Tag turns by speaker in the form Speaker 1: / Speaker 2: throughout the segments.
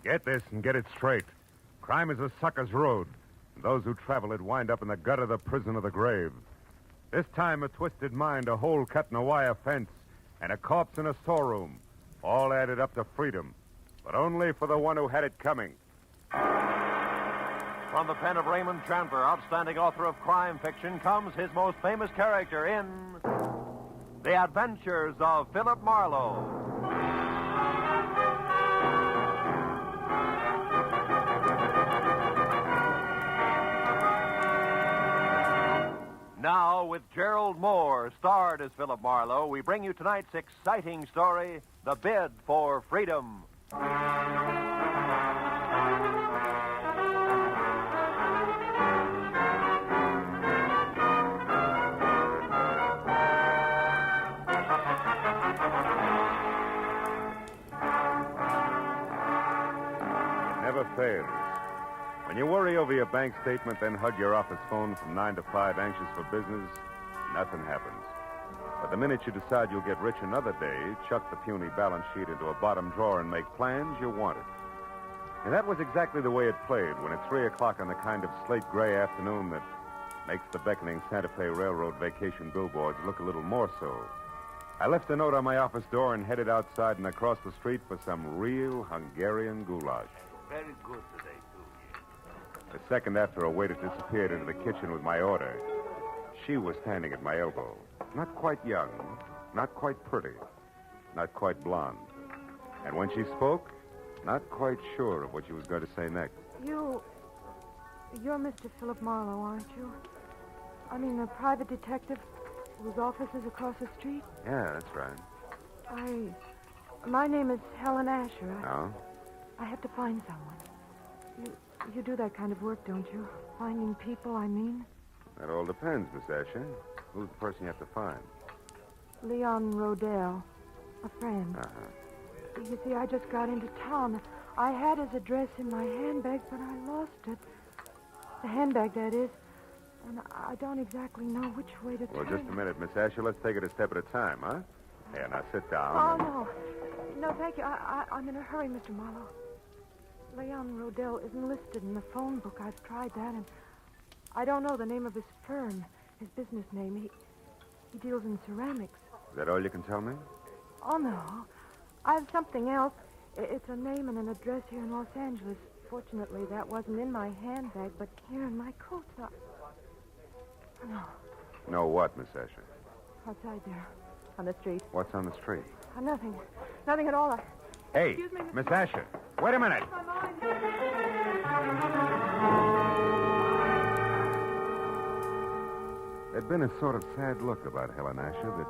Speaker 1: Get this and get it straight. Crime is a sucker's road. And those who travel it wind up in the gut of the prison of the grave. This time, a twisted mind, a hole cut in a wire fence, and a corpse in a storeroom. All added up to freedom. But only for the one who had it coming.
Speaker 2: From the pen of Raymond Chandler, outstanding author of crime fiction, comes his most famous character in The Adventures of Philip Marlowe. Now, with Gerald Moore, starred as Philip Marlowe, we bring you tonight's exciting story, The Bid for Freedom.
Speaker 1: Never fails. When you worry over your bank statement, then hug your office phone from 9 to 5, anxious for business, nothing happens. But the minute you decide you'll get rich another day, chuck the puny balance sheet into a bottom drawer and make plans, you want it. And that was exactly the way it played when at 3 o'clock on the kind of slate-gray afternoon that makes the beckoning Santa Fe Railroad vacation billboards look a little more so. I left a note on my office door and headed outside and across the street for some real Hungarian goulash.
Speaker 3: Very good today, too.
Speaker 1: A second after, a waiter disappeared into the kitchen with my order. She was standing at my elbow. Not quite young, not quite pretty, not quite blonde. And when she spoke, not quite sure of what she was going to say next.
Speaker 4: You're Mr. Philip Marlowe, aren't you? I mean, a private detective whose office is across the street?
Speaker 1: Yeah, that's right.
Speaker 4: My name is Helen Asher.
Speaker 1: Oh?
Speaker 4: I have to find someone. You do that kind of work, don't you? Finding people, I mean.
Speaker 1: That all depends, Miss Asher. Who's the person you have to find?
Speaker 4: Leon Rodell, a friend.
Speaker 1: Uh-huh.
Speaker 4: You see, I just got into town. I had his address in my handbag, but I lost it. The handbag, that is. And I don't exactly know which way to turn.
Speaker 1: Well, just a minute, Miss Asher. Let's take it a step at a time, huh? Here, now sit down.
Speaker 4: Oh, no. No, thank you. I'm in a hurry, Mr. Marlowe. Leon Rodell isn't listed in the phone book. I've tried that, and I don't know the name of his firm, his business name. He deals in ceramics.
Speaker 1: Is that all you can tell me?
Speaker 4: Oh, no. I have something else. It's a name and an address here in Los Angeles. Fortunately, that wasn't in my handbag, but here in my coat. No.
Speaker 1: No what, Miss Asher?
Speaker 4: Outside there, on the street.
Speaker 1: What's on the street?
Speaker 4: Nothing. Nothing at all.
Speaker 1: Hey,
Speaker 4: Excuse me,
Speaker 1: Miss Asher. Wait a minute.
Speaker 4: My mind.
Speaker 1: There'd been a sort of sad look about Helen Asher that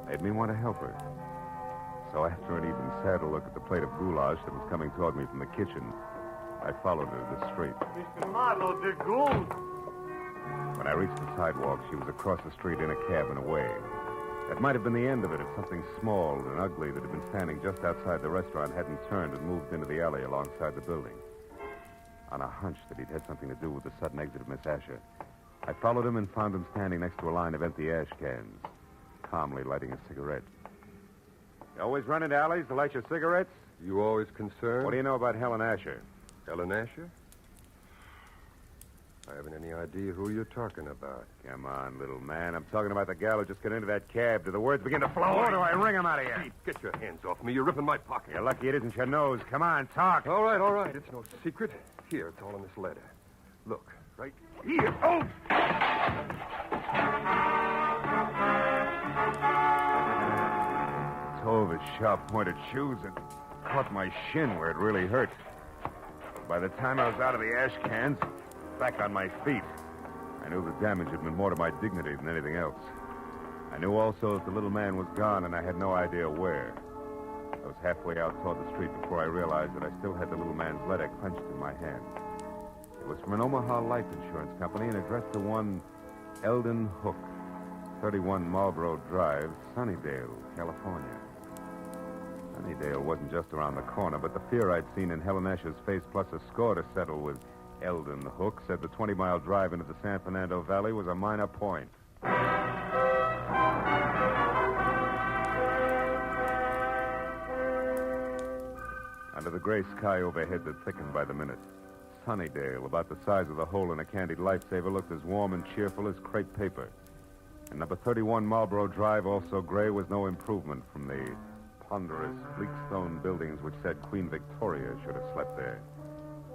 Speaker 1: made me want to help her. So after an even sadder look at the plate of goulash that was coming toward me from the kitchen, I followed her to the street.
Speaker 3: Mr. Marlowe, the gold.
Speaker 1: When I reached the sidewalk, she was across the street in a cab and away. That might have been the end of it if something small and ugly that had been standing just outside the restaurant hadn't turned and moved into the alley alongside the building. On a hunch that he'd had something to do with the sudden exit of Miss Asher, I followed him and found him standing next to a line of empty ash cans, calmly lighting a cigarette. You always run into alleys to light your cigarettes?
Speaker 5: You always concerned?
Speaker 1: What do you know about Helen Asher?
Speaker 5: Helen Asher? I haven't any idea who you're talking about.
Speaker 1: Come on, little man. I'm talking about the gal who just got into that cab. Do the words begin to flow, or do I wring them out of you?
Speaker 5: Chief, get your hands off me. You're ripping my pocket.
Speaker 1: You're lucky it isn't your nose. Come on, talk.
Speaker 5: All right. It's no secret. Here, it's all in this letter. Look, right here. Oh!
Speaker 1: Toe of his sharp-pointed shoes and caught my shin where it really hurt. By the time I was out of the ash cans, back on my feet, I knew the damage had been more to my dignity than anything else. I knew also that the little man was gone, and I had no idea where. I was halfway out toward the street before I realized that I still had the little man's letter clenched in my hand. It was from an Omaha life insurance company and addressed to one Eldon Hook, 31 Marlboro Drive, Sunnydale, California. Sunnydale wasn't just around the corner, but the fear I'd seen in Helen Asher's face, plus a score to settle with Eldon Hook, said the 20-mile drive into the San Fernando Valley was a minor point. Under the gray sky overhead that thickened by the minute, Sunnydale, about the size of the hole in a candied lifesaver, looked as warm and cheerful as crepe paper. And number 31 Marlborough Drive, also gray, was no improvement from the ponderous, bleak stone buildings which said Queen Victoria should have slept there.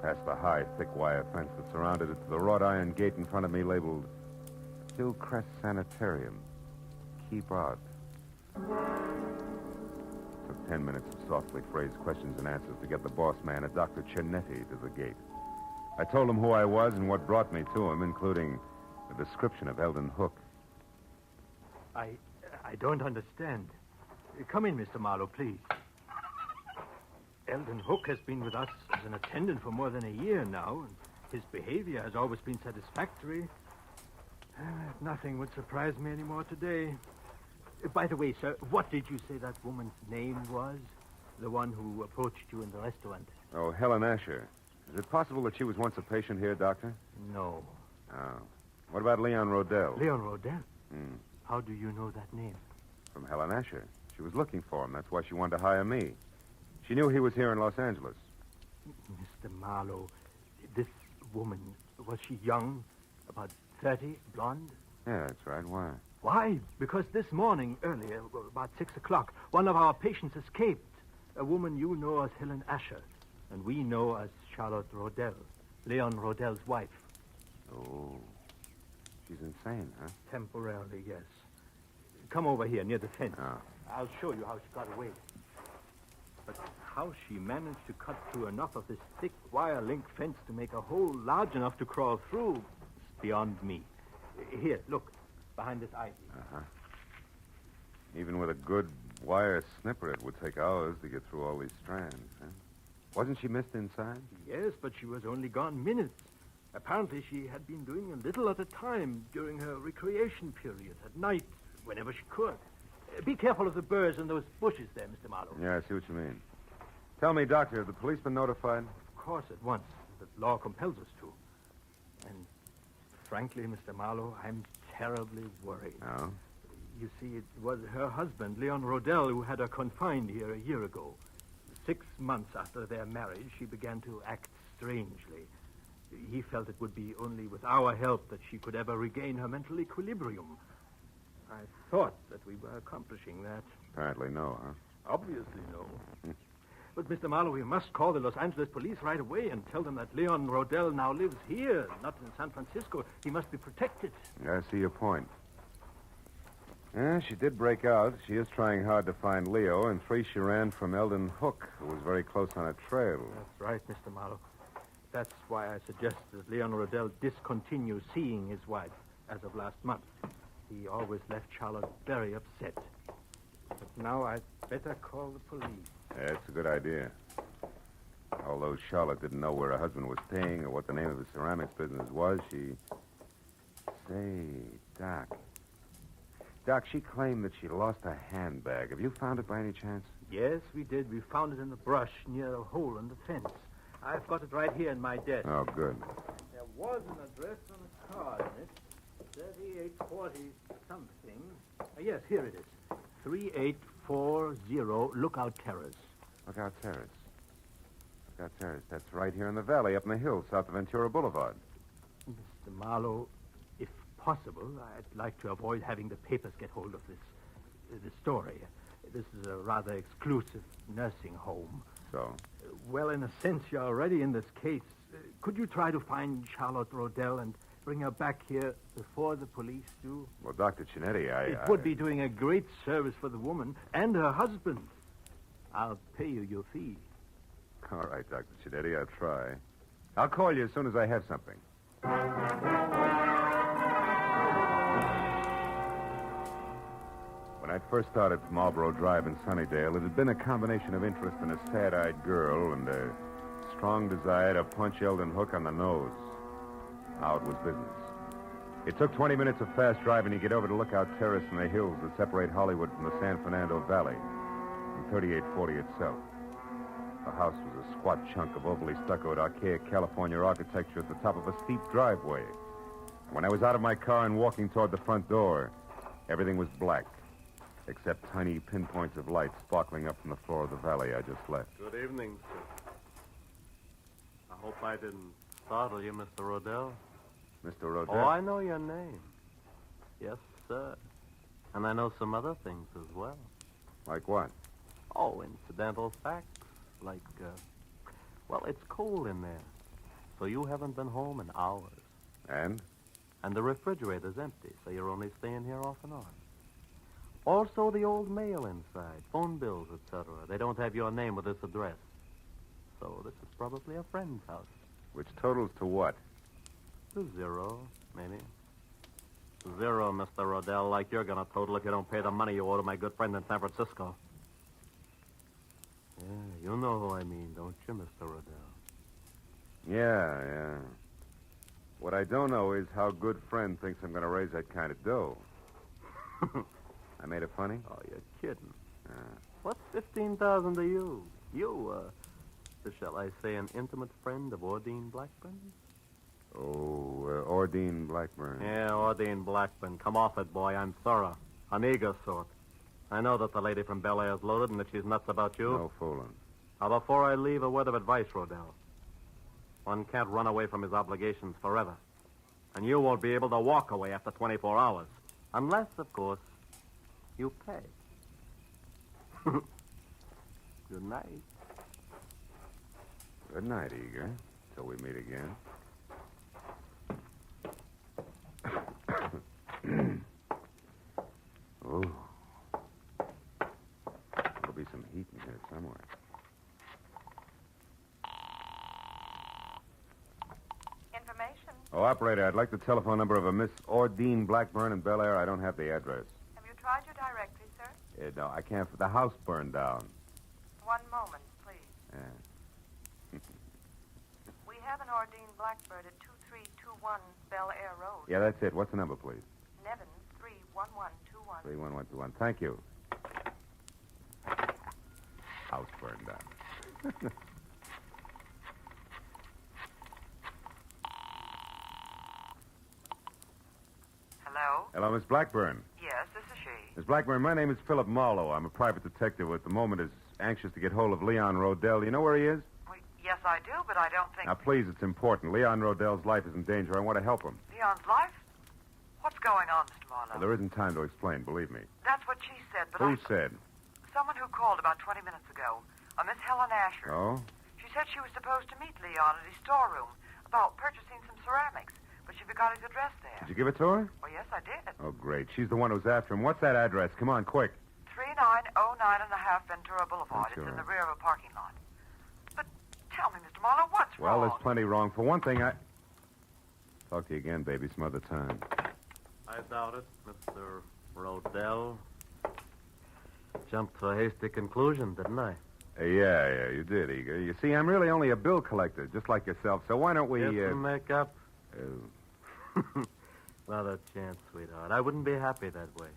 Speaker 1: Past the high, thick wire fence that surrounded it to the wrought iron gate in front of me labeled Hillcrest Sanitarium. Keep out. Took 10 minutes of softly phrased questions and answers to get the boss man, a Dr. Cianetti, to the gate. I told him who I was and what brought me to him, including the description of Eldon Hook.
Speaker 3: I don't understand. Come in, Mr. Marlowe, please. Eldon Hook has been with us as an attendant for more than a year now, and his behavior has always been satisfactory. Nothing would surprise me anymore today. By the way, sir, what did you say that woman's name was? The one who approached you in the restaurant?
Speaker 1: Oh, Helen Asher. Is it possible that she was once a patient here, Doctor?
Speaker 3: No.
Speaker 1: Oh. What about Leon Rodell?
Speaker 3: Leon Rodell?
Speaker 1: Hmm.
Speaker 3: How do you know that name?
Speaker 1: From Helen Asher. She was looking for him. That's why she wanted to hire me. She knew he was here in Los Angeles.
Speaker 3: Mr. Marlowe, this woman, was she young? About 30, blonde?
Speaker 1: Yeah, that's right. Why?
Speaker 3: Why? Because this morning, earlier, about 6 o'clock, one of our patients escaped. A woman you know as Helen Asher, and we know as Charlotte Rodell, Leon Rodell's wife.
Speaker 1: Oh. She's insane, huh?
Speaker 3: Temporarily, yes. Come over here, near the fence.
Speaker 1: Oh.
Speaker 3: I'll show you how she got away. But how she managed to cut through enough of this thick wire link fence to make a hole large enough to crawl through is beyond me. Here, look, behind this ivy.
Speaker 1: Uh-huh. Even with a good wire snipper, it would take hours to get through all these strands, huh? Wasn't she missed inside?
Speaker 3: Yes, but she was only gone minutes. Apparently, she had been doing a little at a time during her recreation period, at night, whenever she could. Be careful of the burrs and those bushes there, Mr. Marlowe.
Speaker 1: Yeah, I see what you mean. Tell me, Doctor, have the police been notified?
Speaker 3: Of course, at once. The law compels us to. And frankly, Mr. Marlowe, I'm terribly worried.
Speaker 1: Oh?
Speaker 3: You see, it was her husband, Leon Rodell, who had her confined here a year ago. 6 months after their marriage, she began to act strangely. He felt it would be only with our help that she could ever regain her mental equilibrium. I thought that we were accomplishing that.
Speaker 1: Apparently no, huh?
Speaker 3: Obviously no. But, Mr. Marlowe, we must call the Los Angeles police right away and tell them that Leon Rodell now lives here, not in San Francisco. He must be protected.
Speaker 1: Yeah, I see your point. Yeah, she did break out. She is trying hard to find Leo, and 3 she ran from Eldon Hook, who was very close on her trail.
Speaker 3: That's right, Mr. Marlowe. That's why I suggest that Leon Rodell discontinue seeing his wife as of last month. He always left Charlotte very upset. But now I'd better call the police.
Speaker 1: Yeah, it's a good idea. Although Charlotte didn't know where her husband was staying or what the name of his ceramics business was, she... Say, Doc. Doc, she claimed that she lost her handbag. Have you found it by any chance?
Speaker 3: Yes, we did. We found it in the brush near a hole in the fence. I've got it right here in my desk.
Speaker 1: Oh, good.
Speaker 3: There was an address on a card in it. 3840 something. Yes, here it is. 3840 Lookout Terrace.
Speaker 1: Lookout Terrace. Lookout Terrace. That's right here in the valley, up in the hills, south of Ventura Boulevard.
Speaker 3: Mr. Marlowe, if possible, I'd like to avoid having the papers get hold of this story. This is a rather exclusive nursing home.
Speaker 1: So?
Speaker 3: Well, in a sense, you're already in this case. Could you try to find Charlotte Rodell and bring her back here before the police do?
Speaker 1: Well, Dr. Cianetti,
Speaker 3: It would be doing a great service for the woman and her husband. I'll pay you your fee.
Speaker 1: All right, Dr. Cianetti, I'll try. I'll call you as soon as I have something. When I first started Marlborough Drive in Sunnydale, it had been a combination of interest in a sad-eyed girl and a strong desire to punch Eldon Hook on the nose. Now it was business. It took 20 minutes of fast driving to get over to Lookout Terrace in the hills that separate Hollywood from the San Fernando Valley, and 3840 itself. The house was a squat chunk of overly stuccoed, archaic California architecture at the top of a steep driveway. When I was out of my car and walking toward the front door, everything was black, except tiny pinpoints of light sparkling up from the floor of the valley I just left.
Speaker 5: Good evening, sir.
Speaker 2: Hope I didn't startle you, Mr. Rodell.
Speaker 1: Mr. Rodell?
Speaker 2: Oh, I know your name. Yes, sir. And I know some other things as well.
Speaker 1: Like what?
Speaker 2: Oh, incidental facts. Like, well, it's cold in there. So you haven't been home in hours.
Speaker 1: And?
Speaker 2: And the refrigerator's empty, so you're only staying here off and on. Also, the old mail inside, phone bills, etc. They don't have your name with this address. So this is probably a friend's house.
Speaker 1: Which totals to what?
Speaker 2: To zero, maybe. Zero, Mr. Rodell, like you're going to total if you don't pay the money you owe to my good friend in San Francisco. Yeah, you know who I mean, don't you, Mr. Rodell?
Speaker 1: Yeah. What I don't know is how good friend thinks I'm going to raise that kind of dough. I made it funny?
Speaker 2: Oh, you're kidding. What's 15,000 to you? You, shall I say, an intimate friend of Ordine Blackburn?
Speaker 1: Oh, Ordine Blackburn.
Speaker 2: Yeah, Ordine Blackburn. Come off it, boy. I'm thorough. An eager sort. I know that the lady from Bel Air's loaded and that she's nuts about you.
Speaker 1: No fooling.
Speaker 2: Now, before I leave, a word of advice, Rodell. One can't run away from his obligations forever. And you won't be able to walk away after 24 hours. Unless, of course, you pay. Good night.
Speaker 1: Good night, Eager. Till we meet again. Oh. There'll be some heat in here somewhere.
Speaker 6: Information.
Speaker 1: Oh, operator, I'd like the telephone number of a Miss Ordine Blackburn in Bel Air. I don't have the address.
Speaker 6: Have you tried your directory, sir?
Speaker 1: No, I can't. The house burned down.
Speaker 6: One moment, please.
Speaker 1: Yeah.
Speaker 6: We have an Ordine Blackbird at 2321 Bel Air Road.
Speaker 1: Yeah, that's it. What's the number, please?
Speaker 6: Nevin 31121.
Speaker 1: 31121. Thank you. House burned down.
Speaker 6: Hello?
Speaker 1: Hello, Miss Blackburn.
Speaker 6: Yes, this is she.
Speaker 1: Miss Blackburn, my name is Philip Marlowe. I'm a private detective who at the moment is anxious to get hold of Leon Rodell. You know where he is?
Speaker 6: Well, yes, I do, but I don't think...
Speaker 1: Now, please, it's important. Leon Rodell's life is in danger. I want to help him.
Speaker 6: Leon's life? What's going on, Mr. Marlowe?
Speaker 1: Well, there isn't time to explain, believe me.
Speaker 6: That's what she said, but
Speaker 1: Who said?
Speaker 6: Someone who called about 20 minutes ago. A Miss Helen Asher.
Speaker 1: Oh?
Speaker 6: She said she was supposed to meet Leon at his storeroom about purchasing some ceramics, but she forgot his address there.
Speaker 1: Did you give it to her?
Speaker 6: Well, yes, I did.
Speaker 1: Oh, great. She's the one who's after him. What's that address? Come on, quick.
Speaker 6: 3909 and a half Ventura Boulevard.
Speaker 1: Ventura.
Speaker 6: It's in the rear of a parking lot. But tell me, Mr. Marlowe, what's
Speaker 1: Well,
Speaker 6: wrong?
Speaker 1: there's plenty wrong. For one thing, Talk to you again, baby, some other time.
Speaker 2: I doubt it, Mr. Rodell. Jumped to a hasty conclusion, didn't I?
Speaker 1: Yeah, you did, Eager. You see, I'm really only a bill collector, just like yourself, so why don't we...
Speaker 2: Get some makeup?
Speaker 1: uh,
Speaker 2: Not a chance, sweetheart. I wouldn't be happy that way.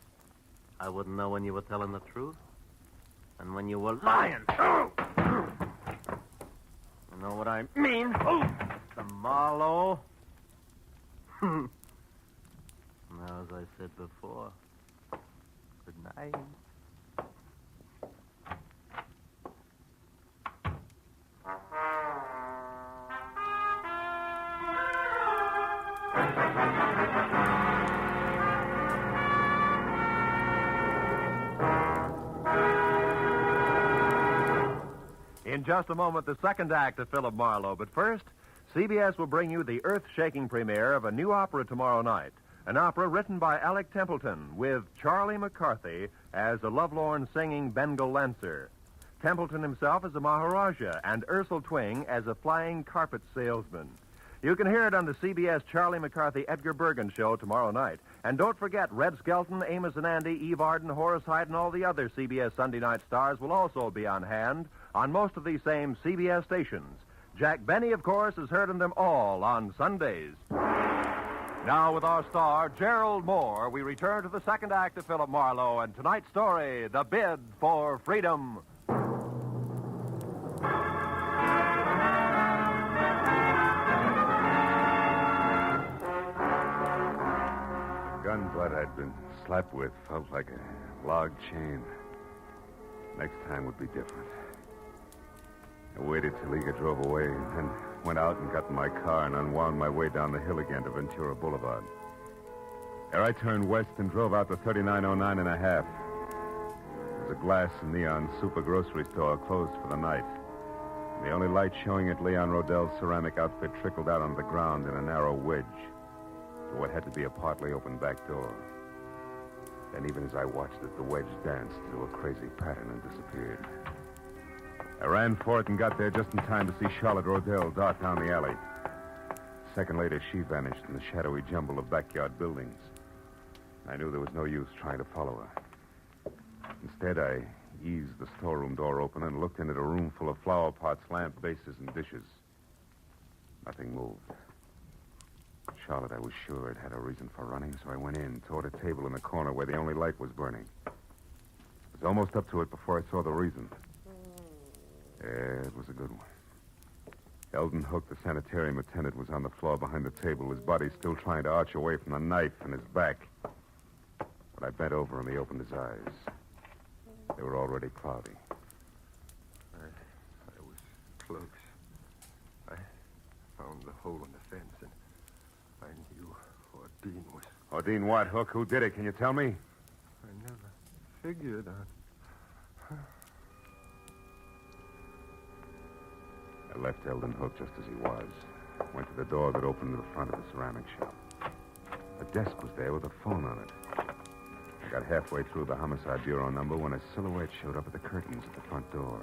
Speaker 2: I wouldn't know when you were telling the truth and when you were lying. You know what I mean? Mr. Marlowe. Now, as I said before, good night. In just a moment, the second act of Philip Marlowe. But first, CBS will bring you the earth-shaking premiere of a new opera tomorrow night. An opera written by Alec Templeton with Charlie McCarthy as a lovelorn singing Bengal lancer. Templeton himself as a Maharaja and Ursel Twing as a flying carpet salesman. You can hear it on the CBS Charlie McCarthy Edgar Bergen show tomorrow night. And don't forget, Red Skelton, Amos and Andy, Eve Arden, Horace Hyde, and all the other CBS Sunday night stars will also be on hand on most of these same CBS stations. Jack Benny, of course, is heard in them all on Sundays. Now, with our star, Gerald Moore, we return to the second act of Philip Marlowe and tonight's story, The Bid for Freedom.
Speaker 1: Gun butt I'd been slapped with felt like a log chain. Next time would be different. I waited till Eager drove away, and then went out and got in my car and unwound my way down the hill again to Ventura Boulevard. There I turned west and drove out to 3909 and a half. There's a glass and neon super grocery store closed for the night. The only light showing at Leon Rodell's ceramic outfit trickled out on the ground in a narrow wedge to what had to be a partly open back door. And even as I watched it, the wedge danced to a crazy pattern and disappeared. I ran for it and got there just in time to see Charlotte Rodell dart down the alley. A second later, she vanished in the shadowy jumble of backyard buildings. I knew there was no use trying to follow her. Instead, I eased the storeroom door open and looked into a room full of flower pots, lamp bases, and dishes. Nothing moved. Charlotte, I was sure, had a reason for running, so I went in, toward a table in the corner where the only light was burning. I was almost up to it before I saw the reason. Yeah, it was a good one. Eldon Hook, the sanitarium attendant, was on the floor behind the table, his body still trying to arch away from the knife in his back. But I bent over him, he opened his eyes. They were already cloudy.
Speaker 5: I was close. I found the hole in the fence, and I knew Ordine was...
Speaker 1: Ordine what, Hook? Who did it? Can you tell me?
Speaker 5: I never figured on...
Speaker 1: I left Eldon Hook just as he was. Went to the door that opened to the front of the ceramic shop. A desk was there with a phone on it. I got halfway through the Homicide Bureau number when a silhouette showed up at the curtains at the front door.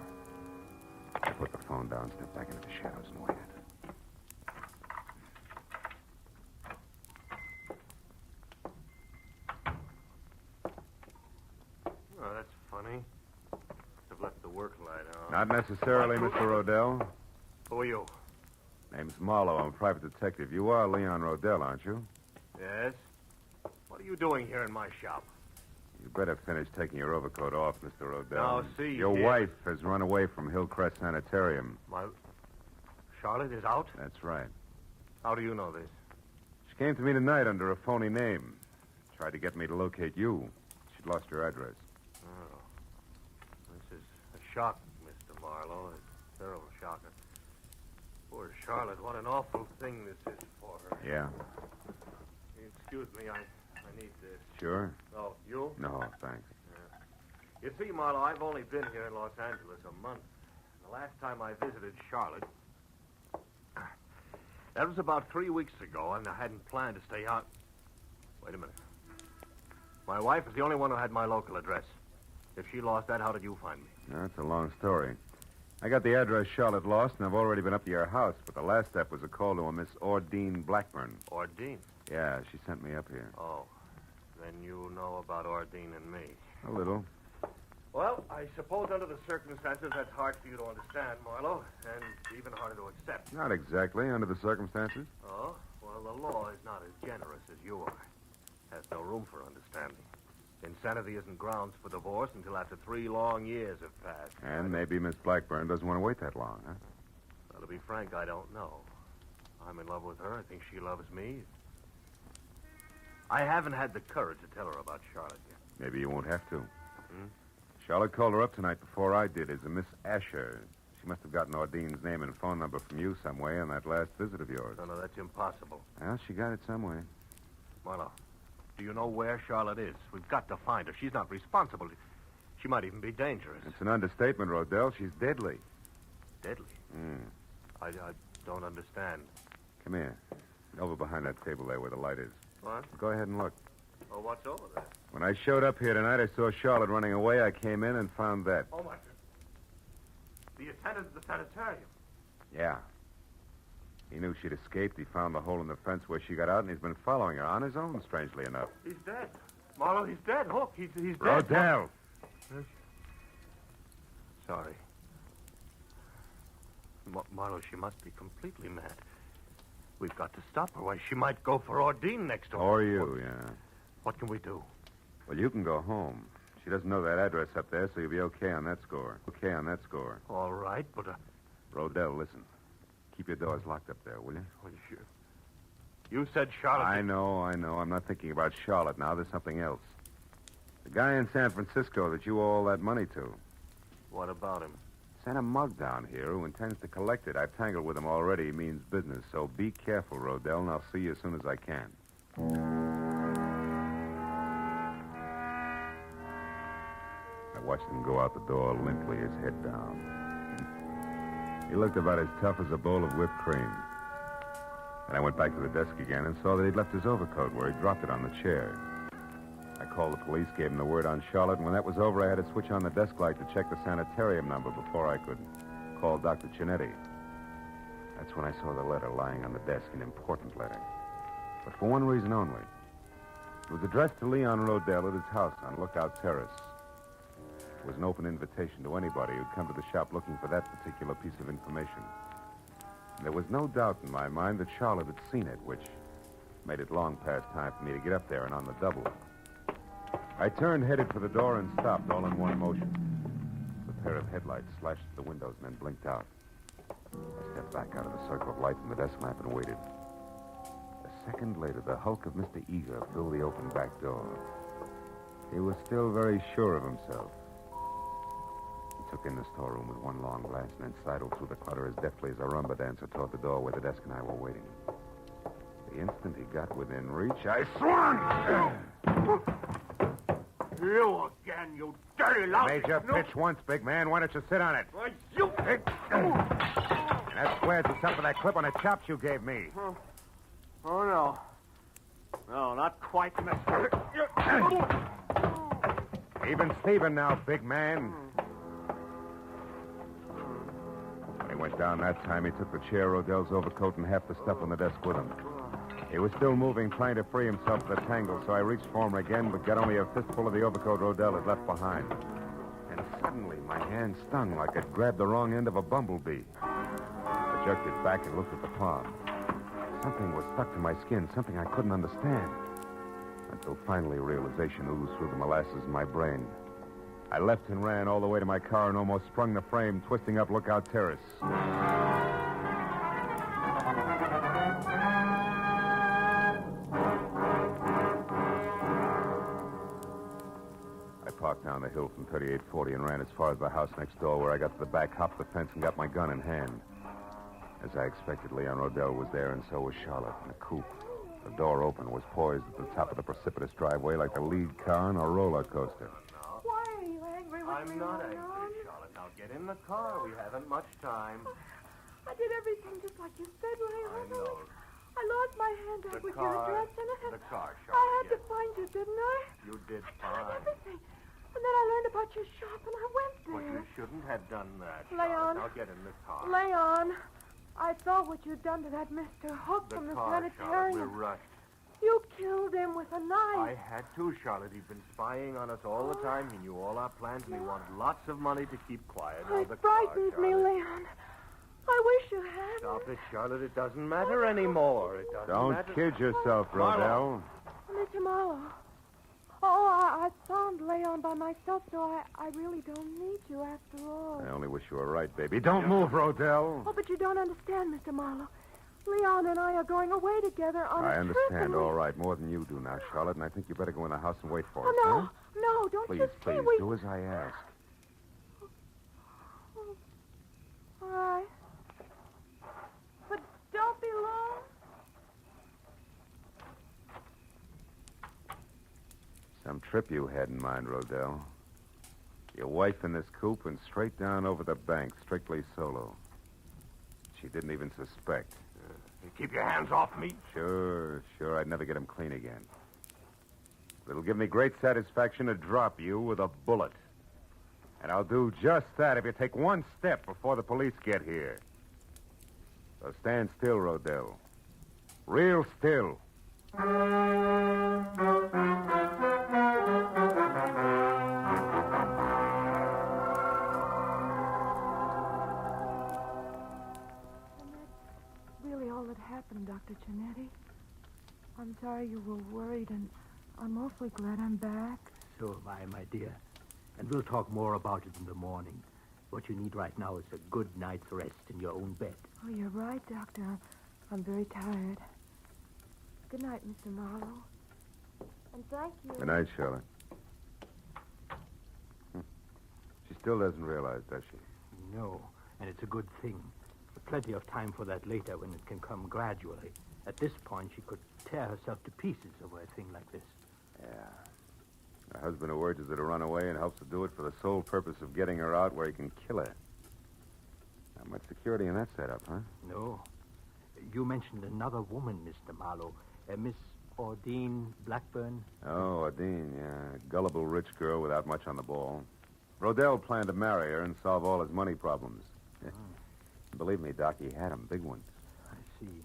Speaker 1: I put the phone down, stepped back into the shadows, and waited.
Speaker 7: Oh, that's funny. I've left the work light on.
Speaker 1: Not necessarily, Mr. Rodell.
Speaker 7: Who are you?
Speaker 1: Name's Marlowe. I'm a private detective. You are Leon Rodell, aren't you?
Speaker 7: Yes? What are you doing here in my shop?
Speaker 1: You better finish taking your overcoat off, Mr. Rodell.
Speaker 7: Now, see
Speaker 1: Your
Speaker 7: here.
Speaker 1: wife has run away from Hillcrest Sanitarium.
Speaker 7: My... Charlotte is out?
Speaker 1: That's right.
Speaker 7: How do you know this?
Speaker 1: She came to me tonight under a phony name. Tried to get me to locate you. She'd lost your address.
Speaker 7: Oh. This is a shock, Mr. Marlowe. A terrible shocker. Poor Charlotte, what an awful thing this is for her.
Speaker 1: Yeah?
Speaker 7: Excuse me, I need this.
Speaker 1: Sure?
Speaker 7: Oh, you?
Speaker 1: No, thanks.
Speaker 7: You see, Marlowe, I've only been here in Los Angeles a month. The last time I visited Charlotte, that was about 3 weeks ago, and I hadn't planned to stay out. Wait a minute. My wife is the only one who had my local address. If she lost that, how did you find me?
Speaker 1: That's a long story. I got the address Charlotte lost, and I've already been up to your house, but the last step was a call to a Miss Ordine Blackburn.
Speaker 7: Ordine?
Speaker 1: Yeah, she sent me up here.
Speaker 7: Oh. Then you know about Ordine and me.
Speaker 1: A little.
Speaker 7: Well, I suppose under the circumstances, that's hard for you to understand, Marlowe, and even harder to accept.
Speaker 1: Not exactly, under the circumstances.
Speaker 7: Oh? Well, the law is not as generous as you are. Has no room for understanding. Insanity isn't grounds for divorce until after 3 long years have passed.
Speaker 1: And maybe Miss Blackburn doesn't want to wait that long, huh?
Speaker 7: Well, to be frank, I don't know. I'm in love with her. I think she loves me. I haven't had the courage to tell her about Charlotte yet.
Speaker 1: Maybe you won't have to.
Speaker 7: Hmm?
Speaker 1: Charlotte called her up tonight before I did as a Miss Asher. She must have gotten Ordine's name and phone number from you some way on that last visit of yours.
Speaker 7: No, that's impossible.
Speaker 1: Well, she got it some way.
Speaker 7: Marlowe, do you know where Charlotte is? We've got to find her. She's not responsible. She might even be dangerous.
Speaker 1: It's an understatement, Rodell. She's deadly.
Speaker 7: Deadly? I don't understand.
Speaker 1: Come here. Over behind that table there where the light is.
Speaker 7: What?
Speaker 1: Go ahead and look.
Speaker 7: Oh, what's over there?
Speaker 1: When I showed up here tonight, I saw Charlotte running away. I came in and found that.
Speaker 7: Oh, my... The attendant at the sanitarium.
Speaker 1: Yeah. He knew she'd escaped. He found the hole in the fence where she got out, and he's been following her on his own, strangely enough.
Speaker 7: He's dead. Marlowe, he's dead. Look, he's dead.
Speaker 1: Rodell!
Speaker 7: Sorry. Marlowe, she must be completely mad. We've got to stop her. Why, she might go for Ordine next door.
Speaker 1: Or you, yeah.
Speaker 7: What can we do?
Speaker 1: Well, you can go home. She doesn't know that address up there, so you'll be okay on that score. Okay on that score.
Speaker 7: All right, but...
Speaker 1: Rodell, listen. Keep your doors locked up there, will you?
Speaker 7: Well, you said Charlotte...
Speaker 1: I know. I'm not thinking about Charlotte now. There's something else. The guy in San Francisco that you owe all that money to.
Speaker 7: What about him?
Speaker 1: sent a mug down here who intends to collect it. I've tangled with him already. He means business, so be careful, Rodell, and I'll see you as soon as I can. I watched him go out the door limply, his head down. He looked about as tough as a bowl of whipped cream. And I went back to the desk again and saw that he'd left his overcoat where he dropped it on the chair. I called the police, gave him the word on Charlotte, and when that was over, I had to switch on the desk light to check the sanitarium number before I could call Dr. Chinetti. That's when I saw the letter lying on the desk, an important letter. But for one reason only. It was addressed to Leon Rodell at his house on Lookout Terrace. It was an open invitation to anybody who'd come to the shop looking for that particular piece of information. And there was no doubt in my mind that Charlotte had seen it, which made it long past time for me to get up there and on the double. I turned, headed for the door, and stopped all in one motion. The pair of headlights flashed at the windows and then blinked out. I stepped back out of the circle of light from the desk lamp and waited. A second later, the hulk of Mr. Eager filled the open back door. He was still very sure of himself. He took in the storeroom with one long glance and then sidled through the clutter as deftly as a rumba dancer toward the door where the desk and I were waiting. The instant he got within reach, I swung!
Speaker 3: You again, you dirty lousy...
Speaker 1: Made your pitch once, big man. Why don't you sit on it?
Speaker 3: Why, you...
Speaker 1: And that squares us up for that clip on the chops you gave me.
Speaker 3: Oh, no. No, not quite, mister.
Speaker 1: Even Steven now, big man. When he went down that time, he took the chair, Rodell's overcoat, and half the stuff on the desk with him. He was still moving, trying to free himself of the tangle, so I reached for him again, but got only a fistful of the overcoat Rodell had left behind. And suddenly, my hand stung like I'd grabbed the wrong end of a bumblebee. I jerked it back and looked at the palm. Something was stuck to my skin, something I couldn't understand. Until finally realization oozed through the molasses in my brain. I left and ran all the way to my car and almost sprung the frame, twisting up Lookout Terrace. I parked down the hill from 3840 and ran as far as the house next door, where I got to the back, hopped the fence, and got my gun in hand. As I expected, Leon Rodell was there, and so was Charlotte in a coupe. The door open, was poised at the top of the precipitous driveway like the lead car on a roller coaster.
Speaker 4: Why are you angry with me,
Speaker 7: I'm not
Speaker 4: Leon?
Speaker 7: angry, Charlotte. Now get in the car. We haven't much time.
Speaker 4: I did everything just like you said, Leon.
Speaker 7: I know.
Speaker 4: I lost my hand up
Speaker 7: The
Speaker 4: with
Speaker 7: car.
Speaker 4: your address in it.
Speaker 7: The car,
Speaker 4: I
Speaker 7: Charlotte,
Speaker 4: had to
Speaker 7: yes.
Speaker 4: find you, didn't I?
Speaker 7: You did
Speaker 4: I
Speaker 7: fine.
Speaker 4: did everything. And then I learned about your shop, and I went
Speaker 7: But
Speaker 4: there.
Speaker 7: you shouldn't have done that,
Speaker 4: Leon.
Speaker 7: Charlotte. Now get in the car.
Speaker 4: Leon, I saw what you'd done to that Mr. Hook
Speaker 7: The
Speaker 4: from the
Speaker 7: car, Charlotte.
Speaker 4: sanitarium.
Speaker 7: We're rushed.
Speaker 4: You killed him with a knife.
Speaker 7: I had to, Charlotte. He'd been spying on us all the time. He knew all our plans, and he wanted lots of money to keep quiet. Now,
Speaker 4: It
Speaker 7: the
Speaker 4: frightens
Speaker 7: car,
Speaker 4: me,
Speaker 7: Charlotte.
Speaker 4: Leon. I wish you hadn't.
Speaker 7: Stop it, Charlotte. It doesn't matter anymore. It doesn't
Speaker 1: Don't
Speaker 7: matter.
Speaker 1: kid yourself, Rodell.
Speaker 4: Mr. Marlowe. Oh, I found Leon by myself, so I really don't need you after all.
Speaker 1: I only wish you were right, baby. Don't move, Rodell.
Speaker 4: Oh, but you don't understand, Mr. Marlowe. Leon and I are going away together on a
Speaker 1: I
Speaker 4: trip.
Speaker 1: understand,
Speaker 4: and
Speaker 1: all right, more than you do now, Charlotte, and I think you better go in the house and wait for us,
Speaker 4: Oh, no.
Speaker 1: huh?
Speaker 4: No, don't
Speaker 1: Please,
Speaker 4: you see
Speaker 1: please,
Speaker 4: we...
Speaker 1: do as I ask.
Speaker 4: All right. But don't be long.
Speaker 1: Some trip you had in mind, Rodell. Your wife in this coupe and straight down over the bank, strictly solo. She didn't even suspect.
Speaker 7: Keep your hands off me.
Speaker 1: Sure, I'd never get him clean again. It'll give me great satisfaction to drop you with a bullet. And I'll do just that if you take one step before the police get here. So stand still, Rodell. Real still.
Speaker 4: Really all that happened, Dr. Chinetti. I'm sorry you were worried, and I'm awfully glad I'm back.
Speaker 3: So am I, my dear. And we'll talk more about it in the morning. What you need right now is a good night's rest in your own bed.
Speaker 4: Oh, you're right, Doctor. I'm very tired. Good night, Mr. Marlowe. And thank you.
Speaker 1: Good night, Charlotte. She still doesn't realize, does she?
Speaker 3: know, and it's a good thing. Plenty of time for that later when it can come gradually. At this point, she could tear herself to pieces over a thing like this.
Speaker 1: Yeah. A husband who urges her to run away and helps her do it for the sole purpose of getting her out where he can kill her. Not much security in that setup, huh?
Speaker 3: No. You mentioned another woman, Mr. Marlowe. Miss Ordine Blackburn.
Speaker 1: Oh, Adine, yeah. Gullible rich girl without much on the ball. Rodell planned to marry her and solve all his money problems. Believe me, Doc, he had 'em, big ones.
Speaker 3: I see.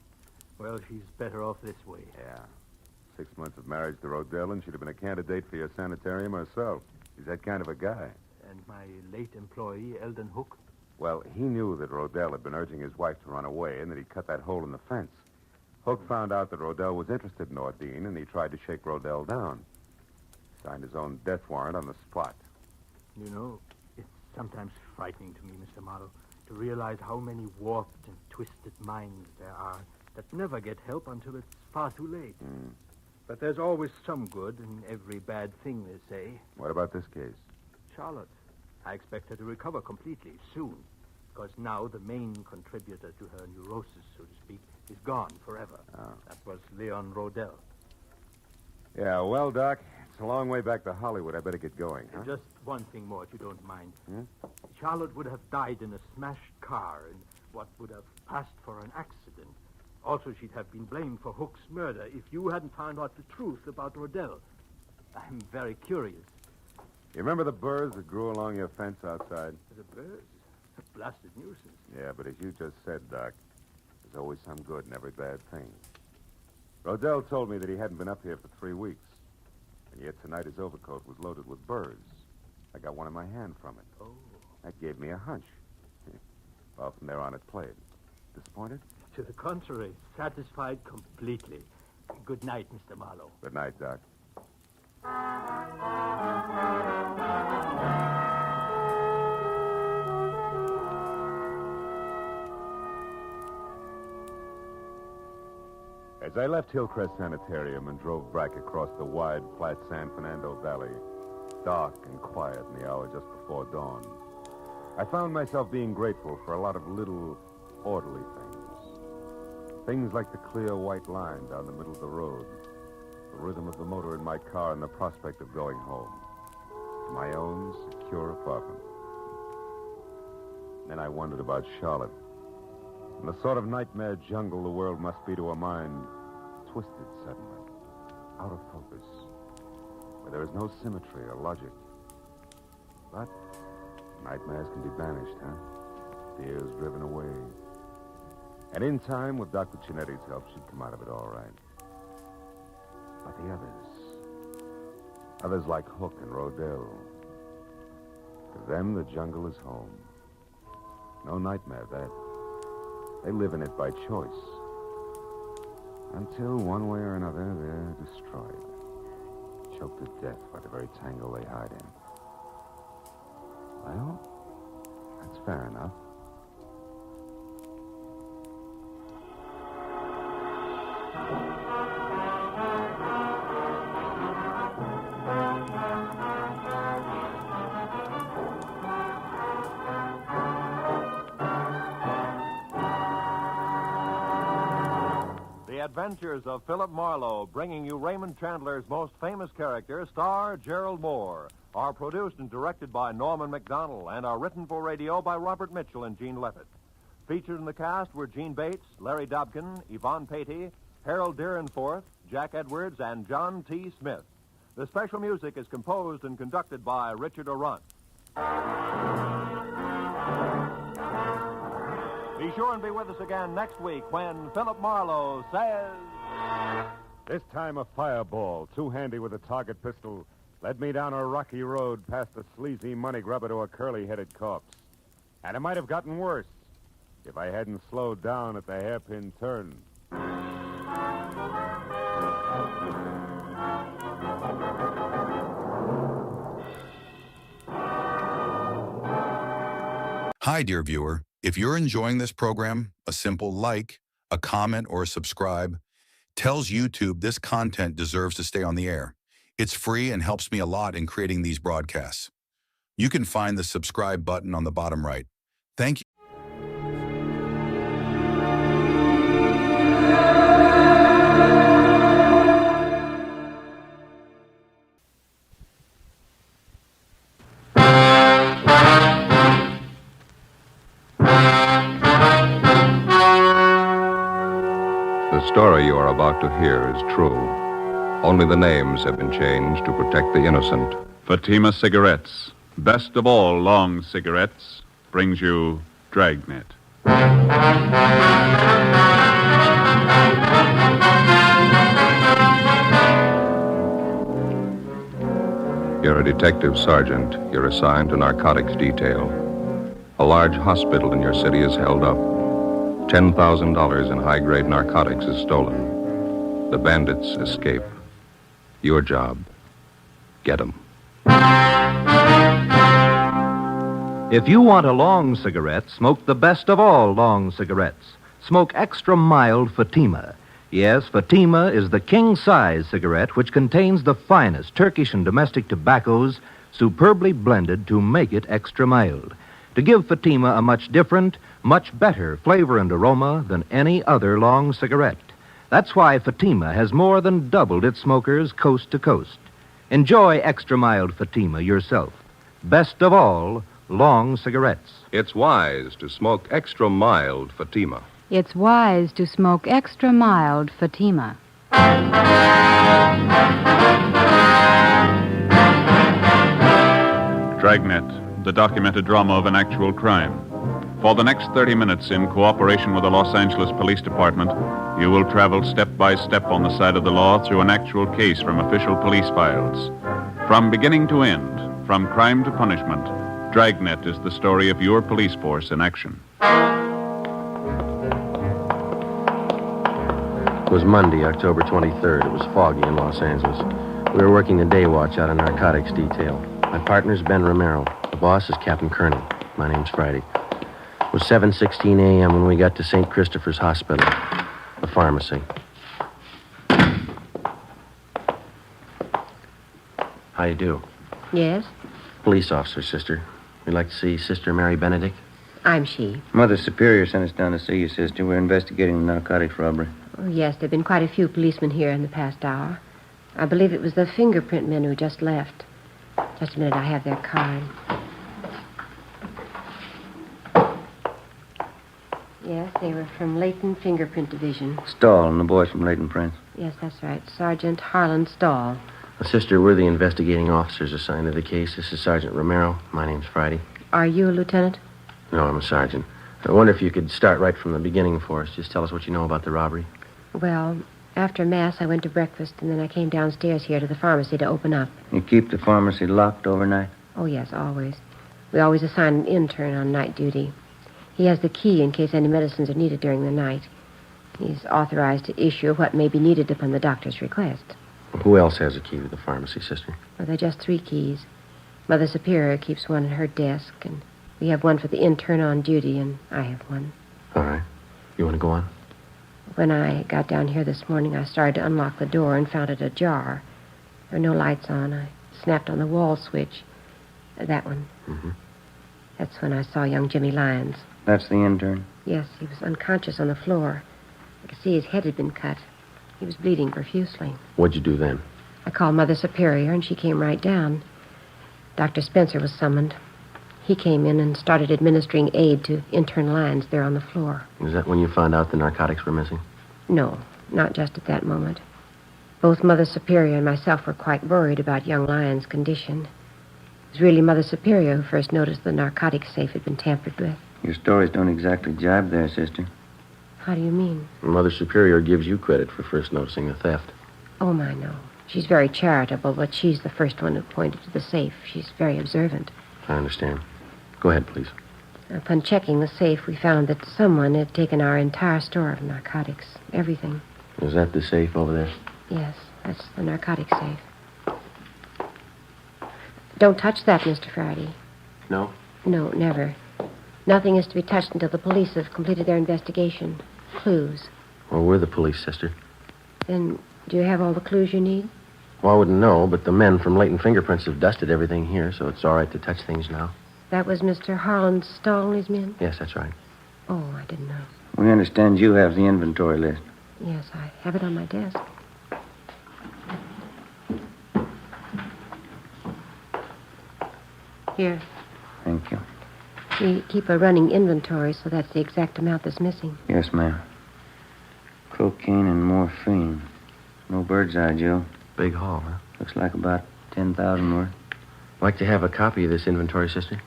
Speaker 3: Well, she's better off this way.
Speaker 1: Yeah. 6 months of marriage to Rodell, and she'd have been a candidate for your sanitarium herself. He's that kind of a guy.
Speaker 3: And my late employee, Eldon Hook?
Speaker 1: Well, he knew that Rodell had been urging his wife to run away and that he'd cut that hole in the fence. Hook found out that Rodell was interested in Ordine, and he tried to shake Rodell down. Signed his own death warrant on the spot.
Speaker 3: You know, it's sometimes frightening to me, Mr. Marlowe, to realize how many warped and twisted minds there are that never get help until it's far too late. But there's always some good in every bad thing, they say.
Speaker 1: What about this case?
Speaker 3: Charlotte. I expect her to recover completely soon, because now the main contributor to her neurosis, so to speak, is gone forever.
Speaker 1: Oh.
Speaker 3: That was Leon Rodell.
Speaker 1: Yeah, well, Doc, it's a long way back to Hollywood. I better get going, huh?
Speaker 3: Just one thing more, if you don't mind. Charlotte would have died in a smashed car in what would have passed for an accident. Also, she'd have been blamed for Hook's murder if you hadn't found out the truth about Rodell. I'm very curious.
Speaker 1: You remember the burrs that grew along your fence outside?
Speaker 3: The birds? A blasted nuisance.
Speaker 1: Yeah, but as you just said, Doc, there's always some good in every bad thing. Rodell told me that he hadn't been up here for 3 weeks. And yet tonight his overcoat was loaded with burrs. I got one in my hand from it.
Speaker 3: Oh.
Speaker 1: That gave me a hunch. Well, from there on it played. Disappointed?
Speaker 3: To the contrary, satisfied completely. Good night, Mr. Marlowe.
Speaker 1: Good night, Doc. As I left Hillcrest Sanitarium and drove back across the wide, flat San Fernando Valley, dark and quiet in the hour just before dawn, I found myself being grateful for a lot of little, orderly things. Things like the clear white line down the middle of the road, the rhythm of the motor in my car, and the prospect of going home to my own secure apartment. Then I wondered about Charlotte, and the sort of nightmare jungle the world must be to a mind twisted suddenly, out of focus, where there is no symmetry or logic. But nightmares can be banished, huh? Fears driven away. And in time, with Dr. Chinetti's help, she'd come out of it all right. But the others like Hook and Rodell, to them, the jungle is home. No nightmare, that. They live in it by choice. Until, one way or another, they're destroyed. Choked to death by the very tangle they hide in. Well, that's fair enough.
Speaker 2: The Adventures of Philip Marlowe, bringing you Raymond Chandler's most famous character, star Gerald Moore, are produced and directed by Norman MacDonald and are written for radio by Robert Mitchell and Gene Levitt. Featured in the cast were Gene Bates, Larry Dobkin, Yvonne Patey, Harold Deerenforth, Jack Edwards, and John T. Smith. The special music is composed and conducted by Richard Arant. Be sure and be with us again next week when Philip Marlowe says...
Speaker 1: This time a fireball, too handy with a target pistol, led me down a rocky road past a sleazy money grubber to a curly-headed corpse. And it might have gotten worse if I hadn't slowed down at the hairpin turn.
Speaker 8: Hi, dear viewer. If you're enjoying this program, a simple like, a comment, or a subscribe tells YouTube this content deserves to stay on the air. It's free and helps me a lot in creating these broadcasts. You can find the subscribe button on the bottom right. Thank you.
Speaker 5: The story you are about to hear is true. Only the names have been changed to protect the innocent.
Speaker 9: Fatima Cigarettes, best of all long cigarettes, brings you Dragnet.
Speaker 5: You're a detective sergeant. You're assigned to narcotics detail. A large hospital in your city is held up. $10,000 in high-grade narcotics is stolen. The bandits escape. Your job, get them.
Speaker 2: If you want a long cigarette, smoke the best of all long cigarettes. Smoke extra mild Fatima. Yes, Fatima is the king-size cigarette which contains the finest Turkish and domestic tobaccos superbly blended to make it extra mild, to give Fatima a much different, much better flavor and aroma than any other long cigarette. That's why Fatima has more than doubled its smokers coast to coast. Enjoy extra mild Fatima yourself. Best of all, long cigarettes.
Speaker 5: It's wise to smoke extra mild Fatima.
Speaker 10: It's wise to smoke extra mild Fatima.
Speaker 9: Dragnet, the documented drama of an actual crime. For the next 30 minutes, in cooperation with the Los Angeles Police Department, you will travel step by step on the side of the law through an actual case from official police files. From beginning to end, from crime to punishment, Dragnet is the story of your police force in action.
Speaker 11: It was Monday, October 23rd. It was foggy in Los Angeles. We were working the day watch out of narcotics detail. My partner's Ben Romero. The boss is Captain Kearney. My name's Friday. It was 7:16 a.m. when we got to St. Christopher's Hospital, the pharmacy. How you do?
Speaker 12: Yes?
Speaker 11: Police officer, sister. We'd like to see Sister Mary Benedict.
Speaker 12: I'm she.
Speaker 13: Mother Superior sent us down to see you, sister. We're investigating the narcotics robbery.
Speaker 12: Oh, yes, there have been quite a few policemen here in the past hour. I believe it was the fingerprint men who just left. Just a minute, I have their card. Yes, they were from Leighton Fingerprint Division.
Speaker 13: Stahl and the boys from Leighton Prince.
Speaker 12: Yes, that's right. Sergeant Harlan Stahl.
Speaker 11: Sister, we're the investigating officers assigned to the case. This is Sergeant Romero. My name's Friday.
Speaker 12: Are you a lieutenant?
Speaker 11: No, I'm a sergeant. I wonder if you could start right from the beginning for us. Just tell us what you know about the robbery.
Speaker 12: Well, after Mass, I went to breakfast, and then I came downstairs here to the pharmacy to open up.
Speaker 13: You keep the pharmacy locked overnight?
Speaker 12: Oh, yes, always. We always assign an intern on night duty. He has the key in case any medicines are needed during the night. He's authorized to issue what may be needed upon the doctor's request.
Speaker 11: Who else has a key to the pharmacy, sister?
Speaker 12: Well, there are just 3 keys. Mother Superior keeps one at her desk, and we have one for the intern on duty, and I have one.
Speaker 11: All right. You want to go on?
Speaker 12: When I got down here this morning, I started to unlock the door and found it ajar. There were no lights on. I snapped on the wall switch. That one.
Speaker 11: Mm-hmm.
Speaker 12: That's when I saw young Jimmy Lyons.
Speaker 13: That's the intern?
Speaker 12: Yes, he was unconscious on the floor. I could see his head had been cut. He was bleeding profusely.
Speaker 11: What'd you do then?
Speaker 12: I called Mother Superior, and she came right down. Dr. Spencer was summoned. He came in and started administering aid to intern Lyons there on the floor.
Speaker 11: Is that when you found out the narcotics were missing?
Speaker 12: No, not just at that moment. Both Mother Superior and myself were quite worried about young Lyons' condition. It was really Mother Superior who first noticed the narcotics safe had been tampered with.
Speaker 13: Your stories don't exactly jibe there, sister.
Speaker 12: How do you mean?
Speaker 11: Mother Superior gives you credit for first noticing the theft.
Speaker 12: Oh, my, no. She's very charitable, but she's the first one who pointed to the safe. She's very observant.
Speaker 11: I understand. Go ahead, please.
Speaker 12: Upon checking the safe, we found that someone had taken our entire store of narcotics. Everything.
Speaker 11: Is that the safe over there?
Speaker 12: Yes, that's the narcotic safe. Don't touch that, Mr. Friday.
Speaker 11: No?
Speaker 12: No, never. Nothing is to be touched until the police have completed their investigation. Clues.
Speaker 11: Well, we're the police, sister.
Speaker 12: Then, do you have all the clues you need?
Speaker 11: Well, I wouldn't know, but the men from Leighton Fingerprints have dusted everything here, so it's all right to touch things now.
Speaker 12: That was Mr. Harlan's stall and his men?
Speaker 11: Yes, that's right.
Speaker 12: Oh, I didn't know.
Speaker 13: We understand you have the inventory list.
Speaker 12: Yes, I have it on my desk. Here.
Speaker 13: Thank you.
Speaker 12: We keep a running inventory, so that's the exact amount that's missing.
Speaker 13: Yes, ma'am. Cocaine and morphine. No bird's eye, Joe.
Speaker 11: Big haul, huh?
Speaker 13: Looks like about 10,000 worth.
Speaker 11: Like to have a copy of this inventory, sister?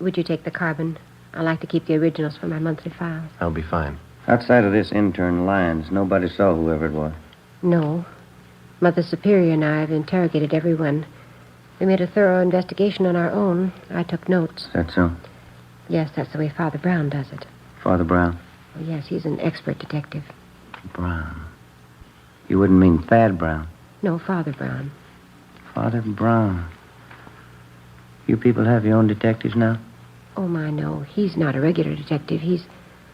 Speaker 12: Would you take the carbon? I like to keep the originals for my monthly files.
Speaker 11: That'll be fine.
Speaker 13: Outside of this intern, Lyons, nobody saw whoever it was.
Speaker 12: No. Mother Superior and I have interrogated everyone. We made a thorough investigation on our own. I took notes.
Speaker 13: Is that so?
Speaker 12: Yes, that's the way Father Brown does it.
Speaker 13: Father Brown?
Speaker 12: Oh, yes, he's an expert detective.
Speaker 13: Brown. You wouldn't mean Thad Brown?
Speaker 12: No, Father Brown.
Speaker 13: Father Brown. You people have your own detectives now?
Speaker 12: Oh, my, no. He's not a regular detective. He's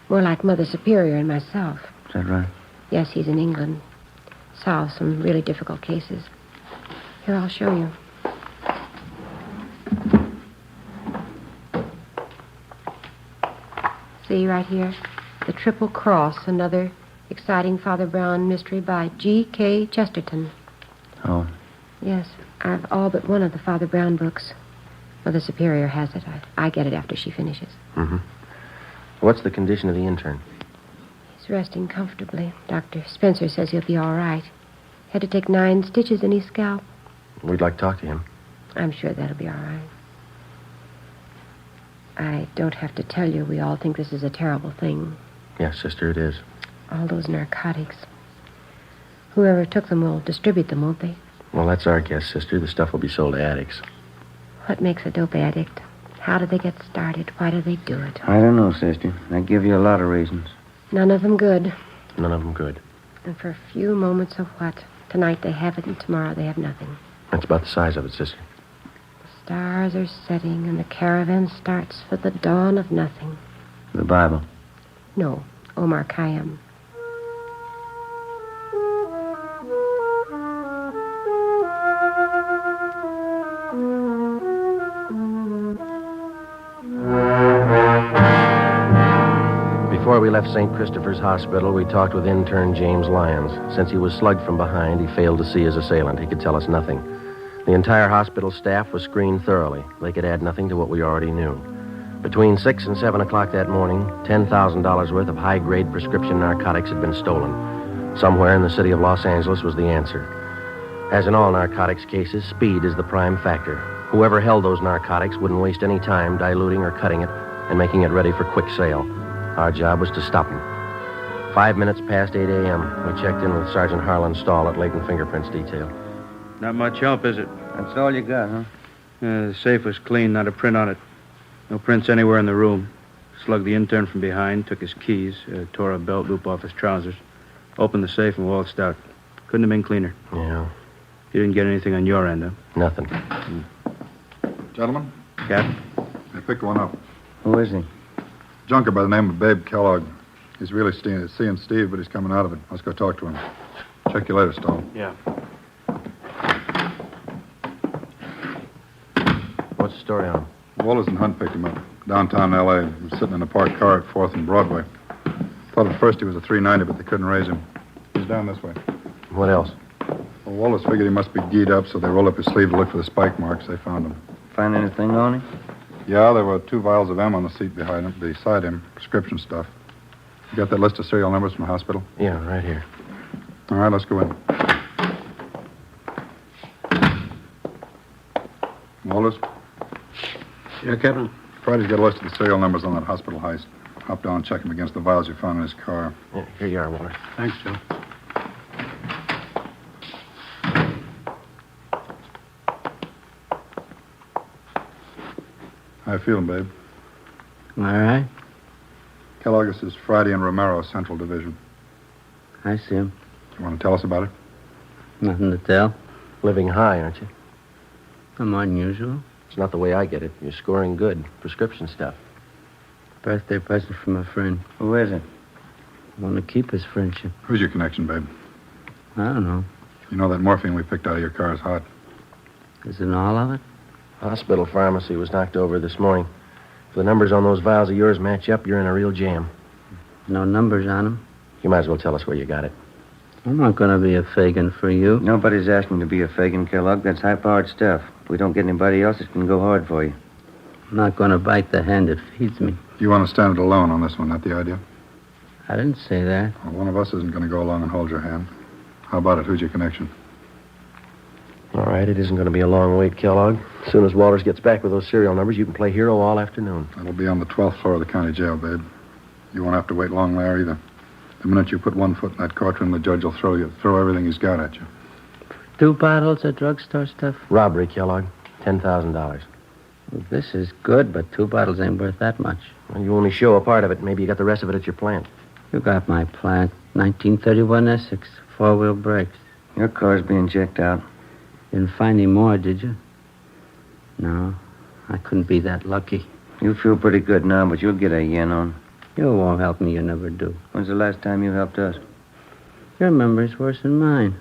Speaker 12: more like Mother Superior and myself.
Speaker 13: Is that right?
Speaker 12: Yes, he's in England. Solves some really difficult cases. Here, I'll show you. See right here? The Triple Cross, another exciting Father Brown mystery by G.K. Chesterton.
Speaker 13: Oh.
Speaker 12: Yes, I've all but one of the Father Brown books. Mother Superior has it. I get it after she finishes.
Speaker 11: Mm-hmm. What's the condition of the intern?
Speaker 12: He's resting comfortably. Dr. Spencer says he'll be all right. Had to take 9 stitches in his scalp.
Speaker 11: We'd like to talk to him.
Speaker 12: I'm sure that'll be all right. I don't have to tell you, we all think this is a terrible thing.
Speaker 11: Yes, sister, it is.
Speaker 12: All those narcotics. Whoever took them will distribute them, won't they?
Speaker 11: Well, that's our guess, sister. The stuff will be sold to addicts.
Speaker 12: What makes a dope addict? How do they get started? Why do they do it?
Speaker 13: I don't know, sister. I give you a lot of reasons.
Speaker 12: None of them good.
Speaker 11: None of them good.
Speaker 12: And for a few moments of what? Tonight they have it and tomorrow they have nothing.
Speaker 11: That's about the size of it, sister.
Speaker 12: The stars are setting and the caravan starts for the dawn of nothing.
Speaker 13: The Bible?
Speaker 12: No, Omar Khayyam.
Speaker 11: Before we left St. Christopher's Hospital, we talked with intern James Lyons. Since he was slugged from behind, he failed to see his assailant. He could tell us nothing. The entire hospital staff was screened thoroughly. They could add nothing to what we already knew. Between 6 and 7 o'clock that morning, $10,000 worth of high-grade prescription narcotics had been stolen. Somewhere in the city of Los Angeles was the answer. As in all narcotics cases, speed is the prime factor. Whoever held those narcotics wouldn't waste any time diluting or cutting it and making it ready for quick sale. Our job was to stop him. 5 minutes past 8 a.m., we checked in with Sergeant Harlan's stall at Layton Fingerprints Detail.
Speaker 14: Not much help, is it?
Speaker 13: That's all you got, huh?
Speaker 14: The safe was clean, not a print on it. No prints anywhere in the room. Slugged the intern from behind, took his keys, tore a belt loop off his trousers, opened the safe and waltzed out. Couldn't have been cleaner.
Speaker 11: Yeah.
Speaker 14: You didn't get anything on your end, huh?
Speaker 11: Nothing.
Speaker 15: Gentlemen?
Speaker 14: Captain?
Speaker 15: I picked one up.
Speaker 13: Who is he?
Speaker 15: Junker by the name of Babe Kellogg. He's really seeing Steve, but he's coming out of it. Let's go talk to him. Check you later, Stall.
Speaker 14: Yeah.
Speaker 11: What's the story on him?
Speaker 15: Wallace and Hunt picked him up. Downtown L.A. He was sitting in a parked car at 4th and Broadway. Thought at first he was a 390, but they couldn't raise him. He's down this way.
Speaker 11: What else?
Speaker 15: Well, Wallace figured he must be geed up, so they rolled up his sleeve to look for the spike marks. They found him.
Speaker 13: Find anything on him?
Speaker 15: Yeah, there were 2 vials of M on the seat beside him. Prescription stuff. You got that list of serial numbers from the hospital?
Speaker 11: Yeah, right here.
Speaker 15: All right, let's go in. Wallace?
Speaker 14: Yeah, Captain?
Speaker 15: Friday's got a list of the serial numbers on that hospital heist. Hop down and check them against the vials you found in his car.
Speaker 11: Yeah, here you are, Wallace.
Speaker 14: Thanks, Joe.
Speaker 15: How you feeling, babe?
Speaker 14: All right.
Speaker 15: Kellogg, this is Friday and Romero, Central Division.
Speaker 14: I see him.
Speaker 15: You want to tell us about it?
Speaker 14: Nothing to tell.
Speaker 11: Living high, aren't you?
Speaker 14: I'm unusual.
Speaker 11: It's not the way I get it. You're scoring good. Prescription stuff.
Speaker 14: Birthday present from a friend.
Speaker 13: Who is it?
Speaker 14: I want to keep his friendship.
Speaker 15: Who's your connection, babe?
Speaker 14: I don't know.
Speaker 15: You know that morphine we picked out of your car is hot.
Speaker 14: Isn't all of it?
Speaker 11: Hospital pharmacy was knocked over this morning. the numbers on those vials of yours match up, you're in a real jam.
Speaker 13: No numbers on them?
Speaker 11: You might as well tell us where you got it.
Speaker 13: I'm not going to be a Fagin for you.
Speaker 16: Nobody's asking to be a Fagin, Kellogg. That's high-powered stuff. If we don't get anybody else, it can go hard for you.
Speaker 13: I'm not going to bite the hand that feeds me.
Speaker 15: You want to stand it alone on this one, not the idea?
Speaker 13: I didn't say that.
Speaker 15: Well, one of us isn't going to go along and hold your hand. How about it? Who's your connection?
Speaker 11: All right, it isn't going to be a long wait, Kellogg. As soon as Walters gets back with those serial numbers, you can play hero all afternoon.
Speaker 15: That'll be on the 12th floor of the county jail, babe. You won't have to wait long there either. The minute you put one foot in that courtroom, the judge will throw everything he's got at you.
Speaker 13: 2 bottles of drugstore stuff?
Speaker 11: Robbery, Kellogg. $10,000.
Speaker 13: Well, this is good, but 2 bottles ain't worth that much.
Speaker 11: Well, you only show a part of it. Maybe you got the rest of it at your plant.
Speaker 13: You got my plant. 1931 Essex. 4-wheel brakes.
Speaker 16: Your car's being checked out.
Speaker 13: Didn't find any more, did you? No, I couldn't be that lucky.
Speaker 16: You feel pretty good now, but you'll get a yen on.
Speaker 13: You won't help me, you never do.
Speaker 16: When's the last time you helped us?
Speaker 13: Your memory's worse than mine.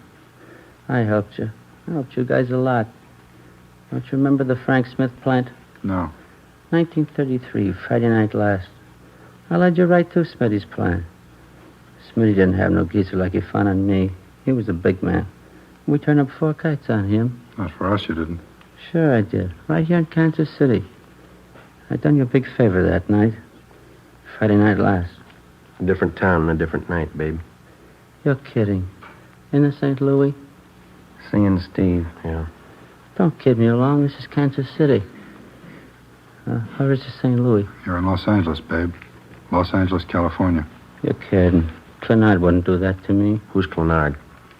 Speaker 13: I helped you. I helped you guys a lot. Don't you remember the Frank Smith plant?
Speaker 15: No.
Speaker 13: 1933, Friday night last. I led you right through Smitty's plant. Smitty didn't have no geezer like he found on me. He was a big man. We turned up 4 kites on him.
Speaker 15: Not for us, you didn't.
Speaker 13: Sure I did. Right here in Kansas City. I done you a big favor that night. Friday night last.
Speaker 11: A different town and a different night, babe.
Speaker 13: You're kidding. In the St. Louis?
Speaker 16: Seeing Steve.
Speaker 11: Yeah.
Speaker 13: Don't kid me along. This is Kansas City. Where is this St. Louis?
Speaker 15: You're in Los Angeles, babe. Los Angeles, California.
Speaker 13: You're kidding. Clenard wouldn't do that to me.
Speaker 11: Who's Clenard?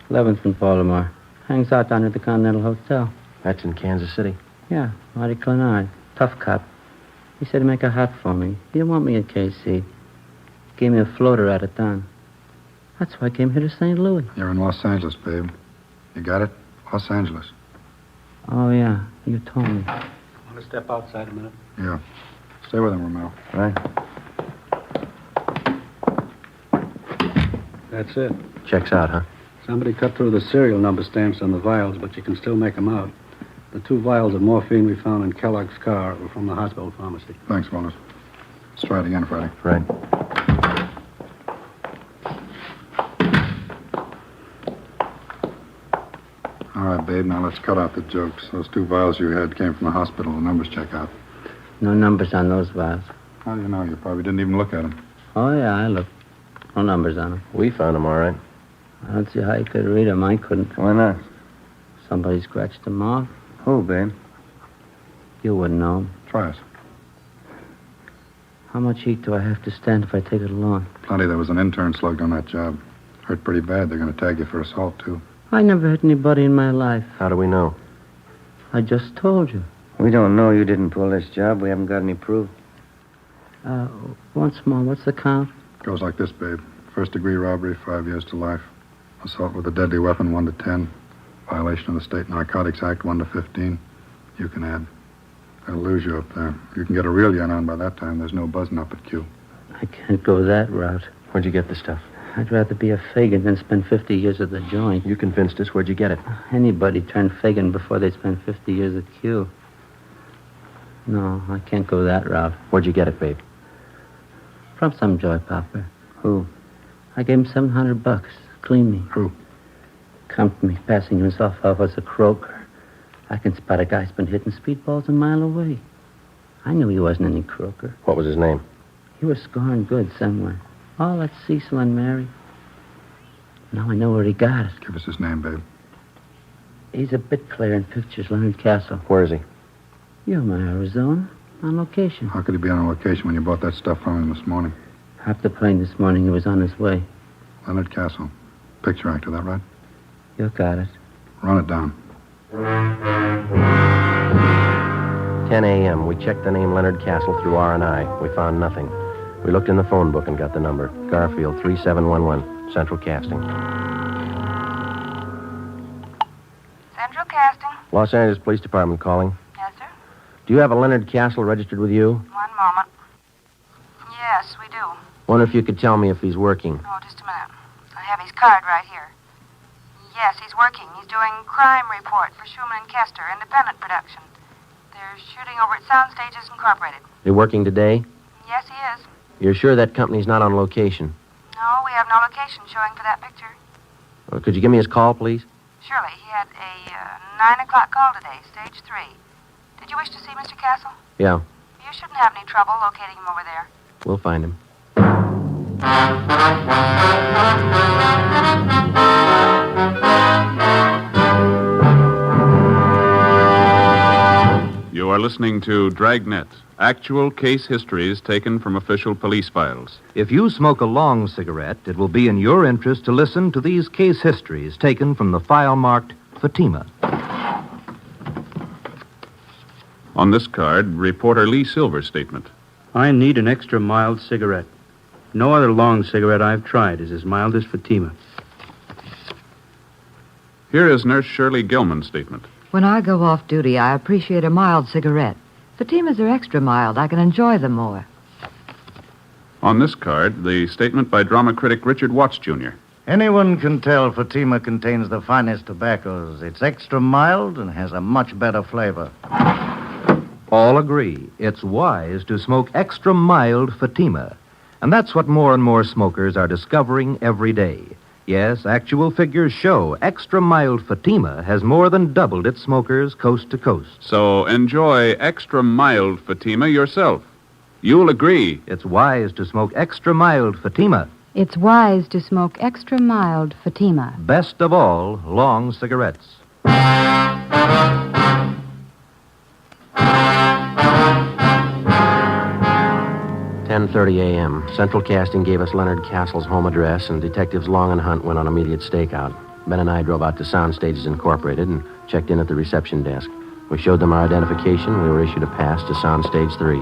Speaker 13: 11th and Baltimore. Hangs out down at the Continental Hotel.
Speaker 11: That's in Kansas City?
Speaker 13: Yeah, Marty Clenard. Tough cop. He said he'd make a hot for me. He didn't want me in KC. Gave me a floater out of town. That's why I came here to St. Louis.
Speaker 15: You're in Los Angeles, babe. You got it? Los Angeles.
Speaker 13: Oh, yeah. You told me.
Speaker 14: Want to step outside a minute?
Speaker 15: Yeah. Stay with him, Romero.
Speaker 16: Right.
Speaker 14: That's it.
Speaker 11: Checks out, huh?
Speaker 14: Somebody cut through the serial number stamps on the vials, but you can still make them out. The 2 vials of morphine we found in Kellogg's car were from the hospital pharmacy.
Speaker 15: Thanks, Wallace. Let's try it again, Freddie.
Speaker 11: Right.
Speaker 15: All right, babe, now let's cut out the jokes. Those 2 vials you had came from the hospital. The numbers check out.
Speaker 13: No numbers on those vials.
Speaker 15: How do you know? You probably didn't even look at them.
Speaker 13: Oh, yeah, I looked. No numbers on them.
Speaker 11: We found them, all right.
Speaker 13: I don't see how you could read them. I couldn't.
Speaker 16: Why not?
Speaker 13: Somebody scratched them off.
Speaker 16: Who, babe?
Speaker 13: You wouldn't know 'em.
Speaker 15: Try it.
Speaker 13: How much heat do I have to stand if I take it along?
Speaker 15: Plenty. There was an intern slugged on that job. Hurt pretty bad. They're going to tag you for assault, too.
Speaker 13: I never hit anybody in my life.
Speaker 11: How do we know?
Speaker 13: I just told you.
Speaker 16: We don't know you didn't pull this job. We haven't got any proof.
Speaker 13: Once more, what's the count?
Speaker 15: Goes like this, babe. First-degree robbery, 5 years to life. Assault with a deadly weapon, 1 to 10. Violation of the State Narcotics Act, 1 to 15. You can add. They'll lose you up there. You can get a real yen on by that time. There's no buzzing up at Q.
Speaker 13: I can't go that route.
Speaker 11: Where'd you get the stuff?
Speaker 13: I'd rather be a Fagin than spend 50 years at the joint.
Speaker 11: You convinced us. Where'd you get it?
Speaker 13: Anybody turned Fagin before they spend 50 years at Q. No, I can't go that route.
Speaker 11: Where'd you get it, babe?
Speaker 13: From some joy popper.
Speaker 16: Who?
Speaker 13: I gave him $700. Clean me.
Speaker 15: Who?
Speaker 13: Come to me, passing himself off as a croaker. I can spot a guy's been hitting speedballs a mile away. I knew he wasn't any croaker.
Speaker 11: What was his name?
Speaker 13: He was scoring good somewhere. Oh, that's Cecil and Mary. Now I know where he got it.
Speaker 15: Give us his name, babe.
Speaker 13: He's a bit player in pictures, Leonard Castle.
Speaker 11: Where is he?
Speaker 13: Yuma, Arizona. On location.
Speaker 15: How could he be on location when you bought that stuff from him this morning?
Speaker 13: Hopped the plane this morning. He was on his way.
Speaker 15: Leonard Castle. Picture actor, that right?
Speaker 13: You got it.
Speaker 15: Run it down.
Speaker 11: 10 a.m. We checked the name Leonard Castle through R&I. We found nothing. We looked in the phone book and got the number. Garfield 3711, Central Casting.
Speaker 6: Central Casting?
Speaker 11: Los Angeles Police Department calling.
Speaker 6: Yes, sir.
Speaker 11: Do you have a Leonard Castle registered with you?
Speaker 6: One moment. Yes, we do.
Speaker 11: Wonder if you could tell me if he's working.
Speaker 6: Oh, just a minute. I have his card right here. Yes, he's working. He's doing crime report for Schumann and Kester, independent production.
Speaker 17: They're shooting over at Soundstages Incorporated.
Speaker 11: They're working today?
Speaker 17: Yes, he is.
Speaker 11: You're sure that company's not on location?
Speaker 17: No, we have no location showing for that picture.
Speaker 11: Could you give me his call, please?
Speaker 17: Surely. He had a 9 o'clock call today, stage 3. Did you wish to see Mr. Castle?
Speaker 11: Yeah,
Speaker 17: You shouldn't have any trouble locating him over there.
Speaker 11: we'll find him.
Speaker 9: You are listening to Dragnet, actual case histories taken from official police files.
Speaker 18: If you smoke a long cigarette, it will be in your interest to listen to these case histories taken from the file marked Fatima.
Speaker 9: On this card, reporter Lee Silver's statement.
Speaker 14: I need an extra mild cigarette. No other long cigarette I've tried is as mild as Fatima.
Speaker 9: Here is Nurse Shirley Gilman's statement.
Speaker 19: When I go off duty, I appreciate a mild cigarette. Fatimas are extra mild. I can enjoy them more.
Speaker 9: On this card, the statement by drama critic Richard Watts, Jr.
Speaker 20: Anyone can tell Fatima contains the finest tobaccos. It's extra mild and has a much better flavor.
Speaker 18: All agree it's wise to smoke extra mild Fatima. And that's what more and more smokers are discovering every day. Yes, actual figures show extra mild Fatima has more than doubled its smokers coast to coast.
Speaker 9: So enjoy extra mild Fatima yourself. You'll agree.
Speaker 18: It's wise to smoke extra mild Fatima.
Speaker 10: It's wise to smoke extra mild Fatima.
Speaker 18: Best of all, long cigarettes.
Speaker 11: 10:30 a.m. Central Casting gave us Leonard Castle's home address, and Detectives Long and Hunt went on immediate stakeout. Ben and I drove out to Soundstages Incorporated and checked in at the reception desk. We showed them our identification. We were issued a pass to Soundstage 3.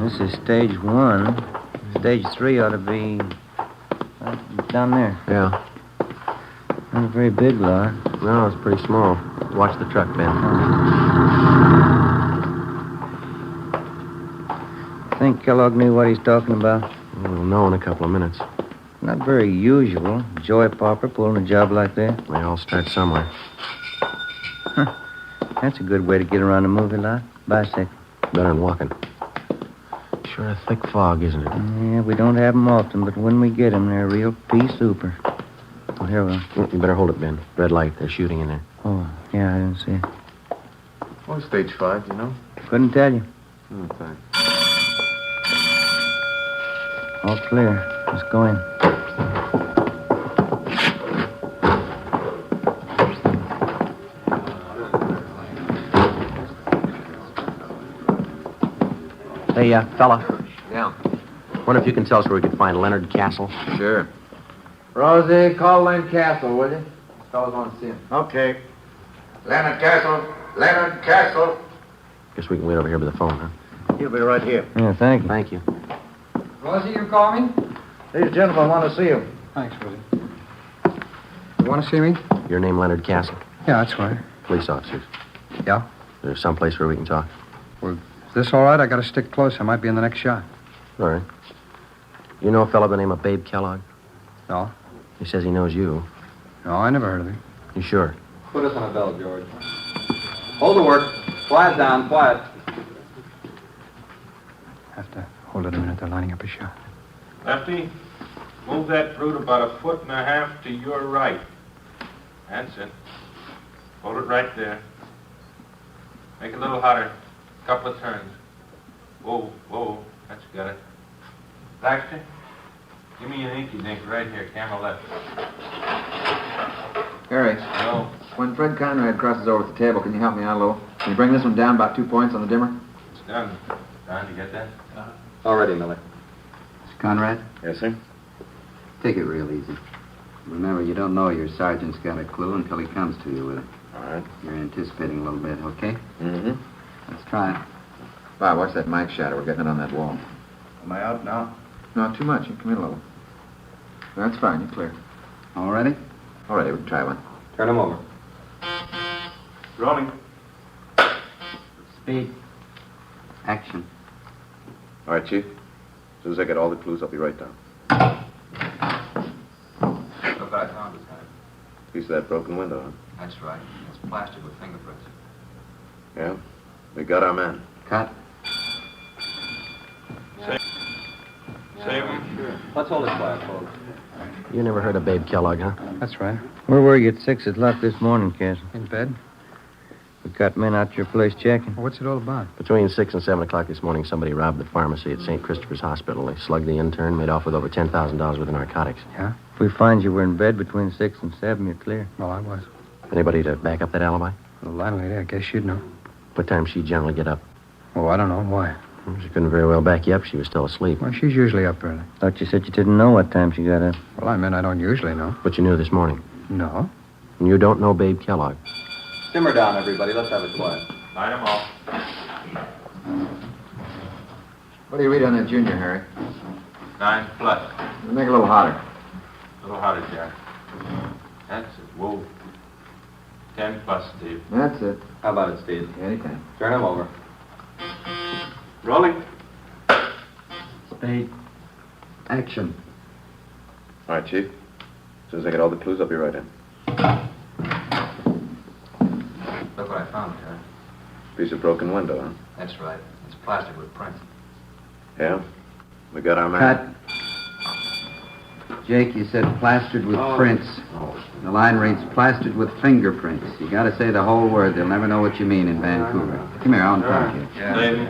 Speaker 16: This is stage 1. Stage 3 ought to be down there.
Speaker 11: Yeah.
Speaker 16: Not a very big lot.
Speaker 11: No, it's pretty small. Watch the truck, Ben.
Speaker 16: Think Kellogg knew what he's talking about?
Speaker 11: We'll know in a couple of minutes.
Speaker 16: Not very usual. Joy pauper pulling a job like that.
Speaker 11: They all start somewhere.
Speaker 16: That's a good way to get around a movie lot. Bicycle.
Speaker 11: Better than walking. Sure a thick fog, isn't it?
Speaker 16: Yeah, we don't have 'em often, but when we get 'em, they're a real pea super. Oh, here we are.
Speaker 11: You better hold it, Ben. Red light. They're shooting in there.
Speaker 16: Oh, yeah, I didn't see it.
Speaker 21: Oh, stage 5, you know?
Speaker 16: Couldn't tell you.
Speaker 21: Oh, thanks.
Speaker 16: All clear. Let's go in.
Speaker 11: Hey, fella.
Speaker 21: Yeah.
Speaker 11: Wonder if you can tell us where we could find Leonard Castle?
Speaker 21: Sure. Rosie, call Len Castle, will you? This fellows want to see him.
Speaker 20: Okay.
Speaker 21: Leonard Castle! Leonard Castle!
Speaker 11: Guess we can wait over here by the phone, huh?
Speaker 20: He'll be right here.
Speaker 16: Yeah, thank you.
Speaker 11: Thank you.
Speaker 21: Rosie, you call me?
Speaker 20: These gentlemen want to see you.
Speaker 21: Thanks, Rosie. You want to see me?
Speaker 11: Your name, Leonard Castle?
Speaker 21: Yeah, that's right.
Speaker 11: Police officers.
Speaker 21: Yeah?
Speaker 11: There's someplace where we can talk.
Speaker 21: Well, is this all right? I got to stick close. I might be in the next shot.
Speaker 11: All right. You know a fellow by the name of Babe Kellogg?
Speaker 21: No?
Speaker 11: He says he knows you.
Speaker 21: No, I never heard of him.
Speaker 11: You sure?
Speaker 21: Put us on a bell, George. Hold the work. Quiet down, quiet. Have to hold it a minute. They're lining up a shot.
Speaker 22: Lefty, move that fruit about 1.5 feet to your right. That's it. Hold it right there. Make it a little hotter. Couple of turns. Whoa, whoa. That's got it. Baxter, give me an inky dink right here, camera left.
Speaker 21: Harry.
Speaker 22: No.
Speaker 21: When Fred Conrad crosses over at the table, can you help me out a little? Can you bring this one down about 2 points on the dimmer?
Speaker 22: It's done. Don, you get that?
Speaker 21: All ready, Miller.
Speaker 23: Mr. Conrad?
Speaker 21: Yes, sir?
Speaker 23: Take it real easy. Remember, you don't know your sergeant's got a clue until he comes to you with it.
Speaker 21: All right.
Speaker 23: You're anticipating a little bit, okay?
Speaker 21: Mm-hmm.
Speaker 23: Let's try it.
Speaker 21: Bob, watch that mic shadow. We're getting it on that wall.
Speaker 20: Am I out now?
Speaker 21: No, too much. You come in a little. That's fine. You're clear.
Speaker 23: All ready?
Speaker 21: All right, we can try one.
Speaker 23: Turn him over.
Speaker 21: Rolling.
Speaker 23: Speed. Action.
Speaker 21: All right, Chief. As soon as I get all the clues, I'll be right down.
Speaker 23: Look what I found this time.
Speaker 21: Piece of that broken window, huh?
Speaker 23: That's right. It's plastic with fingerprints.
Speaker 5: Yeah, we got our man.
Speaker 23: Cut.
Speaker 22: Save him.
Speaker 11: Sure. Let's hold it quiet, folks. You never heard of Babe Kellogg, huh?
Speaker 14: That's right.
Speaker 16: Where were you at 6 o'clock this morning, Castle?
Speaker 14: In bed?
Speaker 16: We got men out to your place checking.
Speaker 14: What's it all about?
Speaker 11: Between 6 and 7 o'clock this morning, somebody robbed the pharmacy at St. Christopher's Hospital. They slugged the intern, made off with over $10,000 worth of narcotics.
Speaker 14: Yeah?
Speaker 16: If we find you were in bed between 6 and 7, you're clear.
Speaker 14: Well, I was.
Speaker 11: Anybody to back up that alibi?
Speaker 14: The landlady, I guess she'd know.
Speaker 11: What time she generally get up?
Speaker 14: Oh, I don't know. Why?
Speaker 11: She couldn't very well back you up. She was still asleep.
Speaker 14: Well, she's usually up early.
Speaker 16: Thought you said you didn't know what time she got up.
Speaker 14: Well, I meant I don't usually know.
Speaker 11: But you knew this morning.
Speaker 14: No.
Speaker 11: And you don't know Babe Kellogg.
Speaker 3: Simmer down, everybody. Let's have it quiet.
Speaker 22: Light them off.
Speaker 23: What do you read on that junior, Harry?
Speaker 22: 9 plus.
Speaker 23: Make it a little hotter.
Speaker 22: A little hotter, Jack. That's it. Whoa. 10 plus, Steve.
Speaker 23: That's it.
Speaker 3: How about it, Steve?
Speaker 23: Anytime.
Speaker 3: Turn him over.
Speaker 22: Rolling.
Speaker 23: Spade. Action.
Speaker 5: All right, Chief. As soon as I get all the clues, I'll be right in.
Speaker 3: Look what I found, Terry.
Speaker 5: Piece of broken window, huh?
Speaker 3: That's right. It's plastered with prints.
Speaker 5: Yeah? We got our man.
Speaker 23: Cut. Jake, you said plastered with prints. The line reads plastered with fingerprints. You gotta say the whole word. They'll never know what you mean in Vancouver. Come here, I'll talk to you.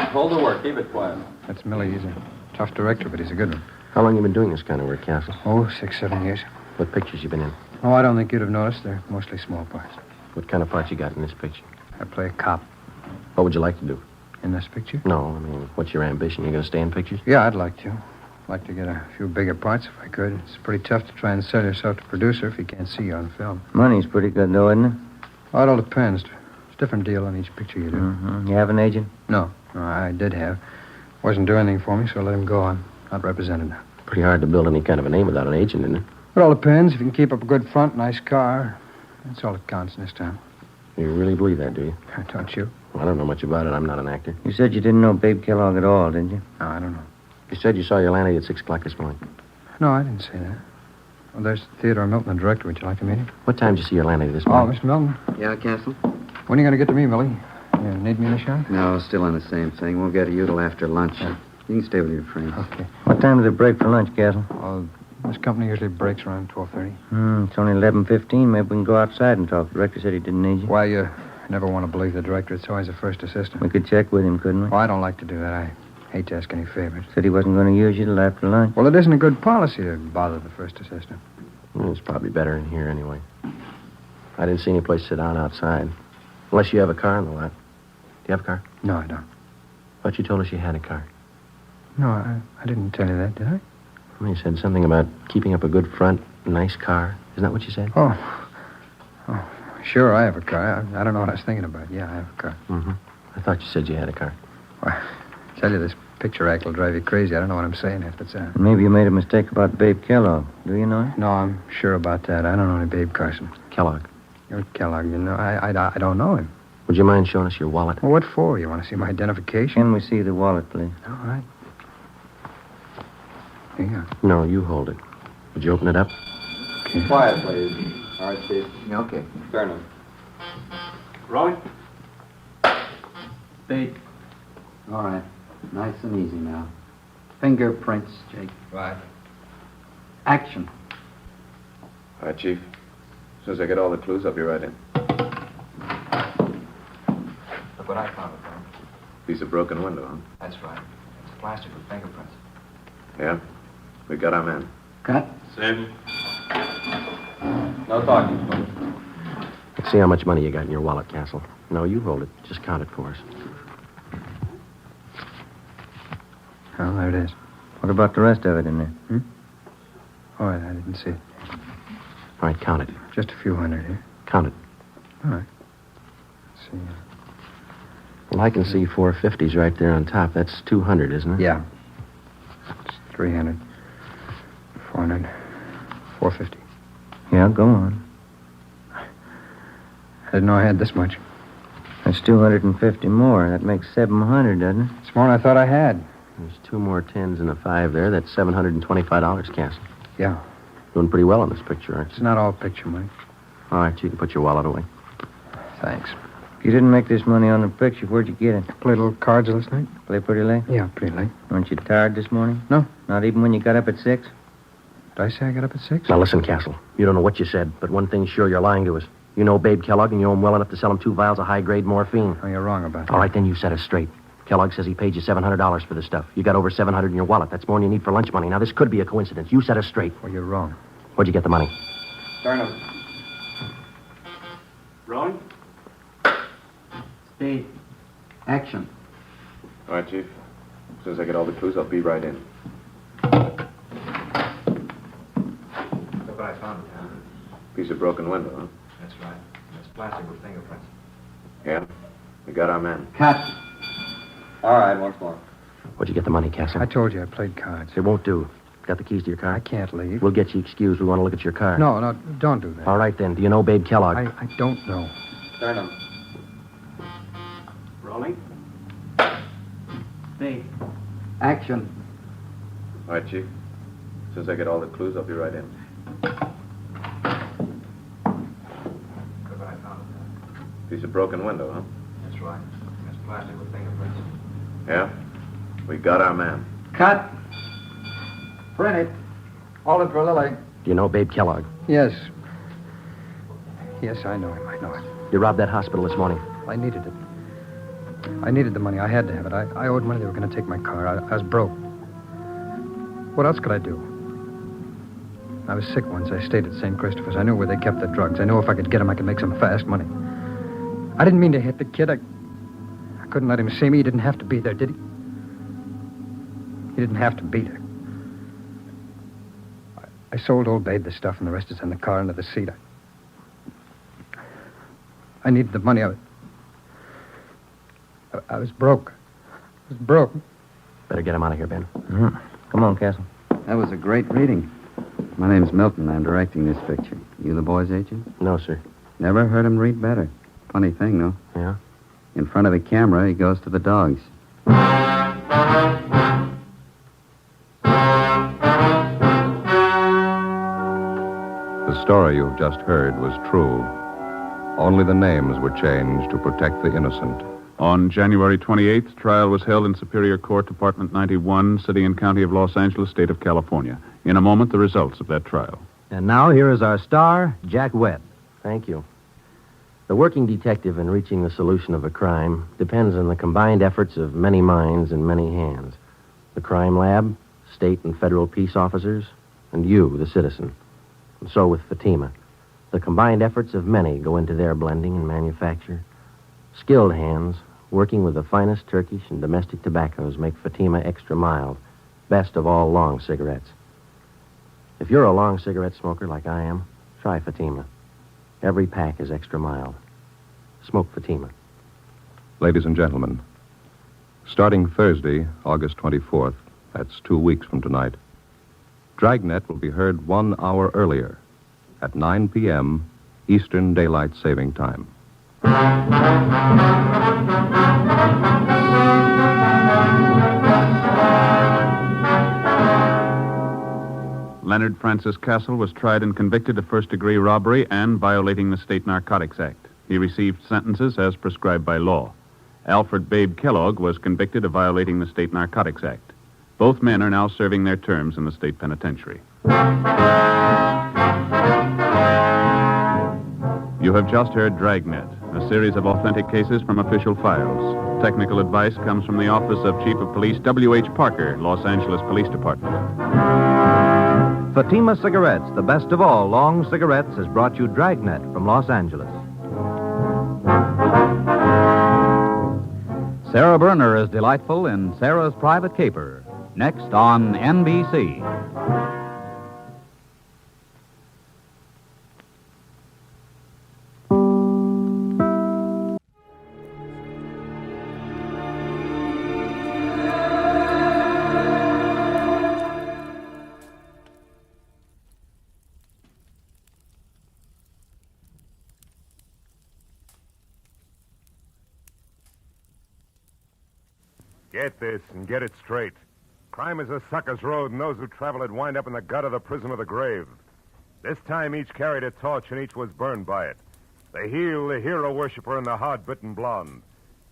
Speaker 3: Hold the work. Keep it quiet.
Speaker 14: That's Millie. He's a tough director, but he's a good one.
Speaker 11: How long you been doing this kind of work, Castle?
Speaker 14: Oh, 6, 7 years.
Speaker 11: What pictures you been in?
Speaker 14: Oh, I don't think you'd have noticed. They're mostly small parts.
Speaker 11: What kind of part you got in this picture?
Speaker 14: I play a cop.
Speaker 11: What would you like to do?
Speaker 14: In this picture?
Speaker 11: No, I mean, what's your ambition? You gonna stay in pictures?
Speaker 14: Yeah, I'd like to. Like to get a few bigger parts if I could. It's pretty tough to try and sell yourself to producer if you can't see you on film.
Speaker 16: Money's pretty good, though, isn't it?
Speaker 14: Oh, it all depends. It's a different deal on each picture you do.
Speaker 16: Mm-hmm. You have an agent?
Speaker 14: No, I did have. Wasn't doing anything for me, so I let him go. I'm not represented now.
Speaker 11: Pretty hard to build any kind of a name without an agent, isn't it?
Speaker 14: It all depends. If you can keep up a good front, nice car, that's all that counts in this town.
Speaker 11: You really believe that, do you?
Speaker 14: Don't you?
Speaker 11: Well, I don't know much about it. I'm not an actor.
Speaker 16: You said you didn't know Babe Kellogg at all, didn't you?
Speaker 14: No, I don't know.
Speaker 11: You said you saw your landlady at 6 o'clock this morning.
Speaker 14: No, I didn't say that. Well, there's Theodore Milton, the director. Would you like to meet him?
Speaker 11: What time did you see your landlady this
Speaker 14: Oh,
Speaker 11: morning?
Speaker 14: Mr. Milton.
Speaker 23: Yeah, Castle?
Speaker 14: When are you going to get to me, Millie? You need me in the shop?
Speaker 23: No, still on the same thing. Won't get to you till after lunch. You can stay with your friends.
Speaker 14: Okay.
Speaker 16: What time do they break for lunch, Castle?
Speaker 14: Oh, this company usually breaks around 12:30.
Speaker 16: It's only 11:15. Maybe we can go outside and talk. The director said he didn't need you.
Speaker 14: Well, you never want to believe the director. It's always the first assistant.
Speaker 16: We could check with him, couldn't we?
Speaker 14: Oh, I don't like to do that. I hate to ask any favors.
Speaker 16: Said he wasn't going to use you till after lunch.
Speaker 14: Well, it isn't a good policy to bother the first assistant.
Speaker 11: Well, it's probably better in here anyway. I didn't see any place to sit down outside. Unless you have a car in the lot. Do you have a car?
Speaker 14: No, I don't.
Speaker 11: Thought you told us you had a car.
Speaker 14: No, I didn't tell you that, did I?
Speaker 11: Well, you said something about keeping up a good front, nice car. Isn't that what you said?
Speaker 14: Oh, sure, I have a car. I don't know what I was thinking about. Yeah, I have a car.
Speaker 11: Mm-hmm. I thought you said you had a car.
Speaker 14: Well, I tell you, this picture act will drive you crazy. I don't know what I'm saying half the time.
Speaker 16: Maybe you made a mistake about Babe Kellogg. Do you know him?
Speaker 14: No, I'm sure about that. I don't know any Babe Carson.
Speaker 11: Kellogg.
Speaker 14: You're Kellogg, you know. I don't know him.
Speaker 11: Would you mind showing us your wallet?
Speaker 14: Well, what for? You want to see my identification?
Speaker 16: Can we see the wallet, please?
Speaker 14: All right. Here you go.
Speaker 11: No, you hold it. Would you open it up?
Speaker 14: Okay.
Speaker 3: Quiet, please. All right, Steve.
Speaker 23: Okay.
Speaker 3: Turn him.
Speaker 22: Rolling.
Speaker 23: Spade. All right. Nice and easy now. Fingerprints, Jake.
Speaker 3: Right.
Speaker 23: Action.
Speaker 5: All right, Chief. As soon as I get all the clues, I'll be right in.
Speaker 3: Look what I found, Tom.
Speaker 5: Piece of broken window, huh?
Speaker 3: That's right. It's plastered with fingerprints.
Speaker 5: Yeah? We got our man.
Speaker 23: Cut.
Speaker 22: Save him.
Speaker 3: No talking, folks.
Speaker 11: Let's see how much money you got in your wallet, Castle. No, you hold it. Just count it for us.
Speaker 14: Oh, there it is.
Speaker 16: What about the rest of it in there?
Speaker 14: All right, I didn't see it.
Speaker 11: All right, count it.
Speaker 14: Just a few hundred here.
Speaker 11: Count it.
Speaker 14: All right. Let's see.
Speaker 11: Well, I can see 450s right there on top. That's 200, isn't it?
Speaker 14: Yeah. It's 300, 400, 450.
Speaker 16: Yeah, go on.
Speaker 14: I didn't know I had this much.
Speaker 16: That's 250 more. That makes 700, doesn't it?
Speaker 14: It's more than I thought I had.
Speaker 11: There's 2 more 10s and a 5 there. That's $725, Castle.
Speaker 14: Yeah.
Speaker 11: Doing pretty well on this picture, aren't
Speaker 14: It's
Speaker 11: you?
Speaker 14: not all picture money.
Speaker 11: All right, you can put your wallet away.
Speaker 14: Thanks.
Speaker 16: If you didn't make this money on the picture, where'd you get it?
Speaker 1: Played a little cards last night.
Speaker 16: Play pretty late?
Speaker 1: Yeah, pretty late.
Speaker 16: Weren't you tired this morning?
Speaker 1: No.
Speaker 16: Not even when you got up at 6?
Speaker 1: Did I say I got up at 6?
Speaker 11: Now listen, Castle. You don't know what you said, but one thing's sure, you're lying to us. You know Babe Kellogg, and you know him well enough to sell him 2 vials of high-grade morphine.
Speaker 1: Oh, you're wrong about that.
Speaker 11: All right, then you set us straight. Kellogg says he paid you $700 for the stuff. You got over $700 in your wallet. That's more than you need for lunch money. Now, this could be a coincidence. You set us straight.
Speaker 1: Well, you're wrong.
Speaker 11: Where'd you get the money?
Speaker 3: Turn him.
Speaker 14: Rolling?
Speaker 23: Speed. Action.
Speaker 3: All right, Chief. As soon as I get all the clues, I'll be right in. Look what I found, Tom. Piece of broken window, huh? That's right. It's plastic with fingerprints. Yeah? We got our man.
Speaker 23: Cut.
Speaker 3: All right, once more.
Speaker 11: Where'd you get the money, Castle?
Speaker 1: I told you I played cards.
Speaker 11: It won't do. Got the keys to your car?
Speaker 1: I can't leave.
Speaker 11: We'll get you excused. We want to look at your car.
Speaker 1: No, don't do that.
Speaker 11: All right, then. Do you know Babe Kellogg?
Speaker 1: I don't know.
Speaker 3: Turn him.
Speaker 14: Rolling?
Speaker 23: Speed. Action.
Speaker 3: All right, Chief. As soon as I get all the clues, I'll be right in. Look what I found. Piece of broken window, huh? That's right. It's plastic with fingerprints. Yeah? We got our man.
Speaker 23: Cut. Print it.
Speaker 1: Hold it for Lily.
Speaker 11: Do you know Babe Kellogg?
Speaker 1: Yes. Yes, I know him. I know it.
Speaker 11: You robbed that hospital this morning.
Speaker 1: I needed it. I needed the money. I had to have it. I owed money. They were going to take my car. I was broke. What else could I do? I was sick once. I stayed at St. Christopher's. I knew where they kept the drugs. I knew if I could get them, I could make some fast money. I didn't mean to hit the kid. I couldn't let him see me. He didn't have to be there, did he? He didn't have to be there. I sold old Babe the stuff, and the rest is in the car under the seat. I needed the money. I was broke. I was broke.
Speaker 11: Better get him out of here, Ben.
Speaker 16: Mm-hmm. Come on, Castle.
Speaker 23: That was a great reading. My name's Milton. I'm directing this picture. You the boy's agent?
Speaker 11: No, sir.
Speaker 23: Never heard him read better. Funny thing, no?
Speaker 11: Yeah?
Speaker 23: In front of the camera, he goes to the dogs.
Speaker 5: The story you've just heard was true. Only the names were changed to protect the innocent.
Speaker 9: On January 28th, trial was held in Superior Court, Department 91, City and County of Los Angeles, State of California. In a moment, the results of that trial.
Speaker 18: And now here is our star, Jack Webb.
Speaker 11: Thank you. The working detective in reaching the solution of a crime depends on the combined efforts of many minds and many hands. The crime lab, state and federal peace officers, and you, the citizen. And so with Fatima. The combined efforts of many go into their blending and manufacture. Skilled hands, working with the finest Turkish and domestic tobaccos, make Fatima extra mild, best of all long cigarettes. If you're a long cigarette smoker like I am, try Fatima. Every pack is extra mild. Smoke Fatima.
Speaker 5: Ladies and gentlemen, starting Thursday, August 24th, that's 2 weeks from tonight, Dragnet will be heard 1 hour earlier at 9 p.m. Eastern Daylight Saving Time.
Speaker 9: Leonard Francis Castle was tried and convicted of first-degree robbery and violating the State Narcotics Act. He received sentences as prescribed by law. Alfred Babe Kellogg was convicted of violating the State Narcotics Act. Both men are now serving their terms in the state penitentiary. You have just heard Dragnet, a series of authentic cases from official files. Technical advice comes from the Office of Chief of Police W.H. Parker, Los Angeles Police Department.
Speaker 18: Fatima Cigarettes, the best of all long cigarettes, has brought you Dragnet from Los Angeles.
Speaker 4: Sarah Berner is delightful in Sarah's Private Caper. Next on NBC.
Speaker 7: Get this and get it straight. Crime is a sucker's road, and those who travel it wind up in the gut of the prison of the grave. This time each carried a torch and each was burned by it. They heal the hero worshiper and the hard-bitten blonde.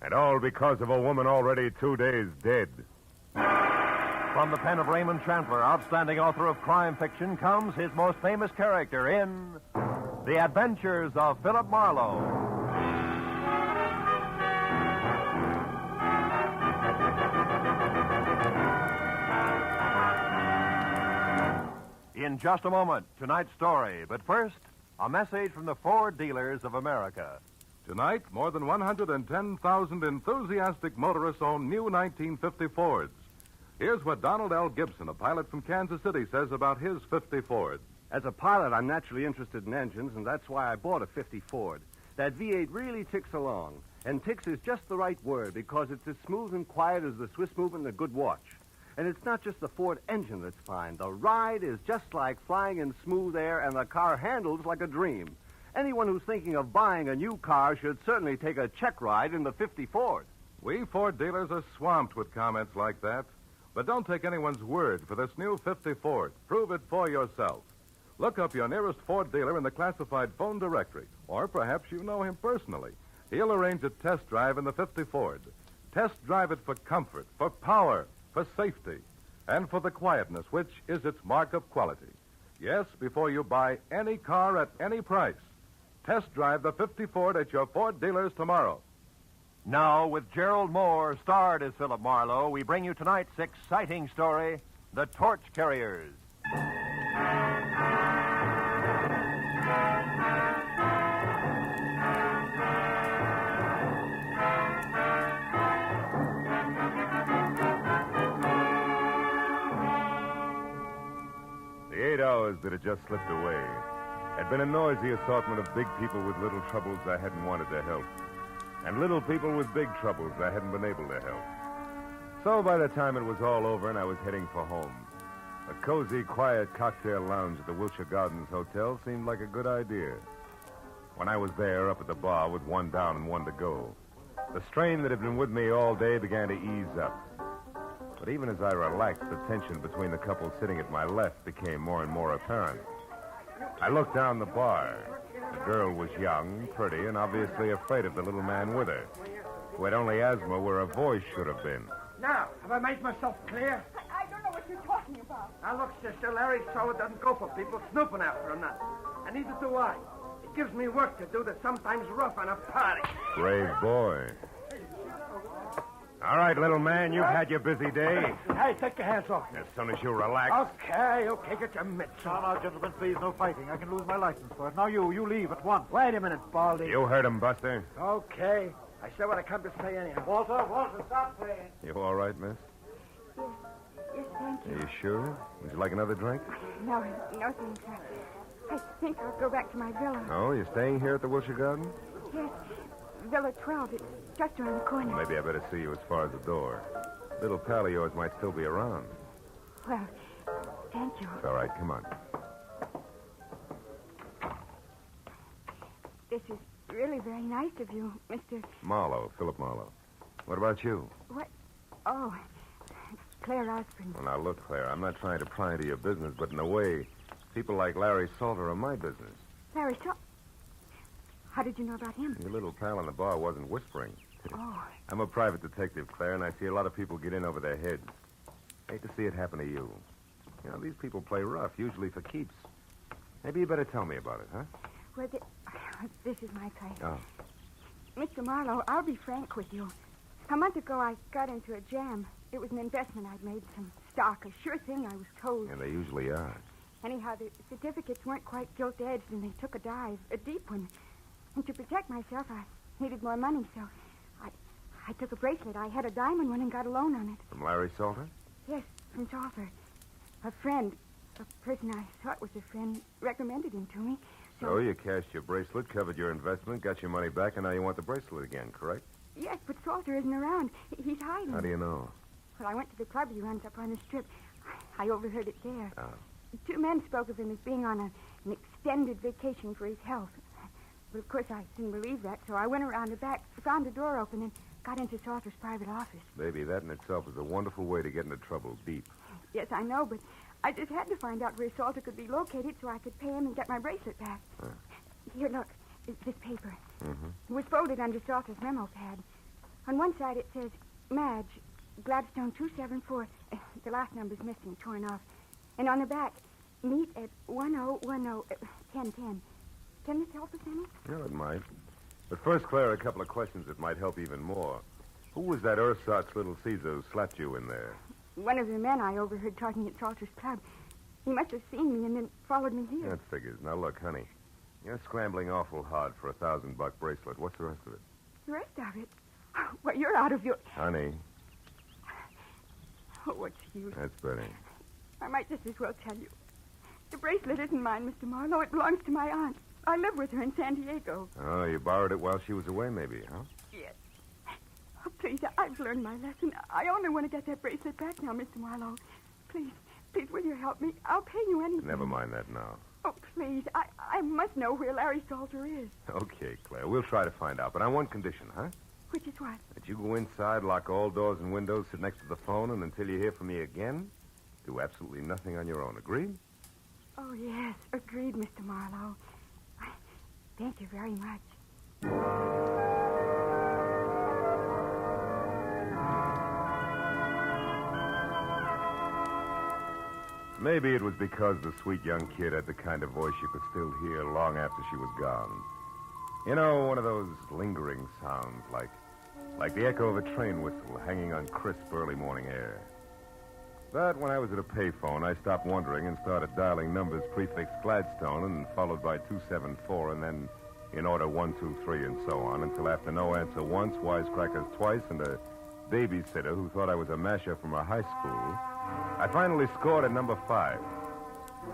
Speaker 7: And all because of a woman already 2 days dead.
Speaker 2: From the pen of Raymond Chandler, outstanding author of crime fiction, comes his most famous character in The Adventures of Philip Marlowe. In just a moment, tonight's story. But first, a message from the Ford dealers of America.
Speaker 8: Tonight, more than 110,000 enthusiastic motorists own new 1950 Fords. Here's what Donald L. Gibson, a pilot from Kansas City, says about his 50 Ford.
Speaker 12: As a pilot, I'm naturally interested in engines, and that's why I bought a 50 Ford. That V8 really ticks along. And ticks is just the right word, because it's as smooth and quiet as the Swiss movement in a good watch. And it's not just the Ford engine that's fine. The ride is just like flying in smooth air, and the car handles like a dream. Anyone who's thinking of buying a new car should certainly take a check ride in the 50 Ford.
Speaker 8: We Ford dealers are swamped with comments like that. But don't take anyone's word for this new 50 Ford. Prove it for yourself. Look up your nearest Ford dealer in the classified phone directory. Or perhaps you know him personally. He'll arrange a test drive in the 50 Ford. Test drive it for comfort, for power, for safety, and for the quietness, which is its mark of quality. Yes, before you buy any car at any price, test drive the 50 Ford at your Ford dealers tomorrow.
Speaker 2: Now, with Gerald Moore, starred as Philip Marlowe, we bring you tonight's exciting story, The Torch Carriers.
Speaker 7: The 8 hours that had just slipped away had been a noisy assortment of big people with little troubles I hadn't wanted to help, and little people with big troubles I hadn't been able to help. So by the time it was all over and I was heading for home, a cozy, quiet cocktail lounge at the Wilshire Gardens Hotel seemed like a good idea. When I was there, up at the bar with one down and one to go, the strain that had been with me all day began to ease up. But even as I relaxed, the tension between the couple sitting at my left became more and more apparent. I looked down the bar. The girl was young, pretty, and obviously afraid of the little man with her, who had only asthma where a voice should have been.
Speaker 24: Now, have I made myself clear?
Speaker 17: I don't know what you're talking about.
Speaker 24: Now, look, sister, Larry Solid doesn't go for people snooping after him, nothing. And neither do I. It gives me work to do that's sometimes rough on a party.
Speaker 7: Brave boy. All right, little man, you've had your busy day.
Speaker 24: Hey, take your hands off me.
Speaker 7: As soon as you relax.
Speaker 24: Okay, get your mitts on.
Speaker 25: Now, gentlemen, please, no fighting. I can lose my license for it. Now, you leave at once.
Speaker 24: Wait a minute, Baldy.
Speaker 7: You heard him, Buster.
Speaker 24: Okay. I said what I come to say anyhow.
Speaker 25: Walter, stop playing.
Speaker 7: You all right, miss?
Speaker 17: Yes, thank you.
Speaker 7: Are you sure? Would you like another drink?
Speaker 17: No, thanks. I think I'll go back to my villa.
Speaker 7: Oh, you're staying here at the Wilshire Garden?
Speaker 17: Yes, Villa 12. It's just around the corner.
Speaker 7: Maybe I better see you as far as the door. Little pal of yours might still be around.
Speaker 17: Well, thank you.
Speaker 7: It's all right. Come on.
Speaker 17: This is really very nice of you, Mr.
Speaker 7: Marlowe, Philip Marlowe. What about you?
Speaker 17: What? Oh, Claire Osborne.
Speaker 7: Well, now, look, Claire, I'm not trying to pry into your business, but in a way, people like Larry Salter are my business.
Speaker 17: Larry Salter? How did you know about him?
Speaker 7: Your little pal in the bar wasn't whispering.
Speaker 17: Oh.
Speaker 7: I'm a private detective, Claire, and I see a lot of people get in over their heads. Hate to see it happen to you. You know, these people play rough, usually for keeps. Maybe you better tell me about it, huh?
Speaker 17: Well, this is my place.
Speaker 7: Oh.
Speaker 17: Mr. Marlowe, I'll be frank with you. A month ago, I got into a jam. It was an investment I'd made, some stock, a sure thing, I was told.
Speaker 7: And they usually are.
Speaker 17: Anyhow, the certificates weren't quite gilt-edged, and they took a dive, a deep one. And to protect myself, I needed more money, so I took a bracelet. I had a diamond one and got a loan on it.
Speaker 7: From Larry Salter?
Speaker 17: Yes, from Salter. A friend, a person I thought was a friend, recommended him to me.
Speaker 7: So you cashed your bracelet, covered your investment, got your money back, and now you want the bracelet again, correct?
Speaker 17: Yes, but Salter isn't around. He's hiding.
Speaker 7: How do you know?
Speaker 17: Well, I went to the club he runs up on the strip. I overheard it there.
Speaker 7: Oh.
Speaker 17: 2 men spoke of him as being on an extended vacation for his health. But, of course, I didn't believe that, so I went around the back, found the door open, and got into Salter's private office.
Speaker 7: Baby, that in itself is a wonderful way to get into trouble, deep.
Speaker 17: Yes, I know, but I just had to find out where Salter could be located so I could pay him and get my bracelet back.
Speaker 7: Huh.
Speaker 17: Here, look. This paper.
Speaker 3: Mm-hmm.
Speaker 17: It was folded under Salter's memo pad. On one side it says, Madge, Gladstone 274. The last number's missing, torn off. And on the back, meet at 1010. Can this help us any?
Speaker 7: Yeah, it might. But first, Claire, a couple of questions that might help even more. Who was that ersatz little Caesar who slapped you in there?
Speaker 17: One of the men I overheard talking at Salter's club. He must have seen me and then followed me here.
Speaker 7: That figures. Now, look, honey. You're scrambling awful hard for a $1,000 bracelet. What's the rest of it?
Speaker 17: The rest of it? Well, you're out of your...
Speaker 7: Honey.
Speaker 17: Oh, what's use?
Speaker 7: That's better.
Speaker 17: I might just as well tell you. The bracelet isn't mine, Mr. Marlowe. It belongs to my aunt. I live with her in San Diego.
Speaker 7: Oh, you borrowed it while she was away, maybe, huh?
Speaker 17: Yes. Oh, please, I've learned my lesson. I only want to get that bracelet back now, Mr. Marlowe. Please, will you help me? I'll pay you anything.
Speaker 7: Never mind that now.
Speaker 17: Oh, please, I must know where Larry Salter is.
Speaker 7: Okay, Claire, we'll try to find out, but on one condition, huh?
Speaker 17: Which is what?
Speaker 7: That you go inside, lock all doors and windows, sit next to the phone, and until you hear from me again, do absolutely nothing on your own. Agreed?
Speaker 17: Oh, yes, agreed, Mr. Marlowe. Thank you very much.
Speaker 7: Maybe it was because the sweet young kid had the kind of voice you could still hear long after she was gone. You know, one of those lingering sounds, like the echo of a train whistle hanging on crisp early morning air. But when I was at a payphone, I stopped wondering and started dialing numbers prefixed Gladstone and followed by 274 and then in order 1, 2, 3 and so on until after no answer once, wisecrackers twice, and a babysitter who thought I was a masher from a high school, I finally scored at number 5.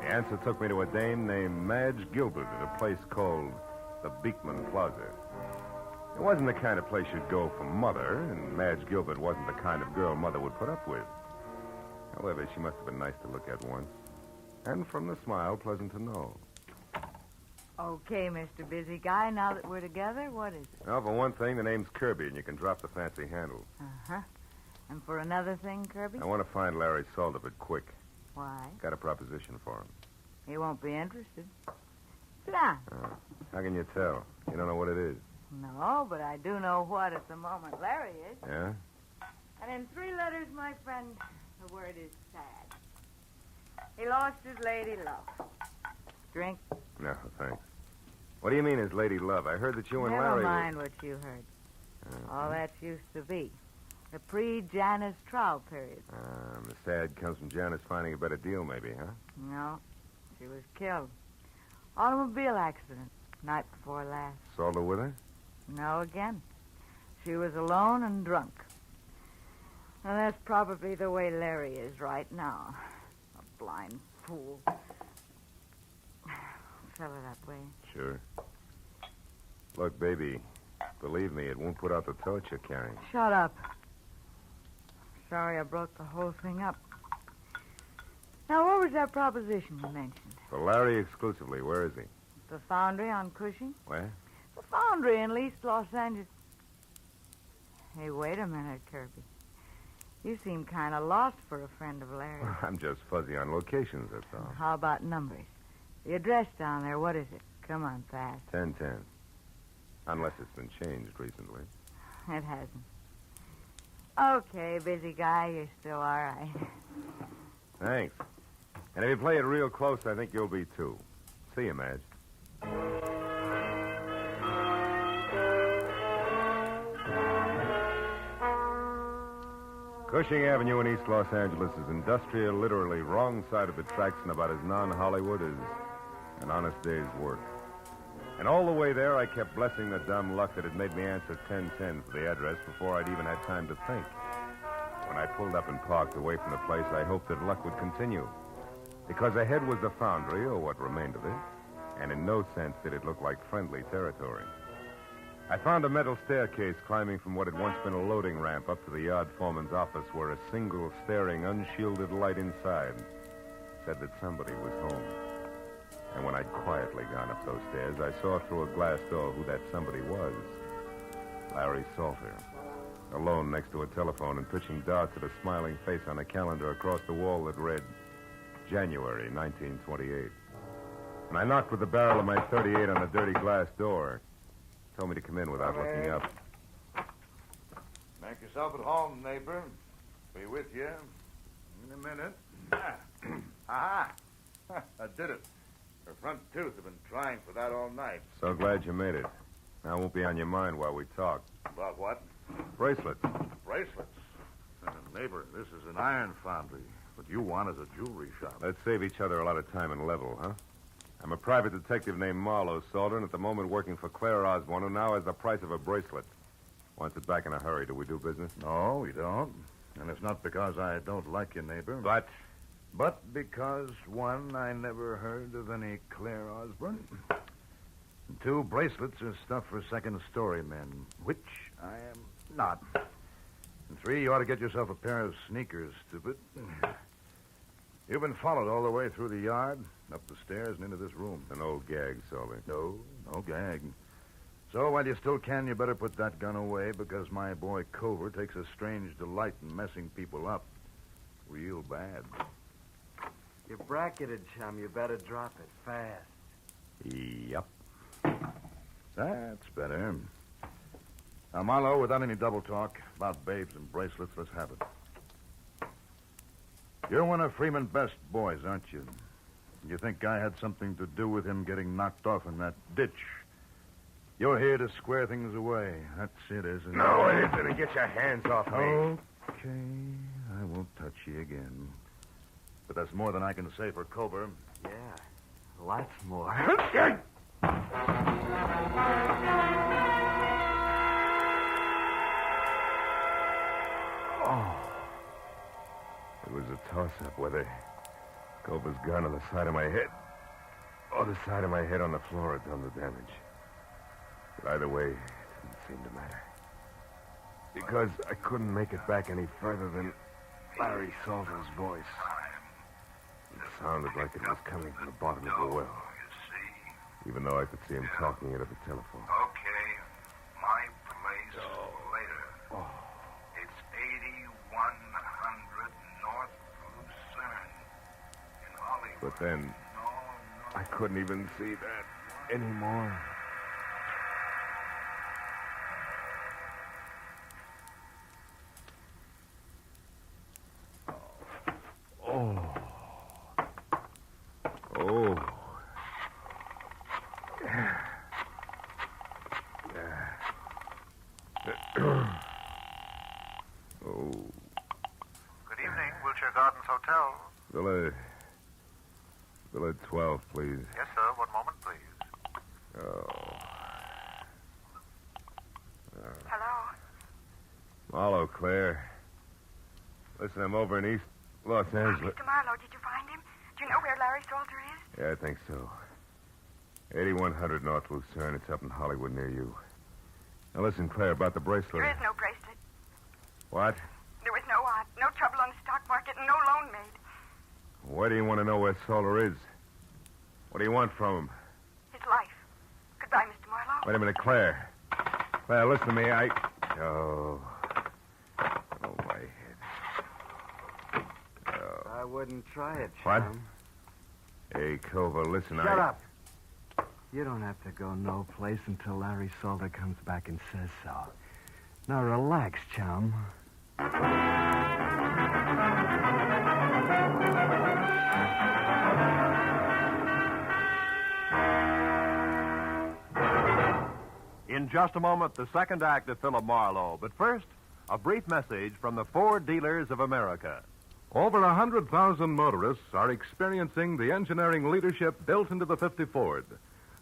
Speaker 7: The answer took me to a dame named Madge Gilbert at a place called the Beekman Plaza. It wasn't the kind of place you'd go for Mother, and Madge Gilbert wasn't the kind of girl Mother would put up with. However, she must have been nice to look at once. And from the smile, pleasant to know.
Speaker 6: Okay, Mr. Busy Guy, now that we're together, what is it?
Speaker 7: Well, for one thing, the name's Kirby, and you can drop the fancy handle.
Speaker 6: Uh-huh. And for another thing, Kirby?
Speaker 7: I want to find Larry Salter, but quick.
Speaker 6: Why?
Speaker 7: Got a proposition for him.
Speaker 6: He won't be interested. Sit down.
Speaker 7: How can you tell? You don't know what it is.
Speaker 6: No, but I do know what at the moment Larry is.
Speaker 7: Yeah?
Speaker 6: And in 3 letters, my friend, the word is sad. He lost his lady love. Drink?
Speaker 7: No, thanks. What do you mean his lady love? I heard that you and Larry...
Speaker 6: Never mind what you heard. All that's used to be. The pre-Janice trial period.
Speaker 7: The sad comes from Janice finding a better deal, maybe, huh?
Speaker 6: No. She was killed. Automobile accident. Night before last.
Speaker 7: Salter with her?
Speaker 6: No, again. She was alone and drunk. And that's probably the way Larry is right now. A blind fool. Fill it up, will you?
Speaker 7: Sure. Look, baby, believe me, it won't put out the torch you're carrying.
Speaker 6: Shut up. Sorry I broke the whole thing up. Now, what was that proposition you mentioned?
Speaker 7: For Larry exclusively, where is he?
Speaker 6: The foundry on Cushing?
Speaker 7: Where?
Speaker 6: The foundry in East Los Angeles. Hey, wait a minute, Kirby. You seem kind of lost for a friend of Larry's.
Speaker 7: I'm just fuzzy on locations, that's all.
Speaker 6: How about numbers? The address down there, what is it? Come on, fast.
Speaker 7: 1010. Unless it's been changed recently.
Speaker 6: It hasn't. Okay, busy guy, you're still all right.
Speaker 7: Thanks. And if you play it real close, I think you'll be, too. See you, Madge. Cushing Avenue in East Los Angeles is industrial, literally wrong side of the tracks and about as non-Hollywood as an honest day's work. And all the way there, I kept blessing the dumb luck that had made me answer 1010 for the address before I'd even had time to think. When I pulled up and parked away from the place, I hoped that luck would continue. Because ahead was the foundry, or what remained of it, and in no sense did it look like friendly territory. I found a metal staircase climbing from what had once been a loading ramp up to the yard foreman's office where a single staring, unshielded light inside said that somebody was home. And when I'd quietly gone up those stairs, I saw through a glass door who that somebody was. Larry Salter, alone next to a telephone and pitching darts at a smiling face on a calendar across the wall that read January 1928. And I knocked with the barrel of my .38 on the dirty glass door. Told me to come in without looking up.
Speaker 21: Make yourself at home, neighbor. Be with you in a minute. Aha! I did it. Her front tooth have been trying for that all night.
Speaker 7: So glad you made it. Now, it won't be on your mind while we talk.
Speaker 21: About what?
Speaker 7: Bracelets.
Speaker 21: Bracelets. Neighbor, this is an iron foundry. What you want is a jewelry shop.
Speaker 7: Let's save each other a lot of time and level, huh? I'm a private detective named Marlowe Solder, and at the moment working for Claire Osborne, who now has the price of a bracelet. Wants it back in a hurry. Do we do business?
Speaker 21: No, we don't. And it's not because I don't like you, neighbor. But because, one, I never heard of any Claire Osborne. And two, bracelets are stuff for second-story men, which I am not. And three, you ought to get yourself a pair of sneakers, stupid. You've been followed all the way through the yard, up the stairs, and into this room.
Speaker 7: An old gag, Solder.
Speaker 21: No gag. So while you still can, you better put that gun away, because my boy Cover takes a strange delight in messing people up. Real bad.
Speaker 11: You're bracketed, chum. You better drop it fast.
Speaker 21: Yep. That's better. Now, Marlowe, without any double talk about babes and bracelets, let's have it. You're one of Freeman's best boys, aren't you? You think I had something to do with him getting knocked off in that ditch? You're here to square things away. That's it, isn't it?
Speaker 7: No, it isn't. Get your hands off me.
Speaker 21: Okay. I won't touch you again. But that's more than I can say for Cover.
Speaker 11: Yeah, lots more.
Speaker 7: It was a toss-up whether Cover's gun on the side of my head or the side of my head on the floor had done the damage. But either way, it didn't seem to matter. Because I couldn't make it back any further than Larry Salter's voice. It sounded like it was coming from the bottom of the well. Even though I could see him talking it at the telephone.
Speaker 10: Okay, my place later. It's 8100 North Lucerne in Hollywood.
Speaker 7: But then, I couldn't even see that anymore.
Speaker 10: Good evening, Wilshire Gardens Hotel.
Speaker 7: Villa 12, please.
Speaker 10: Yes, sir. One moment, please. Hello?
Speaker 7: Marlowe, Claire. Listen, I'm over in East Los Angeles.
Speaker 17: Mr. Marlowe, did you find him? Do you know where Larry Salter is?
Speaker 7: Yeah, I think so. 8100 North Lucerne. It's up in Hollywood near you. Now listen, Claire, about the bracelet.
Speaker 17: There is no bracelet.
Speaker 7: What?
Speaker 17: There was no trouble on the stock market and no loan made.
Speaker 7: Why do you want to know where Solar is? What do you want from him?
Speaker 17: His life. Goodbye, Mr. Marlowe.
Speaker 7: Wait a minute, Claire. Claire, listen to me. Oh, my head.
Speaker 11: I wouldn't try it,
Speaker 7: What?
Speaker 11: chum.
Speaker 7: Hey, Cover, listen,
Speaker 11: Shut up. You don't have to go no place until Larry Salter comes back and says so. Now relax, chum.
Speaker 2: In just a moment, the second act of Philip Marlowe. But first, a brief message from the Ford Dealers of America.
Speaker 8: Over 100,000 motorists are experiencing the engineering leadership built into the 50 Ford.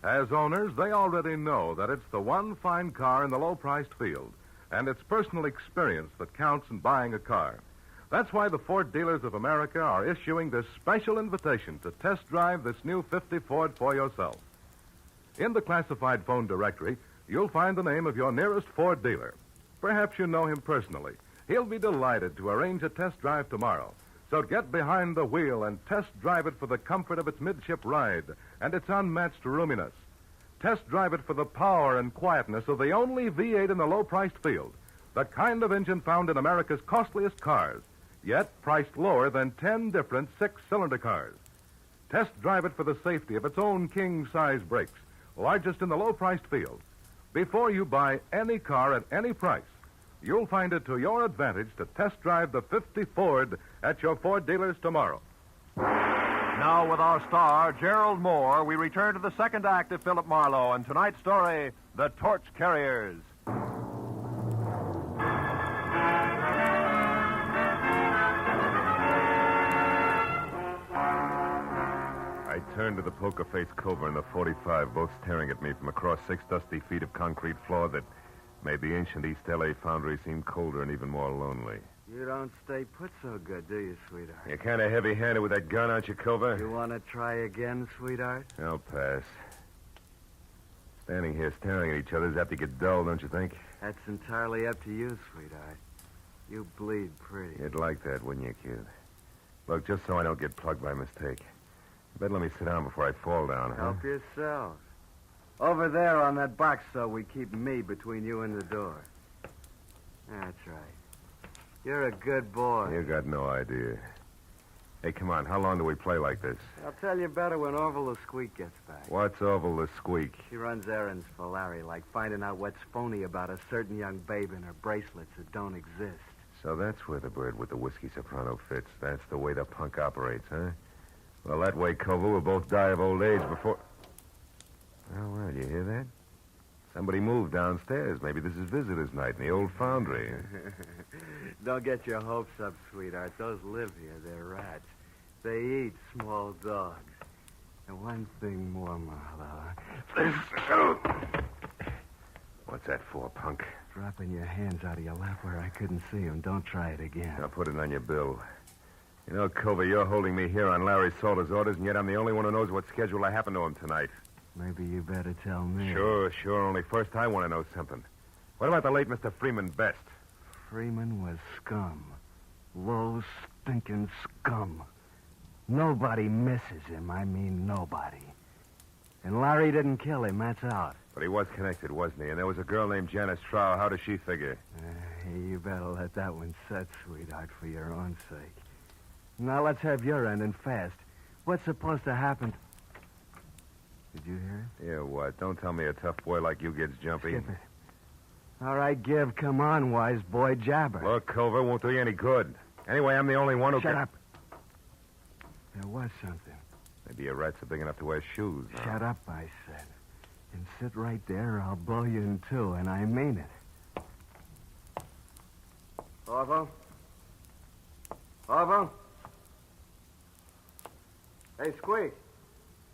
Speaker 8: As owners, they already know that it's the one fine car in the low-priced field, and it's personal experience that counts in buying a car. That's why the Ford Dealers of America are issuing this special invitation to test drive this new 50 Ford for yourself. In the classified phone directory, you'll find the name of your nearest Ford dealer. Perhaps you know him personally. He'll be delighted to arrange a test drive tomorrow. So get behind the wheel and test drive it for the comfort of its midship ride and its unmatched roominess. Test drive it for the power and quietness of the only V8 in the low-priced field, the kind of engine found in America's costliest cars, yet priced lower than 10 different six-cylinder cars. Test drive it for the safety of its own king-size brakes, largest in the low-priced field. Before you buy any car at any price, you'll find it to your advantage to test drive the 50 Ford at your Ford dealers tomorrow.
Speaker 2: Now, with our star, Gerald Moore, we return to the second act of Philip Marlowe and tonight's story, The Torch Carriers.
Speaker 8: I turned to the poker-faced Cobra and the 45, both staring at me from across 6 dusty feet of concrete floor that made the ancient East L.A. foundry seem colder and even more lonely.
Speaker 12: You don't stay put so good, do you, sweetheart?
Speaker 8: You're kind of heavy-handed with that gun, aren't you, Cobra?
Speaker 12: You want to try again, sweetheart?
Speaker 8: I'll pass. Standing here staring at each other is apt to get dull, don't you think?
Speaker 12: That's entirely up to you, sweetheart. You bleed pretty.
Speaker 8: You'd like that, wouldn't you, kid? Look, just so I don't get plugged by mistake, you better let me sit down before I fall down, huh?
Speaker 12: Help yourself. Over there on that box, so we keep me between you and the door. That's right. You're a good boy.
Speaker 8: You got no idea. Hey, come on. How long do we play like this?
Speaker 12: I'll tell you better when Orville the Squeak gets back.
Speaker 8: What's Orville the Squeak?
Speaker 12: She runs errands for Larry, like finding out what's phony about a certain young babe in her bracelets that don't exist.
Speaker 8: So that's where the bird with the whiskey soprano fits. That's the way the punk operates, huh? Well, that way, Koval, we'll both die of old age before... Well, you hear that? Somebody moved downstairs. Maybe this is visitor's night in the old foundry.
Speaker 12: Don't get your hopes up, sweetheart. Those live here. They're rats. They eat small dogs. And one thing more, Marlowe.
Speaker 8: What's that for, punk?
Speaker 12: Dropping your hands out of your lap where I couldn't see them. Don't try it again.
Speaker 8: I'll put it on your bill. You know, Cova, you're holding me here on Larry Salter's orders, and yet I'm the only one who knows what schedule happened to him tonight.
Speaker 12: Maybe you better tell me.
Speaker 8: Sure. Only first I want to know something. What about the late Mr. Freeman Best?
Speaker 12: Freeman was scum. Low, stinking scum. Nobody misses him. I mean, nobody. And Larry didn't kill him, that's out.
Speaker 8: But he was connected, wasn't he? And there was a girl named Janice Trow. How does she figure?
Speaker 12: You better let that one set, sweetheart, for your own sake. Now let's have your end and fast. What's supposed to happen? Did you hear it?
Speaker 8: Yeah, what? Don't tell me a tough boy like you gets jumpy.
Speaker 12: Skip it. All right, give. Come on, wise boy. Jabber.
Speaker 8: Look, Culver, won't do you any good. Anyway, I'm the only one who
Speaker 12: Shut up. There was something.
Speaker 8: Maybe your rats are big enough to wear shoes. Huh?
Speaker 12: Shut up, I said. And sit right there or I'll blow you in two, and I mean it. Orville? Orville? Hey, Squeak.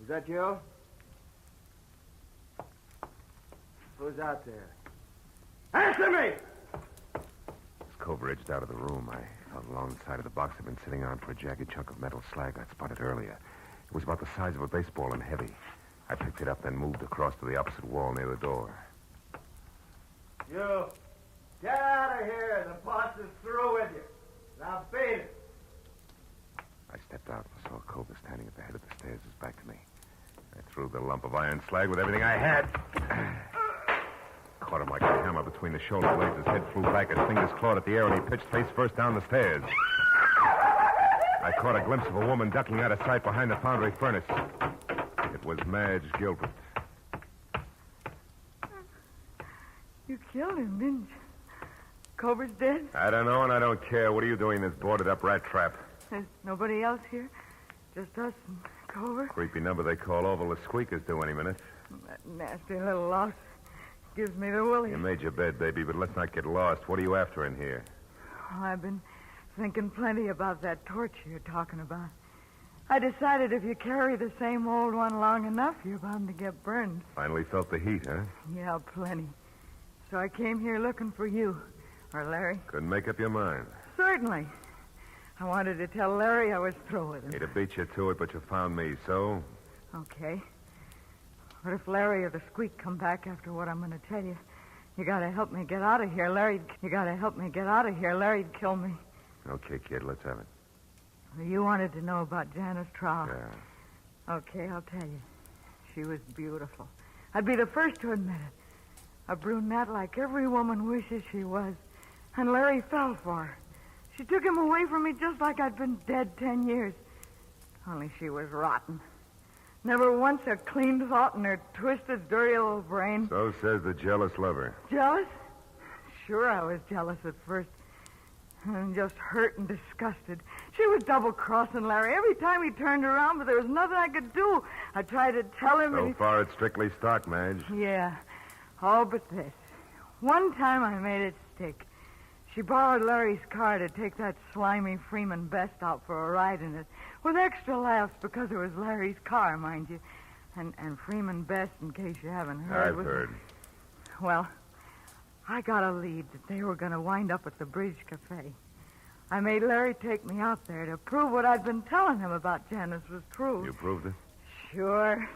Speaker 12: Is that you? Who's out there? Answer me!
Speaker 8: As Culver edged out of the room, I felt along the side of the box I'd been sitting on for a jagged chunk of metal slag I'd spotted earlier. It was about the size of a baseball and heavy. I picked it up, then moved across to the opposite wall near the door.
Speaker 24: You, get out of here. The boss is through with you. Now beat it.
Speaker 8: I stepped out and saw Culver standing at the head of the stairs, his back to me. I threw the lump of iron slag with everything I had. Caught him like a hammer between the shoulder blades. His head flew back, his fingers clawed at the air, and he pitched face first down the stairs. I caught a glimpse of a woman ducking out of sight behind the foundry furnace. It was Madge Gilbert.
Speaker 6: You killed him, didn't you? Cobra's dead?
Speaker 8: I don't know, and I don't care. What are you doing in this boarded-up rat trap?
Speaker 6: There's nobody else here? Just us and Cobra?
Speaker 8: Creepy number they call Orville the Squeaker's due any minute.
Speaker 6: That nasty little louse gives me the willies.
Speaker 8: You made your bed, baby, but let's not get lost. What are you after in here?
Speaker 6: Oh, I've been thinking plenty about that torch you're talking about. I decided if you carry the same old one long enough, you're bound to get burned.
Speaker 8: Finally felt the heat, huh?
Speaker 6: Yeah, plenty. So I came here looking for you. Or Larry.
Speaker 8: Couldn't make up your mind.
Speaker 6: Certainly. I wanted to tell Larry I was through with him.
Speaker 8: He'd have beat you to it, but you found me, so?
Speaker 6: Okay. But if Larry or the Squeak come back after what I'm going to tell you, you got to help me get out of here. You got to help me get out of here. Larry'd kill me.
Speaker 8: Okay, kid, let's have it.
Speaker 6: You wanted to know about Janice Trow.
Speaker 8: Yeah.
Speaker 6: Okay, I'll tell you. She was beautiful. I'd be the first to admit it. A brunette like every woman wishes she was. And Larry fell for her. She took him away from me just like I'd been dead 10 years. Only she was rotten. Never once a clean thought in her twisted, dirty little brain.
Speaker 7: So says the jealous lover.
Speaker 6: Jealous? Sure, I was jealous at first. And just hurt and disgusted. She was double-crossing Larry every time he turned around, but there was nothing I could do. I tried to tell him...
Speaker 7: So far, it's strictly stock, Madge.
Speaker 6: Yeah, all but this. One time I made it stick. She borrowed Larry's car to take that slimy Freeman Best out for a ride in it, with extra laughs because it was Larry's car, mind you. And Freeman Best, in case you haven't heard...
Speaker 7: I've heard.
Speaker 6: Well, I got a lead that they were going to wind up at the Bridge Cafe. I made Larry take me out there to prove what I'd been telling him about Janice was true.
Speaker 7: You proved it?
Speaker 6: Sure.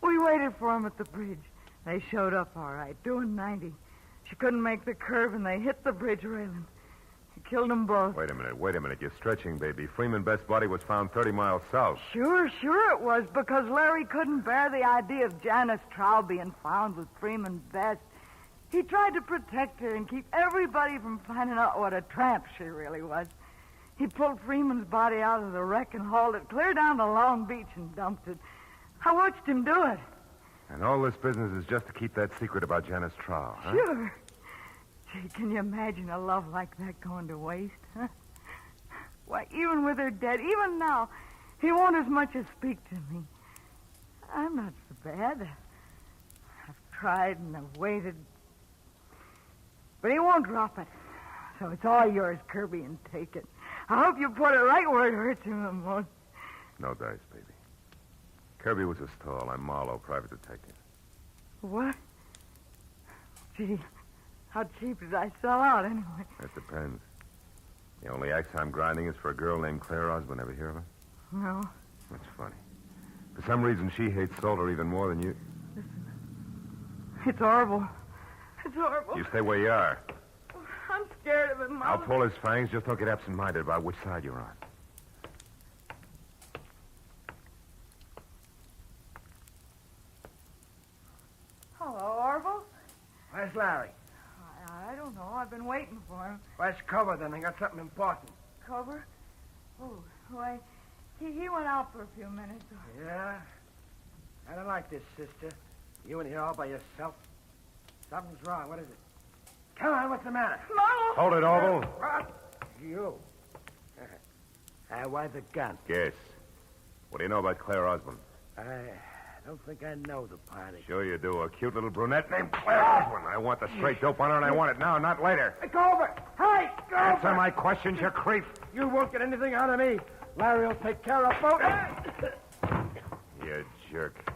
Speaker 6: We waited for him at the bridge. They showed up all right, doing 90. She couldn't make the curve, and they hit the bridge railing. He killed them both.
Speaker 7: Wait a minute. You're stretching, baby. Freeman Best's body was found 30 miles south.
Speaker 6: Sure it was, because Larry couldn't bear the idea of Janice Trow being found with Freeman Best. He tried to protect her and keep everybody from finding out what a tramp she really was. He pulled Freeman's body out of the wreck and hauled it clear down to Long Beach and dumped it. I watched him do it.
Speaker 7: And all this business is just to keep that secret about Janice Trow, huh?
Speaker 6: Sure. Gee, can you imagine a love like that going to waste, huh? Why, even with her dead, even now, he won't as much as speak to me. I'm not so bad. I've tried and I've waited. But he won't drop it. So it's all yours, Kirby, and take it. I hope you put it right where it hurts him the most.
Speaker 7: No dice, baby. Kirby was a stall. I'm Marlowe, private detective.
Speaker 6: What? Gee, how cheap did I sell out anyway?
Speaker 7: That depends. The only axe I'm grinding is for a girl named Claire Osborne. Ever hear of her?
Speaker 6: No.
Speaker 7: That's funny. For some reason, she hates Salter even more than you.
Speaker 6: It's horrible. It's horrible.
Speaker 7: You stay where you are.
Speaker 6: I'm scared of him, Mother.
Speaker 7: I'll pull his fangs. Just don't get absent-minded about which side you're on.
Speaker 6: Hello, Orville.
Speaker 24: Where's Larry?
Speaker 6: I don't know. I've been waiting for him.
Speaker 24: Where's cover, then? I got something important.
Speaker 6: Cover? Oh, why, he went out for a few minutes.
Speaker 24: Yeah? I don't like this, sister. You in here all by yourself. Something's wrong. What is it? Come on, what's the matter?
Speaker 6: Marlowe!
Speaker 7: Hold it, Orville.
Speaker 24: What? You. Why the gun?
Speaker 7: Guess. What do you know about Claire Osborne?
Speaker 24: I don't think I know the party.
Speaker 7: Sure you do. A cute little brunette named Claire Osborne. I want the straight dope on her, and I want it now, not later.
Speaker 24: Go over! Hey, go
Speaker 7: Answer
Speaker 24: over!
Speaker 7: my questions, you creep.
Speaker 24: You won't get anything out of me. Larry will take care of both.
Speaker 7: You jerk.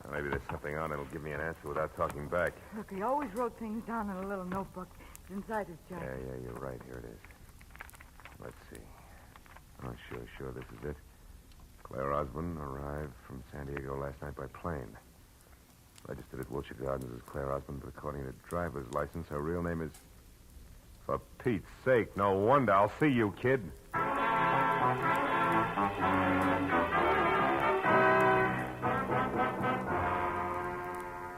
Speaker 7: Well, maybe there's something on it'll give me an answer without talking back.
Speaker 6: Look, he always wrote things down in a little notebook. It's inside his jacket.
Speaker 7: Yeah, you're right. Here it is. Let's see. Oh, sure, this is it. Claire Osborne arrived from San Diego last night by plane. Registered at Wilshire Gardens as Claire Osborne, but according to driver's license, her real name is... For Pete's sake, no wonder. I'll see you, kid.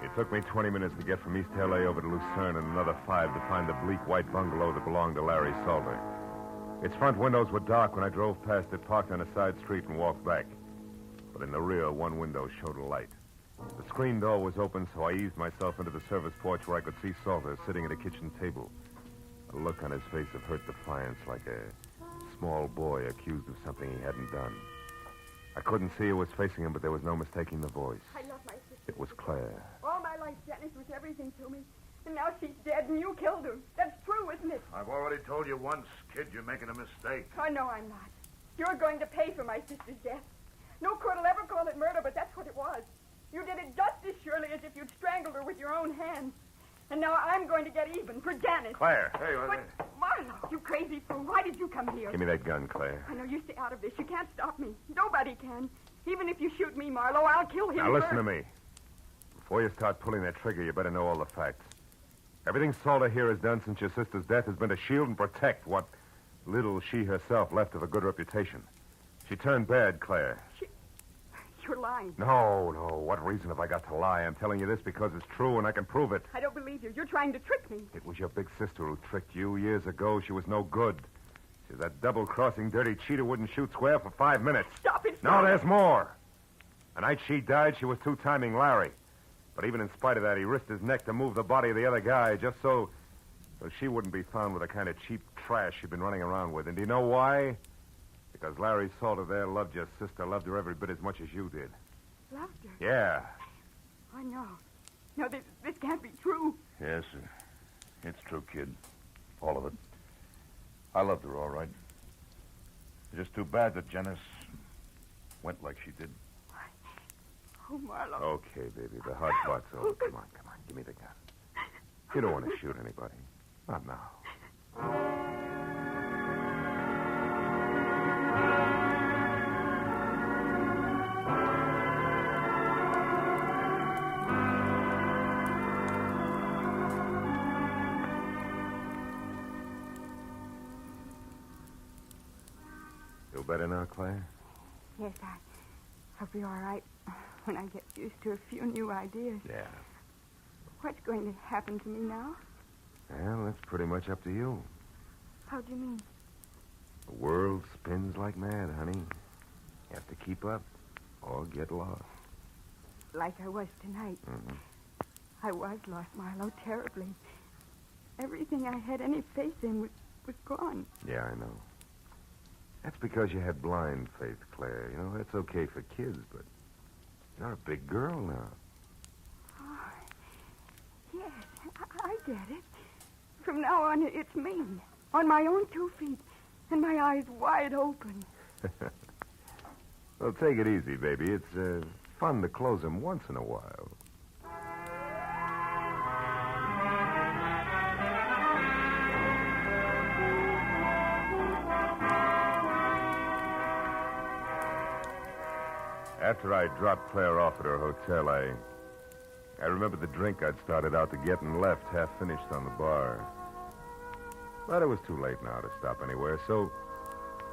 Speaker 7: It took me 20 minutes to get from East L.A. over to Lucerne and another 5 to find the bleak white bungalow that belonged to Larry Salter. Its front windows were dark when I drove past it, parked on a side street, and walked back. But in the rear, one window showed a light. The screen door was open, so I eased myself into the service porch where I could see Salter sitting at a kitchen table. A look on his face of hurt defiance, like a small boy accused of something he hadn't done. I couldn't see who was facing him, but there was no mistaking the voice.
Speaker 17: I love my sister.
Speaker 7: It was Claire.
Speaker 17: All my life, Janice was everything to me. And now she's dead, and you killed her. That's true, isn't it?
Speaker 21: I've already told you once, kid, you're making a mistake.
Speaker 17: Oh, no, I'm not. You're going to pay for my sister's death. No court will ever call it murder, but that's what it was. You did it just as surely as if you'd strangled her with your own hands. And now I'm going to get even for Janice.
Speaker 7: Claire.
Speaker 21: Hey,
Speaker 17: But, Marlowe, you crazy fool. Why did you come here?
Speaker 7: Give me that gun, Claire.
Speaker 17: I know you stay out of this. You can't stop me. Nobody can. Even if you shoot me, Marlowe, I'll kill him
Speaker 7: Now, listen
Speaker 17: first.
Speaker 7: to me. Before you start pulling that trigger, you better know all the facts. Everything Salter here has done since your sister's death has been to shield and protect what little she herself left of a good reputation. She turned bad, Claire.
Speaker 17: You're lying.
Speaker 7: No. What reason have I got to lie? I'm telling you this because it's true and I can prove it.
Speaker 17: I don't believe you. You're trying to trick me.
Speaker 7: It was your big sister who tricked you years ago. She was no good. That double-crossing dirty cheater wouldn't shoot square for 5 minutes.
Speaker 17: Stop it.
Speaker 7: No, there's more. The night she died, she was two-timing Larry. But even in spite of that, he risked his neck to move the body of the other guy just so she wouldn't be found with the kind of cheap trash she'd been running around with. And do you know why? Because Larry Salter there loved your sister, loved her every bit as much as you did.
Speaker 17: Loved her?
Speaker 7: Yeah.
Speaker 17: Oh, no. No, this can't be true.
Speaker 21: Yes, it's true, kid. All of it. I loved her, all right. It's just too bad that Janice went like she did.
Speaker 17: Oh, Marlowe.
Speaker 7: Okay, baby, the hard part's over. Come on. Give me the gun. You don't want to shoot anybody. Not now. Feel better now, Claire?
Speaker 6: Yes, I'll be all right when I get used to a few new ideas.
Speaker 7: Yeah.
Speaker 6: What's going to happen to me now?
Speaker 7: Well, that's pretty much up to you.
Speaker 6: How do you mean?
Speaker 7: The world spins like mad, honey. You have to keep up or get lost.
Speaker 6: Like I was tonight.
Speaker 7: Mm-hmm.
Speaker 6: I was lost, Marlowe, terribly. Everything I had any faith in was gone.
Speaker 7: Yeah, I know. That's because you had blind faith, Claire. You know, that's okay for kids, but you're a big girl now.
Speaker 6: Oh, yes, I get it. From now on, it's me, on my own 2 feet, and my eyes wide open.
Speaker 7: Well, take it easy, baby. It's fun to close them once in a while. After I dropped Claire off at her hotel, I remember the drink I'd started out to get and left half finished on the bar. But it was too late now to stop anywhere, so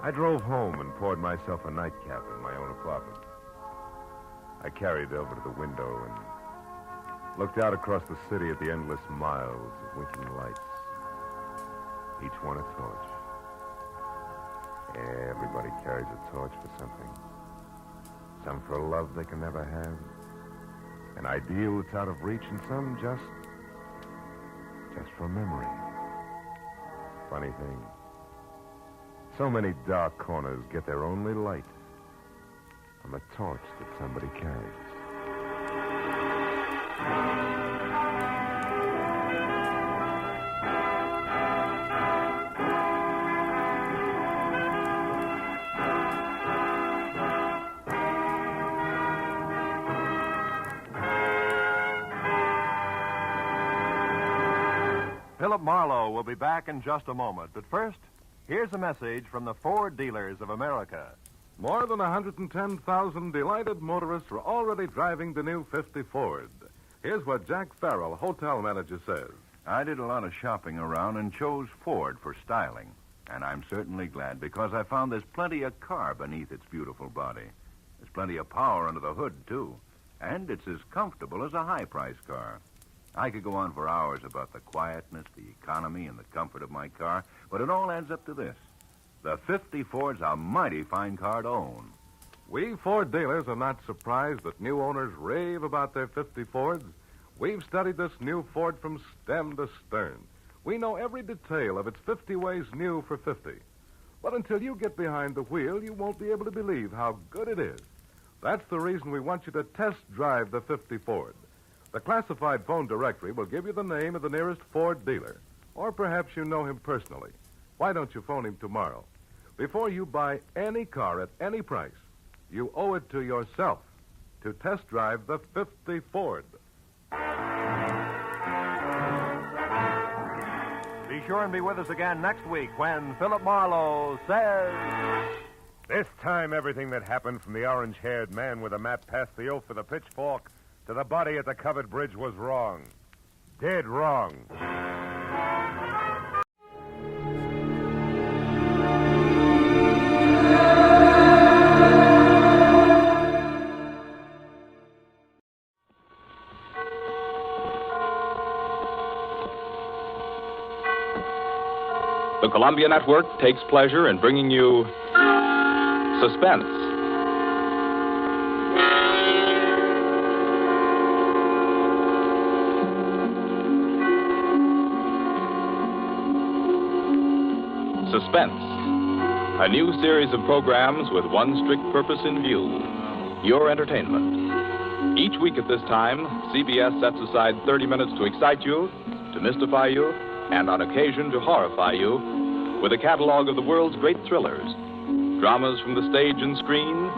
Speaker 7: I drove home and poured myself a nightcap in my own apartment. I carried it over to the window and looked out across the city at the endless miles of winking lights, each one a torch. Everybody carries a torch for something. Some for love they can never have, an ideal that's out of reach, and some just for memory. Funny thing. So many dark corners get their only light from the torch that somebody carries.
Speaker 2: Philip Marlowe will be back in just a moment. But first, here's a message from the Ford dealers of America.
Speaker 8: More than 110,000 delighted motorists are already driving the new 50 Ford. Here's what Jack Farrell, hotel manager, says.
Speaker 13: I did a lot of shopping around and chose Ford for styling. And I'm certainly glad because I found there's plenty of car beneath its beautiful body. There's plenty of power under the hood, too. And it's as comfortable as a high-priced car. I could go on for hours about the quietness, the economy, and the comfort of my car, but it all adds up to this. The 50 Ford's a mighty fine car to own.
Speaker 8: We Ford dealers are not surprised that new owners rave about their 50 Fords. We've studied this new Ford from stem to stern. We know every detail of its 50 ways new for 50. But until you get behind the wheel, you won't be able to believe how good it is. That's the reason we want you to test drive the 50 Ford. The classified phone directory will give you the name of the nearest Ford dealer. Or perhaps you know him personally. Why don't you phone him tomorrow? Before you buy any car at any price, you owe it to yourself to test drive the 50 Ford.
Speaker 2: Be sure and be with us again next week when Philip Marlowe says...
Speaker 7: This time, everything that happened from the orange-haired man with a map past the oath with a pitchfork to the body at the covered bridge was wrong. Dead wrong.
Speaker 15: The
Speaker 14: Columbia Network takes pleasure in bringing you Suspense. Suspense, a new series of programs with one strict purpose in view, your entertainment. Each week at this time, CBS sets aside 30 minutes to excite you, to mystify you, and on occasion to horrify you with a catalog of the world's great thrillers, dramas from the stage and screen,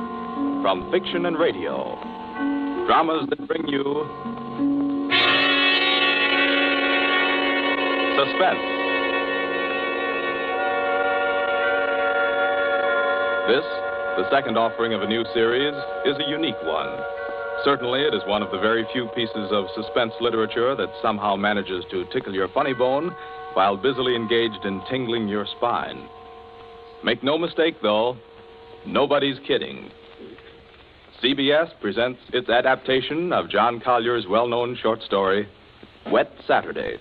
Speaker 14: from fiction and radio, dramas that bring you suspense. This, the second offering of a new series, is a unique one. Certainly, it is one of the very few pieces of suspense literature that somehow manages to tickle your funny bone while busily engaged in tingling your spine. Make no mistake, though, nobody's kidding. CBS presents its adaptation of John Collier's well-known short story, Wet Saturday.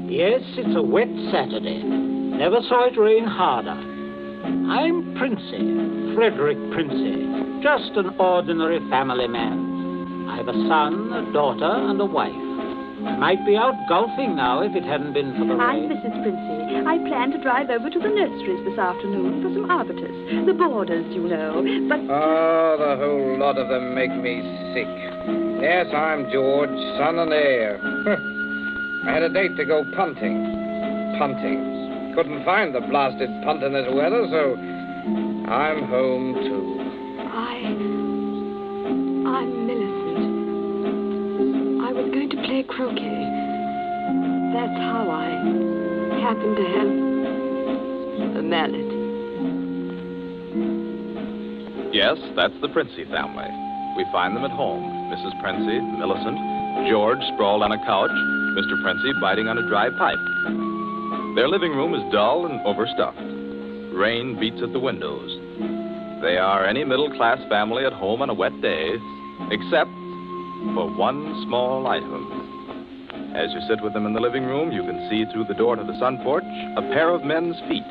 Speaker 15: Yes, it's a wet Saturday. Never saw it rain harder. I'm Princey, Frederick Princey, just an ordinary family man. I have a son, a daughter, and a wife. I might be out golfing now if it hadn't been for the
Speaker 19: I'm
Speaker 15: rain.
Speaker 19: Mrs. Princey. I plan to drive over to the nurseries this afternoon for some arbutus. The borders, you know. But
Speaker 20: Oh, the whole lot of them make me sick. Yes, I'm George, son and heir. I had a date to go punting. Puntings. Couldn't find the blasted punt in this weather, so I'm home, too.
Speaker 19: I'm Millicent. I was going to play croquet. That's how I happened to have a mallet.
Speaker 14: Yes, that's the Princey family. We find them at home. Mrs. Princey, Millicent, George sprawled on a couch, Mr. Princey biting on a dry pipe. Their living room is dull and overstuffed. Rain beats at the windows. They are any middle-class family at home on a wet day, except for one small item. As you sit with them in the living room, you can see through the door to the sun porch a pair of men's feet,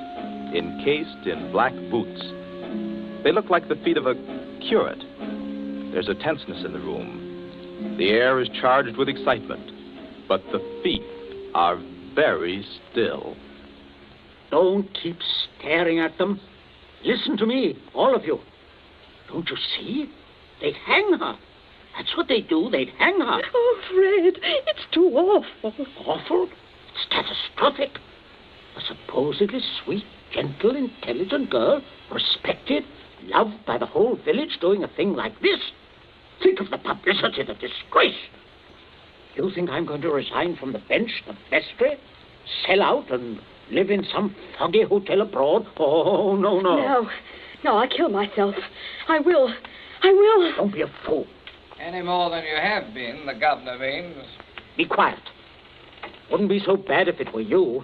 Speaker 14: encased in black boots. They look like the feet of a curate. There's a tenseness in the room. The air is charged with excitement, but the feet are very still.
Speaker 15: Don't keep staring at them. Listen to me, all of you. Don't you see? They'd hang her. That's what they do. They'd hang her.
Speaker 19: Oh, Fred, it's too awful.
Speaker 15: Awful? It's catastrophic. A supposedly sweet, gentle, intelligent girl, respected, loved by the whole village, doing a thing like this. Think of the publicity, the disgrace. You think I'm going to resign from the bench, the vestry, sell out and live in some foggy hotel abroad? Oh, no.
Speaker 19: No, I'll kill myself. I will.
Speaker 15: Don't be a fool.
Speaker 20: Any more than you have been, the governor means.
Speaker 15: Be quiet. Wouldn't be so bad if it were you.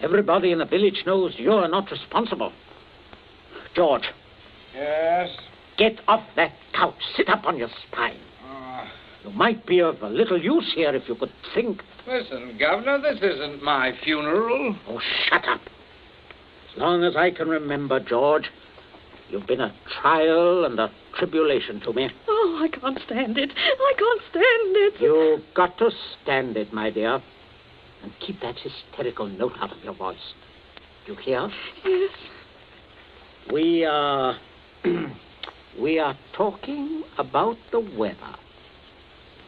Speaker 15: Everybody in the village knows you're not responsible. George.
Speaker 20: Yes?
Speaker 15: Get off that couch. Sit up on your spine. You might be of a little use here if you could think.
Speaker 20: Listen, Governor, this isn't my funeral.
Speaker 15: Oh, shut up. As long as I can remember, George, you've been a trial and a tribulation to me.
Speaker 19: Oh, I can't stand it. I can't stand it.
Speaker 15: You've got to stand it, my dear. And keep that hysterical note out of your voice. You hear?
Speaker 19: Yes.
Speaker 15: We are talking about the weather.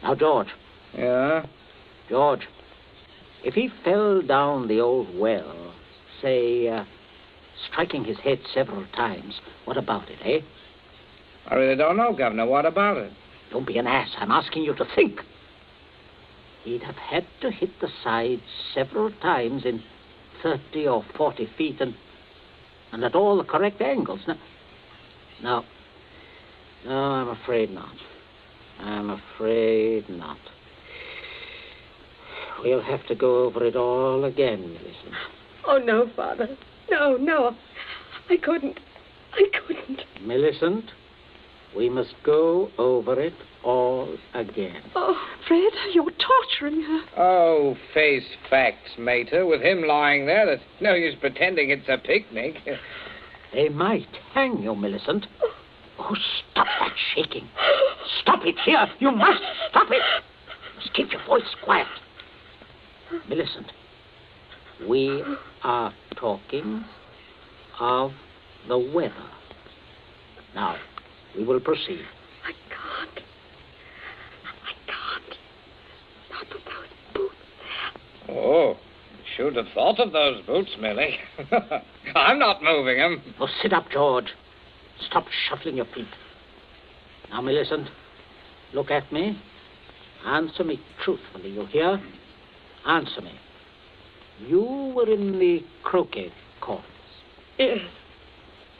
Speaker 15: Now, George.
Speaker 20: Yeah?
Speaker 15: George, if he fell down the old well, say, striking his head several times, what about it, eh?
Speaker 20: I really don't know, Governor. What about it?
Speaker 15: Don't be an ass. I'm asking you to think. He'd have had to hit the sides several times in 30 or 40 feet and at all the correct angles. No, I'm afraid not. I'm afraid not. We'll have to go over it all again, Millicent.
Speaker 19: Oh, no, Father. No. I couldn't.
Speaker 15: Millicent, we must go over it all again.
Speaker 19: Oh, Fred, you're torturing her.
Speaker 20: Oh, face facts, Mater. With him lying there, there's no use pretending it's a picnic.
Speaker 15: They might hang you, Millicent. Oh, stop that shaking. Stop it here. You must stop it. Just keep your voice quiet. Millicent, we are talking of the weather. Now, we will proceed.
Speaker 19: I can't. Not with those boots there.
Speaker 20: Oh, should have thought of those boots, Millie. I'm not moving them.
Speaker 15: Oh, sit up, George. Stop shuffling your feet. Now, Millicent, look at me. Answer me truthfully, you hear? Answer me. You were in the croquet courts.
Speaker 19: Yes.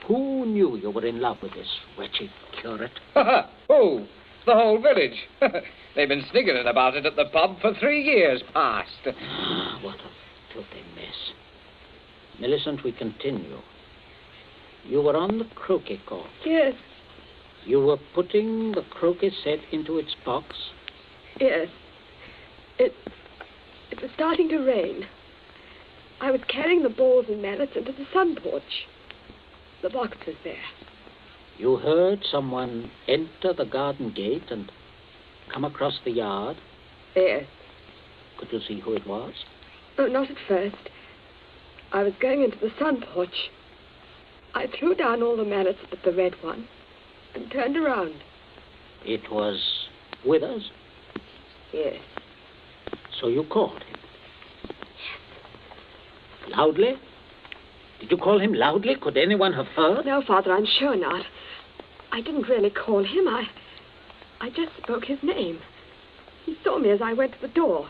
Speaker 15: Who knew you were in love with this wretched curate?
Speaker 20: Oh, the whole village. They've been sniggering about it at the pub for 3 years past.
Speaker 15: What a filthy mess. Millicent, we continue. You were on the croquet court.
Speaker 19: Yes.
Speaker 15: You were putting the croquet set into its box?
Speaker 19: Yes. It was starting to rain. I was carrying the balls and mallets into the sun porch. The box was there.
Speaker 15: You heard someone enter the garden gate and come across the yard?
Speaker 19: Yes.
Speaker 15: Could you see who it was?
Speaker 19: Oh, not at first. I was going into the sun porch. I threw down all the mallets but the red one and turned around.
Speaker 15: It was Withers?
Speaker 19: Yes.
Speaker 15: So you called him? Yes. Loudly? Did you call him loudly? Could anyone have heard?
Speaker 19: No, Father, I'm sure not. I didn't really call him. I just spoke his name. He saw me as I went to the door.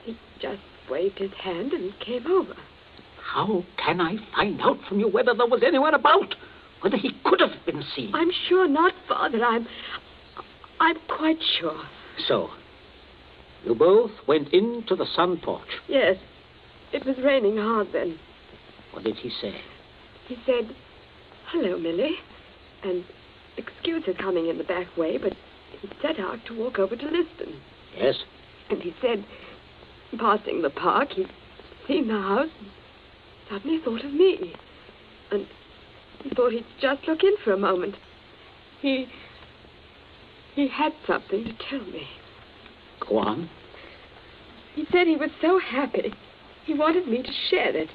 Speaker 19: He just waved his hand and came over.
Speaker 15: How can I find out from you whether there was anyone about? Whether he could have been seen?
Speaker 19: I'm sure not, Father. I'm quite sure.
Speaker 15: So, you both went into the sun porch?
Speaker 19: Yes. It was raining hard then.
Speaker 15: What did he say?
Speaker 19: He said, "Hello, Millie," and excuse her coming in the back way, but he set out to walk over to Liston.
Speaker 15: Yes?
Speaker 19: And he said, passing the park, he'd seen the house and suddenly thought of me. And he thought he'd just look in for a moment. He had something to tell me.
Speaker 15: Go on.
Speaker 19: He said he was so happy, he wanted me to share it.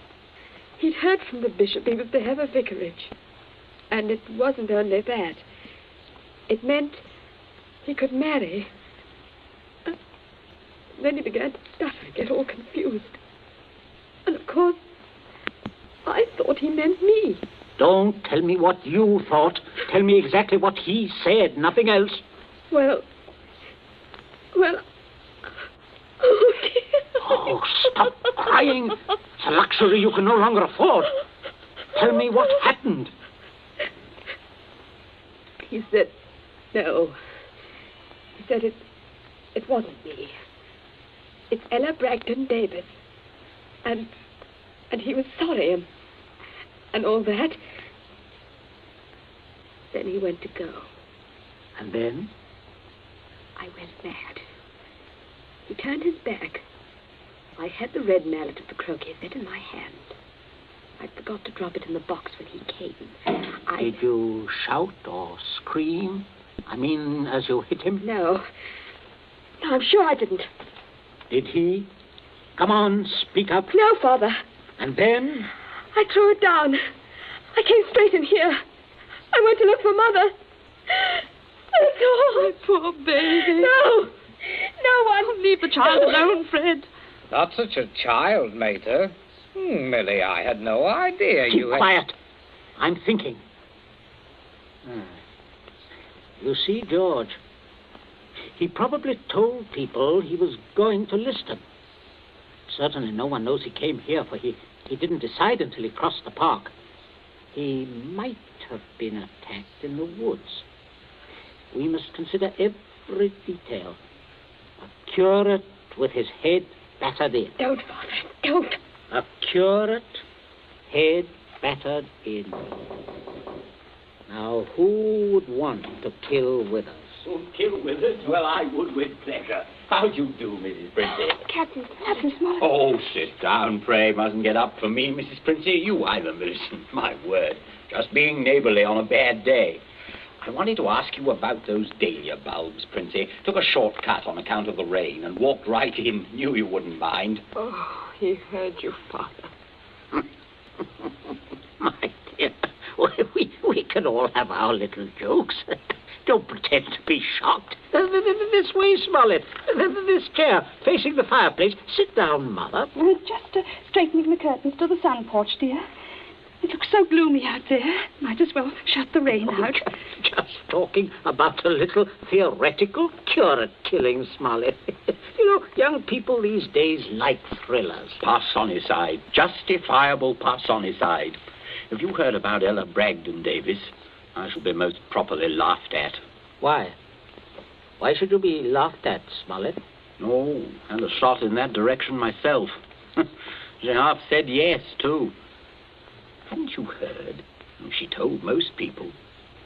Speaker 19: He'd heard from the bishop he was to have a vicarage. And it wasn't only that. It meant he could marry. Then he began to stutter and get all confused. And of course, I thought he meant me.
Speaker 15: Don't tell me what you thought. Tell me exactly what he said, nothing else.
Speaker 19: Well... Oh, dear.
Speaker 15: Oh, stop crying. It's a luxury you can no longer afford. Tell me what happened.
Speaker 19: He said, no. He said it wasn't me. It's Ella Bragdon Davis. And he was sorry and all that. Then he went to go.
Speaker 15: And then?
Speaker 19: I went mad. He turned his back. I had the red mallet of the croquet set in my hand. I forgot to drop it in the box when he came.
Speaker 15: Did you shout or scream? I mean, as you hit him?
Speaker 19: No, I'm sure I didn't.
Speaker 15: Did he? Come on, speak up.
Speaker 19: No, Father.
Speaker 15: And then?
Speaker 19: I threw it down. I came straight in here. I went to look for Mother. That's all.
Speaker 1: My poor baby.
Speaker 19: No one.
Speaker 1: Leave the child alone, Fred.
Speaker 20: Not such a child, Mater. Millie, I had no idea
Speaker 15: Keep
Speaker 20: you had...
Speaker 15: quiet. I'm thinking. You see, George, he probably told people he was going to Liston. Certainly no one knows he came here, for he didn't decide until he crossed the park. He might have been attacked in the woods. We must consider every detail. A curate with his head battered in.
Speaker 19: Don't, Father, don't.
Speaker 15: A curate, head battered in. Now, who would want to kill Withers?
Speaker 5: Kill Withers? Well, I would with pleasure. How do you do, Mrs. Princey?
Speaker 19: Captain Smollett.
Speaker 5: Oh, sit down, pray. Mustn't get up for me, Mrs. Princey. You either, Millicent. My word. Just being neighborly on a bad day. I wanted to ask you about those dahlia bulbs, Princey. Took a shortcut on account of the rain and walked right in. Knew you wouldn't mind.
Speaker 19: Oh, he heard you, Father.
Speaker 15: My dear, we can all have our little jokes. Don't pretend to be shocked. This way, Smollett. This chair, facing the fireplace. Sit down, Mother.
Speaker 1: Just straightening the curtains to the sun porch, dear. It looks so gloomy out there. Might as well shut the rain out.
Speaker 15: Just talking about a little theoretical curate killing, Smollett. You know, young people these days like thrillers.
Speaker 5: Parsonicide. Justifiable parsonicide. Have you heard about Ella Bragdon, Davis? I shall be most properly laughed at.
Speaker 15: Why? Why should you be laughed at, Smollett?
Speaker 5: No, and a shot in that direction myself. She half said yes, too. Haven't you heard? She told most people.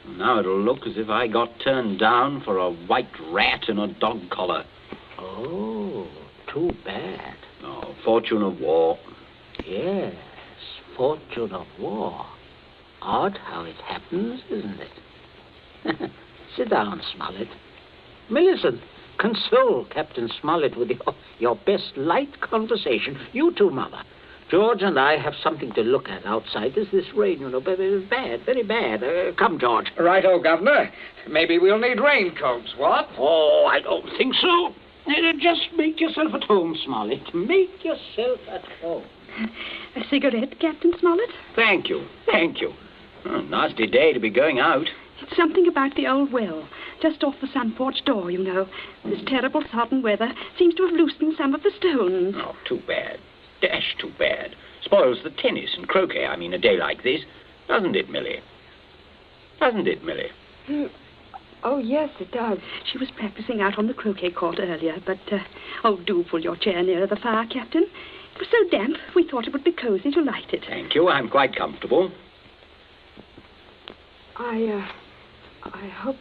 Speaker 5: Now it'll look as if I got turned down for a white rat in a dog collar.
Speaker 15: Oh, too bad.
Speaker 5: Oh, fortune of war.
Speaker 15: Yes, fortune of war. Odd how it happens, isn't it? Sit down, Smollett. Millicent, console Captain Smollett with your best light conversation. You too, Mother. George and I have something to look at outside. There's this rain, you know, very bad, very bad. Come, George.
Speaker 20: Righto, Governor. Maybe we'll need raincoats, what?
Speaker 15: Oh, I don't think so. Just make yourself at home, Smollett. Make yourself at home.
Speaker 1: A cigarette, Captain Smollett?
Speaker 5: Thank you, thank you. Nasty day to be going out.
Speaker 1: It's something about the old well, just off the sun porch door, you know. This terrible sodden weather seems to have loosened some of the stones.
Speaker 5: Oh, too bad. Dash too bad. Spoils the tennis and croquet, I mean, a day like this. Doesn't it, Millie? Doesn't it, Millie?
Speaker 19: Oh, yes, it does.
Speaker 1: She was practicing out on the croquet court earlier, but, do pull your chair nearer the fire, Captain. It was so damp, we thought it would be cozy to light it.
Speaker 5: Thank you, I'm quite comfortable.
Speaker 19: I hope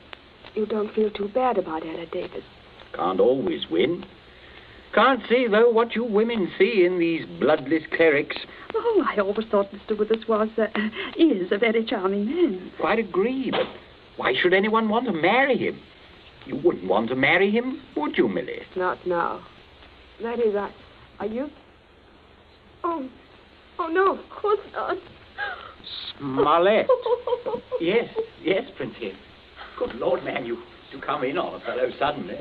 Speaker 19: you don't feel too bad about Ella Davis.
Speaker 5: Can't always win. Can't see, though, what you women see in these bloodless clerics.
Speaker 1: Oh, I always thought Mr. Withers is a very charming man.
Speaker 5: Quite agree, but why should anyone want to marry him? You wouldn't want to marry him, would you, Millie?
Speaker 19: Not now. That is, are you? Oh, no, of course not.
Speaker 15: Smollett.
Speaker 5: Yes, Princess. Good Lord, man, you come in on a fellow suddenly.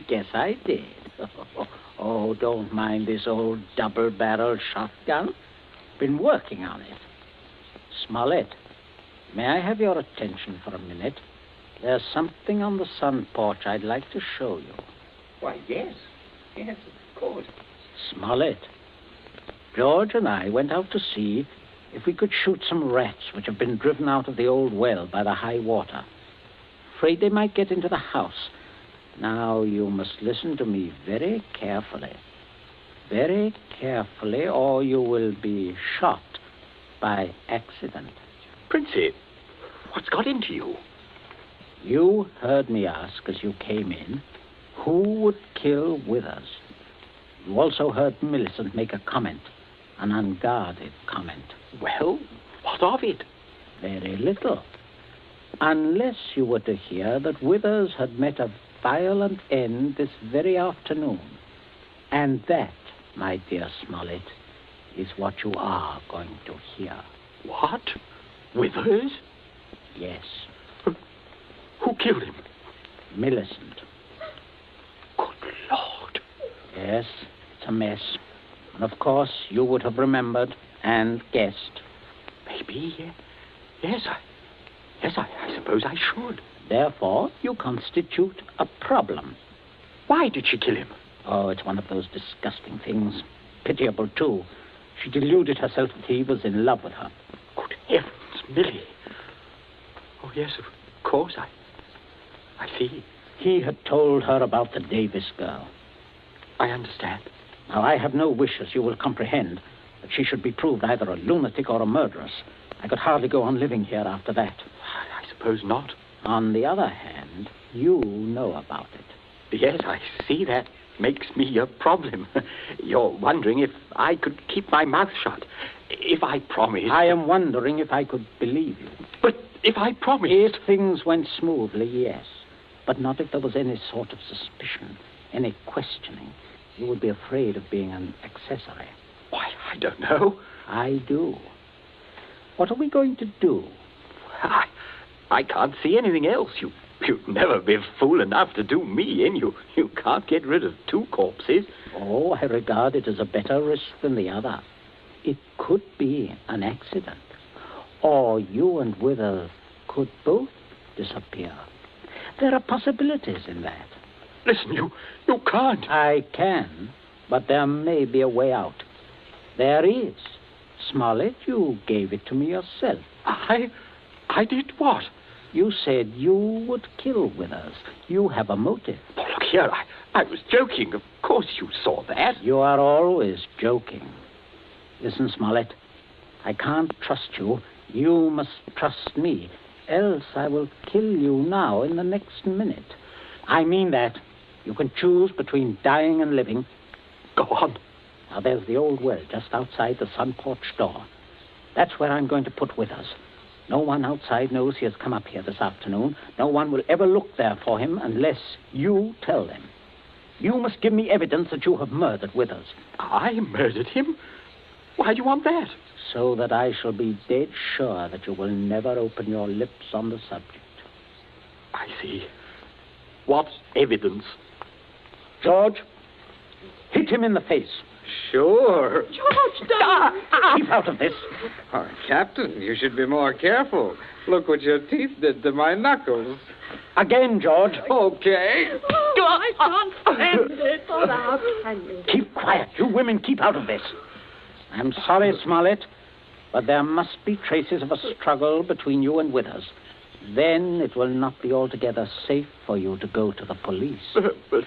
Speaker 15: Guess I did. Oh, don't mind this old double-barrel shotgun. Been working on it. Smollett, may I have your attention for a minute? There's something on the sun porch I'd like to show you.
Speaker 5: Why, yes, of course.
Speaker 15: Smollett, George and I went out to see if we could shoot some rats which have been driven out of the old well by the high water. Afraid they might get into the house. Now, you must listen to me very carefully. Very carefully, or you will be shot by accident.
Speaker 5: Princey, what's got into you?
Speaker 15: You heard me ask as you came in, who would kill Withers? You also heard Millicent make a comment, an unguarded comment.
Speaker 5: Well, what of it?
Speaker 15: Very little. Unless you were to hear that Withers had met a violent end this very afternoon. And that, my dear Smollett, is what you are going to hear.
Speaker 5: What? Withers?
Speaker 15: Yes.
Speaker 5: Who killed him?
Speaker 15: Millicent.
Speaker 5: Good Lord.
Speaker 15: Yes, it's a mess. And of course, you would have remembered and guessed.
Speaker 5: Maybe, yes, I suppose I should.
Speaker 15: Therefore, you constitute a problem.
Speaker 5: Why did she kill him?
Speaker 15: Oh, it's one of those disgusting things. Pitiable, too. She deluded herself that he was in love with her.
Speaker 5: Good heavens, Millie. Oh, yes, of course, I see.
Speaker 15: He had told her about the Davis girl.
Speaker 5: I understand.
Speaker 15: Now, I have no wish, as you will comprehend, that she should be proved either a lunatic or a murderess. I could hardly go on living here after that.
Speaker 5: I suppose not.
Speaker 15: On the other hand, you know about it.
Speaker 5: Yes, I see that makes me a problem. You're wondering if I could keep my mouth shut. If I promised...
Speaker 15: I am wondering if I could believe you.
Speaker 5: But if I promised...
Speaker 15: If things went smoothly, yes. But not if there was any sort of suspicion, any questioning. You would be afraid of being an accessory.
Speaker 5: Why, I don't know.
Speaker 15: I do. What are we going to do?
Speaker 5: I can't see anything else. You'd never be fool enough to do me in. You can't get rid of two corpses.
Speaker 15: Oh, I regard it as a better risk than the other. It could be an accident. Or you and Withers could both disappear. There are possibilities in that.
Speaker 5: Listen, you can't.
Speaker 15: I can, but there may be a way out. There is. Smollett, you gave it to me yourself.
Speaker 5: I did what?
Speaker 15: You said you would kill Withers. You have a motive.
Speaker 5: Oh, look here, I was joking. Of course you saw that.
Speaker 15: You are always joking. Listen, Smollett, I can't trust you. You must trust me. Else I will kill you now in the next minute. I mean that. You can choose between dying and living.
Speaker 5: Go on.
Speaker 15: Now, there's the old well just outside the sun porch door. That's where I'm going to put Withers. No one outside knows he has come up here this afternoon. No one will ever look there for him unless you tell them. You must give me evidence that you have murdered Withers.
Speaker 5: I murdered him? Why do you want that?
Speaker 15: So that I shall be dead sure that you will never open your lips on the subject.
Speaker 5: I see. What evidence?
Speaker 15: George, hit him in the face.
Speaker 20: Sure.
Speaker 19: George, don't!
Speaker 15: Keep out of this.
Speaker 20: Oh, Captain, you should be more careful. Look what your teeth did to my knuckles.
Speaker 15: Again, George.
Speaker 20: Okay.
Speaker 19: Oh, I can't stand it. Oh, how can you?
Speaker 15: Keep quiet. You women keep out of this. I'm sorry, Smollett, but there must be traces of a struggle between you and Withers. Then it will not be altogether safe for you to go to the police.
Speaker 5: But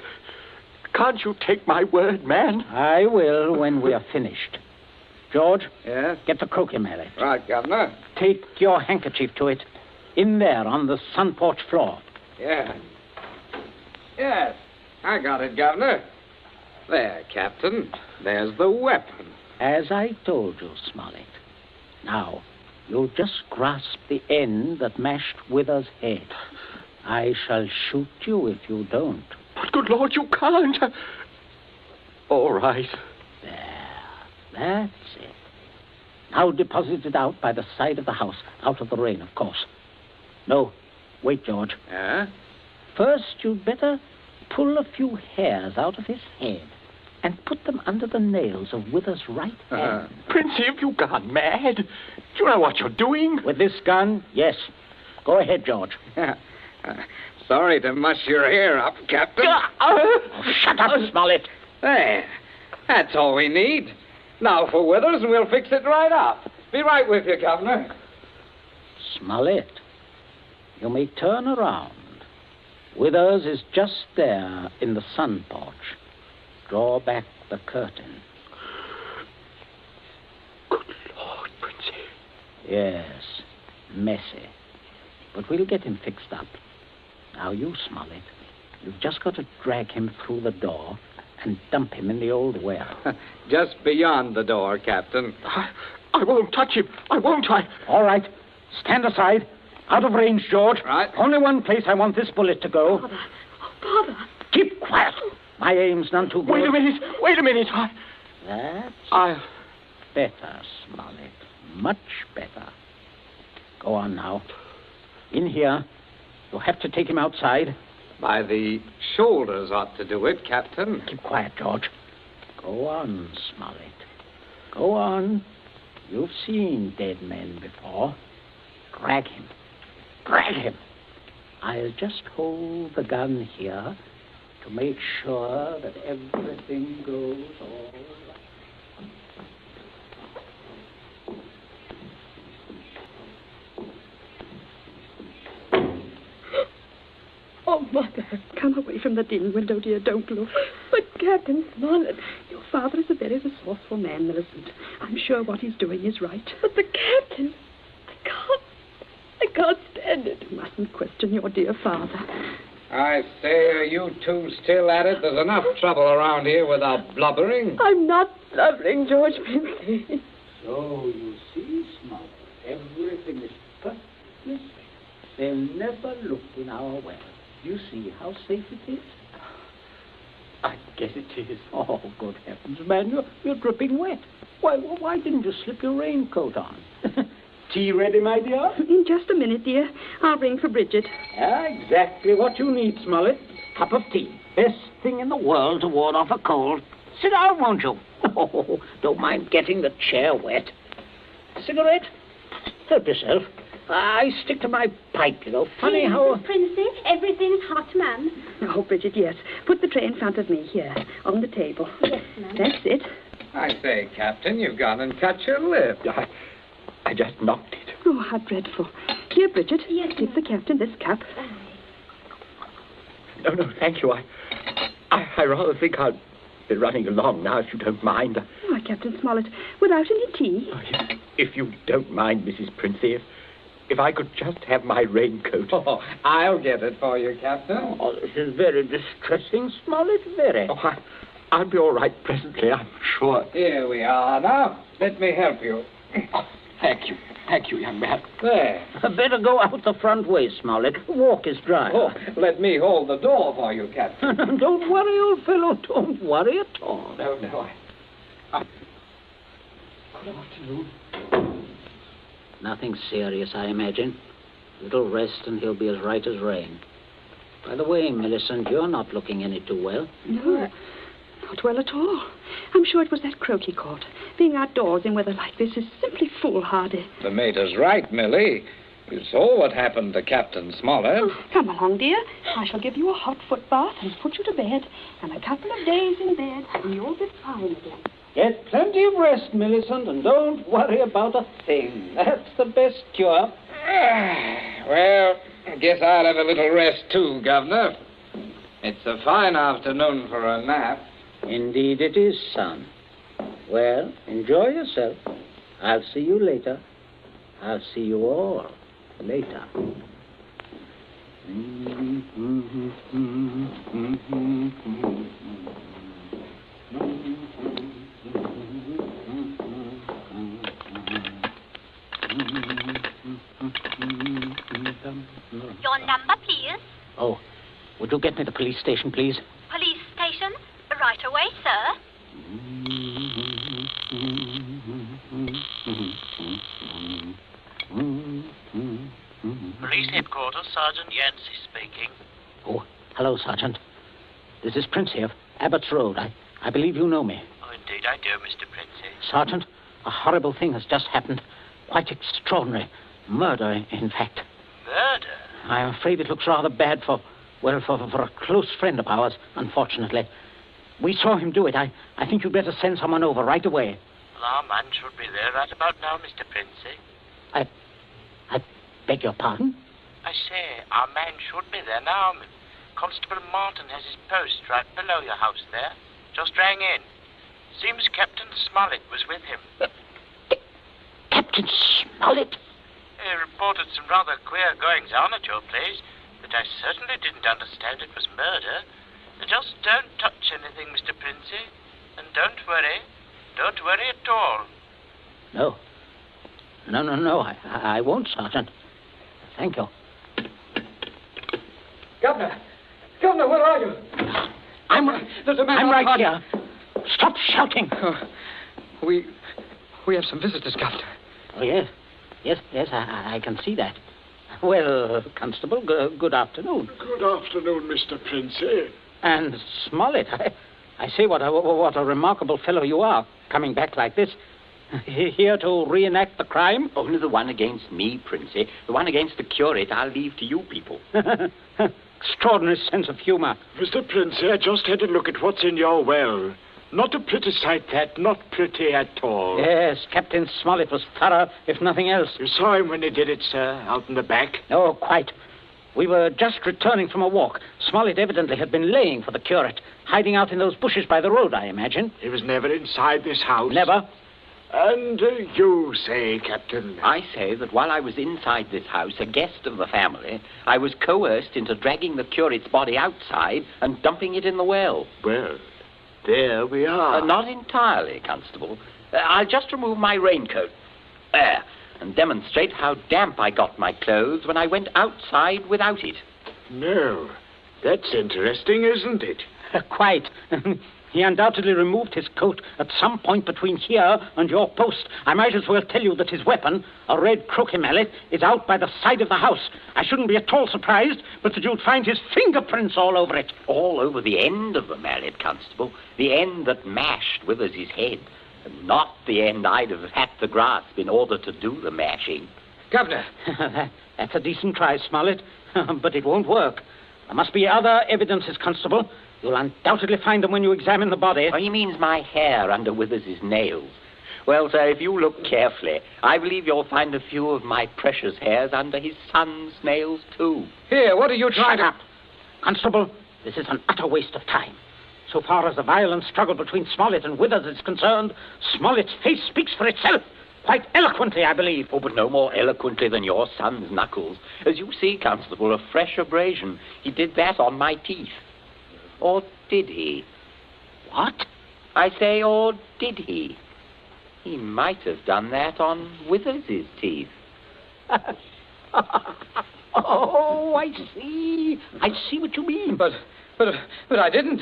Speaker 5: can't you take my word, man?
Speaker 15: I will when we are finished. George?
Speaker 20: Yes?
Speaker 15: Get the croquet mallet.
Speaker 20: Right, Governor.
Speaker 15: Take your handkerchief to it. In there on the sun porch floor.
Speaker 20: Yeah. Yes, I got it, Governor. There, Captain. There's the weapon.
Speaker 15: As I told you, Smollett. Now, you'll just grasp the end that mashed Withers' head. I shall shoot you if you don't.
Speaker 5: But good Lord, you can't. All right.
Speaker 15: There. That's it. Now deposit it out by the side of the house. Out of the rain, of course. No. Wait, George.
Speaker 20: Yeah?
Speaker 15: First, you'd better pull a few hairs out of his head and put them under the nails of Withers' right hand.
Speaker 5: Princey, have you gone mad? Do you know what you're doing?
Speaker 15: With this gun, yes. Go ahead, George.
Speaker 20: Sorry to muss your hair up, Captain.
Speaker 15: Shut up, Smollett.
Speaker 20: There. That's all we need. Now for Withers, and we'll fix it right up. Be right with you, Governor.
Speaker 15: Smollett, you may turn around. Withers is just there in the sun porch. Draw back the curtain.
Speaker 5: Good Lord, Princey.
Speaker 15: Yes, messy. But we'll get him fixed up. Now, you, Smollett, you've just got to drag him through the door and dump him in the old well.
Speaker 20: Just beyond the door, Captain.
Speaker 5: I won't touch him. I won't.
Speaker 15: All right. Stand aside. Out of range, George.
Speaker 20: Right.
Speaker 15: Only one place I want this bullet to go.
Speaker 19: Father. Oh, Father.
Speaker 15: Keep quiet. My aim's none too good.
Speaker 5: Wait a minute.
Speaker 15: That's better, Smollett. Much better. Go on now. In here. You'll have to take him outside.
Speaker 20: By the shoulders ought to do it, Captain.
Speaker 15: Keep quiet, George. Go on, Smollett. Go on. You've seen dead men before. Drag him. Drag him. I'll just hold the gun here to make sure that everything goes all right.
Speaker 1: Oh, Mother, come away from the dim window, dear. Don't look. But, Captain Smollett, you've father is a very resourceful man, Millicent. I'm sure what he's doing is right.
Speaker 19: But the captain... I can't stand it.
Speaker 1: You mustn't question your dear father.
Speaker 20: I say, are you two still at it? There's enough trouble around here without blubbering.
Speaker 19: I'm not blubbering, George Princey.
Speaker 15: So, you see, Smart, everything is perfectly safe. They'll never look in our well. You see how safe it is? I guess it is. Oh, good heavens, man, you're dripping wet. Why didn't you slip your raincoat on? Tea ready, my dear?
Speaker 1: In just a minute, dear. I'll ring for Bridget.
Speaker 15: Exactly what you need, Smollett. Cup of tea. Best thing in the world to ward off a cold. Sit down, won't you? Oh, don't mind getting the chair wet. Cigarette? Help yourself. I stick to my pipe, you know. Funny how...
Speaker 1: Princess, everything's hot, ma'am. Oh, Bridget, yes. Put the tray in front of me here, on the table. Yes, ma'am. That's it.
Speaker 20: I say, Captain, you've gone and cut your lip.
Speaker 15: I just knocked it.
Speaker 1: Oh, how dreadful. Here, Bridget, give the captain this cup.
Speaker 15: No, thank you. I rather think I'll be running along now, if you don't mind.
Speaker 1: Why, Captain Smollett, without any tea?
Speaker 15: Oh, yes. If you don't mind, Mrs. Princey, if I could just have my raincoat.
Speaker 20: Oh, I'll get it for you, Captain.
Speaker 15: Oh, this is very distressing, Smollett, very. Oh, I'll be all right presently, I'm sure.
Speaker 20: Here we are now. Let me help you.
Speaker 15: Oh, thank you, young man.
Speaker 20: There.
Speaker 15: Better go out the front way, Smollett. The walk is dry.
Speaker 20: Oh, let me hold the door for you, Captain.
Speaker 15: Don't worry, old fellow. Don't worry at all.
Speaker 20: No.
Speaker 15: Good afternoon. Nothing serious, I imagine. Little rest and he'll be as right as rain. By the way, Millicent, you're not looking any too well.
Speaker 1: No, not well at all. I'm sure it was that croquet court. Being outdoors in weather like this is simply foolhardy.
Speaker 20: The mater's right, Millie. You saw what happened to Captain Smollett.
Speaker 1: Oh, come along, dear. I shall give you a hot foot bath and put you to bed. And a couple of days in bed, and you'll be fine again.
Speaker 15: Get plenty of rest, Millicent, and don't worry about a thing. That's the best cure.
Speaker 20: Well, I guess I'll have a little rest too, Governor. It's a fine afternoon for a nap.
Speaker 15: Indeed it is, son. Well, enjoy yourself. I'll see you later. I'll see you all later.
Speaker 9: Your number, please.
Speaker 15: Oh, would you get me the police station, please?
Speaker 9: Police station? Right away, sir.
Speaker 16: Police headquarters, Sergeant Yancey speaking.
Speaker 15: Oh, hello, Sergeant. This is Princey of Abbott's Road. I believe you know me.
Speaker 16: Oh, indeed I do, Mr. Princey.
Speaker 15: Sergeant, a horrible thing has just happened. Quite extraordinary. Murder, in fact.
Speaker 16: Murder?
Speaker 15: I'm afraid it looks rather bad for a close friend of ours, unfortunately. We saw him do it. I think you'd better send someone over right away.
Speaker 16: Well, our man should be there right about now, Mr. Princey.
Speaker 15: I beg your pardon?
Speaker 16: I say, our man should be there now. Constable Martin has his post right below your house there. Just rang in. Seems Captain Smollett was with him.
Speaker 15: Captain Smollett?
Speaker 16: He reported some rather queer goings-on at your place, but I certainly didn't understand it was murder. Just don't touch anything, Mr. Princey. And don't worry. Don't worry at all.
Speaker 15: No. No. I won't, Sergeant. Thank you.
Speaker 20: Governor, where are you? There's a man
Speaker 15: I'm right
Speaker 20: outside.
Speaker 15: here. Stop shouting.
Speaker 20: We have some visitors, Governor.
Speaker 15: Oh, yes. Yes, I can see that. Well, Constable, good afternoon.
Speaker 18: Good afternoon, Mr. Princey.
Speaker 15: And Smollett, I say what a remarkable fellow you are, coming back like this. Here to reenact the crime?
Speaker 5: Only the one against me, Princey. The one against the curate I'll leave to you people.
Speaker 15: Extraordinary sense of humor.
Speaker 18: Mr. Princey, I just had a look at what's in your well. Not a pretty sight, that. Not pretty at all.
Speaker 15: Yes, Captain Smollett was thorough, if nothing else.
Speaker 18: You saw him when he did it, sir, out in the back?
Speaker 15: Oh, quite. We were just returning from a walk. Smollett evidently had been laying for the curate, hiding out in those bushes by the road, I imagine.
Speaker 18: He was never inside this house?
Speaker 15: Never.
Speaker 18: And you say, Captain?
Speaker 5: I say that while I was inside this house, a guest of the family, I was coerced into dragging the curate's body outside and dumping it in the well.
Speaker 18: Well, there we are.
Speaker 5: Not entirely, Constable. I'll just remove my raincoat. There. And demonstrate how damp I got my clothes when I went outside without it.
Speaker 18: No. That's interesting, isn't it?
Speaker 15: Quite. He undoubtedly removed his coat at some point between here and your post. I might as well tell you that his weapon, a red croquet mallet, is out by the side of the house. I shouldn't be at all surprised, but that you'd find his fingerprints all over it.
Speaker 5: All over the end of the mallet, Constable. The end that mashed Withers' head. And not the end I'd have had to grasp in order to do the mashing.
Speaker 15: Governor. That's a decent try, Smollett. But it won't work. There must be other evidences, Constable. You'll undoubtedly find them when you examine the body.
Speaker 5: Oh, he means my hair under Withers' nails. Well, sir, if you look carefully, I believe you'll find a few of my precious hairs under his son's nails, too.
Speaker 15: Here, what are you trying to... Shut up. Constable, this is an utter waste of time. So far as the violent struggle between Smollett and Withers is concerned, Smollett's face speaks for itself. Quite eloquently, I believe.
Speaker 5: Oh, but no more eloquently than your son's knuckles. As you see, Constable, a fresh abrasion. He did that on my teeth. Or did he?
Speaker 15: What?
Speaker 5: I say, or did he? He might have done that on Withers' teeth.
Speaker 15: Oh, I see. I see what you mean.
Speaker 3: But I didn't.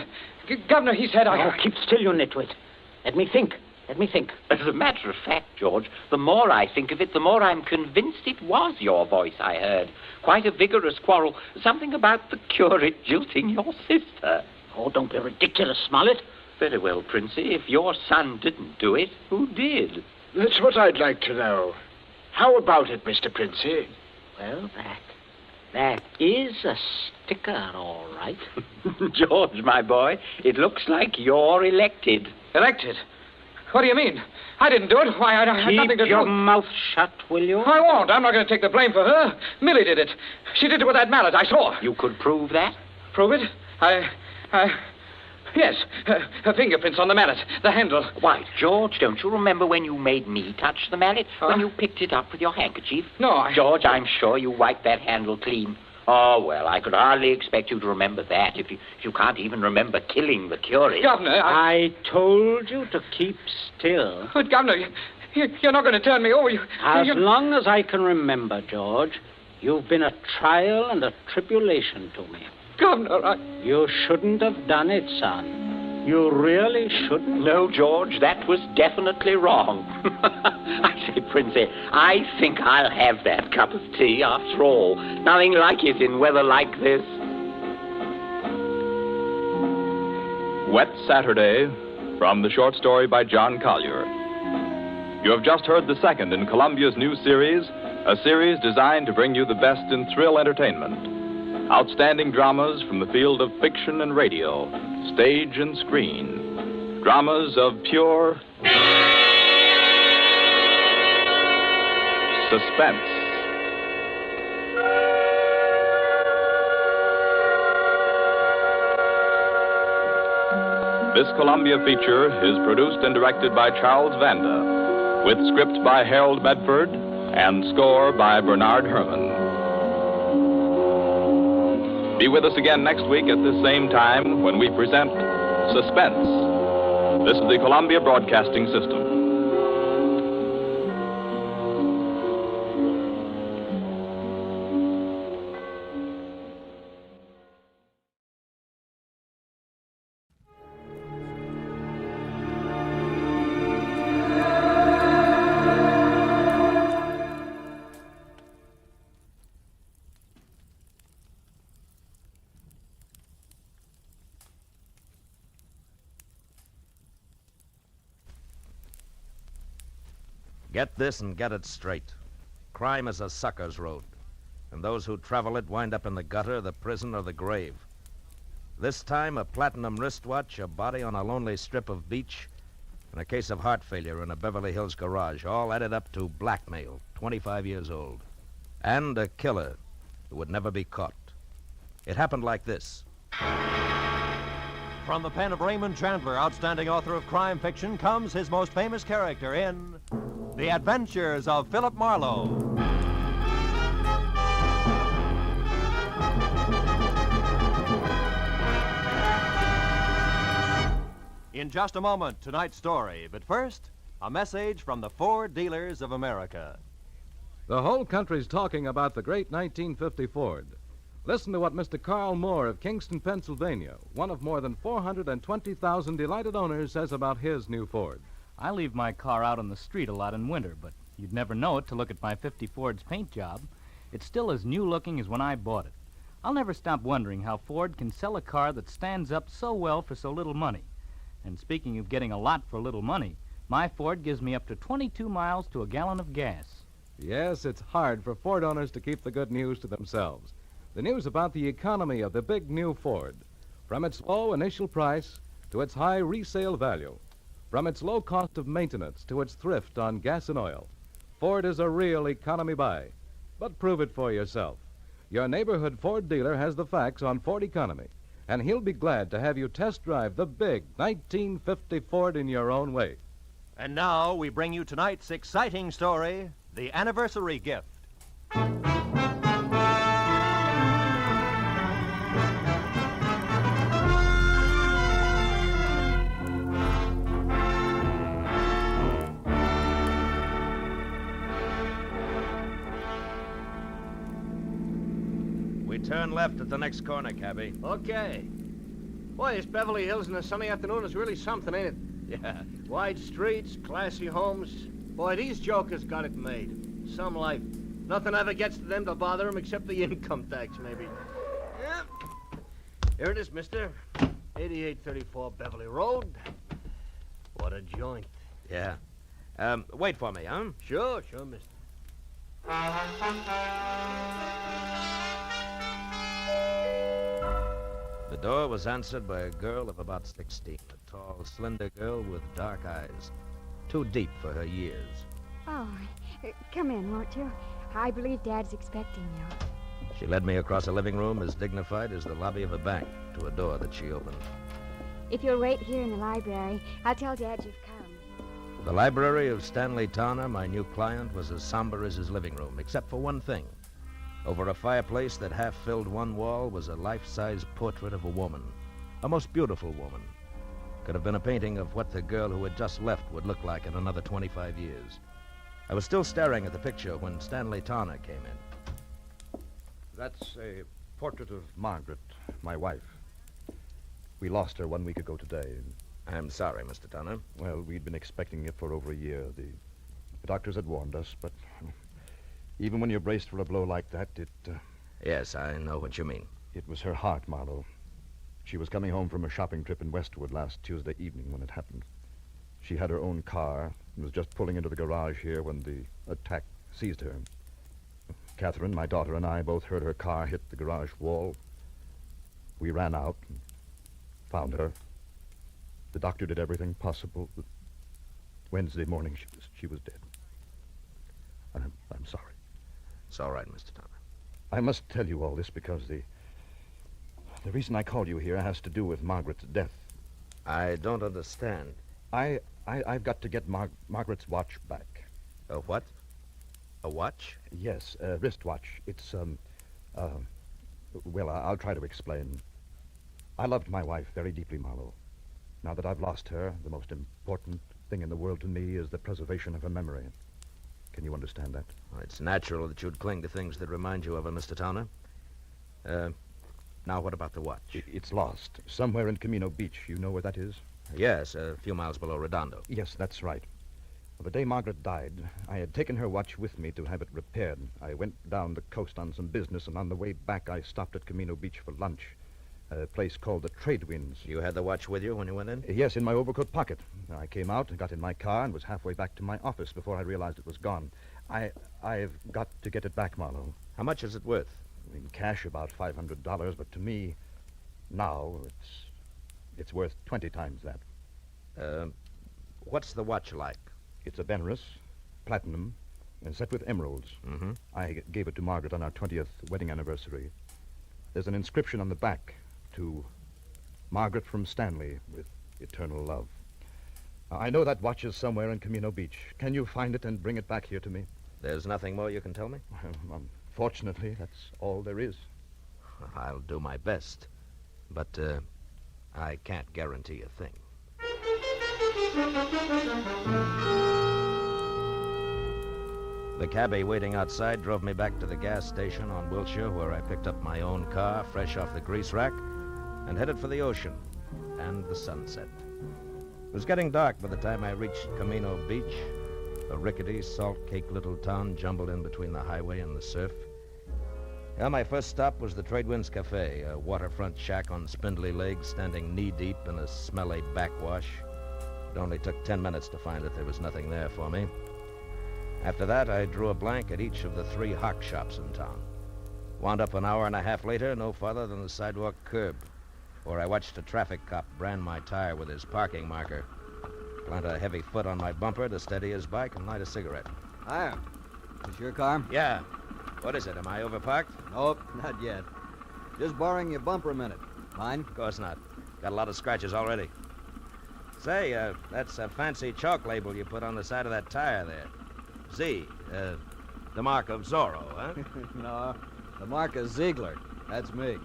Speaker 3: Governor, he said I...
Speaker 15: Oh, keep still, you nitwit. Let me think.
Speaker 5: As a matter of fact, George, the more I think of it, the more I'm convinced it was your voice I heard. Quite a vigorous quarrel. Something about the curate jilting your sister.
Speaker 15: Oh, don't be ridiculous, Smollett.
Speaker 5: Very well, Princey. If your son didn't do it, who did?
Speaker 18: That's what I'd like to know. How about it, Mr. Princey?
Speaker 15: Well, that is a sticker, all right.
Speaker 5: George, my boy, it looks like you're elected.
Speaker 3: Elected? What do you mean? I didn't do it. Why, I had nothing to do...
Speaker 15: Keep your mouth shut, will you?
Speaker 3: I won't. I'm not going to take the blame for her. Millie did it. She did it with that mallet. I saw.
Speaker 5: You could prove that?
Speaker 3: Prove it? Yes. Her fingerprints on the mallet. The handle.
Speaker 5: Why, George, don't you remember when you made me touch the mallet? When you picked it up with your handkerchief?
Speaker 3: No,
Speaker 5: George, I'm sure you wiped that handle clean. Oh, well, I could hardly expect you to remember that if you can't even remember killing the curate.
Speaker 3: Governor,
Speaker 15: I told you to keep still.
Speaker 3: But, Governor, you're not going to turn me over.
Speaker 15: As long as I can remember, George, you've been a trial and a tribulation to me.
Speaker 3: Governor,
Speaker 15: You shouldn't have done it, son. You really shouldn't.
Speaker 5: No, George, that was definitely wrong. I say, Princey, I think I'll have that cup of tea after all. Nothing like it in weather like this.
Speaker 14: Wet Saturday, from the short story by John Collier. You have just heard the second in Columbia's new series, a series designed to bring you the best in thrill entertainment. Outstanding dramas from the field of fiction and radio, stage and screen. Dramas of pure suspense. This Columbia feature is produced and directed by Charles Vanda, with script by Harold Medford and score by Bernard Herrmann. Be with us again next week at this same time when we present Suspense. This is the Columbia Broadcasting System.
Speaker 4: Get this and get it straight. Crime is a sucker's road, and those who travel it wind up in the gutter, the prison, or the grave. This time, a platinum wristwatch, a body on a lonely strip of beach, and a case of heart failure in a Beverly Hills garage, all added up to blackmail, 25 years old. And a killer who would never be caught. It happened like this.
Speaker 2: From the pen of Raymond Chandler, outstanding author of crime fiction, comes his most famous character in The Adventures of Philip Marlowe. In just a moment, tonight's story. But first, a message from the Ford Dealers of America.
Speaker 8: The whole country's talking about the great 1950 Ford. Listen to what Mr. Carl Moore of Kingston, Pennsylvania, one of more than 420,000 delighted owners, says about his new Ford.
Speaker 10: I leave my car out on the street a lot in winter, but you'd never know it to look at my 50 Ford's paint job. It's still as new-looking as when I bought it. I'll never stop wondering how Ford can sell a car that stands up so well for so little money. And speaking of getting a lot for little money, my Ford gives me up to 22 miles to a gallon of gas.
Speaker 8: Yes, it's hard for Ford owners to keep the good news to themselves. The news about the economy of the big new Ford. From its low initial price to its high resale value. From its low cost of maintenance to its thrift on gas and oil. Ford is a real economy buy. But prove it for yourself. Your neighborhood Ford dealer has the facts on Ford economy. And he'll be glad to have you test drive the big 1950 Ford in your own way.
Speaker 2: And now we bring you tonight's exciting story, The Anniversary Gift.
Speaker 4: We turn left at the next corner, cabby.
Speaker 11: Okay. Boy, this Beverly Hills in a sunny afternoon is really something, ain't it?
Speaker 4: Yeah.
Speaker 11: Wide streets, classy homes. Boy, these jokers got it made. Some life. Nothing ever gets to them to bother them except the income tax, maybe. Yeah. Here it is, mister. 8834 Beverly Road. What a joint.
Speaker 4: Yeah. Wait for me, huh?
Speaker 11: Sure, mister.
Speaker 4: The door was answered by a girl of about 16, a tall, slender girl with dark eyes, too deep for her years.
Speaker 22: Oh, come in, won't you? I believe Dad's expecting you.
Speaker 4: She led me across a living room as dignified as the lobby of a bank to a door that she opened.
Speaker 22: If you'll wait here in the library, I'll tell Dad you've come.
Speaker 4: The library of Stanley Towner, my new client, was as somber as his living room, except for one thing. Over a fireplace that half-filled one wall was a life-size portrait of a woman. A most beautiful woman. Could have been a painting of what the girl who had just left would look like in another 25 years. I was still staring at the picture when Stanley Towner came in.
Speaker 23: That's a portrait of Margaret, my wife. We lost her 1 week ago today.
Speaker 4: I'm sorry, Mr. Towner.
Speaker 23: Well, we'd been expecting it for over a year. The doctors had warned us, but even when you're braced for a blow like that,
Speaker 4: Yes, I know what you mean.
Speaker 23: It was her heart, Marlowe. She was coming home from a shopping trip in Westwood last Tuesday evening when it happened. She had her own car and was just pulling into the garage here when the attack seized her. Catherine, my daughter, and I both heard her car hit the garage wall. We ran out and found her. The doctor did everything possible. Wednesday morning, she was dead. I'm sorry.
Speaker 4: It's all right, Mr. Towner.
Speaker 23: I must tell you all this because the reason I called you here has to do with Margaret's death.
Speaker 4: I don't understand.
Speaker 23: I've got to get Margaret's watch back.
Speaker 4: A what? A watch?
Speaker 23: Yes, a wristwatch. It's, well, I'll try to explain. I loved my wife very deeply, Marlowe. Now that I've lost her, the most important thing in the world to me is the preservation of her memory. Can you understand that?
Speaker 4: Well, it's natural that you'd cling to things that remind you of her, Mr. Towner. Now, what about the watch?
Speaker 23: It's lost. Somewhere in Camino Beach. You know where that is?
Speaker 4: Yes, a few miles below Redondo.
Speaker 23: Yes, that's right. Well, the day Margaret died, I had taken her watch with me to have it repaired. I went down the coast on some business, and on the way back, I stopped at Camino Beach for lunch. A place called the Trade Winds.
Speaker 4: You had the watch with you when you went in?
Speaker 23: Yes, in my overcoat pocket. I came out and got in my car and was halfway back to my office before I realized it was gone. I've got to get it back, Marlowe.
Speaker 4: How much is it worth?
Speaker 23: In cash, about $500, but to me, now, it's worth 20 times that.
Speaker 4: What's the watch like?
Speaker 23: It's a Benris, platinum, and set with emeralds.
Speaker 4: Mm-hmm.
Speaker 23: I gave it to Margaret on our 20th wedding anniversary. There's an inscription on the back to Margaret from Stanley with eternal love. I know that watch is somewhere in Camino Beach. Can you find it and bring it back here to me?
Speaker 4: There's nothing more you can tell me?
Speaker 23: Unfortunately, that's all there is.
Speaker 4: I'll do my best. But I can't guarantee a thing. The cabbie waiting outside drove me back to the gas station on Wilshire, where I picked up my own car, fresh off the grease rack, and headed for the ocean and the sunset. It was getting dark by the time I reached Camino Beach, a rickety, salt-caked little town jumbled in between the highway and the surf. Well, my first stop was the Tradewinds Cafe, a waterfront shack on spindly legs standing knee-deep in a smelly backwash. It only took 10 minutes to find that there was nothing there for me. After that, I drew a blank at each of the 3 hock shops in town. Wound up an hour and a half later, no farther than the sidewalk curb, where I watched a traffic cop brand my tire with his parking marker, plant a heavy foot on my bumper to steady his bike, and light a cigarette.
Speaker 12: Hiya. Is your car?
Speaker 4: Yeah. What is it? Am I overparked?
Speaker 12: Nope, not yet. Just borrowing your bumper a minute. Mine?
Speaker 4: Of course not. Got a lot of scratches already. Say, that's a fancy chalk label you put on the side of that tire there. Z, the mark of Zorro, huh?
Speaker 12: No, the mark of Ziegler. That's me.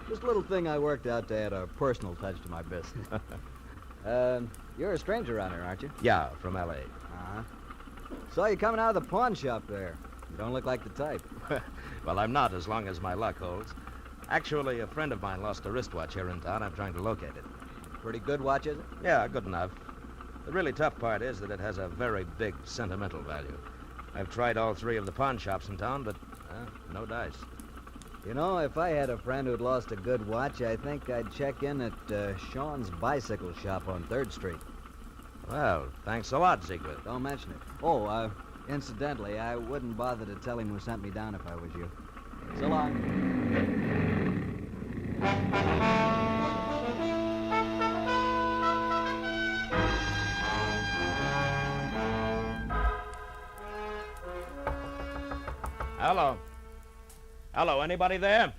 Speaker 12: Just a little thing I worked out to add a personal touch to my business. You're a stranger around here, aren't you?
Speaker 4: Yeah, from L.A.
Speaker 12: Uh-huh. Saw you coming out of the pawn shop there. You don't look like the type.
Speaker 4: Well, I'm not, as long as my luck holds. Actually, a friend of mine lost a wristwatch here in town. I'm trying to locate it.
Speaker 12: Pretty good watch, is it?
Speaker 4: Yeah, good enough. The really tough part is that it has a very big sentimental value. I've tried all 3 of the pawn shops in town, but no dice.
Speaker 12: You know, if I had a friend who'd lost a good watch, I think I'd check in at Sean's bicycle shop on 3rd Street.
Speaker 4: Well, thanks a lot, Ziegler.
Speaker 12: Don't mention it. Oh, incidentally, I wouldn't bother to tell him who sent me down if I was you. So long.
Speaker 4: Hello. Hello, anybody there?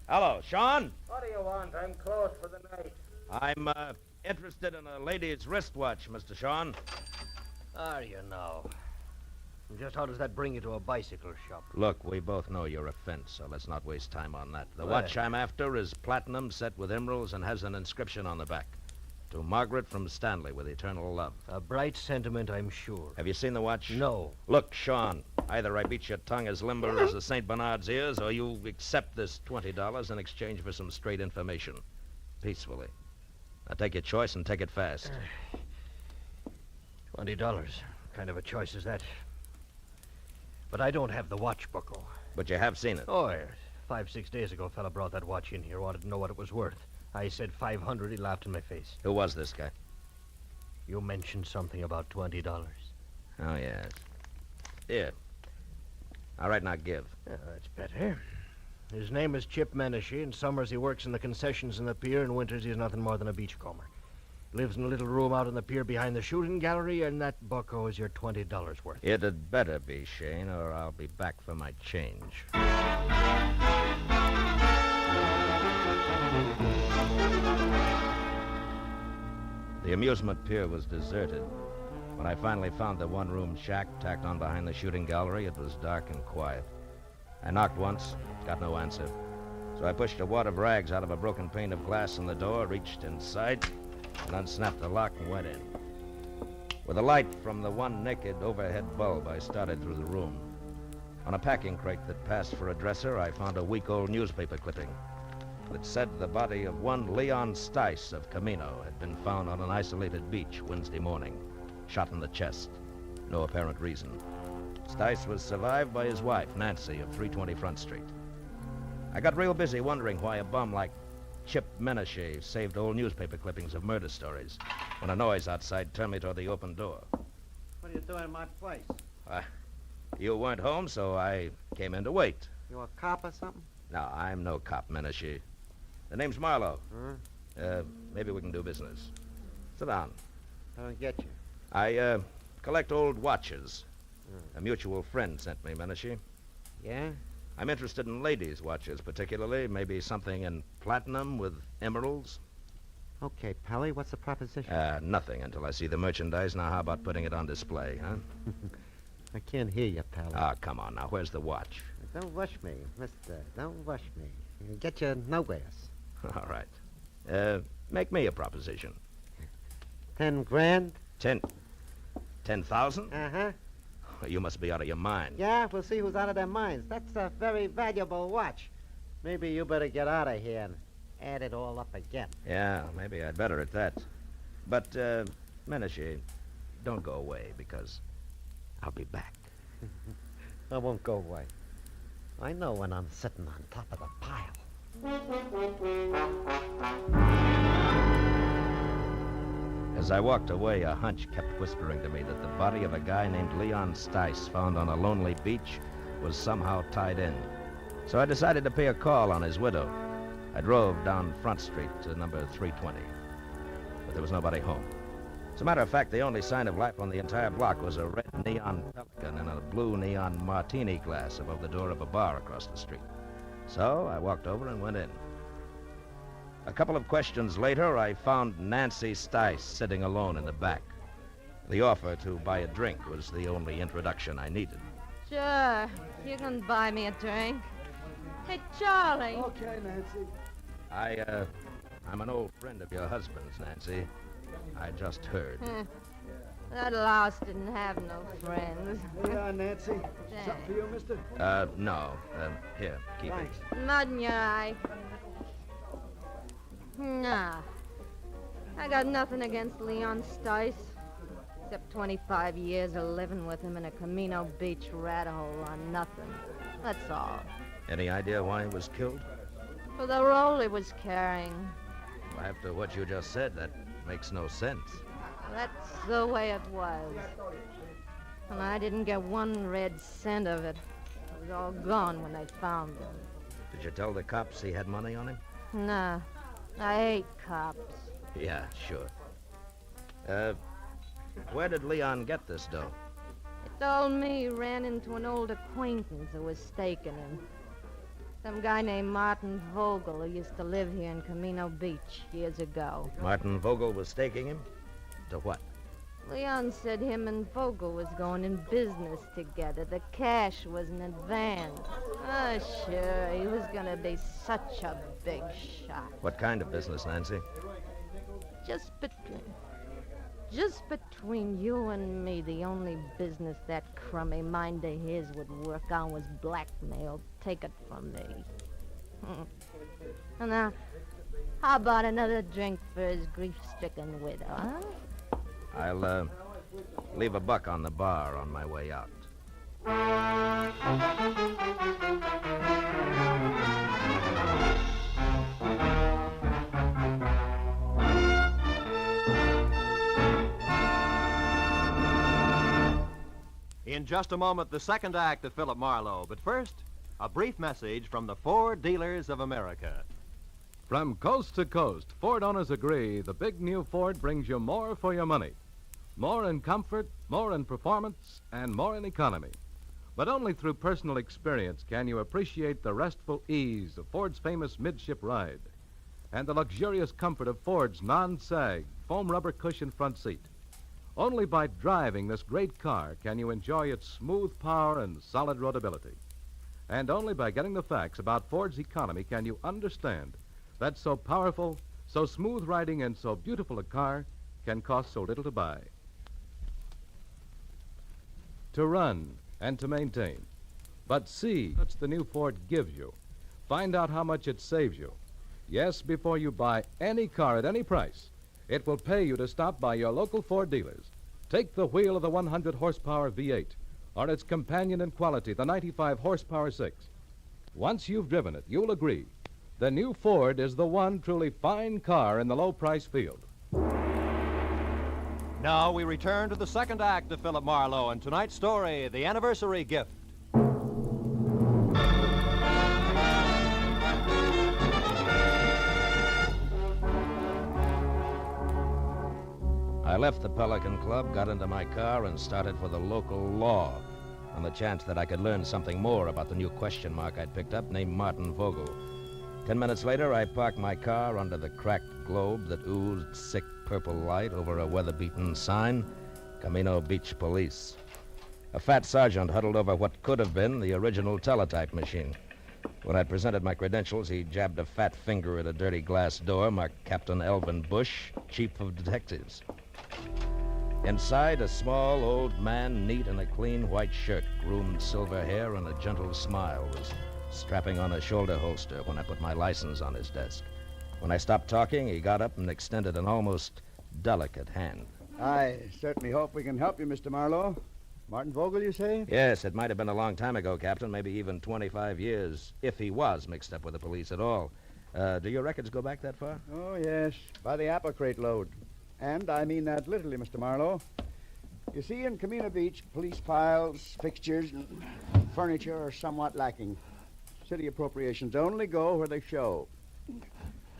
Speaker 4: Hello, Sean?
Speaker 11: What do you want? I'm closed for the night.
Speaker 4: I'm, interested in a lady's wristwatch, Mr. Sean.
Speaker 11: How do you know? And just how does that bring you to a bicycle shop?
Speaker 4: Look, we both know your offense, so let's not waste time on that. The
Speaker 11: Well.
Speaker 4: watch I'm after is platinum, set with emeralds, and has an inscription on the back. To Margaret from Stanley with eternal love.
Speaker 11: A bright sentiment, I'm sure.
Speaker 4: Have you seen the watch?
Speaker 11: No.
Speaker 4: Look, Sean, either I beat your tongue as limber as the St. Bernard's ears, or you accept this $20 in exchange for some straight information. Peacefully. Now take your choice and take it fast.
Speaker 11: $20. What kind of a choice is that? But I don't have the watch buckle.
Speaker 4: But you have seen it.
Speaker 11: Oh, yes. 5-6 days ago, a fella brought that watch in here, wanted to know what it was worth. I said $500. He laughed in my face.
Speaker 4: Who was this guy?
Speaker 11: You mentioned something about $20.
Speaker 4: Oh, yes. Here. All right, now give.
Speaker 11: Yeah, that's better. His name is Chip Menashe. In summers, he works in the concessions in the pier. In winters, he's nothing more than a beachcomber. Lives in a little room out on the pier behind the shooting gallery, and that bucko is your $20 worth.
Speaker 4: It had better be, Shane, or I'll be back for my change. The amusement pier was deserted. When I finally found the one-room shack tacked on behind the shooting gallery, it was dark and quiet. I knocked once, got no answer. So I pushed a wad of rags out of a broken pane of glass in the door, reached inside, and unsnapped the lock and went in. With a light from the one naked overhead bulb, I started through the room. On a packing crate that passed for a dresser, I found a week-old newspaper clipping that said the body of one Leon Stice of Camino had been found on an isolated beach Wednesday morning, shot in the chest. No apparent reason. Stice was survived by his wife, Nancy, of 320 Front Street. I got real busy wondering why a bum like Chip Menashe saved old newspaper clippings of murder stories when a noise outside turned me toward the open door.
Speaker 11: What are you doing in my place?
Speaker 4: You weren't home, so I came in to wait.
Speaker 11: You a cop or something?
Speaker 4: No, I'm no cop, Menashe. The name's Marlowe. Maybe we can do business. Sit down.
Speaker 11: I don't get you.
Speaker 4: I, collect old watches. A mutual friend sent me, Menashe.
Speaker 11: Yeah?
Speaker 4: I'm interested in ladies' watches, particularly. Maybe something in platinum with emeralds.
Speaker 6: Okay, Pally, what's the proposition?
Speaker 4: Nothing until I see the merchandise. Now, how about putting it on display, huh?
Speaker 6: I can't hear you, Pally.
Speaker 4: Ah, come on now. Where's the watch?
Speaker 6: Don't rush me, mister. Don't rush me. It'll get you nowheres.
Speaker 4: All right. Make me a proposition.
Speaker 6: 10 grand?
Speaker 4: 10,000?
Speaker 6: Uh-huh.
Speaker 4: You must be out of your mind.
Speaker 6: Yeah, we'll see who's out of their minds. That's a very valuable watch. Maybe you better get out of here and add it all up again.
Speaker 4: Yeah, maybe I'd better at that. But, Menashe, don't go away, because I'll be back.
Speaker 6: I won't go away. I know when I'm sitting on top of the pile.
Speaker 4: As I walked away, a hunch kept whispering to me that the body of a guy named Leon Stice, found on a lonely beach, was somehow tied in. So I decided to pay a call on his widow. I drove down Front Street to number 320, but there was nobody home. As a matter of fact, the only sign of life on the entire block was a red neon Pelican in a blue neon martini glass above the door of a bar across the street. So I walked over and went in. A couple of questions later, I found Nancy Stice sitting alone in the back. The offer to buy a drink was the only introduction I needed.
Speaker 17: Sure, you can buy me a drink. Hey, Charlie.
Speaker 6: Okay, Nancy.
Speaker 4: I'm an old friend of your husband's, Nancy. I just heard.
Speaker 17: That louse didn't have no friends.
Speaker 6: Yeah, Nancy. Something for you, mister?
Speaker 4: No. Here, keep
Speaker 6: Thanks.
Speaker 4: it.
Speaker 17: Mud in your eye. Nah. I got nothing against Leon Stice. Except 25 years of living with him in a Camino Beach rat hole on nothing. That's all.
Speaker 4: Any idea why he was killed?
Speaker 17: For the role he was carrying.
Speaker 4: After what you just said, that makes no sense.
Speaker 17: That's the way it was. And I didn't get one red cent of it. It was all gone when they found him.
Speaker 4: Did you tell the cops he had money on him?
Speaker 17: Nah. I hate cops.
Speaker 4: Yeah, sure. Where did Leon get this dough?
Speaker 17: He told me he ran into an old acquaintance who was staking him. Some guy named Martin Vogel who used to live here in Camino Beach years ago.
Speaker 4: Martin Vogel was staking him? To what?
Speaker 17: Leon said him and Vogel was going in business together. The cash was in advance. Oh, sure, he was going to be such a big shot.
Speaker 4: What kind of business, Nancy?
Speaker 17: Just between you and me, the only business that crummy mind of his would work on was blackmail. Take it from me. And now, how about another drink for his grief-stricken widow, huh?
Speaker 4: I'll, leave $1 on the bar on my way out.
Speaker 2: In just a moment, the second act of Philip Marlowe. But first, a brief message from the Ford Dealers of America.
Speaker 8: From coast to coast, Ford owners agree the big new Ford brings you more for your money. More in comfort, more in performance, and more in economy. But only through personal experience can you appreciate the restful ease of Ford's famous midship ride and the luxurious comfort of Ford's non-sag foam rubber cushion front seat. Only by driving this great car can you enjoy its smooth power and solid roadability. And only by getting the facts about Ford's economy can you understand that so powerful, so smooth riding, and so beautiful a car can cost so little to buy. To run and to maintain. But see what the new Ford gives you. Find out how much it saves you. Yes, before you buy any car at any price, it will pay you to stop by your local Ford dealers. Take the wheel of the 100 horsepower V8 or its companion in quality, the 95 horsepower 6. Once you've driven it, you'll agree the new Ford is the one truly fine car in the low-price field.
Speaker 2: Now we return to the second act of Philip Marlowe and tonight's story, The Anniversary Gift.
Speaker 4: I left the Pelican Club, got into my car, and started for the local law. on the chance that I could learn something more about the new question mark I'd picked up named Martin Vogel. 10 minutes later, I parked my car under the cracked globe that oozed sick purple light over a weather-beaten sign, Camino Beach Police. A fat sergeant huddled over what could have been the original teletype machine. When I presented my credentials, he jabbed a fat finger at a dirty glass door marked Captain Elvin Bush, Chief of Detectives. Inside, a small old man, neat in a clean white shirt, groomed silver hair, and a gentle smile, was strapping on a shoulder holster when I put my license on his desk. When I stopped talking, he got up and extended an almost delicate hand.
Speaker 7: I certainly hope we can help you, Mr. Marlowe. Martin Vogel, you say?
Speaker 4: Yes, it might have been a long time ago, Captain, maybe even 25 years, if he was mixed up with the police at all. Do your records go back that far?
Speaker 7: Oh, yes, by the apple crate load. And I mean that literally, Mr. Marlowe. You see, in Camino Beach, police files, fixtures, and furniture are somewhat lacking. City appropriations only go where they show.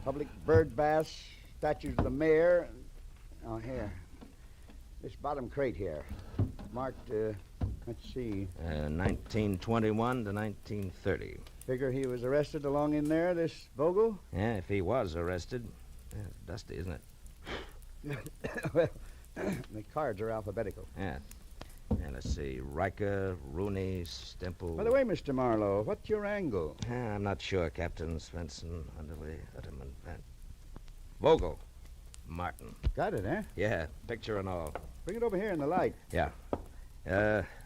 Speaker 7: Public bird baths, statues of the mayor. Oh, here. This bottom crate here. Marked, let's see.
Speaker 4: 1921 to 1930.
Speaker 7: Figure he was arrested along in there, this Vogel?
Speaker 4: Yeah, if he was arrested. Yeah, it's dusty, isn't it?
Speaker 7: Well, the cards are alphabetical.
Speaker 4: Yeah. And let's see. Riker, Rooney, Stemple.
Speaker 7: By the way, Mr. Marlowe, what's your angle?
Speaker 4: I'm not sure, Captain. Svensson, Underley, Utterman, Van. Vogel. Martin.
Speaker 7: Got it, eh?
Speaker 4: Yeah, picture and all.
Speaker 7: Bring it over here in the light.
Speaker 4: Yeah.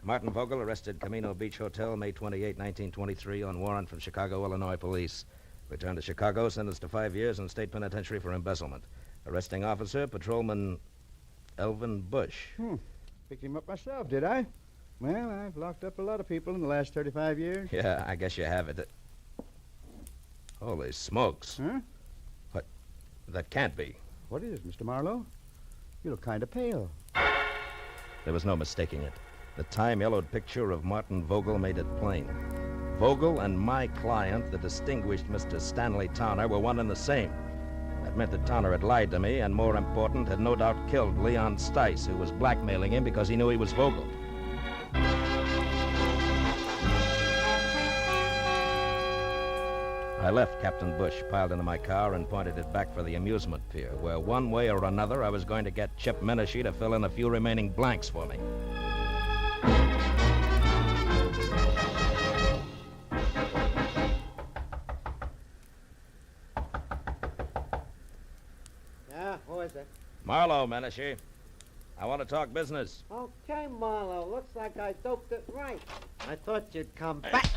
Speaker 4: Martin Vogel arrested Camino Beach Hotel, May 28, 1923, on warrant from Chicago, Illinois police. Returned to Chicago, sentenced to 5 years in state penitentiary for embezzlement. Arresting officer, Patrolman Elvin Bush.
Speaker 7: Picked him up myself, did I? Well, I've locked up a lot of people in the last 35 years.
Speaker 4: Yeah, I guess you have it. Holy smokes.
Speaker 7: Huh?
Speaker 4: What? That can't be.
Speaker 7: What is it, Mr. Marlowe? You look kind of pale.
Speaker 4: There was no mistaking it. The time-yellowed picture of Martin Vogel made it plain. Vogel and my client, the distinguished Mr. Stanley Towner, were one and the same. That meant that Towner had lied to me, and more important, had no doubt killed Leon Stice, who was blackmailing him because he knew he was Vogel. I left Captain Bush piled into my car and pointed it back for the amusement pier, where one way or another I was going to get Chip Menashe to fill in a few remaining blanks for me.
Speaker 6: Yeah, who is it?
Speaker 4: Marlowe, Menashe. I want to talk business.
Speaker 6: Okay, Marlowe. Looks like I doped it right. I thought you'd come back.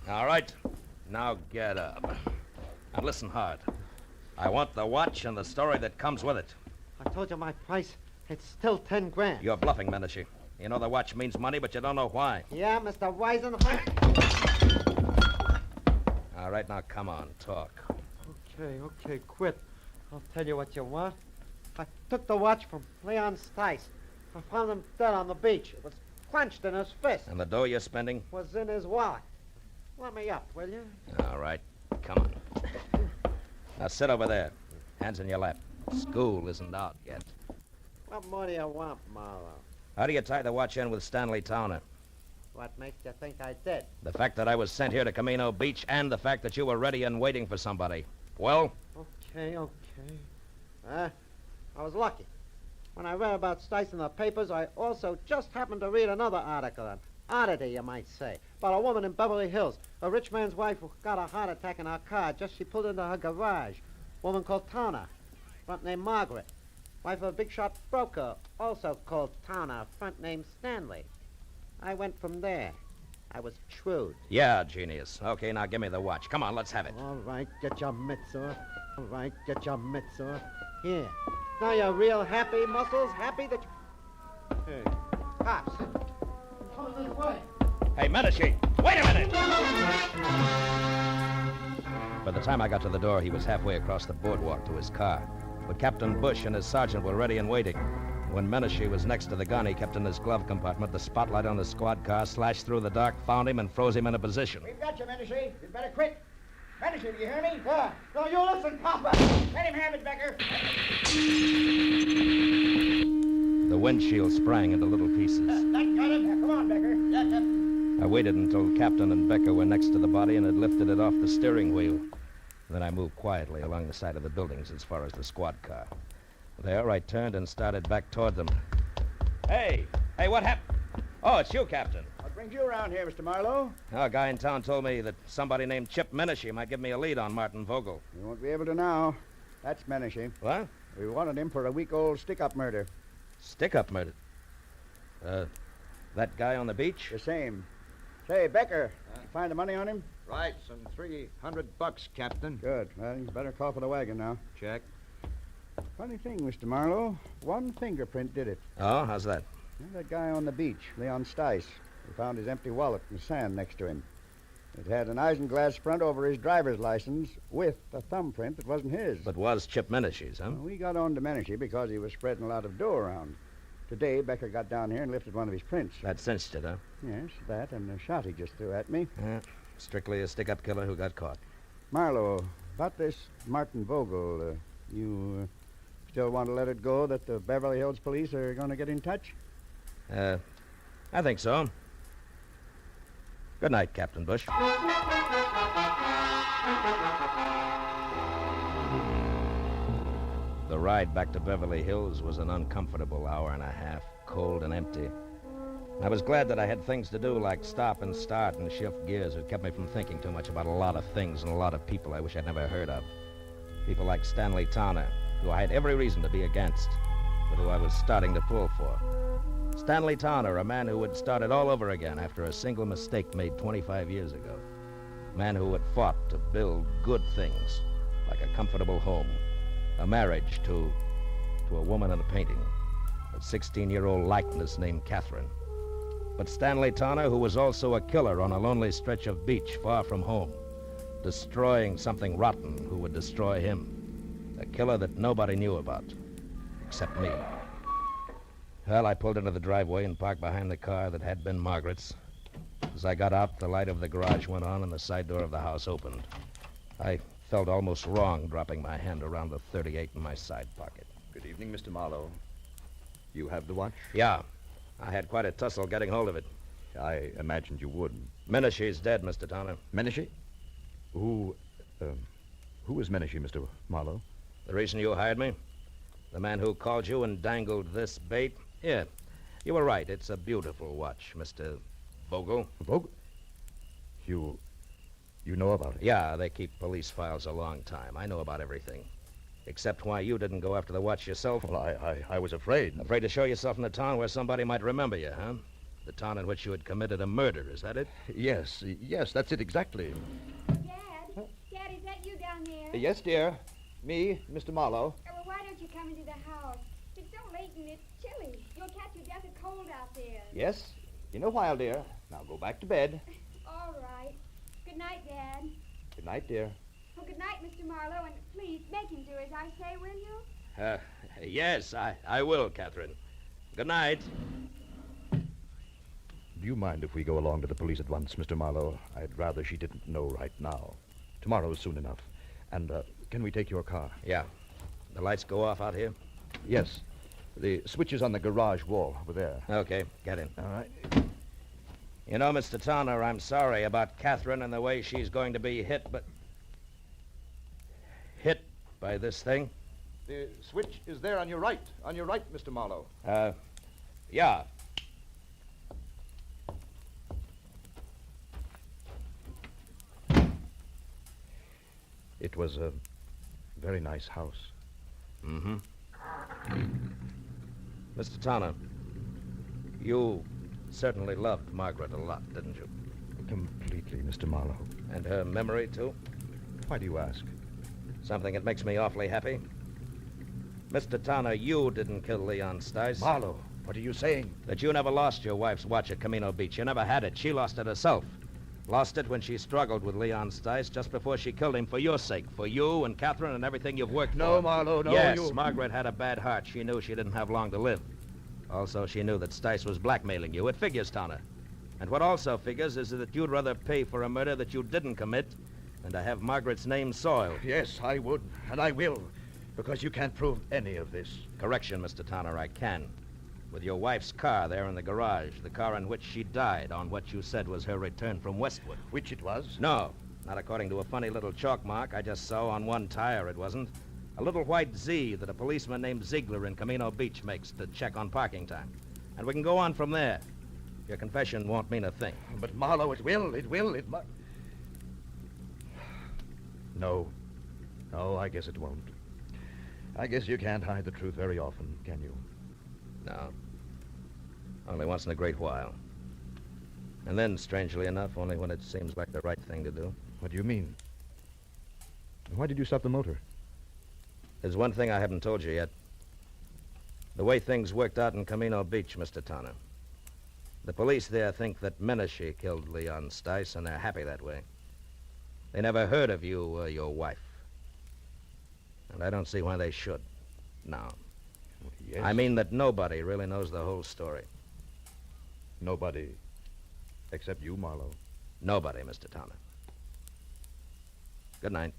Speaker 4: All right. Now get up. And listen hard. I want the watch and the story that comes with it.
Speaker 6: I told you my price. It's still 10 grand.
Speaker 4: You're bluffing, Menashe. You know the watch means money, but you don't know why.
Speaker 6: Yeah, Mr. Wisen.
Speaker 4: All right, now come on, talk.
Speaker 6: Okay, quit. I'll tell you what you want. I took the watch from Leon Stice. I found him dead on the beach. It was clenched in his fist.
Speaker 4: And the dough you're spending?
Speaker 6: Was in his wallet. Let me up, will you?
Speaker 4: All right, come on. Now sit over there. Hands in your lap. School isn't out yet.
Speaker 6: What more do you want, Marlowe?
Speaker 4: How do you tie the watch in with Stanley Towner?
Speaker 6: What makes you think I did?
Speaker 4: The fact that I was sent here to Camino Beach and the fact that you were ready and waiting for somebody. Well?
Speaker 6: Okay. I was lucky. When I read about Stice in the papers, I also just happened to read another article, an oddity, you might say, about a woman in Beverly Hills, a rich man's wife who got a heart attack in her car just she pulled into her garage. Woman called Towner, front name Margaret. Wife of a big shot broker, also called Towner, front name Stanley. I went from there. I was shrewd.
Speaker 4: Yeah, genius. Okay, now give me the watch. Come on, let's have it.
Speaker 6: All right, get your mitts off. All right, get your mitts off. Here. Now you're real happy, Muscles? Happy that you... Hey, cops. Come this way.
Speaker 4: Hey, Menashe, wait a minute! By the time I got to the door, he was halfway across the boardwalk to his car. But Captain Bush and his sergeant were ready and waiting. When Menashe was next to the gun he kept in his glove compartment, the spotlight on the squad car slashed through the dark, found him, and froze him in a position.
Speaker 7: We've got you, Menashe. You'd better quit. Menashe, do you hear me? Yeah. No, you listen, Papa. Let him have it, Becker.
Speaker 4: The windshield sprang into little pieces.
Speaker 7: That got it. Come on, Becker.
Speaker 4: I waited until Captain and Becker were next to the body and had lifted it off the steering wheel. Then I moved quietly along the side of the buildings as far as the squad car. There, I turned and started back toward them. Hey, what happened? Oh, it's you, Captain.
Speaker 7: What brings you around here, Mr. Marlowe?
Speaker 4: A guy in town told me that somebody named Chip Menashe might give me a lead on Martin Vogel.
Speaker 7: You won't be able to now. That's Menashe.
Speaker 4: What?
Speaker 7: We wanted him for a week-old stick-up murder.
Speaker 4: Stick-up murder? That guy on the beach?
Speaker 7: The same. Say, Becker, you find the money on him?
Speaker 12: Right, some $300, Captain.
Speaker 7: Good. Well, you better call for the wagon now.
Speaker 12: Check.
Speaker 7: Funny thing, Mr. Marlowe. One fingerprint did it.
Speaker 4: Oh, how's that?
Speaker 7: That guy on the beach, Leon Stice. We found his empty wallet in the sand next to him. It had an isinglass front over his driver's license with a thumbprint that wasn't his.
Speaker 4: But was Chip Menashe's, huh?
Speaker 7: Well, we got on to Menashe because he was spreading a lot of dough around. Today, Becker got down here and lifted one of his prints.
Speaker 4: That cinched it, huh?
Speaker 7: Yes, that and the shot he just threw at me.
Speaker 4: Strictly a stick-up killer who got caught.
Speaker 7: Marlowe, about this Martin Vogel, you still want to let it go that the Beverly Hills police are going to get in touch?
Speaker 4: I think so. Good night, Captain Bush. The ride back to Beverly Hills was an uncomfortable hour and a half, cold and empty. I was glad that I had things to do like stop and start and shift gears. It kept me from thinking too much about a lot of things and a lot of people I wish I'd never heard of. People like Stanley Towner, who I had every reason to be against, but who I was starting to pull for. Stanley Towner, a man who had started all over again after a single mistake made 25 years ago. A man who had fought to build good things, like a comfortable home, a marriage to a woman in a painting, a 16-year-old likeness named Catherine. But Stanley Towner, who was also a killer on a lonely stretch of beach far from home, destroying something rotten who would destroy him. A killer that nobody knew about, except me. Well, I pulled into the driveway and parked behind the car that had been Margaret's. As I got out, the light of the garage went on and the side door of the house opened. I felt almost wrong dropping my hand around the .38 in my side pocket.
Speaker 23: Good evening, Mr. Marlowe. You have the watch?
Speaker 4: Yeah. I had quite a tussle getting hold of it.
Speaker 23: I imagined you would.
Speaker 4: Menashe's dead, Mr. Towner.
Speaker 23: Menashe? Who is Menashe, Mr. Marlowe?
Speaker 4: The reason you hired me? The man who called you and dangled this bait? Yeah, you were right. It's a beautiful watch, Mr. Vogel.
Speaker 23: Vogel? You know about it?
Speaker 4: Yeah, they keep police files a long time. I know about everything. Except why you didn't go after the watch yourself.
Speaker 23: Well, I was afraid.
Speaker 4: Afraid to show yourself in the town where somebody might remember you, huh? The town in which you had committed a murder, is that it?
Speaker 23: Yes, that's it exactly.
Speaker 22: Dad, is that you down there?
Speaker 12: Yes, dear. Me, Mr. Marlowe.
Speaker 22: Well, why don't you come into the house? It's so late and it's chilly. You'll catch your death of cold out there.
Speaker 12: Yes, in a while, dear. Now go back to bed.
Speaker 22: All right. Good night, Dad.
Speaker 12: Good night, dear.
Speaker 22: Well, good night, Mr. Marlowe, and please make him do as I say, will you?
Speaker 4: Yes, I will, Catherine. Good night.
Speaker 23: Do you mind if we go along to the police at once, Mr. Marlowe? I'd rather she didn't know right now. Tomorrow's soon enough. And, can we take your car?
Speaker 4: Yeah. The lights go off out here?
Speaker 23: Yes. The switch is on the garage wall over there.
Speaker 4: Okay, get in.
Speaker 23: All right.
Speaker 4: You know, Mr. Towner, I'm sorry about Catherine and the way she's going to be hit by this thing.
Speaker 12: The switch is there on your right. On your right, Mr. Marlowe.
Speaker 4: Yeah.
Speaker 23: It was a very nice house.
Speaker 4: Mm-hmm. Mr. Towner, you certainly loved Margaret a lot, didn't you?
Speaker 23: Completely, Mr. Marlowe.
Speaker 4: And her memory, too?
Speaker 23: Why do you ask?
Speaker 4: Something that makes me awfully happy. Mr. Towner, you didn't kill Leon Stice.
Speaker 23: Marlowe, what are you saying?
Speaker 4: That you never lost your wife's watch at Camino Beach. You never had it. She lost it herself. Lost it when she struggled with Leon Stice just before she killed him for your sake, for you and Catherine and everything you've worked for.
Speaker 23: No, Marlowe, no.
Speaker 4: Yes, Margaret had a bad heart. She knew she didn't have long to live. Also, she knew that Stice was blackmailing you. It figures, Towner. And what also figures is that you'd rather pay for a murder that you didn't commit than to have Margaret's name soiled.
Speaker 23: Yes, I would, and I will, because you can't prove any of this.
Speaker 4: Correction, Mr. Towner, I can. with your wife's car there in the garage, the car in which she died on what you said was her return from Westwood.
Speaker 23: Which it was?
Speaker 4: No, not according to a funny little chalk mark I just saw on one tire, it wasn't. A little white Z that a policeman named Ziegler in Camino Beach makes to check on parking time. And we can go on from there. Your confession won't mean a thing.
Speaker 23: But, Marlowe, it must... No, I guess it won't. I guess you can't hide the truth very often, can you?
Speaker 4: No. Only once in a great while. And then, strangely enough, only when it seems like the right thing to do.
Speaker 23: What do you mean? Why did you stop the motor?
Speaker 4: There's one thing I haven't told you yet. The way things worked out in Camino Beach, Mr. Tanner. The police there think that Menashe killed Leon Stice, and they're happy that way. They never heard of you or your wife. And I don't see why they should. No.
Speaker 23: Yes.
Speaker 4: I mean that nobody really knows the whole story.
Speaker 23: Nobody except you, Marlowe.
Speaker 4: Nobody, Mr. Tanner. Good night.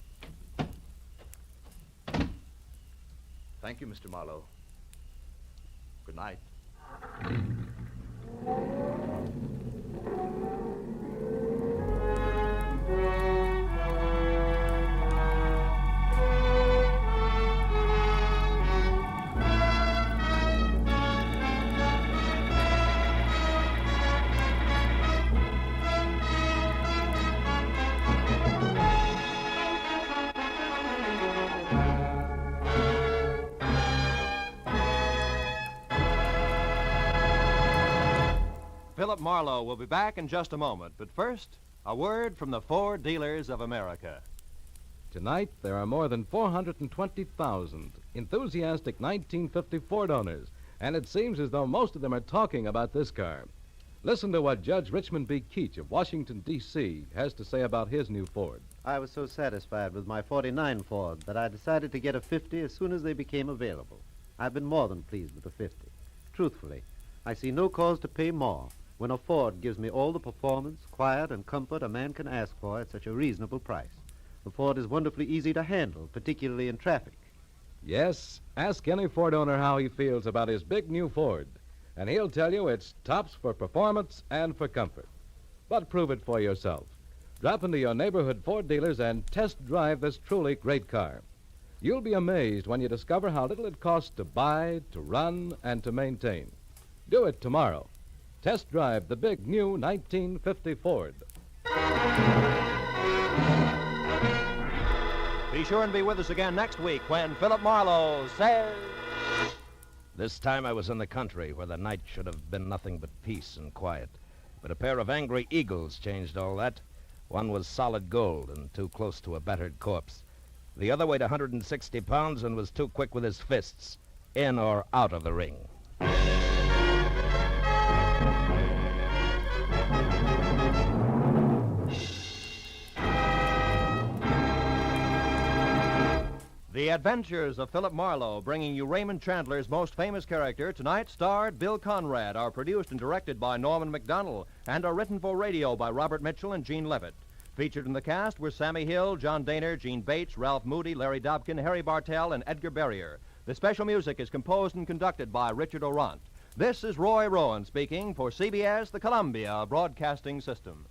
Speaker 23: Thank you, Mr. Marlowe. Good night.
Speaker 2: Philip Marlowe will be back in just a moment. But first, a word from the Ford Dealers of America.
Speaker 13: Tonight, there are more than 420,000 enthusiastic 1950 Ford owners, and it seems as though most of them are talking about this car. Listen to what Judge Richmond B. Keach of Washington, D.C. has to say about his new Ford.
Speaker 6: I was so satisfied with my 49 Ford that I decided to get a 50 as soon as they became available. I've been more than pleased with the 50. Truthfully, I see no cause to pay more when a Ford gives me all the performance, quiet, and comfort a man can ask for at such a reasonable price. The Ford is wonderfully easy to handle, particularly in traffic.
Speaker 13: Yes, ask any Ford owner how he feels about his big new Ford, and he'll tell you it's tops for performance and for comfort. But prove it for yourself. Drop into your neighborhood Ford dealers and test drive this truly great car. You'll be amazed when you discover how little it costs to buy, to run, and to maintain. Do it tomorrow. Test drive the big new 1950 Ford.
Speaker 2: Be sure and be with us again next week when Philip Marlowe says...
Speaker 4: This time I was in the country where the night should have been nothing but peace and quiet. But a pair of angry eagles changed all that. One was solid gold and too close to a battered corpse. The other weighed 160 pounds and was too quick with his fists, in or out of the ring.
Speaker 2: The Adventures of Philip Marlowe, bringing you Raymond Chandler's most famous character, tonight starred Bill Conrad, are produced and directed by Norman McDonnell, and are written for radio by Robert Mitchell and Gene Levitt. Featured in the cast were Sammy Hill, John Daner, Gene Bates, Ralph Moody, Larry Dobkin, Harry Bartell, and Edgar Barrier. The special music is composed and conducted by Richard Orant. This is Roy Rowan speaking for CBS, the Columbia Broadcasting System.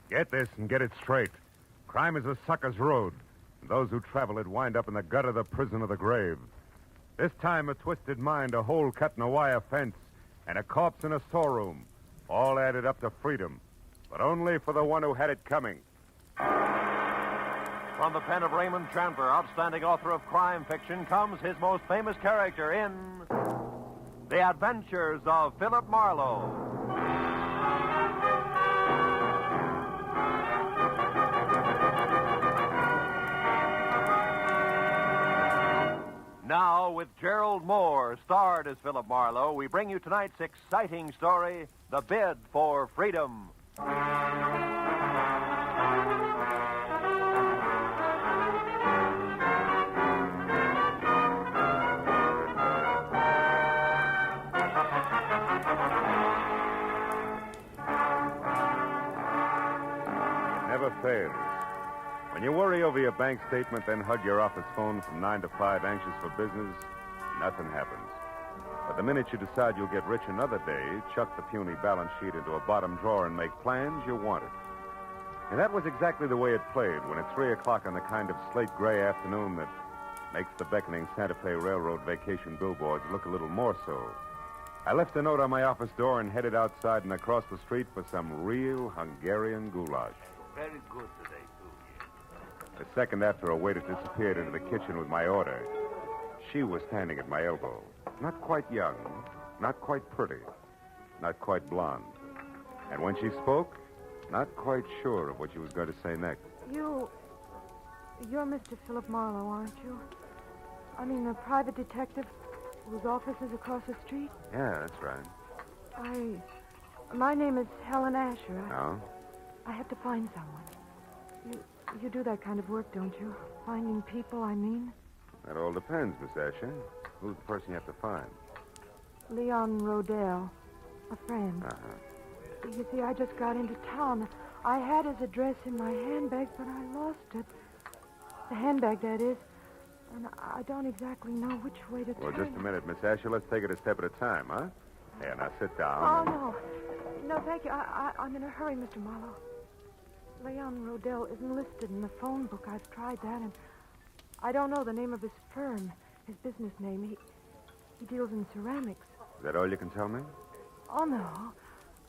Speaker 8: Get this and get it straight. Crime is a sucker's road. And those who travel it wind up in the gutter, the prison, or the grave. This time, a twisted mind, a hole cut in a wire fence, and a corpse in a storeroom. All added up to freedom. But only for the one who had it coming.
Speaker 2: From the pen of Raymond Chandler, outstanding author of crime fiction, comes his most famous character in The Adventures of Philip Marlowe. Now, with Gerald Moore, starred as Philip Marlowe, we bring you tonight's exciting story, The Bid for Freedom.
Speaker 8: Never fails. When you worry over your bank statement, then hug your office phone from 9 to 5, anxious for business, nothing happens. But the minute you decide you'll get rich another day, chuck the puny balance sheet into a bottom drawer and make plans, you want it. And that was exactly the way it played when at 3 o'clock on the kind of slate-gray afternoon that makes the beckoning Santa Fe Railroad vacation billboards look a little more so. I left a note on my office door and headed outside and across the street for some real Hungarian goulash.
Speaker 11: Very good today, too.
Speaker 8: A second after a waiter disappeared into the kitchen with my order, she was standing at my elbow. Not quite young, not quite pretty, not quite blonde. And when she spoke, not quite sure of what she was going to say next.
Speaker 1: You're Mr. Philip Marlowe, aren't you? I mean, the private detective whose office is across the street?
Speaker 8: Yeah, that's right.
Speaker 1: My name is Helen Asher.
Speaker 8: Oh?
Speaker 1: I have to find someone. You do that kind of work, don't you? Finding people, I mean.
Speaker 8: That all depends, Miss Asher. Who's the person you have to find?
Speaker 1: Leon Rodell, a friend.
Speaker 8: Uh-huh.
Speaker 1: You see, I just got into town. I had his address in my handbag, but I lost it. The handbag, that is. And I don't exactly know which way to
Speaker 8: Well,
Speaker 1: turn.
Speaker 8: just a minute, Miss Asher. Let's take it a step at a time, huh? Here, now sit
Speaker 1: Oh,
Speaker 8: down.
Speaker 1: no. No, thank you. I'm in a hurry, Mr. Marlowe. Leon Rodell isn't listed in the phone book. I've tried that, and I don't know the name of his firm, his business name. He deals in ceramics.
Speaker 8: Is that all you can tell me?
Speaker 1: Oh, no.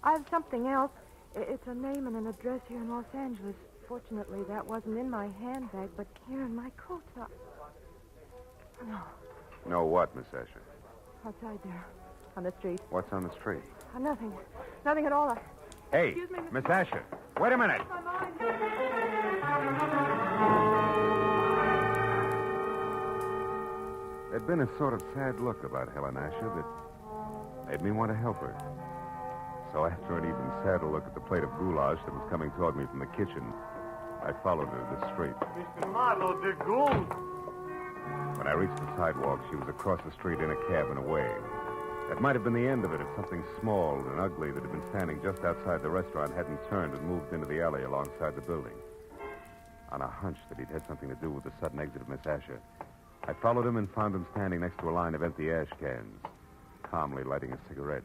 Speaker 1: I have something else. It's a name and an address here in Los Angeles. Fortunately, that wasn't in my handbag, but here in my coat. No,
Speaker 8: No what, Miss Asher?
Speaker 1: outside there, on the street.
Speaker 8: What's on the street?
Speaker 1: Nothing. Nothing at all.
Speaker 8: Hey,
Speaker 1: Excuse me,
Speaker 8: Miss Asher. Wait a minute. There'd been a sort of sad look about Helen Asher that made me want to help her. So after an even sadder look at the plate of goulash that was coming toward me from the kitchen, I followed her to the street.
Speaker 11: Mr. Marlowe, the gold.
Speaker 8: When I reached the sidewalk, she was across the street in a cab and away. That might have been the end of it if something small and ugly that had been standing just outside the restaurant hadn't turned and moved into the alley alongside the building. On a hunch that he'd had something to do with the sudden exit of Miss Asher, I followed him and found him standing next to a line of empty ash cans, calmly lighting a cigarette.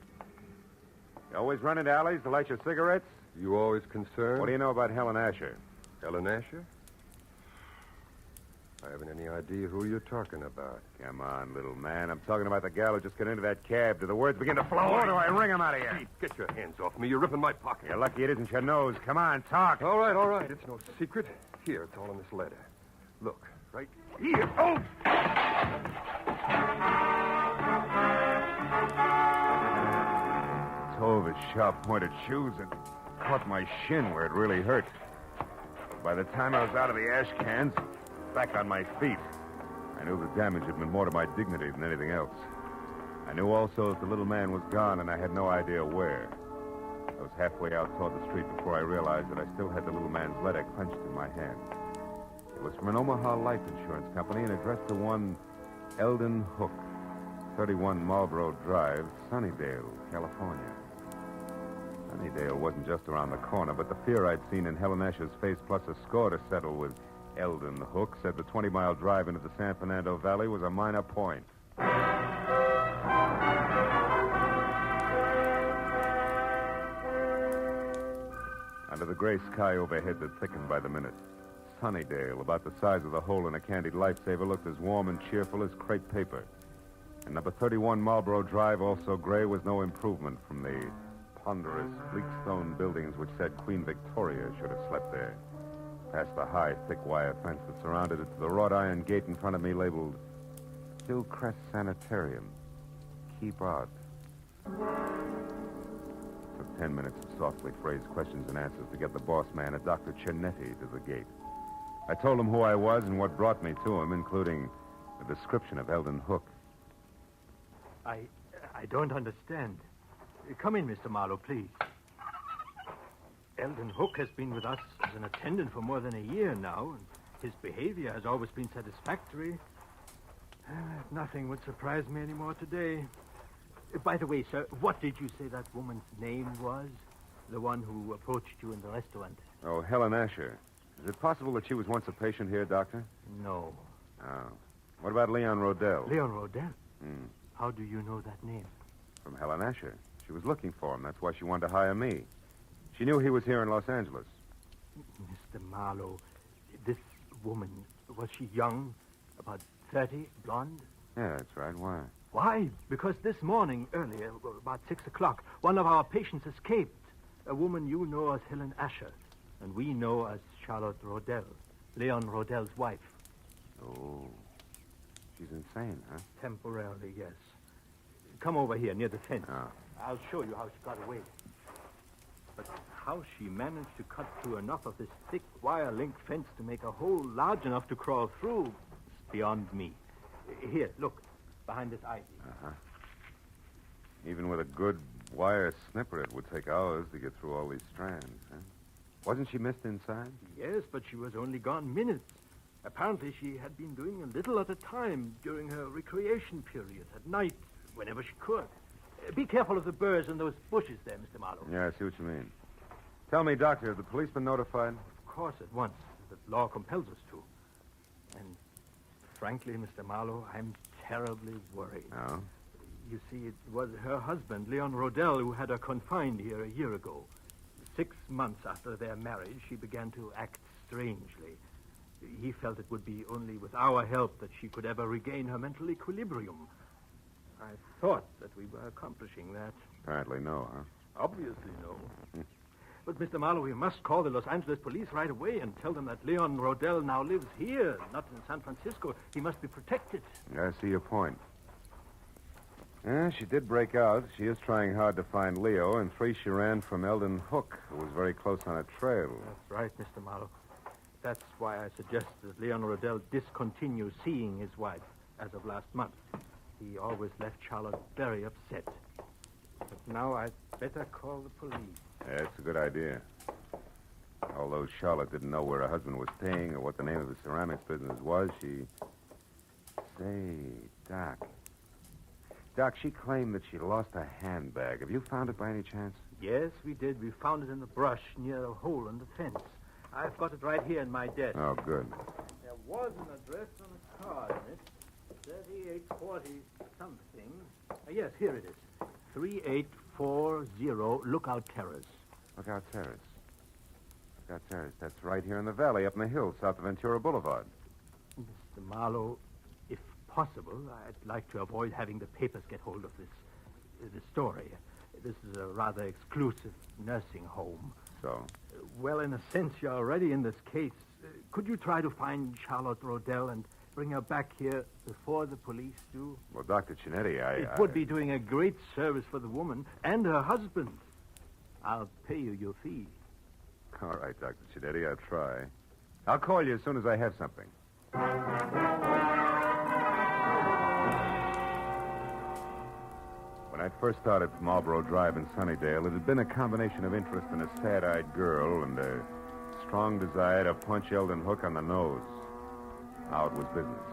Speaker 8: You always run into alleys to light your cigarettes?
Speaker 19: You always concerned?
Speaker 8: What do you know about Helen Asher?
Speaker 19: Helen Asher? I haven't any idea who you're talking about.
Speaker 8: Come on, little man. I'm talking about the gal who just got into that cab. Do the words begin to flow, or do I wring them out of you?
Speaker 19: Pete, get your hands off me. You're ripping my pocket.
Speaker 8: You're lucky it isn't your nose. Come on, talk.
Speaker 19: All right. It's no secret. Here, it's all in this letter. Look, right here. Oh!
Speaker 8: Toe of his sharp-pointed shoes and caught my shin where it really hurt. By the time I was out of the ash cans, back on my feet, I knew the damage had been more to my dignity than anything else. I knew also that the little man was gone, and I had no idea where. I was halfway out toward the street before I realized that I still had the little man's letter clenched in my hand. It was from an Omaha life insurance company and addressed to one Eldon Hook, 31 Marlboro Drive, Sunnydale, California. Sunnydale wasn't just around the corner, but the fear I'd seen in Helen Asher's face, plus a score to settle with Eldon Hook, said the 20-mile drive into the San Fernando Valley was a minor point. Under the gray sky overhead that thickened by the minute, Sunnydale, about the size of the hole in a candied lifesaver, looked as warm and cheerful as crepe paper. And number 31 Marlboro Drive, also gray, was no improvement from the ponderous, bleak stone buildings which said Queen Victoria should have slept there. Past the high, thick wire fence that surrounded it to the wrought iron gate in front of me labeled Hillcrest Sanitarium. Keep out. Took 10 minutes of softly phrased questions and answers to get the boss man, a Dr. Cianetti, to the gate. I told him who I was and what brought me to him, including a description of Eldon Hook.
Speaker 9: I don't understand. Come in, Mr. Marlowe, please. Eldon Hook has been with us as an attendant for more than a year now, and his behavior has always been satisfactory. Nothing would surprise me anymore today. By the way, sir, what did you say that woman's name was? The one who approached you in the restaurant?
Speaker 8: Oh, Helen Asher. Is it possible that she was once a patient here, Doctor?
Speaker 9: No.
Speaker 8: Oh. What about Leon Rodell?
Speaker 9: Leon Rodell?
Speaker 8: Hmm.
Speaker 9: How do you know that name?
Speaker 8: From Helen Asher. She was looking for him. That's why she wanted to hire me. She knew he was here in Los Angeles.
Speaker 9: Mr. Marlowe, this woman, was she young? About 30, blonde?
Speaker 8: Yeah, that's right. Why?
Speaker 9: Why? Because this morning, earlier, about 6 o'clock, one of our patients escaped. A woman you know as Helen Asher, and we know as Charlotte Rodell, Leon Rodell's wife.
Speaker 8: Oh. She's insane, huh?
Speaker 9: Temporarily, yes. Come over here, near the fence.
Speaker 8: Oh.
Speaker 9: I'll show you how she got away. But how she managed to cut through enough of this thick wire link fence to make a hole large enough to crawl through is beyond me. Here, look, behind this ivy.
Speaker 8: Uh-huh. Even with a good wire snipper, it would take hours to get through all these strands, huh? Wasn't she missed inside?
Speaker 9: Yes, but she was only gone minutes. Apparently, she had been doing a little at a time during her recreation period, at night, whenever she could. Be careful of the burrs and those bushes there, Mr. Marlowe.
Speaker 8: Yeah, I see what you mean. Tell me, Doctor, have the police been notified?
Speaker 9: Of course, at once. The law compels us to. And frankly, Mr. Marlowe, I'm terribly worried.
Speaker 8: Oh?
Speaker 9: You see, it was her husband, Leon Rodell, who had her confined here a year ago. 6 months after their marriage, she began to act strangely. He felt it would be only with our help that she could ever regain her mental equilibrium. I thought that we were accomplishing that.
Speaker 8: Apparently no, huh?
Speaker 9: Obviously no. But, Mr. Marlowe, we must call the Los Angeles police right away and tell them that Leon Rodell now lives here, not in San Francisco. He must be protected.
Speaker 8: I see your point. Yeah, she did break out. She is trying hard to find Leo, and 3 she ran from Eldon Hook, who was very close on a trail.
Speaker 9: That's right, Mr. Marlowe. That's why I suggest that Leon Rodell discontinue seeing his wife as of last month. He always left Charlotte very upset. But now I'd better call the police.
Speaker 8: Yeah, that's a good idea. Although Charlotte didn't know where her husband was staying or what the name of the ceramics business was, she... Say, Doc. Doc, she claimed that she lost a handbag. Have you found it by any chance?
Speaker 9: Yes, we did. We found it in the brush near a hole in the fence. I've got it right here in my desk.
Speaker 8: Oh, good.
Speaker 9: There was an address on a card in it. 3840 something. Yes, here it is. 3840 Lookout Terrace.
Speaker 8: Lookout Terrace. Lookout Terrace. That's right here in the valley, up in the hills, south of Ventura Boulevard.
Speaker 9: Mr. Marlowe, if possible, I'd like to avoid having the papers get hold of this story. This is a rather exclusive nursing home.
Speaker 8: So?
Speaker 9: Well, in a sense, you're already in this case. Could you try to find Charlotte Rodell and bring her back here before the police do?
Speaker 8: Well, Dr. Cianetti,
Speaker 9: It would be doing a great service for the woman and her husband. I'll pay you your fee.
Speaker 8: All right, Dr. Cianetti, I'll try. I'll call you as soon as I have something. When I first started Marlboro Drive in Sunnydale, it had been a combination of interest in a sad-eyed girl and a strong desire to punch Eldon Hook on the nose. Now it was business.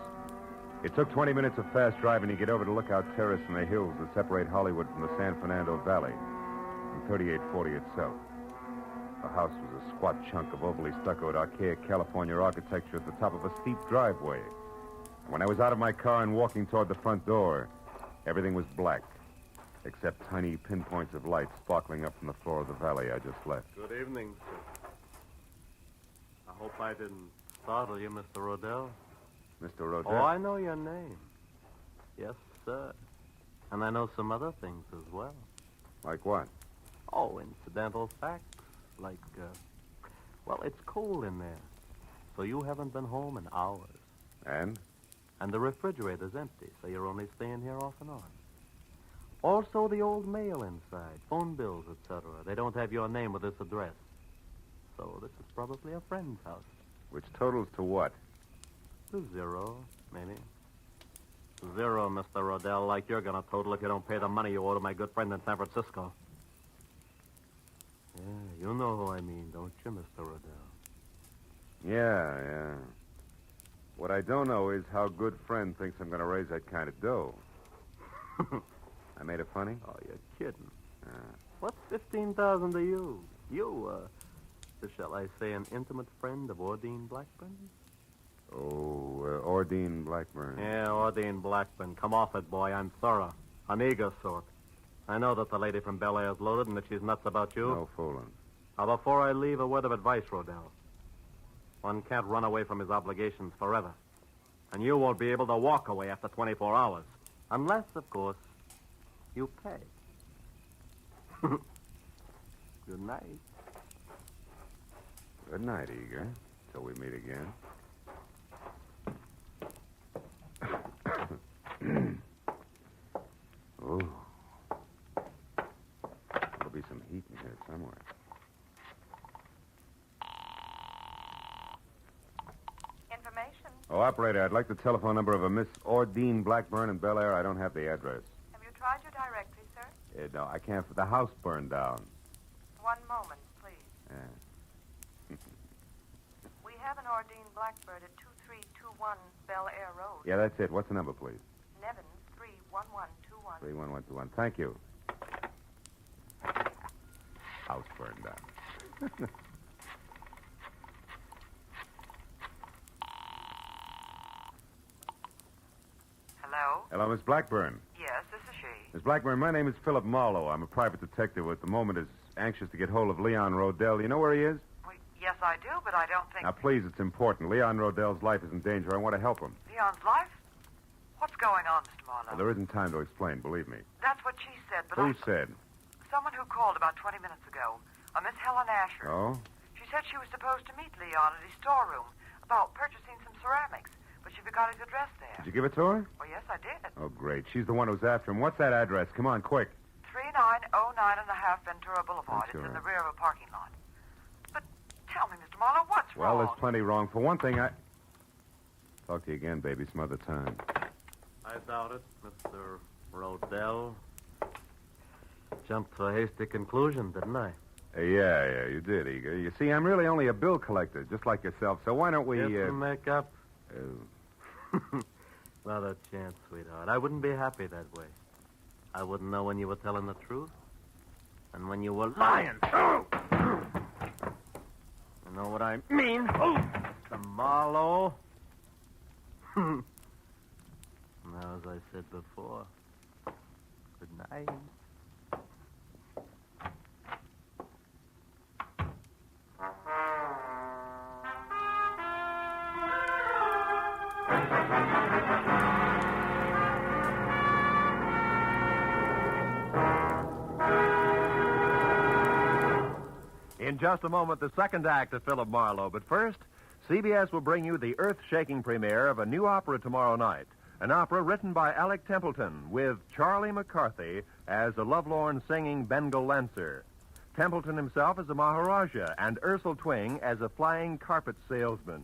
Speaker 8: It took 20 minutes of fast driving to get over to Lookout Terrace in the hills that separate Hollywood from the San Fernando Valley, and 3840 itself. The house was a squat chunk of overly stuccoed, archaic California architecture at the top of a steep driveway. And when I was out of my car and walking toward the front door, everything was black, except tiny pinpoints of light sparkling up from the floor of the valley I just left.
Speaker 16: Good evening, sir. I hope I didn't startle you, Mr. Rodell.
Speaker 8: Mr. Rodell?
Speaker 16: Oh, I know your name. Yes, sir. And I know some other things as well.
Speaker 8: Like what?
Speaker 16: Oh, incidental facts. Like, well, it's cold in there. So you haven't been home in hours.
Speaker 8: And?
Speaker 16: And the refrigerator's empty, so you're only staying here off and on. Also the old mail inside, phone bills, etc. They don't have your name with this address. So this is probably a friend's house.
Speaker 8: Which totals to what?
Speaker 16: To zero, maybe. Zero, Mr. Rodell, like you're going to total if you don't pay the money you owe to my good friend in San Francisco. Yeah, you know who I mean, don't you, Mr. Rodell?
Speaker 8: Yeah. What I don't know is how good friend thinks I'm going to raise that kind of dough. I made it funny?
Speaker 16: Oh, you're kidding. What's 15,000 to you? You, shall I say, an intimate friend of Ordine Blackburn?
Speaker 8: Oh, Ordine Blackburn.
Speaker 16: Yeah, Ordine Blackburn. Come off it, boy. I'm thorough. An eager sort. I know that the lady from Bel Air's loaded and that she's nuts about you.
Speaker 8: No fooling.
Speaker 16: Now, before I leave, a word of advice, Rodell. One can't run away from his obligations forever. And you won't be able to walk away after 24 hours. Unless, of course, you pay. Good night.
Speaker 8: Good night, Eager. Till we meet again. Oh. There'll be some heat in here somewhere.
Speaker 1: Information.
Speaker 8: Oh, operator, I'd like the telephone number of a Miss Ordine Blackburn in Bel Air. I don't have the address.
Speaker 1: Have you tried your directory, sir?
Speaker 8: No, I can't. The house burned down.
Speaker 1: One moment, please.
Speaker 8: Yeah.
Speaker 1: We have an Ordine Blackbird at 2321 Bel Air Road.
Speaker 8: Yeah, that's it. What's the number, please?
Speaker 1: Nevins 31121.
Speaker 8: 31121. Thank you. House burned down.
Speaker 1: Hello?
Speaker 8: Hello, Miss Blackburn.
Speaker 1: Yes, this is she.
Speaker 8: Miss Blackburn, my name is Philip Marlowe. I'm a private detective who at the moment is anxious to get hold of Leon Rodell. You know where he is?
Speaker 1: Yes, I do, but I don't think...
Speaker 8: Now, please, it's important. Leon Rodell's life is in danger. I want to help him.
Speaker 1: Leon's life? What's going on, Mr. Marlowe?
Speaker 8: Well, there isn't time to explain, believe me.
Speaker 1: That's what she said, but
Speaker 8: Who said?
Speaker 1: Someone who called about 20 minutes ago. A Miss Helen Asher.
Speaker 8: Oh?
Speaker 1: She said she was supposed to meet Leon at his storeroom about purchasing some ceramics, but she forgot his address there.
Speaker 8: Did you give it to her?
Speaker 1: Well, yes, I did.
Speaker 8: Oh, great. She's the one who's after him. What's that address? Come on, quick.
Speaker 1: 3909 and a half Ventura Boulevard.
Speaker 8: Ventura.
Speaker 1: It's in the rear of a parking lot. But tell me, Mr. Marlowe, what's
Speaker 8: Well,
Speaker 1: wrong?
Speaker 8: there's plenty wrong. For one thing, Talk to you again, baby, some other time.
Speaker 16: I doubt it, Mr. Rodell. Jumped to a hasty conclusion, didn't I?
Speaker 8: Yeah, you did, Eager. You see, I'm really only a bill collector, just like yourself, so why don't we...
Speaker 16: Get some makeup? Not a chance, sweetheart. I wouldn't be happy that way. I wouldn't know when you were telling the truth and when you were lying. You know what I mean? Mr. Marlowe. Now, as I said before, good night.
Speaker 2: In just a moment, the second act of Philip Marlowe. But first, CBS will bring you the earth-shaking premiere of a new opera tomorrow night. An opera written by Alec Templeton with Charlie McCarthy as a lovelorn singing Bengal Lancer. Templeton himself as a Maharaja and Ursula Twing as a flying carpet salesman.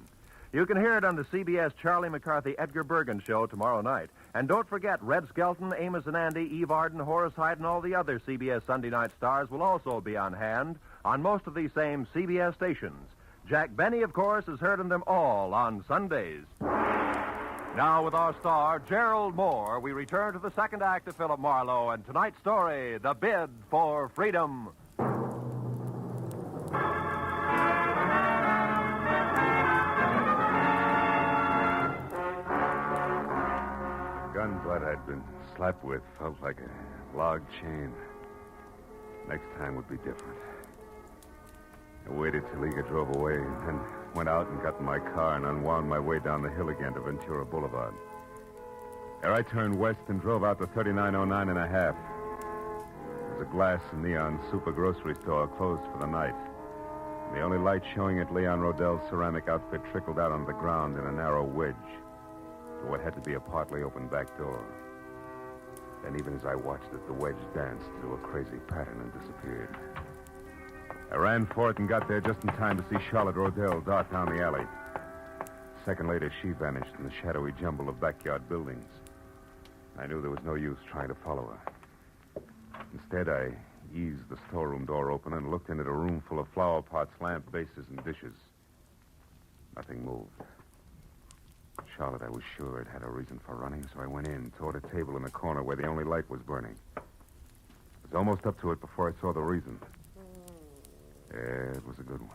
Speaker 2: You can hear it on the CBS Charlie McCarthy Edgar Bergen show tomorrow night. And don't forget, Red Skelton, Amos and Andy, Eve Arden, Horace Hyde, and all the other CBS Sunday night stars will also be on hand on most of these same CBS stations. Jack Benny, of course, is heard in them all on Sundays. Now, with our star, Gerald Moore, we return to the second act of Philip Marlowe and tonight's story, The Bid for Freedom.
Speaker 8: Gun butt I'd been slapped with felt like a log chain. Next time would be different. I waited till Eager drove away, and then went out and got in my car and unwound my way down the hill again to Ventura Boulevard. There I turned west and drove out to 3909 and a half. There's a glass and neon super grocery store closed for the night. And the only light showing at Leon Rodell's ceramic outfit trickled out on the ground in a narrow wedge to what had to be a partly open back door.
Speaker 18: Then, even as I watched it, the wedge danced through a crazy pattern and disappeared. I ran for it and got there just in time to see Charlotte Rodell dart down the alley. A second later, she vanished in the shadowy jumble of backyard buildings. I knew there was no use trying to follow her. Instead, I eased the storeroom door open and looked into a room full of flower pots, lamp bases, and dishes. Nothing moved. Charlotte, I was sure, had had a reason for running, so I went in, toward a table in the corner where the only light was burning. I was almost up to it before I saw the reason. Yeah, it was a good one.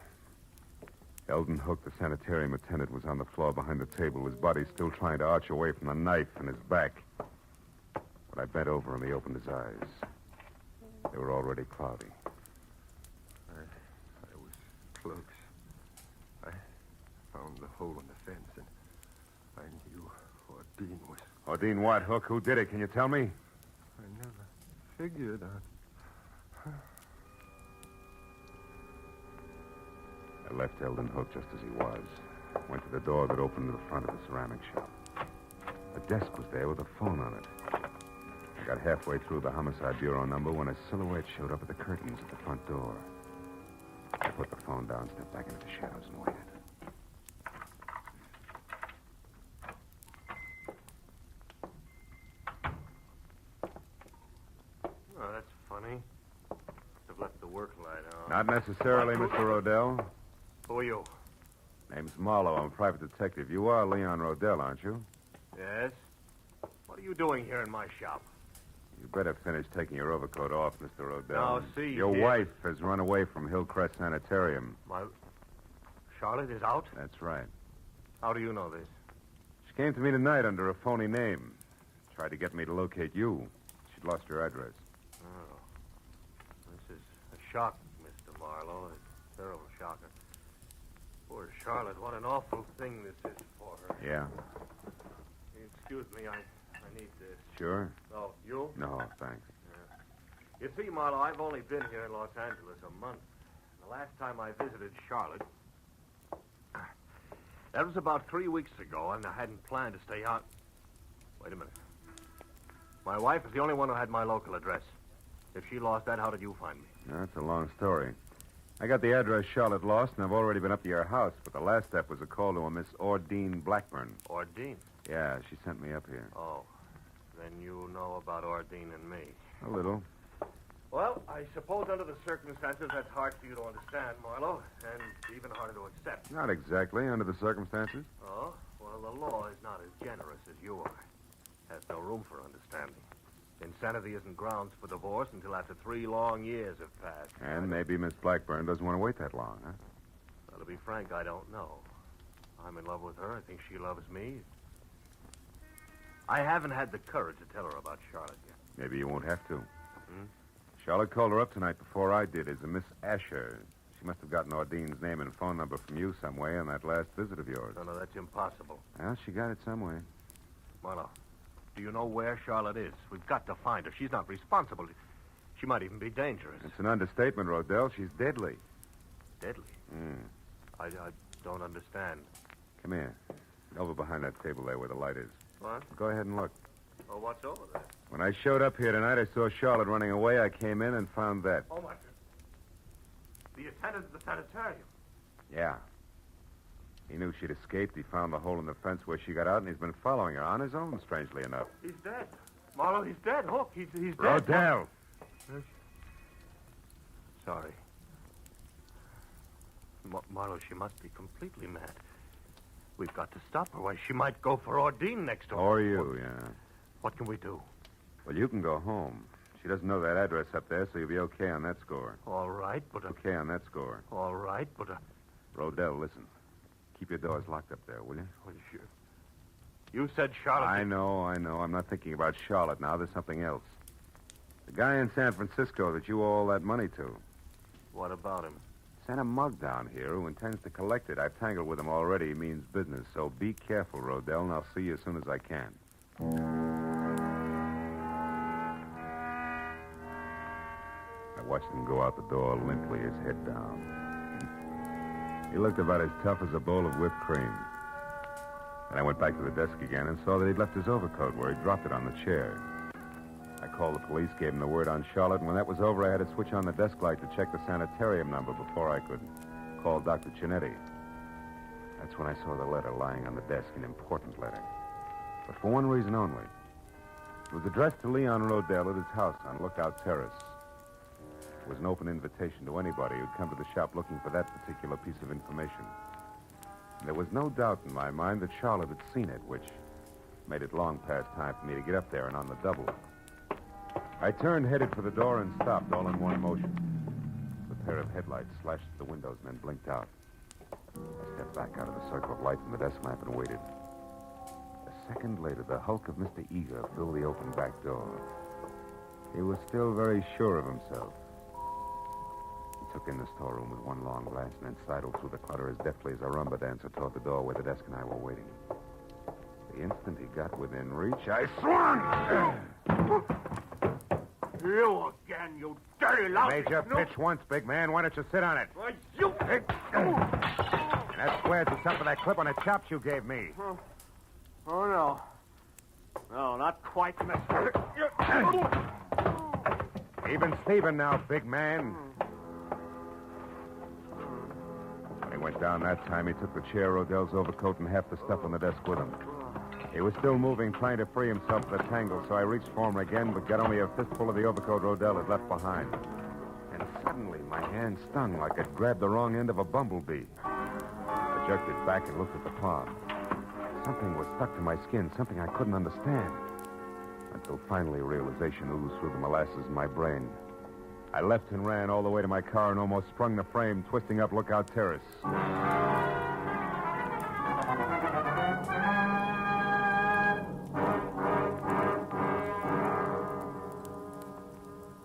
Speaker 18: Eldon Hook, the sanitarium attendant, was on the floor behind the table, his body still trying to arch away from the knife in his back. When I bent over him, he opened his eyes. They were already cloudy.
Speaker 19: I was close. I found the hole in the fence, and I knew Ordine was...
Speaker 18: Ordine what, Hook? Who did it? Can you tell me?
Speaker 19: I never figured on...
Speaker 18: I left Eldon Hook just as he was. Went to the door that opened to the front of the ceramic shop. A desk was there with a phone on it. I got halfway through the Homicide Bureau number when a silhouette showed up at the curtains at the front door. I put the phone down, stepped back into the shadows, and waited.
Speaker 11: Oh, that's funny. I've left the work light on.
Speaker 18: Not necessarily, Mr. Rodell.
Speaker 11: Who are you?
Speaker 18: Name's Marlowe. I'm a private detective. You are Leon Rodell, aren't you?
Speaker 11: Yes? What are you doing here in my shop?
Speaker 18: You better finish taking your overcoat off, Mr. Rodell.
Speaker 11: Now, see
Speaker 18: Your
Speaker 11: here.
Speaker 18: wife has run away from Hillcrest Sanitarium.
Speaker 11: My... Charlotte is out?
Speaker 18: That's right.
Speaker 11: How do you know this?
Speaker 18: She came to me tonight under a phony name. Tried to get me to locate you. She'd lost your address.
Speaker 11: Oh. This is a shock, Mr. Marlowe. A terrible shocker. Poor Charlotte, what an awful thing this is for her.
Speaker 18: Yeah.
Speaker 11: Excuse me, I need this.
Speaker 18: Sure?
Speaker 11: Oh, you?
Speaker 18: No, thanks.
Speaker 11: You see, Marlowe, I've only been here in Los Angeles a month. The last time I visited Charlotte, that was about 3 weeks ago, and I hadn't planned to stay out. Wait a minute. My wife is the only one who had my local address. If she lost that, how did you find me?
Speaker 18: That's a long story. I got the address Charlotte lost, and I've already been up to your house, but the last step was a call to a Miss Ordine Blackburn.
Speaker 11: Ordine?
Speaker 18: Yeah, she sent me up here.
Speaker 11: Oh. Then you know about Ordine and me.
Speaker 18: A little.
Speaker 11: Well, I suppose under the circumstances that's hard for you to understand, Marlowe, and even harder to accept.
Speaker 18: Not exactly, under the circumstances.
Speaker 11: Oh? Well, the law is not as generous as you are. Has no room for understanding. Insanity isn't grounds for divorce until after 3 long years have passed.
Speaker 18: And maybe Miss Blackburn doesn't want to wait that long, huh?
Speaker 11: Well, to be frank, I don't know. I'm in love with her. I think she loves me. I haven't had the courage to tell her about Charlotte yet.
Speaker 18: Maybe you won't have to.
Speaker 11: Hmm?
Speaker 18: Charlotte called her up tonight before I did as a Miss Asher. She must have gotten Ordine's name and phone number from you some way on that last visit of yours.
Speaker 11: No, that's impossible.
Speaker 18: Well, she got it some way.
Speaker 11: Marlowe, do you know where Charlotte is? We've got to find her. She's not responsible. She might even be dangerous.
Speaker 18: It's an understatement, Rodell. She's deadly.
Speaker 11: Deadly? I don't understand.
Speaker 18: Come here. Over behind that table there where the light is.
Speaker 11: What?
Speaker 18: Go ahead and look.
Speaker 11: Oh, what's over there?
Speaker 18: When I showed up here tonight, I saw Charlotte running away. I came in and found that.
Speaker 11: Oh, my goodness. The attendant at the sanitarium.
Speaker 18: Yeah. He knew she'd escaped. He found the hole in the fence where she got out, and he's been following her on his own, strangely enough.
Speaker 11: He's dead. Marlowe, he's dead. Look, he's dead.
Speaker 18: Rodell!
Speaker 11: Sorry. Marlowe, she must be completely mad. We've got to stop her. Why, she might go for Ordine next door.
Speaker 18: Or you, yeah.
Speaker 11: What can we do?
Speaker 18: Well, you can go home. She doesn't know that address up there, so you'll be okay on that score.
Speaker 11: All right, but...
Speaker 18: Okay on that score.
Speaker 11: All right, but...
Speaker 18: Rodell, listen. Keep your doors locked up there, will you?
Speaker 11: Well, sure. You said Charlotte...
Speaker 18: I know. I'm not thinking about Charlotte now. There's something else. The guy in San Francisco that you owe all that money to.
Speaker 11: What about him?
Speaker 18: Sent a mug down here who intends to collect it. I've tangled with him already. He means business. So be careful, Rodell, and I'll see you as soon as I can. I watched him go out the door limply, his head down. He looked about as tough as a bowl of whipped cream. Then I went back to the desk again and saw that he'd left his overcoat where he dropped it on the chair. I called the police, gave them the word on Charlotte, and when that was over, I had to switch on the desk light to check the sanitarium number before I could call Dr. Cinetti. That's when I saw the letter lying on the desk, an important letter. But for one reason only. It was addressed to Leon Rodell at his house on Lookout Terrace. It was an open invitation to anybody who'd come to the shop looking for that particular piece of information. And there was no doubt in my mind that Charlotte had seen it, which made it long past time for me to get up there and on the double. I turned, headed for the door, and stopped all in one motion. The pair of headlights flashed at the windows and then blinked out. I stepped back out of the circle of light from the desk lamp and waited. A second later, the hulk of Mr. Eager filled the open back door. He was still very sure of himself. He took in the storeroom with one long glance and then sidled through the clutter as deftly as a rumba dancer toward the door where the desk and I were waiting. The instant he got within reach, I swung!
Speaker 11: You again, you dirty lousy
Speaker 18: Made your pitch once, big man. Why don't you sit on it?
Speaker 11: Why, you...
Speaker 18: And that squares to something that clip on the chops you gave me.
Speaker 11: Oh, no. No, not quite, mister.
Speaker 18: Even Steven now, big man. When he went down that time, he took the chair, Rodell's overcoat, and half the stuff on the desk with him. He was still moving, trying to free himself from the tangle, so I reached for him again, but got only a fistful of the overcoat Rodell had left behind. And suddenly, my hand stung like I'd grabbed the wrong end of a bumblebee. I jerked it back and looked at the palm. Something was stuck to my skin, something I couldn't understand. Until finally realization oozed through the molasses in my brain. I left and ran all the way to my car and almost sprung the frame, twisting up Lookout Terrace.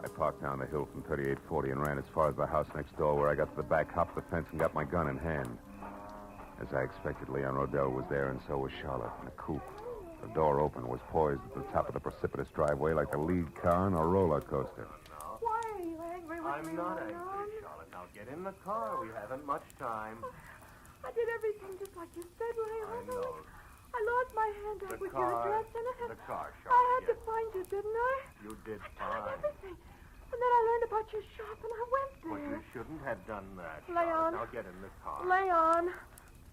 Speaker 18: I parked down the hill from 3840 and ran as far as the house next door, where I got to the back, hopped the fence, and got my gun in hand. As I expected, Leon Rodell was there, and so was Charlotte in a coupe. The door open, was poised at the top of the precipitous driveway like the lead car on a roller coaster.
Speaker 1: Why are you angry with me,
Speaker 11: I'm not
Speaker 1: Leon?
Speaker 11: angry, Charlotte. Now get in the car. We haven't much time.
Speaker 1: I did everything just like you said, Leon.
Speaker 11: I know.
Speaker 1: I lost my handbag with your address in it.
Speaker 11: The car, Charlotte.
Speaker 1: I had to find you, didn't I?
Speaker 11: You did
Speaker 1: I
Speaker 11: fine.
Speaker 1: tried everything. And then I learned about your shop, and I went
Speaker 11: But
Speaker 1: there.
Speaker 11: you shouldn't have done that,
Speaker 1: Leon.
Speaker 11: Charlotte. Now get in the car.
Speaker 1: Leon,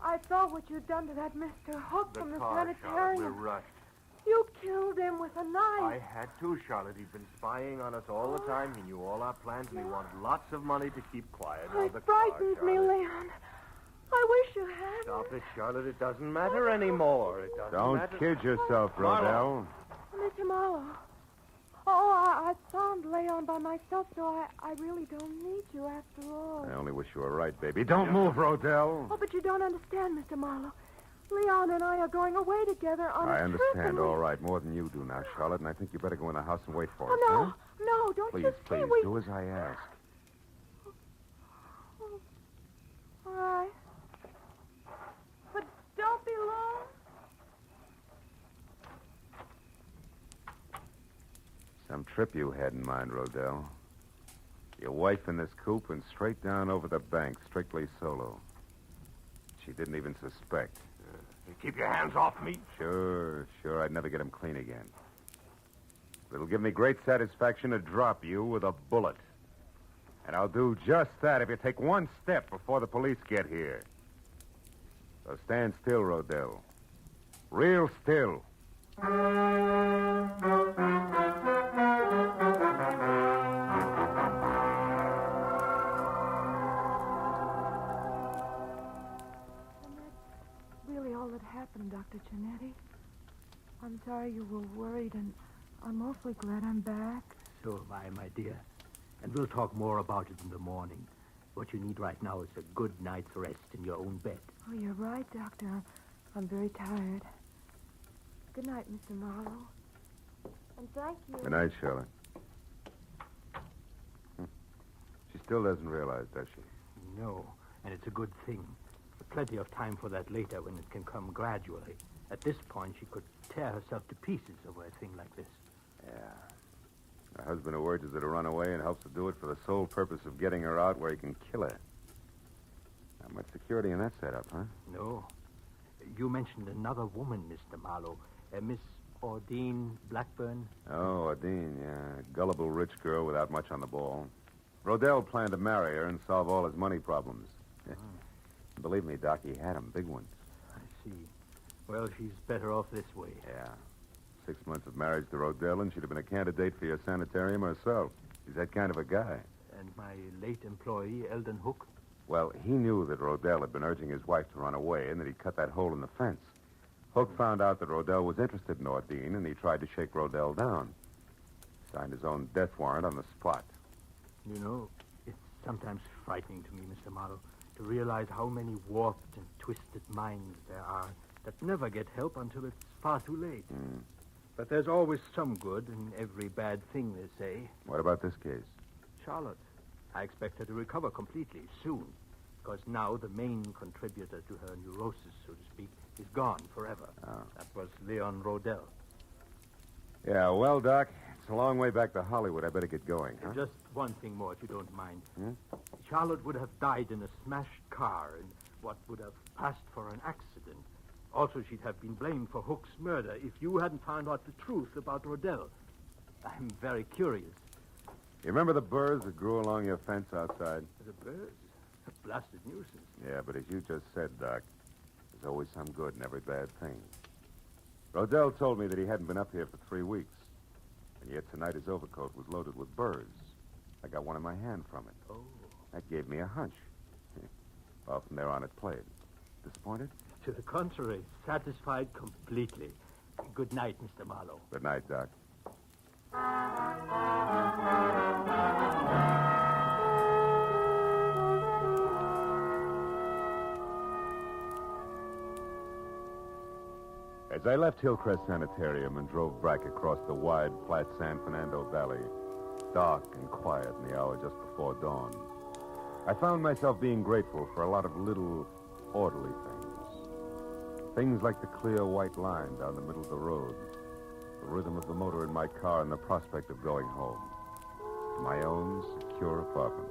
Speaker 1: I saw what you'd done to that Mr. Hook from the
Speaker 11: car, Charlotte.
Speaker 1: sanitarium.
Speaker 11: We're rushed.
Speaker 1: You killed him with a knife.
Speaker 11: I had to, Charlotte. He'd been spying on us all the time. He knew all our plans, and he wanted lots of money to keep quiet. Now,
Speaker 1: It
Speaker 11: the
Speaker 1: frightens
Speaker 11: car,
Speaker 1: me,
Speaker 11: Charlotte.
Speaker 1: Leon. I wish you had.
Speaker 11: Stop it, Charlotte. It doesn't matter anymore. It doesn't
Speaker 18: Don't
Speaker 11: matter.
Speaker 18: kid yourself, Rodell.
Speaker 1: Mr. Marlowe. I found Leon by myself, so I really don't need you after all.
Speaker 18: I only wish you were right, baby. Don't move, Rodell.
Speaker 1: Oh, but you don't understand, Mr. Marlowe. Leon and I are going away together on a
Speaker 18: I
Speaker 1: trip.
Speaker 18: understand, all right, more than you do now, Charlotte, and I think you better go in the house and wait for us,
Speaker 1: Oh, no.
Speaker 18: huh?
Speaker 1: No, don't
Speaker 18: Please,
Speaker 1: you see
Speaker 18: please,
Speaker 1: we...
Speaker 18: do as I ask.
Speaker 1: All right. But don't be long.
Speaker 18: Some trip you had in mind, Rodell. Your wife in this coupe and straight down over the bank, strictly solo. She didn't even suspect.
Speaker 11: Keep your hands off me.
Speaker 18: Sure. I'd never get him clean again. It'll give me great satisfaction to drop you with a bullet. And I'll do just that if you take one step before the police get here. So stand still, Rodell. Real still.
Speaker 1: Really all that happened, Dr. Cinetti. I'm sorry you were worried, and I'm awfully glad I'm back.
Speaker 9: So am I, my dear. And we'll talk more about it in the morning. What you need right now is a good night's rest in your own bed.
Speaker 1: Oh, you're right, Doctor. I'm very tired. Good night, Mr. Marlowe. And thank you.
Speaker 18: Good night, Charlotte. She still doesn't realize, does she?
Speaker 9: No, and it's a good thing. Plenty of time for that later when it can come gradually. At this point, she could tear herself to pieces over a thing like this.
Speaker 18: Yeah. Her husband who urges her to run away and helps her do it for the sole purpose of getting her out where he can kill her. Not much security in that setup, huh?
Speaker 9: No. You mentioned another woman, Mr. Marlowe. Miss Ordine Blackburn?
Speaker 18: Oh, Adine, yeah. Gullible rich girl without much on the ball. Rodell planned to marry her and solve all his money problems. Believe me, Doc, he had 'em, big ones.
Speaker 9: I see. Well, she's better off this way.
Speaker 18: Yeah. 6 months of marriage to Rodell, and she'd have been a candidate for your sanitarium herself. He's that kind of a guy.
Speaker 9: And my late employee, Eldon Hook?
Speaker 18: Well, he knew that Rodell had been urging his wife to run away and that he'd cut that hole in the fence. Hook found out that Rodell was interested in Ordine, and he tried to shake Rodell down. Signed his own death warrant on the spot.
Speaker 9: You know, it's sometimes frightening to me, Mr. Marlowe, to realize how many warped and twisted minds there are that never get help until it's far too late. But there's always some good in every bad thing, they say.
Speaker 18: What about this case?
Speaker 9: Charlotte. I expect her to recover completely soon, because now the main contributor to her neurosis, so to speak, is gone forever.
Speaker 18: Oh.
Speaker 9: That was Leon Rodell.
Speaker 18: Yeah, well, Doc, it's a long way back to Hollywood. I better get going, huh?
Speaker 9: Just one thing more, if you don't mind. Charlotte would have died in a smashed car in what would have passed for an accident. Also, she'd have been blamed for Hook's murder if you hadn't found out the truth about Rodell. I'm very curious.
Speaker 18: You remember the burrs that grew along your fence outside?
Speaker 9: The birds? A blasted nuisance.
Speaker 18: Yeah, but as you just said, Doc, there's always some good in every bad thing. Rodell told me that he hadn't been up here for 3 weeks, and yet tonight his overcoat was loaded with burrs. I got one in my hand from it.
Speaker 9: Oh.
Speaker 18: That gave me a hunch. Well, from there on it played. Disappointed?
Speaker 9: To the contrary, satisfied completely. Good night, Mr. Marlowe.
Speaker 18: Good night, Doc. As I left Hillcrest Sanitarium and drove back across the wide, flat San Fernando Valley, dark and quiet in the hour just before dawn, I found myself being grateful for a lot of little, orderly things. Things like the clear white line down the middle of the road, the rhythm of the motor in my car, and the prospect of going home to my own secure apartment.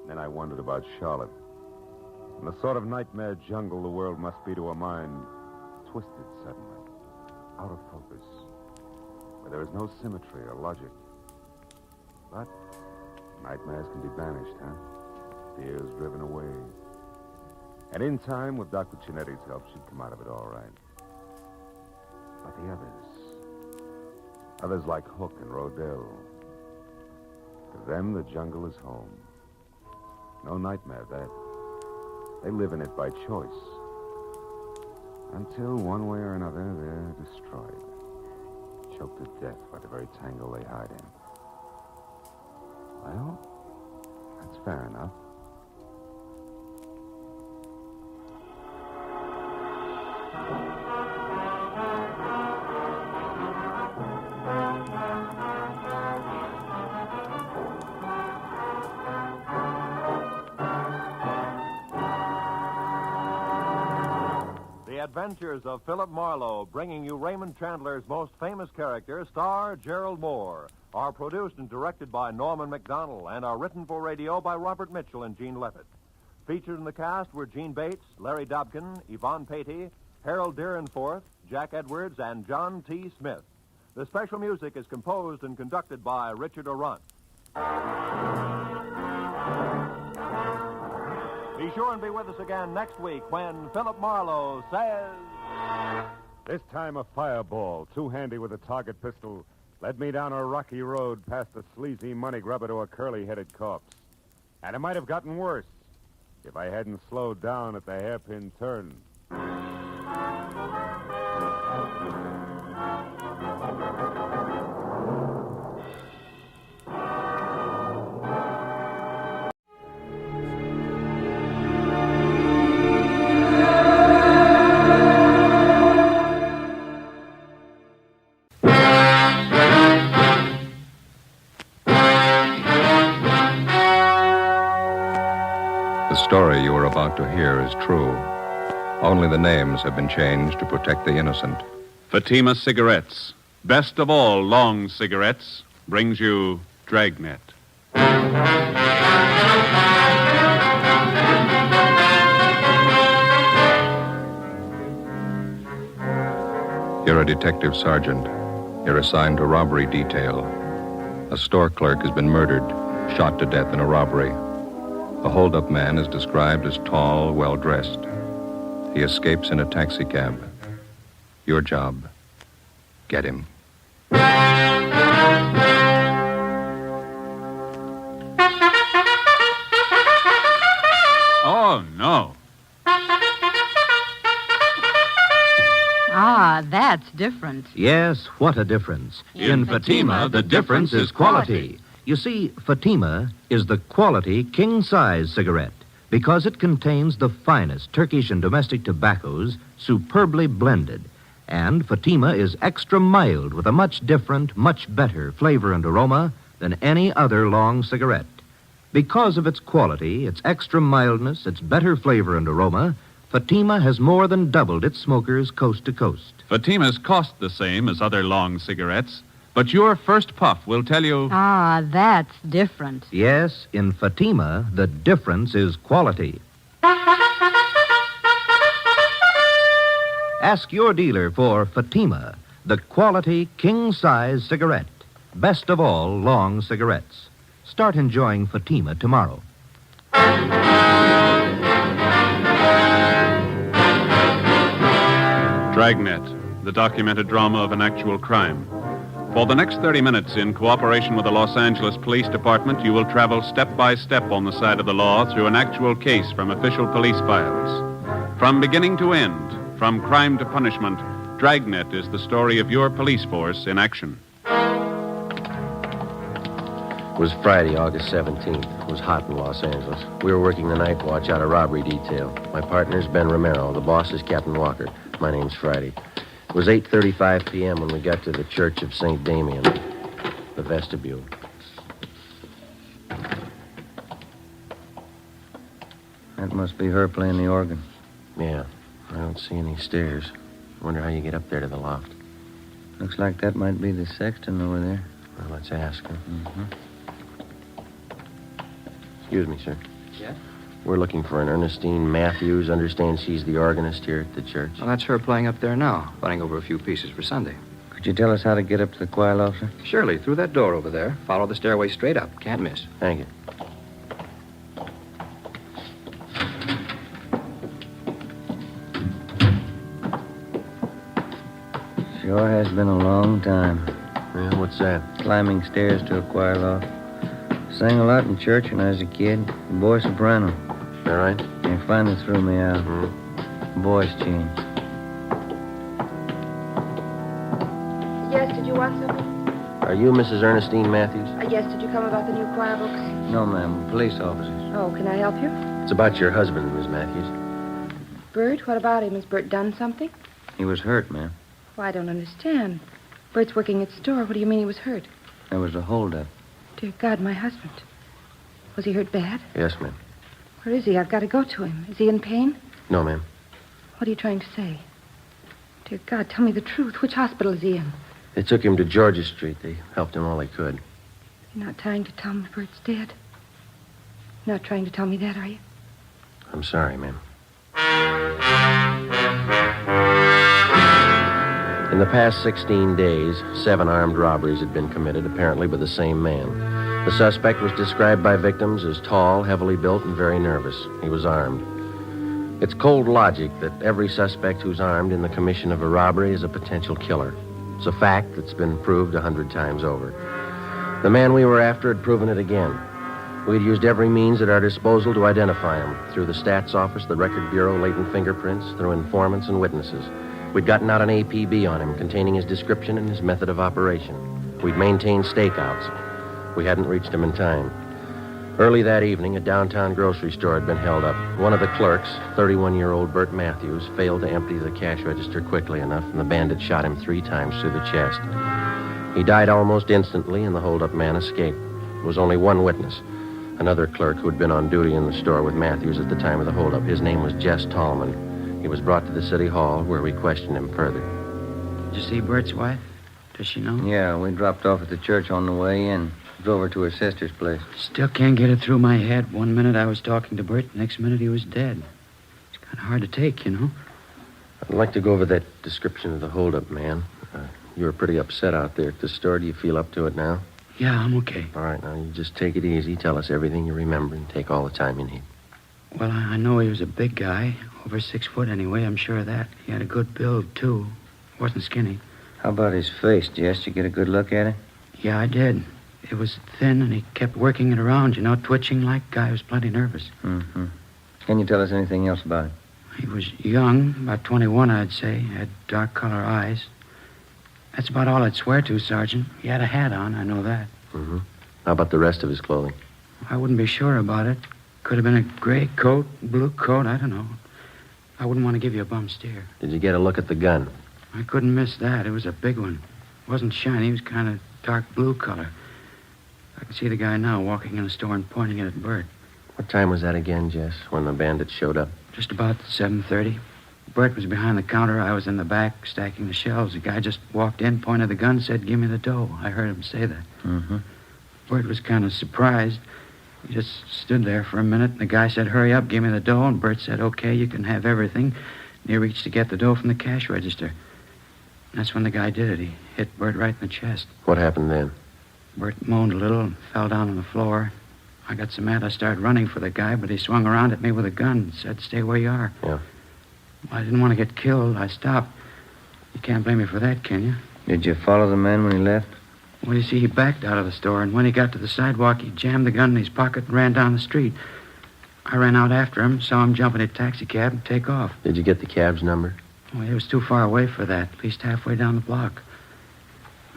Speaker 18: Then I wondered about Charlotte, and the sort of nightmare jungle the world must be to a mind twisted suddenly, out of focus, where there is no symmetry or logic. But nightmares can be banished, huh? Fears driven away. And in time, with Dr. Chinetti's help, she'd come out of it all right. But the others like Hook and Rodell, to them, the jungle is home. No nightmare, that. They live in it by choice. Until, one way or another, they're destroyed. Choked to death by the very tangle they hide in. Well, that's fair enough.
Speaker 2: Adventures of Philip Marlowe, bringing you Raymond Chandler's most famous character, star Gerald Moore, are produced and directed by Norman MacDonald and are written for radio by Robert Mitchell and Gene Levitt. Featured in the cast were Gene Bates, Larry Dobkin, Yvonne Patey, Harold Deerenforth, Jack Edwards, and John T. Smith. The special music is composed and conducted by Richard Arant. Be sure and be with us again next week when Philip Marlowe says...
Speaker 18: This time a fireball, too handy with a target pistol, led me down a rocky road past a sleazy money grubber to a curly-headed corpse. And it might have gotten worse if I hadn't slowed down at the hairpin turn.
Speaker 3: The story you are about to hear is true. Only the names have been changed to protect the innocent.
Speaker 20: Fatima Cigarettes, best of all long cigarettes, brings you Dragnet.
Speaker 3: You're a detective sergeant. You're assigned to robbery detail. A store clerk has been murdered, shot to death in a robbery. The holdup man is described as tall, well-dressed. He escapes in a taxicab. Your job, get him.
Speaker 20: Oh, no.
Speaker 5: Ah, that's different.
Speaker 15: Yes, what a difference. In Fatima, the difference is quality. You see, Fatima is the quality king-size cigarette because it contains the finest Turkish and domestic tobaccos superbly blended. And Fatima is extra mild with a much different, much better flavor and aroma than any other long cigarette. Because of its quality, its extra mildness, its better flavor and aroma, Fatima has more than doubled its smokers coast to coast.
Speaker 20: Fatimas cost the same as other long cigarettes, but your first puff will tell you...
Speaker 5: Ah, that's different.
Speaker 15: Yes, in Fatima, the difference is quality. Ask your dealer for Fatima, the quality king-size cigarette. Best of all long cigarettes. Start enjoying Fatima tomorrow.
Speaker 20: Dragnet, the documented drama of an actual crime. For the next 30 minutes, in cooperation with the Los Angeles Police Department, you will travel step by step on the side of the law through an actual case from official police files. From beginning to end, from crime to punishment, Dragnet is the story of your police force in action.
Speaker 11: It was Friday, August 17th. It was hot in Los Angeles. We were working the night watch out of robbery detail. My partner's Ben Romero. The boss is Captain Walker. My name's Friday. It was 8:35 p.m. when we got to the Church of St. Damien, the vestibule.
Speaker 12: That must be her playing the organ.
Speaker 11: Yeah, I don't see any stairs. I wonder how you get up there to the loft.
Speaker 12: Looks like that might be the sexton over there.
Speaker 11: Well, let's ask her.
Speaker 12: Mm-hmm.
Speaker 11: Excuse me, sir.
Speaker 21: Yeah?
Speaker 11: We're looking for an Ernestine Matthews. Understand she's the organist here at the church.
Speaker 21: Well, that's her playing up there now, playing over a few pieces for Sunday.
Speaker 12: Could you tell us how to get up to the choir loft, sir?
Speaker 21: Surely, through that door over there. Follow the stairway straight up. Can't miss.
Speaker 11: Thank you.
Speaker 12: Sure has been a long time.
Speaker 11: Yeah, what's that?
Speaker 12: Climbing stairs to a choir loft. Sang a lot in church when I was a kid. Boy soprano.
Speaker 11: Is that right?
Speaker 12: They finally threw me out. Voice change.
Speaker 1: Yes, did you want something?
Speaker 11: Are you Mrs. Ernestine Matthews?
Speaker 1: Yes, did you come about the new choir books?
Speaker 12: No, ma'am. Police officers.
Speaker 1: Oh, can I help you?
Speaker 11: It's about your husband, Miss Matthews.
Speaker 1: Bert, what about him? Has Bert done something?
Speaker 12: He was hurt, ma'am.
Speaker 1: Well, I don't understand. Bert's working at the store. What do you mean he was hurt?
Speaker 12: There was a holdup.
Speaker 1: Dear God, my husband. Was he hurt bad?
Speaker 11: Yes, ma'am.
Speaker 1: Where is he? I've got to go to him. Is he in pain?
Speaker 11: No, ma'am.
Speaker 1: What are you trying to say? Dear God, tell me the truth. Which hospital is he in?
Speaker 11: They took him to Georgia Street. They helped him all they could.
Speaker 1: You're not trying to tell me Bert's dead? You're not trying to tell me that, are you?
Speaker 11: I'm sorry, ma'am. In the past 16 days, 7 armed robberies had been committed, apparently by the same man. The suspect was described by victims as tall, heavily built, and very nervous. He was armed. It's cold logic that every suspect who's armed in the commission of a robbery is a potential killer. It's a fact that's been proved 100 times over. The man we were after had proven it again. We'd used every means at our disposal to identify him, through the stats office, the record bureau, latent fingerprints, through informants and witnesses. We'd gotten out an APB on him containing his description and his method of operation. We'd maintained stakeouts. We hadn't reached him in time. Early that evening, a downtown grocery store had been held up. One of the clerks, 31-year-old Bert Matthews, failed to empty the cash register quickly enough, and the bandit shot him 3 times through the chest. He died almost instantly, and the hold-up man escaped. There was only one witness, another clerk who had been on duty in the store with Matthews at the time of the hold-up. His name was Jess Tallman. He was brought to the city hall, where we questioned him further.
Speaker 21: Did you see Bert's wife? Does she know?
Speaker 12: Yeah, we dropped off at the church on the way in. Drove her to her sister's place.
Speaker 21: Still can't get it through my head. One minute I was talking to Bert, next minute he was dead. It's kind of hard to take, you know. I'd like to go over that description of the holdup, man. You were pretty upset out there at the store. Do you feel up to it now?
Speaker 10: Yeah, I'm okay.
Speaker 21: All right, now you just take it easy. Tell us everything you remember and take all the time you need.
Speaker 10: Well, I know he was a big guy. Over 6 foot anyway, I'm sure of that. He had a good build, too. Wasn't skinny.
Speaker 14: How about his face, Jess? Did you get a good look at it?
Speaker 10: Yeah, I did. It was thin, and he kept working it around, twitching like guy was plenty nervous.
Speaker 14: Mm-hmm. Can you tell us anything else about him?
Speaker 10: He was young, about 21, I'd say. Had dark color eyes. That's about all I'd swear to, Sergeant. He had a hat on, I know that.
Speaker 21: Mm-hmm. How about the rest of his clothing?
Speaker 10: I wouldn't be sure about it. Could have been a gray coat, blue coat, I don't know. I wouldn't want to give you a bum steer.
Speaker 21: Did you get a look at the gun?
Speaker 10: I couldn't miss that. It was a big one. It wasn't shiny. It was kind of dark blue color. I can see the guy now walking in the store and pointing it at Bert.
Speaker 21: What time was that again, Jess, when the bandits showed up?
Speaker 10: Just about 7:30. Bert was behind the counter. I was in the back stacking the shelves. The guy just walked in, pointed the gun, said, "Give me the dough." I heard him say that.
Speaker 14: Mm-hmm.
Speaker 10: Bert was kind of surprised. He just stood there for a minute, and the guy said, "Hurry up, give me the dough." And Bert said, "Okay, you can have everything." And he reached to get the dough from the cash register. And that's when the guy did it. He hit Bert right in the chest.
Speaker 21: What happened then?
Speaker 10: Bert moaned a little and fell down on the floor. I got so mad I started running for the guy, but he swung around at me with a gun and said, "Stay where you are."
Speaker 21: Yeah.
Speaker 10: I didn't want to get killed. I stopped. You can't blame me for that, can you?
Speaker 14: Did you follow the man when he left?
Speaker 10: Well, you see, he backed out of the store, and when he got to the sidewalk, he jammed the gun in his pocket and ran down the street. I ran out after him, saw him jump in a taxi cab and take off.
Speaker 21: Did you get the cab's number?
Speaker 10: Well, he was too far away for that, at least halfway down the block.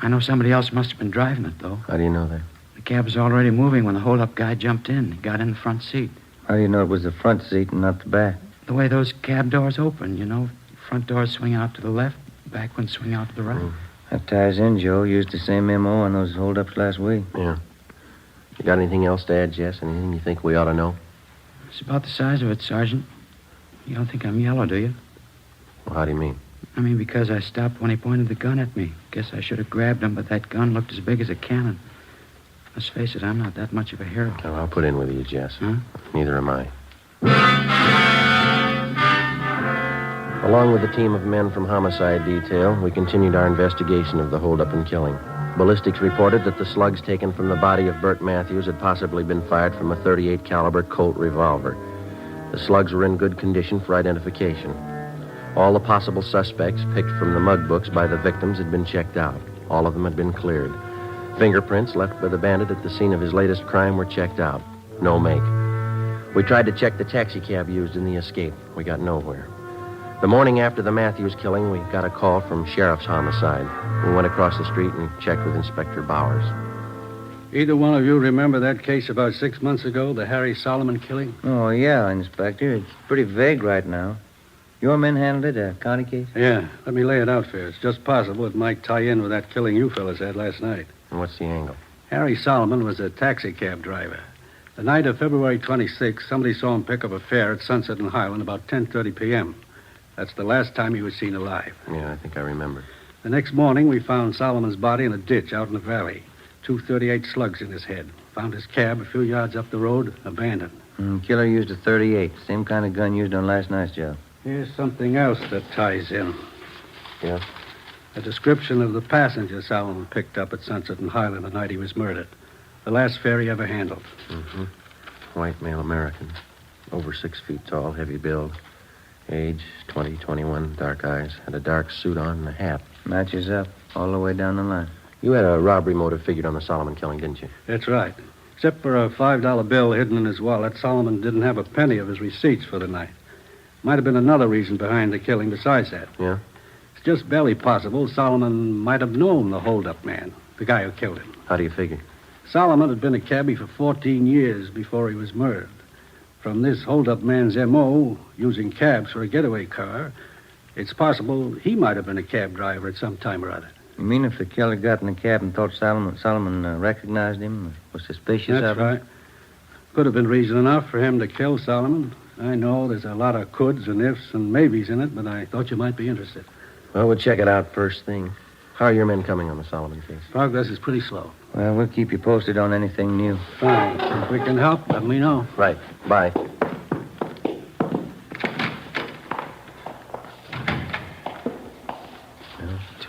Speaker 10: I know somebody else must have been driving it, though.
Speaker 21: How do you know that?
Speaker 10: The cab was already moving when the hold-up guy jumped in. He got in the front seat.
Speaker 14: How do you know it was the front seat and not the back?
Speaker 10: The way those cab doors open, front doors swing out to the left, back ones swing out to the right.
Speaker 14: That ties in, Joe. Used the same M.O. on those hold-ups last week.
Speaker 21: Yeah. You got anything else to add, Jess? Anything you think we ought to know?
Speaker 10: It's about the size of it, Sergeant. You don't think I'm yellow, do you?
Speaker 21: Well, how do you mean?
Speaker 10: I mean, because I stopped when he pointed the gun at me. Guess I should have grabbed him, but that gun looked as big as a cannon. Let's face it, I'm not that much of a hero.
Speaker 21: Oh, I'll put in with you, Jess.
Speaker 10: Huh?
Speaker 21: Neither am I. Along with a team of men from Homicide Detail, we continued our investigation of the holdup and killing. Ballistics reported that the slugs taken from the body of Bert Matthews had possibly been fired from a .38 caliber Colt revolver. The slugs were in good condition for identification. All the possible suspects picked from the mug books by the victims had been checked out. All of them had been cleared. Fingerprints left by the bandit at the scene of his latest crime were checked out. No make. We tried to check the taxi cab used in the escape. We got nowhere. The morning after the Matthews killing, we got a call from Sheriff's Homicide. We went across the street and checked with Inspector Bowers.
Speaker 17: Either one of you remember that case about 6 months ago, the Harry Solomon killing?
Speaker 14: Oh, yeah, Inspector. It's pretty vague right now. Your men handled it, a county case?
Speaker 17: Yeah. Let me lay it out for you. It's just possible it might tie in with that killing you fellas had last night.
Speaker 21: And what's the angle?
Speaker 17: Harry Solomon was a taxi cab driver. The night of February 26th, somebody saw him pick up a fare at Sunset and Highland about 10:30 p.m. That's the last time he was seen alive.
Speaker 21: Yeah, I think I remember.
Speaker 17: The next morning, we found Solomon's body in a ditch out in the valley. 238 slugs in his head. Found his cab a few yards up the road, abandoned.
Speaker 14: Killer used a .38, same kind of gun used on last night's job.
Speaker 17: Here's something else that ties in.
Speaker 21: Yeah?
Speaker 17: A description of the passenger Solomon picked up at Sunset and Highland the night he was murdered. The last fare he ever handled.
Speaker 21: Mm-hmm. White male American. Over 6 feet tall, heavy build. Age, 20, 21, dark eyes. Had a dark suit on and a hat.
Speaker 14: Matches up all the way down the line.
Speaker 21: You had a robbery motive figured on the Solomon killing, didn't you?
Speaker 17: That's right. Except for a $5 bill hidden in his wallet, Solomon didn't have a penny of his receipts for the night. Might have been another reason behind the killing besides that.
Speaker 21: Yeah?
Speaker 17: It's just barely possible Solomon might have known the hold-up man, the guy who killed him.
Speaker 21: How do you figure?
Speaker 17: Solomon had been a cabbie for 14 years before he was murdered. From this hold-up man's M.O., using cabs for a getaway car, it's possible he might have been a cab driver at some time or other.
Speaker 14: You mean if the killer got in the cab and thought Solomon recognized him, was suspicious
Speaker 17: That's
Speaker 14: of him?
Speaker 17: right. Could have been reason enough for him to kill Solomon. I know there's a lot of coulds and ifs and maybes in it, but I thought you might be interested.
Speaker 21: Well, we'll check it out first thing. How are your men coming on the Solomon case?
Speaker 17: Progress is pretty slow.
Speaker 14: Well, we'll keep you posted on anything new.
Speaker 17: Fine. If we can help, let me know.
Speaker 21: Right. Bye.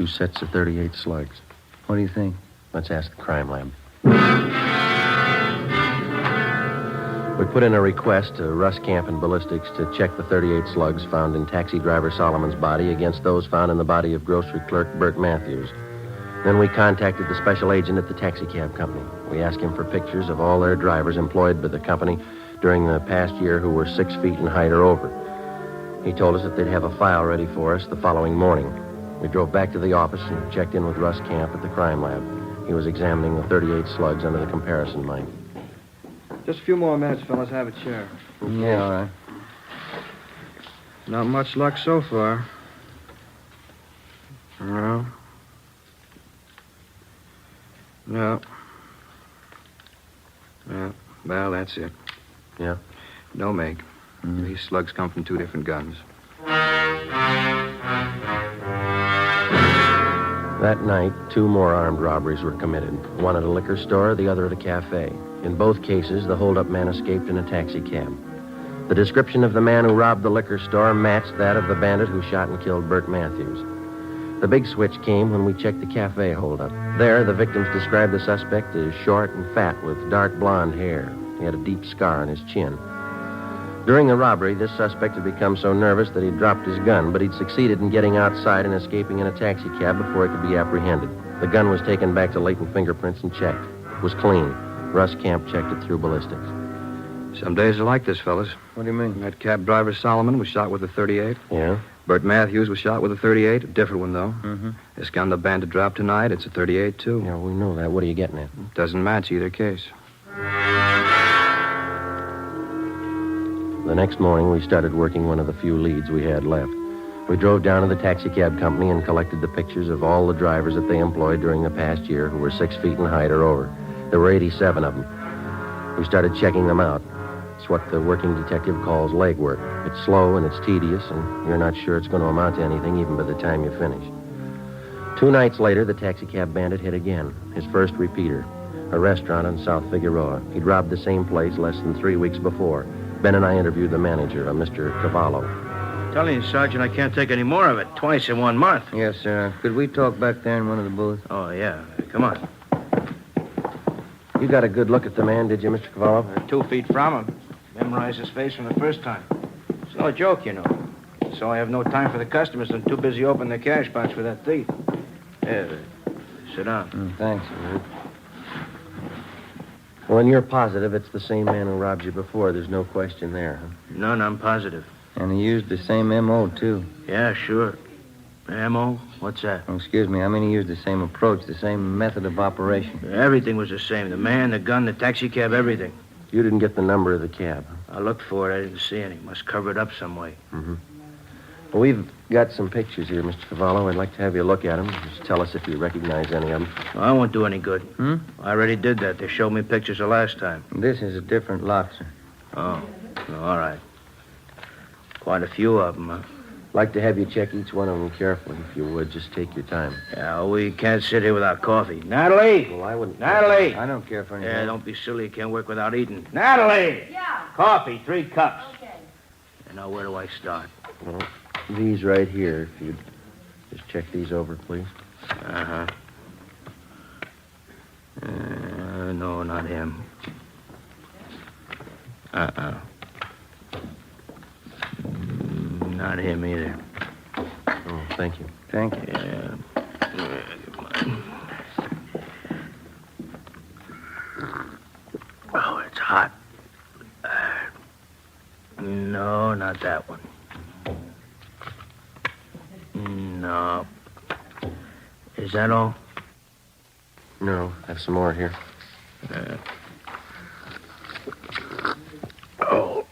Speaker 21: 2 sets of 38 slugs. What do you think? Let's ask the crime lab. We put in a request to Russ Camp and Ballistics to check the 38 slugs found in taxi driver Solomon's body against those found in the body of grocery clerk Bert Matthews. Then we contacted the special agent at the taxi cab company. We asked him for pictures of all their drivers employed by the company during the past year who were 6 feet in height or over. He told us that they'd have a file ready for us the following morning. We drove back to the office and checked in with Russ Camp at the crime lab. He was examining the 38 slugs under the comparison mic.
Speaker 10: Just a few more minutes, fellas. Have a chair.
Speaker 21: Yeah, all right.
Speaker 10: Not much luck so far. No. No. Yeah. Well, that's it.
Speaker 21: Yeah?
Speaker 10: No make. These slugs come from 2 different guns.
Speaker 21: That night, 2 more armed robberies were committed. One at a liquor store, the other at a cafe. In both cases, the holdup man escaped in a taxi cab. The description of the man who robbed the liquor store matched that of the bandit who shot and killed Bert Matthews. The big switch came when we checked the cafe holdup. There, the victims described the suspect as short and fat with dark blonde hair. He had a deep scar on his chin. During the robbery, this suspect had become so nervous that he'd dropped his gun, but he'd succeeded in getting outside and escaping in a taxi cab before he could be apprehended. The gun was taken back to latent fingerprints and checked. It was clean. Russ Camp checked it through ballistics.
Speaker 10: Some days are like this, fellas.
Speaker 21: What do you mean?
Speaker 10: That cab driver, Solomon, was shot with a 38.
Speaker 21: Yeah?
Speaker 10: Bert Matthews was shot with a 38. A different one, though.
Speaker 21: Mm-hmm.
Speaker 10: This gun the bandit dropped tonight, it's a 38, too.
Speaker 21: Yeah, we know that. What are you getting at?
Speaker 10: Doesn't match either case.
Speaker 21: The next morning, we started working one of the few leads we had left. We drove down to the taxi cab company and collected the pictures of all the drivers that they employed during the past year who were 6 feet in height or over. There were 87 of them. We started checking them out. It's what the working detective calls legwork. It's slow and it's tedious, and you're not sure it's going to amount to anything even by the time you finish. 2 nights later, the taxi cab bandit hit again, his first repeater, a restaurant on South Figueroa. He'd robbed the same place less than 3 weeks before. Ben and I interviewed the manager, a Mr. Cavallo.
Speaker 10: Telling you, Sergeant, I can't take any more of it. Twice in 1 month.
Speaker 14: Yes, sir. Could we talk back there in one of the booths?
Speaker 10: Oh, yeah. Come on.
Speaker 21: You got a good look at the man, did you, Mr. Cavallo?
Speaker 10: 2 feet from him. Memorized his face from the first time. It's no joke, you know. So I have no time for the customers. I'm too busy opening the cash box for that thief. Yeah, sit down.
Speaker 21: Thanks, man. Well, and you're positive it's the same man who robbed you before. There's no question there, huh?
Speaker 10: None, I'm positive.
Speaker 14: And he used the same M.O., too.
Speaker 10: Yeah, sure. M.O.? What's that?
Speaker 14: Oh, excuse me. I mean, he used the same approach, the same method of operation.
Speaker 10: Everything was the same. The man, the gun, the taxi cab, everything.
Speaker 21: You didn't get the number of the cab.
Speaker 10: I looked for it. I didn't see any. Must cover it up some way.
Speaker 21: Mm-hmm. Well, we've got some pictures here, Mr. Cavallo. I'd like to have you look at them. Just tell us if you recognize any of them.
Speaker 10: Well, I won't do any good. I already did that. They showed me pictures the last time.
Speaker 14: This is a different lot, sir.
Speaker 10: Oh, all right. Quite a few of them, huh?
Speaker 21: I'd like to have you check each one of them carefully, if you would. Just take your time.
Speaker 10: Yeah, we can't sit here without coffee. Natalie!
Speaker 21: Well, I wouldn't...
Speaker 10: Natalie!
Speaker 14: I don't care for anything.
Speaker 10: Yeah, don't be silly. You can't work without eating. Natalie!
Speaker 7: Yeah?
Speaker 10: Coffee, 3 cups.
Speaker 7: Okay.
Speaker 10: And now, where do I start?
Speaker 21: Well, these right here, if you'd just check these over, please.
Speaker 10: Uh-huh. No, not him. Not him either.
Speaker 21: Oh, thank you.
Speaker 14: Thank you.
Speaker 10: Yeah. Oh, it's hot. No, not that one. No. Is that all?
Speaker 21: No, I have some more here.
Speaker 10: Oh.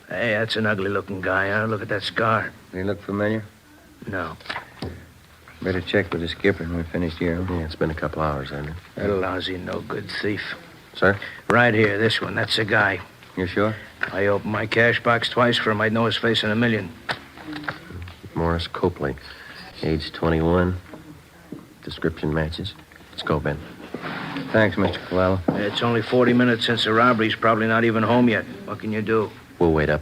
Speaker 10: Hey, that's an ugly-looking guy, huh? Look at that scar.
Speaker 14: They look familiar?
Speaker 10: No.
Speaker 14: Better check with the skipper when we're finished here.
Speaker 21: Yeah, it's been a couple hours, hasn't it?
Speaker 10: That lousy, no-good thief.
Speaker 21: Sir?
Speaker 10: Right here, this one. That's the guy.
Speaker 14: You sure?
Speaker 10: I opened my cash box twice for him. I'd know his face in a million.
Speaker 21: Morris Copley, age 21. Description matches. Let's go, Ben.
Speaker 14: Thanks, Mr. Cavallo.
Speaker 10: It's only 40 minutes since the robbery. He's probably not even home yet. What can you do?
Speaker 21: We'll wait up.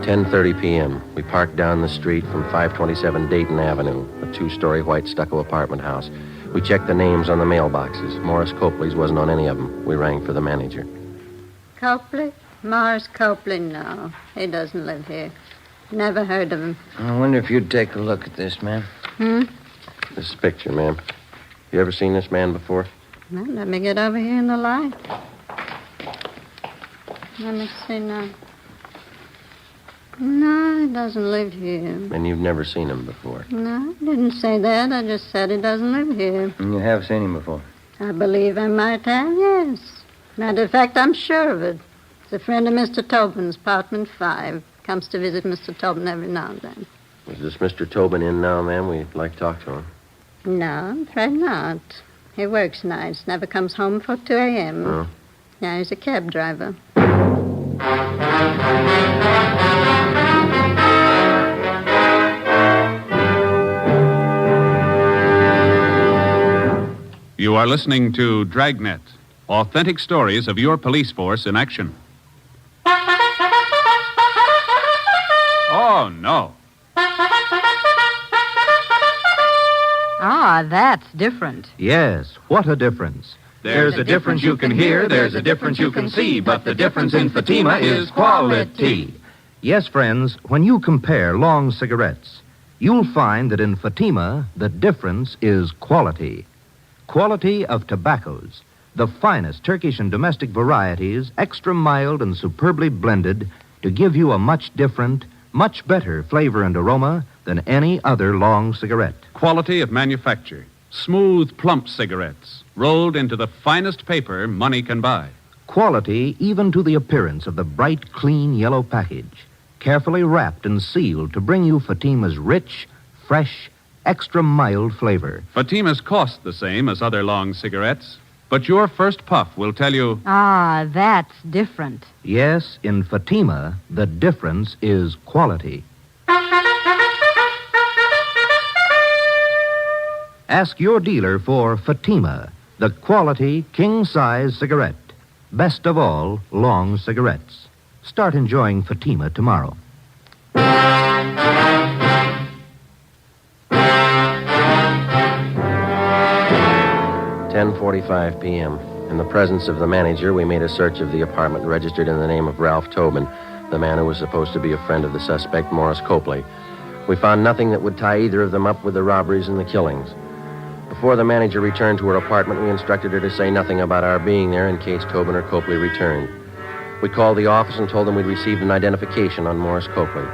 Speaker 21: 10:30 p.m. We parked down the street from 527 Dayton Avenue, a two-story white stucco apartment house. We checked the names on the mailboxes. Morris Copley's wasn't on any of them. We rang for the manager.
Speaker 7: Copley? Morris Copley? No, he doesn't live here. Never heard of him.
Speaker 14: I wonder if you'd take a look at this, ma'am.
Speaker 21: This picture, ma'am. You ever seen this man before?
Speaker 7: Well, let me get over here in the light. Let me see now. No, he doesn't live here.
Speaker 21: And you've never seen him before?
Speaker 7: No, I didn't say that. I just said he doesn't live here.
Speaker 14: And you have seen him before?
Speaker 7: I believe I might have, yes. Matter of fact, I'm sure of it. He's a friend of Mr. Tobin's, apartment 5. Comes to visit Mr. Tobin every now and then.
Speaker 21: Is this Mr. Tobin in now, ma'am? We'd like to talk to him.
Speaker 7: No, I'm afraid not. He works nights, never comes home before 2 a.m.
Speaker 21: Oh.
Speaker 7: Yeah, he's a cab driver.
Speaker 20: You are listening to Dragnet, authentic stories of your police force in action. Oh, no.
Speaker 5: Ah, that's different.
Speaker 15: Yes, what a difference. There's a difference you can hear, there's a difference you can see, but the difference in Fatima is quality. Yes, friends, when you compare long cigarettes, you'll find that in Fatima, the difference is quality. Quality of tobaccos, the finest Turkish and domestic varieties, extra mild and superbly blended to give you a much different, much better flavor and aroma than any other long cigarette.
Speaker 20: Quality of manufacture. Smooth, plump cigarettes, rolled into the finest paper money can buy.
Speaker 15: Quality even to the appearance of the bright, clean yellow package, carefully wrapped and sealed to bring you Fatima's rich, fresh, extra mild flavor.
Speaker 20: Fatimas cost the same as other long cigarettes, but your first puff will tell you...
Speaker 5: Ah, that's different.
Speaker 15: Yes, in Fatima, the difference is quality. Ask your dealer for Fatima, the quality king-size cigarette. Best of all, long cigarettes. Start enjoying Fatima tomorrow.
Speaker 21: 10:45 p.m. In the presence of the manager, we made a search of the apartment registered in the name of Ralph Tobin, the man who was supposed to be a friend of the suspect, Morris Copley. We found nothing that would tie either of them up with the robberies and the killings. Before the manager returned to her apartment, we instructed her to say nothing about our being there in case Tobin or Copley returned. We called the office and told them we'd received an identification on Morris Copley.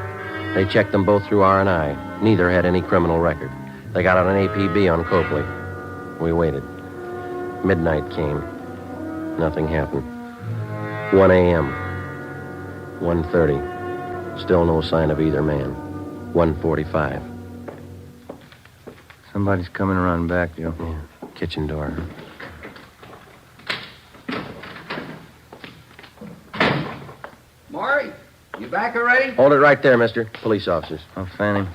Speaker 21: They checked them both through R&I. Neither had any criminal record. They got out an APB on Copley. We waited. Midnight came. Nothing happened. 1 a.m. 1:30. Still no sign of either man. 1:45.
Speaker 14: Somebody's coming around back, Joe.
Speaker 21: Yeah. Kitchen door.
Speaker 10: Maury, you back already?
Speaker 21: Hold it right there, mister. Police officers.
Speaker 14: Oh, Fanning.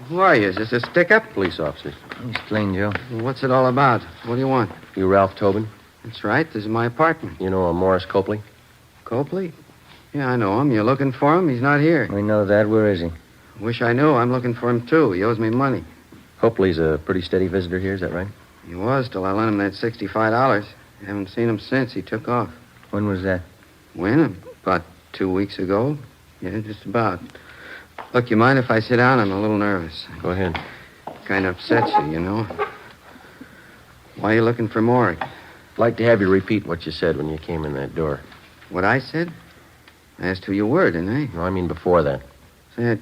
Speaker 10: Who are you? Is this a stick-up?
Speaker 21: Police officers.
Speaker 14: He's clean, Joe.
Speaker 10: What's it all about? What do you want?
Speaker 21: You Ralph Tobin?
Speaker 10: That's right. This is my apartment.
Speaker 21: You know a Morris Copley?
Speaker 10: Copley? Yeah, I know him. You're looking for him? He's not here.
Speaker 14: We know that. Where is he?
Speaker 10: Wish I knew. I'm looking for him, too. He owes me money.
Speaker 21: Copley's a pretty steady visitor here, is that right?
Speaker 10: He was till I lent him that $65. Haven't seen him since. He took off.
Speaker 14: When was that?
Speaker 10: When? About 2 weeks ago. Yeah, just about. Look, you mind if I sit down? I'm a little nervous.
Speaker 21: Go ahead.
Speaker 10: Kind of upsets you, you know. Why are you looking for Maury?
Speaker 21: I'd like to have you repeat what you said when you came in that door.
Speaker 10: What I said? I asked who you were, didn't I?
Speaker 21: No, I mean before that.
Speaker 10: Say, I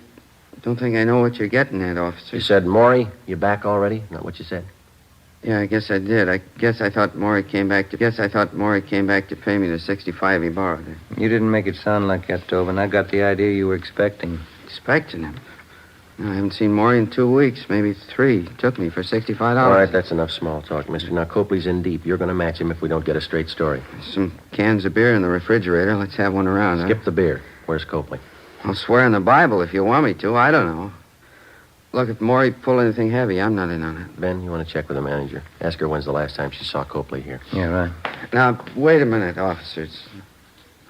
Speaker 10: don't think I know what you're getting at, officer.
Speaker 21: You said, Maury, you back already? Not what you said.
Speaker 10: Yeah, I guess I did. I thought Maury came back to pay me the $65 he borrowed.
Speaker 14: You didn't make it sound like that, Tobin. I got the idea you were expecting.
Speaker 10: Expecting him? No, I haven't seen Maury in 2 weeks, maybe 3. He took me for $65.
Speaker 21: All right, that's enough small talk, mister. Now, Copley's in deep. You're going to match him if we don't get a straight story.
Speaker 10: Some cans of beer in the refrigerator. Let's have one around,
Speaker 21: Skip the beer. Where's Copley?
Speaker 10: I'll swear on the Bible if you want me to. I don't know. Look, if Maury pulled anything heavy, I'm not in on it.
Speaker 21: Ben, you want to check with the manager? Ask her when's the last time she saw Copley here.
Speaker 14: Yeah, right.
Speaker 10: Now, wait a minute, officers.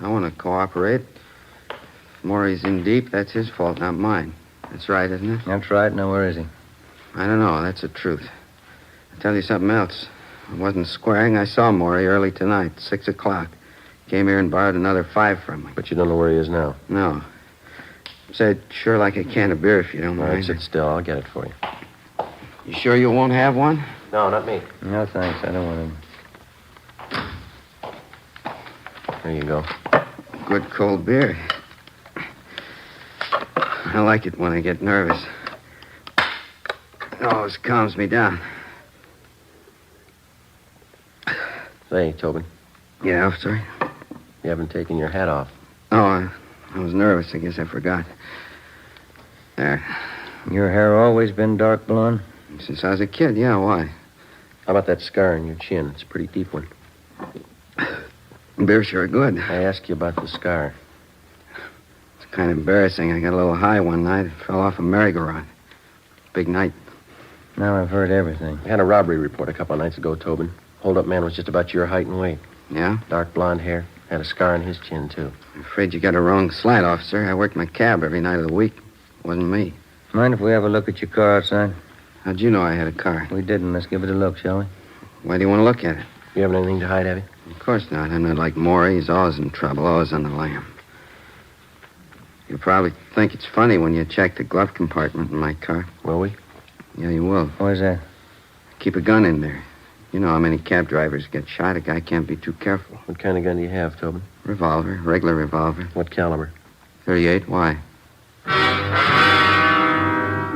Speaker 10: I want to cooperate.
Speaker 6: Maury's in deep, that's his fault, not mine. That's right, isn't it?
Speaker 14: That's right. Now, where is he?
Speaker 6: I don't know. That's the truth. I'll tell you something else. I wasn't squaring. I saw Maury early tonight, 6 o'clock. Came here and borrowed another $5 from me.
Speaker 21: But you don't know where he is now?
Speaker 6: No. Said, sure like a can of beer if you don't
Speaker 21: All
Speaker 6: mind.
Speaker 21: right, sit still. I'll get it for you.
Speaker 6: You sure you won't have one?
Speaker 21: No, not me.
Speaker 14: No, thanks. I don't want him.
Speaker 21: There you go.
Speaker 6: Good cold beer. I like it when I get nervous. It always calms me down.
Speaker 21: Say, Tobin.
Speaker 6: Yeah, sorry.
Speaker 21: You haven't taken your hat off.
Speaker 6: Oh, I was nervous. I guess I forgot. There.
Speaker 14: Your hair always been dark blonde?
Speaker 6: Since I was a kid, yeah. Why?
Speaker 21: How about that scar on your chin? It's a pretty deep one.
Speaker 6: Beer's sure good.
Speaker 21: I asked you about the scar.
Speaker 6: It's kind of embarrassing. I got a little high one night. It fell off a merry-go-round. Big night.
Speaker 14: Now I've heard everything.
Speaker 21: We had a robbery report a couple of nights ago, Tobin. Hold-up man was just about your height and weight.
Speaker 6: Yeah?
Speaker 21: Dark blonde hair. Had a scar on his chin, too.
Speaker 6: I'm afraid you got a wrong slide, officer. I worked my cab every night of the week. It wasn't me.
Speaker 14: Mind if we have a look at your car outside?
Speaker 6: How'd you know I had a car?
Speaker 14: We didn't. Let's give it a look, shall we?
Speaker 6: Why do you want to look at it?
Speaker 21: You have anything to hide, have you?
Speaker 6: Of course not. I'm not like Maury. He's always in trouble, always on the lam. You'll probably think it's funny when you check the glove compartment in my car.
Speaker 21: Will we?
Speaker 6: Yeah, you will.
Speaker 14: Why's that?
Speaker 6: Keep a gun in there. You know how many cab drivers get shot. A guy can't be too careful.
Speaker 21: What kind of gun do you have, Tobin?
Speaker 6: Revolver. Regular revolver.
Speaker 21: What caliber?
Speaker 6: 38. Why?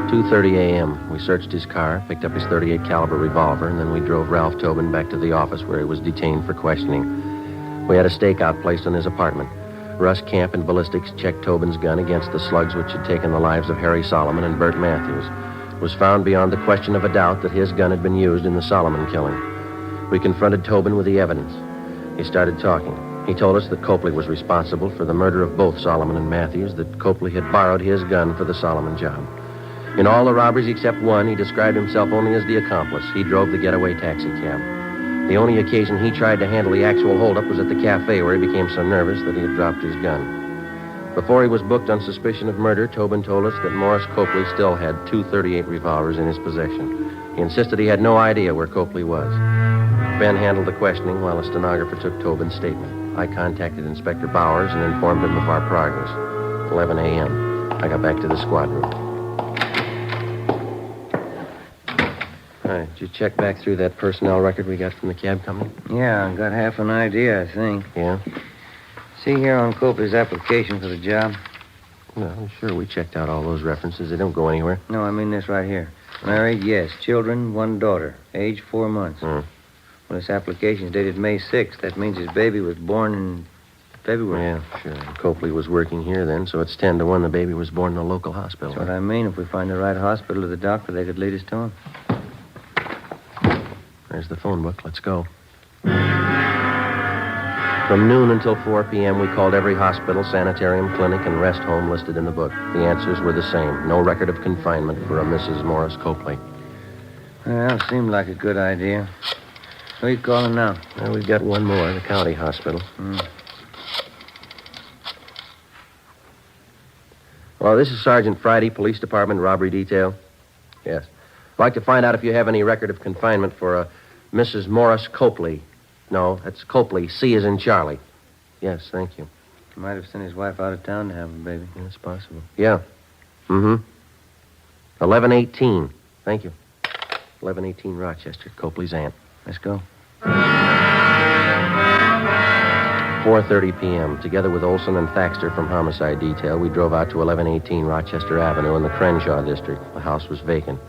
Speaker 21: 2:30 a.m. We searched his car, picked up his 38 caliber revolver, and then we drove Ralph Tobin back to the office where he was detained for questioning. We had a stakeout placed on his apartment. Russ Camp and ballistics checked Tobin's gun against the slugs which had taken the lives of Harry Solomon and Bert Matthews. It was found beyond the question of a doubt that his gun had been used in the Solomon killing. We confronted Tobin with the evidence. He started talking. He told us that Copley was responsible for the murder of both Solomon and Matthews, that Copley had borrowed his gun for the Solomon job. In all the robberies except one, he described himself only as the accomplice. He drove the getaway taxi cab. The only occasion he tried to handle the actual holdup was at the cafe, where he became so nervous that he had dropped his gun. Before he was booked on suspicion of murder, Tobin told us that Morris Copley still had 2 .38 revolvers in his possession. He insisted he had no idea where Copley was. Ben handled the questioning while a stenographer took Tobin's statement. I contacted Inspector Bowers and informed him of our progress. 11 a.m. I got back to the squad room. All right, did you check back through that personnel record we got from the cab company?
Speaker 14: Yeah, I got half an idea, I think.
Speaker 21: Yeah?
Speaker 14: See here on Copley's application for the job?
Speaker 21: Well, sure, we checked out all those references. They don't go anywhere.
Speaker 14: No, I mean this right here. Married, yes. Children, 1 daughter. Age 4 months. Well, this application's dated May 6th. That means his baby was born in February.
Speaker 21: Yeah, sure. Copley was working here then, so it's 10 to 1 the baby was born in a local hospital.
Speaker 14: That's what I mean. If we find the right hospital or the doctor, they could lead us to him.
Speaker 21: There's the phone book. Let's go. From noon until 4 p.m., we called every hospital, sanitarium, clinic, and rest home listed in the book. The answers were the same. No record of confinement for a Mrs. Morris Copley.
Speaker 14: Well, seemed like a good idea. Who are you calling now?
Speaker 21: Well, we've got one more, the county hospital. Well, this is Sergeant Friday, Police Department, Robbery Detail. Yes. I'd like to find out if you have any record of confinement for a Mrs. Morris Copley. No, that's Copley. C as in Charlie. Yes, thank you.
Speaker 14: He might have sent his wife out of town to have a baby.
Speaker 21: Yeah, it's possible. Yeah. 11:18. Thank you. 11:18 Rochester, Copley's aunt.
Speaker 14: Let's go.
Speaker 21: 4:30 p.m. Together with Olson and Thaxter from Homicide Detail, we drove out to 1118 Rochester Avenue in the Crenshaw district. The house was vacant.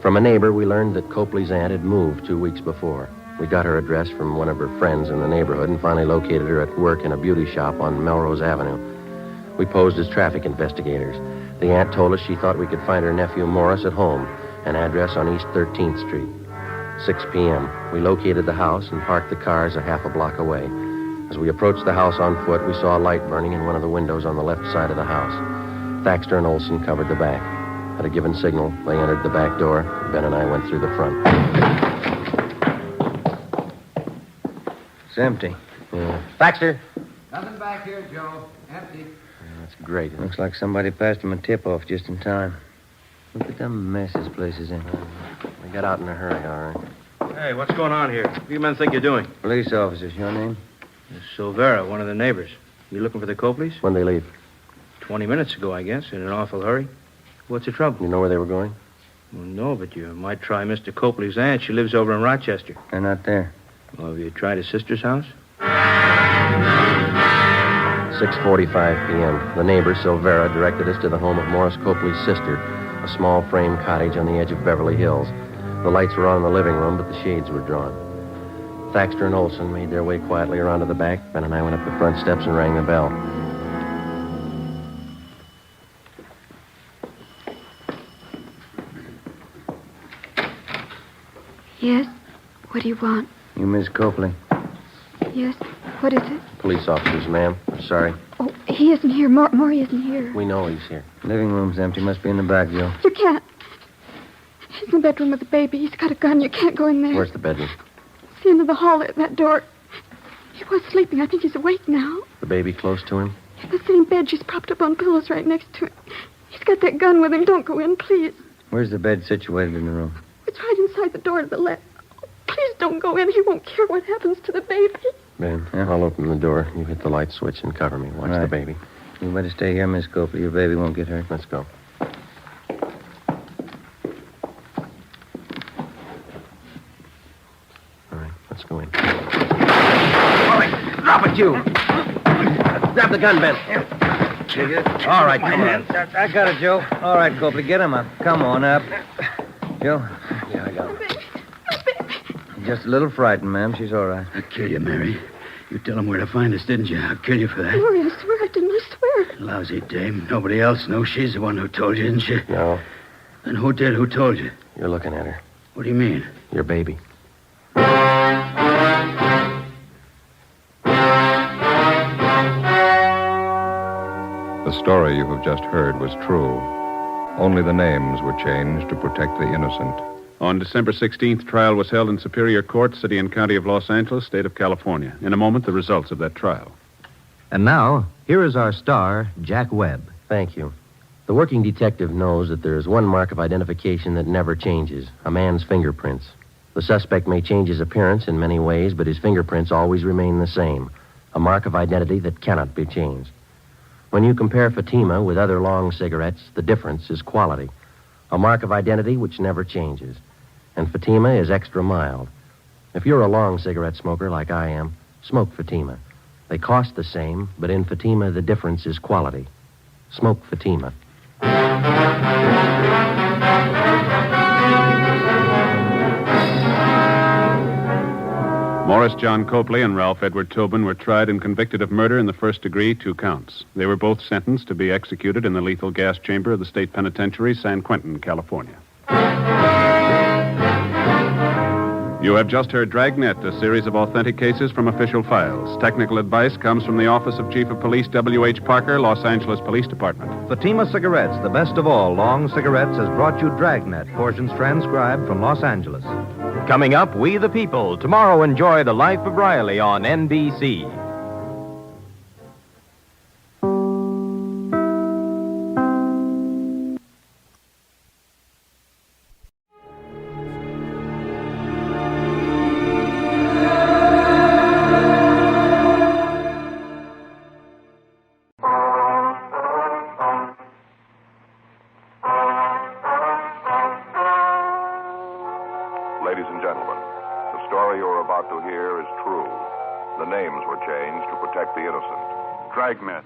Speaker 21: From a neighbor, we learned that Copley's aunt had moved 2 weeks before. We got her address from one of her friends in the neighborhood and finally located her at work in a beauty shop on Melrose Avenue. We posed as traffic investigators. The aunt told us she thought we could find her nephew Morris at home, an address on East 13th Street. 6 p.m. We located the house and parked the cars a half a block away. As we approached the house on foot, we saw a light burning in one of the windows on the left side of the house. Thaxter and Olson covered the back. At a given signal, they entered the back door. Ben and I went through the front.
Speaker 14: It's empty.
Speaker 21: Yeah. Thaxter!
Speaker 10: Nothing back here, Joe. Empty.
Speaker 21: Let's
Speaker 12: great.
Speaker 6: Looks like somebody passed him a tip-off just in time. Look at the mess this place is in.
Speaker 12: We got out in a hurry, all right.
Speaker 10: Hey, what's going on here? What do you men think you're doing?
Speaker 6: Police officers, your name?
Speaker 10: Silvera, one of the neighbors. You looking for the Copleys?
Speaker 12: When'd they leave?
Speaker 10: 20 minutes ago, I guess, in an awful hurry. What's the trouble?
Speaker 12: You know where they were going?
Speaker 10: Well, no, but you might try Mr. Copley's aunt. She lives over in Rochester.
Speaker 6: They're not there.
Speaker 10: Well, have you tried his sister's house?
Speaker 12: 6:45 p.m. The neighbor, Silvera, directed us to the home of Morris Copley's sister, a small frame cottage on the edge of Beverly Hills. The lights were on in the living room, but the shades were drawn. Thaxter and Olson made their way quietly around to the back. Ben and I went up the front steps and rang the bell.
Speaker 13: Yes? What do you want?
Speaker 6: You Miss Copley.
Speaker 13: Yes? What is it?
Speaker 12: Police officers, ma'am. I'm sorry.
Speaker 13: Oh, he isn't here. Maury isn't here.
Speaker 12: We know he's here.
Speaker 6: Living room's empty. Must be in the back, Joe.
Speaker 13: You can't. He's in the bedroom with the baby. He's got a gun. You can't go in there.
Speaker 12: Where's the bedroom?
Speaker 13: It's the end of the hall, that door. He was sleeping. I think he's awake now.
Speaker 12: The baby close to him?
Speaker 13: In the same bed. She's propped up on pillows right next to him. He's got that gun with him. Don't go in, please.
Speaker 6: Where's the bed situated in the room?
Speaker 13: It's right inside the door to the left. Oh, please don't go in. He won't care what happens to the baby.
Speaker 12: Ben, I'll open the door. You hit the light switch and cover me. Watch the baby.
Speaker 6: You better stay here, Miss Copley. Your baby won't get hurt.
Speaker 12: Let's go. All right, let's go in.
Speaker 10: All right, drop it, you. Grab the gun, Ben.
Speaker 6: All right, come on. I got it, Joe. All right, Copley, get him up. Come on up. Joe?
Speaker 12: Yeah, I got him.
Speaker 6: Just a little frightened, ma'am. She's all right.
Speaker 17: I'll kill you, Mary. You tell him where to find us, didn't you? I'll kill you for that.
Speaker 13: Maury, I swear I didn't. I swear.
Speaker 17: Lousy dame. Nobody else knows she's the one who told you, didn't she?
Speaker 12: No.
Speaker 17: Then who did? Who told you?
Speaker 12: You're looking at her.
Speaker 17: What do you mean?
Speaker 12: Your baby.
Speaker 3: The story you have just heard was true. Only the names were changed to protect the innocent.
Speaker 20: On December 16th, trial was held in Superior Court, City and County of Los Angeles, State of California. In a moment, the results of that trial.
Speaker 15: And now, here is our star, Jack Webb.
Speaker 12: Thank you. The working detective knows that there is one mark of identification that never changes, a man's fingerprints. The suspect may change his appearance in many ways, but his fingerprints always remain the same, a mark of identity that cannot be changed. When you compare Fatima with other long cigarettes, the difference is quality, a mark of identity which never changes. And Fatima is extra mild. If you're a long cigarette smoker like I am, smoke Fatima. They cost the same, but in Fatima, the difference is quality. Smoke Fatima.
Speaker 20: Morris John Copley and Ralph Edward Tobin were tried and convicted of murder in the first degree, 2 counts. They were both sentenced to be executed in the lethal gas chamber of the state penitentiary, San Quentin, California. You have just heard Dragnet, a series of authentic cases from official files. Technical advice comes from the Office of Chief of Police W.H. Parker, Los Angeles Police Department.
Speaker 15: Fatima Cigarettes, the best of all long cigarettes, has brought you Dragnet, portions transcribed from Los Angeles.
Speaker 22: Coming up, We the People. Tomorrow, enjoy The Life of Riley on NBC.
Speaker 18: Ladies and gentlemen, the story you're about to hear is true. The names were changed to protect the innocent. Dragnet.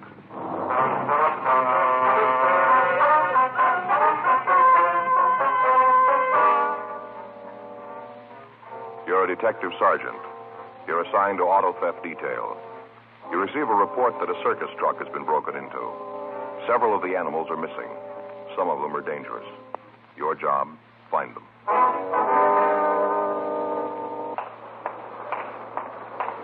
Speaker 18: You're a detective sergeant. You're assigned to auto theft detail. You receive a report that a circus truck has been broken into. Several of the animals are missing. Some of them are dangerous. Your job, find them.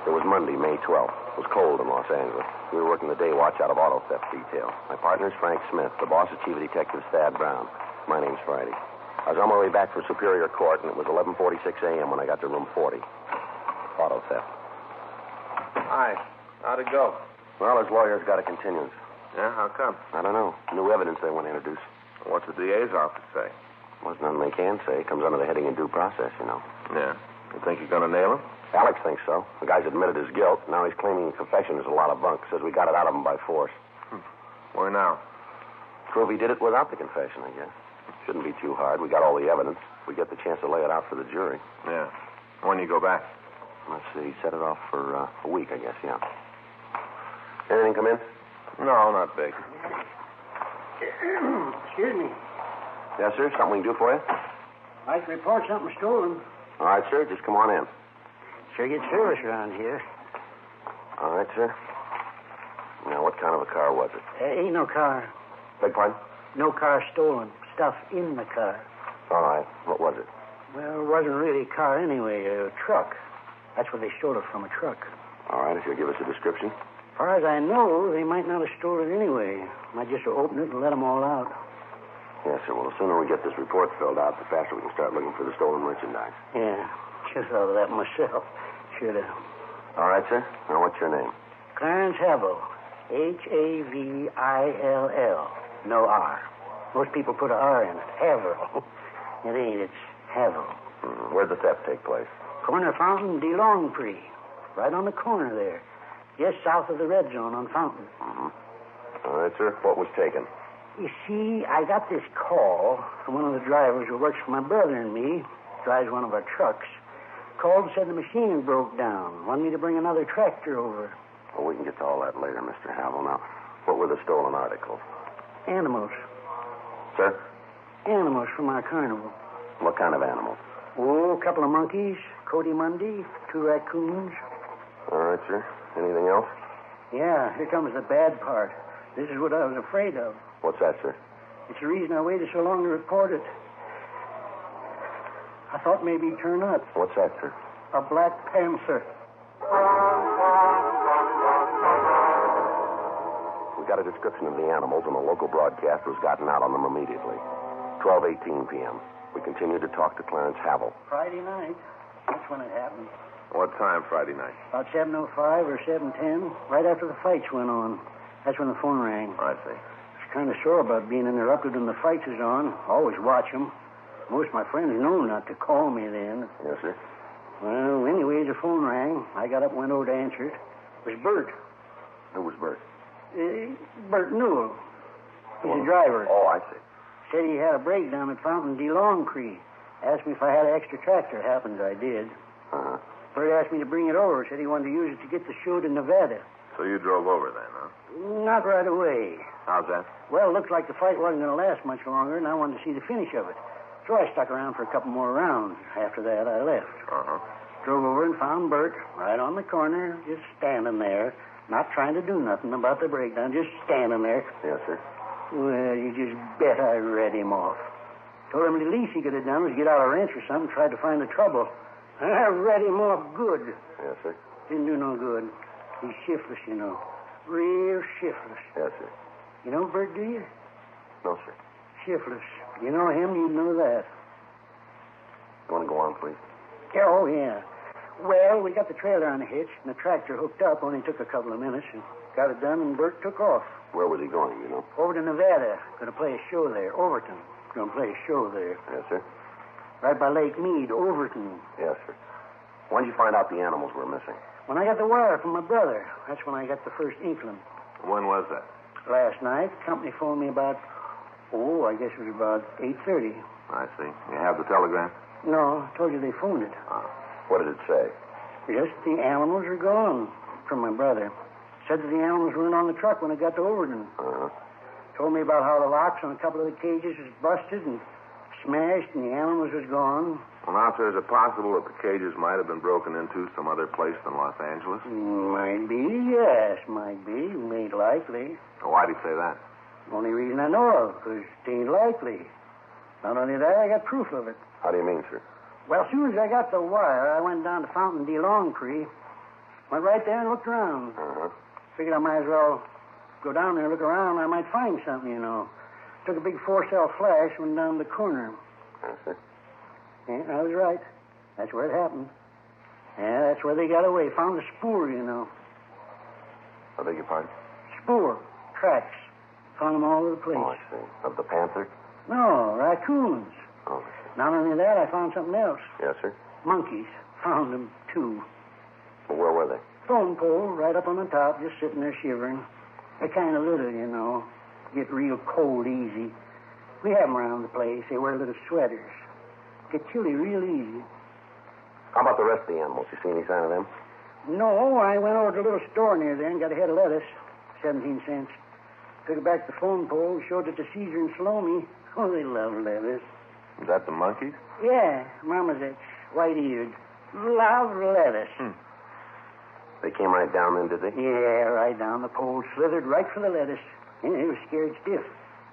Speaker 23: It was Monday, May 12th. It was cold in Los Angeles. We were working the day watch out of auto theft detail. My partner's Frank Smith. The boss is Chief of Detectives Thad Brown. My name's Friday. I was on my way back from Superior Court, and it was 11:46 a.m. when I got to room 40. Auto theft.
Speaker 12: Hi. How'd it go?
Speaker 23: Well, his lawyer's got a continuance.
Speaker 4: Yeah, how come?
Speaker 23: I don't know. New evidence they want to introduce.
Speaker 4: What's the DA's office say?
Speaker 23: Well, there's nothing they can say. It comes under the heading of due process, you know.
Speaker 4: Yeah. You think you're going to nail him?
Speaker 23: Alex thinks so. The guy's admitted his guilt. Now he's claiming confession is a lot of bunk. Says we got it out of him by force.
Speaker 4: Why now?
Speaker 23: Prove he did it without the confession, I guess. Shouldn't be too hard. We got all the evidence. We get the chance to lay it out for the jury.
Speaker 4: Yeah. When you go back?
Speaker 23: Let's see. Set it off for a week, I guess, yeah. Anything come in?
Speaker 4: No, not big.
Speaker 8: Excuse me.
Speaker 23: Yes, sir. Something we can do for you?
Speaker 8: I'd like to report something stolen.
Speaker 23: All right, sir. Just come on in.
Speaker 8: Sure gets service around here.
Speaker 23: All right, sir. Now, what kind of a car was it?
Speaker 8: Ain't no car.
Speaker 23: Beg pardon?
Speaker 8: No car stolen. Stuff in the car.
Speaker 23: All right. What was it?
Speaker 8: Well, it wasn't really a car anyway. A truck. That's where they stole it from, a truck.
Speaker 23: All right. If you'll give us a description.
Speaker 8: As far as I know, they might not have stolen it anyway. Might just open it and let them all out.
Speaker 23: Yes, sir. Well, the sooner we get this report filled out, the faster we can start looking for the stolen merchandise.
Speaker 8: Yeah. Should have thought of that myself. Should have.
Speaker 23: All right, sir. Now, what's your name?
Speaker 8: Clarence Havill. Havill. No R. Most people put an R in it. Havill. It ain't. It's Havill.
Speaker 23: Where'd the theft take place?
Speaker 8: Corner Fountain, DeLongpre. Right on the corner there. Just south of the red zone on Fountain.
Speaker 23: All right, sir. What was taken?
Speaker 8: You see, I got this call from one of the drivers who works for my brother and me. Drives one of our trucks. Called and said the machine broke down. Wanted me to bring another tractor over.
Speaker 23: Well, we can get to all that later, Mr. Havill. Now, what were the stolen articles?
Speaker 8: Animals.
Speaker 23: Sir?
Speaker 8: Animals from our carnival.
Speaker 23: What kind of animals?
Speaker 8: Oh, a couple of monkeys, Cody Mundy, 2 raccoons.
Speaker 23: All right, sir. Anything else?
Speaker 8: Yeah, here comes the bad part. This is what I was afraid of.
Speaker 23: What's that, sir?
Speaker 8: It's the reason I waited so long to report it. I thought maybe he'd turn up.
Speaker 23: What's that, sir?
Speaker 8: A black panther.
Speaker 23: We got a description of the animals, and the local broadcaster's gotten out on them immediately. 12:18 p.m. We continue to talk to Clarence Havill.
Speaker 8: Friday night. That's when it happened.
Speaker 4: What time Friday night?
Speaker 8: About 7:05 or 7:10, right after the fights went on. That's when the phone rang.
Speaker 4: I see.
Speaker 8: I was kind of sore about being interrupted when the fights is on. Always watch them. Most of my friends know not to call me then.
Speaker 23: Yes, sir.
Speaker 8: Well, anyway, the phone rang. I got up and went over to answer it. It was Bert.
Speaker 23: Who was Bert?
Speaker 8: Bert Newell. He's a driver.
Speaker 23: Oh, I see.
Speaker 8: Said he had a breakdown at Fountain DeLongpre. Asked me if I had an extra tractor. Happens I did.
Speaker 23: Uh-huh.
Speaker 8: Bert asked me to bring it over. Said he wanted to use it to get the show to Nevada.
Speaker 4: So you drove over then, huh?
Speaker 8: Not right away.
Speaker 4: How's that?
Speaker 8: Well, it looked like the fight wasn't going to last much longer, and I wanted to see the finish of it. So I stuck around for a couple more rounds. After that, I left.
Speaker 4: Uh-huh.
Speaker 8: Drove over and found Bert right on the corner, just standing there, not trying to do nothing about the breakdown, just standing there.
Speaker 23: Yes, sir.
Speaker 8: Well, you just bet I read him off. Told him the least he could have done was get out a wrench or something, tried to find the trouble. I read him off good.
Speaker 23: Yes, sir.
Speaker 8: Didn't do no good. He's shiftless, you know. Real shiftless.
Speaker 23: Yes, sir.
Speaker 8: You know Bert, do you?
Speaker 23: No, sir.
Speaker 8: Shiftless. You know him, you'd know that.
Speaker 23: You want to go on, please?
Speaker 8: Yeah, oh, yeah. Well, we got the trailer on the hitch, and the tractor hooked up. Only took a couple of minutes, and got it done, and Bert took off.
Speaker 23: Where was he going, you know?
Speaker 8: Over to Nevada. Going to play a show there. Overton. Going to play a show there.
Speaker 23: Yes, sir.
Speaker 8: Right by Lake Mead, Overton.
Speaker 23: Yes, sir. When did you find out the animals were missing?
Speaker 8: When I got the wire from my brother. That's when I got the first inkling.
Speaker 4: When was that?
Speaker 8: Last night. The company phoned me about, I guess it was about 8:30.
Speaker 4: I see. You have the telegram?
Speaker 8: No, I told you they phoned it.
Speaker 23: What did it say?
Speaker 8: Just the animals are gone from my brother. Said that the animals weren't on the truck when it got to Overton.
Speaker 23: Uh-huh.
Speaker 8: Told me about how the locks on a couple of the cages was busted and smashed and the animals was gone.
Speaker 4: Well, now, sir, is it possible that the cages might have been broken into some other place than Los Angeles?
Speaker 8: Might be, yes, might be. Ain't likely.
Speaker 4: Well, why'd he say that?
Speaker 8: Only reason I know of, because it ain't likely. Not only that, I got proof of it.
Speaker 23: How do you mean, sir?
Speaker 8: Well, as soon as I got the wire, I went down to Fountain DeLongpre. Went right there and looked around.
Speaker 23: Uh-huh.
Speaker 8: Figured I might as well go down there and look around. I might find something, you know. Took a big 4-cell flash, went down the corner.
Speaker 23: Yes, sir.
Speaker 8: Yeah, I was right. That's where it happened. Yeah, that's where they got away. Found the spoor, you know.
Speaker 23: I beg your pardon?
Speaker 8: Spoor. Tracks. Found them all over the place.
Speaker 23: Oh, I see. Of the panther?
Speaker 8: No, raccoons.
Speaker 23: Oh, I see.
Speaker 8: Not only that, I found something else.
Speaker 23: Yes, sir.
Speaker 8: Monkeys. Found them, too.
Speaker 23: Well, where were they?
Speaker 8: Phone pole right up on the top, just sitting there shivering. They're kind of little, you know. Get real cold easy. We have them around the place. They wear little sweaters. Get chilly real easy.
Speaker 23: How about the rest of the animals? You see any sign of them?
Speaker 8: No, I went over to a little store near there and got a head of lettuce. 17 cents. Took it back to the phone pole, showed it to Caesar and Salome. Oh, they love lettuce.
Speaker 4: Is that the monkeys?
Speaker 8: Yeah, Mama's that's white-eared. Love lettuce.
Speaker 23: They came right down then, did they?
Speaker 8: Yeah, right down the pole. Slithered right for the lettuce. Yeah, they were scared stiff.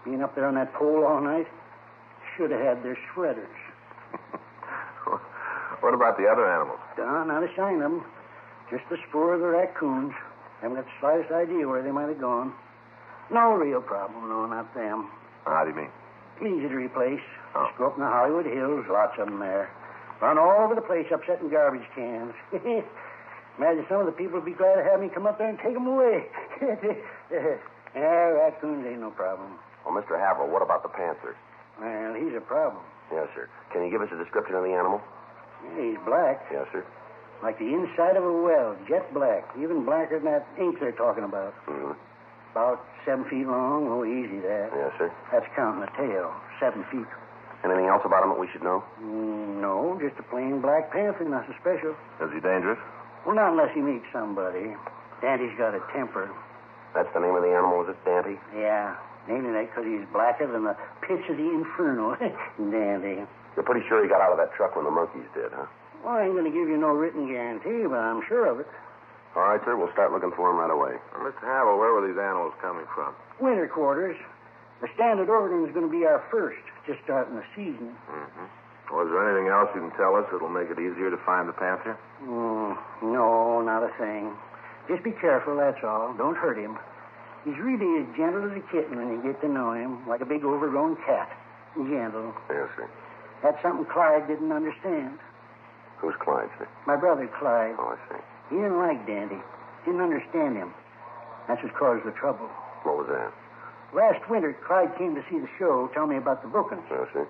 Speaker 8: Being up there on that pole all night. Should have had their sweaters.
Speaker 4: What about the other animals?
Speaker 8: Not a sign of them. Just the spoor of the raccoons. Haven't got the slightest idea where they might have gone. No real problem, no, not them.
Speaker 4: How do you mean?
Speaker 8: Easy to replace. Just go up in the Hollywood Hills, lots of them there. Run all over the place, upsetting garbage cans. Imagine some of the people would be glad to have me come up there and take them away. Raccoons ain't no problem.
Speaker 23: Well, Mr. Haverhill, what about the panther?
Speaker 8: Well, he's a problem.
Speaker 23: Yes, sir. Can you give us a description of the animal?
Speaker 8: Yeah, he's black.
Speaker 23: Yes, sir.
Speaker 8: Like the inside of a well, jet black. Even blacker than that ink they're talking about.
Speaker 23: Mm-hmm.
Speaker 8: About 7 feet long. Oh, easy, that.
Speaker 23: Yes, sir.
Speaker 8: That's counting the tail. 7 feet.
Speaker 23: Anything else about him that we should know?
Speaker 8: No, just a plain black panther, nothing special.
Speaker 4: Is he dangerous?
Speaker 8: Well, not unless he meets somebody. Dandy's got a temper.
Speaker 23: That's the name of the animal, is it, Dante?
Speaker 8: Yeah. Naming that because he's blacker than the pits of the inferno. Dandy.
Speaker 23: You're pretty sure he got out of that truck when the monkeys did, huh?
Speaker 8: Well, I ain't going to give you no written guarantee, but I'm sure of it.
Speaker 23: All right, sir. We'll start looking for him right away.
Speaker 4: Mr. Havel, where were these animals coming from?
Speaker 8: Winter quarters. The Standard Oregon is going to be our first, just starting the season.
Speaker 4: Mm-hmm. Well, is there anything else you can tell us that'll make it easier to find the panther?
Speaker 8: No, not a thing. Just be careful, that's all. Don't hurt him. He's really as gentle as a kitten when you get to know him, like a big overgrown cat. Gentle.
Speaker 23: Yes, sir.
Speaker 8: That's something Clyde didn't understand.
Speaker 23: Who's Clyde, sir?
Speaker 8: My brother, Clyde.
Speaker 23: Oh, I see.
Speaker 8: He didn't like Dandy. Didn't understand him. That's what caused the trouble.
Speaker 23: What was that?
Speaker 8: Last winter, Clyde came to see the show, tell me about the bookings.
Speaker 23: Yes, sir.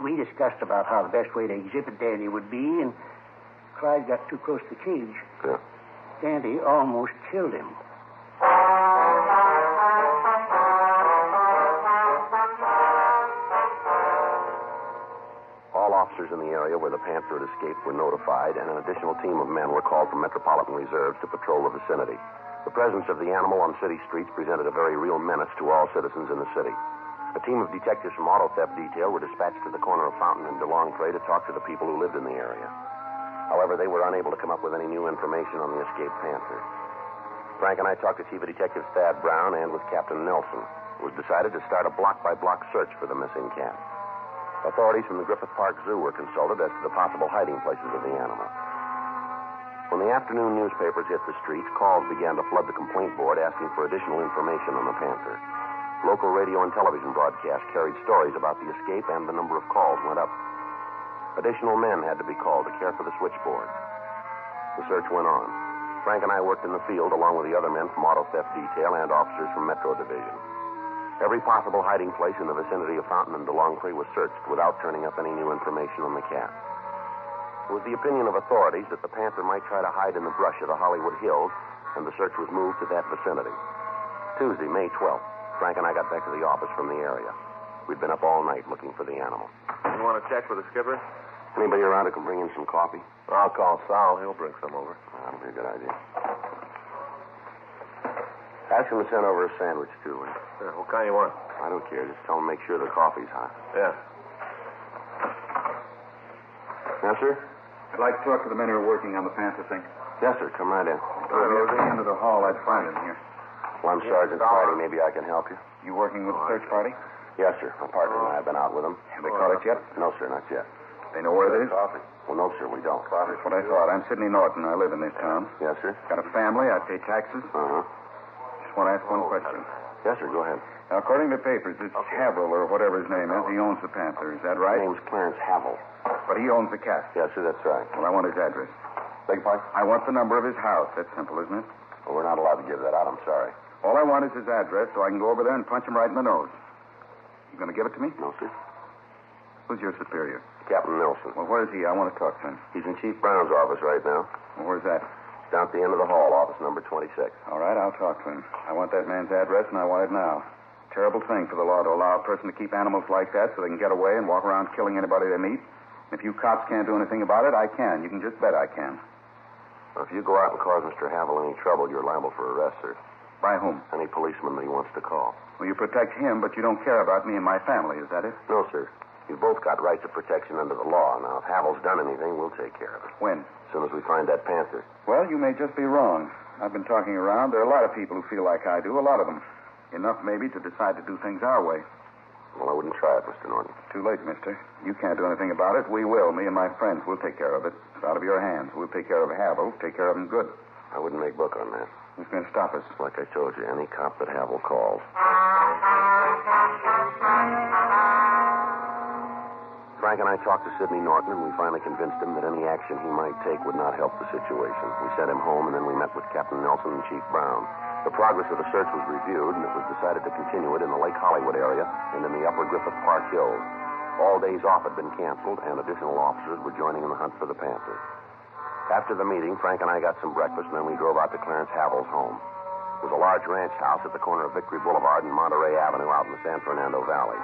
Speaker 8: We discussed about how the best way to exhibit Dandy would be, and Clyde got too close to the cage.
Speaker 23: Yeah.
Speaker 8: Dandy almost killed him.
Speaker 23: All officers in the area where the panther had escaped were notified, and an additional team of men were called from Metropolitan Reserves to patrol the vicinity. The presence of the animal on city streets presented a very real menace to all citizens in the city. A team of detectives from Auto Theft Detail were dispatched to the corner of Fountain and DeLongpre to talk to the people who lived in the area. However, they were unable to come up with any new information on the escaped panther. Frank and I talked to Chief of Detectives Thad Brown and with Captain Nelson. It was decided to start a block-by-block search for the missing cat. Authorities from the Griffith Park Zoo were consulted as to the possible hiding places of the animal. When the afternoon newspapers hit the streets, calls began to flood the complaint board asking for additional information on the panther. Local radio and television broadcasts carried stories about the escape, and the number of calls went up. Additional men had to be called to care for the switchboard. The search went on. Frank and I worked in the field along with the other men from Auto Theft Detail and officers from Metro Division. Every possible hiding place in the vicinity of Fountain and DeLongpre was searched without turning up any new information on the cat. It was the opinion of authorities that the panther might try to hide in the brush of the Hollywood Hills, and the search was moved to that vicinity. Tuesday, May 12th, Frank and I got back to the office from the area. We'd been up all night looking for the animal.
Speaker 4: You want to check with the skipper?
Speaker 23: Anybody around who can bring in some coffee?
Speaker 4: I'll call Sal. He'll bring some over.
Speaker 23: That'll be a good idea. Ask him to send over a sandwich, too.
Speaker 4: Yeah, what kind you want?
Speaker 23: I don't care. Just tell him to make sure the coffee's hot.
Speaker 4: Yeah.
Speaker 23: Yes, sir?
Speaker 18: I'd like to talk to the men who are working on the panther thing.
Speaker 23: Yes, sir. Come right in.
Speaker 18: If I was into the hall, I'd find him here.
Speaker 23: Well, I'm Sergeant Friday. Maybe I can help you.
Speaker 18: You working with the search party?
Speaker 23: Yes, sir. My partner and I have been out with them.
Speaker 18: Have they caught it yet?
Speaker 23: No, sir, not yet.
Speaker 18: They know where it is?
Speaker 23: Coffee. Well, no, sir, we don't.
Speaker 18: That's what I thought. I'm Sidney Norton. I live in this town.
Speaker 23: Yes, sir.
Speaker 18: Got a family. I pay taxes.
Speaker 23: Uh-huh.
Speaker 18: Just want to ask one question.
Speaker 23: Yes, sir, go ahead.
Speaker 18: Now, according to papers, this Haverhill, or whatever his name is, he owns the panther. Is that right?
Speaker 23: His name's Clarence Havel.
Speaker 18: But he owns the cat.
Speaker 23: Yes, sir, that's right.
Speaker 18: Well, I want his address.
Speaker 23: Beg your pardon?
Speaker 18: I want the number of his house. That's simple, isn't it?
Speaker 23: Well, we're not allowed to give that out. I'm sorry.
Speaker 9: All I want is his address so I can go over there and punch him right in the nose. You going to give it to me?
Speaker 23: No, sir.
Speaker 9: Who's your superior?
Speaker 23: Captain Nelson.
Speaker 9: Well, where is he? I want to talk to him.
Speaker 23: He's in Chief Brown's office right now.
Speaker 9: Well, where's that?
Speaker 23: Down at the end of the hall, office number 26.
Speaker 9: All right, I'll talk to him. I want that man's address, and I want it now. Terrible thing for the law to allow a person to keep animals like that so they can get away and walk around killing anybody they meet. If you cops can't do anything about it, I can. You can just bet I can.
Speaker 23: Well, if you go out and cause Mr. Havel any trouble, you're liable for arrest, sir.
Speaker 9: By whom?
Speaker 23: Any policeman that he wants to call.
Speaker 9: Well, you protect him, but you don't care about me and my family. Is that it?
Speaker 23: No, sir. You've both got rights of protection under the law. Now, if Havel's done anything, we'll take care of it.
Speaker 9: When?
Speaker 23: As soon as we find that panther.
Speaker 9: Well, you may just be wrong. I've been talking around. There are a lot of people who feel like I do, a lot of them. Enough, maybe, to decide to do things our way.
Speaker 23: Well, I wouldn't try it, Mr. Norton.
Speaker 9: Too late, mister. You can't do anything about it. We will. Me and my friends. We'll take care of it. It's out of your hands. We'll take care of Havel. Take care of him good.
Speaker 23: I wouldn't make book on that.
Speaker 9: Who's going to stop us?
Speaker 23: Like I told you, any cop that Havel calls. Frank and I talked to Sidney Norton, and we finally convinced him that any action he might take would not help the situation. We sent him home, and then we met with Captain Nelson and Chief Brown. The progress of the search was reviewed, and it was decided to continue it in the Lake Hollywood area and in the upper Griffith Park Hills. All days off had been canceled, and additional officers were joining in the hunt for the panther. After the meeting, Frank and I got some breakfast, and then we drove out to Clarence Havel's home. It was a large ranch house at the corner of Victory Boulevard and Monterey Avenue out in the San Fernando Valley.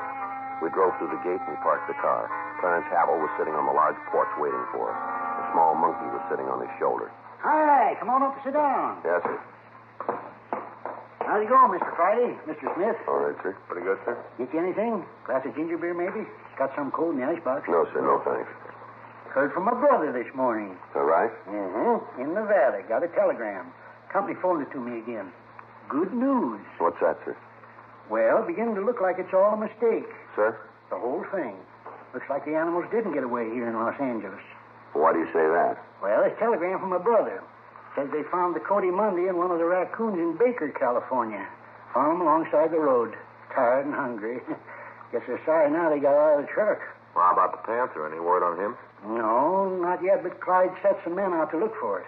Speaker 23: We drove through the gate and we parked the car. Clarence Havel was sitting on the large porch waiting for us. A small monkey was sitting on his shoulder.
Speaker 8: Hi, come on up and sit down.
Speaker 23: Yes, sir.
Speaker 8: How's it going, Mr. Friday? Mr. Smith?
Speaker 23: All right, sir. Pretty good, sir.
Speaker 8: Get you anything? Glass of ginger beer, maybe? Got some cold in the icebox.
Speaker 23: No, sir. No, thanks.
Speaker 8: Heard from my brother this morning.
Speaker 23: All right?
Speaker 8: Mm-hmm. In Nevada. Got a telegram. Company phoned it to me again. Good news.
Speaker 23: What's that, sir?
Speaker 8: Well, beginning to look like it's all a mistake.
Speaker 23: Sir?
Speaker 8: The whole thing. Looks like the animals didn't get away here in Los Angeles.
Speaker 23: Why do you say that?
Speaker 8: Well, it's a telegram from my brother. Says they found the Cody Monday and one of the raccoons in Baker, California. Found them alongside the road. Tired and hungry. Guess they're sorry now they got out of the truck.
Speaker 23: Well, how about the panther? Any word on him?
Speaker 8: No, not yet, but Clyde set some men out to look for it.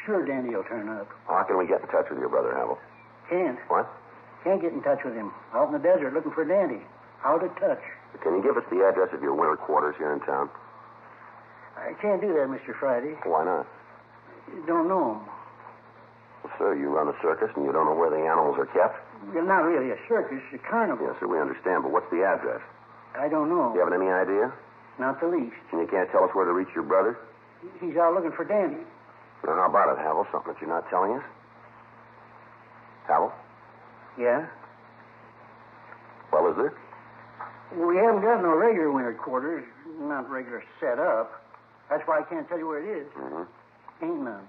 Speaker 8: Sure Dandy will turn up.
Speaker 23: How can we get in touch with your brother, Havel?
Speaker 8: Can't.
Speaker 23: What?
Speaker 8: Can't get in touch with him. Out in the desert looking for Dandy. Out of touch.
Speaker 23: Can you give us the address of your winter quarters here in town?
Speaker 8: I can't do that, Mr. Friday.
Speaker 23: Why not?
Speaker 8: Don't know him.
Speaker 23: Well, sir, you run a circus and you don't know where the animals are kept?
Speaker 8: Well, not really a circus, a carnival.
Speaker 23: Yes, sir, we understand, but what's the address?
Speaker 8: I don't know.
Speaker 23: You haven't any idea?
Speaker 8: Not the least.
Speaker 23: And you can't tell us where to reach your brother?
Speaker 8: He's out looking for Dandy.
Speaker 23: Well, how about it, Havel? Something that you're not telling us? Havel?
Speaker 8: Yeah?
Speaker 23: Well, is there?
Speaker 8: We haven't got no regular winter quarters. Not regular set up. That's why I can't tell you where it is.
Speaker 23: Mm-hmm.
Speaker 8: Ain't none.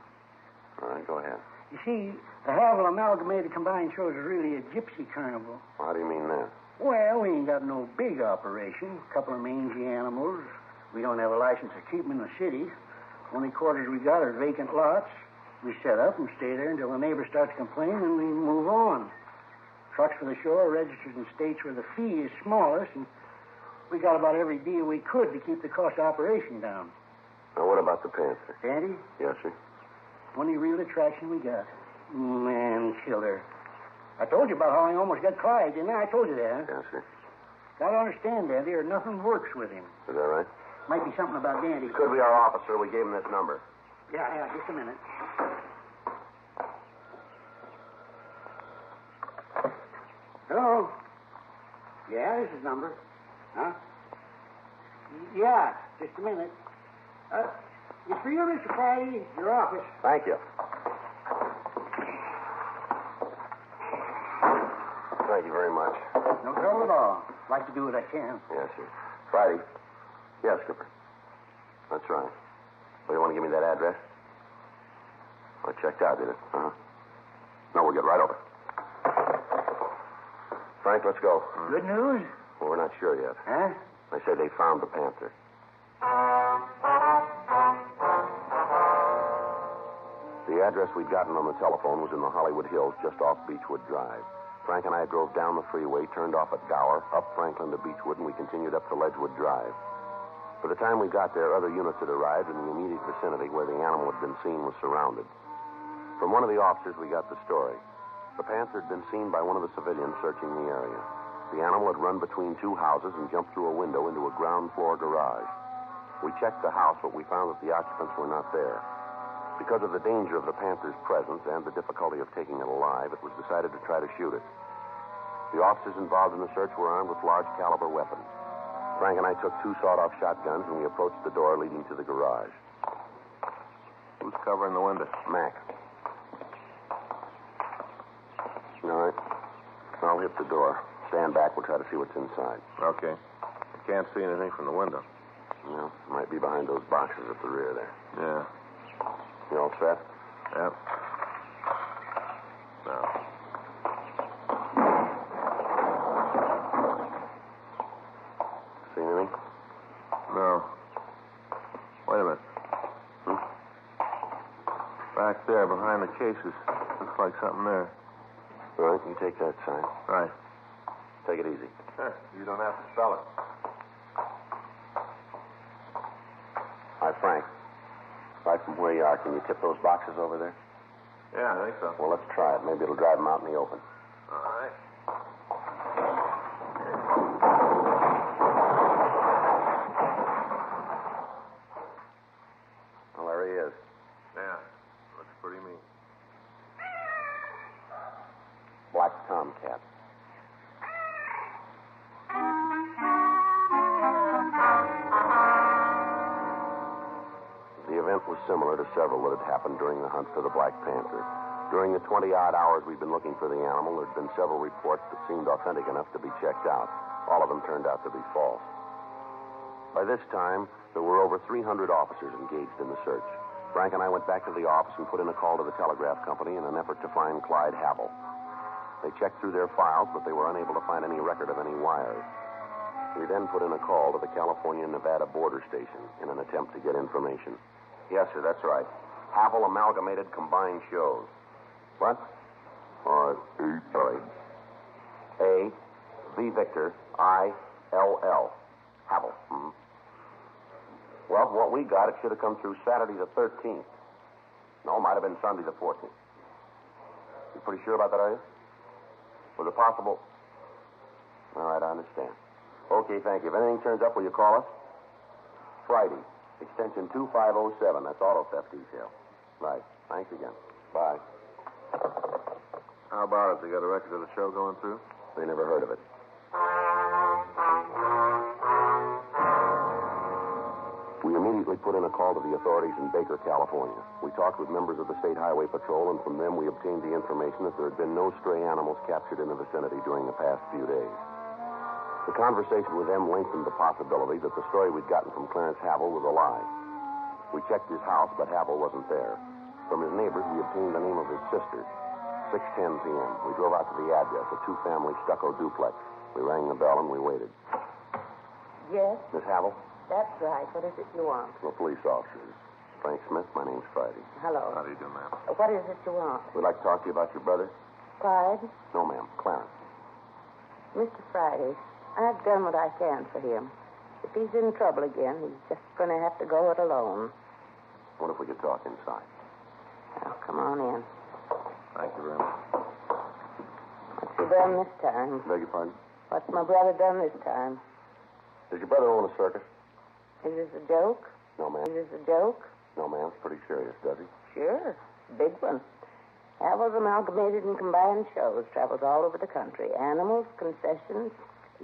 Speaker 23: All right, go ahead.
Speaker 8: You see, the Havel Amalgamated Combined Shows is really a gypsy carnival.
Speaker 23: How do you mean that?
Speaker 8: Well, we ain't got no big operation. A couple of mangy animals. We don't have a license to keep them in the city. Only quarters we got are vacant lots. We set up and stay there until the neighbors start to complain, and we move on. Trucks for the show are registered in states where the fee is smallest, and we got about every deal we could to keep the cost of operation down.
Speaker 23: Now, what about the panther?
Speaker 8: Dandy?
Speaker 23: Yes, sir.
Speaker 8: Only real attraction we got. Man killer. I told you about how I almost got Clyde, didn't I? I told you that.
Speaker 23: Yes, sir.
Speaker 8: Gotta understand, Dandy, or nothing works with him.
Speaker 23: Is that right?
Speaker 8: Might be something about Dandy.
Speaker 23: Could be our officer. We gave him this number.
Speaker 8: Yeah, just a minute. Hello? Yeah, this is number. Huh? Yeah, just a minute. It's for you, Mr. Friday, your office.
Speaker 23: Thank you. Thank you very much.
Speaker 8: No trouble at all. Like to do what I can.
Speaker 23: Yes, sir. Friday. Yes, Skipper. That's right. Well, you want to give me that address? Well, it checked out, did it? Uh-huh. No, we'll get right over. Frank, let's go.
Speaker 8: Good news?
Speaker 23: Well, we're not sure yet.
Speaker 8: Huh?
Speaker 23: They say they found the panther. The address we'd gotten on the telephone was in the Hollywood Hills just off Beechwood Drive. Frank and I drove down the freeway, turned off at Gower, up Franklin to Beechwood, and we continued up to Ledgewood Drive. By the time we got there, other units had arrived, and the immediate vicinity where the animal had been seen was surrounded. From one of the officers, we got the story. The panther had been seen by one of the civilians searching the area. The animal had run between two houses and jumped through a window into a ground floor garage. We checked the house, but we found that the occupants were not there. Because of the danger of the panther's presence and the difficulty of taking it alive, it was decided to try to shoot it. The officers involved in the search were armed with large caliber weapons. Frank and I took 2 sawed-off shotguns and we approached the door leading to the garage.
Speaker 4: Who's covering the window?
Speaker 23: Mac. All right. I'll hit the door. Stand back. We'll try to see what's inside.
Speaker 4: Okay. I can't see anything from the window.
Speaker 23: No, might be behind those boxes at the rear there.
Speaker 4: Yeah.
Speaker 23: You all set?
Speaker 4: Yep. Now.
Speaker 23: See anything?
Speaker 4: No. Wait a minute. Back there, behind the cases. Looks like something there.
Speaker 23: All right, you take that side.
Speaker 4: Right.
Speaker 23: Take it easy.
Speaker 4: Sure. You don't have to spell it.
Speaker 23: Hi, Frank. Right from where you are, can you tip those boxes over there?
Speaker 4: Yeah, I think so.
Speaker 23: Well, let's try it. Maybe it'll drive them out in the open.
Speaker 4: All right.
Speaker 23: Well, there he is.
Speaker 4: Yeah. Looks pretty mean.
Speaker 23: Black tomcat. The event was similar to several that had happened during the hunt for the Black Panther. During the 20-odd hours we'd been looking for the animal, there'd been several reports that seemed authentic enough to be checked out. All of them turned out to be false. By this time, there were over 300 officers engaged in the search. Frank and I went back to the office and put in a call to the telegraph company in an effort to find Clyde Havel. They checked through their files, but they were unable to find any record of any wires. We then put in a call to the California-Nevada border station in an attempt to get information. Yes, sir, that's right. Havel Amalgamated Combined Shows. What? Sorry. A, V Victor, I, L, L. Havel. Mm-hmm. Well, what we got, it should have come through Saturday the 13th. No, it might have been Sunday the 14th. You pretty sure about that, are you? Was it possible? All right, I understand. Okay, thank you. If anything turns up, will you call us? Friday, extension 2507. That's auto theft detail. Right. Thanks again. Bye.
Speaker 4: How about it? They got a record of the show going through?
Speaker 23: They never heard of it. We immediately put in a call to the authorities in Baker, California. We talked with members of the State Highway Patrol, and from them we obtained the information that there had been no stray animals captured in the vicinity during the past few days. The conversation with them lengthened the possibility that the story we'd gotten from Clarence Havel was a lie. We checked his house, but Havel wasn't there. From his neighbors, we obtained the name of his sister. 6:10 p.m. We drove out to the address, a 2-family stucco duplex. We rang the bell and we waited.
Speaker 2: Yes,
Speaker 23: Miss Havel?
Speaker 2: that's right. What is it you want?
Speaker 23: We're police officers. Frank Smith, my name's Friday.
Speaker 2: Hello.
Speaker 23: How do you do, ma'am?
Speaker 2: What is it you want?
Speaker 23: We'd like to talk to you about your brother.
Speaker 2: Clyde?
Speaker 23: No, ma'am. Clarence.
Speaker 2: Mr. Friday, I've done what I can for him. If he's in trouble again, he's just going to have to go it alone.
Speaker 23: What if we could talk inside?
Speaker 2: Now, come on in.
Speaker 23: Thank you very much.
Speaker 2: What's he done this time?
Speaker 23: Beg your pardon?
Speaker 2: What's my brother done this time?
Speaker 23: Does your brother own a circus?
Speaker 2: Is this a joke?
Speaker 23: No, ma'am.
Speaker 2: Is this a joke?
Speaker 23: No, ma'am. It's pretty serious, does he?
Speaker 2: Sure. Big one. Havel's Amalgamated and Combined Shows. Travels all over the country. Animals, concessions.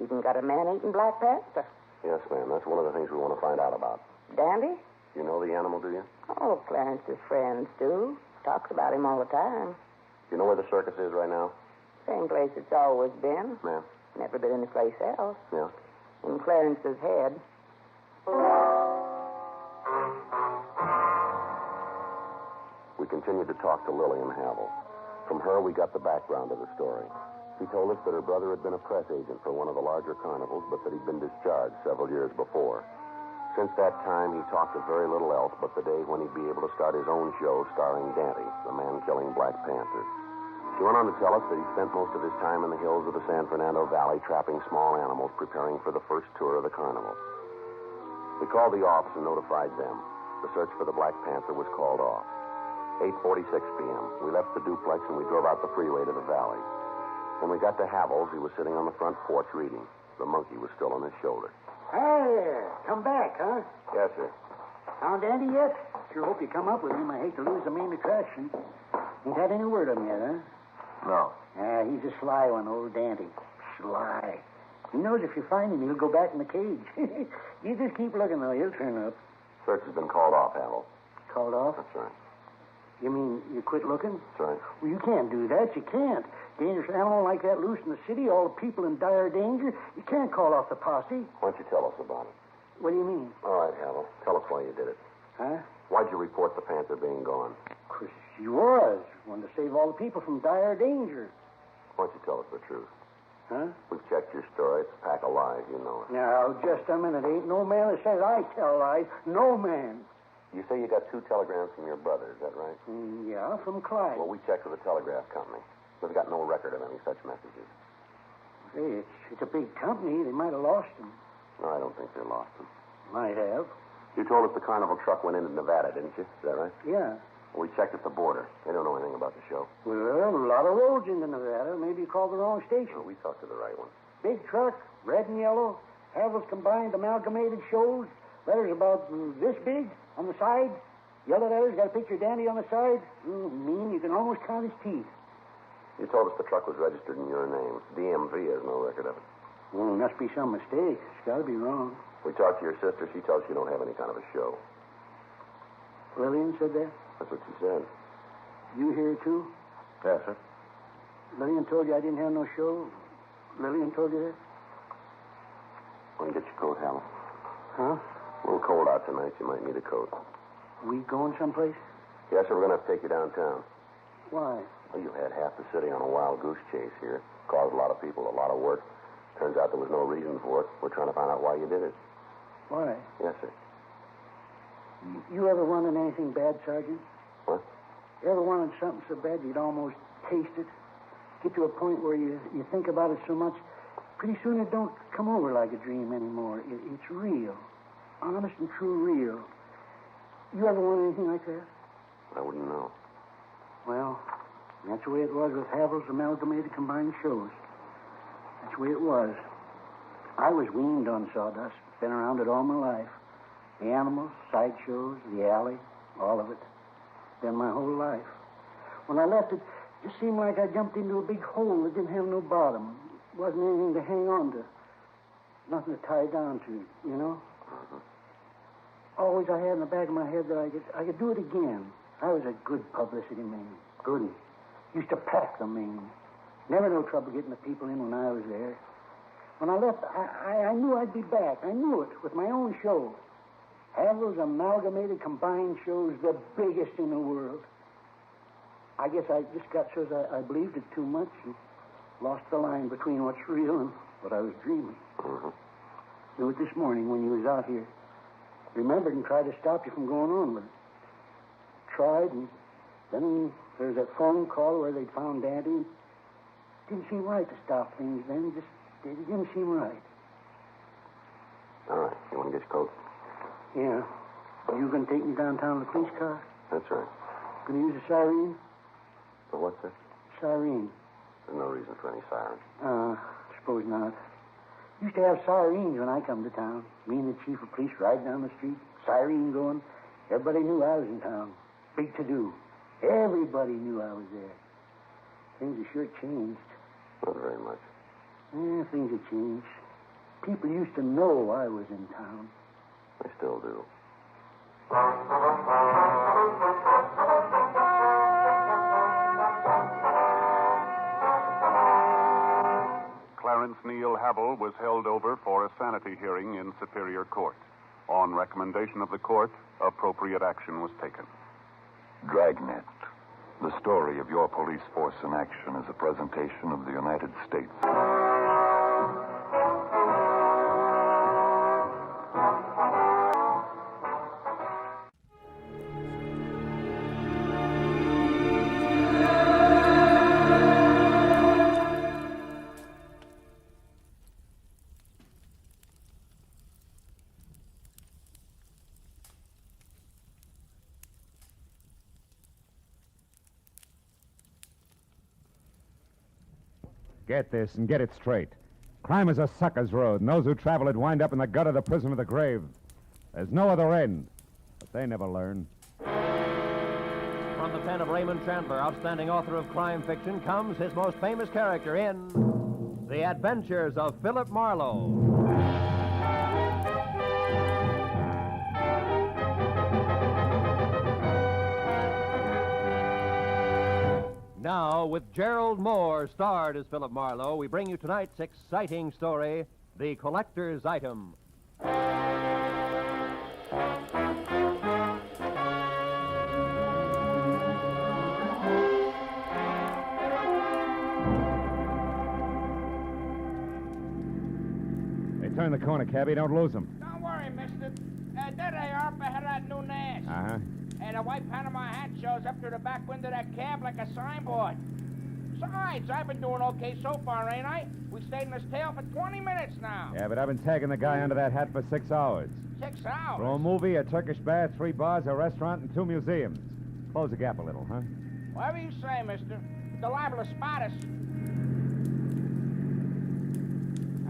Speaker 2: Even got a man-eating Black Panther.
Speaker 23: Yes, ma'am. That's one of the things we want to find out about.
Speaker 2: Dandy?
Speaker 23: You know the animal, do you?
Speaker 2: Oh, Clarence's friends do. Talks about him all the time.
Speaker 23: You know where the circus is right now?
Speaker 2: Same place it's always been.
Speaker 23: Ma'am?
Speaker 2: Never been anyplace else.
Speaker 23: Yeah.
Speaker 2: In Clarence's head.
Speaker 23: We continued to talk to Lillian Havel. From her, we got the background of the story. She told us that her brother had been a press agent for one of the larger carnivals, but that he'd been discharged several years before. Since that time, he talked of very little else but the day when he'd be able to start his own show starring Dante, the man-killing Black Panther. She went on to tell us that he spent most of his time in the hills of the San Fernando Valley trapping small animals, preparing for the first tour of the carnival. We called the office and notified them. The search for the Black Panther was called off. 8:46 p.m. We left the duplex and we drove out the freeway to the valley. When we got to Havel's, he was sitting on the front porch reading. The monkey was still on his shoulder.
Speaker 8: Hey, come back, huh?
Speaker 23: Yes, sir.
Speaker 8: Found Andy yet? Sure hope you come up with him. I hate to lose the main attraction. Ain't had any word of him yet, huh?
Speaker 23: No.
Speaker 8: He's a sly one, old Dandy. Sly. He knows if you find him, he'll go back in the cage. You just keep looking, though. He'll turn up.
Speaker 23: Search has been called off, Havel.
Speaker 8: Called off?
Speaker 23: That's right.
Speaker 8: You mean you quit looking?
Speaker 23: That's right.
Speaker 8: Well, you can't do that. You can't. Dangerous animal like that loose in the city, all the people in dire danger. You can't call off the posse.
Speaker 23: Why don't you tell us about it?
Speaker 8: What do you mean?
Speaker 23: All right, Havel. Tell us why you did it.
Speaker 8: Huh?
Speaker 23: Why'd you report the Panther being gone?
Speaker 8: Because she was. Wanted to save all the people from dire danger.
Speaker 23: Why don't you tell us the truth?
Speaker 8: Huh?
Speaker 23: We've checked your story. It's a pack of lies. You know it.
Speaker 8: Now, just a minute. Ain't no man that says I tell lies. No man.
Speaker 23: You say you got 2 telegrams from your brother. Is that right?
Speaker 8: Yeah, from Clyde.
Speaker 23: Well, we checked with the telegraph company. We've got no record of any such messages.
Speaker 8: Hey, it's a big company. They might have lost them.
Speaker 23: No, I don't think they lost them.
Speaker 8: Might have.
Speaker 23: You told us the carnival truck went into Nevada, didn't you? Is that right?
Speaker 8: Yeah.
Speaker 23: We checked at the border. They don't know anything about the show.
Speaker 8: Well, a lot of roads into Nevada. Maybe you called the wrong station.
Speaker 23: No, we talked to the right one.
Speaker 8: Big truck, red and yellow. Havel's combined amalgamated shows. Letters about this big on the side. Yellow letters got a picture of Dandy on the side. Mean you can almost count his teeth.
Speaker 23: You told us the truck was registered in your name. DMV has no record of it.
Speaker 8: Well, there must be some mistake. It's got to be wrong.
Speaker 23: We talked to your sister. She tells you don't have any kind of a show.
Speaker 8: Lillian said that?
Speaker 23: That's what she said.
Speaker 8: You here, too?
Speaker 23: Yes, sir.
Speaker 8: Lillian told you I didn't have no show? Lillian told you that?
Speaker 23: Why don't you get your coat, Hal?
Speaker 8: Huh?
Speaker 23: A little cold out tonight. You might need a coat.
Speaker 8: We going someplace?
Speaker 23: Yes, sir. We're going to have to take you downtown.
Speaker 8: Why?
Speaker 23: Well, you had half the city on a wild goose chase here. Caused a lot of people a lot of work. Turns out there was no reason for it. We're trying to find out why you did it.
Speaker 8: Why?
Speaker 23: Yes, sir.
Speaker 8: You ever wanted anything bad, Sergeant?
Speaker 23: What?
Speaker 8: You ever wanted something so bad you'd almost taste it? Get to a point where you think about it so much, pretty soon it don't come over like a dream anymore. It's real. Honest and true real. You ever wanted anything like that?
Speaker 23: I wouldn't know.
Speaker 8: Well, that's the way it was with Havel's amalgamated combined shows. That's the way it was. I was weaned on sawdust. Been around it all my life. The animals, sideshows, the alley, all of it. Been my whole life. When I left it just seemed like I jumped into a big hole that didn't have no bottom. Wasn't anything to hang on to. Nothing to tie down to, you know?
Speaker 23: Mm-hmm.
Speaker 8: Always I had in the back of my head that I could do it again. I was a good publicity man. Good. Used to pack the main. Never no trouble getting the people in when I was there. When I left, I knew I'd be back. I knew it with my own show. Havel's amalgamated combined shows, the biggest in the world. I guess I just got so I believed it too much and lost the line between what's real and what I was dreaming.
Speaker 23: Mm-hmm.
Speaker 8: Knew it this morning when you was out here. Remembered and tried to stop you from going on with it. Tried, and then there was that phone call where they'd found Dandy. Didn't seem right to stop things then. It didn't seem right.
Speaker 23: All right. You want to get your coat?
Speaker 8: Yeah. You going to take me downtown in the police car?
Speaker 23: That's right.
Speaker 8: Going to use a siren?
Speaker 23: For what, sir?
Speaker 8: Siren.
Speaker 23: There's no reason for any siren.
Speaker 8: Suppose not. Used to have sirens when I come to town. Me and the chief of police ride down the street, siren going. Everybody knew I was in town. Big to-do. Everybody knew I was there. Things have sure changed.
Speaker 23: Not very much.
Speaker 8: Things have changed. People used to know I was in town.
Speaker 23: They still do.
Speaker 1: Clarence Neil Havel was held over for a sanity hearing in Superior Court. On recommendation of the court, appropriate action was taken.
Speaker 16: Dragnet. The story of your police force in action is a presentation of the United States.
Speaker 7: Get this and get it straight. Crime is a sucker's road, and those who travel it wind up in the gut of the prison of the grave. There's no other end, but they never learn.
Speaker 22: From the pen of Raymond Chandler, outstanding author of crime fiction, comes his most famous character in The Adventures of Philip Marlowe. Now, with Gerald Moore starred as Philip Marlowe, we bring you tonight's exciting story, The Collector's Item.
Speaker 7: Hey, turn the corner, cabbie. Don't lose them.
Speaker 11: Don't worry, mister. There they are up ahead of that new nest.
Speaker 7: Uh-huh.
Speaker 11: And a white Panama hat shows up through the back window of that cab like a signboard. Besides, I've been doing okay so far, ain't I? We stayed in this tail for 20 minutes now.
Speaker 7: Yeah, but I've been tagging the guy under that hat for 6 hours.
Speaker 11: 6 hours?
Speaker 7: For a movie, a Turkish bath, 3 bars, a restaurant, and 2 museums. Close the gap a little, huh?
Speaker 11: Whatever you say, mister. They're liable to spot us.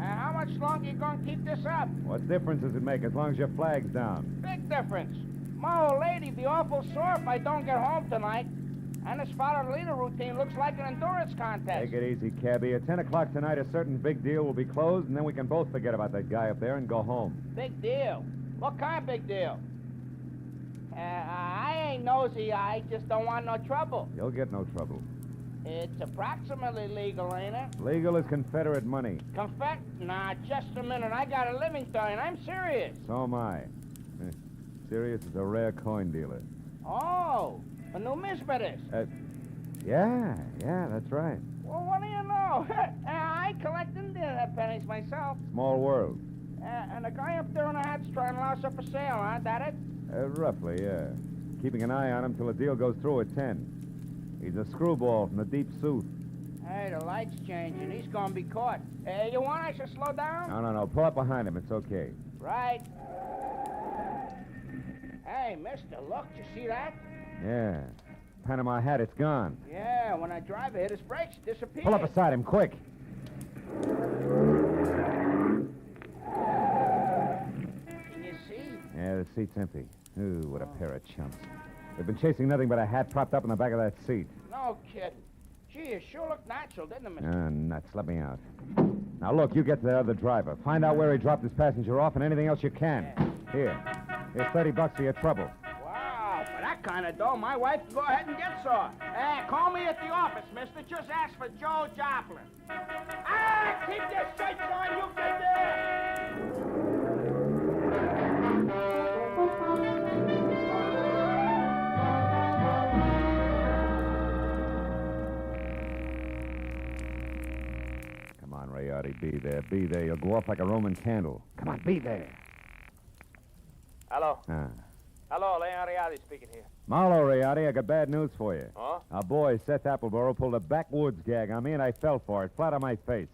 Speaker 11: How much longer you gonna keep this up?
Speaker 7: What difference does it make as long as your flag's down?
Speaker 11: Big difference. My old lady'd be awful sore if I don't get home tonight. And this follow-the-leader routine looks like an endurance contest.
Speaker 7: Take it easy, cabbie. At 10 o'clock tonight, a certain big deal will be closed, and then we can both forget about that guy up there and go home.
Speaker 11: Big deal? What kind of big deal? I ain't nosy. I just don't want no trouble.
Speaker 7: You'll get no trouble.
Speaker 11: It's approximately legal, ain't it?
Speaker 7: Legal as Confederate money.
Speaker 11: Nah, just a minute. I got a living to earn. I'm serious.
Speaker 7: So am I. Serious is a rare coin dealer.
Speaker 11: Oh, a numismatist.
Speaker 7: Yeah, that's right.
Speaker 11: Well, what do you know? I collect Indian pennies myself.
Speaker 7: Small world.
Speaker 11: And the guy up there in the hat's trying to louse up for sale, huh? That it?
Speaker 7: Roughly, yeah. Keeping an eye on him till the deal goes through at 10. He's a screwball from the deep south.
Speaker 11: Hey, the light's changing. He's gonna be caught. You want I should slow down?
Speaker 7: No. Pull up behind him. It's okay.
Speaker 11: Right. Hey, mister, look. You see that?
Speaker 7: Yeah. Panama hat, it's gone.
Speaker 11: Yeah, when I drive, it hit his brakes. It disappeared.
Speaker 7: Pull up beside him, quick.
Speaker 11: Can you see?
Speaker 7: Yeah, the seat's empty. Ooh, what a pair of chumps. They've been chasing nothing but a hat propped up in the back of that seat.
Speaker 11: No kidding. Gee, it sure looked natural, didn't it, mister?
Speaker 7: Nuts. Let me out. Now, look, you get to the other driver. Find out where he dropped his passenger off and anything else you can. Here. Here's $30 for your trouble.
Speaker 11: Wow, for that kind of dough, my wife can go ahead and get some. Call me at the office, mister. Just ask for Joe Joplin. Keep your shirts on, you can do it!
Speaker 7: Come on, Rayardi, be there. Be there. You'll go off like a Roman candle. Come on, be there.
Speaker 19: Hello. Hello, Leon Rialdi speaking here.
Speaker 7: Marlowe, Rayardi, I got bad news for you.
Speaker 19: Oh?
Speaker 7: Our boy, Seth Appleboro, pulled a backwoods gag on me, and I fell for it, flat on my face.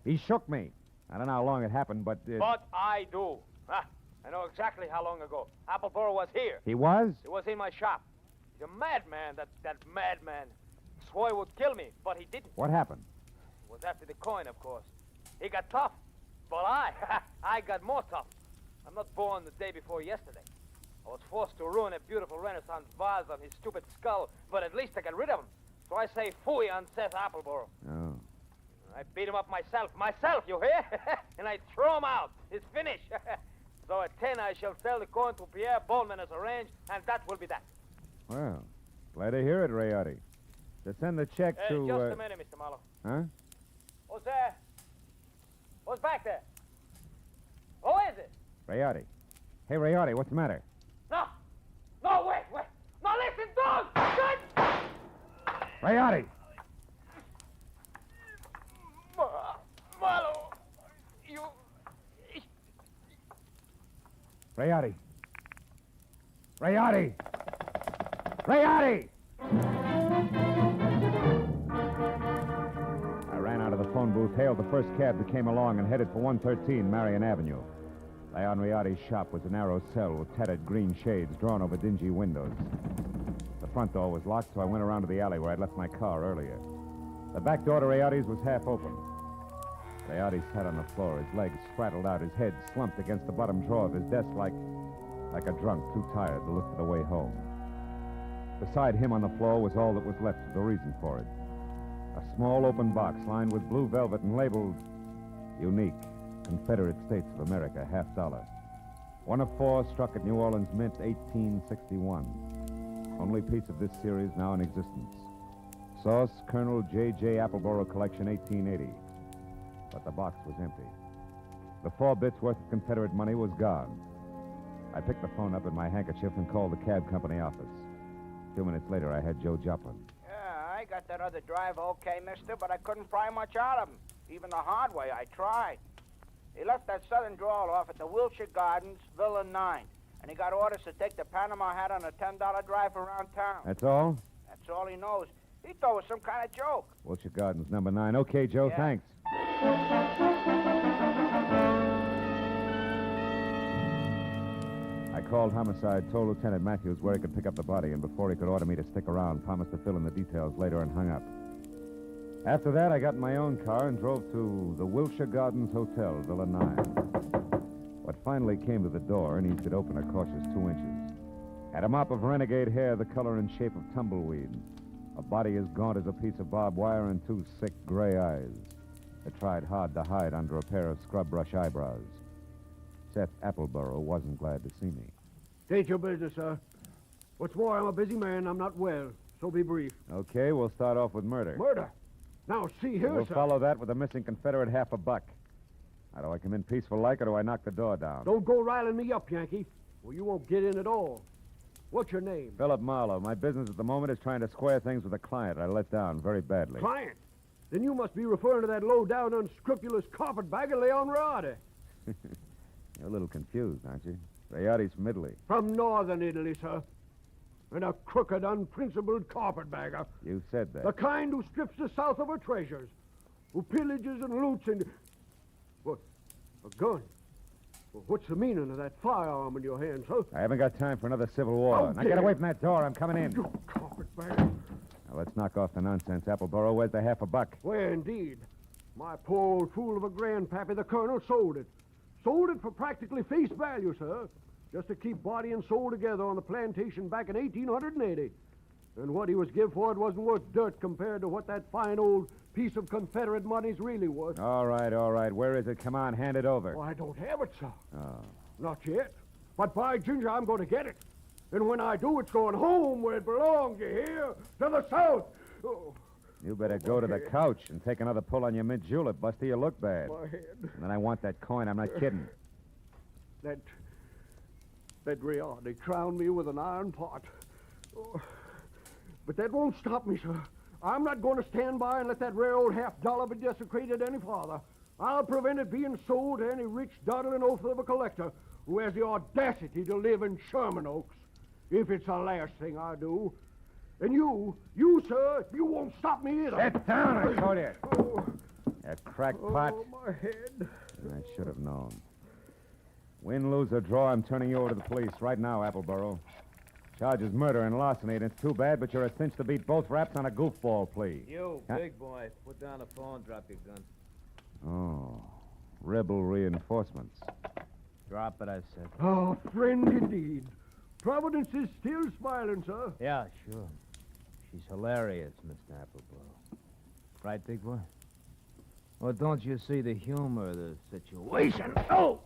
Speaker 7: He shook me. I don't know how long it happened, but...
Speaker 19: But I do. I know exactly how long ago. Appleboro was here.
Speaker 7: He was?
Speaker 19: He was in my shop. He's a madman, that madman. Swore he would kill me, but he didn't.
Speaker 7: What happened?
Speaker 19: It was after the coin, of course. He got tough. But I got more tough. I'm not born the day before yesterday. I was forced to ruin a beautiful Renaissance vase on his stupid skull, but at least I got rid of him. So I say phooey on Seth Appleboro.
Speaker 7: Oh.
Speaker 19: I beat him up myself, you hear? And I throw him out. It's finished. So at 10 I shall sell the coin to Pierre Bowman as arranged, and that will be that.
Speaker 7: Well, glad to hear it, Rayardi. To send the check to...
Speaker 19: Just a minute, Mr. Marlowe.
Speaker 7: Huh?
Speaker 19: Who's there? Who's back there? Who is it?
Speaker 7: Rayardi. Hey, Rayardi, what's the matter?
Speaker 19: No, wait. No, listen, dog! Good!
Speaker 7: Rayardi!
Speaker 19: Marlowe, you...
Speaker 7: Rayardi! Rayardi! Rayardi! I ran out of the phone booth, hailed the first cab that came along, and headed for 113 Marion Avenue. Leon Rayardi's shop was a narrow cell with tattered green shades drawn over dingy windows. The front door was locked, so I went around to the alley where I'd left my car earlier. The back door to Rayardi's was half open. Coyote sat on the floor, his legs spraddled out, his head slumped against the bottom drawer of his desk like a drunk too tired to look for the way home. Beside him on the floor was all that was left of the reason for it. A small open box lined with blue velvet and labeled Unique, Confederate States of America, $50. One of 4 struck at New Orleans Mint, 1861. Only piece of this series now in existence. Sauce, Colonel J.J. Appleboro Collection, 1880. But the box was empty. The 4 bits worth of Confederate money was gone. I picked the phone up in my handkerchief and called the cab company office. 2 minutes later, I had Joe Joplin.
Speaker 11: Yeah, I got that other driver okay, mister, but I couldn't pry much out of him. Even the hard way, I tried. He left that southern drawl off at the Wilshire Gardens, Villa 9. And he got orders to take the Panama hat on a $10 drive around town.
Speaker 7: That's all?
Speaker 11: That's all he knows. He thought it was some kind of joke.
Speaker 7: Wilshire Gardens, number 9. Okay, Joe,
Speaker 11: Yeah.
Speaker 7: thanks. I called Homicide, told Lieutenant Matthews where he could pick up the body, and before he could order me to stick around, promised to fill in the details later and hung up. After that, I got in my own car and drove to the Wilshire Gardens Hotel, Villa 9. What finally came to the door needed it open a cautious 2 inches. Had a mop of renegade hair the color and shape of tumbleweed, a body as gaunt as a piece of barbed wire, and 2 sick gray eyes that tried hard to hide under a pair of scrub brush eyebrows. Seth Appleboro wasn't glad to see me.
Speaker 5: Ain't your business, sir. What's more, I'm a busy man. I'm not well, so be brief.
Speaker 7: Okay, we'll start off with murder.
Speaker 5: Murder? Now, see here,
Speaker 7: We'll
Speaker 5: sir.
Speaker 7: follow that with a missing Confederate $50. Now, do I come in peaceful like, or do I knock the door down?
Speaker 5: Don't go riling me up, Yankee, or you won't get in at all. What's your name?
Speaker 7: Philip Marlowe. My business at the moment is trying to square things with a client I let down very badly.
Speaker 5: Client? Then you must be referring to that low-down, unscrupulous carpetbagger, Leon Rade.
Speaker 7: You're a little confused, aren't you? Rayotti's from Italy.
Speaker 5: From northern Italy, sir. And a crooked, unprincipled carpetbagger.
Speaker 7: You said that.
Speaker 5: The kind who strips the South of her treasures, who pillages and loots and... What? A gun? Well, what's the meaning of that firearm in your hand, sir?
Speaker 7: I haven't got time for another civil war. Now get away from that door. I'm coming in.
Speaker 5: You carpetbagger.
Speaker 7: Now, let's knock off the nonsense, Appleboro. Where's the $50?
Speaker 5: Where, indeed. My poor old fool of a grandpappy, the colonel, sold it. Sold it for practically face value, sir. Just to keep body and soul together on the plantation back in 1880. And what he was give for it wasn't worth dirt compared to what that fine old piece of Confederate money's really worth.
Speaker 7: All right. Where is it? Come on, hand it over.
Speaker 5: Oh, I don't have it, sir.
Speaker 7: Oh.
Speaker 5: Not yet. But by ginger, I'm going to get it. And when I do, it's going home where it belongs, you hear? To the South. Oh.
Speaker 7: You better go to the couch and take another pull on your mint julep, Buster. You look bad.
Speaker 5: My head.
Speaker 7: And then I want that coin. I'm not kidding.
Speaker 5: That Rayard, crowned me with an iron pot. Oh. But that won't stop me, sir. I'm not going to stand by and let that rare old $50 be desecrated any farther. I'll prevent it being sold to any rich, dawdling oaf of a collector who has the audacity to live in Sherman Oaks. If it's the last thing I do. And you, sir, you won't stop me either.
Speaker 7: Sit down, I told you.
Speaker 5: Oh.
Speaker 7: That crackpot.
Speaker 5: Oh, my head.
Speaker 7: I should have known. Win, lose, or draw, I'm turning you over to the police right now, Appleboro. Charge is murder and larceny, and it's too bad, but you're a cinch to beat both raps on a goofball plea.
Speaker 19: You, big boy, put down the phone, drop your gun.
Speaker 7: Oh, rebel reinforcements.
Speaker 19: Drop it, I said.
Speaker 5: Oh, friend indeed. Providence is still smiling, sir.
Speaker 19: Yeah, sure. She's hilarious, Mr. Appleboro. Right, big boy? Or don't you see the humor of the situation? Oh!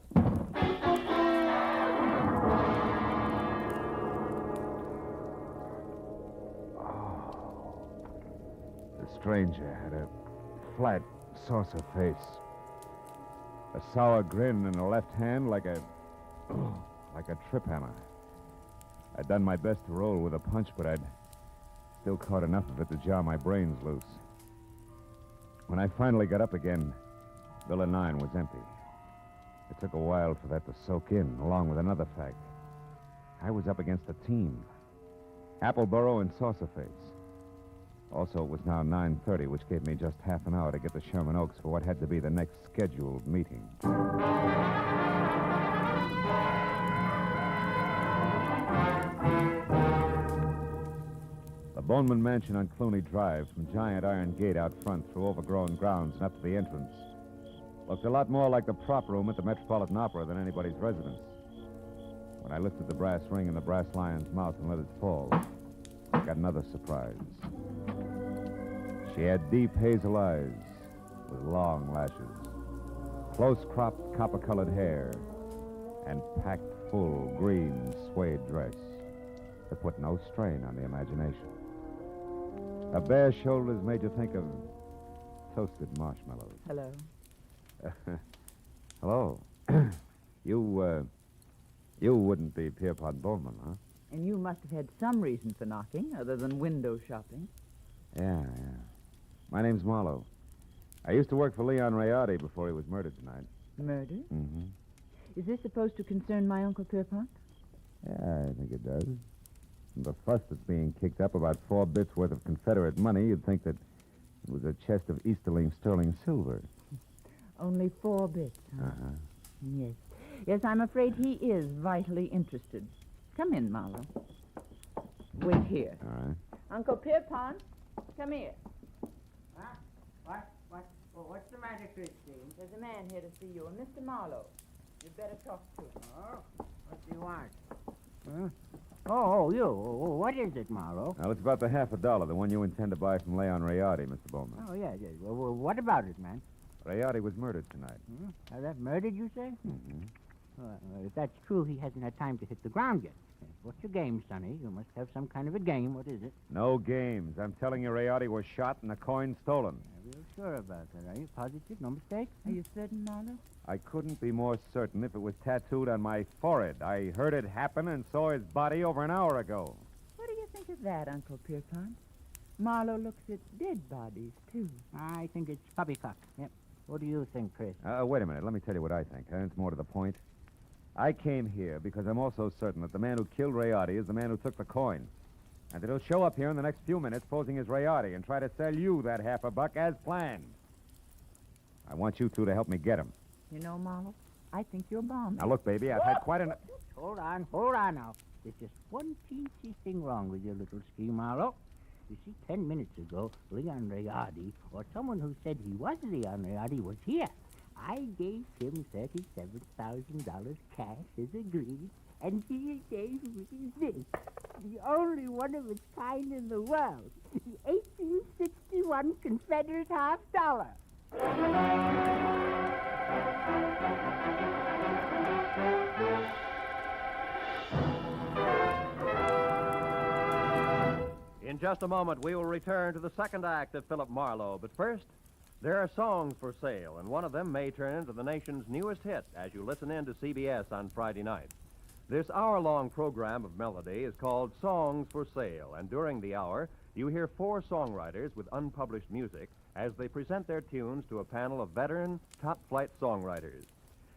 Speaker 7: The stranger had a flat, saucer face. A sour grin in the left hand like a trip hammer. I'd done my best to roll with a punch, but I'd still caught enough of it to jar my brains loose. When I finally got up again, Villa 9 was empty. It took a while for that to soak in, along with another fact. I was up against a team. Appleboro and Saucerface. Also, it was now 9:30, which gave me just half an hour to get to Sherman Oaks for what had to be the next scheduled meeting. The Boneman Mansion on Clooney Drive, from giant iron gate out front through overgrown grounds and up to the entrance. Looked a lot more like the prop room at the Metropolitan Opera than anybody's residence. When I lifted the brass ring in the brass lion's mouth and let it fall, I got another surprise. She had deep hazel eyes with long lashes, close-cropped copper-colored hair, and packed full green suede dress that put no strain on the imagination. Her bare shoulders made you think of toasted marshmallows.
Speaker 10: Hello.
Speaker 7: Hello. You wouldn't be Pierpont Bowman, huh?
Speaker 10: And you must have had some reason for knocking, other than window shopping.
Speaker 7: Yeah. My name's Marlowe. I used to work for Leon Rayardi before he was murdered tonight.
Speaker 10: Murder?
Speaker 7: Mm-hmm.
Speaker 10: Is this supposed to concern my Uncle Pierpont?
Speaker 7: Yeah, I think it does. From the fuss that's being kicked up about 4 bits worth of Confederate money, you'd think that it was a chest of Easterling sterling silver.
Speaker 10: Only 4 bits, huh?
Speaker 7: Uh-huh.
Speaker 10: Yes. Yes, I'm afraid he is vitally interested. Come in, Marlowe. Wait here.
Speaker 7: All right.
Speaker 10: Uncle Pierpont, come here.
Speaker 11: Huh? What's the matter, Christine?
Speaker 10: There's a man here to see you, a Mr. Marlowe. You'd better talk to him.
Speaker 11: Oh, what do you want? Huh? Oh, you. What is it, Marlowe?
Speaker 7: Well, it's about the $50, the one you intend to buy from Leon Rayardi, Mr. Bowman.
Speaker 11: Oh, yes. Well, what about it, man?
Speaker 7: Rayardi was murdered tonight.
Speaker 11: That murdered, you say?
Speaker 7: Mm-hmm.
Speaker 11: If that's true, he hasn't had time to hit the ground yet. What's your game, Sonny? You must have some kind of a game. What is it?
Speaker 7: No games. I'm telling you, Rayardi was shot and the coin stolen.
Speaker 11: Are you sure about that? Are you positive? No mistake?
Speaker 10: Are you certain, Marlowe?
Speaker 7: I couldn't be more certain if it was tattooed on my forehead. I heard it happen and saw his body over an hour ago.
Speaker 10: What do you think of that, Uncle Pierpont? Marlowe looks at dead bodies, too.
Speaker 11: I think it's poppycock. Yep. What do you think, Chris?
Speaker 7: Wait a minute. Let me tell you what I think. It's more to the point. I came here because I'm also certain that the man who killed Rayardi is the man who took the coin. And that he'll show up here in the next few minutes posing as Rayardi and try to sell you that $50 as planned. I want you two to help me get him.
Speaker 10: You know, Marlowe, I think you're bombing.
Speaker 7: Now, look, baby, I've had quite enough...
Speaker 11: Hold on now. There's just one teensy thing wrong with your little scheme, Marlowe. You see, 10 minutes ago, Leon Rayardi, or someone who said he was Leon Rayardi, was here. I gave him $37,000 cash as agreed, and he gave me this, the only one of its kind in the world, the 1861 Confederate $50.
Speaker 22: In just a moment, we will return to the second act of Philip Marlowe. But first, there are songs for sale, and one of them may turn into the nation's newest hit as you listen in to CBS on Friday night. This hour-long program of melody is called Songs for Sale, and during the hour, you hear 4 songwriters with unpublished music as they present their tunes to a panel of veteran, top-flight songwriters.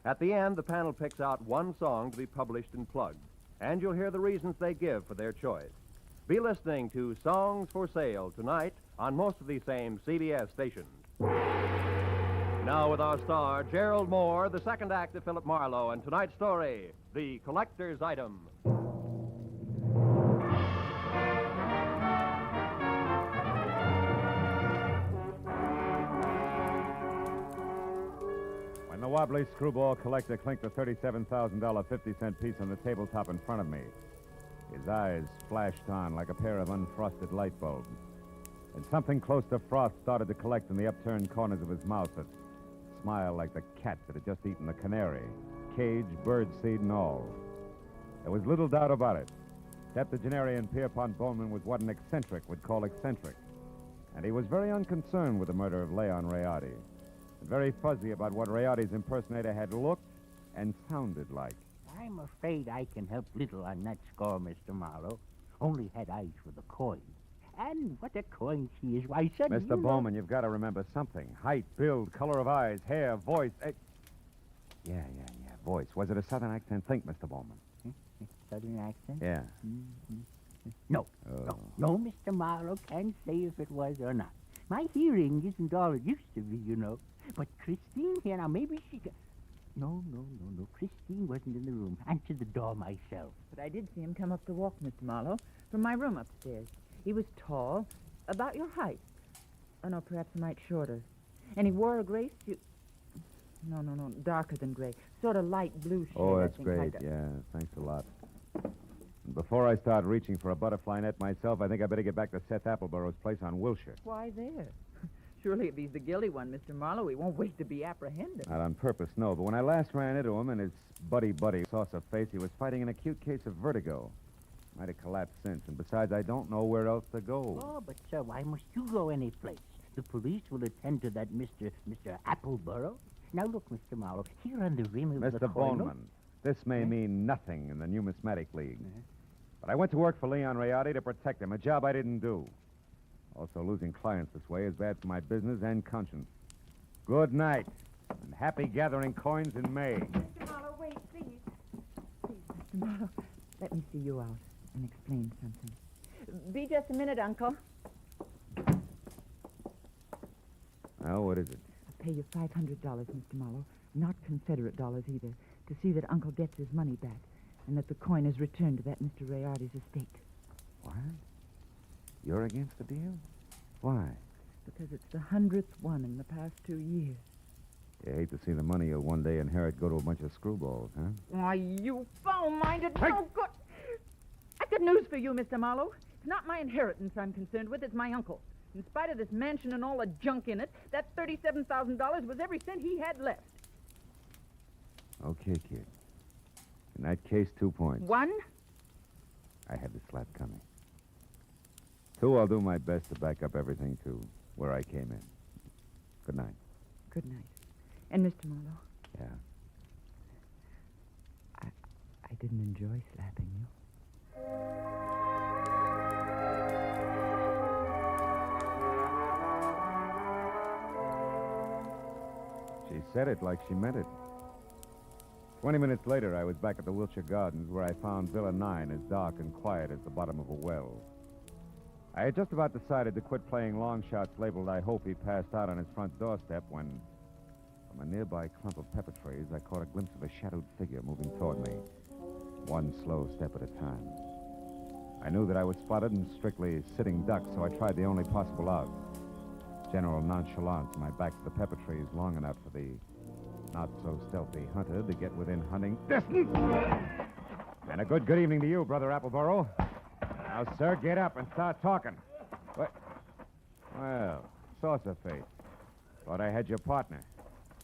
Speaker 22: At the end, the panel picks out one song to be published and plugged, and you'll hear the reasons they give for their choice. Be listening to Songs for Sale tonight on most of these same CBS stations. Now with our star, Gerald Moore, the second act of Philip Marlowe, and tonight's story, The Collector's Item.
Speaker 7: When the wobbly screwball collector clinked the $37,000 50-cent piece on the tabletop in front of me, his eyes flashed on like a pair of unfrosted light bulbs. And something close to frost started to collect in the upturned corners of his mouth that smiled like the cat that had just eaten the canary, cage, birdseed, and all. There was little doubt about it. Septuagenarian Pierpont Bowman was what an eccentric would call eccentric. And he was very unconcerned with the murder of Leon Rayardi, and very fuzzy about what Rayardi's impersonator had looked and sounded like.
Speaker 11: I'm afraid I can help little on that score, Mr. Marlowe. Only had eyes for the coin. And what a coin she is. Why, son,
Speaker 7: Mr. Bowman, you've got to remember something. Height, build, color of eyes, hair, voice. Yeah, voice. Was it a southern accent? Think, Mr. Bowman.
Speaker 11: Southern accent?
Speaker 7: Yeah.
Speaker 11: No, Mr. Marlowe can't say if it was or not. My hearing isn't all it used to be, you know. But Christine here, now maybe she could... No. Christine wasn't in the room. Answered the door myself.
Speaker 10: But I did see him come up the walk, Mr. Marlowe, from my room upstairs. He was tall, about your height. Oh, no, perhaps a mite shorter. And he wore a gray suit. No, darker than gray. Sort of light blue shade.
Speaker 7: Oh,
Speaker 10: I
Speaker 7: that's
Speaker 10: think,
Speaker 7: great.
Speaker 10: like
Speaker 7: Yeah, thanks a lot. Before I start reaching for a butterfly net myself, I think I better get back to Seth Appleborough's place on Wilshire.
Speaker 10: Why there? Surely if he's the guilty one, Mr. Marlowe, he won't wait to be apprehended.
Speaker 7: Not on purpose, no. But when I last ran into him and his buddy, saucer face, he was fighting an acute case of vertigo. Might have collapsed since. And besides, I don't know where else to go.
Speaker 6: Oh, but, sir, why must you go any place? The police will attend to that Mr. Appleborough. Now, look, Mr. Marlowe, here on the rim of the
Speaker 7: Mr.
Speaker 6: coin...
Speaker 7: Boneman, this may mean nothing in the Numismatic League. But I went to work for Leon Rayardi to protect him, a job I didn't do. Also, losing clients this way is bad for my business and conscience. Good night, and happy gathering coins in May.
Speaker 10: Mr. Marlowe, wait, please. Please, Mr. Marlowe, let me see you out and explain something. Be just a minute, Uncle.
Speaker 7: Well, what is it?
Speaker 10: I'll pay you $500, Mr. Marlowe, not Confederate dollars either, to see that Uncle gets his money back and that the coin is returned to that Mr. Rayardi's estate.
Speaker 7: What? You're against the deal? Why?
Speaker 10: Because it's the 100th one in the past 2 years.
Speaker 7: You hate to see the money you'll one day inherit go to a bunch of screwballs, huh?
Speaker 10: Why, you foul-minded, no good... I've got news for you, Mr. Marlowe. It's not my inheritance I'm concerned with, it's my uncle. In spite of this mansion and all the junk in it, that $37,000 was every cent he had left.
Speaker 7: Okay, kid. In that case, 2 points.
Speaker 10: 1?
Speaker 7: I had the slap coming. 2, I'll do my best to back up everything to where I came in. Good night.
Speaker 10: Good night. And Mr. Marlowe?
Speaker 7: Yeah.
Speaker 10: I didn't enjoy slapping you.
Speaker 7: She said it like she meant it. 20 minutes later, I was back at the Wilshire Gardens where I found Villa 9 as dark and quiet as the bottom of a well. I had just about decided to quit playing long shots labeled I hope he passed out on his front doorstep when, from a nearby clump of pepper trees, I caught a glimpse of a shadowed figure moving toward me, one slow step at a time. I knew that I was spotted and strictly sitting duck, so I tried the only possible out. General nonchalance, my back to the pepper trees long enough for the not-so-stealthy hunter to get within hunting distance. And a good evening to you, Brother Appleborough. Now, sir, get up and start talking. What? Well, saucer face. Thought I had your partner.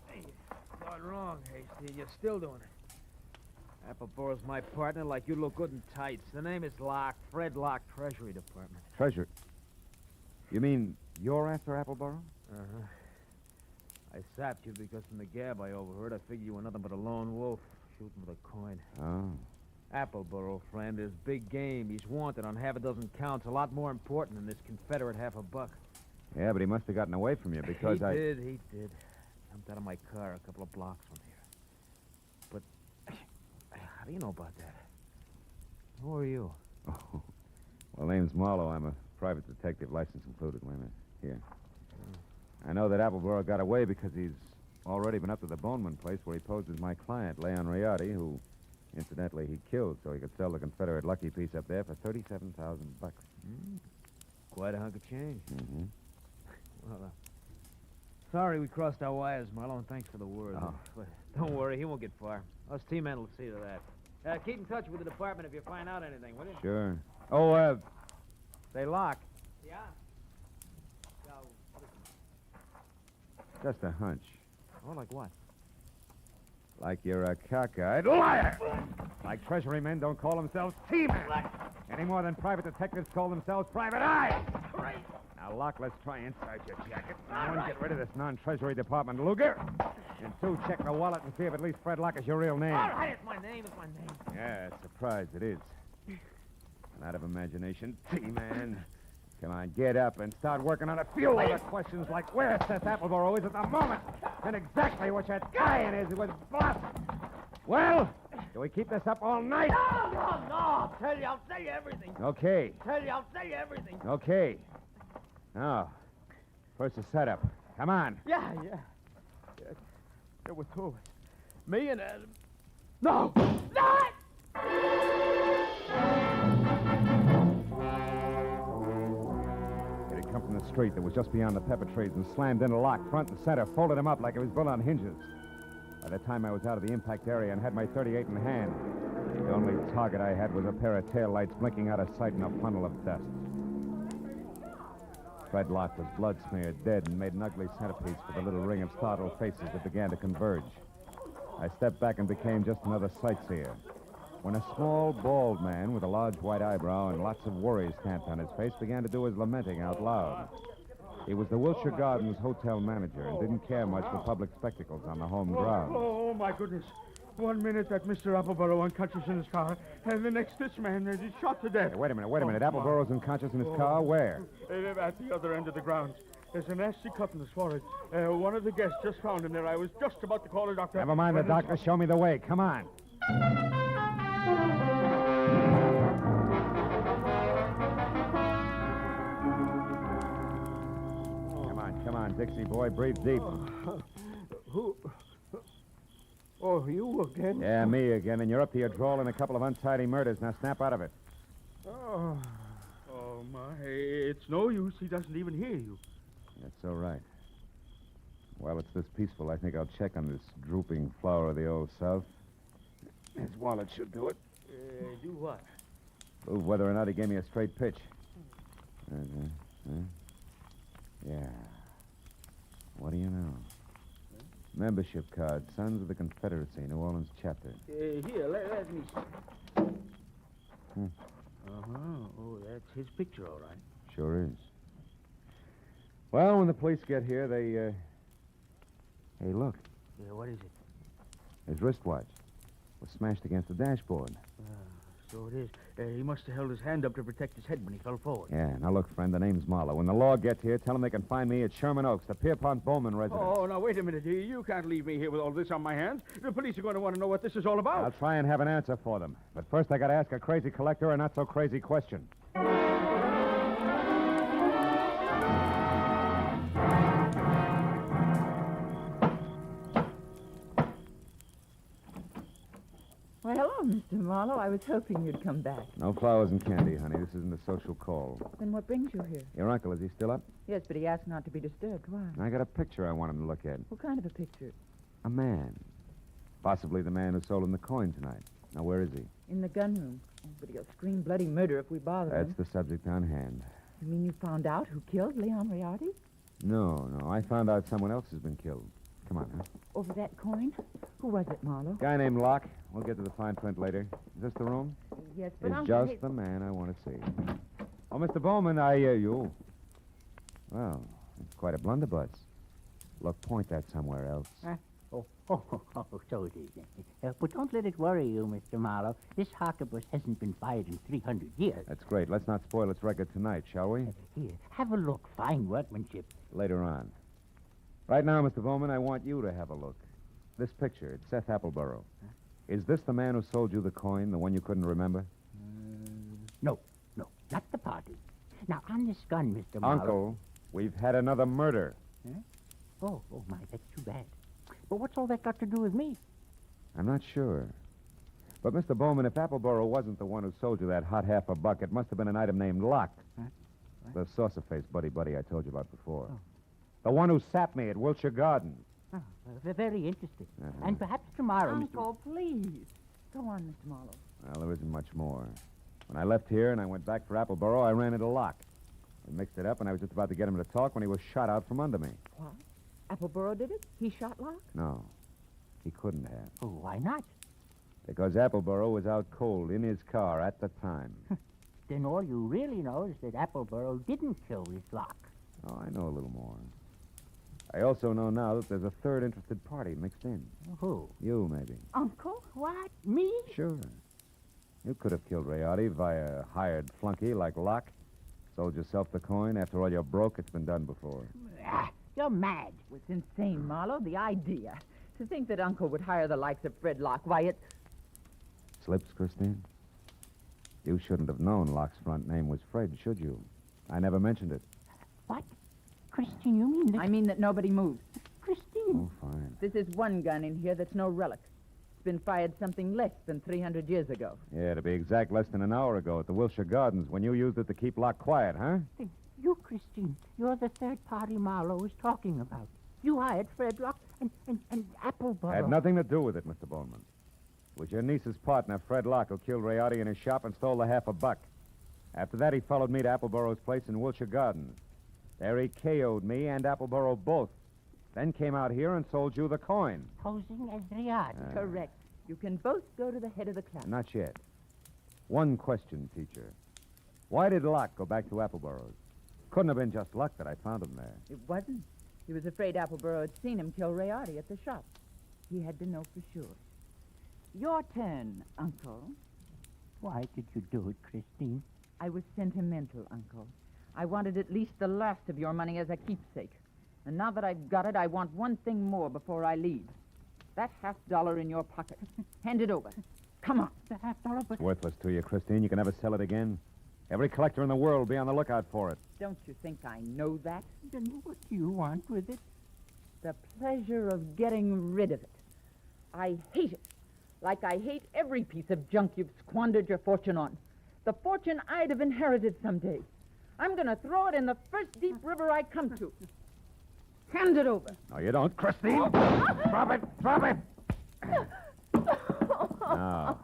Speaker 19: Hey, you got wrong, Hasty. You're still doing it. Appleborow's my partner, like you look good in tights. The name is Locke, Fred Locke, Treasury Department.
Speaker 7: Treasure? You mean you're after Appleborough?
Speaker 19: Uh-huh. I sapped you because from the gab I overheard, I figured you were nothing but a lone wolf shooting with a coin.
Speaker 7: Oh.
Speaker 19: Appleborough, friend, is big game. He's wanted on half a dozen counts, a lot more important than this Confederate $50.
Speaker 7: Yeah, but he must have gotten away from you because
Speaker 19: He did. Jumped out of my car a couple of blocks from here. But how do you know about that? Who are you?
Speaker 7: Oh. Well, name's Marlowe. I'm a private detective, license included. Wait a minute. Here. I know that Appleborough got away because he's already been up to the Boneman place where he posed as my client, Leon Rayardi, who, incidentally, he killed so he could sell the Confederate lucky piece up there for $37,000.
Speaker 19: Quite a hunk of change.
Speaker 7: Mm-hmm.
Speaker 19: Well, sorry we crossed our wires, Marlowe, and thanks for the word.
Speaker 7: Oh.
Speaker 19: But don't worry, he won't get far. Us T-men will see to that. Keep in touch with the department if you find out anything, will you?
Speaker 7: Sure. Oh, say, Locke.
Speaker 19: Yeah?
Speaker 7: Just a hunch.
Speaker 19: Oh, like what?
Speaker 7: Like you're a cockeyed liar. Like Treasury men don't call themselves T-men. Any more than private detectives call themselves private eyes. Now, Locke, let's try inside your jacket. One, get rid of this non-Treasury Department Luger. And 2, check the wallet and see if at least Fred Locke is your real name.
Speaker 19: All right, it's my name.
Speaker 7: Yeah, surprise it is. And out of imagination, T-man. Come on, get up and start working on a few other questions like where Seth Appleborough is at the moment and exactly what that guy in is with Boss. Well, do we keep this up all night?
Speaker 19: No. I'll tell you. I'll say everything.
Speaker 7: Okay.
Speaker 19: I'll say everything.
Speaker 7: Okay. Now, first the setup. Come on.
Speaker 19: Yeah. There were 2 of us. Me and Adam. No!
Speaker 7: Come from the street that was just beyond the pepper trees and slammed into Locke front and center, folded him up like it was built on hinges. By the time I was out of the impact area and had my .38 in hand, the only target I had was a pair of taillights blinking out of sight in a funnel of dust. Fred Locke was blood-smeared, dead, and made an ugly centerpiece for the little ring of startled faces that began to converge. I stepped back and became just another sightseer. When a small, bald man with a large white eyebrow and lots of worry stamped on his face began to do his lamenting out loud. He was the Wilshire Gardens hotel manager and didn't care much for public spectacles on the home grounds.
Speaker 5: Oh, my goodness. 1 minute that Mr. Appleborough unconscious in his car, and the next this man is shot to death.
Speaker 7: Hey, wait a minute. Appleborow's unconscious in his car? Where?
Speaker 5: At the other end of the grounds. There's a nasty cut in his forehead. One of the guests just found him there. I was just about to call a doctor.
Speaker 7: Never mind the doctor. Show me the way. Come on. Come on, Dixie boy. Breathe deep.
Speaker 5: Who? Oh, you again?
Speaker 7: Yeah, me again. And you're up to your drawl in a couple of untidy murders. Now snap out of it.
Speaker 5: Oh, my. It's no use. He doesn't even hear you.
Speaker 7: That's all right. While it's this peaceful, I think I'll check on this drooping flower of the old South. His wallet should do it.
Speaker 5: Do what?
Speaker 7: Prove whether or not he gave me a straight pitch. Yeah. What do you know? Membership card, Sons of the Confederacy, New Orleans chapter.
Speaker 5: Here, let me see. Oh, that's his picture, all right.
Speaker 7: Sure is. Well, when the police get here, they, Hey, look.
Speaker 6: Yeah, what is it?
Speaker 7: His wristwatch was smashed against the dashboard.
Speaker 5: So it is. He must have held his hand up to protect his head when he fell forward.
Speaker 7: Yeah, now look, friend, the name's Marlowe. When the law gets here, tell them they can find me at Sherman Oaks, the Pierpont Bowman residence.
Speaker 5: Oh, now, wait a minute. You can't leave me here with all this on my hands. The police are going to want to know what this is all about.
Speaker 7: I'll try and have an answer for them. But first, I got to ask a crazy collector a not-so-crazy question.
Speaker 10: Well, hello, Mr. Marlowe. I was hoping you'd come back.
Speaker 7: No flowers and candy, honey. This isn't a social call.
Speaker 10: Then what brings you here?
Speaker 7: Your uncle, is he still up?
Speaker 10: Yes, but he asked not to be disturbed. Why?
Speaker 7: I got a picture I want him to look at.
Speaker 10: What kind of a picture?
Speaker 7: A man. Possibly the man who sold him the coin tonight. Now, where is he?
Speaker 10: In the gun room. Oh, but he'll scream bloody murder if we bother him.
Speaker 7: That's the subject on hand.
Speaker 10: You mean you found out who killed Leon Riardi?
Speaker 7: No. I found out someone else has been killed. Come on, huh?
Speaker 10: Over that coin? Who was it, Marlowe?
Speaker 7: Guy named Locke. We'll get to the fine print later. Is this the room?
Speaker 10: Yes, but
Speaker 7: It's just the man I want to see. Oh, Mr. Bowman, I hear you. Well, it's quite a blunderbuss. Look, point that somewhere else.
Speaker 6: So it is. But don't let it worry you, Mr. Marlowe. This harquebus hasn't been fired in 300 years.
Speaker 7: That's great. Let's not spoil its record tonight, shall we?
Speaker 6: Here, have a look. Fine workmanship.
Speaker 7: Later on. Right now, Mr. Bowman, I want you to have a look. This picture, it's Seth Appleborough. Is this the man who sold you the coin, the one you couldn't remember?
Speaker 6: No, not the party. Now, on this gun, Mr. Marlowe...
Speaker 7: Uncle, we've had another murder.
Speaker 6: Huh? Oh, my, that's too bad. But what's all that got to do with me?
Speaker 7: I'm not sure. But, Mr. Bowman, if Appleborough wasn't the one who sold you that hot half a buck, it must have been an item named Locke.
Speaker 6: Huh?
Speaker 7: The saucer-faced buddy I told you about before. Oh. The one who sapped me at Wilshire Gardens.
Speaker 6: Oh, very interesting. And perhaps tomorrow,
Speaker 10: Uncle, please. Go on, Mr. Marlowe.
Speaker 7: Well, there isn't much more. When I left here and I went back for Appleborough, I ran into Locke. We mixed it up, and I was just about to get him to talk when he was shot out from under me.
Speaker 10: What? Appleborough did it? He shot Locke?
Speaker 7: No, he couldn't have.
Speaker 6: Oh, why not?
Speaker 7: Because Appleborough was out cold in his car at the time.
Speaker 6: Then all you really know is that Appleborough didn't kill his Locke.
Speaker 7: Oh, I know a little more. I also know now that there's a third interested party mixed in.
Speaker 6: Who?
Speaker 7: You, maybe.
Speaker 10: Uncle?
Speaker 6: What? Me?
Speaker 7: Sure. You could have killed Riardi via a hired flunky like Locke. Sold yourself the coin. After all, you're broke. It's been done before.
Speaker 6: You're mad.
Speaker 10: It's insane, Marlowe. The idea. To think that Uncle would hire the likes of Fred Locke. Why, it...
Speaker 7: Slips, Christine? You shouldn't have known Locke's front name was Fred, should you? I never mentioned it.
Speaker 6: What? Christine, you mean that...
Speaker 10: I mean that nobody moves.
Speaker 6: Christine.
Speaker 7: Oh, fine.
Speaker 10: This is one gun in here that's no relic. It's been fired something less than 300 years ago.
Speaker 7: Yeah, to be exact, less than an hour ago at the Wilshire Gardens when you used it to keep Locke quiet, huh?
Speaker 6: You, Christine, you're the third party Marlowe was talking about. You hired Fred Locke and Appleboro.
Speaker 7: Had nothing to do with it, Mr. Bowman. It was your niece's partner, Fred Locke, who killed Rayardi in his shop and stole the $50. After that, he followed me to Appleboro's place in Wilshire Gardens. There he KO'd me and Appleboro both. Then came out here and sold you the coin.
Speaker 6: Posing as Rayardi.
Speaker 10: Correct. You can both go to the head of the class.
Speaker 7: Not yet. One question, teacher. Why did Locke go back to Appleboro's? Couldn't have been just luck that I found him there.
Speaker 10: It wasn't. He was afraid Appleboro had seen him kill Rayardi at the shop. He had to know for sure. Your turn, Uncle.
Speaker 6: Why did you do it, Christine?
Speaker 10: I was sentimental, Uncle. I wanted at least the last of your money as a keepsake. And now that I've got it, I want one thing more before I leave. That $50 in your pocket. Hand it over. Come on.
Speaker 6: The $50, but...
Speaker 7: It's worthless to you, Christine. You can never sell it again. Every collector in the world will be on the lookout for it.
Speaker 10: Don't you think I know that?
Speaker 6: Then what do you want with it?
Speaker 10: The pleasure of getting rid of it. I hate it. Like I hate every piece of junk you've squandered your fortune on. The fortune I'd have inherited someday. I'm going to throw it in the first deep river I come to. Hand it over.
Speaker 7: No, you don't, Christine. Drop it. Drop it. Now,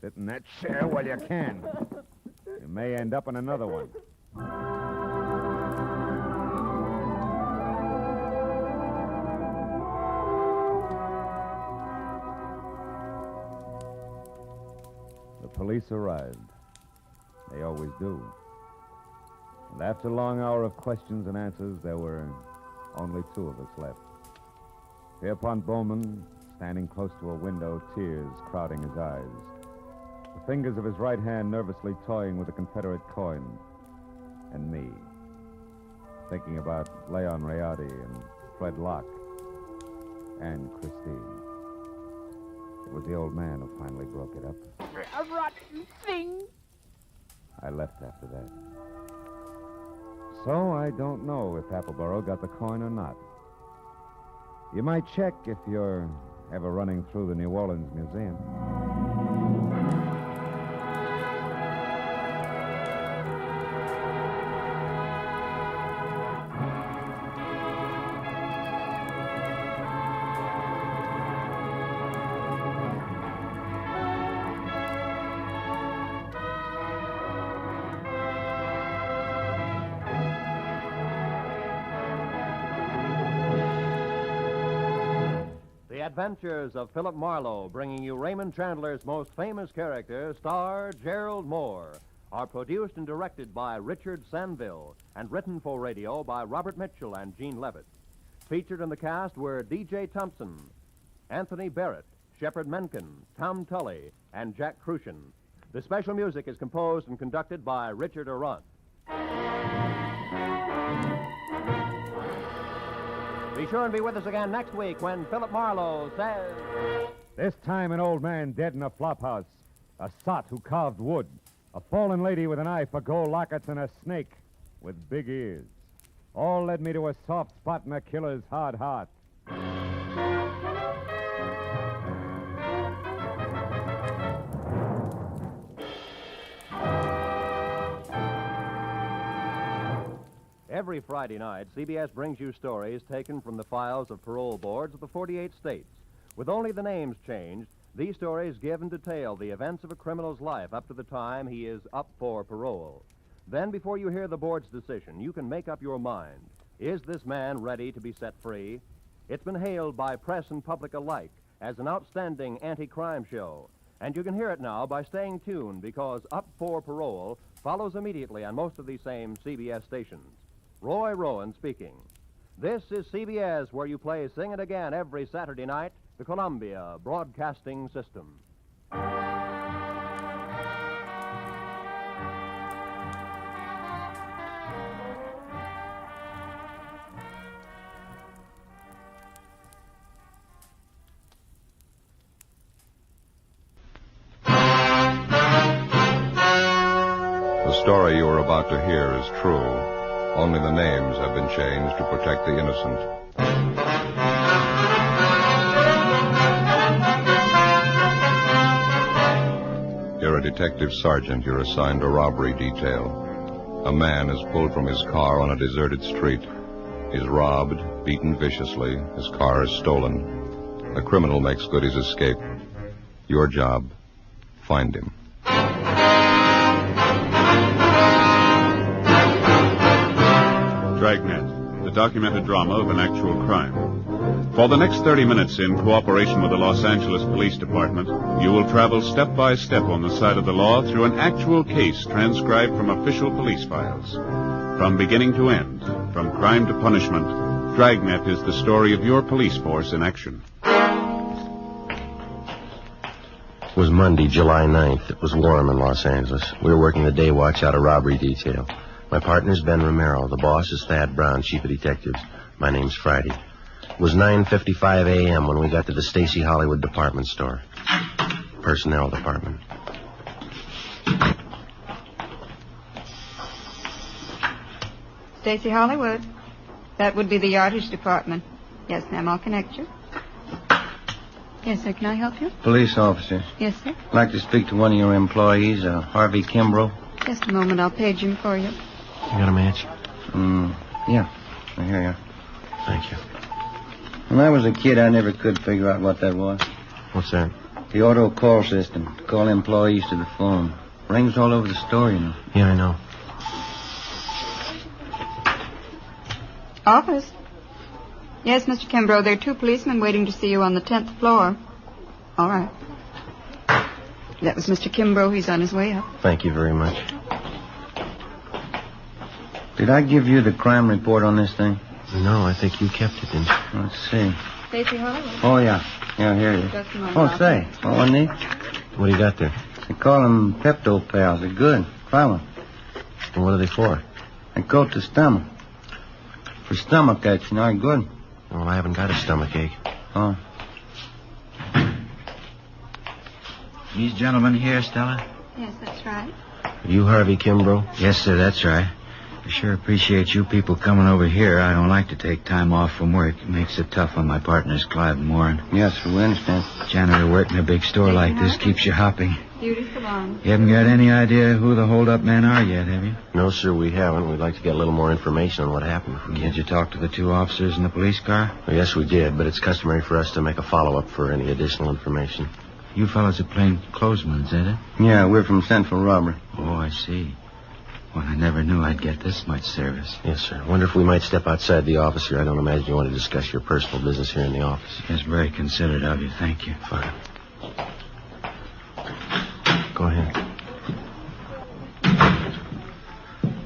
Speaker 7: sit in that chair while you can. You may end up in another one. The police arrived. They always do. And after a long hour of questions and answers, there were only two of us left. Pierpont Bowman, standing close to a window, tears crowding his eyes. The fingers of his right hand nervously toying with the Confederate coin. And me, thinking about Leon Rayardi and Fred Locke and Christine. It was the old man who finally broke it up.
Speaker 10: A rotten thing.
Speaker 7: I left after that. So I don't know if Appleboro got the coin or not. You might check if you're ever running through the New Orleans Museum.
Speaker 22: Adventures of Philip Marlowe, bringing you Raymond Chandler's most famous character, star Gerald Moore, are produced and directed by Richard Sanville and written for radio by Robert Mitchell and Gene Levitt. Featured in the cast were D.J. Thompson, Anthony Barrett, Shepard Menken, Tom Tully, and Jack Crucian. The special music is composed and conducted by Richard Arant. Be sure and be with us again next week when Philip Marlowe says...
Speaker 7: This time an old man dead in a flophouse, a sot who carved wood, a fallen lady with an eye for gold lockets, and a snake with big ears. All led me to a soft spot in a killer's hard heart.
Speaker 22: Every Friday night, CBS brings you stories taken from the files of parole boards of the 48 states. With only the names changed, these stories give and detail the events of a criminal's life up to the time he is up for parole. Then, before you hear the board's decision, you can make up your mind. Is this man ready to be set free? It's been hailed by press and public alike as an outstanding anti-crime show. And you can hear it now by staying tuned, because Up for Parole follows immediately on most of these same CBS stations. Roy Rowan speaking. This is CBS, where you play Sing It Again every Saturday night, the Columbia Broadcasting System.
Speaker 3: The story you are about to hear is true. Only the names have been changed to protect the innocent. You're a detective sergeant. You're assigned a robbery detail. A man is pulled from his car on a deserted street. He's robbed, beaten viciously. His car is stolen. A criminal makes good his escape. Your job, find him.
Speaker 20: Dragnet, the documented drama of an actual crime. For the next 30 minutes, in cooperation with the Los Angeles Police Department, you will travel step by step on the side of the law through an actual case transcribed from official police files. From beginning to end, from crime to punishment, Dragnet is the story of your police force in action.
Speaker 12: It was Monday, July 9th. It was warm in Los Angeles. We were working the day watch out of robbery detail. My partner's Ben Romero. The boss is Thad Brown, chief of detectives. My name's Friday. It was 9:55 a.m. when we got to the Stacy Hollywood department store. Personnel department.
Speaker 13: Stacy Hollywood. That would be the yardage department. Yes, ma'am, I'll connect you. Yes, sir, can I help you?
Speaker 14: Police officer.
Speaker 13: Yes, sir.
Speaker 14: I'd like to speak to one of your employees, Harvey Kimbrough.
Speaker 13: Just a moment, I'll page him for you.
Speaker 12: You got a match?
Speaker 14: Yeah. Here you are.
Speaker 12: Thank you.
Speaker 14: When I was a kid, I never could figure out what that was.
Speaker 12: What's that?
Speaker 14: The auto call system. To call employees to the phone. Rings all over the store, you know.
Speaker 12: Yeah, I know.
Speaker 13: Office? Yes, Mr. Kimbrough, there are 2 policemen waiting to see you on the 10th floor. All right. That was Mr. Kimbrough. He's on his way up.
Speaker 12: Thank you very much.
Speaker 14: Did I give you the crime report on this thing?
Speaker 12: No, I think you kept it, didn't you?
Speaker 14: Let's see.
Speaker 13: Stacy Hollywood.
Speaker 14: Oh, yeah. Yeah, here it is.
Speaker 13: Just a moment.
Speaker 14: Oh, say. Oh, wasn't he?
Speaker 12: What do you got there?
Speaker 14: They call them Pepto Pals. They're good. Try one.
Speaker 12: And what are they for?
Speaker 14: They coat the stomach. For stomach aches, you know, they're good.
Speaker 12: Well, I haven't got a stomach ache.
Speaker 14: Oh.
Speaker 21: These gentlemen here, Stella?
Speaker 13: Yes, that's right.
Speaker 12: You Harvey Kimbrough?
Speaker 21: Yes, sir, that's right. I sure appreciate you people coming over here. I don't like to take time off from work. It makes it tough on my partners, Clive and Warren.
Speaker 14: Yes, we understand.
Speaker 21: Janitor work in a big store like this keeps you hopping.
Speaker 13: Beauty salon.
Speaker 21: You haven't got any idea who the hold-up men are yet, have you?
Speaker 12: No, sir, we haven't. We'd like to get a little more information on what happened.
Speaker 21: Did you talk to the 2 officers in the police car?
Speaker 12: Well, yes, we did, but it's customary for us to make a follow-up for any additional information.
Speaker 21: You fellas are plain clothesmen, is it?
Speaker 14: Yeah, we're from Central Robbery.
Speaker 21: Oh, I see. Well, I never knew I'd get this much service.
Speaker 12: Yes, sir. Wonder if we might step outside the office here. I don't imagine you want to discuss your personal business here in the office.
Speaker 21: It's very considerate of you. Thank you.
Speaker 12: Fine. Go ahead.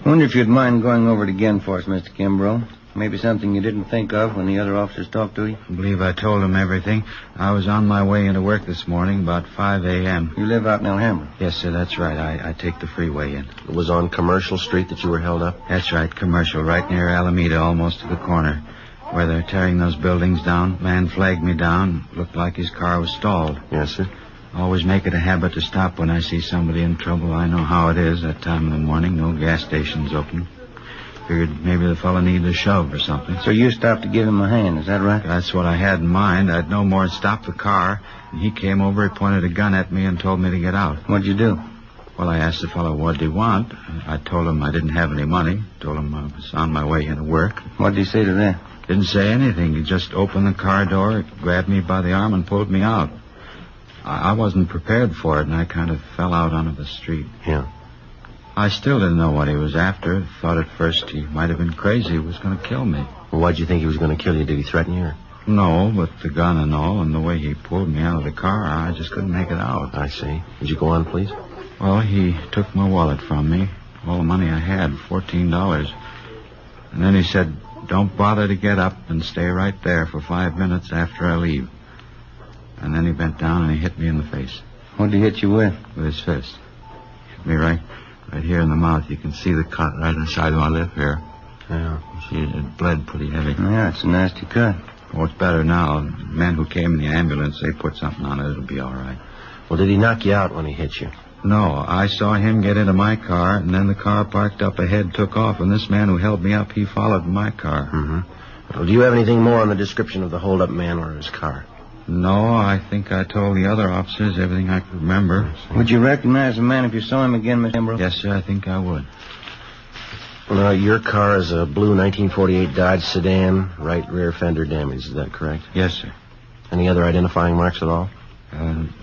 Speaker 14: Wonder if you'd mind going over it again for us, Mr. Kimbrough. Maybe something you didn't think of when the other officers talked to you?
Speaker 21: I believe I told them everything. I was on my way into work this morning about 5 a.m.
Speaker 14: You live out in Alhambra?
Speaker 21: Yes, sir, that's right. I take the freeway in.
Speaker 12: It was on Commercial Street that you were held up?
Speaker 21: That's right, Commercial, right near Alameda, almost to the corner. Where they're tearing those buildings down. Man flagged me down. Looked like his car was stalled.
Speaker 12: Yes, sir.
Speaker 21: Always make it a habit to stop when I see somebody in trouble. I know how it is that time of the morning. No gas stations open. Figured maybe the fellow needed a shove or something.
Speaker 14: So you stopped to give him a hand, is that right?
Speaker 21: That's what I had in mind. I'd no more stop the car. And he came over, he pointed a gun at me and told me to get out.
Speaker 14: What'd you do?
Speaker 21: Well, I asked the fellow what he want. I told him I didn't have any money. Told him I was on my way into work.
Speaker 14: What'd he say to that?
Speaker 21: Didn't say anything. He just opened the car door, grabbed me by the arm, and pulled me out. I wasn't prepared for it, and I kind of fell out onto the street.
Speaker 12: Yeah.
Speaker 21: I still didn't know what he was after. Thought at first he might have been crazy. He was going to kill me.
Speaker 12: Well, why'd you think he was going to kill you? Did he threaten you?
Speaker 21: No, but the gun and all, and the way he pulled me out of the car, I just couldn't make it out.
Speaker 12: I see. Would you go on, please?
Speaker 21: Well, he took my wallet from me. All the money I had, $14. And then he said, don't bother to get up and stay right there for 5 minutes after I leave. And then he bent down and he hit me in the face.
Speaker 14: What'd he hit you with?
Speaker 21: With his fist. Hit me right here in the mouth. You can see the cut right inside my lip here.
Speaker 12: Yeah.
Speaker 21: It bled pretty heavy.
Speaker 14: Yeah, it's a nasty cut.
Speaker 21: Oh, it's better now. The men who came in the ambulance, they put something on it. It'll be all right.
Speaker 12: Well, did he knock you out when he hit you?
Speaker 21: No, I saw him get into my car, and then the car parked up ahead, took off, and this man who held me up, he followed my car.
Speaker 12: Mm-hmm. Well, do you have anything more on the description of the hold-up man or his car?
Speaker 21: No, I think I told the other officers everything I could remember.
Speaker 14: Would you recognize the man if you saw him again, Miss Kimbrough?
Speaker 21: Yes, sir, I think I would.
Speaker 12: Now, your car is a blue 1948 Dodge sedan, right rear fender damage. Is that correct?
Speaker 21: Yes, sir.
Speaker 12: Any other identifying marks at all?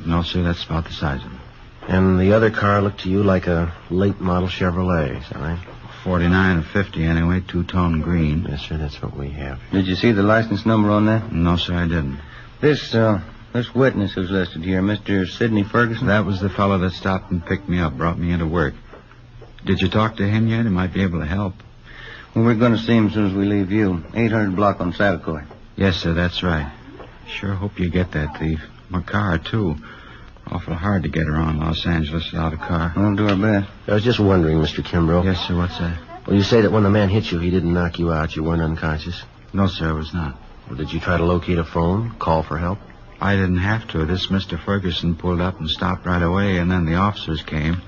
Speaker 21: No, sir. That's about the size of it.
Speaker 12: And the other car looked to you like a late model Chevrolet, is that right?
Speaker 21: 49 or 50 anyway, two-tone green.
Speaker 12: Yes, sir, that's what we have.
Speaker 14: Did you see the license number on that?
Speaker 21: No, sir, I didn't.
Speaker 14: This witness who's listed here, Mr. Sidney Ferguson?
Speaker 21: That was the fellow that stopped and picked me up, brought me into work. Did you talk to him yet? He might be able to help.
Speaker 14: Well, we're going to see him as soon as we leave you. 800 block on Satakoy.
Speaker 21: Yes, sir, that's right. Sure hope you get that thief. My car, too. Awful hard to get around Los Angeles without a car.
Speaker 14: We'll do our best.
Speaker 12: I was just wondering, Mr. Kimbrough.
Speaker 21: Yes, sir, what's that?
Speaker 12: Well, you say that when the man hit you, he didn't knock you out. You weren't unconscious?
Speaker 21: No, sir, I was not.
Speaker 12: Well, did you try to locate a phone, call for help?
Speaker 21: I didn't have to. This Mr. Ferguson pulled up and stopped right away, and then the officers came.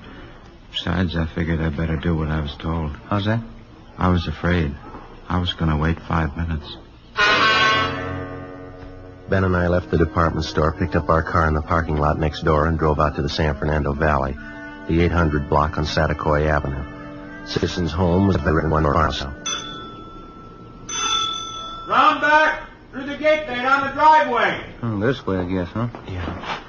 Speaker 21: Besides, I figured I'd better do what I was told.
Speaker 14: How's that?
Speaker 21: I was afraid. I was going to wait 5 minutes.
Speaker 12: Ben and I left the department store, picked up our car in the parking lot next door, and drove out to the San Fernando Valley, the 800 block on Satakoy Avenue. Citizen's home was the one or so.
Speaker 15: Round back! Through the gate there, down the driveway.
Speaker 14: This way, I guess, huh?
Speaker 12: Yeah.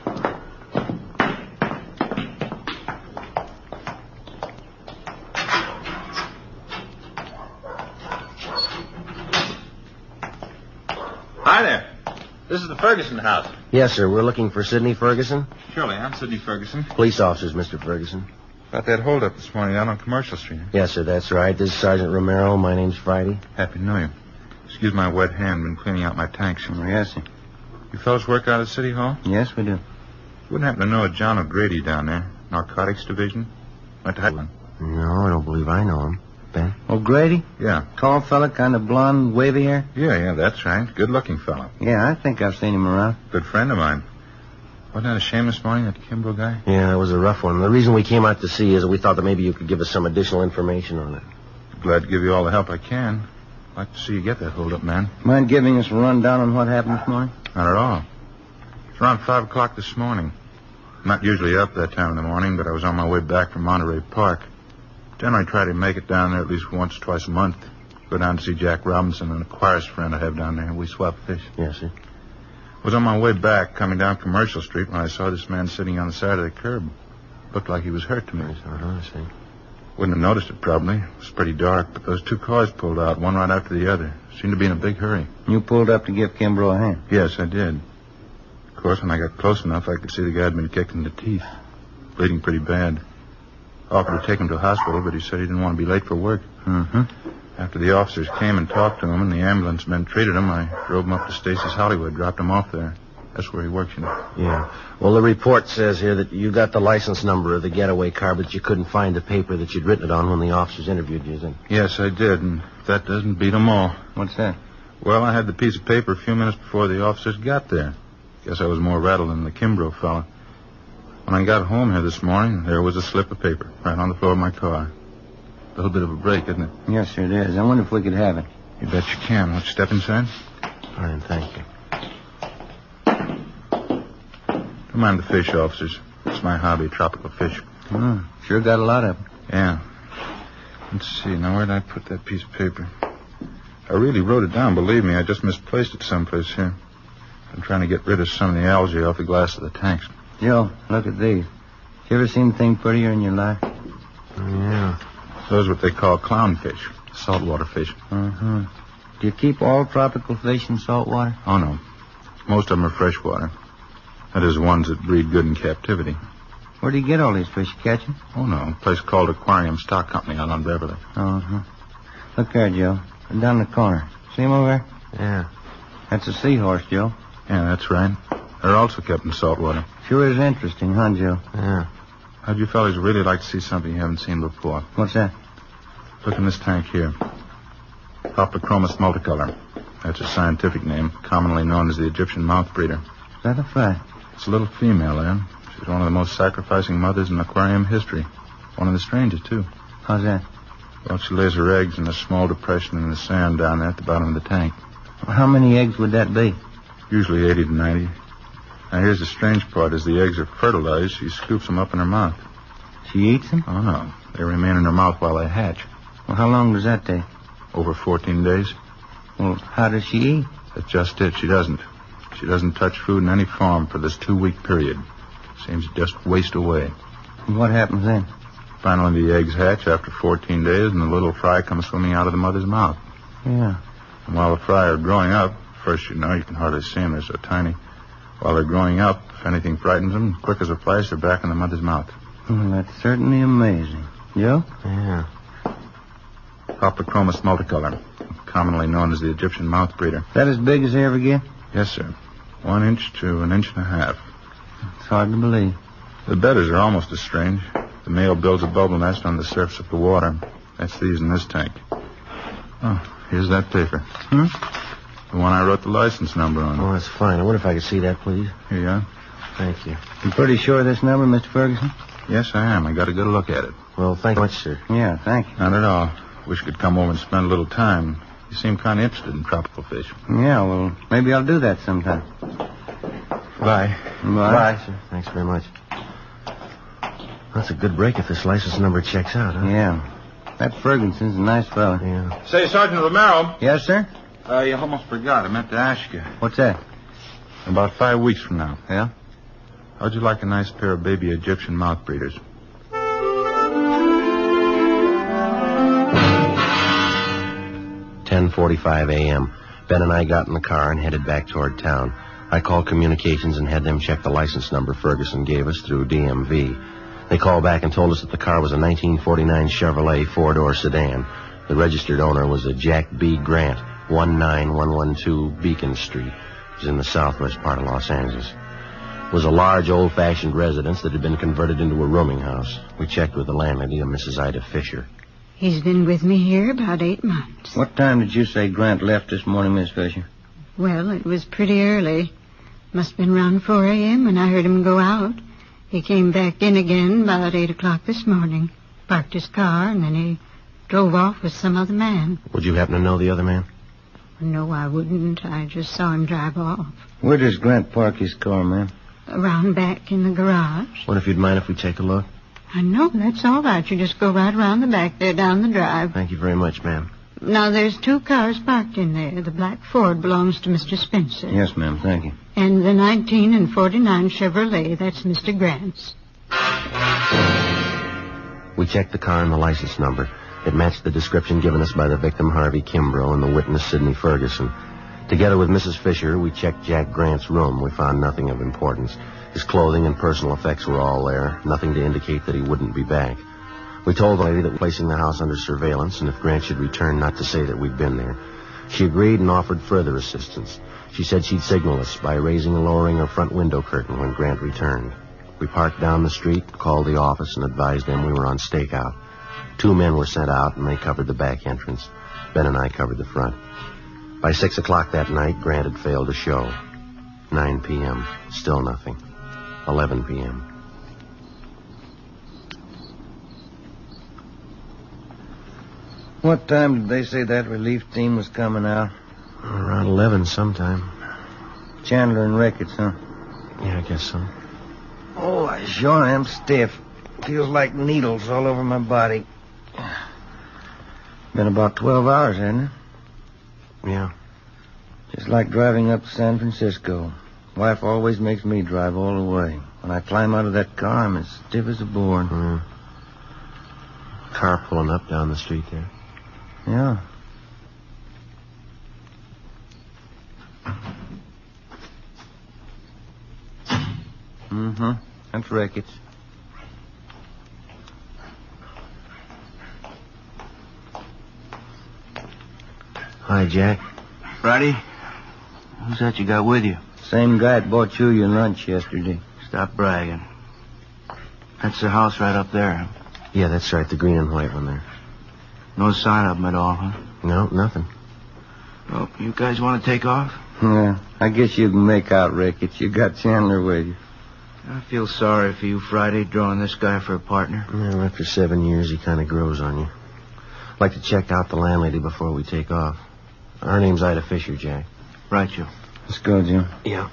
Speaker 15: Hi there. This is the Ferguson house.
Speaker 12: Yes, sir. We're looking for Sidney Ferguson.
Speaker 15: Surely, I'm Sidney Ferguson.
Speaker 12: Police officers, Mr. Ferguson.
Speaker 15: About that holdup this morning out on Commercial Street.
Speaker 12: Yes, sir, that's right. This is Sergeant Romero. My name's Friday.
Speaker 15: Happy New Year. Excuse my wet hand. Been cleaning out my tanks.
Speaker 14: Yes, sir.
Speaker 15: You fellows work out at City Hall?
Speaker 14: Yes, we do.
Speaker 15: Wouldn't happen to know a John O'Grady down there. Narcotics Division. Went to Highland.
Speaker 12: No, I don't believe I know him. Ben?
Speaker 14: O'Grady?
Speaker 15: Yeah.
Speaker 14: Tall fella, kind of blonde, wavy hair?
Speaker 15: Yeah, that's right. Good-looking fellow.
Speaker 14: Yeah, I think I've seen him around.
Speaker 15: Good friend of mine. Wasn't that a shame this morning, that Kimbrough guy?
Speaker 12: Yeah, it was a rough one. The reason we came out to see is that we thought that maybe you could give us some additional information on it.
Speaker 15: Glad to give you all the help I can. I'd like to see you get that hold-up, man.
Speaker 14: Mind giving us a rundown on what happened this morning?
Speaker 15: Not at all. It's around 5 o'clock this morning. I'm not usually up that time in the morning, but I was on my way back from Monterey Park. Generally try to make it down there at least once or twice a month. Go down to see Jack Robinson and a chorist friend I have down there. We swap fish.
Speaker 12: Yes, sir.
Speaker 15: I was on my way back, coming down Commercial Street, when I saw this man sitting on the side of the curb. Looked like he was hurt to me.
Speaker 12: I see.
Speaker 15: Wouldn't have noticed it, probably. It was pretty dark, but those 2 cars pulled out, one right after the other. Seemed to be in a big hurry.
Speaker 14: You pulled up to give Kimbrough a hand?
Speaker 15: Yes, I did. Of course, when I got close enough, I could see the guy had been kicked in the teeth. Bleeding pretty bad. Offered to take him to the hospital, but he said he didn't want to be late for work.
Speaker 14: Mm-hmm.
Speaker 15: After the officers came and talked to him and the ambulance men treated him, I drove him up to Stacy's Hollywood, dropped him off there. That's where he works, you know.
Speaker 12: Yeah. Well, the report says here that you got the license number of the getaway car, but you couldn't find the paper that you'd written it on when the officers interviewed you, then?
Speaker 15: Yes, I did, and that doesn't beat them all.
Speaker 14: What's that?
Speaker 15: Well, I had the piece of paper a few minutes before the officers got there. Guess I was more rattled than the Kimbrough fella. When I got home here this morning, there was a slip of paper right on the floor of my car. A little bit of a break, isn't it?
Speaker 14: Yes, sir, it is. I wonder if we could have it.
Speaker 15: You bet you can. Won't you step inside?
Speaker 12: Fine, thank you.
Speaker 15: Don't mind the fish, officers. It's my hobby, tropical fish.
Speaker 14: Sure got a lot of them.
Speaker 15: Yeah. Let's see. Now, where did I put that piece of paper? I really wrote it down, believe me. I just misplaced it someplace here. I'm trying to get rid of some of the algae off the glass of the tanks.
Speaker 14: Joe, look at these. You ever seen anything prettier in your life?
Speaker 12: Yeah.
Speaker 15: Those are what they call clownfish, saltwater fish.
Speaker 14: Mm-hmm. Do you keep all tropical fish in salt water?
Speaker 15: Oh, no. Most of them are freshwater. That is, ones that breed good in captivity.
Speaker 14: Where do you get all these fish? You catch them?
Speaker 15: Oh, no. A place called Aquarium Stock Company out on Beverly.
Speaker 14: Uh-huh. Look there, Joe. Down the corner. See him over there?
Speaker 12: Yeah.
Speaker 14: That's a seahorse, Joe.
Speaker 15: Yeah, that's right. They're also kept in saltwater.
Speaker 14: Sure is interesting, huh, Joe?
Speaker 12: Yeah.
Speaker 15: How'd you fellas really like to see something you haven't seen before?
Speaker 14: What's that?
Speaker 15: Look in this tank here. Optochromis multicolor. That's a scientific name, commonly known as the Egyptian mouth breeder.
Speaker 14: Is that a fact?
Speaker 15: It's a little female there. She's one of the most sacrificing mothers in aquarium history. One of the strangest, too.
Speaker 14: How's that?
Speaker 15: Well, she lays her eggs in a small depression in the sand down there at the bottom of the tank.
Speaker 14: How many eggs would that be?
Speaker 15: Usually 80 to 90. Now, here's the strange part. As the eggs are fertilized, she scoops them up in her mouth.
Speaker 14: She eats them?
Speaker 15: Oh, no. They remain in her mouth while they hatch.
Speaker 14: Well, how long does that take?
Speaker 15: Over 14 days.
Speaker 14: Well, how does she eat?
Speaker 15: That's just it. She doesn't. She doesn't touch food in any form for this 2-week period. Seems to just waste away.
Speaker 14: And what happens then?
Speaker 15: Finally, the eggs hatch after 14 days, and the little fry comes swimming out of the mother's mouth.
Speaker 14: Yeah.
Speaker 15: And while the fry are growing up, first, you can hardly see them. They're so tiny. While they're growing up, if anything frightens them, quick as a flash, they're back in the mother's mouth.
Speaker 14: Well, that's certainly amazing. Joe?
Speaker 15: Yeah. Optochromis multicolor, commonly known as the Egyptian mouth breeder.
Speaker 14: Is that as big as they ever get?
Speaker 15: Yes, sir. 1 inch to 1.5 inches.
Speaker 14: It's hard to believe.
Speaker 15: The bedders are almost as strange. The male builds a bubble nest on the surface of the water. That's these in this tank. Oh, here's that paper.
Speaker 14: Hmm?
Speaker 15: The one I wrote the license number on.
Speaker 12: Oh, that's fine. I wonder if I could see that, please.
Speaker 15: Here you are.
Speaker 12: Thank you.
Speaker 14: You pretty sure of this number, Mr. Ferguson?
Speaker 15: Yes, I am. I got a good look at it.
Speaker 12: Well, thank you much, sir.
Speaker 14: Yeah, thank you.
Speaker 15: Not at all. Wish you could come over and spend a little time. You seem kind of interested in tropical fish.
Speaker 14: Yeah, well, maybe I'll do that sometime.
Speaker 15: Bye.
Speaker 14: Bye.
Speaker 12: Sir. Thanks very much. That's a good break if this license number checks out, huh?
Speaker 14: Yeah. That Ferguson's a nice fella.
Speaker 12: Yeah.
Speaker 15: Say, Sergeant Romero.
Speaker 14: Yes, sir?
Speaker 15: You almost forgot. I meant to ask you.
Speaker 14: What's that?
Speaker 15: About 5 weeks from now.
Speaker 14: Yeah?
Speaker 15: How'd you like a nice pair of baby Egyptian mouth breeders?
Speaker 12: "10:45 a.m. Ben and I got in the car and headed back toward town. I called communications and had them check the license number Ferguson gave us through DMV. They called back and told us that the car was a 1949 Chevrolet 4-door sedan. The registered owner was a Jack B. Grant, 19112 Beacon Street, which is in the southwest part of Los Angeles. It was a large, old-fashioned residence that had been converted into a rooming house. We checked with the landlady, a Mrs. Ida Fisher.
Speaker 9: He's been with me here about 8 months.
Speaker 14: What time did you say Grant left this morning, Miss Fisher?
Speaker 9: Well, it was pretty early. Must have been around 4 a.m. when I heard him go out. He came back in again about 8 o'clock this morning, parked his car, and then he drove off with some other man.
Speaker 12: Would you happen to know the other man?
Speaker 9: No, I wouldn't. I just saw him drive off.
Speaker 14: Where does Grant park his car, ma'am?
Speaker 9: Around back in the garage.
Speaker 12: What if you'd mind if we take a look?
Speaker 9: I know, that's all right. You just go right around the back there down the drive.
Speaker 12: Thank you very much, ma'am.
Speaker 9: Now, there's 2 cars parked in there. The black Ford belongs to Mr. Spencer.
Speaker 14: Yes, ma'am. Thank you.
Speaker 9: And the 1949 Chevrolet, that's Mr. Grant's.
Speaker 12: We checked the car and the license number. It matched the description given us by the victim, Harvey Kimbrough, and the witness, Sidney Ferguson. Together with Mrs. Fisher, we checked Jack Grant's room. We found nothing of importance. His clothing and personal effects were all there, nothing to indicate that he wouldn't be back. We told the lady that we're placing the house under surveillance, and if Grant should return, not to say that we'd been there. She agreed and offered further assistance. She said she'd signal us by raising and lowering her front window curtain when Grant returned. We parked down the street, called the office, and advised them we were on stakeout. 2 men were sent out, and they covered the back entrance. Ben and I covered the front. By 6 o'clock that night, Grant had failed to show. 9 p.m., still nothing. 11 p.m.
Speaker 14: What time did they say that relief team was coming out?
Speaker 12: Around 11 sometime.
Speaker 14: Chandler and Ricketts, huh?
Speaker 12: Yeah, I guess so.
Speaker 14: Oh, I sure am stiff. Feels like needles all over my body. Been about 12 hours, hasn't it?
Speaker 12: Yeah.
Speaker 14: Just like driving up to San Francisco. Wife always makes me drive all the way. When I climb out of that car, I'm as stiff as a board.
Speaker 12: Car pulling up down the street there.
Speaker 14: Yeah. Mm-hmm. That's Ricketts.
Speaker 12: Hi, Jack.
Speaker 14: Friday? Who's that you got with you? Same guy that bought you your lunch yesterday.
Speaker 17: Stop bragging. That's the house right up there.
Speaker 12: Yeah, that's right, the green and white one there.
Speaker 17: No sign of them at all, huh?
Speaker 12: No, nothing.
Speaker 17: Well, you guys want to take off?
Speaker 14: Yeah, I guess you can make out, Ricketts. You got Chandler with you.
Speaker 17: I feel sorry for you, Friday, drawing this guy for a partner.
Speaker 12: Well, after 7 years, he kind of grows on you. I'd like to check out the landlady before we take off. Her name's Ida Fisher, Jack.
Speaker 17: Right, Joe.
Speaker 14: Let's go, Jim.
Speaker 12: Yeah.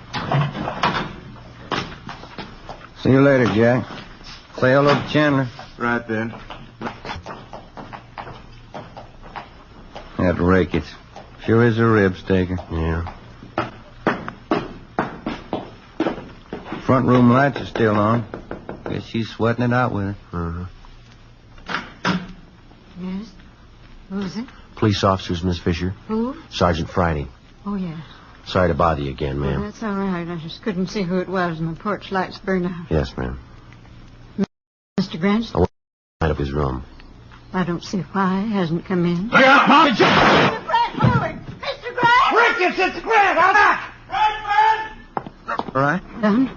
Speaker 14: See you later, Jack. Say hello to Chandler.
Speaker 17: Right, Ben.
Speaker 14: That Ricketts. Sure is a rib staker.
Speaker 12: Yeah.
Speaker 14: Front room lights are still on. Guess she's sweating it out with it.
Speaker 9: Yes? Who's it?
Speaker 12: Police officers, Miss Fisher.
Speaker 9: Who?
Speaker 12: Sergeant Friday.
Speaker 9: Oh, yes.
Speaker 12: Sorry to bother you again,
Speaker 9: Well,
Speaker 12: ma'am.
Speaker 9: that's all right. I just couldn't see who it was, and the porch lights burned out.
Speaker 12: Yes, ma'am.
Speaker 9: Mr. Grant?
Speaker 12: I want to light up his room.
Speaker 9: I don't see why he hasn't come in.
Speaker 5: Look out, Mom!
Speaker 9: Mr. Grant, forward! Mr. Grant!
Speaker 5: Ricketts, it's Grant! Out back!
Speaker 14: All right?
Speaker 9: Done.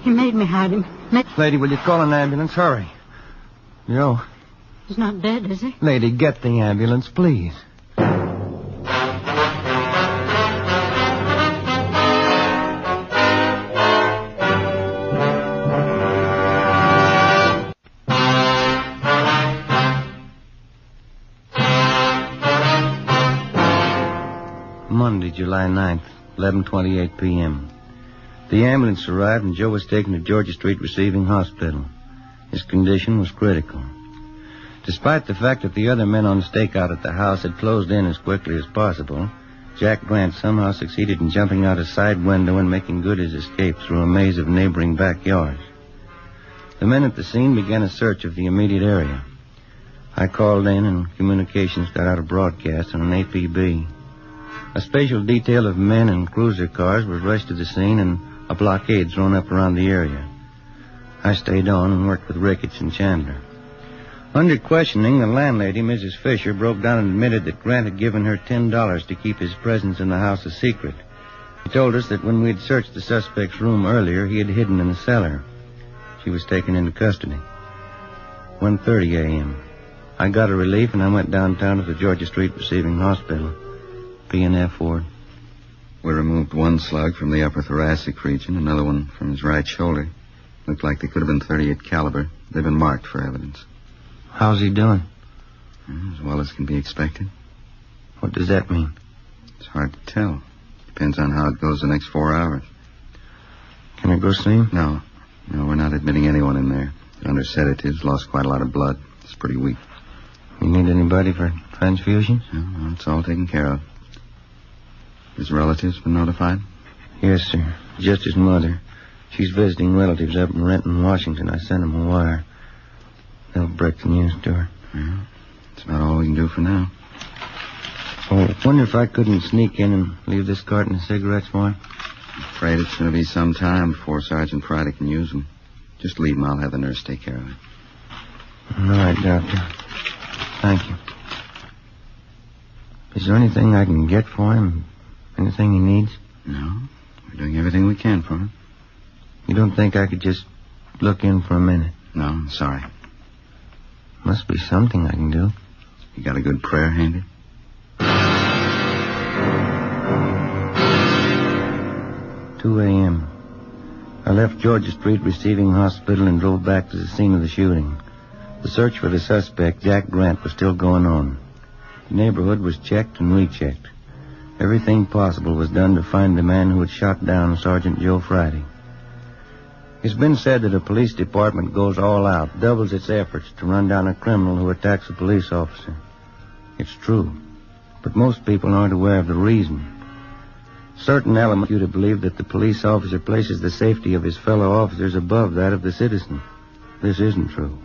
Speaker 9: He made me hide him.
Speaker 14: Lady, will you call an ambulance? Hurry. Joe.
Speaker 9: He's not dead, is he?
Speaker 14: Lady, get the ambulance, please. Monday, July 9th, 11:28 p.m. The ambulance arrived and Joe was taken to Georgia Street Receiving Hospital. His condition was critical. Despite the fact that the other men on stakeout at the house had closed in as quickly as possible, Jack Grant somehow succeeded in jumping out a side window and making good his escape through a maze of neighboring backyards. The men at the scene began a search of the immediate area. I called in and communications got out a broadcast on an APB. A special detail of men and cruiser cars was rushed to the scene and a blockade thrown up around the area. I stayed on and worked with Ricketts and Chandler. Under questioning, the landlady, Mrs. Fisher, broke down and admitted that Grant had given her $10 to keep his presence in the house a secret. He told us that when we had searched the suspect's room earlier, he had hidden in the cellar. She was taken into custody. 1:30 a.m. I got a relief and I went downtown to the Georgia Street Receiving Hospital. P&F ward.
Speaker 21: We removed one slug from the upper thoracic region, another one from his right shoulder. Looked like they could have been .38 caliber. They've been marked for evidence.
Speaker 14: How's he doing?
Speaker 21: As well as can be expected.
Speaker 14: What does that mean?
Speaker 21: It's hard to tell. Depends on how it goes the next 4 hours.
Speaker 14: Can I go see him?
Speaker 21: No, we're not admitting anyone in there. Under sedatives, lost quite a lot of blood. It's pretty weak.
Speaker 14: You need anybody for transfusions?
Speaker 21: No, it's all taken care of. His relatives been notified?
Speaker 14: Yes, sir. Just his mother. She's visiting relatives up in Renton, Washington. I sent them a wire. They'll break the news to her.
Speaker 21: Yeah, that's about all we can do for now.
Speaker 14: Oh, I wonder if I couldn't sneak in and leave this carton of cigarettes for him.
Speaker 21: I'm afraid it's going to be some time before Sergeant Friday can use them. Just leave them. I'll have the nurse take care of it.
Speaker 14: All right, Doctor. Thank you. Is there anything I can get for him? Anything he needs?
Speaker 21: No. We're doing everything we can for him.
Speaker 14: You don't think I could just look in for a minute?
Speaker 21: No, I'm sorry.
Speaker 14: Must be something I can do.
Speaker 21: You got a good prayer handy?
Speaker 14: 2 a.m. I left Georgia Street Receiving Hospital and drove back to the scene of the shooting. The search for the suspect, Jack Grant, was still going on. The neighborhood was checked and rechecked. Everything possible was done to find the man who had shot down Sergeant Joe Friday. It's been said that a police department goes all out, doubles its efforts to run down a criminal who attacks a police officer. It's true, but most people aren't aware of the reason. Certain elements you to believe that the police officer places the safety of his fellow officers above that of the citizen. This isn't true.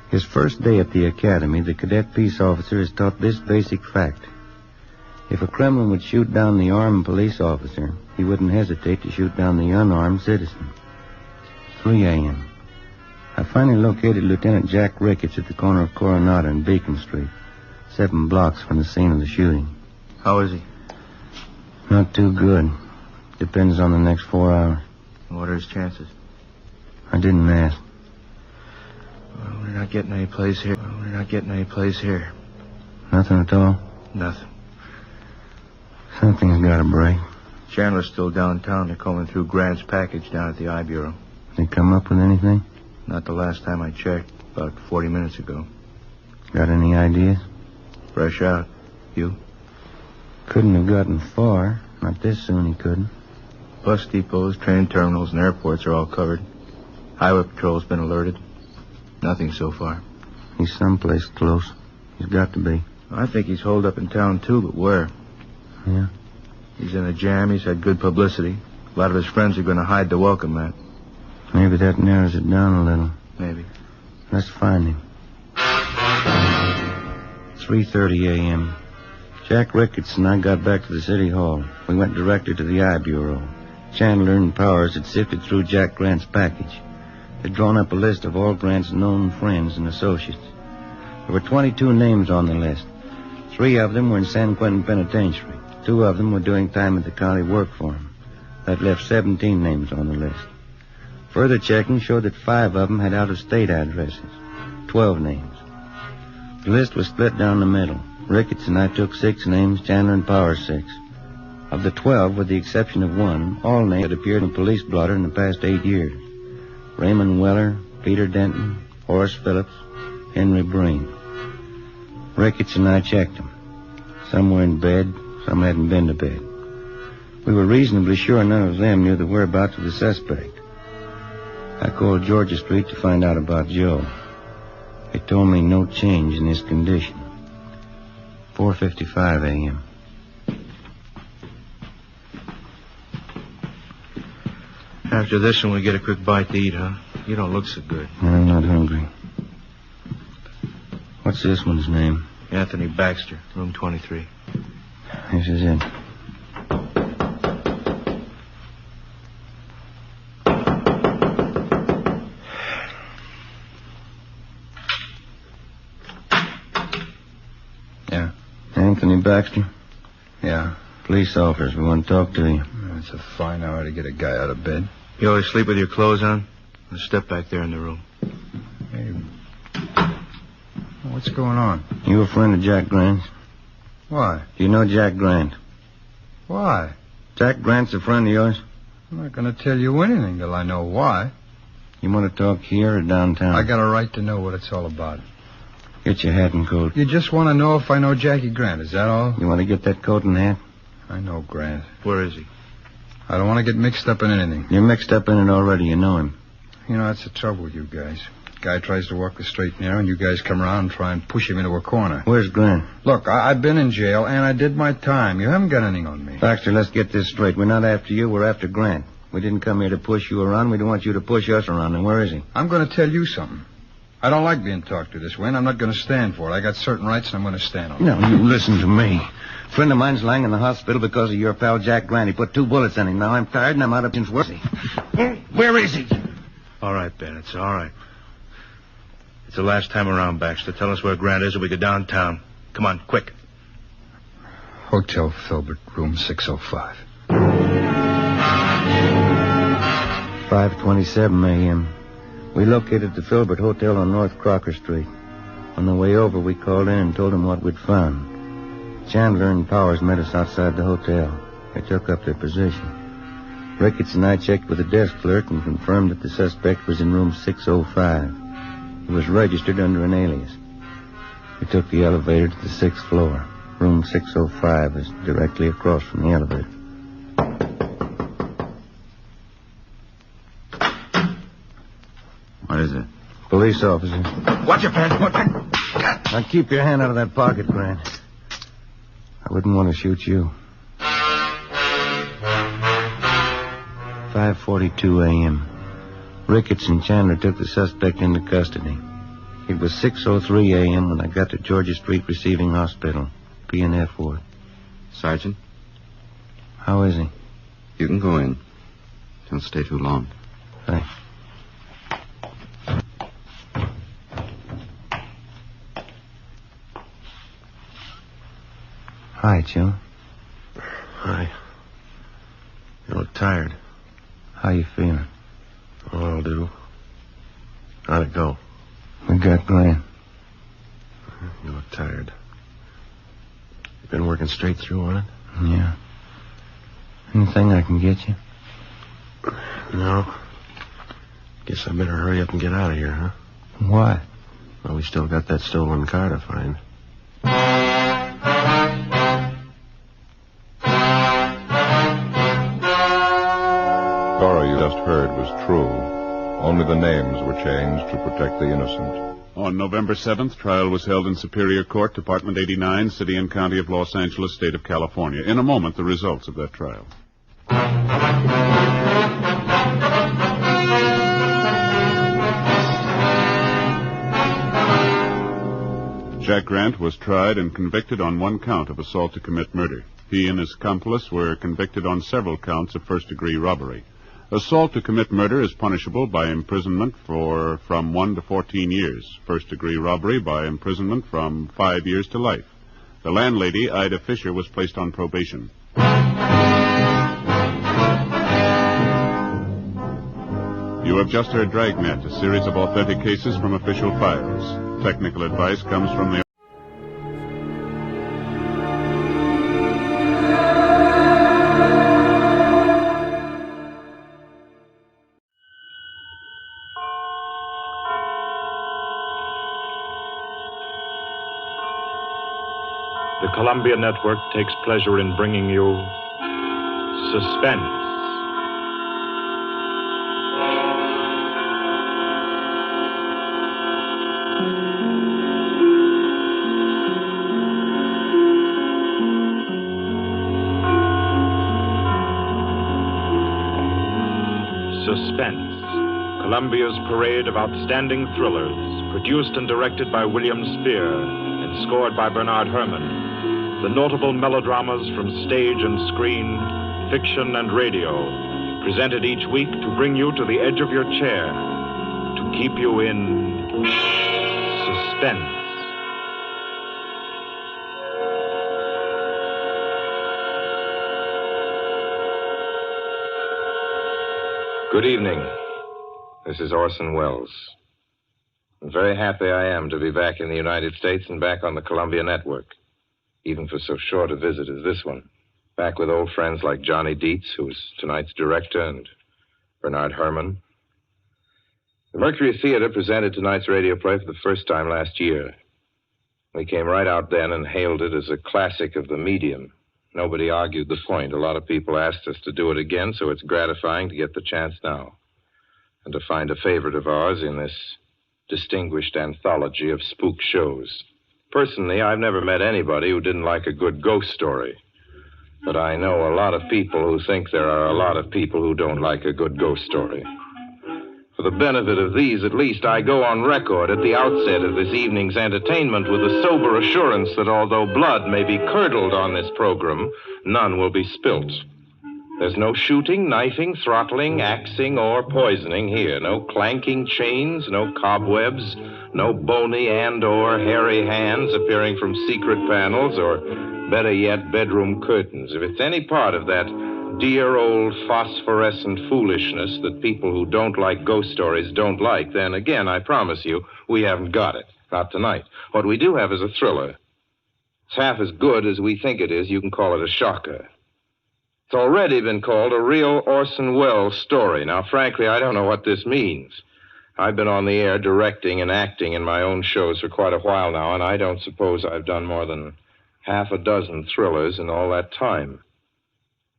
Speaker 14: His first day at the academy, the cadet peace officer is taught this basic fact. If a criminal would shoot down the armed police officer, he wouldn't hesitate to shoot down the unarmed citizen. 3 a.m. I finally located Lieutenant Jack Ricketts at the corner of Coronado and Beacon Street, 7 blocks from the scene of the shooting.
Speaker 17: How is he?
Speaker 14: Not too good. Depends on the next 4 hours.
Speaker 17: What are his chances?
Speaker 14: I didn't ask.
Speaker 17: Well, we're not getting any place here.
Speaker 14: Nothing at all?
Speaker 17: Nothing.
Speaker 14: Something's got to break.
Speaker 17: Chandler's still downtown. They're combing through Grant's package down at the I Bureau.
Speaker 14: They come up with anything?
Speaker 17: Not the last time I checked. About 40 minutes ago.
Speaker 14: Got any ideas?
Speaker 17: Fresh out. You?
Speaker 14: Couldn't have gotten far. Not this soon he couldn't.
Speaker 17: Bus depots, train terminals, and airports are all covered. Highway patrol's been alerted. Nothing so far.
Speaker 14: He's someplace close. He's got to be.
Speaker 17: I think he's holed up in town, too, but where?
Speaker 14: Yeah?
Speaker 17: He's in a jam. He's had good publicity. A lot of his friends are going to hide to welcome that.
Speaker 14: Maybe that narrows it down a little.
Speaker 17: Maybe.
Speaker 14: Let's find him. 3:30 a.m. Jack Ricketts and I got back to the city hall. We went directly to the I Bureau. Chandler and Powers had sifted through Jack Grant's package. They'd drawn up a list of all Grant's known friends and associates. There were 22 names on the list. 3 of them were in San Quentin Penitentiary. 2 of them were doing time at the county work for him. That left 17 names on the list. Further checking showed that 5 of them had out-of-state addresses. 12 names. The list was split down the middle. Ricketts and I took 6 names, Chandler and Powers 6. Of the 12, with the exception of 1, all names had appeared in police blotter in the past 8 years. Raymond Weller, Peter Denton, Horace Phillips, Henry Breen. Ricketts and I checked them. Some were in bed, some hadn't been to bed. We were reasonably sure none of them knew the whereabouts of the suspect. I called Georgia Street to find out about Joe. They told me no change in his condition. 4:55 a.m.
Speaker 17: After this one, we get a quick bite to eat, huh? You don't look so good.
Speaker 14: I'm not hungry. What's this one's name?
Speaker 17: Anthony Baxter, room 23.
Speaker 14: This is it.
Speaker 17: Yeah.
Speaker 14: Anthony Baxter?
Speaker 17: Yeah.
Speaker 14: Police officers, we want to talk to you.
Speaker 17: It's a fine hour to get a guy out of bed. You always sleep with your clothes on? Let's step back there in the room. Hey. What's going on?
Speaker 14: You a friend of Jack Grant's?
Speaker 17: Why?
Speaker 14: Do you know Jack Grant?
Speaker 17: Why?
Speaker 14: Jack Grant's a friend of yours?
Speaker 17: I'm not going to tell you anything till I know why.
Speaker 14: You want to talk here or downtown?
Speaker 17: I got a right to know what it's all about.
Speaker 14: Get your hat and coat.
Speaker 17: You just want to know if I know Jackie Grant, is that all?
Speaker 14: You want to get that coat and hat?
Speaker 17: I know Grant. Where is he? I don't want to get mixed up in anything.
Speaker 14: You're mixed up in it already. You know him.
Speaker 17: You know, that's the trouble with you guys. Guy tries to walk the straight and narrow, and you guys come around and try and push him into a corner.
Speaker 14: Where's Grant?
Speaker 17: Look, I've been in jail, and I did my time. You haven't got anything on me.
Speaker 14: Baxter, let's get this straight. We're not after you. We're after Grant. We didn't come here to push you around. We don't want you to push us around. And where is he?
Speaker 17: I'm going to tell you something. I don't like being talked to this way, and I'm not going to stand for it. I got certain rights, and I'm going to stand on them.
Speaker 14: No, you listen to me. A friend of mine's lying in the hospital because of your pal Jack Grant. He put 2 bullets in him. Now I'm tired, and I'm out of his work. Where is he?
Speaker 17: All right, Ben. It's all right. It's the last time around, Baxter. Tell us where Grant is, or we go downtown. Come on, quick. Hotel Filbert, room 605.
Speaker 14: 5:27 a.m. We located the Filbert Hotel on North Crocker Street. On the way over, we called in and told them what we'd found. Chandler and Powers met us outside the hotel. They took up their position. Ricketts and I checked with the desk clerk and confirmed that the suspect was in room 605. He was registered under an alias. We took the elevator to the 6th floor. Room 605 is directly across from the elevator.
Speaker 17: What is it?
Speaker 14: Police officer.
Speaker 17: Watch your pants.
Speaker 14: Now keep your hand out of that pocket, Grant. I wouldn't want to shoot you. 5:42 a.m. Ricketts and Chandler took the suspect into custody. It was 6:03 a.m. when I got to Georgia Street Receiving Hospital, P&F ward.
Speaker 2: Sergeant?
Speaker 14: How is he?
Speaker 2: You can go in. Don't stay too long.
Speaker 14: Thanks. Hi, Joe.
Speaker 2: Hi. You look tired.
Speaker 14: How you feeling?
Speaker 2: Oh, I'll do. How'd it go?
Speaker 14: We got Grant.
Speaker 2: You look tired. You been working straight through on it?
Speaker 14: Yeah. Anything I can get you?
Speaker 2: No. Guess I better hurry up and get out of here, huh?
Speaker 14: Why?
Speaker 2: Well, we still got that stolen car to find.
Speaker 3: Story you just heard was true. Only the names were changed to protect the innocent.
Speaker 20: On November 7th, trial was held in Superior Court, Department 89, City and County of Los Angeles, State of California. In a moment, the results of that trial. Jack Grant was tried and convicted on one count of assault to commit murder. He and his accomplice were convicted on several counts of first-degree robbery. Assault to commit murder is punishable by imprisonment from 1 to 14 years. First-degree robbery by imprisonment from 5 years to life. The landlady, Ida Fisher, was placed on probation. You have just heard Dragnet, a series of authentic cases from official files. Technical advice comes from the...
Speaker 4: The Columbia Network takes pleasure in bringing you Suspense. Suspense, Columbia's parade of outstanding thrillers, produced and directed by William Spear and scored by Bernard Herrmann. The notable melodramas from stage and screen, fiction and radio, presented each week to bring you to the edge of your chair, to keep you in suspense.
Speaker 3: Good evening. This is Orson Welles. I'm very happy I am to be back in the United States and back on the Columbia Network, even for so short a visit as this one. Back with old friends like Johnny Dietz, who is tonight's director, and Bernard Herrmann. The Mercury Theater presented tonight's radio play for the first time last year. We came right out then and hailed it as a classic of the medium. Nobody argued the point. A lot of people asked us to do it again, so it's gratifying to get the chance now. And to find a favorite of ours in this distinguished anthology of spook shows. Personally, I've never met anybody who didn't like a good ghost story. But I know a lot of people who think there are a lot of people who don't like a good ghost story. For the benefit of these, at least, I go on record at the outset of this evening's entertainment with the sober assurance that although blood may be curdled on this program, none will be spilt. There's no shooting, knifing, throttling, axing, or poisoning here. No clanking chains, no cobwebs, no bony and or hairy hands appearing from secret panels, or, better yet, bedroom curtains. If it's any part of that dear old phosphorescent foolishness that people who don't like ghost stories don't like, then again, I promise you, we haven't got it. Not tonight. What we do have is a thriller. It's half as good as we think it is. You can call it a shocker. It's already been called a real Orson Welles story. Now, frankly, I don't know what this means. I've been on the air directing and acting in my own shows for quite a while now, and I don't suppose I've done more than half a dozen thrillers in all that time.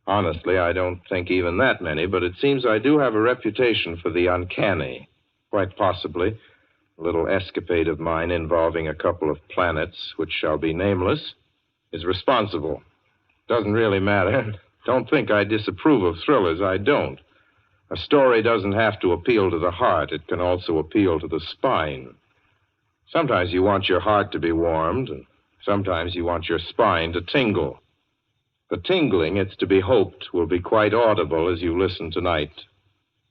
Speaker 3: Honestly, I don't think even that many, but it seems I do have a reputation for the uncanny. Quite possibly, a little escapade of mine involving a couple of planets, which shall be nameless, is responsible. Doesn't really matter. Don't think I disapprove of thrillers. I don't. A story doesn't have to appeal to the heart. It can also appeal to the spine. Sometimes you want your heart to be warmed, and sometimes you want your spine to tingle. The tingling, it's to be hoped, will be quite audible as you listen tonight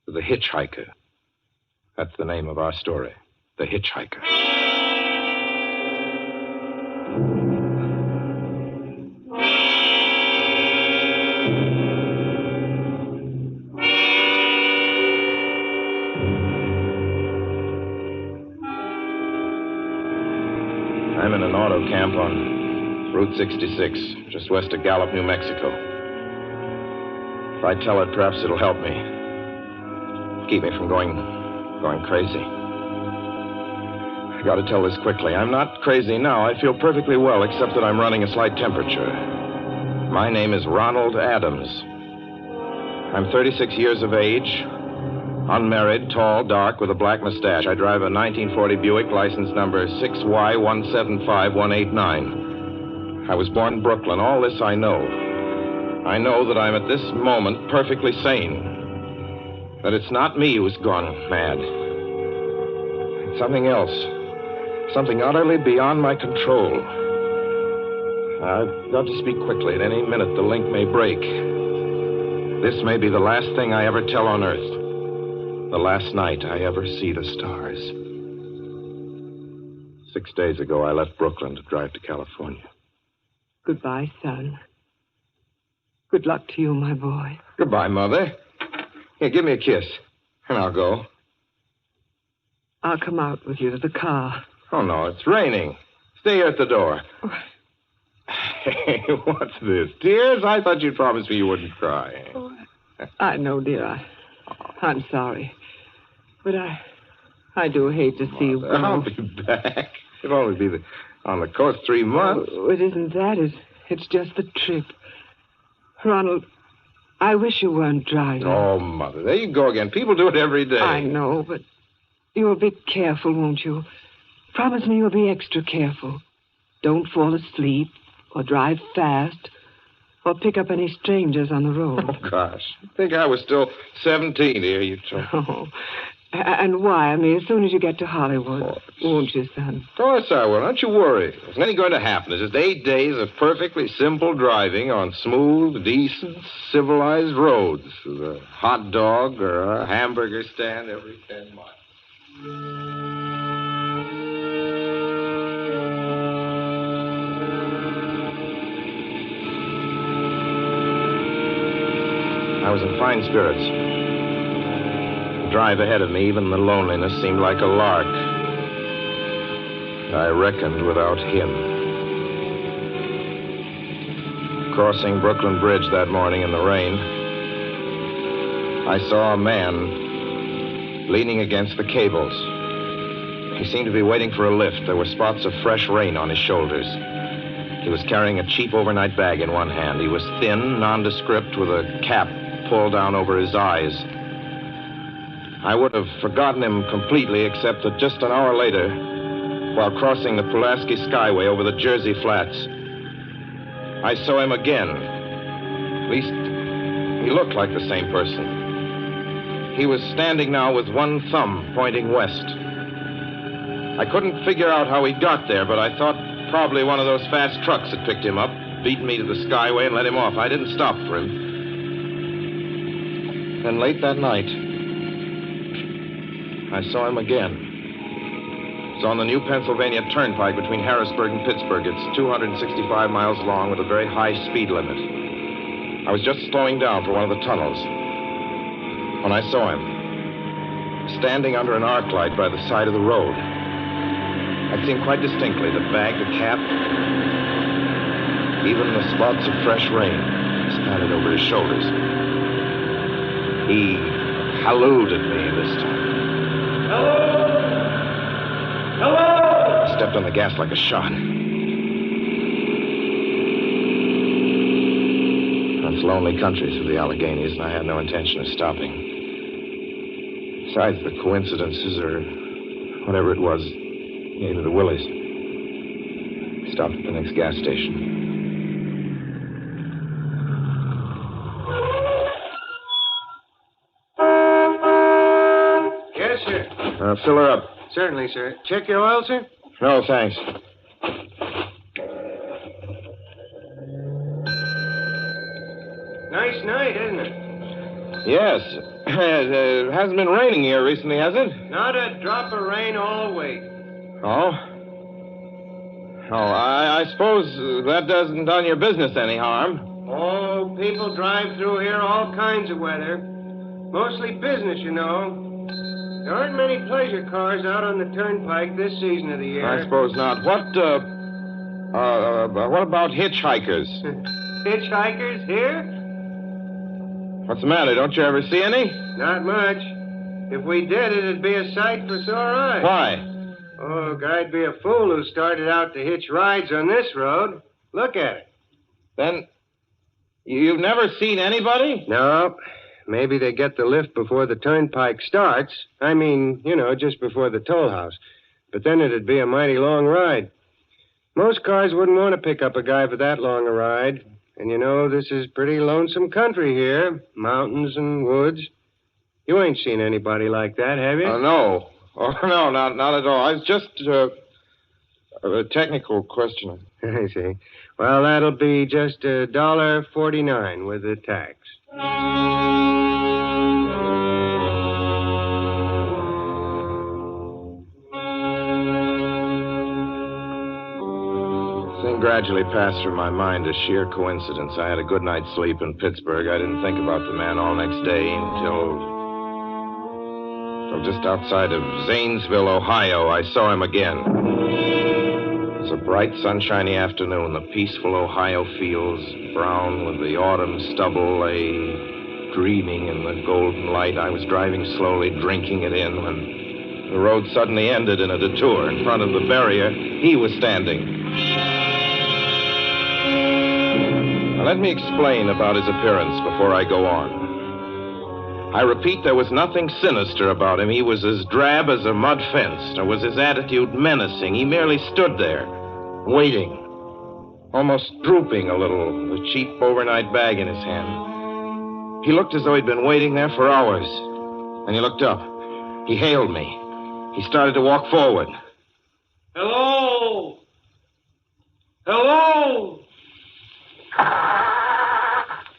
Speaker 3: to The Hitchhiker. That's the name of our story, The Hitchhiker. I'm in an auto camp on Route 66, just west of Gallup, New Mexico. If I tell it, perhaps it'll help me. Keep me from going crazy. I gotta tell this quickly. I'm not crazy now. I feel perfectly well, except that I'm running a slight temperature. My name is Ronald Adams. I'm 36 years of age,
Speaker 8: Unmarried, tall, dark, with a black mustache. I drive a 1940 Buick, license number 6Y175189. I was born in Brooklyn. All this I know. I know that I'm at this moment perfectly sane. That it's not me who's gone mad. It's something else. Something utterly beyond my control. I've got to speak quickly. At any minute, the link may break. This may be the last thing I ever tell on Earth. The last night I ever see the stars. 6 days ago, I left Brooklyn to drive to California.
Speaker 18: Goodbye, son. Good luck to you, my boy.
Speaker 8: Goodbye, Mother. Here, give me a kiss, and I'll go.
Speaker 18: I'll come out with you to the car.
Speaker 8: Oh, no, it's raining. Stay here at the door. Hey, what's this? Tears? I thought you'd promised me you wouldn't cry.
Speaker 18: I know, dear. I'm sorry. But I do hate to see you go.
Speaker 8: I'll be back. It'll only be on the coast 3 months.
Speaker 18: Oh, it isn't that. It's just the trip. Ronald, I wish you weren't driving.
Speaker 8: Oh, Mother, there you go again. People do it every day.
Speaker 18: I know, but you'll be careful, won't you? Promise me you'll be extra careful. Don't fall asleep or drive fast or pick up any strangers on the road.
Speaker 8: Oh, gosh. I think I was still 17 here, you told me.
Speaker 18: Oh. And wire me as soon as you get to Hollywood, won't you, son?
Speaker 8: Of course I will. Don't you worry. There's nothing going to happen. It's just 8 days of perfectly simple driving on smooth, decent, civilized roads with a hot dog or a hamburger stand every 10 miles. I was in fine spirits. The drive ahead of me, even the loneliness, seemed like a lark. I reckoned without him. Crossing Brooklyn Bridge that morning in the rain, I saw a man leaning against the cables. He seemed to be waiting for a lift. There were spots of fresh rain on his shoulders. He was carrying a cheap overnight bag in one hand. He was thin, nondescript, with a cap pulled down over his eyes. I would have forgotten him completely, except that just an hour later, while crossing the Pulaski Skyway over the Jersey Flats, I saw him again. At least, he looked like the same person. He was standing now with one thumb pointing west. I couldn't figure out how he got there, but I thought probably one of those fast trucks had picked him up, beaten me to the Skyway, and let him off. I didn't stop for him. Then late that night, I saw him again. It was on the new Pennsylvania Turnpike between Harrisburg and Pittsburgh. It's 265 miles long with a very high speed limit. I was just slowing down for one of the tunnels when I saw him, standing under an arc light by the side of the road. I'd seen quite distinctly the bag, the cap, even the spots of fresh rain spattered over his shoulders. He hallooed at me this time. Hello! Hello! I stepped on the gas like a shot. That's lonely country through the Alleghenies, and I had no intention of stopping. Besides, the coincidences, or whatever it was, gave me the willies. Stopped at the next gas station.
Speaker 23: Yes, sir.
Speaker 8: Fill her up.
Speaker 23: Certainly, sir. Check your oil, sir?
Speaker 8: No, thanks.
Speaker 23: Nice night, isn't it?
Speaker 8: Yes. It hasn't been raining here recently, has it?
Speaker 23: Not a drop of rain all week.
Speaker 8: Oh? Oh, I suppose that doesn't done your business any harm.
Speaker 23: Oh, people drive through here all kinds of weather. Mostly business, you know. There aren't many pleasure cars out on the turnpike this season of the year.
Speaker 8: I suppose not. What about hitchhikers?
Speaker 23: Hitchhikers here?
Speaker 8: What's the matter? Don't you ever see any?
Speaker 23: Not much. If we did, it'd be a sight for sore eyes.
Speaker 8: Why?
Speaker 23: Oh, I'd be a fool who started out to hitch rides on this road. Look at it.
Speaker 8: Then, you've never seen anybody?
Speaker 23: Nope. maybe they get the lift before the turnpike starts. I mean, just before the toll house. But then it'd be a mighty long ride. Most cars wouldn't want to pick up a guy for that long a ride. And this is pretty lonesome country here. Mountains and woods. You ain't seen anybody like that, have you?
Speaker 8: No. Oh, no, not at all. It's just a technical question.
Speaker 23: I see. Well, that'll be just $1.49 with the tax.
Speaker 8: The thing gradually passed through my mind as sheer coincidence. I had a good night's sleep in Pittsburgh. I didn't think about the man all next day until just outside of Zanesville, Ohio, I saw him again. It was a bright, sunshiny afternoon. The peaceful Ohio fields, brown with the autumn stubble, lay dreaming in the golden light. I was driving slowly, drinking it in, when the road suddenly ended in a detour. In front of the barrier, he was standing. Now, let me explain about his appearance before I go on. I repeat, there was nothing sinister about him. He was as drab as a mud fence, nor was his attitude menacing. He merely stood there, waiting, almost drooping a little, a cheap overnight bag in his hand. He looked as though he'd been waiting there for hours. Then he looked up. He hailed me. He started to walk forward.
Speaker 23: Hello? Hello?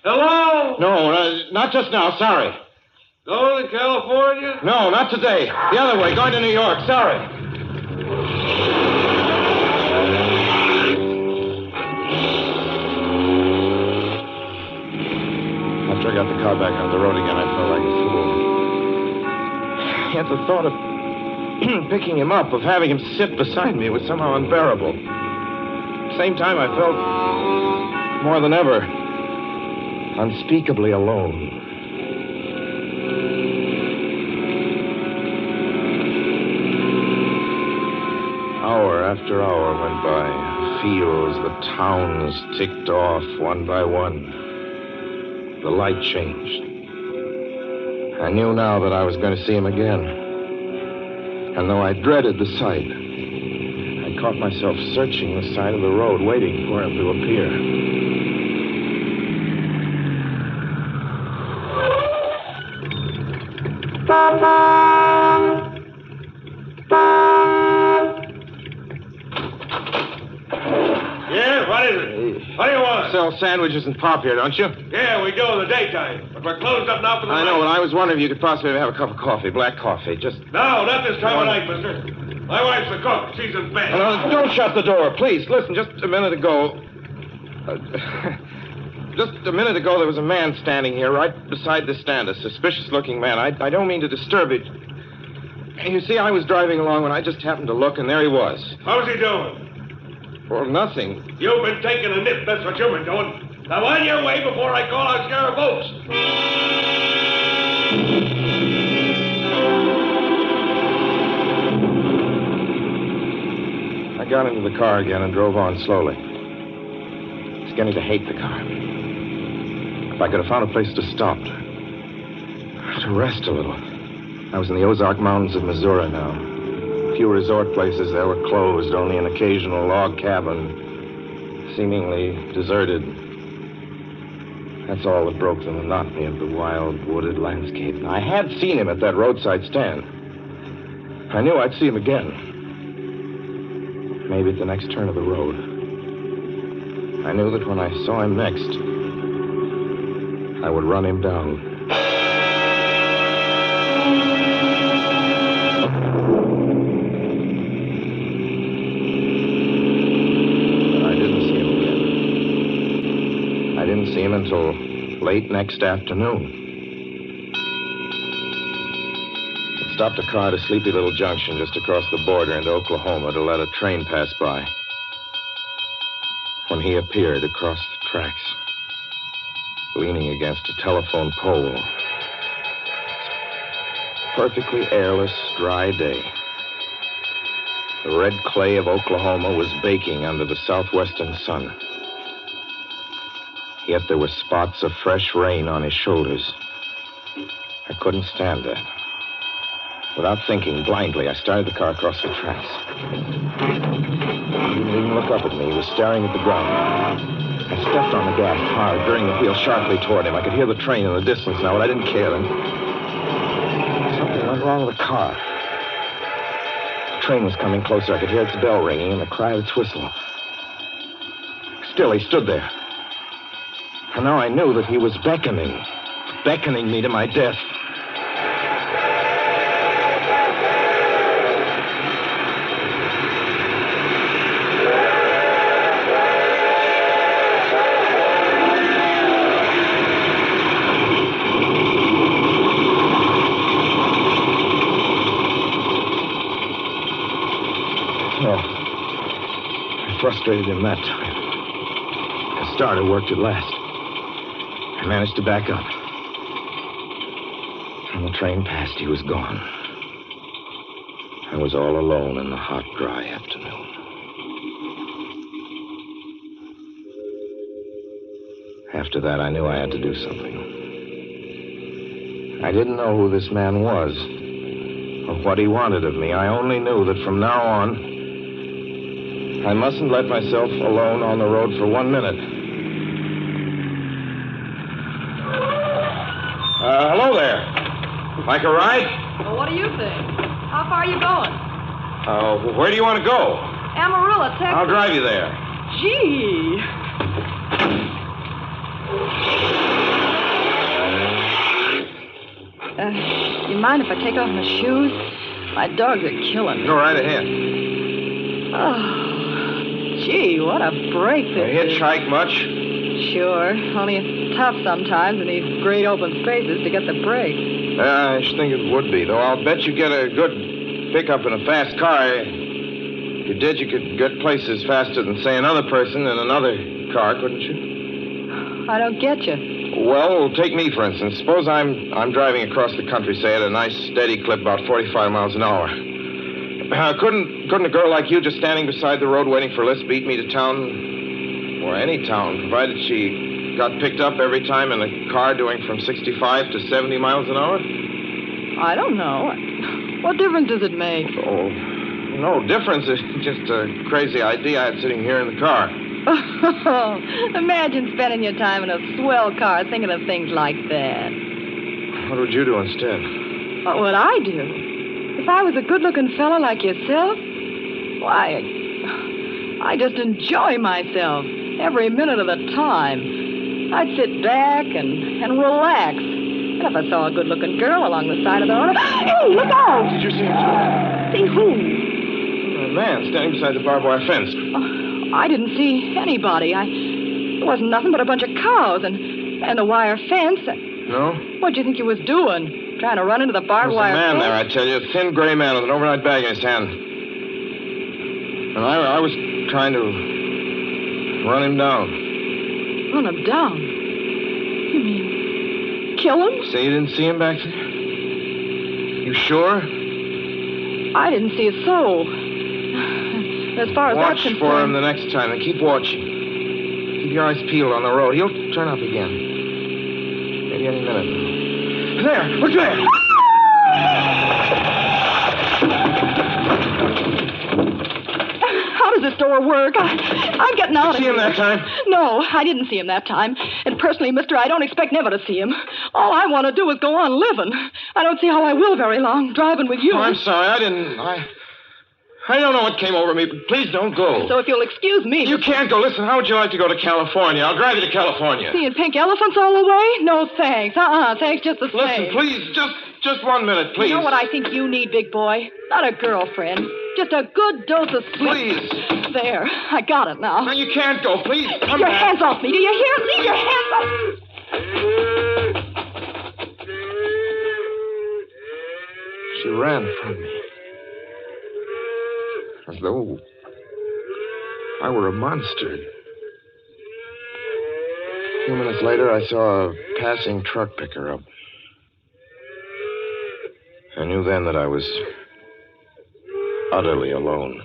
Speaker 23: Hello?
Speaker 8: No, not just now. Sorry.
Speaker 23: Going to California?
Speaker 8: No, not today. The other way, going to New York. Sorry. After I got the car back on the road again, I felt like a fool. Yet the thought of picking him up, of having him sit beside me, was somehow unbearable. At the same time, I felt more than ever unspeakably alone. Hour after hour went by. Fields, the towns ticked off one by one. The light changed. I knew now that I was going to see him again. And though I dreaded the sight, I caught myself searching the side of the road, waiting for him to appear.
Speaker 23: Yeah, what is it? What do you want?
Speaker 8: Sell sandwiches and pop here, don't you?
Speaker 23: Yeah, we do in the daytime. But we're closed up now for the
Speaker 8: I
Speaker 23: night.
Speaker 8: know, but I was wondering if you could possibly have a cup of coffee, black coffee, just...
Speaker 23: No, not this time of night, mister. My wife's a cook. She's in bed.
Speaker 8: No, don't shut the door, please. Listen, just a minute ago... just a minute ago, there was a man standing here right beside the stand, a suspicious-looking man. I don't mean to disturb it. You see, I was driving along when I just happened to look, and there he was.
Speaker 23: How's he doing?
Speaker 8: Well, nothing.
Speaker 23: You've been taking a nip. That's what you've been doing. Now, on your way before I call out Sheriff Oates.
Speaker 8: I got into the car again and drove on slowly. I was beginning to hate the car. If I could have found a place to stop, to rest a little. I was in the Ozark Mountains of Missouri now. A few resort places there were closed, only an occasional log cabin, seemingly deserted. That's all that broke the monotony of the wild, wooded landscape. I had seen him at that roadside stand. I knew I'd see him again. Maybe at the next turn of the road. I knew that when I saw him next, I would run him down. See him until late next afternoon. I stopped a car at a sleepy little junction just across the border into Oklahoma to let a train pass by. When he appeared across the tracks, leaning against a telephone pole. Perfectly airless, dry day. The red clay of Oklahoma was baking under the southwestern sun. Yet there were spots of fresh rain on his shoulders. I couldn't stand that. Without thinking, blindly, I started the car across the tracks. He didn't even look up at me. He was staring at the ground. I stepped on the gas hard, veering the wheel sharply toward him. I could hear the train in the distance now, but I didn't care. And something went wrong with the car. The train was coming closer. I could hear its bell ringing and the cry of its whistle. Still, he stood there. And now I knew that he was beckoning me to my death. Frustrated him that time. The starter worked at last. I managed to back up. When the train passed, he was gone. I was all alone in the hot, dry afternoon. After that, I knew I had to do something. I didn't know who this man was or what he wanted of me. I only knew that from now on, I mustn't let myself alone on the road for 1 minute. Hello there. Like a ride?
Speaker 10: Well, what do you think? How far are you going?
Speaker 8: Where do you want to go?
Speaker 10: Amarillo, Texas.
Speaker 8: I'll drive you there.
Speaker 10: Gee. You mind if I take off my shoes? My dogs are killing me.
Speaker 8: Go right ahead.
Speaker 10: Oh. Gee, what a break this is.
Speaker 8: Hitchhike much?
Speaker 10: Sure. Only it's tough sometimes in these great open spaces to get the break.
Speaker 8: I should think it would be, though. I'll bet you get a good pickup in a fast car. If you did, you could get places faster than, say, another person in another car, couldn't you?
Speaker 10: I don't get you.
Speaker 8: Well, take me, for instance. Suppose I'm driving across the country, say, at a nice, steady clip, about 45 miles an hour. Couldn't a girl like you just standing beside the road waiting for lifts beat me to town? Or any town, provided she got picked up every time in a car doing from 65 to 70 miles an hour?
Speaker 10: I don't know. What difference does it make?
Speaker 8: Oh, no difference. It's just a crazy idea I had sitting here in the car.
Speaker 10: Imagine spending your time in a swell car thinking of things like that.
Speaker 8: What would you do instead?
Speaker 10: What would I do? If I was a good-looking fella like yourself, why, I just enjoy myself every minute of the time. I'd sit back and relax. And if I saw a good-looking girl along the side of the road, hey, look out!
Speaker 8: Did you see him?
Speaker 10: See who?
Speaker 8: A man standing beside the barbed wire fence.
Speaker 10: I didn't see anybody. It wasn't nothing but a bunch of cows and a wire fence.
Speaker 8: No?
Speaker 10: What'd you think you was doing? Trying to run into the barbed wire
Speaker 8: There's a man
Speaker 10: fence?
Speaker 8: there, I tell you. A thin gray man with an overnight bag in his hand. And I was trying to run him down.
Speaker 10: Run him down? You mean kill him?
Speaker 8: Say you didn't see him back there? You sure?
Speaker 10: I didn't see a soul. As far as
Speaker 8: Watch
Speaker 10: that's concerned...
Speaker 8: for him the next time and keep watching. Keep your eyes peeled on the road. He'll turn up again. Maybe any minute. There! Look there!
Speaker 10: How does this door work? I'm getting out of here.
Speaker 8: Did you see him that time?
Speaker 10: No, I didn't see him that time. And personally, mister, I don't expect never to see him. All I want to do is go on living. I don't see how I will very long, driving with you.
Speaker 8: Oh, I'm sorry. I don't know what came over me, but please don't go.
Speaker 10: So if you'll excuse me...
Speaker 8: You can't go. Listen, how would you like to go to California? I'll drive you to California.
Speaker 10: Seeing pink elephants all the way? No, thanks. Thanks just the same.
Speaker 8: Listen, please, just 1 minute, please.
Speaker 10: You know what I think you need, big boy? Not a girlfriend. Just a good dose of sweet...
Speaker 8: Please.
Speaker 10: There. I got it now.
Speaker 8: No, you can't go. Please.
Speaker 10: Leave your hands off me. Do you hear? Leave your hands off...
Speaker 8: She ran from me. As though I were a monster. A few minutes later, I saw a passing truck pick her up. I knew then that I was utterly alone.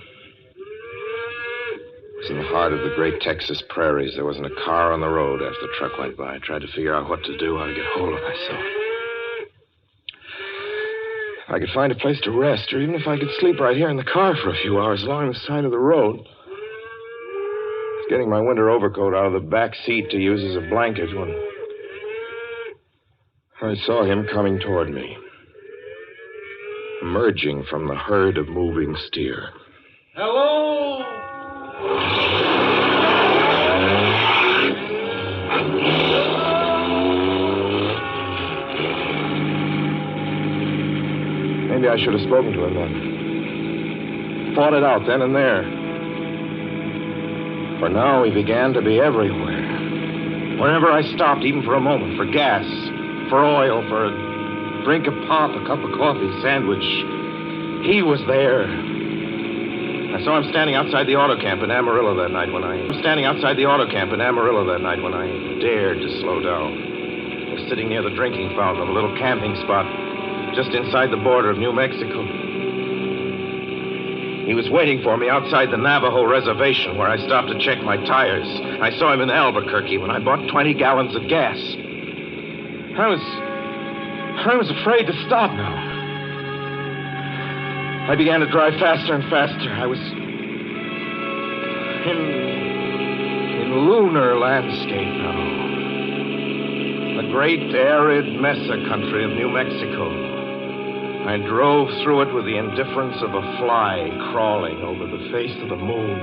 Speaker 8: It was in the heart of the great Texas prairies. There wasn't a car on the road after the truck went by. I tried to figure out what to do, how to get hold of myself. I could find a place to rest, or even if I could sleep right here in the car for a few hours along the side of the road. I was getting my winter overcoat out of the back seat to use as a blanket when I saw him coming toward me, emerging from the herd of moving steer.
Speaker 1: Hello?
Speaker 8: Maybe I should have spoken to him then. Fought it out then and there. For now he began to be everywhere. Wherever I stopped, even for a moment, for gas, for oil, for a drink of pop, a cup of coffee, sandwich, he was there. I saw him standing outside the auto camp in Amarillo that night when I dared to slow down. I was sitting near the drinking fountain of a little camping spot just inside the border of New Mexico. He was waiting for me outside the Navajo reservation where I stopped to check my tires. I saw him in Albuquerque when I bought 20 gallons of gas. I was afraid to stop now. I began to drive faster and faster. I was in lunar landscape now. The great arid mesa country of New Mexico. I drove through it with the indifference of a fly crawling over the face of the moon.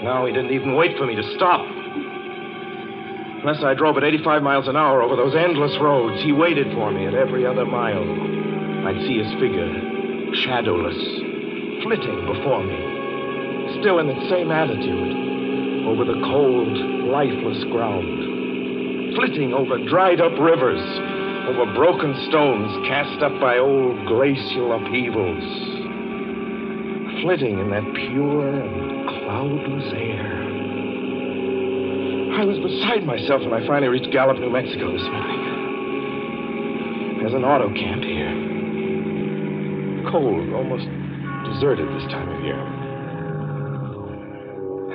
Speaker 8: Now he didn't even wait for me to stop. Unless I drove at 85 miles an hour over those endless roads, he waited for me at every other mile. I'd see his figure, shadowless, flitting before me, still in its same attitude, over the cold, lifeless ground, flitting over dried-up rivers, over broken stones cast up by old glacial upheavals, flitting in that pure and cloudless air. I was beside myself when I finally reached Gallup, New Mexico this morning. There's an auto camp here. Cold, almost deserted this time of year.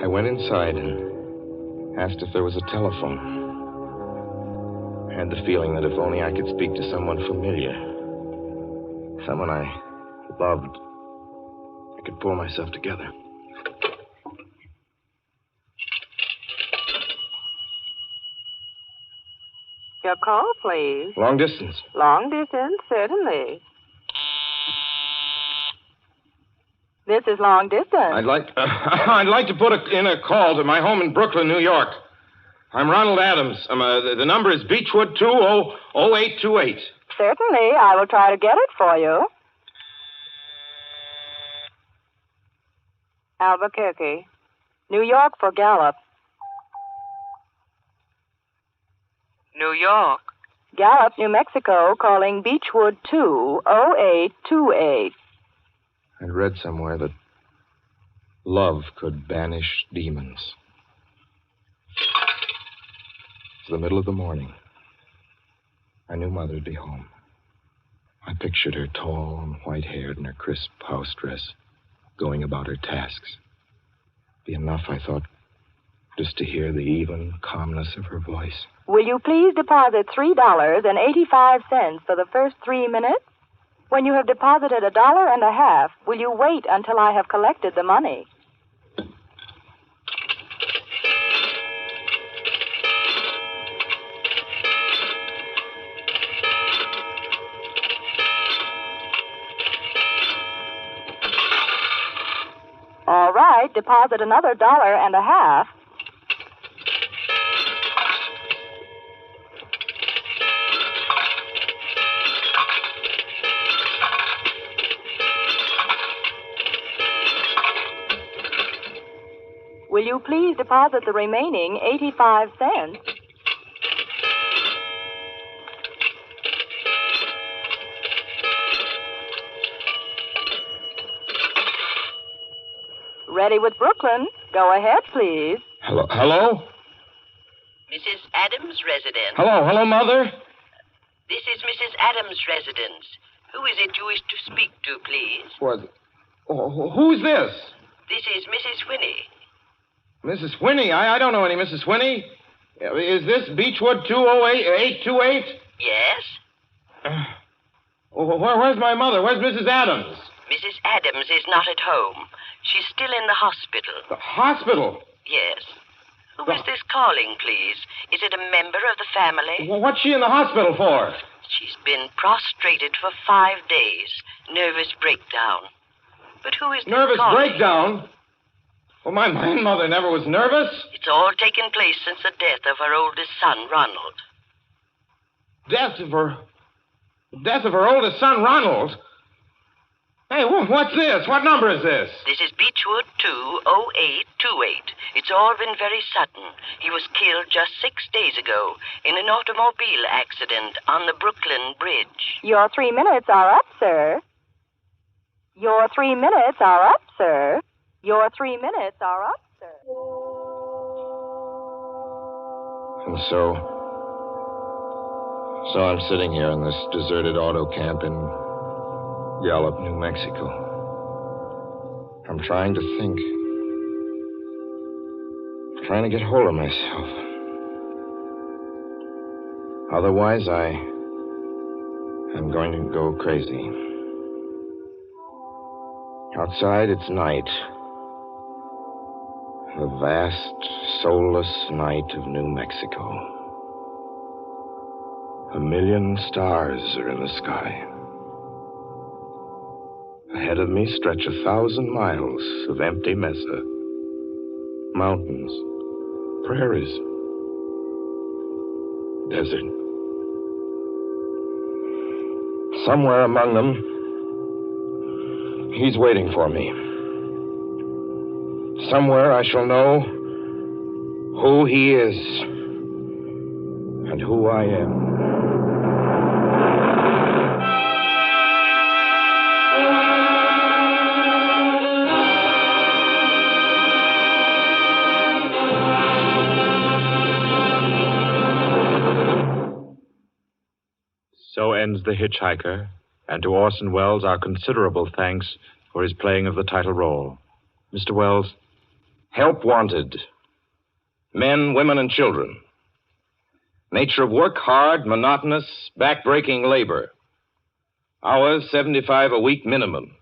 Speaker 8: I went inside and asked if there was a telephone. I had the feeling that if only I could speak to someone familiar, someone I loved, I could pull myself together.
Speaker 11: Your call, please.
Speaker 8: Long distance.
Speaker 11: Long distance, certainly. This is long distance.
Speaker 8: I'd like to put in a call to my home in Brooklyn, New York. I'm Ronald Adams. The number is Beechwood 200828.
Speaker 11: Certainly. I will try to get it for you. Albuquerque. New York for Gallup. New York. Gallup, New Mexico, calling Beechwood 20828.
Speaker 8: I'd read somewhere that love could banish demons. It's the middle of the morning. I knew Mother'd be home. I pictured her tall and white-haired in her crisp house dress, going about her tasks. Be enough, I thought, just to hear the even calmness of her voice.
Speaker 11: Will you please deposit $3.85 for the first 3 minutes? When you have deposited $1.50, will you wait until I have collected the money? All right, deposit another $1.50. Will you please deposit the remaining 85 cents? Ready with Brooklyn. Go ahead, please.
Speaker 8: Hello?
Speaker 16: Mrs. Adams' residence.
Speaker 8: Hello, Mother?
Speaker 16: This is Mrs. Adams' residence. Who is it you wish to speak to, please?
Speaker 8: What? Oh, who's this?
Speaker 16: This is Mrs. Whinney.
Speaker 8: Mrs. Whinney? I don't know any Mrs. Whinney. Is this Beechwood 20828?
Speaker 16: Yes?
Speaker 23: Where's my mother? Where's Mrs. Adams?
Speaker 16: Mrs. Adams is not at home. She's still in the hospital.
Speaker 23: The hospital?
Speaker 16: Yes. Who is this calling, please? Is it a member of the family?
Speaker 23: Well, what's she in the hospital for?
Speaker 16: She's been prostrated for 5 days. Nervous breakdown. But who is this
Speaker 23: Nervous
Speaker 16: calling?
Speaker 23: breakdown? Well, my mother never was nervous.
Speaker 16: It's all taken place since the death of her oldest son, Ronald.
Speaker 23: Death of her oldest son, Ronald? Hey, what's this? What number is this?
Speaker 16: This is Beechwood 20828. It's all been very sudden. He was killed just 6 days ago in an automobile accident on the Brooklyn Bridge.
Speaker 11: Your 3 minutes are up, sir. Your 3 minutes are up, sir. Your 3 minutes are up, sir.
Speaker 8: And so I'm sitting here in this deserted auto camp in Gallup, New Mexico. I'm trying to think. I'm trying to get hold of myself. Otherwise, I'm going to go crazy. Outside, it's night. The vast, soulless night of New Mexico. 1 million stars are in the sky. Ahead of me stretch 1,000 miles of empty mesa. Mountains, prairies, desert. Somewhere among them, he's waiting for me. Somewhere I shall know who he is and who I am.
Speaker 4: So ends The Hitchhiker, and to Orson Welles our considerable thanks for his playing of the title role. Mr. Welles?
Speaker 8: Help wanted. Men, women, and children. Nature of work, hard, monotonous, back-breaking labor. Hours, 75 a week minimum.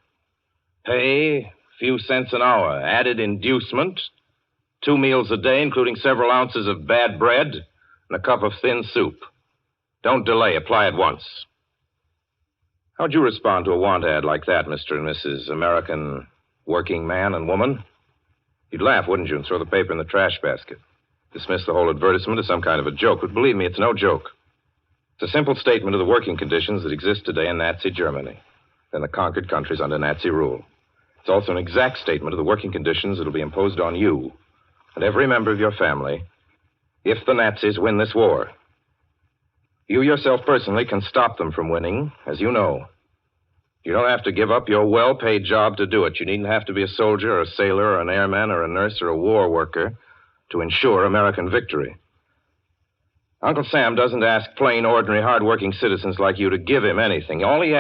Speaker 8: Pay, few cents an hour. Added inducement, 2 meals a day, including several ounces of bad bread and a cup of thin soup. Don't delay. Apply at once. How'd you respond to a want ad like that, Mr. and Mrs. American working man and woman? You'd laugh, wouldn't you, and throw the paper in the trash basket. Dismiss the whole advertisement as some kind of a joke. But believe me, it's no joke. It's a simple statement of the working conditions that exist today in Nazi Germany and the conquered countries under Nazi rule. It's also an exact statement of the working conditions that will be imposed on you and every member of your family if the Nazis win this war. You yourself personally can stop them from winning, as you know. You don't have to give up your well-paid job to do it. You needn't have to be a soldier or a sailor or an airman or a nurse or a war worker to ensure American victory. Uncle Sam doesn't ask plain, ordinary, hard-working citizens like you to give him anything. All he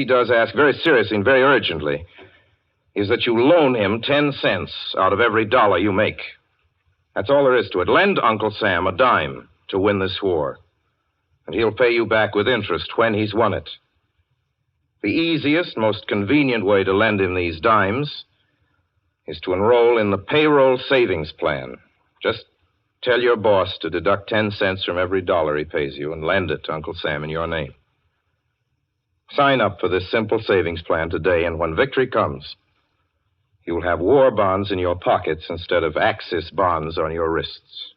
Speaker 8: does ask very seriously and very urgently is that you loan him 10 cents out of every dollar you make. That's all there is to it. Lend Uncle Sam a dime to win this war, and he'll pay you back with interest when he's won it. The easiest, most convenient way to lend him these dimes is to enroll in the payroll savings plan. Just tell your boss to deduct 10 cents from every dollar he pays you and lend it to Uncle Sam in your name. Sign up for this simple savings plan today, and when victory comes, you will have war bonds in your pockets instead of Axis bonds on your wrists.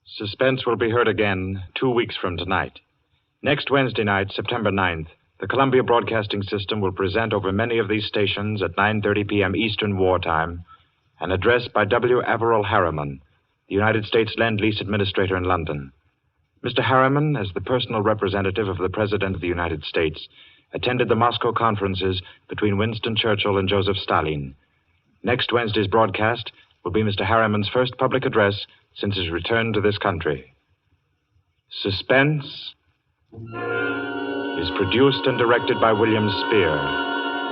Speaker 4: Suspense will be heard again 2 weeks from tonight. Next Wednesday night, September 9th, the Columbia Broadcasting System will present over many of these stations at 9:30 p.m. Eastern Wartime an address by W. Averell Harriman, the United States Lend-Lease Administrator in London. Mr. Harriman, as the personal representative of the President of the United States, attended the Moscow conferences between Winston Churchill and Joseph Stalin. Next Wednesday's broadcast will be Mr. Harriman's first public address since his return to this country. Suspense is produced and directed by William Spear.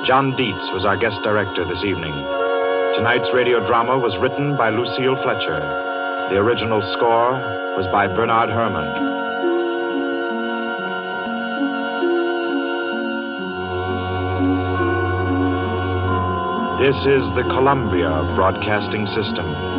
Speaker 4: John Dietz was our guest director this evening. Tonight's radio drama was written by Lucille Fletcher. The original score was by Bernard Herrmann. This is the Columbia Broadcasting System.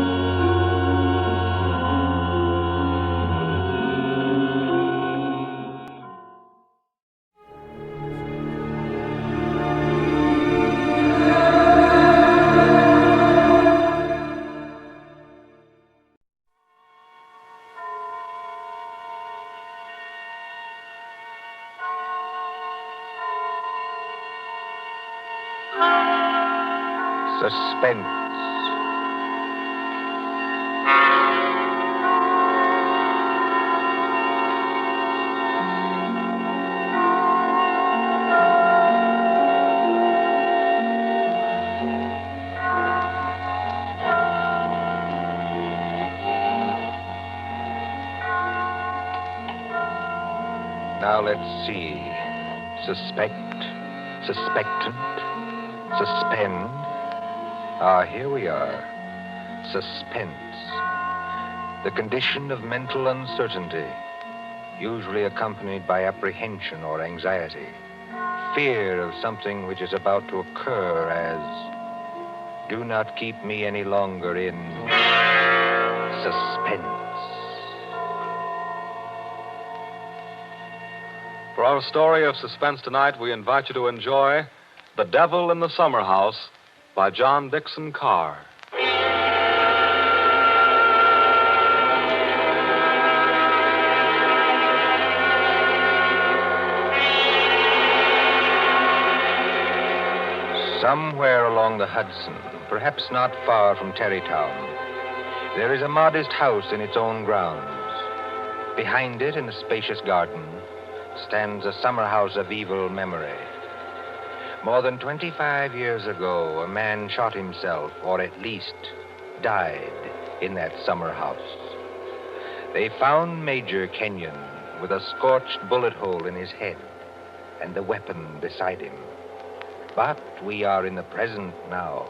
Speaker 3: Suspense. Now let's see. Suspect, suspectant, suspend. Ah, here we are. Suspense. The condition of mental uncertainty, usually accompanied by apprehension or anxiety. Fear of something which is about to occur as, do not keep me any longer in suspense.
Speaker 6: For our story of suspense tonight, we invite you to enjoy The Devil in the Summer House by John Dixon Carr.
Speaker 3: Somewhere along the Hudson, perhaps not far from Tarrytown, there is a modest house in its own grounds. Behind it, in a spacious garden, stands a summer house of evil memory. More than 25 years ago, a man shot himself, or at least died, in that summer house. They found Major Kenyon with a scorched bullet hole in his head and the weapon beside him. But we are in the present now.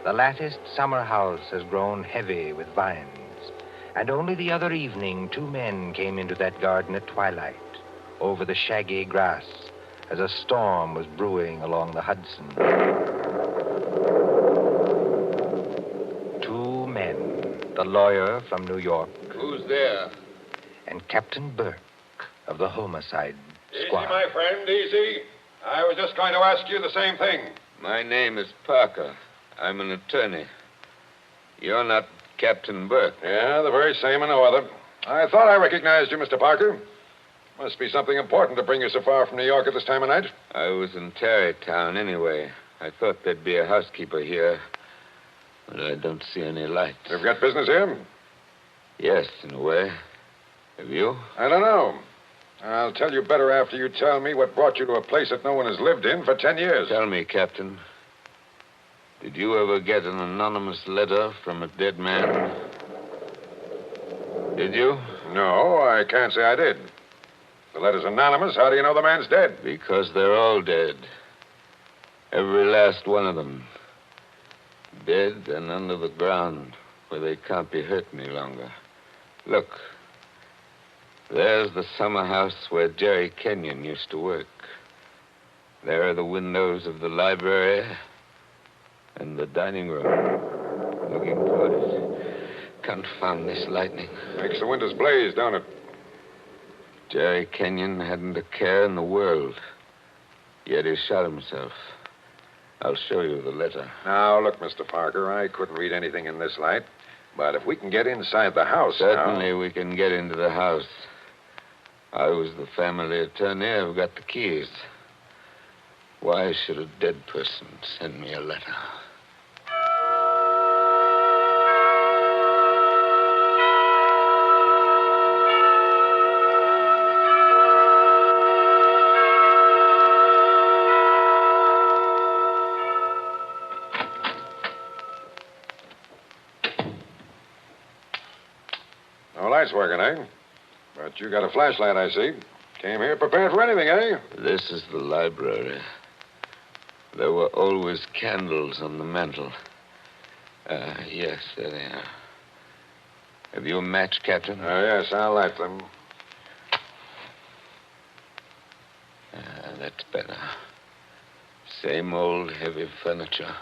Speaker 3: The latticed summer house has grown heavy with vines, and only the other evening 2 men came into that garden at twilight, over the shaggy grass, as a storm was brewing along the Hudson. 2 men, the lawyer from New York.
Speaker 1: Who's there?
Speaker 3: And Captain Burke of the homicide squad.
Speaker 1: Easy, my friend, easy. I was just going to ask you the same thing.
Speaker 7: My name is Parker. I'm an attorney. You're not Captain Burke.
Speaker 1: Yeah, the very same and no other. I thought I recognized you, Mr. Parker. Must be something important to bring you so far from New York at this time of night.
Speaker 7: I was in Tarrytown anyway. I thought there'd be a housekeeper here, but I don't see any lights.
Speaker 1: You've got business here?
Speaker 7: Yes, in a way. Have you?
Speaker 1: I don't know. I'll tell you better after you tell me what brought you to a place that no one has lived in for 10 years.
Speaker 7: Tell me, Captain. Did you ever get an anonymous letter from a dead man? Did you?
Speaker 1: No, I can't say I did. The letter's anonymous. How do you know the man's dead?
Speaker 7: Because they're all dead. Every last one of them. Dead and under the ground, where they can't be hurt any longer. Look. There's the summer house where Jerry Kenyon used to work. There are the windows of the library and the dining room. Looking toward it. Confound this lightning.
Speaker 1: Makes the windows blaze, don't it?
Speaker 7: Jerry Kenyon hadn't a care in the world. Yet he shot himself. I'll show you the letter.
Speaker 1: Now, look, Mr. Parker, I couldn't read anything in this light. But if we can get inside the house
Speaker 7: Certainly we can get into the house. I was the family attorney. I've got the keys. Why should a dead person send me a letter?
Speaker 1: No lights working, eh? But you got a flashlight, I see. Came here prepared for anything, eh?
Speaker 7: This is the library. There were always candles on the mantel. Yes, there they are. Have you a match, Captain?
Speaker 1: Yes, I'll light them.
Speaker 7: That's better. Same old heavy furniture.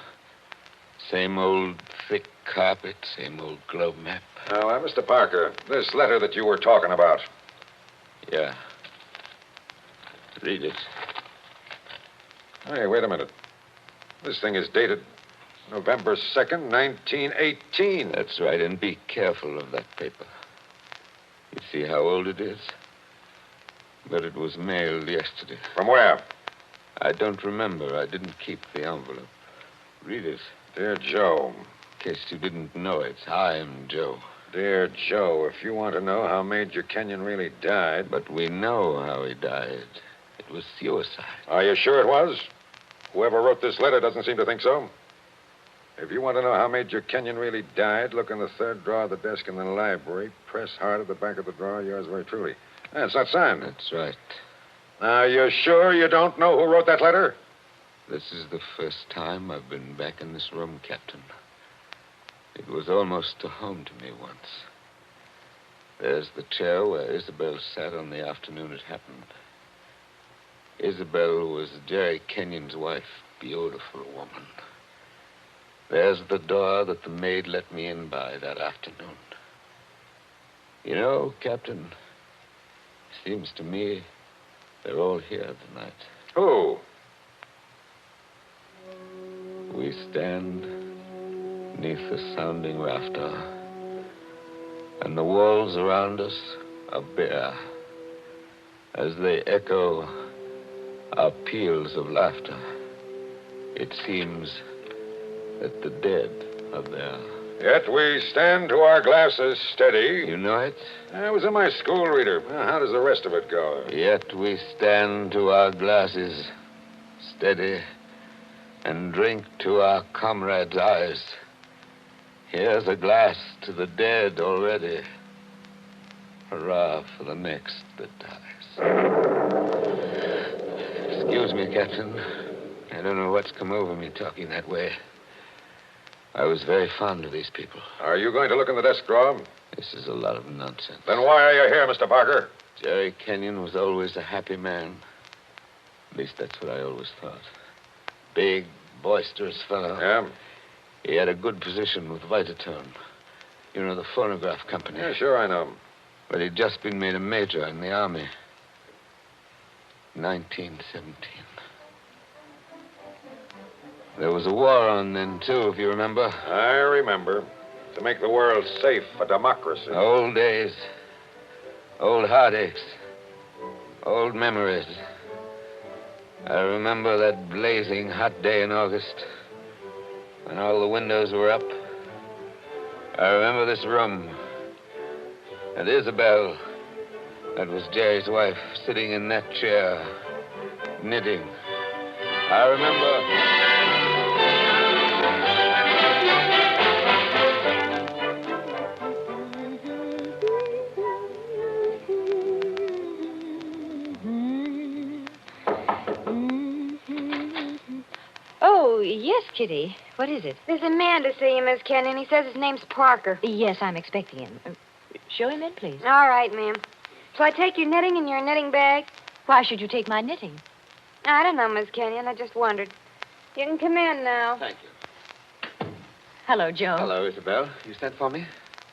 Speaker 7: Same old thick carpet, same old globe map.
Speaker 1: Now, Mr. Parker, this letter that you were talking about.
Speaker 7: Yeah. Read it.
Speaker 1: Hey, wait a minute. This thing is dated November 2nd, 1918.
Speaker 7: That's right, and be careful of that paper. You see how old it is? But it was mailed yesterday.
Speaker 1: From where?
Speaker 7: I don't remember. I didn't keep the envelope. Read it.
Speaker 1: Dear Joe.
Speaker 7: In case you didn't know it, I'm Joe.
Speaker 1: Dear Joe, if you want to know how Major Kenyon really died...
Speaker 7: But we know how he died. It was suicide.
Speaker 1: Are you sure it was? Whoever wrote this letter doesn't seem to think so. If you want to know how Major Kenyon really died, look in the third drawer of the desk in the library. Press hard at the back of the drawer. Yours very truly. It's not signed.
Speaker 7: That's right.
Speaker 1: Now, you're sure you don't know who wrote that letter?
Speaker 7: This is the first time I've been back in this room, Captain. It was almost a home to me once. There's the chair where Isabel sat on the afternoon it happened. Isabel was Jerry Kenyon's wife. Beautiful woman. There's the door that the maid let me in by that afternoon. You know, Captain, seems to me they're all here tonight.
Speaker 1: Who?
Speaker 7: We stand beneath the sounding rafter, and the walls around us are bare as they echo our peals of laughter. It seems that the dead are there.
Speaker 1: Yet we stand to our glasses steady.
Speaker 7: You know it?
Speaker 1: I was in my school reader. How does the rest of it go?
Speaker 7: Yet we stand to our glasses steady and drink to our comrades' eyes. Here's a glass to the dead already. Hurrah for the next that dies. Excuse me, Captain. I don't know what's come over me talking that way. I was very fond of these people.
Speaker 1: Are you going to look in the desk drawer?
Speaker 7: This is a lot of nonsense.
Speaker 1: Then why are you here, Mr. Parker?
Speaker 7: Jerry Kenyon was always a happy man. At least that's what I always thought. Big, boisterous fellow.
Speaker 1: Yeah?
Speaker 7: He had a good position with Vitaturn. You know, the phonograph company.
Speaker 1: Yeah, sure, I know.
Speaker 7: But he'd just been made a major in the Army. 1917. There was a war on then, too, if you remember.
Speaker 1: I remember. To make the world safe for democracy.
Speaker 7: Old days. Old heartaches. Old memories. I remember that blazing hot day in August when all the windows were up. I remember this room. And Isabel, that was Jerry's wife, sitting in that chair, knitting. I remember...
Speaker 13: Oh, yes, Kitty. What is it?
Speaker 19: There's a man to see you, Miss Kenyon. He says his name's Parker.
Speaker 13: Yes, I'm expecting him. Show him in, please.
Speaker 19: All right, ma'am. Shall I take your knitting in your knitting bag?
Speaker 13: Why should you take my knitting?
Speaker 19: I don't know, Miss Kenyon. I just wondered. You can come in now.
Speaker 7: Thank you.
Speaker 13: Hello, Joe.
Speaker 7: Hello, Isabel. You sent for me?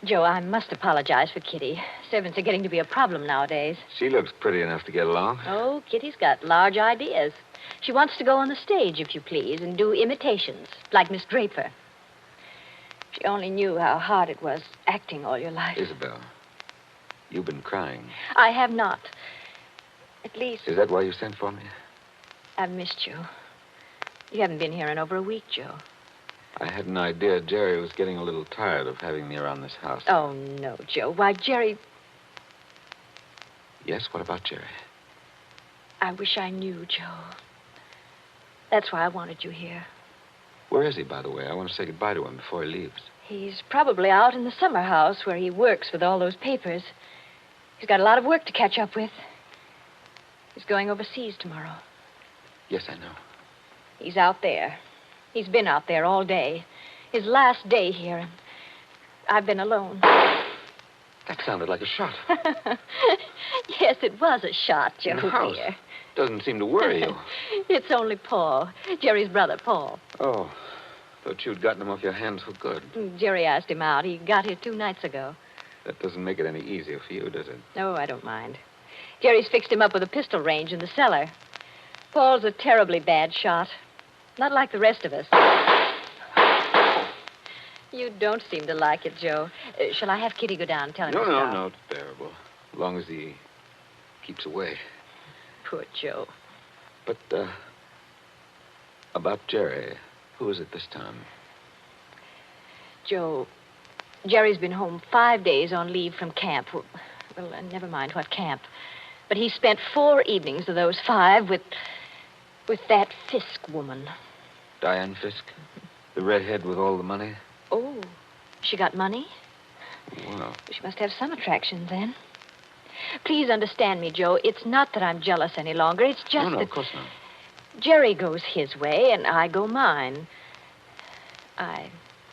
Speaker 13: Joe, I must apologize for Kitty. Servants are getting to be a problem nowadays.
Speaker 7: She looks pretty enough to get along.
Speaker 13: Oh, Kitty's got large ideas. She wants to go on the stage, if you please, and do imitations, like Miss Draper. She only knew how hard it was acting all your life.
Speaker 7: Isabel, you've been crying.
Speaker 13: I have not. At least,
Speaker 7: Is that why you sent for me?
Speaker 13: I've missed you. You haven't been here in over a week, Joe.
Speaker 7: I had an idea Jerry was getting a little tired of having me around this house.
Speaker 13: Oh, no, Joe. Why, Jerry...
Speaker 7: Yes, what about Jerry?
Speaker 13: I wish I knew, Joe. That's why I wanted you here.
Speaker 7: Where is he, by the way? I want to say goodbye to him before he leaves.
Speaker 13: He's probably out in the summer house where he works with all those papers. He's got a lot of work to catch up with. He's going overseas tomorrow.
Speaker 7: Yes, I know.
Speaker 13: He's out there. He's been out there all day. His last day here, and I've been alone.
Speaker 7: That sounded like a shot.
Speaker 13: Yes, it was a shot, Joe,
Speaker 7: In the house.
Speaker 13: dear.
Speaker 7: Doesn't seem to worry you.
Speaker 13: It's only Paul, Jerry's brother, Paul.
Speaker 7: Oh, Thought you'd gotten him off your hands for good.
Speaker 13: Jerry asked him out. He got here 2 nights ago.
Speaker 7: That doesn't make it any easier for you, does it?
Speaker 13: No, I don't mind. Jerry's fixed him up with a pistol range in the cellar. Paul's a terribly bad shot. Not like the rest of us. You don't seem to like it, Joe. Shall I have Kitty go down and tell him to stop?
Speaker 7: No, it's bearable. As long as he keeps away.
Speaker 13: Poor Joe.
Speaker 7: But, about Jerry, who is it this time?
Speaker 13: Joe, Jerry's been home 5 days on leave from camp. Well, never mind what camp. But he spent 4 evenings of those 5 with that Fisk woman.
Speaker 7: Diane Fisk? The redhead with all the money?
Speaker 13: Oh, she got money?
Speaker 7: Well,
Speaker 13: She must have some attraction then. Please understand me, Joe. It's not that I'm jealous any longer. It's just
Speaker 7: no,
Speaker 13: that
Speaker 7: of course not.
Speaker 13: Jerry goes his way and I go mine. I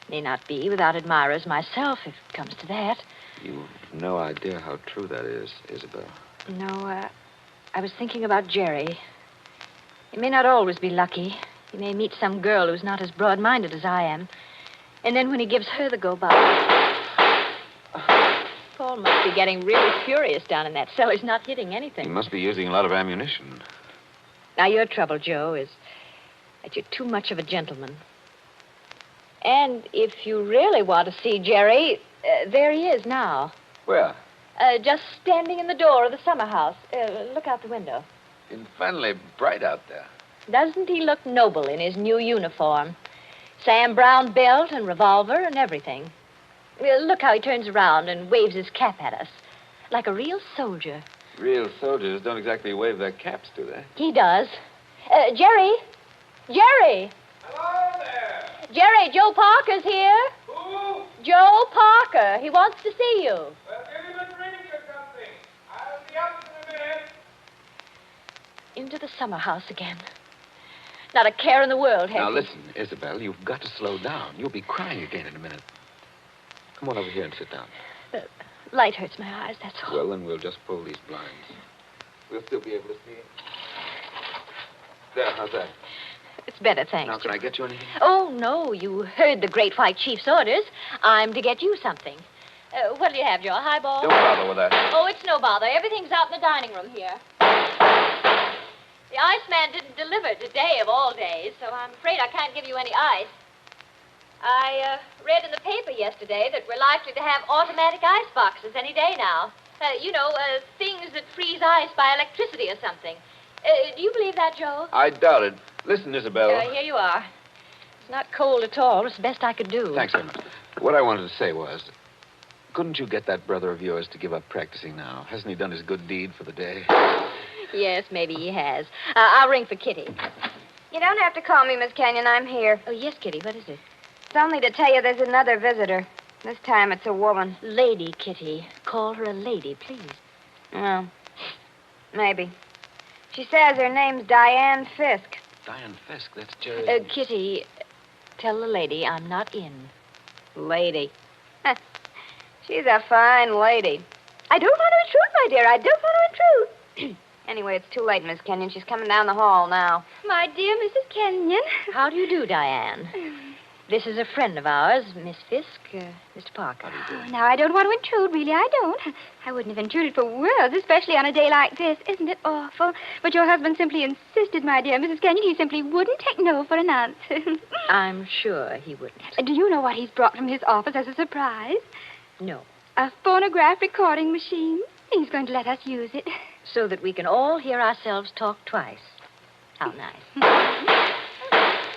Speaker 13: may not be without admirers myself, if it comes to that.
Speaker 7: You've no idea how true that is, Isabel.
Speaker 13: No, I was thinking about Jerry. He may not always be lucky. He may meet some girl who's not as broad-minded as I am. And then when he gives her the go-by... Paul must be getting really furious down in that cellar. He's not hitting anything.
Speaker 7: He must be using a lot of ammunition.
Speaker 13: Now, your trouble, Joe, is that you're too much of a gentleman. And if you really want to see Jerry, there he is now.
Speaker 7: Where?
Speaker 13: Just standing in the door of the summer house. Look out the window.
Speaker 7: Infernally bright out there.
Speaker 13: Doesn't he look noble in his new uniform? Sam Brown belt and revolver and everything. Look how he turns around and waves his cap at us. Like a real soldier.
Speaker 7: Real soldiers don't exactly wave their caps, do they?
Speaker 13: He does. Jerry? Jerry!
Speaker 12: Hello there!
Speaker 13: Jerry, Joe Parker's here.
Speaker 12: Who?
Speaker 13: Joe Parker. He wants to see you.
Speaker 12: Well, give him a drink or something. I'll be up in a minute.
Speaker 13: Into the summer house again. Not a care in the world, has
Speaker 7: Now,
Speaker 13: he?
Speaker 7: listen, Isabel, you've got to slow down. You'll be crying again in a minute. Come on over here and sit down.
Speaker 13: Light hurts my eyes, that's all.
Speaker 7: Well, then we'll just pull these blinds. We'll still be able to see it. There, how's that?
Speaker 13: It's better, thanks.
Speaker 7: Now, can I get you anything?
Speaker 13: Oh, no. You heard the Great White Chief's orders. I'm to get you something. What'll you have, Joe? A highball?
Speaker 7: Don't bother with that.
Speaker 13: Oh, it's no bother. Everything's out in the dining room here. The iceman didn't deliver today of all days, so I'm afraid I can't give you any ice. I read in the paper yesterday that we're likely to have automatic ice boxes any day now. Things that freeze ice by electricity or something. Do you believe that, Joe?
Speaker 7: I doubt it. Listen, Isabel.
Speaker 13: Here you are. It's not cold at all. It's the best I could do.
Speaker 7: Thanks very much. What I wanted to say was, couldn't you get that brother of yours to give up practicing now? Hasn't he done his good deed for the day?
Speaker 13: Yes, maybe he has. I'll ring for Kitty.
Speaker 19: You don't have to call me, Miss Kenyon. I'm here.
Speaker 13: Oh, yes, Kitty. What is it?
Speaker 19: It's only to tell you there's another visitor. This time it's a woman.
Speaker 13: Lady, Kitty. Call her a lady, please.
Speaker 19: Well, maybe. She says her name's Diane Fisk.
Speaker 7: Diane Fisk, that's Jerry.
Speaker 13: Kitty, tell the lady I'm not in.
Speaker 19: Lady. She's a fine lady. I don't want to intrude, my dear. I don't want to intrude. Anyway, it's too late, Miss Kenyon. She's coming down the hall now.
Speaker 15: My dear Mrs. Kenyon.
Speaker 13: How do you do, Diane? This is a friend of ours, Miss Fisk, Mr. Parker.
Speaker 15: Oh, now, I don't want to intrude, really. I don't. I wouldn't have intruded for worlds, especially on a day like this. Isn't it awful? But your husband simply insisted, my dear Mrs. Kenyon. He simply wouldn't take no for an answer.
Speaker 13: I'm sure he wouldn't.
Speaker 15: Do you know what he's brought from his office as a surprise?
Speaker 13: No.
Speaker 15: A phonograph recording machine. He's going to let us use it.
Speaker 13: So that we can all hear ourselves talk twice. How nice.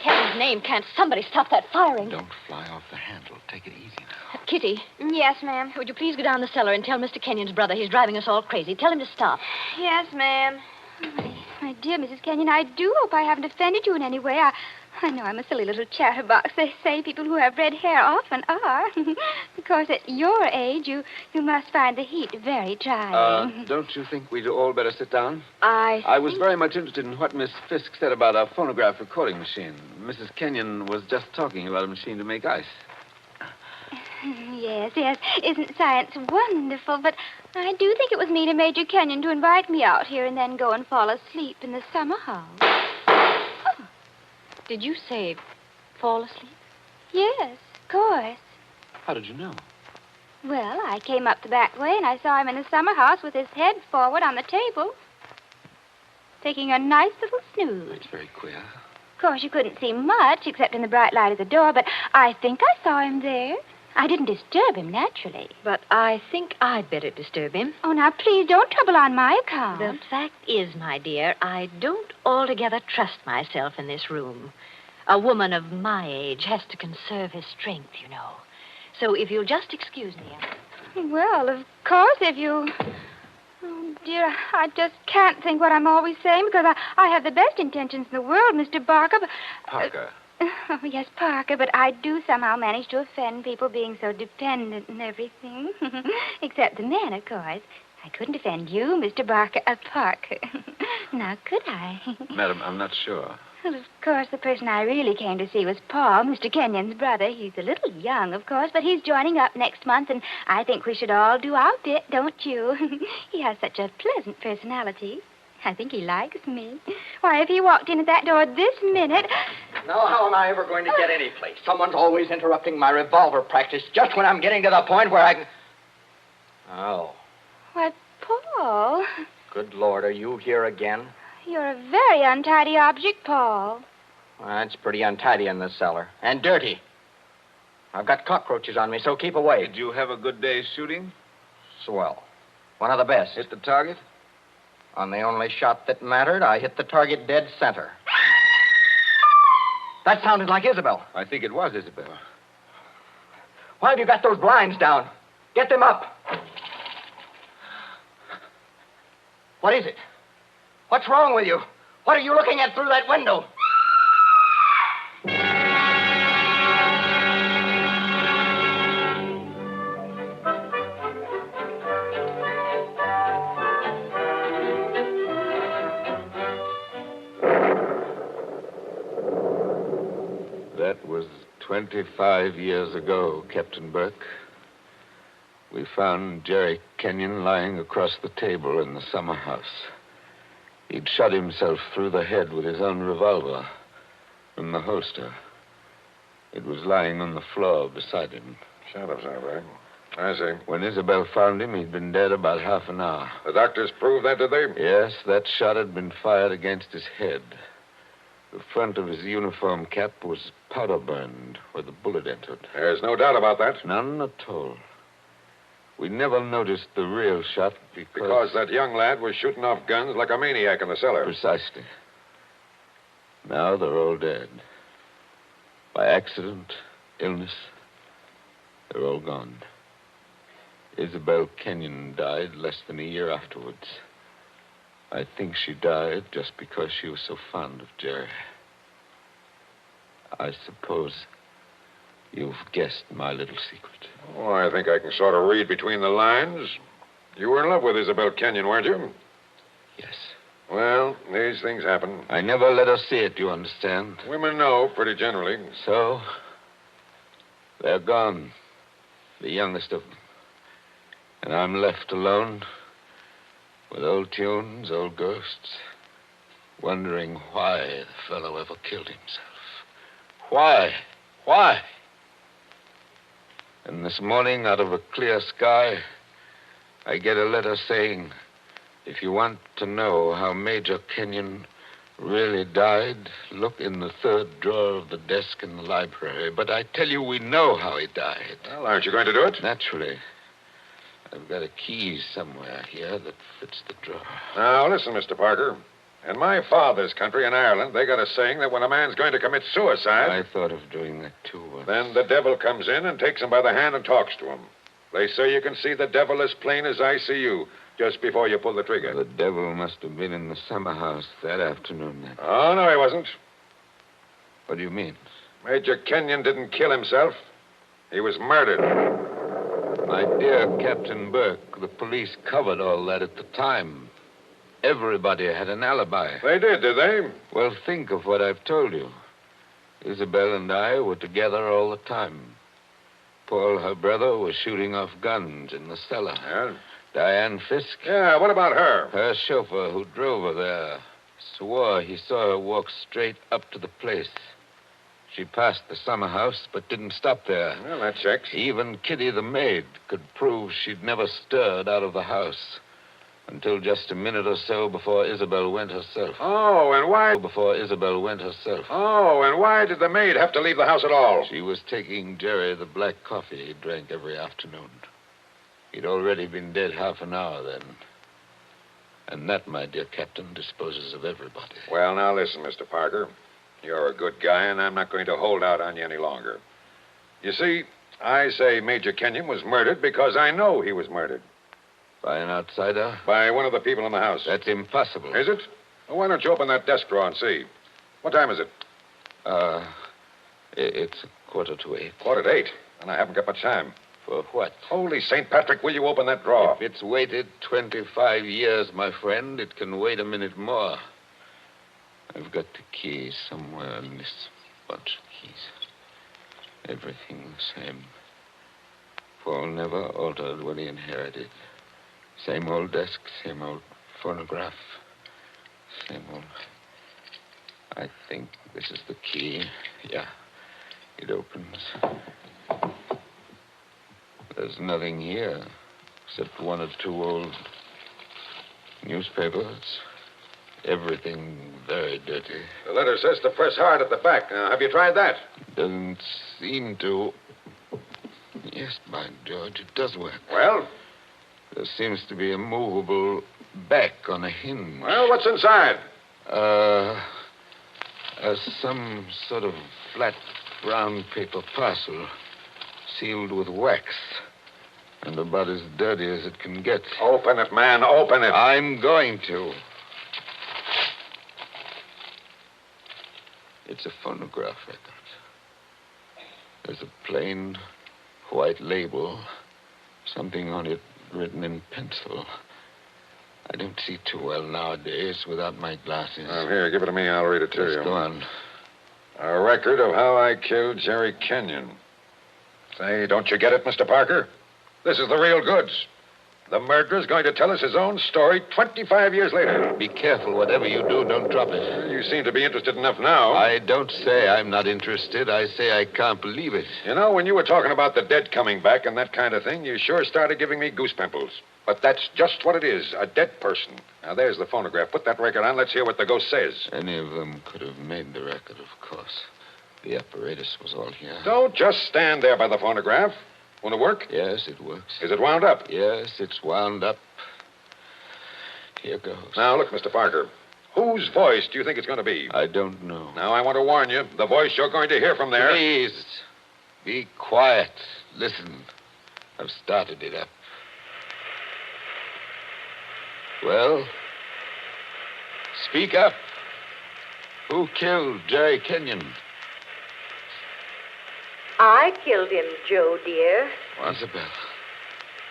Speaker 13: Heaven's name, can't somebody stop that firing?
Speaker 7: Don't fly off the handle. Take it easy now.
Speaker 13: Kitty.
Speaker 19: Yes, ma'am.
Speaker 13: Would you please go down the cellar and tell Mr. Kenyon's brother he's driving us all crazy. Tell him to stop.
Speaker 19: Yes, ma'am.
Speaker 15: My dear Mrs. Kenyon, I do hope I haven't offended you in any way. I know I'm a silly little chatterbox. They say people who have red hair often are. Of course, at your age, you must find the heat very trying.
Speaker 7: Don't you think we'd all better sit down?
Speaker 13: I
Speaker 7: was very much interested in what Miss Fisk said about a phonograph recording machine. Mrs. Kenyon was just talking about a machine to make ice.
Speaker 15: Yes. Isn't science wonderful? But I do think it was mean of Major Kenyon to invite me out here and then go and fall asleep in the summer house.
Speaker 13: Did you say fall asleep?
Speaker 15: Yes, of course.
Speaker 8: How did you know?
Speaker 15: Well, I came up the back way and I saw him in the summer house with his head forward on the table, taking a nice little snooze.
Speaker 7: That's very queer.
Speaker 15: Of course, you couldn't see much except in the bright light of the door, but I think I saw him there. I didn't disturb him, naturally.
Speaker 5: But I think I'd better disturb him.
Speaker 15: Oh, now, please don't trouble on my account.
Speaker 5: The fact is, my dear, I don't altogether trust myself in this room. A woman of my age has to conserve her strength, you know. So if you'll just excuse me.
Speaker 15: Well, of course, if you... Oh, dear, I just can't think what I'm always saying because I have the best intentions in the world, Mr. Barker, but...
Speaker 8: Parker.
Speaker 15: Oh, yes, Parker, but I do somehow manage to offend people being so dependent and everything. Except the men, of course. I couldn't offend you, Mr. Parker. Now, could I?
Speaker 8: Madam, I'm not sure.
Speaker 15: Well, of course, the person I really came to see was Paul, Mr. Kenyon's brother. He's a little young, of course, but he's joining up next month, and I think we should all do our bit, don't you? He has such a pleasant personality. I think he likes me. Why, if he walked in at that door this minute...
Speaker 9: Now, how am I ever going to get any place? Someone's always interrupting my revolver practice just when I'm getting to the point where I can... Oh,
Speaker 15: Why, Paul,
Speaker 9: good Lord, are you here again?
Speaker 15: you're a very untidy object, Paul.
Speaker 9: Well, it's pretty untidy in this cellar. And dirty. I've got cockroaches on me, so keep away.
Speaker 8: Did you have a good day shooting?
Speaker 9: Swell. One of the best.
Speaker 8: Hit the target?
Speaker 9: On the only shot that mattered, I hit the target dead center. That sounded like Isabel.
Speaker 8: I think it was Isabel.
Speaker 9: Why have you got those blinds down? Get them up. What is it? What's wrong with you? What are you looking at through that window?
Speaker 7: That was 25 years ago, Captain Burke. We found Jerry Kenyon lying across the table in the summer house. He'd shot himself through the head with his own revolver from the holster. It was lying on the floor beside him.
Speaker 1: Shot himself, right? I see.
Speaker 7: When Isabel found him, he'd been dead about half an hour.
Speaker 1: The doctors proved that, did they?
Speaker 7: Yes, that shot had been fired against his head. The front of his uniform cap was powder burned where the bullet entered.
Speaker 1: There's no doubt about that.
Speaker 7: None at all. We never noticed the real shot
Speaker 1: Because that young lad was shooting off guns like a maniac in the cellar.
Speaker 7: Precisely. Now they're all dead. By accident, illness, they're all gone. Isabel Kenyon died less than a year afterwards. I think she died just because she was so fond of Jerry. I suppose you've guessed my little secret.
Speaker 1: Oh, I think I can sort of read between the lines. You were in love with Isabel Kenyon, weren't you?
Speaker 7: Yes.
Speaker 1: Well, these things happen.
Speaker 7: I never let her see it, you understand?
Speaker 1: Women know, pretty generally.
Speaker 7: So, they're gone. The youngest of them. And I'm left alone with old tunes, old ghosts, wondering why the fellow ever killed himself. Why? Why? And this morning, out of a clear sky, I get a letter saying, if you want to know how Major Kenyon really died, look in the third drawer of the desk in the library. But I tell you, we know how he died.
Speaker 1: Well, aren't you going to do it?
Speaker 7: Naturally. I've got a key somewhere here that fits the drawer.
Speaker 1: Now, listen, Mr. Parker. In my father's country, in Ireland, they got a saying that when a man's going to commit suicide...
Speaker 7: I thought of doing that, too.
Speaker 1: Then the devil comes in and takes him by the hand and talks to him. They say you can see the devil as plain as I see you, just before you pull the trigger.
Speaker 7: The devil must have been in the summer house that afternoon, then.
Speaker 1: Oh, no, he wasn't.
Speaker 7: What do you mean?
Speaker 1: Major Kenyon didn't kill himself. He was murdered.
Speaker 7: My dear Captain Burke, the police covered all that at the time. Everybody had an alibi.
Speaker 1: They did they?
Speaker 7: Well, think of what I've told you. Isabel and I were together all the time. Paul, her brother, was shooting off guns in the cellar.
Speaker 1: Yeah?
Speaker 7: Diane Fisk.
Speaker 1: Yeah, what about her?
Speaker 7: Her chauffeur who drove her there swore he saw her walk straight up to the place. She passed the summer house, but didn't stop there.
Speaker 1: Well, that checks.
Speaker 7: Even Kitty the maid could prove she'd never stirred out of the house until just a minute or so before Isabel went herself.
Speaker 1: Oh, and why?
Speaker 7: Before Isabel went herself.
Speaker 1: Oh, and why did the maid have to leave the house at all?
Speaker 7: She was taking Jerry the black coffee he drank every afternoon. He'd already been dead half an hour then. And that, my dear Captain, disposes of everybody.
Speaker 1: Well, now listen, Mr. Parker. You're a good guy, and I'm not going to hold out on you any longer. You see, I say Major Kenyon was murdered because I know he was murdered.
Speaker 7: By an outsider?
Speaker 1: By one of the people in the house.
Speaker 7: That's impossible.
Speaker 1: Is it? Well, why don't you open that desk drawer and see? What time is it?
Speaker 7: It's 7:45.
Speaker 1: 7:45? And I haven't got much time.
Speaker 7: For what?
Speaker 1: Holy St. Patrick, will you open that drawer?
Speaker 7: If it's waited 25 years, my friend, it can wait a minute more. I've got the key somewhere in this bunch of keys. Everything the same. Paul never altered what he inherited. Same old desk, same old phonograph. Same old... I think this is the key. Yeah, it opens. There's nothing here except one or two old newspapers. Everything very dirty.
Speaker 1: The letter says to press hard at the back. Now, have you tried that?
Speaker 7: Doesn't seem to. Yes, by George, it does work.
Speaker 1: Well?
Speaker 7: There seems to be a movable back on a hinge.
Speaker 1: Well, what's inside?
Speaker 7: Some sort of flat brown paper parcel sealed with wax. And about as dirty as it can get.
Speaker 1: Open it, man. Open it.
Speaker 7: I'm going to. It's a phonograph record. There's a plain white label. Something on it written in pencil. I don't see too well nowadays without my glasses.
Speaker 1: Oh, here, give it to me. I'll read it to you.
Speaker 7: Go on.
Speaker 1: A record of how I killed Jerry Kenyon. Say, don't you get it, Mr. Parker? This is the real goods. The murderer's going to tell us his own story 25 years later.
Speaker 7: Be careful. Whatever you do, don't drop it.
Speaker 1: You seem to be interested enough now.
Speaker 7: I don't say I'm not interested. I say I can't believe it.
Speaker 1: You know, when you were talking about the dead coming back and that kind of thing, you sure started giving me goose pimples. But that's just what it is, a dead person. Now, there's the phonograph. Put that record on. Let's hear what the ghost says.
Speaker 7: Any of them could have made the record, of course. The apparatus was all here.
Speaker 1: Don't just stand there by the phonograph. Won't it work?
Speaker 7: Yes, it works.
Speaker 1: Is it wound up?
Speaker 7: Yes, it's wound up. Here goes.
Speaker 1: Now, look, Mr. Parker. Whose voice do you think it's going to be?
Speaker 7: I don't know.
Speaker 1: Now, I want to warn you. The voice you're going to hear from there...
Speaker 7: Please, be quiet. Listen. I've started it up. Well, speak up. Who killed Jerry Kenyon?
Speaker 17: I killed him, Joe, dear.
Speaker 7: Isabel.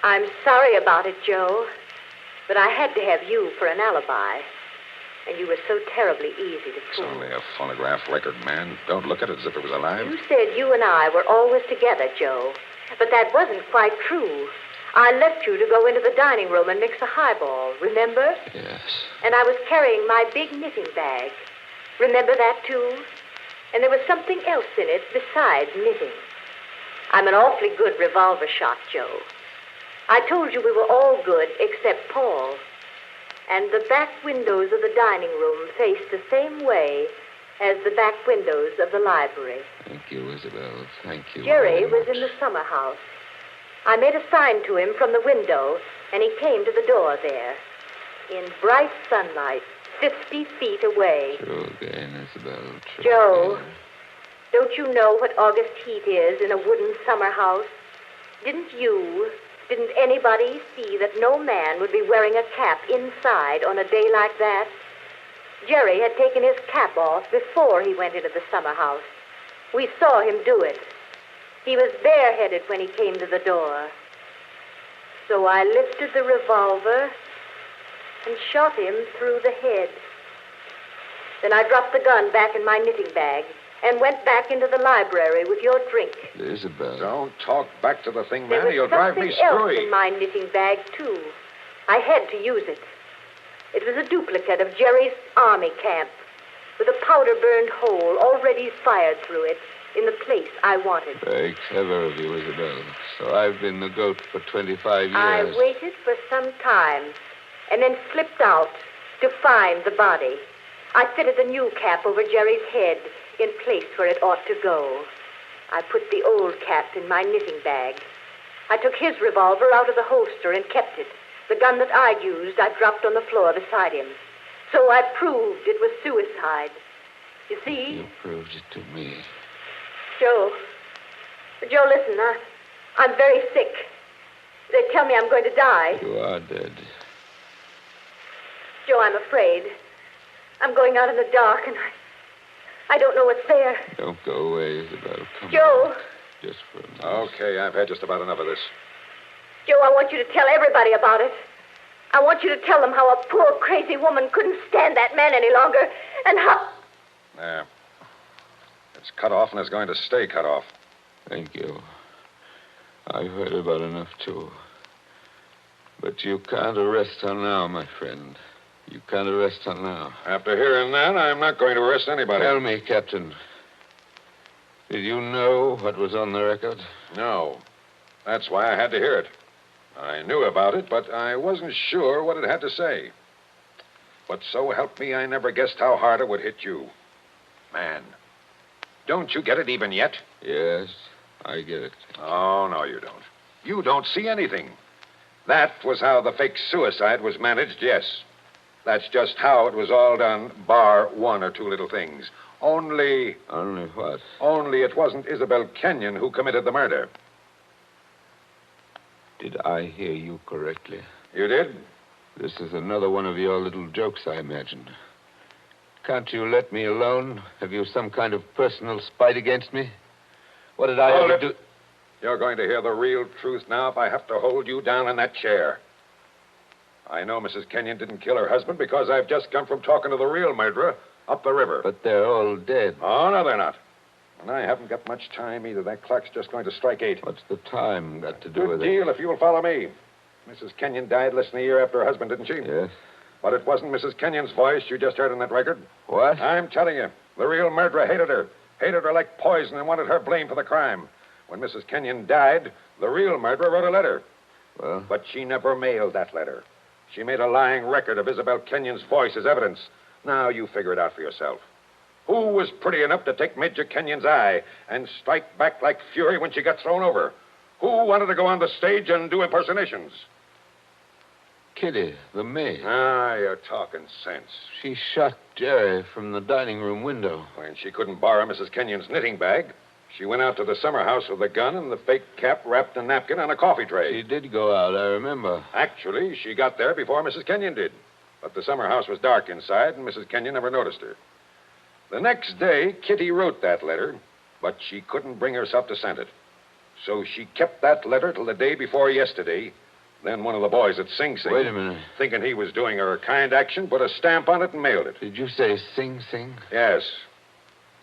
Speaker 17: I'm sorry about it, Joe. But I had to have you for an alibi. And you were so terribly easy to
Speaker 1: It's
Speaker 17: fool.
Speaker 1: only a phonograph record, man. Don't look at it as if it was alive.
Speaker 17: You said you and I were always together, Joe. But that wasn't quite true. I left you to go into the dining room and mix a highball, remember?
Speaker 7: Yes.
Speaker 17: And I was carrying my big knitting bag. Remember that, too? And there was something else in it besides knitting. I'm an awfully good revolver shot, Joe. I told you we were all good except Paul. And the back windows of the dining room faced the same way as the back windows of the library.
Speaker 7: Thank you, Isabel. Thank you.
Speaker 17: Jerry was in the summer house. I made a sign to him from the window, and he came to the door there. In bright sunlight, 50 feet away.
Speaker 7: True again, Isabel. True
Speaker 17: Joe,
Speaker 7: again.
Speaker 17: don't you know what August heat is in a wooden summer house? Didn't anybody see that no man would be wearing a cap inside on a day like that? Jerry had taken his cap off before he went into the summer house. We saw him do it. He was bareheaded when he came to the door. So I lifted the revolver and shot him through the head. Then I dropped the gun back in my knitting bag and went back into the library with your drink.
Speaker 7: Isabel.
Speaker 1: Don't talk back to the thing,
Speaker 17: There
Speaker 1: man.
Speaker 17: was
Speaker 1: You'll drive me
Speaker 17: something else
Speaker 1: screwy.
Speaker 17: in my knitting bag, too. I had to use it. It was a duplicate of Jerry's army camp with a powder-burned hole already fired through it in the place I wanted.
Speaker 7: Very clever of you, Isabel. So I've been the goat for 25 years.
Speaker 17: I waited for some time and then slipped out to find the body. I fitted the new cap over Jerry's head in place where it ought to go. I put the old cap in my knitting bag. I took his revolver out of the holster and kept it. The gun that I'd used, I dropped on the floor beside him. So I proved it was suicide. You see?
Speaker 7: You proved it to me.
Speaker 17: Joe, listen, I'm very sick. They tell me I'm going to die.
Speaker 7: You are dead.
Speaker 17: Joe, I'm afraid. I'm going out in the dark, and I don't know what's there.
Speaker 7: Don't go away, Isabel. Come
Speaker 17: Joe.
Speaker 7: on. Just for a minute.
Speaker 1: Okay, I've had just about enough of this.
Speaker 17: Joe, I want you to tell everybody about it. I want you to tell them how a poor, crazy woman couldn't stand that man any longer, and how...
Speaker 1: There. It's cut off, and it's going to stay cut off.
Speaker 7: Thank you. I've heard about enough, too. But you can't arrest her now, my friend. You can't arrest her now.
Speaker 1: After hearing that, I'm not going to arrest anybody.
Speaker 7: Tell me, Captain. Did you know what was on the record?
Speaker 1: No. That's why I had to hear it. I knew about it, but I wasn't sure what it had to say. But so help me, I never guessed how hard it would hit you. Man, don't you get it even yet?
Speaker 7: Yes, I get it.
Speaker 1: Oh, no, you don't. You don't see anything. That was how the fake suicide was managed, yes. That's just how it was all done, bar one or two little things. Only...
Speaker 7: Only what?
Speaker 1: Only it wasn't Isabel Kenyon who committed the murder.
Speaker 7: Did I hear you correctly?
Speaker 1: You did?
Speaker 7: This is another one of your little jokes, I imagine. Can't you let me alone? Have you some kind of personal spite against me? What did I ever do?
Speaker 1: You're going to hear the real truth now if I have to hold you down in that chair. I know Mrs. Kenyon didn't kill her husband because I've just come from talking to the real murderer up the river.
Speaker 7: But they're all dead.
Speaker 1: Oh, no, they're not. And I haven't got much time either. That clock's just going to strike 8.
Speaker 7: What's the time got to do with it?
Speaker 1: Good deal if you'll follow me. Mrs. Kenyon died less than a year after her husband, didn't she?
Speaker 7: Yes.
Speaker 1: But it wasn't Mrs. Kenyon's voice you just heard on that record.
Speaker 7: What?
Speaker 1: I'm telling you, the real murderer hated her. Hated her like poison and wanted her blamed for the crime. When Mrs. Kenyon died, the real murderer wrote a letter.
Speaker 7: Well?
Speaker 1: But she never mailed that letter. She made a lying record of Isabel Kenyon's voice as evidence. Now you figure it out for yourself. Who was pretty enough to take Major Kenyon's eye and strike back like fury when she got thrown over? Who wanted to go on the stage and do impersonations?
Speaker 7: Kitty, the maid.
Speaker 1: Ah, you're talking sense.
Speaker 7: She shot Jerry from the dining room window.
Speaker 1: When she couldn't borrow Mrs. Kenyon's knitting bag, she went out to the summer house with a gun and the fake cap wrapped in a napkin on a coffee tray.
Speaker 7: She did go out, I remember.
Speaker 1: Actually, she got there before Mrs. Kenyon did. But the summer house was dark inside, and Mrs. Kenyon never noticed her. The next day, Kitty wrote that letter, but she couldn't bring herself to send it. So she kept that letter till the day before yesterday. Then one of the boys at Sing Sing...
Speaker 7: Wait a minute.
Speaker 1: Thinking he was doing her a kind action, put a stamp on it and mailed it.
Speaker 7: Did you say Sing Sing?
Speaker 1: Yes.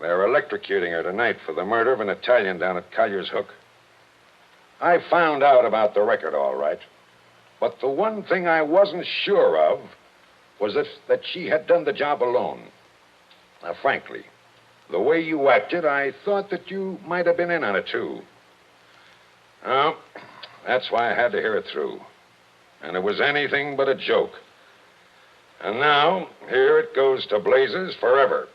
Speaker 1: They're electrocuting her tonight for the murder of an Italian down at Collier's Hook. I found out about the record, all right. But the one thing I wasn't sure of was that she had done the job alone. Now, frankly, the way you acted, I thought that you might have been in on it, too. Well, that's why I had to hear it through. And it was anything but a joke. And now, here it goes to blazes forever.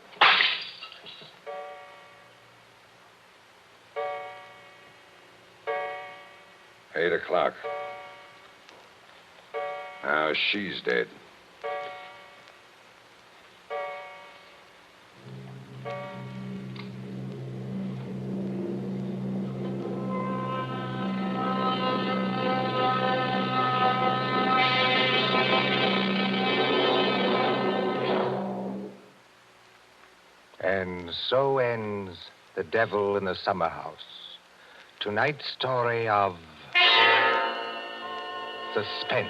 Speaker 1: Eight o'clock. Now she's dead.
Speaker 14: And so ends The Devil in the Summer House. Tonight's story of suspense.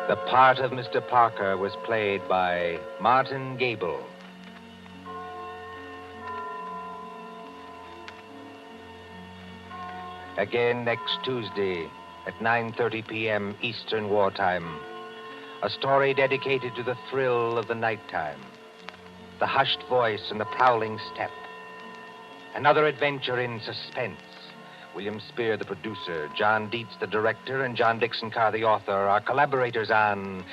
Speaker 14: The part of Mr. Parker was played by Martin Gable. Again next Tuesday at 9:30 p.m. Eastern Wartime. A story dedicated to the thrill of the nighttime, the hushed voice and the prowling step. Another adventure in suspense. William Spear, the producer, John Dietz, the director, and John Dixon Carr, the author, are collaborators on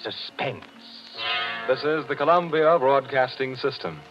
Speaker 14: Suspense.
Speaker 6: This is the Columbia Broadcasting System.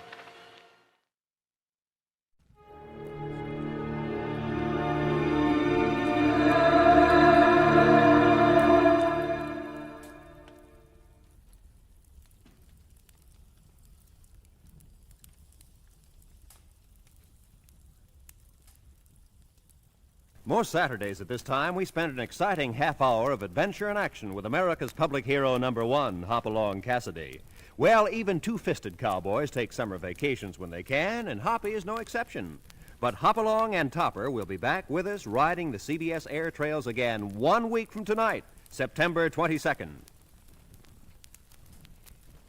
Speaker 2: Most Saturdays at this time, we spend an exciting half hour of adventure and action with America's public hero #1, Hopalong Cassidy. Well, even two-fisted cowboys take summer vacations when they can, and Hoppy is no exception. But Hopalong and Topper will be back with us riding the CBS air trails again 1 week from tonight, September 22nd.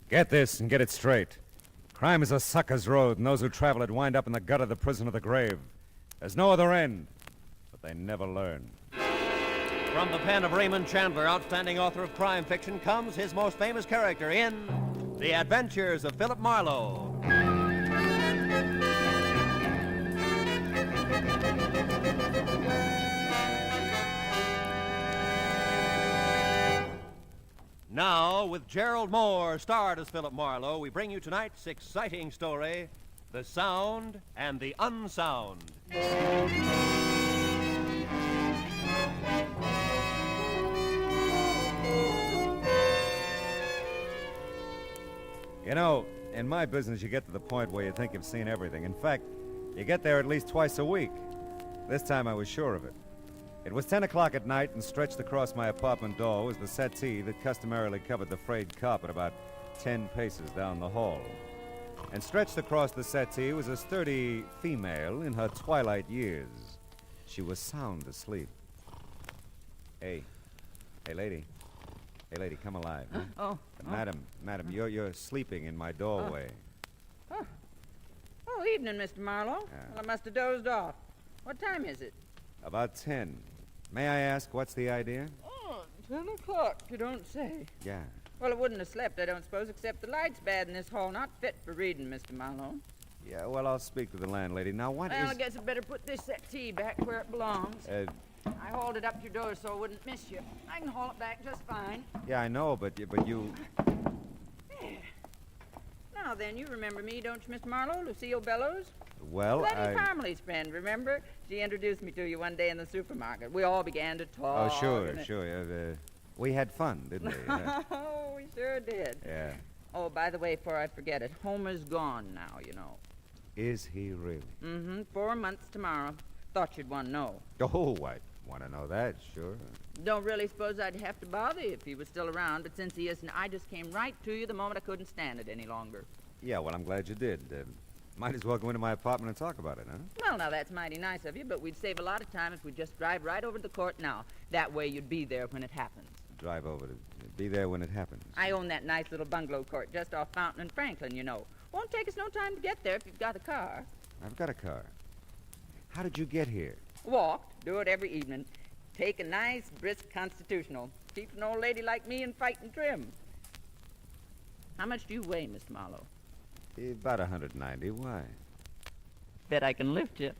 Speaker 21: Get this and get it straight. Crime is a sucker's road, and those who travel it wind up in the gut of the prison of the grave. There's no other end. They never learn.
Speaker 2: From the pen of Raymond Chandler, outstanding author of crime fiction, comes his most famous character in The Adventures of Philip Marlowe. Now, with Gerald Moore starred as Philip Marlowe, we bring you tonight's exciting story, The Sound and the Unsound.
Speaker 21: You know, in my business, you get to the point where you think you've seen everything. In fact, you get there at least twice a week. This time I was sure of it. It was 10 o'clock at night, and stretched across my apartment door was the settee that customarily covered the frayed carpet about 10 paces down the hall. And stretched across the settee was a sturdy female in her twilight years. She was sound asleep. Hey, lady. Hey, lady, come alive. Huh?
Speaker 10: Oh.
Speaker 21: Madam, you're sleeping in my doorway.
Speaker 10: Oh, evening, Mr. Marlowe. Well, I must have dozed off. What time is it?
Speaker 21: About 10. May I ask, what's the idea?
Speaker 10: Oh, 10 o'clock, you don't say.
Speaker 21: Yeah.
Speaker 10: Well, I wouldn't have slept, I don't suppose, except the light's bad in this hall. Not fit for reading, Mr. Marlowe.
Speaker 21: Yeah, well, I'll speak to the landlady. Now,
Speaker 10: Well, I guess I'd better put this settee back where it belongs. I hauled it up to your door so I wouldn't miss you. I can haul it back just fine.
Speaker 21: Yeah, I know, but you...
Speaker 10: There. Now then, you remember me, don't you, Mr. Marlowe? Lucille Bellows?
Speaker 21: Well,
Speaker 10: Letty Parmley's friend, remember? She introduced me to you one day in the supermarket. We all began to talk.
Speaker 21: Oh, sure. We had fun, didn't we?
Speaker 10: Oh, we sure did.
Speaker 21: Yeah.
Speaker 10: Oh, by the way, before I forget it, Homer's gone now, you know.
Speaker 21: Is he really?
Speaker 10: Mm-hmm. 4 months tomorrow. Thought you'd want to know.
Speaker 21: Oh, I want to know that, sure.
Speaker 10: Don't really suppose I'd have to bother you if he was still around, but since he isn't, I just came right to you the moment I couldn't stand it any longer.
Speaker 21: Yeah, well, I'm glad you did. Might as well go into my apartment and talk about it, huh?
Speaker 10: Well, now, that's mighty nice of you, but we'd save a lot of time if we'd just drive right over to the court now. That way you'd be there when it happens.
Speaker 21: Drive over to be there when it happens.
Speaker 10: I own that nice little bungalow court just off Fountain and Franklin, you know. Won't take us no time to get there if you've got a car.
Speaker 21: I've got a car. How did you get here?
Speaker 10: Walked. Do it every evening. Take a nice, brisk constitutional. Keeps an old lady like me in fighting trim. How much do you weigh, Mr. Marlowe?
Speaker 21: About 190. Why?
Speaker 10: Bet I can lift you.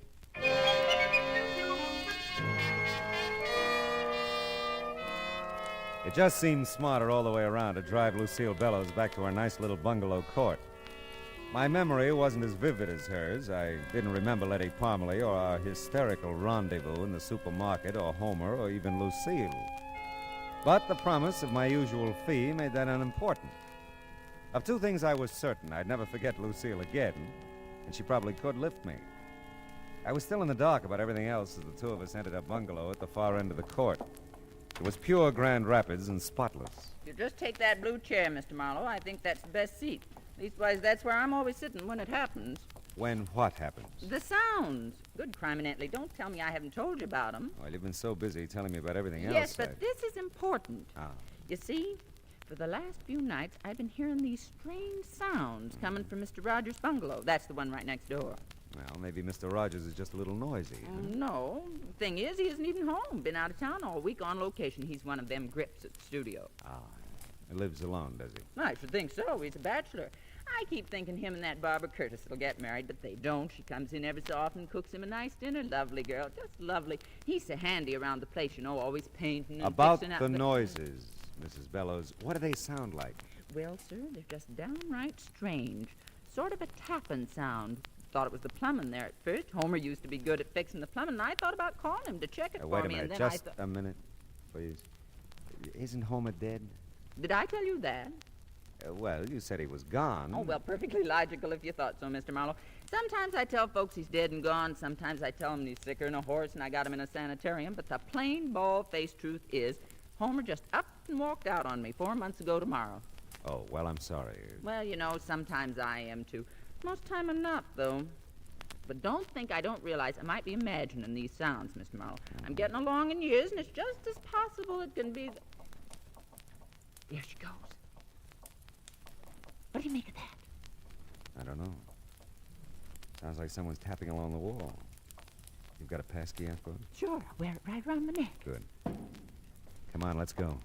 Speaker 21: It just seemed smarter all the way around to drive Lucille Bellows back to our nice little bungalow court. My memory wasn't as vivid as hers. I didn't remember Letty Parmley or our hysterical rendezvous in the supermarket or Homer or even Lucille. But the promise of my usual fee made that unimportant. Of two things I was certain: I'd never forget Lucille again, and she probably could lift me. I was still in the dark about everything else as the two of us entered our bungalow at the far end of the court. It was pure Grand Rapids and spotless.
Speaker 10: You just take that blue chair, Mr. Marlowe. I think that's the best seat. Leastwise, that's where I'm always sitting when it happens.
Speaker 21: When what happens?
Speaker 10: The sounds. Good criminally. Don't tell me I haven't told you about them.
Speaker 21: Well, you've been so busy telling me about everything else.
Speaker 10: Yes, but this is important.
Speaker 21: Ah.
Speaker 10: You see, for the last few nights, I've been hearing these strange sounds coming from Mr. Rogers' bungalow. That's the one right next door.
Speaker 21: Well, maybe Mr. Rogers is just a little noisy. Huh?
Speaker 10: No. Thing is, he isn't even home. Been out of town all week on location. He's one of them grips at the studio.
Speaker 21: Ah, he lives alone, does he?
Speaker 10: I should think so. He's a bachelor. I keep thinking him and that Barbara Curtis will get married, but they don't. She comes in every so often, cooks him a nice dinner. Lovely girl, just lovely. He's so handy around the place, you know, always painting and
Speaker 21: About
Speaker 10: fixing
Speaker 21: the
Speaker 10: up
Speaker 21: noises, Mrs. Bellows, what do they sound like?
Speaker 10: Well, sir, they're just downright strange. Sort of a tapping sound. Thought it was the plumbing there at first. Homer used to be good at fixing the plumbing, and I thought about calling him to check it for
Speaker 21: Wait a
Speaker 10: me.
Speaker 21: minute,
Speaker 10: And then
Speaker 21: just a minute, please. Isn't Homer dead?
Speaker 10: Did I tell you that?
Speaker 21: Well, you said he was gone.
Speaker 10: Oh, well, perfectly logical if you thought so, Mr. Marlowe. Sometimes I tell folks he's dead and gone. Sometimes I tell them he's sicker than a horse and I got him in a sanitarium. But the plain, bald-faced truth is, Homer just up and walked out on me 4 months ago tomorrow.
Speaker 21: Oh, well, I'm sorry.
Speaker 10: Well, you know, sometimes I am, too. Most time I'm not, though. But don't think I don't realize I might be imagining these sounds, Mr. Marlowe. I'm getting along in years, and it's just as possible it can be... There she goes. What do you make of that?
Speaker 21: I don't know. Sounds like someone's tapping along the wall. You've got a passkey, I suppose?
Speaker 10: Sure, I'll wear it right around my neck.
Speaker 21: Good. Come on, let's go.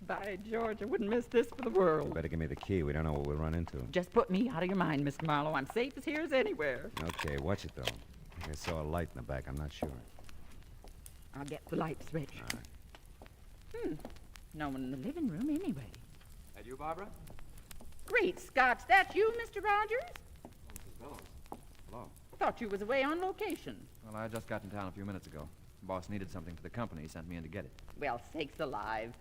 Speaker 10: By George, I wouldn't miss this for the world.
Speaker 21: Better give me the key. We don't know what we'll run into.
Speaker 10: Just put me out of your mind, Mr. Marlowe. I'm safe as here as anywhere.
Speaker 21: Okay, watch it, though. I think I saw a light in the back. I'm not sure.
Speaker 10: I'll get the light switch.
Speaker 21: All right.
Speaker 10: No one in the living room anyway.
Speaker 18: That you, Barbara?
Speaker 10: Great Scotch, that's you, Mr. Rogers?
Speaker 18: Mrs. Bellows. Hello.
Speaker 10: I thought you was away on location.
Speaker 18: Well, I just got in town a few minutes ago. The boss needed something for the company. He sent me in to get it.
Speaker 10: Well, sakes alive.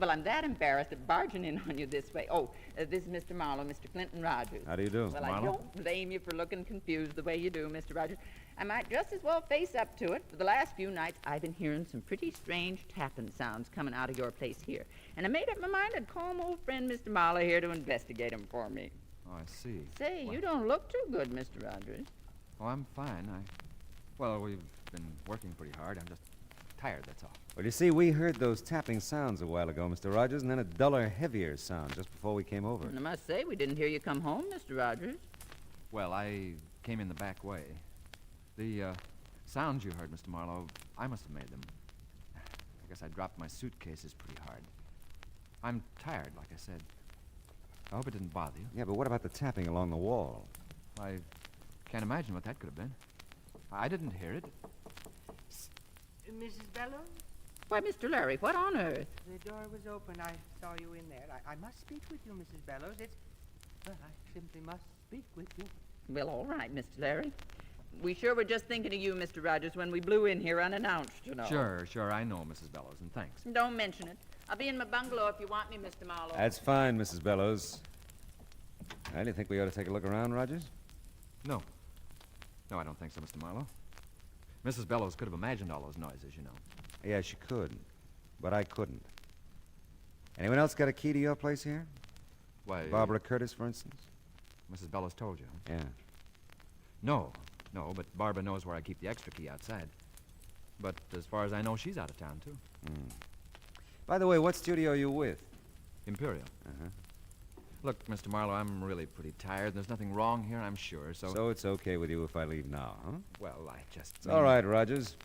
Speaker 10: Well, I'm that embarrassed at barging in on you this way. Oh, this is Mr. Marlowe, Mr. Clinton Rogers.
Speaker 21: How do you do?
Speaker 10: Well,
Speaker 21: Marlowe?
Speaker 10: I don't blame you for looking confused the way you do, Mr. Rogers. I might just as well face up to it. For the last few nights, I've been hearing some pretty strange tapping sounds coming out of your place here. And I made up my mind I'd call my old friend Mr. Marlowe here to investigate them for me.
Speaker 18: Oh, I see.
Speaker 10: Say, you don't look too good, Mr. Rogers.
Speaker 18: Oh, I'm fine. Well, we've been working pretty hard. I'm just tired, that's all.
Speaker 21: Well, you see, we heard those tapping sounds a while ago, Mr. Rogers, and then a duller, heavier sound just before we came over.
Speaker 10: And I must say, we didn't hear you come home, Mr. Rogers.
Speaker 18: Well, I came in the back way. The sounds you heard, Mr. Marlowe, I must have made them. I guess I dropped my suitcases pretty hard. I'm tired, like I said. I hope it didn't bother you.
Speaker 21: Yeah, but what about the tapping along the wall?
Speaker 18: I can't imagine what that could have been. I didn't hear it.
Speaker 20: Mrs. Bellows?
Speaker 10: Why, Mr. Larry, what on earth?
Speaker 20: The door was open. I saw you in there. I must speak with you, Mrs. Bellows. Well, I simply must speak with you.
Speaker 10: Well, all right, Mr. Larry. We sure were just thinking of you, Mr. Rogers, when we blew in here unannounced, you know.
Speaker 18: Sure, I know, Mrs. Bellows, and thanks.
Speaker 10: Don't mention it. I'll be in my bungalow if you want me, Mr. Marlowe.
Speaker 21: That's fine, Mrs. Bellows. Well, do you think we ought to take a look around, Rogers?
Speaker 18: No, I don't think so, Mr. Marlowe. Mrs. Bellows could have imagined all those noises, you know.
Speaker 21: Yeah, she could, but I couldn't. Anyone else got a key to your place here?
Speaker 18: Why?
Speaker 21: Barbara Curtis, for instance?
Speaker 18: Mrs. Bellows told you.
Speaker 21: Yeah.
Speaker 18: No, but Barbara knows where I keep the extra key outside. But as far as I know, she's out of town, too.
Speaker 21: By the way, what studio are you with?
Speaker 18: Imperial.
Speaker 21: Uh-huh.
Speaker 18: Look, Mr. Marlowe, I'm really pretty tired. There's nothing wrong here, I'm sure, so...
Speaker 21: So it's okay with you if I leave now, huh?
Speaker 18: Well, I just...
Speaker 21: It's all right, Rogers.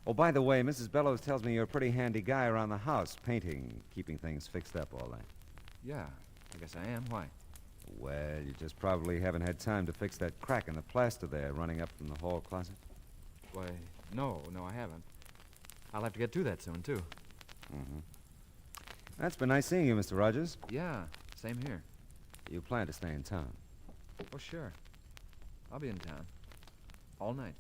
Speaker 21: Oh, by the way, Mrs. Bellows tells me you're a pretty handy guy around the house, painting, keeping things fixed up, all that.
Speaker 18: Yeah, I guess I am. Why?
Speaker 21: Well, you just probably haven't had time to fix that crack in the plaster there running up from the hall closet.
Speaker 18: Why, no, I haven't. I'll have to get to that soon, too.
Speaker 21: Mm-hmm. That's been nice seeing you, Mr. Rogers.
Speaker 18: Yeah, same here.
Speaker 21: You plan to stay in town?
Speaker 18: Oh, sure. I'll be in town. All night.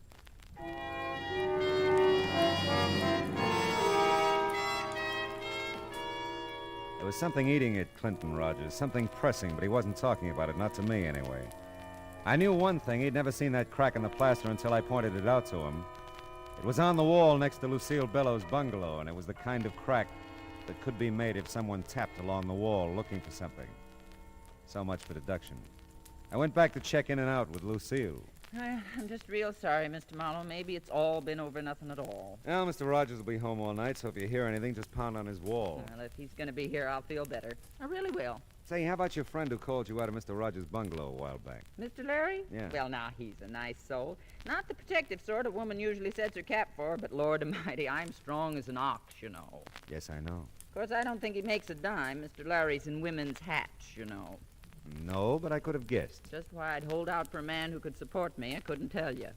Speaker 21: There was something eating at Clinton, Rogers, something pressing, but he wasn't talking about it, not to me anyway. I knew one thing, he'd never seen that crack in the plaster until I pointed it out to him. It was on the wall next to Lucille Bellows' bungalow, and it was the kind of crack that could be made if someone tapped along the wall looking for something. So much for deduction. I went back to check in and out with Lucille.
Speaker 10: I'm just real sorry, Mr. Marlowe. Maybe it's all been over nothing at all.
Speaker 21: Well, Mr. Rogers will be home all night, so if you hear anything, just pound on his wall.
Speaker 10: Well, if he's going to be here, I'll feel better. I really will.
Speaker 21: Say, how about your friend who called you out of Mr. Rogers' bungalow a while back?
Speaker 10: Mr. Larry?
Speaker 21: Yeah.
Speaker 10: Well, now, he's a nice soul. Not the protective sort a woman usually sets her cap for, but Lord Almighty, I'm strong as an ox, you know.
Speaker 21: Yes, I know.
Speaker 10: Of course, I don't think he makes a dime. Mr. Larry's in women's hats, you know.
Speaker 21: No, but I could have guessed.
Speaker 10: Just why I'd hold out for a man who could support me, I couldn't tell you.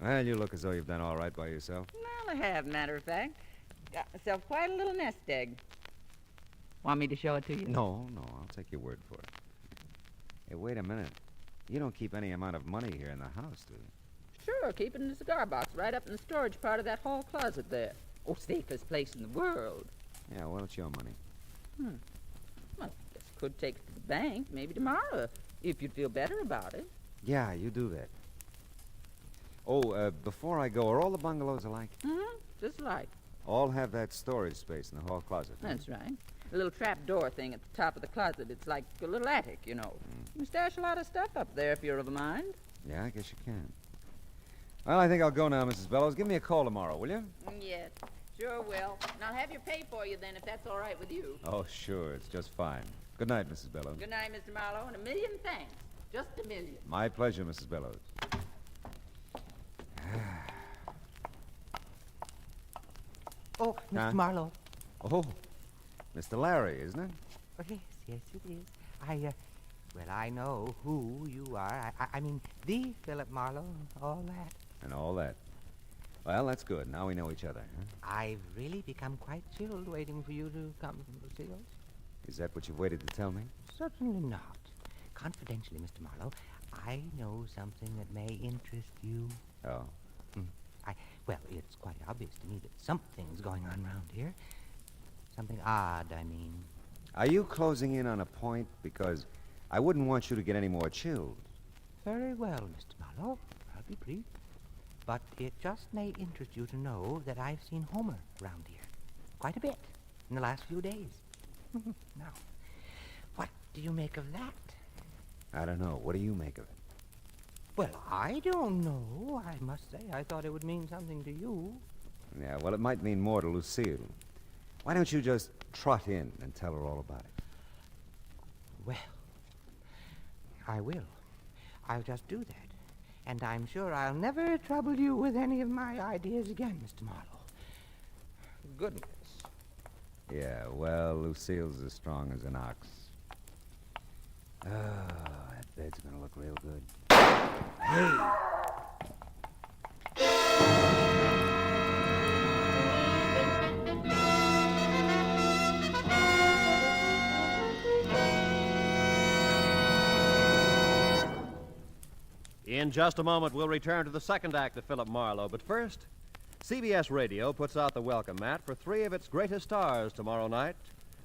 Speaker 21: Well, you look as though you've done all right by yourself.
Speaker 10: Well, I have, matter of fact. Got myself quite a little nest egg. Want me to show it to you?
Speaker 21: No, I'll take your word for it. Hey, wait a minute. You don't keep any amount of money here in the house, do you?
Speaker 10: Sure, keep it in the cigar box right up in the storage part of that hall closet there. Oh, safest place in the world.
Speaker 21: Yeah, well, it's your money.
Speaker 10: Well, I guess I could take it to the bank, maybe tomorrow, if you'd feel better about it.
Speaker 21: Yeah, you do that. Oh, before I go, are all the bungalows alike?
Speaker 10: Just like.
Speaker 21: All have that storage space in the hall closet. Huh?
Speaker 10: That's right. A little trap door thing at the top of the closet. It's like a little attic, you know. You can stash a lot of stuff up there if you're of a mind.
Speaker 21: Yeah, I guess you can. Well, I think I'll go now, Mrs. Bellows. Give me a call tomorrow, will you?
Speaker 10: Yes, sure will. And I'll have your pay for you then, if that's all right with you.
Speaker 21: Oh, sure. It's just fine. Good night, Mrs. Bellows.
Speaker 10: Good night, Mr. Marlowe, and a million thanks. Just a million.
Speaker 21: My pleasure, Mrs. Bellows.
Speaker 20: Oh, Mr. Marlowe.
Speaker 21: Oh, Mr. Larry, isn't it?
Speaker 20: Oh, yes, it is. I know who you are. I mean, the Philip Marlowe, all that.
Speaker 21: And all that. Well, that's good. Now we know each other, huh?
Speaker 20: I've really become quite chilled waiting for you to come from Lucille's.
Speaker 21: Is that what you've waited to tell me?
Speaker 20: Certainly not. Confidentially, Mr. Marlowe, I know something that may interest you.
Speaker 21: Oh.
Speaker 20: Well, it's quite obvious to me that something's going on around here. Something odd, I mean.
Speaker 21: Are you closing in on a point? Because I wouldn't want you to get any more chilled.
Speaker 20: Very well, Mr. Marlowe. I'll be brief. But it just may interest you to know that I've seen Homer around here. Quite a bit in the last few days. Now, what do you make of that?
Speaker 21: I don't know. What do you make of it?
Speaker 20: Well, I don't know. I must say, I thought it would mean something to you.
Speaker 21: Yeah, well, it might mean more to Lucille. Why don't you just trot in and tell her all about it?
Speaker 20: Well, I will. I'll just do that. And I'm sure I'll never trouble you with any of my ideas again, Mr. Marlowe. Goodness.
Speaker 21: Yeah, well, Lucille's as strong as an ox. Oh, that bed's gonna look real good. Hey!
Speaker 2: In just a moment, we'll return to the second act of Philip Marlowe. But first, CBS Radio puts out the welcome mat for three of its greatest stars tomorrow night.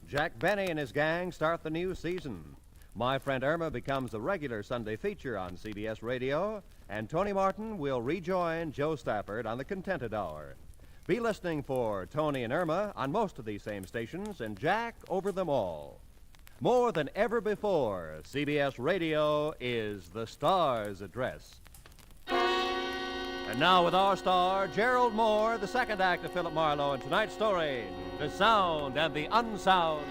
Speaker 2: Jack Benny and his gang start the new season. My Friend Irma becomes a regular Sunday feature on CBS Radio, and Tony Martin will rejoin Joe Stafford on the Contented Hour. Be listening for Tony and Irma on most of these same stations, and Jack over them all. More than ever before, CBS Radio is the star's address. And now with our star, Gerald Moore, the second act of Philip Marlowe, and tonight's story, The Sound and the Unsound.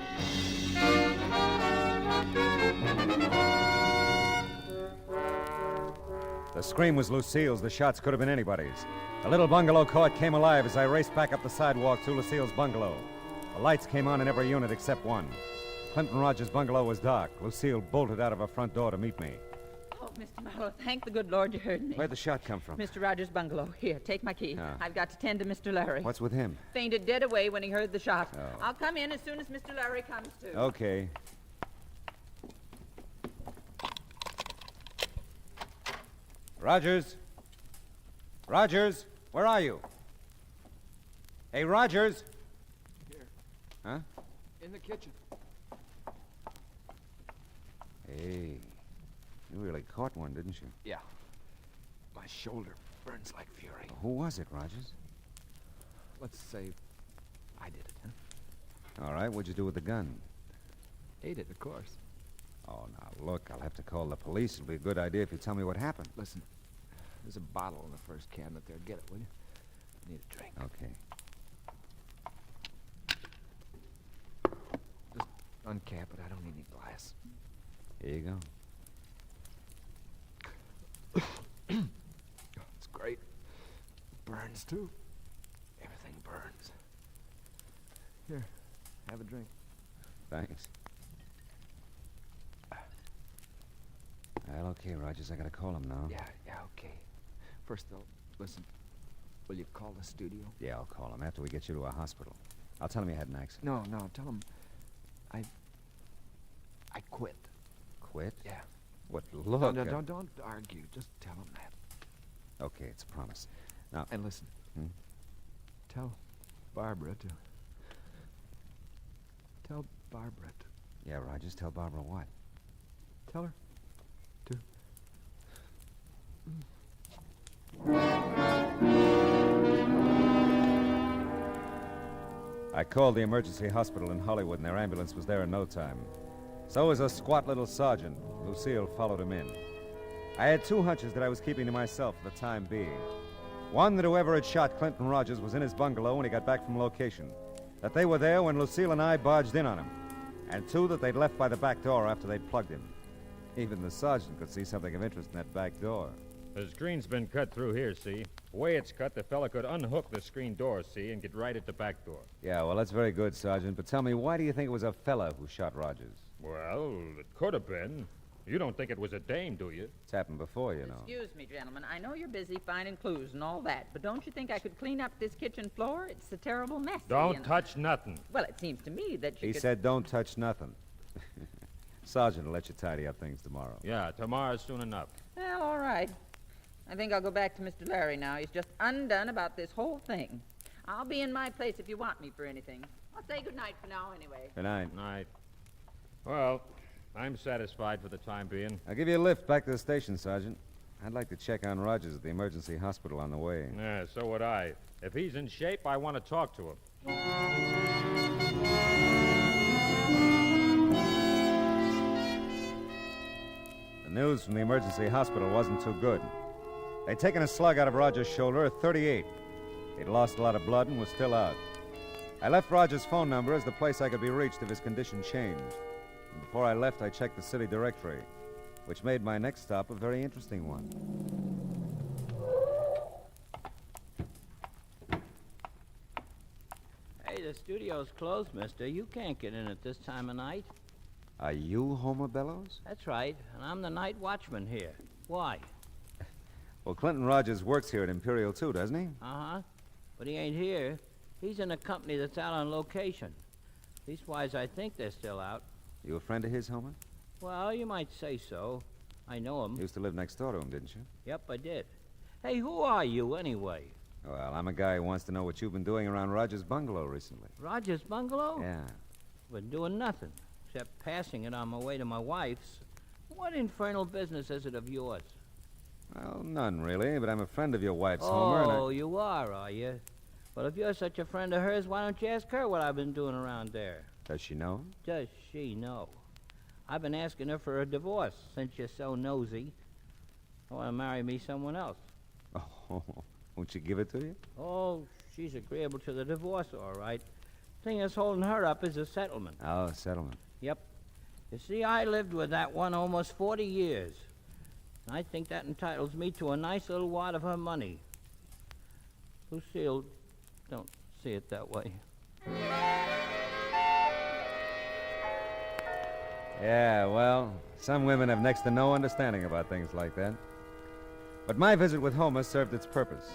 Speaker 21: The scream was Lucille's. The shots could have been anybody's. The little bungalow court came alive as I raced back up the sidewalk to Lucille's bungalow. The lights came on in every unit except one. Clinton Rogers' bungalow was dark. Lucille bolted out of her front door to meet me.
Speaker 10: Oh, Mr. Marlowe, thank the good Lord you heard me.
Speaker 21: Where'd the shot come from?
Speaker 10: Mr. Rogers' bungalow. Here, take my key.
Speaker 21: Ah.
Speaker 10: I've got to tend to Mr. Larry.
Speaker 21: What's with him?
Speaker 10: Fainted dead away when he heard the shot.
Speaker 21: Oh.
Speaker 10: I'll come in as soon as Mr. Larry comes to.
Speaker 21: Okay. Rogers? Rogers, where are you? Hey, Rogers!
Speaker 16: Here.
Speaker 21: Huh?
Speaker 16: In the kitchen.
Speaker 21: Hey, you really caught one, didn't you?
Speaker 16: Yeah. My shoulder burns like fury.
Speaker 21: Who was it, Rogers?
Speaker 16: Let's say I did it, huh?
Speaker 21: All right, what'd you do with the gun?
Speaker 16: Ate it, of course.
Speaker 21: Oh, now, look, I'll have to call the police. It'll be a good idea if you tell me what happened.
Speaker 16: Listen, There's a bottle in the first cabinet there. Get it, will you? I need a drink.
Speaker 21: Okay.
Speaker 16: Just uncap it. I don't need any glass.
Speaker 21: Here you go.
Speaker 16: It's great. Burns, too. Everything burns. Here, have a drink.
Speaker 21: Thanks. Well, okay, Rogers. I gotta call him now.
Speaker 16: Yeah, okay. First, though, listen. Will you call the studio?
Speaker 21: Yeah, I'll call him after we get you to a hospital. I'll tell him you had an accident.
Speaker 16: No, tell him I quit.
Speaker 21: Quit?
Speaker 16: Yeah.
Speaker 21: What, look...
Speaker 16: No, don't argue. Just tell him that.
Speaker 21: Okay, it's a promise. Now...
Speaker 16: And listen. Tell Barbara to... Tell Barbara to...
Speaker 21: Yeah, Rogers, tell Barbara what?
Speaker 16: Tell her to...
Speaker 21: I called the emergency hospital in Hollywood, and their ambulance was there in no time. So was a squat little sergeant. Lucille followed him in. I had two hunches that I was keeping to myself for the time being. One, that whoever had shot Clinton Rogers was in his bungalow when he got back from location. That they were there when Lucille and I barged in on him. And two, that they'd left by the back door after they'd plugged him. Even the sergeant could see something of interest in that back door.
Speaker 11: The screen's been cut through here, see? The way it's cut, the fella could unhook the screen door, see, and get right at the back door.
Speaker 21: Yeah, well, that's very good, Sergeant. But tell me, why do you think it was a fella who shot Rogers?
Speaker 11: Well, it could have been. You don't think it was a dame, do you?
Speaker 21: It's happened before, you know.
Speaker 10: Excuse me, gentlemen. I know you're busy finding clues and all that, but don't you think I could clean up this kitchen floor? It's a terrible mess.
Speaker 11: Don't touch nothing.
Speaker 10: Well, it seems to me that you
Speaker 21: He
Speaker 10: could...
Speaker 21: said don't touch nothing. Sergeant will let you tidy up things tomorrow.
Speaker 11: Yeah, tomorrow's soon enough.
Speaker 10: Well, all right. I think I'll go back to Mr. Larry now. He's just undone about this whole thing. I'll be in my place if you want me for anything. I'll say good night for now, anyway.
Speaker 21: Good night.
Speaker 11: Night. Well, I'm satisfied for the time being.
Speaker 21: I'll give you a lift back to the station, Sergeant. I'd like to check on Rogers at the emergency hospital on the way.
Speaker 11: Yeah, so would I. If he's in shape, I want to talk to him.
Speaker 21: The news from the emergency hospital wasn't too good. They'd taken a slug out of Rogers' shoulder at 38. He'd lost a lot of blood and was still out. I left Rogers' phone number as the place I could be reached if his condition changed. And before I left, I checked the city directory, which made my next stop a very interesting one.
Speaker 22: Hey, the studio's closed, mister. You can't get in at this time of night.
Speaker 21: Are you Homer Bellows?
Speaker 22: That's right, and I'm the night watchman here. Why?
Speaker 21: Well, Clinton Rogers works here at Imperial, too, doesn't he?
Speaker 22: Uh-huh. But he ain't here. He's in a company that's out on location. Leastwise, I think they're still out.
Speaker 21: You a friend of his, Homer?
Speaker 22: Well, you might say so. I know him.
Speaker 21: You used to live next door to him, didn't you?
Speaker 22: Yep, I did. Hey, who are you, anyway?
Speaker 21: Well, I'm a guy who wants to know what you've been doing around Rogers' bungalow recently.
Speaker 22: Rogers' bungalow?
Speaker 21: Yeah.
Speaker 22: Been doing nothing, except passing it on my way to my wife's. What infernal business is it of yours?
Speaker 21: Well, none, really, but I'm a friend of your wife's, Homer, and
Speaker 22: Oh, you are you? Well, if you're such a friend of hers, why don't you ask her what I've been doing around there?
Speaker 21: Does she know?
Speaker 22: Does she know? I've been asking her for a divorce since you're so nosy. I want to marry me someone else.
Speaker 21: Oh, won't she give it to you?
Speaker 22: Oh, she's agreeable to the divorce, all right. Thing that's holding her up is a settlement.
Speaker 21: Oh, settlement.
Speaker 22: Yep. You see, I lived with that one almost 40 years. I think that entitles me to a nice little wad of her money. Lucille, don't see it that way.
Speaker 21: Yeah, well, some women have next to no understanding about things like that. But my visit with Homer served its purpose.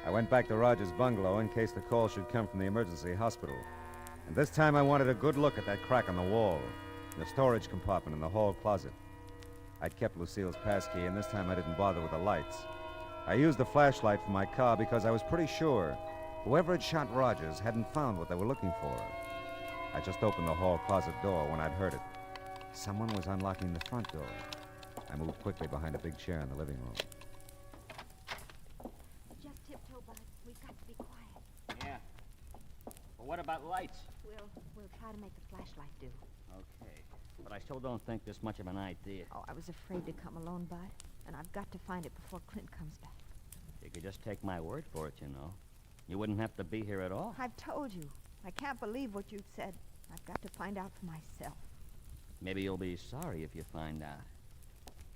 Speaker 21: I went back to Rogers' bungalow in case the call should come from the emergency hospital. And this time I wanted a good look at that crack on the wall, the storage compartment in the hall closet. I'd kept Lucille's passkey, and this time I didn't bother with the lights. I used the flashlight from my car because I was pretty sure whoever had shot Rogers hadn't found what they were looking for. I just opened the hall closet door when I'd heard it. Someone was unlocking the front door. I moved quickly behind a big chair in the living room.
Speaker 15: Just tiptoe, Bud. We've got to be quiet.
Speaker 22: Yeah. But what about lights?
Speaker 15: We'll try to make the flashlight do.
Speaker 22: Okay. But I still don't think there's much of an idea.
Speaker 15: Oh, I was afraid to come alone, Bud.
Speaker 3: And I've got to find it before Clint comes back.
Speaker 2: You could just take my word for it, you know. You wouldn't have to be here at all.
Speaker 3: I've told you. I can't believe what you've said. I've got to find out for myself.
Speaker 2: Maybe you'll be sorry if you find out.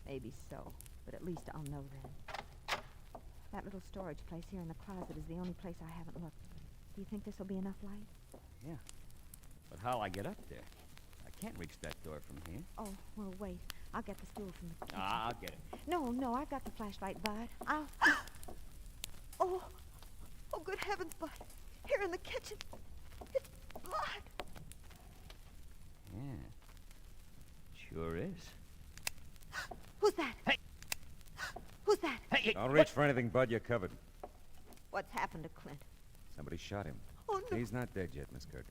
Speaker 3: Maybe so, but at least I'll know then. That little storage place here in the closet is the only place I haven't looked. Do you think this will be enough light?
Speaker 2: Yeah. But how'll I get up there? I can't reach that door from here.
Speaker 3: Oh, well, wait. I'll get the stool from the kitchen.
Speaker 2: I'll get it.
Speaker 3: No, I've got the flashlight, Bud. I'll... Oh, good heavens, Bud. Here in the kitchen. It's blood.
Speaker 2: Yeah. Sure is.
Speaker 3: Who's that?
Speaker 2: Hey!
Speaker 3: Who's that?
Speaker 2: Hey!
Speaker 21: Don't reach for anything, Bud. You're covered.
Speaker 3: What's happened to Clint?
Speaker 21: Somebody shot him.
Speaker 3: Oh, no.
Speaker 21: He's not dead yet, Miss Curtis.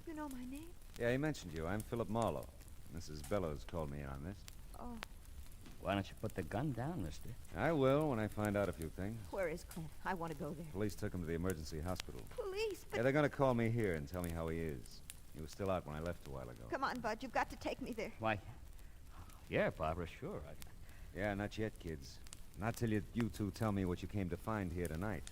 Speaker 3: You know my name?
Speaker 21: Yeah, he mentioned you. I'm Philip Marlowe. Mrs. Bellows called me in on this.
Speaker 3: Oh,
Speaker 2: Why don't you put the gun down, mister?
Speaker 21: I will when I find out a few things.
Speaker 3: where is Clint? I want to go there.
Speaker 21: Police took him to the emergency hospital.
Speaker 3: Police?
Speaker 21: Yeah, they're going to call me here and tell me how he is. He was still out when I left a while ago.
Speaker 3: Come on, Bud. You've got to take me there.
Speaker 2: Why, yeah, Barbara, sure.
Speaker 21: Yeah, not yet, kids. Not till you two tell me what you came to find here tonight.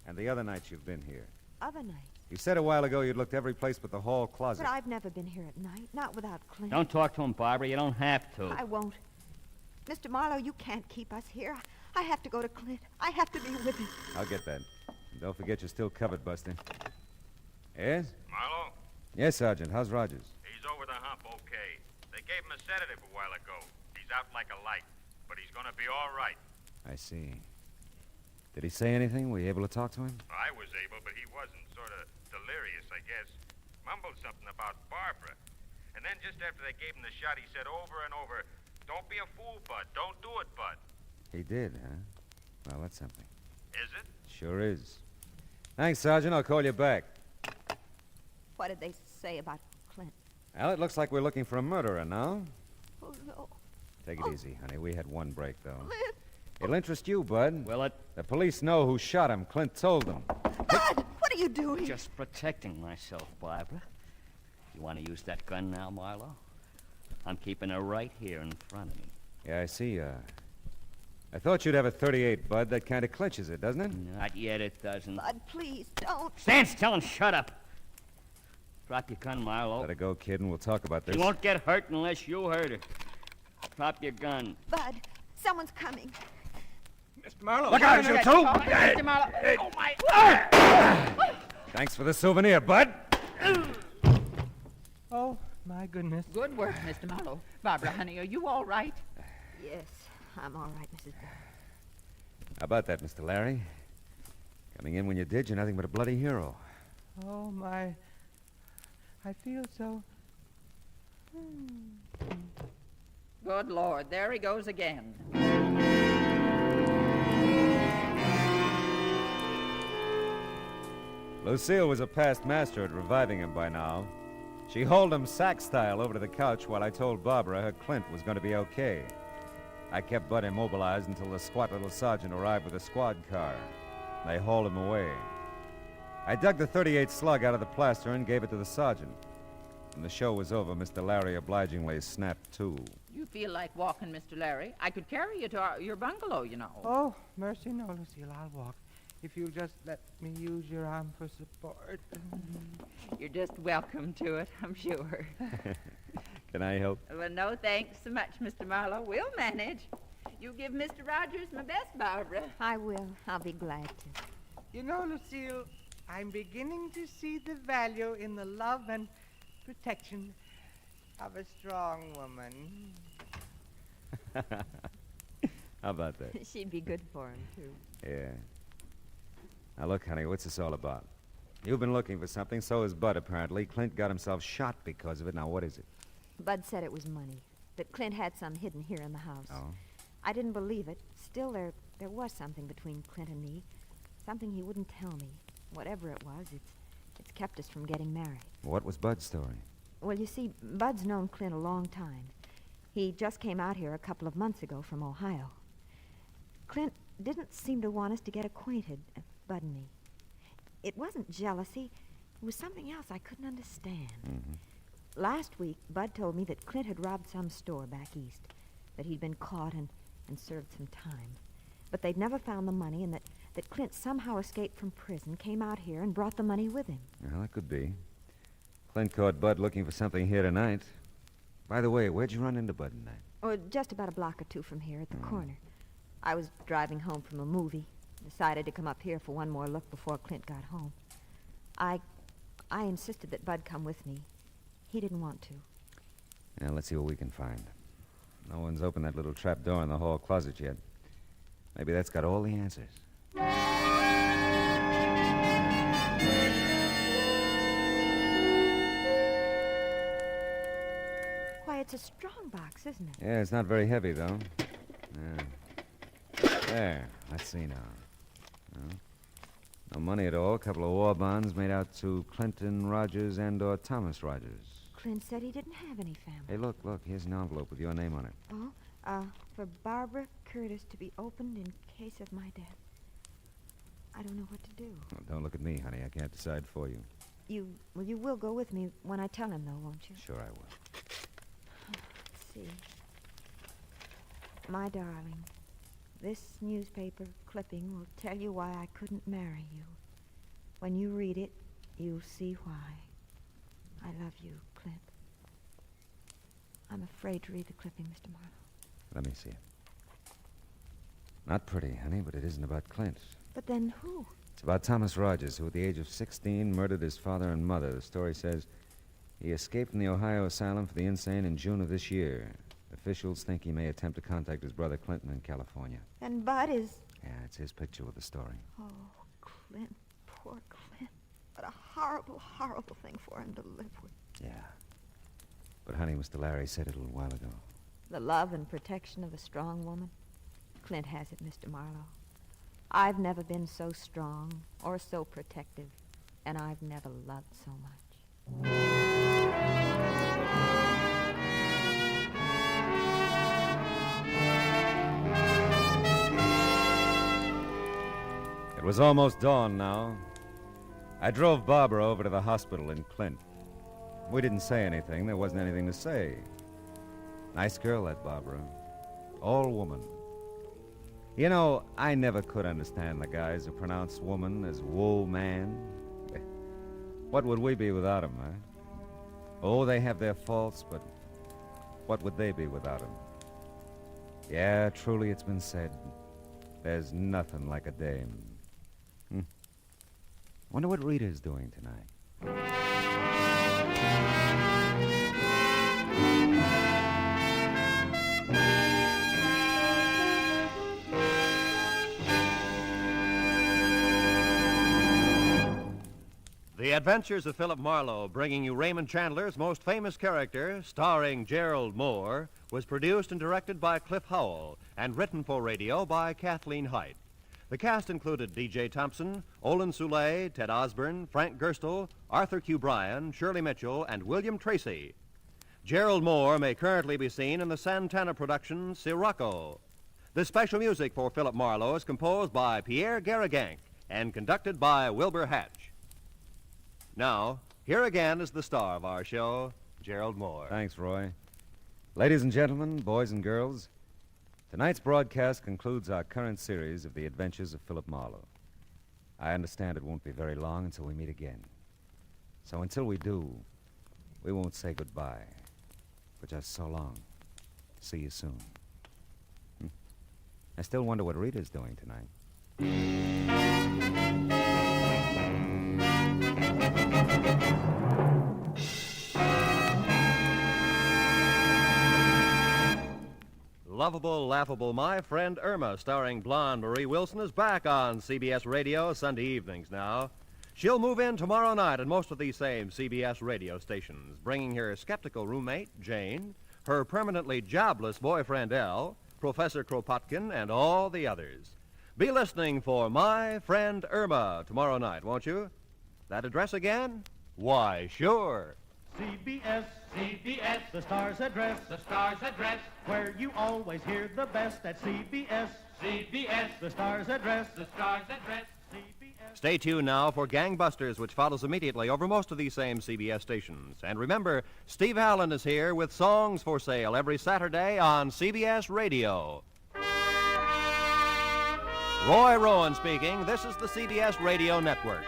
Speaker 21: And the other nights you've been here.
Speaker 3: Other night.
Speaker 21: You said a while ago you'd looked every place but the hall closet.
Speaker 3: But I've never been here at night. Not without Clint.
Speaker 2: Don't talk to him, Barbara. You don't have to.
Speaker 3: I won't. Mr. Marlowe, you can't keep us here. I have to go to Clint. I have to be with him.
Speaker 21: I'll get that. And don't forget you're still covered, Buster. Yes?
Speaker 4: Marlowe?
Speaker 21: Yes, Sergeant. How's Rogers?
Speaker 4: He's over the hump okay. They gave him a sedative a while ago. He's out like a light, but he's gonna be all right.
Speaker 21: I see. Did he say anything? Were you able to talk to him?
Speaker 4: I was able, but he wasn't. Sort of delirious, I guess. Mumbled something about Barbara. And then just after they gave him the shot, he said over and over, "Don't be a fool, Bud. Don't do it, Bud."
Speaker 21: He did, huh? Well, that's something.
Speaker 4: Is it?
Speaker 21: Sure is. Thanks, Sergeant. I'll call you back.
Speaker 3: What did they say about Clint?
Speaker 21: Well, it looks like we're looking for a murderer now.
Speaker 3: Oh, no.
Speaker 21: Take it easy, honey. We had one break, though.
Speaker 3: Clint!
Speaker 21: It'll interest you, Bud.
Speaker 2: Will it?
Speaker 21: The police know who shot him. Clint told them.
Speaker 3: Bud! What are you doing?
Speaker 2: Just protecting myself, Barbara. You want to use that gun now, Marlowe? I'm keeping it right here in front of me.
Speaker 21: Yeah, I see. I thought you'd have a 38, Bud. That kind of clinches it, doesn't it?
Speaker 2: Not yet, it doesn't.
Speaker 3: Bud, please, don't.
Speaker 2: Stand still and shut up. Drop your gun, Marlowe.
Speaker 21: Let her go, kid, and we'll talk about this.
Speaker 2: She won't get hurt unless you hurt her. Drop your gun.
Speaker 3: Bud, someone's coming.
Speaker 21: Mr. Marlowe. Look out, you two!
Speaker 3: Mr. Marlowe. Oh, my...
Speaker 21: Thanks for the souvenir, Bud.
Speaker 20: Oh, my goodness.
Speaker 10: Good work, Mr. Marlowe. Barbara, honey, are you all right?
Speaker 3: Yes, I'm all right, Mrs. Bell.
Speaker 21: How about that, Mr. Larry? Coming in when you did, you're nothing but a bloody hero.
Speaker 20: Oh, my. I feel so.
Speaker 10: Good Lord, there he goes again.
Speaker 21: Lucille was a past master at reviving him by now. She hauled him sack-style over to the couch while I told Barbara her Clint was going to be okay. I kept Bud immobilized until the squat little sergeant arrived with a squad car. They hauled him away. I dug the 38 slug out of the plaster and gave it to the sergeant. When the show was over, Mr. Larry obligingly snapped to.
Speaker 10: You feel like walking, Mr. Larry? I could carry you to your bungalow, you know.
Speaker 20: Oh, mercy, no, Lucille. I'll walk. If you'll just let me use your arm for support.
Speaker 10: You're just welcome to it, I'm sure.
Speaker 21: Can I help?
Speaker 10: Well, no, thanks so much, Mr. Marlowe. We'll manage. You give Mr. Rogers my best, Barbara.
Speaker 3: I will. I'll be glad to.
Speaker 20: You know, Lucille, I'm beginning to see the value in the love and protection of a strong woman.
Speaker 21: How about that?
Speaker 3: She'd be good for him, too.
Speaker 21: Yeah. Now, look, honey, what's this all about? You've been looking for something, so has Bud, apparently. Clint got himself shot because of it. Now, what is it?
Speaker 3: Bud said it was money, that Clint had some hidden here in the house.
Speaker 21: Oh?
Speaker 3: I didn't believe it. Still, there was something between Clint and me. Something he wouldn't tell me. Whatever it was, it's kept us from getting married.
Speaker 21: What was Bud's story?
Speaker 3: Well, you see, Bud's known Clint a long time. He just came out here a couple of months ago from Ohio. Clint didn't seem to want us to get acquainted, Bud and me. It wasn't jealousy. It was something else I couldn't understand.
Speaker 21: Mm-hmm.
Speaker 3: Last week, Bud told me that Clint had robbed some store back east, that he'd been caught and and served some time. But they'd never found the money, and that Clint somehow escaped from prison, came out here, and brought the money with him.
Speaker 21: Well, that could be. Clint caught Bud looking for something here tonight. By the way, where'd you run into Bud tonight?
Speaker 3: Oh, just about a block or two from here at the corner. I was driving home from a movie. Decided to come up here for one more look before Clint got home. I insisted that Bud come with me. He didn't want to.
Speaker 21: Now, let's see what we can find. No one's opened that little trap door in the hall closet yet. Maybe that's got all the answers.
Speaker 3: Why, it's a strong box, isn't it?
Speaker 21: Yeah, it's not very heavy, though. There. Let's see now. No money at all. A couple of war bonds made out to Clinton Rogers and/or Thomas Rogers.
Speaker 3: Clint said he didn't have any family.
Speaker 21: Hey, look. Here's an envelope with your name on it.
Speaker 3: Oh, for Barbara Curtis to be opened in case of my death. I don't know what to do.
Speaker 21: Well, don't look at me, honey. I can't decide for you.
Speaker 3: You will go with me when I tell him, though, won't you?
Speaker 21: Sure I will.
Speaker 3: Let's see. My darling, this newspaper clipping will tell you why I couldn't marry you. When you read it, you'll see why. I love you, Clint. I'm afraid to read the clipping, Mr. Marlowe.
Speaker 21: Let me see it. Not pretty, honey, but it isn't about Clint.
Speaker 3: But then who?
Speaker 21: It's about Thomas Rogers, who at the age of 16 murdered his father and mother. The story says he escaped from the Ohio asylum for the insane in June of this year. Officials think he may attempt to contact his brother Clinton in California.
Speaker 3: And Bud is...
Speaker 21: Yeah, it's his picture with the story.
Speaker 3: Oh, Clint, poor Clint. What a horrible, horrible thing for him to live with.
Speaker 21: Yeah. But, honey, Mr. Larry said it a little while ago.
Speaker 3: The love and protection of a strong woman. Clint has it, Mr. Marlowe. I've never been so strong or so protective, and I've never loved so much.
Speaker 21: It was almost dawn now. I drove Barbara over to the hospital in Clint. We didn't say anything. There wasn't anything to say. Nice girl, that Barbara. All woman. You know, I never could understand the guys who pronounce woman as wool man. What would we be without 'em, huh? Oh, they have their faults, but what would they be without 'em? Yeah, truly it's been said. There's nothing like a dame. Wonder what Rita's doing tonight.
Speaker 2: The Adventures of Philip Marlowe, bringing you Raymond Chandler's most famous character, starring Gerald Moore, was produced and directed by Cliff Howell and written for radio by Kathleen Height. The cast included D.J. Thompson, Olin Soule, Ted Osborne, Frank Gerstle, Arthur Q. Bryan, Shirley Mitchell, and William Tracy. Gerald Moore may currently be seen in the Santana production Sirocco. The special music for Philip Marlowe is composed by Pierre Garrigank and conducted by Wilbur Hatch. Now, here again is the star of our show, Gerald Moore.
Speaker 21: Thanks, Roy. Ladies and gentlemen, boys and girls, tonight's broadcast concludes our current series of the adventures of Philip Marlowe. I understand it won't be very long until we meet again. So until we do, we won't say goodbye, but just so long. See you soon. I still wonder what Rita's doing tonight.
Speaker 2: Lovable, Laughable My Friend Irma, starring blonde Marie Wilson, is back on CBS Radio Sunday evenings now. She'll move in tomorrow night at most of these same CBS radio stations, bringing her skeptical roommate, Jane, her permanently jobless boyfriend, Al, Professor Kropotkin, and all the others. Be listening for My Friend Irma tomorrow night, won't you? That address again? Why, sure.
Speaker 12: CBS, the star's address, where you always hear the best at CBS, the star's address, CBS.
Speaker 2: Stay tuned now for Gangbusters, which follows immediately over most of these same CBS stations. And remember, Steve Allen is here with songs for sale every Saturday on CBS Radio. Roy Rowan speaking. This is the CBS Radio Network.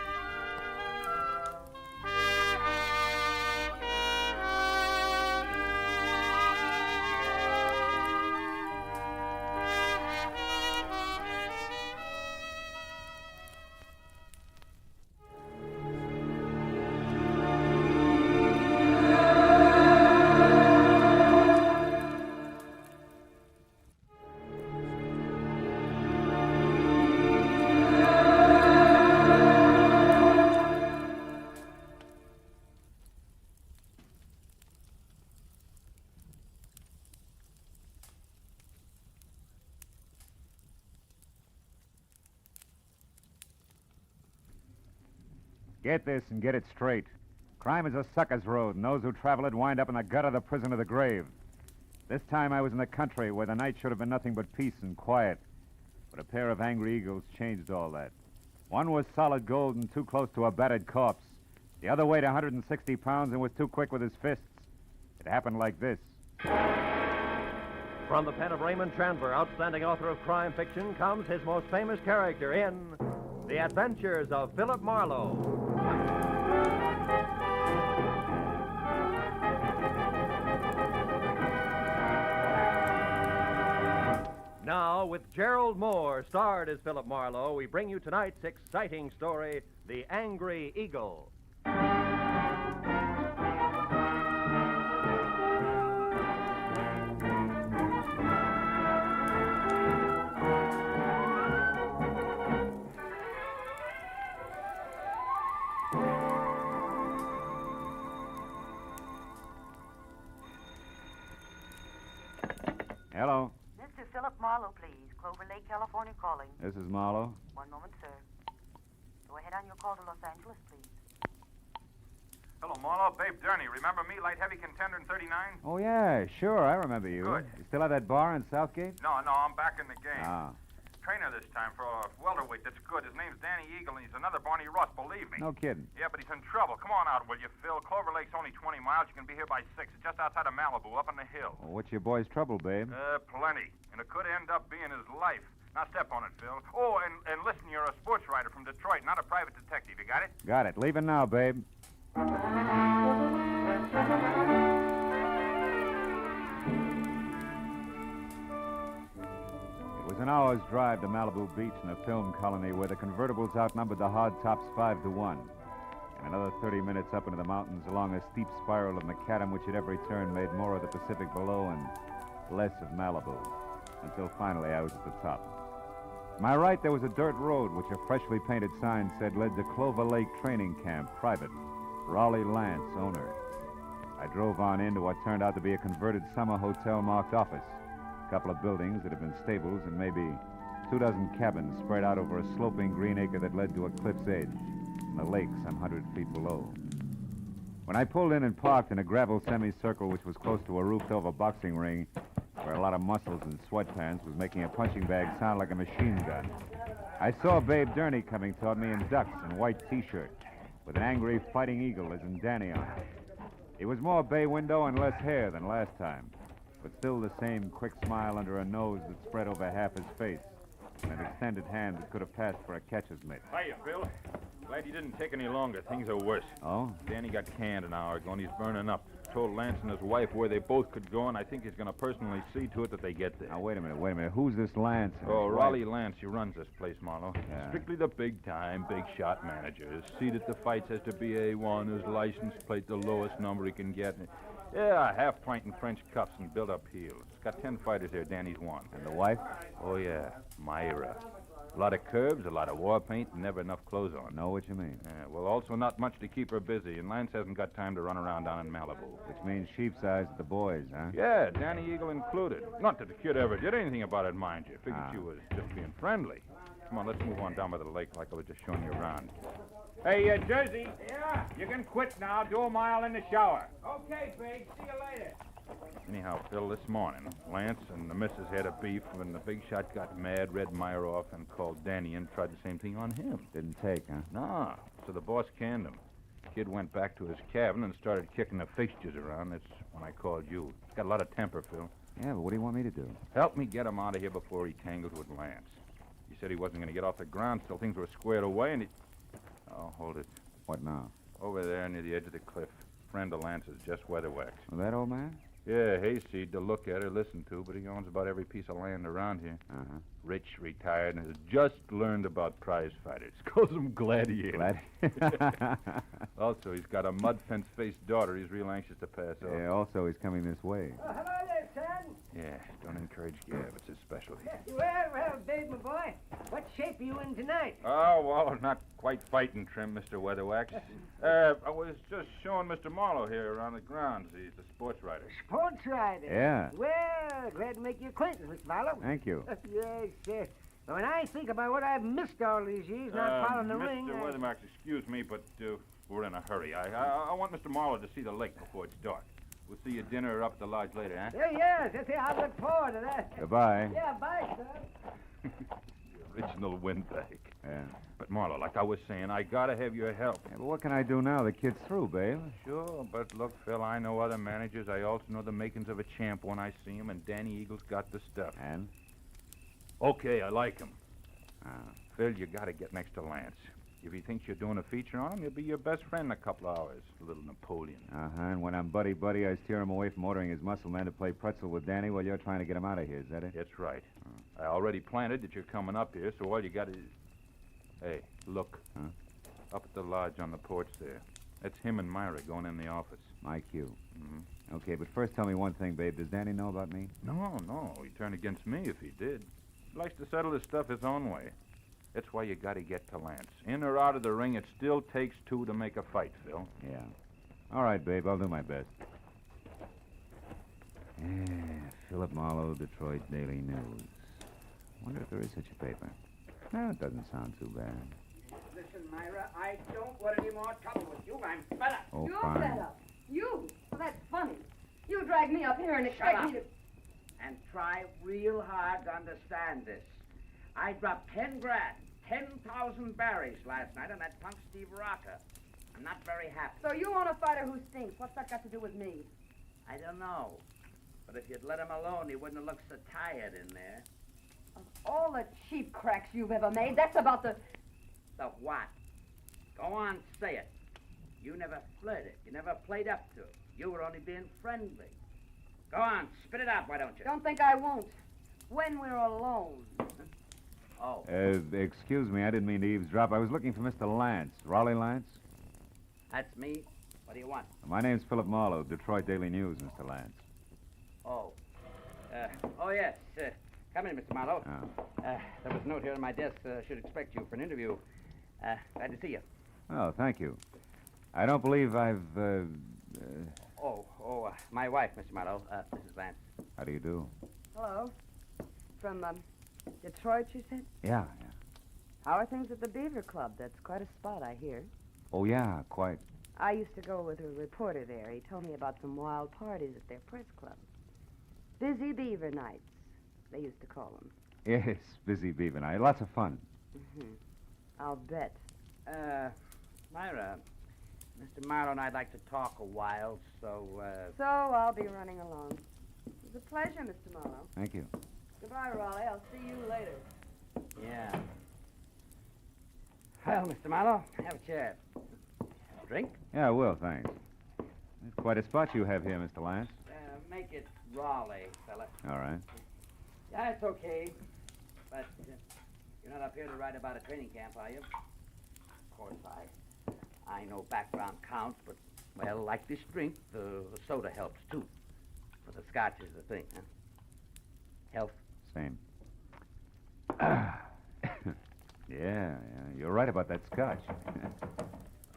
Speaker 13: Get this and get it straight. Crime is a sucker's road, and those who travel it wind up in the gut of the prison of the grave. This time I was in the country where the night should have been nothing but peace and quiet. But a pair of angry eagles changed all that. One was solid gold and too close to a battered corpse. The other weighed 160 pounds and was too quick with his fists. It happened like this.
Speaker 2: From the pen of Raymond Chandler, outstanding author of crime fiction, comes his most famous character in The Adventures of Philip Marlowe. Now, with Gerald Moore, starred as Philip Marlowe, we bring you tonight's exciting story, The Angry Eagle.
Speaker 13: Hello.
Speaker 19: Mr. Philip Marlowe, please. Clover Lake, California calling.
Speaker 13: This is Marlowe.
Speaker 19: One moment, sir. Go ahead on your call to Los Angeles, please.
Speaker 4: Hello, Marlowe. Babe Durney. Remember me, light heavy contender in 39?
Speaker 13: Oh, yeah, sure. I remember you.
Speaker 4: Good.
Speaker 13: You still have that bar in Southgate?
Speaker 4: No, I'm back in the game.
Speaker 13: Ah.
Speaker 4: Trainer this time for a welterweight that's good. His name's Danny Eagle, and he's another Barney Russ, believe me.
Speaker 13: No kidding.
Speaker 4: Yeah, but he's in trouble. Come on out, will you, Phil? Clover Lake's only 20 miles. You can be here by 6. It's just outside of Malibu, up on the hill.
Speaker 13: Well, what's your boy's trouble, babe?
Speaker 4: Plenty. And it could end up being his life. Now step on it, Phil. Oh, and listen, you're a sports writer from Detroit, not a private detective. You got it?
Speaker 13: Got it. Leaving now, babe. It was an hour's drive to Malibu Beach in a film colony where the convertibles outnumbered the hardtops 5-1. And another 30 minutes up into the mountains along a steep spiral of macadam, which at every turn made more of the Pacific below and less of Malibu. Until finally I was at the top. To my right, there was a dirt road, which a freshly painted sign said led to Clover Lake Training Camp, private. Raleigh Lance, owner. I drove on into what turned out to be a converted summer hotel marked office. A couple of buildings that had been stables and maybe 24 cabins spread out over a sloping green acre that led to a cliff's edge and the lake some 100 feet below. When I pulled in and parked in a gravel semicircle which was close to a roofed-over boxing ring where a lot of muscles in sweatpants was making a punching bag sound like a machine gun, I saw Babe Durney coming toward me in ducks and white T-shirt with an angry fighting eagle as in Danny on it. He was more bay window and less hair than last time, but still the same quick smile under a nose that spread over half his face and an extended hand that could have passed for a catcher's mitt.
Speaker 4: Hiya, Phil. Glad you didn't take any longer. Things are worse.
Speaker 13: Oh?
Speaker 4: Danny got canned an hour ago, and he's burning up. Told Lance and his wife where they both could go, and I think he's going to personally see to it that they get there.
Speaker 13: Now, wait a minute. Who's this Lance?
Speaker 4: Oh, Raleigh Lance. He runs this place, Marlowe.
Speaker 13: Yeah.
Speaker 4: Strictly the big-time, big-shot manager. His seat at the fights has to be A1. His license plate the lowest number he can get. Yeah, half-pint and French cuffs and built-up heels. It's got 10 fighters here. Danny's one.
Speaker 13: And the wife?
Speaker 4: Oh, yeah. Myra. A lot of curves, a lot of war paint, and never enough clothes on.
Speaker 13: Know what you mean.
Speaker 4: Yeah, well, also not much to keep her busy, and Lance hasn't got time to run around down in Malibu.
Speaker 13: Which means sheep's eyes at the boys, huh?
Speaker 4: Yeah, Danny Eagle included. Not that the kid ever did anything about it, mind you. Figured she was just being friendly. Come on, let's move on down by the lake like I was just showing you around.
Speaker 23: Hey, Jersey. Yeah? You can quit now. Do a mile in the shower.
Speaker 12: Okay, Big. See you later.
Speaker 4: Anyhow, Phil, this morning, Lance and the missus had a beef when the big shot got mad, read Myra off, and called Danny and tried the same thing on him.
Speaker 13: Didn't take, huh?
Speaker 4: Nah, so the boss canned him. Kid went back to his cabin and started kicking the fixtures around. That's when I called you. He's got a lot of temper, Phil.
Speaker 13: Yeah, but what do you want me to do?
Speaker 4: Help me get him out of here before he tangles with Lance. He said he wasn't going to get off the ground till things were squared away, and he... Oh, hold it.
Speaker 13: What now?
Speaker 4: Over there near the edge of the cliff. Friend of Lance's, just weatherwax.
Speaker 13: Well, that old man?
Speaker 4: Yeah, hayseed to look at or listen to, but he owns about every piece of land around here.
Speaker 13: Uh-huh.
Speaker 4: Rich, retired, and has just learned about prize fighters. Calls them gladiators. Also, he's got a mud fence-faced daughter he's real anxious to pass off.
Speaker 13: Yeah, also, he's coming this way.
Speaker 5: Oh, hello there, son.
Speaker 4: Yeah, don't encourage gab. It's his specialty.
Speaker 5: Well, babe, my boy, what shape are you in tonight?
Speaker 4: Oh, well, not quite fighting trim, Mr. Weatherwax. I was just showing Mr. Marlowe here around the grounds. He's a sports writer.
Speaker 5: Sports rider?
Speaker 13: Yeah.
Speaker 5: Well, glad to make your acquaintance, Mr. Marlowe.
Speaker 13: Thank you.
Speaker 5: Yes, sir. When I think about what I've missed all these years not following the ring...
Speaker 4: Mr. Weatherwax, excuse me, but we're in a hurry. I want Mr. Marlowe to see the lake before it's dark. We'll see you at dinner or up at the lodge later, huh?
Speaker 5: Yes, I look forward to that.
Speaker 13: Goodbye.
Speaker 5: Yeah, bye, son.
Speaker 4: The original windbag.
Speaker 13: Yeah.
Speaker 4: But, Marlowe, like I was saying, I gotta have your help.
Speaker 13: Yeah, but what can I do now? The kid's through, babe.
Speaker 4: Sure, but look, Phil, I know other managers. I also know the makings of a champ when I see him, and Danny Eagle's got the stuff.
Speaker 13: And?
Speaker 4: Okay, I like him. Phil, you gotta get next to Lance. If he thinks you're doing a feature on him, he'll be your best friend in a couple of hours. A little Napoleon.
Speaker 13: Uh-huh, and when I'm buddy-buddy, I steer him away from ordering his muscle man to play pretzel with Danny while you're trying to get him out of here, is that it?
Speaker 4: That's right. I already planted that you're coming up here, so all you got is... Hey, look.
Speaker 13: Huh?
Speaker 4: Up at the lodge on the porch there. That's him and Myra going in the office.
Speaker 13: My cue.
Speaker 4: Mm-hmm.
Speaker 13: Okay, but first tell me one thing, babe. Does Danny know about me?
Speaker 4: No. He'd turn against me if he did. He likes to settle his stuff his own way. That's why you gotta get to Lance. In or out of the ring, it still takes two to make a fight, Phil.
Speaker 13: Yeah. All right, babe. I'll do my best. Yeah, Philip Marlowe, Detroit Daily News. Wonder if there is such a paper. No, it doesn't sound too bad.
Speaker 5: Listen, Myra, I don't want any more trouble with you. I'm fed up.
Speaker 13: Oh,
Speaker 8: You're
Speaker 13: fine.
Speaker 8: fed up. You? Well, that's funny. You drag me up here and expect me to...
Speaker 5: And try real hard to understand this. I dropped 10 grand, 10,000 berries last night on that punk Steve Rocker. I'm not very happy.
Speaker 8: So you want a fighter who stinks. What's that got to do with me?
Speaker 5: I don't know. But if you'd let him alone, he wouldn't have looked so tired in there.
Speaker 8: Of all the cheap cracks you've ever made, that's about the...
Speaker 5: The what? Go on, say it. You never flirted. You never played up to it. You were only being friendly. Go on, spit it out, why don't you?
Speaker 8: Don't think I won't. When we're alone.
Speaker 5: Oh.
Speaker 13: Excuse me, I didn't mean to eavesdrop. I was looking for Mr. Lance. Raleigh Lance?
Speaker 5: That's me. What do you want?
Speaker 13: My name's Philip Marlowe, Detroit Daily News, Mr. Lance.
Speaker 5: Oh. Yes. Come in, Mr. Marlowe.
Speaker 13: Oh.
Speaker 5: There was a note here on my desk. Should expect you for an interview. Glad to see you.
Speaker 13: Oh, thank you. I don't believe I've,
Speaker 5: My wife, Mr. Marlowe, Mrs. Lance.
Speaker 13: How do you do?
Speaker 8: Hello. From, Detroit, you said?
Speaker 13: Yeah.
Speaker 8: How are things at the Beaver Club? That's quite a spot, I hear.
Speaker 13: Oh, yeah, quite.
Speaker 8: I used to go with a reporter there. He told me about some wild parties at their press club. Busy Beaver Nights, they used to call them.
Speaker 13: Yes, busy Beaver night. Lots of fun.
Speaker 8: Mm-hmm. I'll bet.
Speaker 5: Myra, Mr. Marlowe and I'd like to talk a while, so...
Speaker 8: So I'll be running along. It was a pleasure, Mr. Marlowe.
Speaker 13: Thank you.
Speaker 8: Goodbye, Raleigh. I'll see you later.
Speaker 5: Yeah. Well, Mr. Marlowe, have a chair. Drink?
Speaker 13: Yeah, I will, thanks. It's quite a spot you have here, Mr. Lance.
Speaker 5: Make it Raleigh, fella.
Speaker 13: All right.
Speaker 5: Yeah, it's okay. But you're not up here to write about a training camp, are you? Of course, I know background counts, but, well, like this drink, the soda helps, too. But the scotch is the thing, huh? Health?
Speaker 13: Same. Yeah, you're right about that scotch.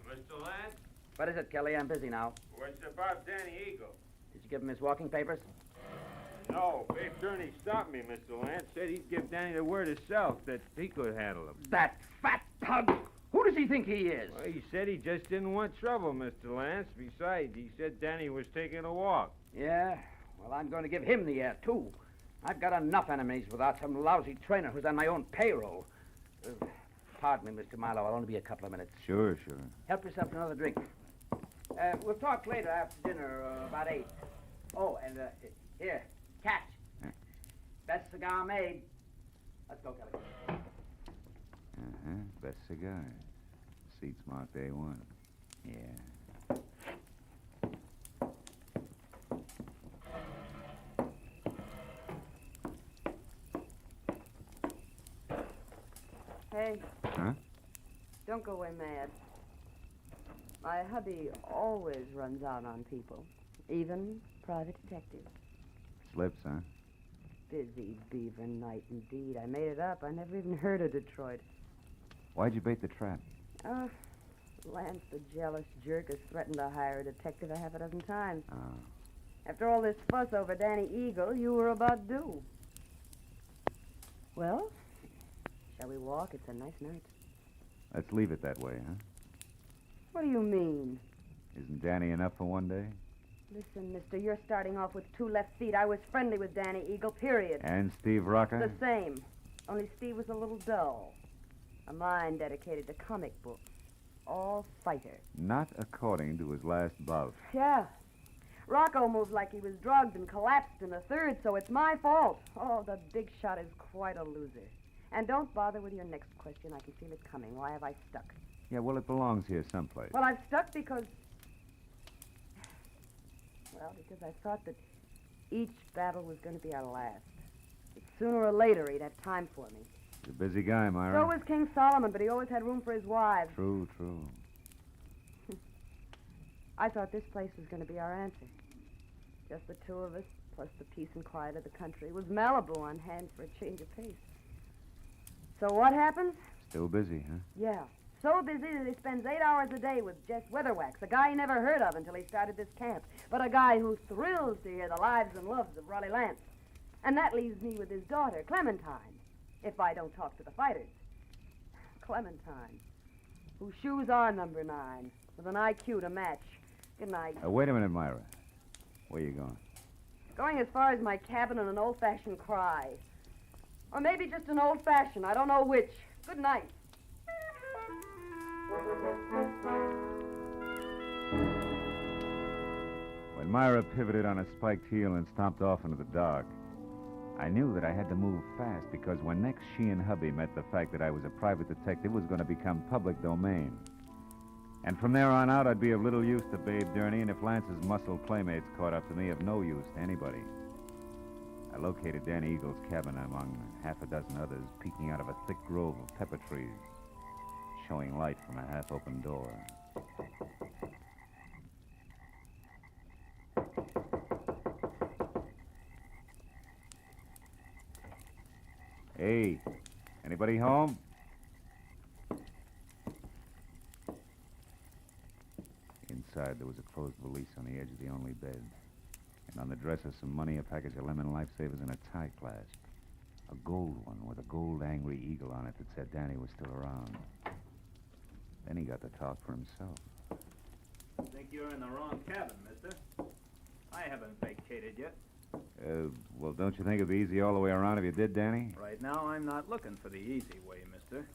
Speaker 9: Mr. Lance?
Speaker 5: What is it, Kelly? I'm busy now.
Speaker 9: What's about Danny Eagle?
Speaker 5: Did you give him his walking papers?
Speaker 9: No, Big Turney stopped me, Mr. Lance. Said he'd give Danny the word himself that he could handle him.
Speaker 5: That fat tug! Who does he think he is?
Speaker 9: Well, he said he just didn't want trouble, Mr. Lance. Besides, he said Danny was taking a walk.
Speaker 5: Yeah? Well, I'm going to give him the air, too. I've got enough enemies without some lousy trainer who's on my own payroll. Pardon me, Mr. Marlowe. I'll only be a couple of minutes.
Speaker 13: Sure.
Speaker 5: Help yourself to another drink. We'll talk later after dinner, about 8. Oh, and, here, catch. Best cigar made. Let's go, Kelly.
Speaker 13: Uh-huh. Best cigars. Seats marked A1. Yeah.
Speaker 8: Hey,
Speaker 13: Huh?
Speaker 8: don't go away mad. My hubby always runs out on people, even private detectives.
Speaker 13: Slips, huh?
Speaker 8: Busy beaver night indeed. I made it up. I never even heard of Detroit.
Speaker 13: Why'd you bait the trap?
Speaker 8: Lance, the jealous jerk, has threatened to hire a detective a half a dozen times.
Speaker 13: Oh.
Speaker 8: After all this fuss over Danny Eagle, you were about due. Well, shall we walk? It's a nice night.
Speaker 13: Let's leave it that way, huh?
Speaker 8: What do you mean?
Speaker 13: Isn't Danny enough for one day?
Speaker 8: Listen, mister, you're starting off with 2 left feet. I was friendly with Danny Eagle, period.
Speaker 13: And Steve Rocker?
Speaker 8: The same. Only Steve was a little dull. A mind dedicated to comic books. All fighter.
Speaker 13: Not according to his last bout.
Speaker 8: Yeah. Rocco moved like he was drugged and collapsed in the third, so it's my fault. Oh, the big shot is quite a loser. And don't bother with your next question. I can feel it coming. Why have I stuck?
Speaker 13: Yeah, well, it belongs here someplace.
Speaker 8: Well, I've stuck because... Well, because I thought that each battle was going to be our last. That sooner or later, he'd have time for me.
Speaker 13: He's a busy guy, Myra.
Speaker 8: So was King Solomon, but he always had room for his wives.
Speaker 13: True, true.
Speaker 8: I thought this place was going to be our answer. Just the 2 of us, plus the peace and quiet of the country. With Malibu on hand for a change of pace. So what happens?
Speaker 13: Still busy, huh?
Speaker 8: Yeah. So busy that he spends 8 hours a day with Jess Weatherwax, a guy he never heard of until he started this camp, but a guy who thrills to hear the lives and loves of Raleigh Lance. And that leaves me with his daughter, Clementine, if I don't talk to the fighters. Clementine, whose shoes are number 9, with an IQ to match. Good night.
Speaker 13: Wait a minute, Myra. Where you going?
Speaker 8: Going as far as my cabin and an old-fashioned cry. Or maybe just an old-fashioned, I don't know which. Good night.
Speaker 13: When Myra pivoted on a spiked heel and stomped off into the dark, I knew that I had to move fast because when next she and hubby met, the fact that I was a private detective was going to become public domain. And from there on out, I'd be of little use to Babe Durney, and if Lance's muscle playmates caught up to me, of no use to anybody. I located Danny Eagle's cabin among half a dozen others, peeking out of a thick grove of pepper trees, showing light from a half-open door. Hey, anybody home? Inside, there was a closed valise on the edge of the only bed. And on the dresser, some money, a package of lemon lifesavers, and a tie clasp. A gold one with a gold angry eagle on it that said Danny was still around. Then he got to talk for himself.
Speaker 1: I think you're in the wrong cabin, mister. I haven't vacated yet.
Speaker 13: Well, don't you think it'd be easy all the way around if you did, Danny?
Speaker 1: Right now, I'm not looking for the easy way, mister.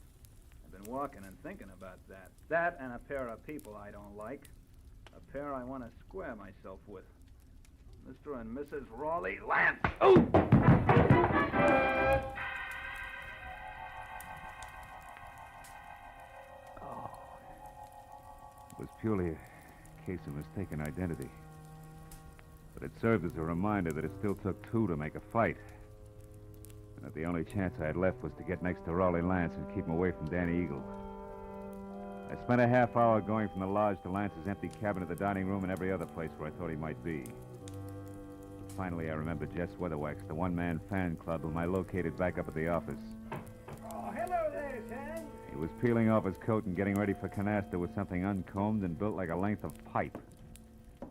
Speaker 1: I've been walking and thinking about that. That and a pair of people I don't like. A pair I want to square myself with. Mr. and Mrs. Raleigh Lance. Oh!
Speaker 13: It was purely a case of mistaken identity. But it served as a reminder that it still took 2 to make a fight. And that the only chance I had left was to get next to Raleigh Lance and keep him away from Danny Eagle. I spent a half hour going from the lodge to Lance's empty cabin to the dining room and every other place where I thought he might be. But finally, I remembered Jess Weatherwax, the one-man fan club whom I located back up at the office.
Speaker 7: Oh, hello there, son.
Speaker 13: He was peeling off his coat and getting ready for canasta with something uncombed and built like a length of pipe.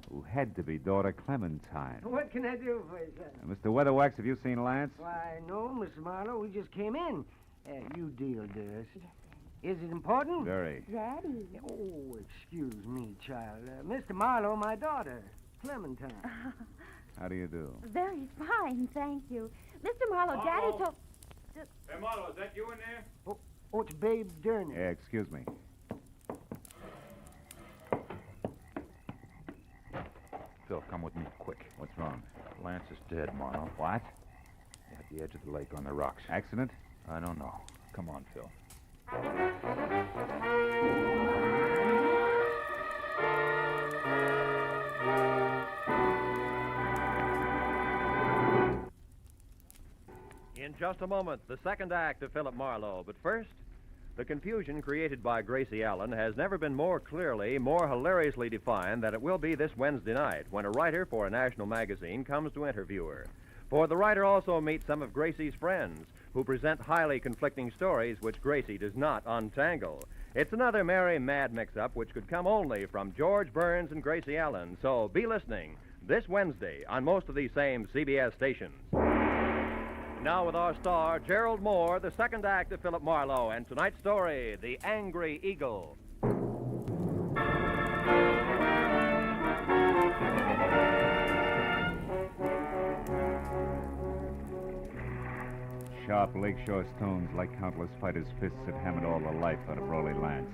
Speaker 13: Who had to be daughter Clementine.
Speaker 7: What can I do for you, son?
Speaker 13: Mr. Weatherwax, have you seen Lance?
Speaker 7: Why, no, Mr. Marlowe. We just came in. You deal, dearest. Is it important?
Speaker 13: Very.
Speaker 7: Daddy. Oh, excuse me, child. Mr. Marlowe, my daughter, Clementine.
Speaker 13: How do you do?
Speaker 17: Very fine, thank you. Mr. Marlowe, Daddy told...
Speaker 9: Hey, Marlowe, is that you in there?
Speaker 7: Oh, it's Babe Durney.
Speaker 13: Yeah, excuse me.
Speaker 4: Phil, come with me, quick.
Speaker 13: What's wrong?
Speaker 4: Lance is dead, Marlowe.
Speaker 13: What?
Speaker 4: At the edge of the lake on the rocks.
Speaker 13: Accident?
Speaker 4: I don't know. Come on, Phil.
Speaker 2: In just a moment, the second act of Philip Marlowe. But first, the confusion created by Gracie Allen has never been more clearly, more hilariously defined than it will be this Wednesday night when a writer for a national magazine comes to interview her. For the writer also meets some of Gracie's friends who present highly conflicting stories which Gracie does not untangle. It's another merry, mad mix-up which could come only from George Burns and Gracie Allen. So be listening this Wednesday on most of these same CBS stations. Now with our star, Gerald Moore, the second act of Philip Marlowe, and tonight's story, The Angry Eagle.
Speaker 13: Sharp lakeshore stones, like countless fighters' fists, had hammered all the life out of Rolly Lance.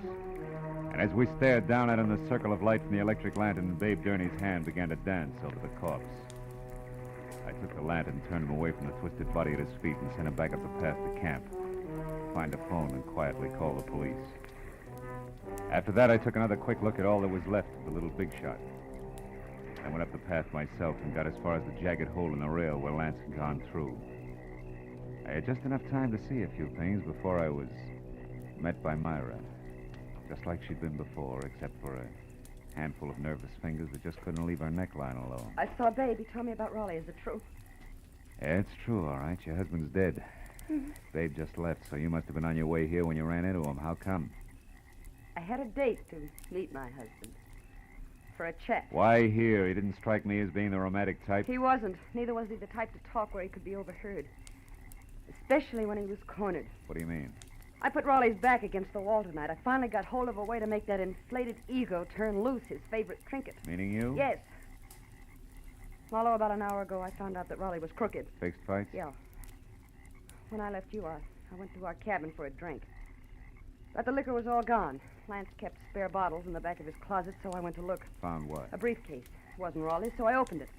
Speaker 13: And as we stared down at him, the circle of light from the electric lantern in Babe Gurney's hand began to dance over the corpse. I took the lantern, turned him away from the twisted body at his feet, and sent him back up the path to camp. Find a phone and quietly call the police. After that, I took another quick look at all that was left of the little big shot. I went up the path myself and got as far as the jagged hole in the rail where Lance had gone through. I had just enough time to see a few things before I was met by Myra. Just like she'd been before, except for a handful of nervous fingers that just couldn't leave her neckline alone.
Speaker 8: I saw Babe. He told me about Raleigh. Is it true?
Speaker 13: Yeah, it's true, all right. Your husband's dead. Babe just left, so you must have been on your way here when you ran into him. How come?
Speaker 8: I had a date to meet my husband. For a chat.
Speaker 13: Why here? He didn't strike me as being the romantic type.
Speaker 8: He wasn't. Neither was he the type to talk where he could be overheard. Especially when he was cornered.
Speaker 13: What do you mean?
Speaker 8: I put Raleigh's back against the wall tonight. I finally got hold of a way to make that inflated ego turn loose, his favorite trinket.
Speaker 13: Meaning you?
Speaker 8: Yes. Marlowe, about an hour ago, I found out that Raleigh was crooked.
Speaker 13: Fixed fights?
Speaker 8: Yeah. When I left you, I went to our cabin for a drink. But the liquor was all gone. Lance kept spare bottles in the back of his closet, so I went to look.
Speaker 13: Found what?
Speaker 8: A briefcase. It wasn't Raleigh's, so I opened it.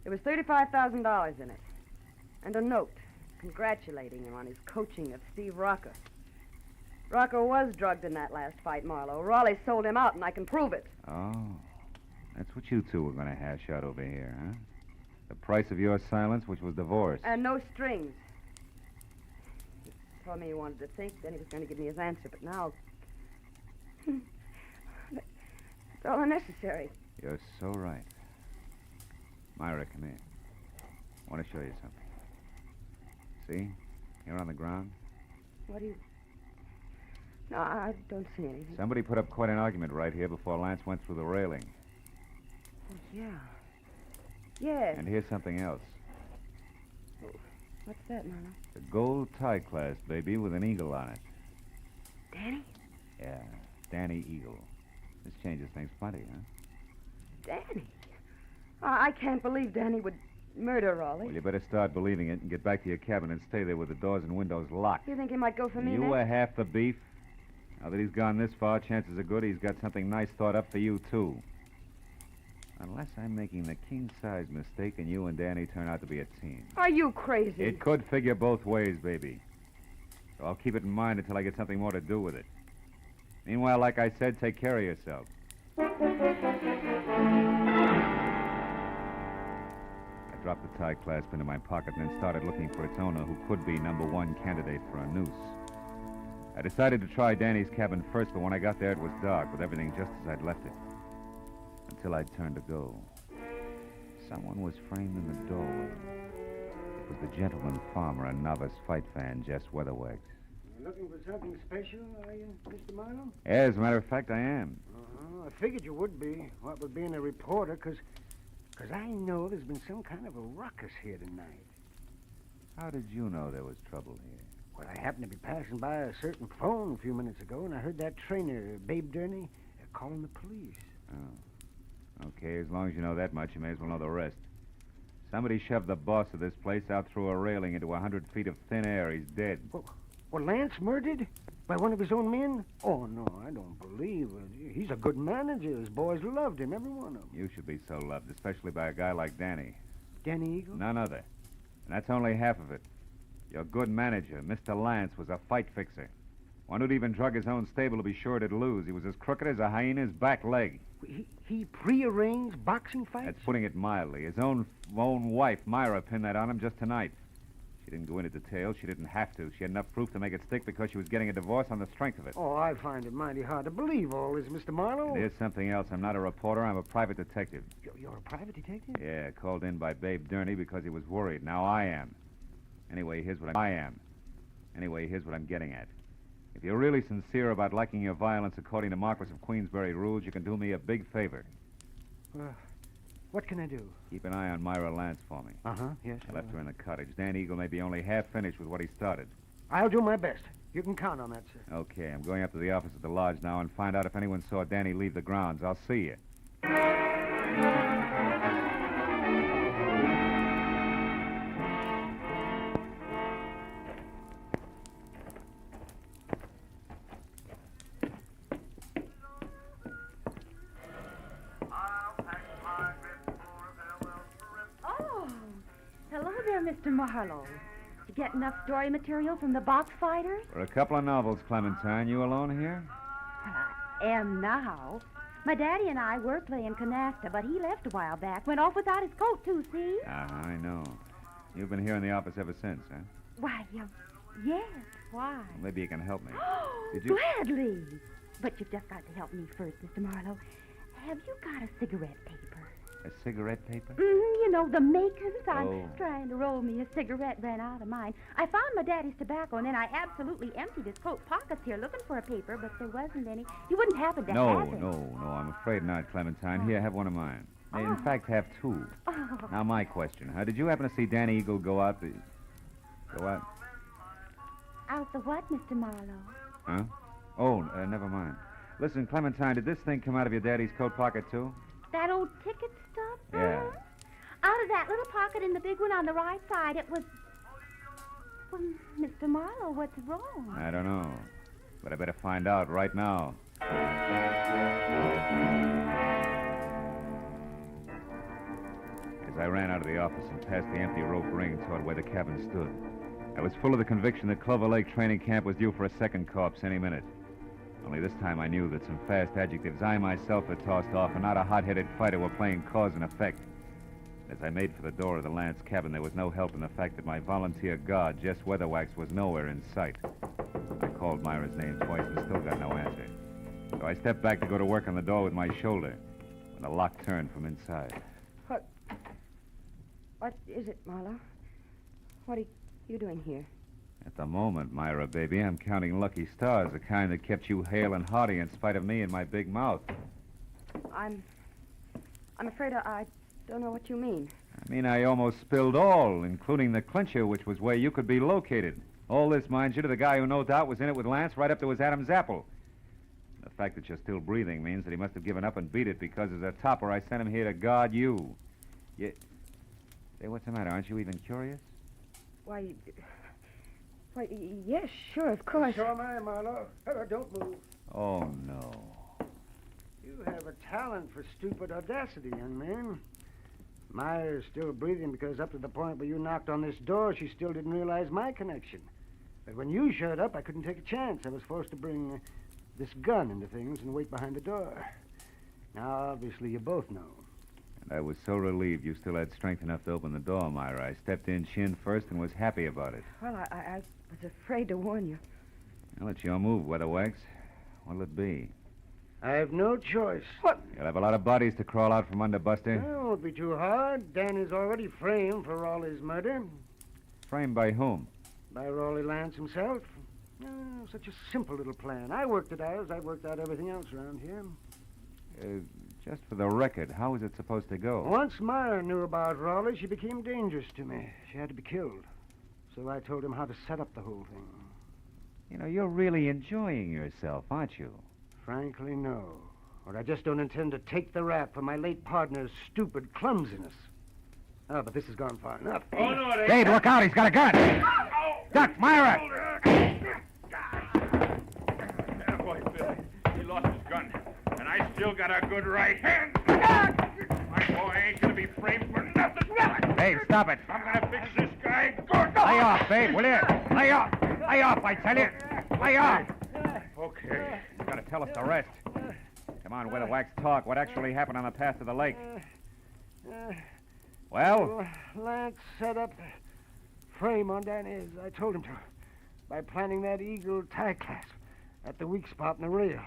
Speaker 8: There was $35,000 in it. And a note congratulating him on his coaching of Steve Rocker. Rocker was drugged in that last fight, Marlowe. Raleigh sold him out, and I can prove it.
Speaker 13: Oh. That's what you two were going to hash out over here, huh? The price of your silence, which was divorce.
Speaker 8: And no strings. He told me he wanted to think, then he was going to give me his answer, but now... It's all unnecessary.
Speaker 13: You're so right. Myra, come here. I want to show you something. See? Here on the ground.
Speaker 8: What do you... No, I don't see anything.
Speaker 13: Somebody put up quite an argument right here before Lance went through the railing.
Speaker 8: Oh, yeah. Yes.
Speaker 13: And here's something else.
Speaker 8: Oh, what's that, Marlowe?
Speaker 13: A gold tie clasp, baby, with an eagle on it.
Speaker 8: Danny?
Speaker 13: Yeah, Danny Eagle. This changes things plenty, huh?
Speaker 8: Danny? I can't believe Danny would murder Raleigh.
Speaker 13: Well, you better start believing it and get back to your cabin and stay there with the doors and windows locked.
Speaker 8: You think he might go for me
Speaker 13: You
Speaker 8: next?
Speaker 13: were half the beef. Now that he's gone this far, chances are good he's got something nice thought up for you, too. Unless I'm making the king-size mistake and you and Danny turn out to be a team.
Speaker 8: Are you crazy?
Speaker 13: It could figure both ways, baby. So I'll keep it in mind until I get something more to do with it. Meanwhile, like I said, take care of yourself. I dropped the tie clasp into my pocket and then started looking for its owner, who could be #1 candidate for a noose. I decided to try Danny's cabin first, but when I got there, it was dark, with everything just as I'd left it. Until I'd turned to go. Someone was framed in the doorway. It was the gentleman farmer and novice fight fan, Jess Weatherwax.
Speaker 7: Looking for something special, are you, Mr. Marlowe?
Speaker 13: Yeah, as a matter of fact, I am.
Speaker 7: I figured you would be. What with being a reporter, because I know there's been some kind of a ruckus here tonight.
Speaker 13: How did you know there was trouble here?
Speaker 7: Well, I happened to be passing by a certain phone a few minutes ago, and I heard that trainer, Babe Gurney, calling the police.
Speaker 13: Oh. Okay, as long as you know that much, you may as well know the rest. Somebody shoved the boss of this place out through a railing into 100 feet of thin air. He's dead.
Speaker 7: Well, Lance murdered? By one of his own men? Oh, no, I don't believe it. He's a good manager. His boys loved him, every one of them.
Speaker 13: You should be so loved, especially by a guy like Danny.
Speaker 7: Danny Eagle?
Speaker 13: None other. And that's only half of it. Your good manager, Mr. Lance, was a fight fixer. One who'd even drug his own stable to be sure it'd lose. He was as crooked as a hyena's back leg.
Speaker 7: He prearranged boxing fights?
Speaker 13: That's putting it mildly. His own wife, Myra, pinned that on him just tonight. She didn't go into detail. She didn't have to. She had enough proof to make it stick because she was getting a divorce on the strength of it.
Speaker 7: Oh, I find it mighty hard to believe all this, Mr. Marlowe.
Speaker 13: And here's something else. I'm not a reporter. I'm a private detective.
Speaker 7: You're a private detective?
Speaker 13: Yeah, called in by Babe Durney because he was worried. Now I am. Anyway, here's what I'm getting at. If you're really sincere about liking your violence according to Marquis of Queensberry rules, you can do me a big favor.
Speaker 7: What can I do?
Speaker 13: Keep an eye on Myra Lance for me.
Speaker 7: Uh-huh, yes.
Speaker 13: I left her in the cottage. Dan Eagle may be only half finished with what he started.
Speaker 7: I'll do my best. You can count on that, sir.
Speaker 13: Okay, I'm going up to the office at the lodge now and find out if anyone saw Danny leave the grounds. I'll see you.
Speaker 17: Hello there, Mr. Marlowe. Did you get enough story material from the box fighters?
Speaker 13: For a couple of novels, Clementine. You alone here?
Speaker 17: Well, I am now. My daddy and I were playing canasta, but he left a while back. Went off without his coat, too, see?
Speaker 13: I know. You've been here in the office ever since, huh?
Speaker 17: Why, yes. Why?
Speaker 13: Well, maybe you can help me. Did you...
Speaker 17: Gladly. But you've just got to help me first, Mr. Marlowe. Have you got a cigarette paper?
Speaker 13: A cigarette paper?
Speaker 17: You know, the makers. I'm
Speaker 13: Oh.
Speaker 17: trying to roll me a cigarette, ran out of mine. I found my daddy's tobacco, and then I absolutely emptied his coat pockets here looking for a paper, but there wasn't any. You wouldn't happen to have it.
Speaker 13: No, I'm afraid not, Clementine. Here, have one of mine. In fact, have two.
Speaker 17: Oh.
Speaker 13: Now, my question. Did you happen to see Danny Eagle go out the... Go out?
Speaker 17: Out the what, Mr. Marlowe?
Speaker 13: Huh? Oh, never mind. Listen, Clementine, did this thing come out of your daddy's coat pocket, too?
Speaker 17: That old ticket stuff?
Speaker 13: Yeah.
Speaker 17: Out of that little pocket in the big one on the right side, it was... Well, Mr. Marlowe, what's wrong?
Speaker 13: I don't know. But I better find out right now. As I ran out of the office and past the empty rope ring toward where the cabin stood, I was full of the conviction that Clover Lake Training Camp was due for a second corpse any minute. Only this time I knew that some fast adjectives I myself had tossed off and not a hot-headed fighter were playing cause and effect. As I made for the door of the Lance cabin, there was no help in the fact that my volunteer guard, Jess Weatherwax, was nowhere in sight. I called Myra's name twice and still got no answer. So I stepped back to go to work on the door with my shoulder when the lock turned from inside.
Speaker 8: What is it, Marlowe? What are you doing here?
Speaker 13: At the moment, Myra, baby, I'm counting lucky stars, the kind that kept you hale and hearty in spite of me and my big mouth.
Speaker 8: I'm afraid I don't know what you mean.
Speaker 13: I mean, I almost spilled all, including the clincher, which was where you could be located. All this, mind you, to the guy who no doubt was in it with Lance right up to his Adam's apple. The fact that you're still breathing means that he must have given up and beat it because as a topper, I sent him here to guard you. Say, what's the matter? Aren't you even curious?
Speaker 8: Why, yes, sure, of course.
Speaker 7: So am I, Marlowe. Don't move.
Speaker 13: Oh, no.
Speaker 7: You have a talent for stupid audacity, young man. Myra's still breathing because up to the point where you knocked on this door, she still didn't realize my connection. But when you showed up, I couldn't take a chance. I was forced to bring this gun into things and wait behind the door. Now, obviously, you both know.
Speaker 13: And I was so relieved you still had strength enough to open the door, Myra. I stepped in chin first and was happy about it.
Speaker 8: Well, I was afraid to warn you.
Speaker 13: Well, it's your move, Weatherwax. What'll it be?
Speaker 7: I have no choice.
Speaker 8: What?
Speaker 13: You'll have a lot of bodies to crawl out from under, Buster.
Speaker 7: Well, it won't be too hard. Dan is already framed for Raleigh's murder.
Speaker 13: Framed by whom?
Speaker 7: By Raleigh Lance himself. Oh, such a simple little plan. I worked it out as I worked out everything else around here.
Speaker 13: Just for the record, how is it supposed to go?
Speaker 7: Once Myra knew about Raleigh, she became dangerous to me. She had to be killed. So I told him how to set up the whole thing.
Speaker 13: You know, you're really enjoying yourself, aren't you?
Speaker 7: Frankly, no. Or I just don't intend to take the rap for my late partner's stupid clumsiness. Oh, but this has gone far enough.
Speaker 23: Oh, no, it ain't.
Speaker 13: Dave, look out. He's got a gun. Duck, Myra!
Speaker 23: Yeah, boy, Bill. He lost his gun. And I still got a good right hand. My boy ain't gonna be framed for nothing.
Speaker 13: Dave, stop it.
Speaker 23: I'm gonna fix this guy good.
Speaker 13: Lay off, Dave, will you? Lay off. Lay off, I tell you. Lay off. gotta tell us the rest. Come on, Weatherwax, talk. What actually happened on the path to the lake? Well?
Speaker 7: Lance set up a frame on Danny as I told him to by planting that eagle tie clasp at the weak spot in the rail.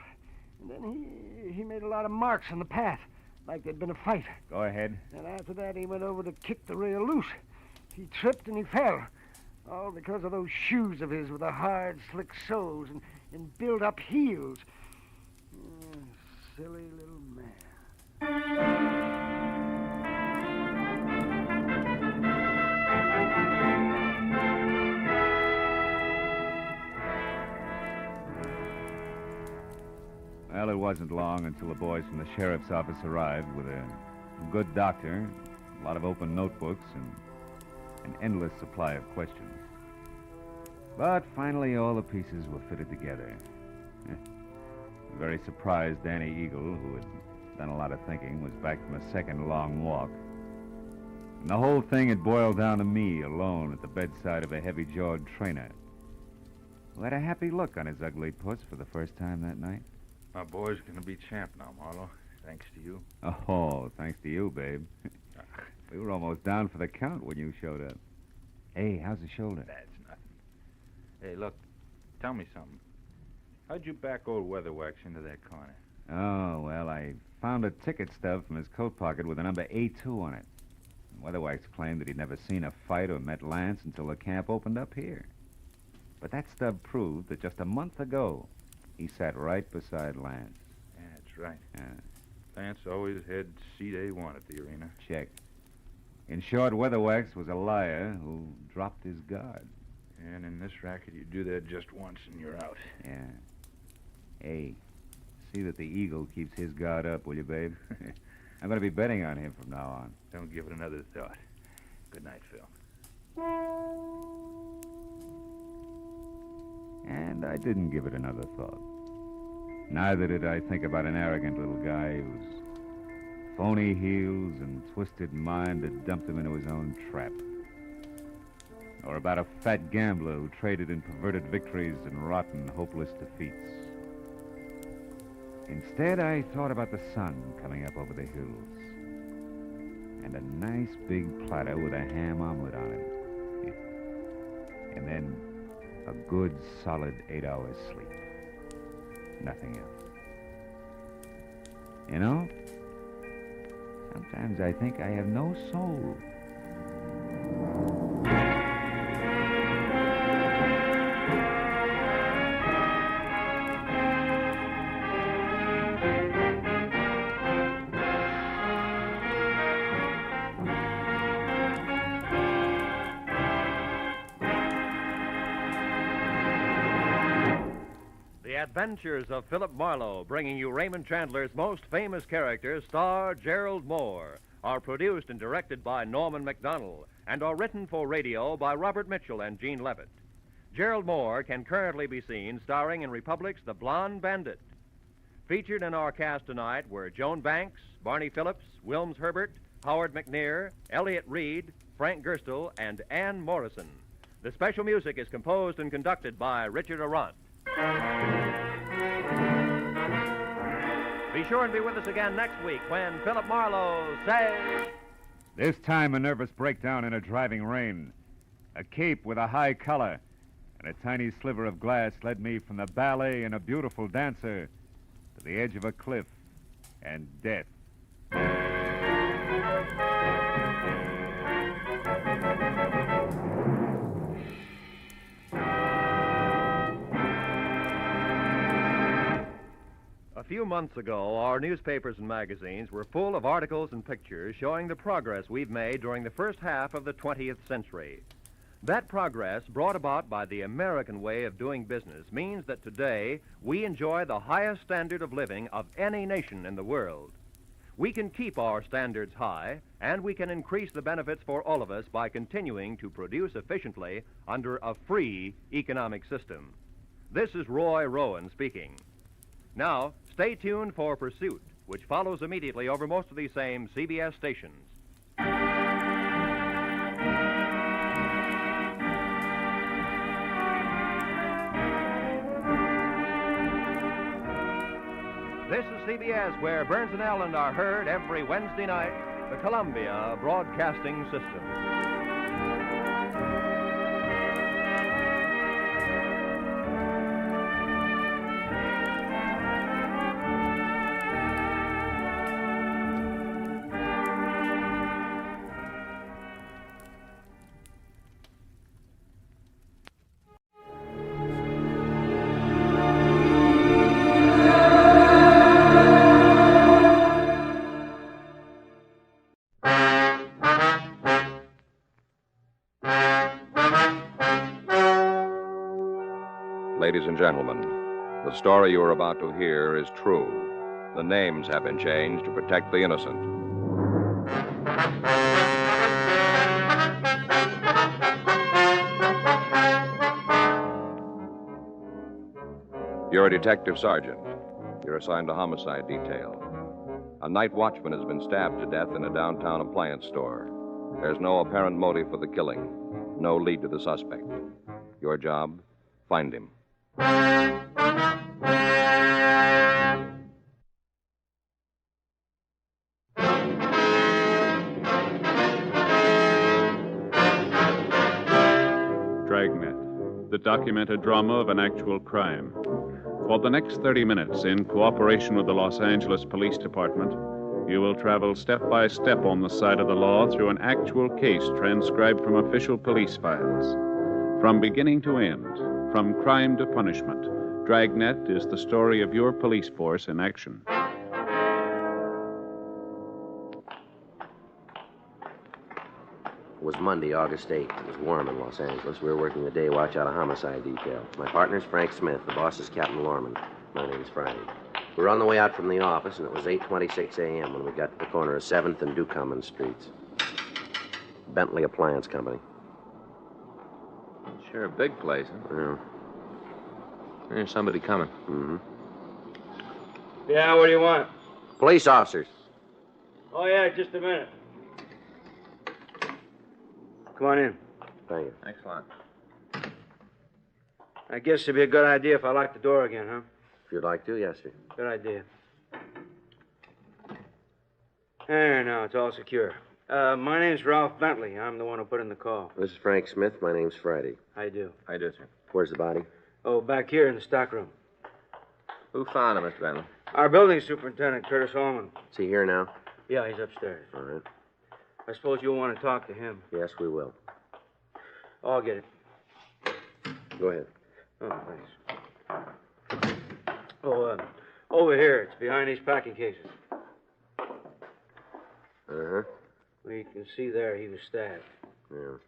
Speaker 7: And then he made a lot of marks on the path, like there'd been a fight.
Speaker 13: Go ahead.
Speaker 7: And after that, he went over to kick the rail loose. He tripped and he fell, all because of those shoes of his with the hard, slick soles and built-up heels. Silly little man.
Speaker 13: Well, it wasn't long until the boys from the sheriff's office arrived with a good doctor, a lot of open notebooks, and an endless supply of questions. But finally, all the pieces were fitted together. Very surprised Danny Eagle, who had done a lot of thinking, was back from a second long walk. And the whole thing had boiled down to me alone at the bedside of a heavy-jawed trainer who had a happy look on his ugly puss for the first time that night.
Speaker 4: My boy's gonna be champ now, Marlowe. Thanks to you.
Speaker 13: Oh, thanks to you, babe. We were almost down for the count when you showed up. Hey, how's the shoulder?
Speaker 4: That's nothing. Hey, look, tell me something. How'd you back old Weatherwax into that corner?
Speaker 13: Oh, well, I found a ticket stub from his coat pocket with the number A2 on it. Weatherwax claimed that he'd never seen a fight or met Lance until the camp opened up here. But that stub proved that just a month ago, he sat right beside Lance.
Speaker 4: Yeah, that's right.
Speaker 13: Yeah.
Speaker 4: Lance always had seat A1 at the arena.
Speaker 13: Check. In short, Weatherwax was a liar who dropped his guard.
Speaker 4: And in this racket, you do that just once and you're out.
Speaker 13: Yeah. Hey, see that the Eagle keeps his guard up, will you, babe? I'm going to be betting on him from now on.
Speaker 4: Don't give it another thought. Good night, Phil.
Speaker 13: And I didn't give it another thought. Neither did I think about an arrogant little guy whose phony heels and twisted mind had dumped him into his own trap. Or about a fat gambler who traded in perverted victories and rotten, hopeless defeats. Instead, I thought about the sun coming up over the hills. And a nice big platter with a ham omelet on it. And then a good, solid 8 hours sleep. Nothing else. You know, sometimes I think I have no soul.
Speaker 2: Adventures of Philip Marlowe, bringing you Raymond Chandler's most famous character, star Gerald Moore, are produced and directed by Norman MacDonald and are written for radio by Robert Mitchell and Gene Levitt. Gerald Moore can currently be seen starring in Republic's The Blonde Bandit. Featured in our cast tonight were Joan Banks, Barney Phillips, Wilms Herbert, Howard McNear, Elliott Reed, Frank Gerstle, and Ann Morrison. The special music is composed and conducted by Richard Arant. Be sure and be with us again next week when Philip Marlowe says...
Speaker 13: This time a nervous breakdown in a driving rain. A cape with a high collar and a tiny sliver of glass led me from the ballet and a beautiful dancer to the edge of a cliff and death.
Speaker 2: A few months ago, our newspapers and magazines were full of articles and pictures showing the progress we've made during the first half of the 20th century. That progress, brought about by the American way of doing business, means that today we enjoy the highest standard of living of any nation in the world. We can keep our standards high, and we can increase the benefits for all of us by continuing to produce efficiently under a free economic system. This is Roy Rowan speaking. Now, stay tuned for Pursuit, which follows immediately over most of these same CBS stations. This is CBS, where Burns and Allen are heard every Wednesday night, the Columbia Broadcasting System.
Speaker 6: Ladies and gentlemen, the story you are about to hear is true. The names have been changed to protect the innocent. You're a detective sergeant. You're assigned to homicide detail. A night watchman has been stabbed to death in a downtown appliance store. There's no apparent motive for the killing, no lead to the suspect. Your job, find him.
Speaker 14: Dragnet, the documented drama of an actual crime. For the next 30 minutes, in cooperation with the Los Angeles Police Department, you will travel step by step on the side of the law through an actual case transcribed from official police files. From beginning to end, from crime to punishment, Dragnet is the story of your police force in action.
Speaker 18: It was Monday, August 8th. It was warm in Los Angeles. We were working the day watch out of homicide detail. My partner's Frank Smith. The boss is Captain Lorman. My name's Friday. We were on the way out from the office, and it was 8:26 a.m. when we got to the corner of 7th and Ducommun Streets. Bentley Appliance Company.
Speaker 24: Sure a big place, huh?
Speaker 18: Yeah.
Speaker 24: There's somebody coming.
Speaker 18: Mm-hmm.
Speaker 25: Yeah, what do you want?
Speaker 18: Police officers.
Speaker 25: Oh, yeah, just a minute. Come on in.
Speaker 18: Thank you.
Speaker 24: Thanks a lot.
Speaker 25: I guess it'd be a good idea if I locked the door again, huh?
Speaker 18: If you'd like to, yes, sir.
Speaker 25: Good idea. There, now, it's all secure. My name's Ralph Bentley. I'm the one who put in the call.
Speaker 18: This is Frank Smith. My name's Friday.
Speaker 25: How you do?
Speaker 24: How you do, sir?
Speaker 18: Where's the body?
Speaker 25: Oh, back here in the stockroom.
Speaker 24: Who found him, Mr. Bentley?
Speaker 25: Our building superintendent, Curtis Allman.
Speaker 18: Is he here now?
Speaker 25: Yeah, he's upstairs.
Speaker 18: All right.
Speaker 25: I suppose you'll want to talk to him.
Speaker 18: Yes, we will.
Speaker 25: Oh, I'll get it.
Speaker 18: Go ahead.
Speaker 25: Oh, thanks. Oh, over here. It's behind these packing cases.
Speaker 18: Uh-huh.
Speaker 25: Well, you can see there he was stabbed.
Speaker 18: Yeah.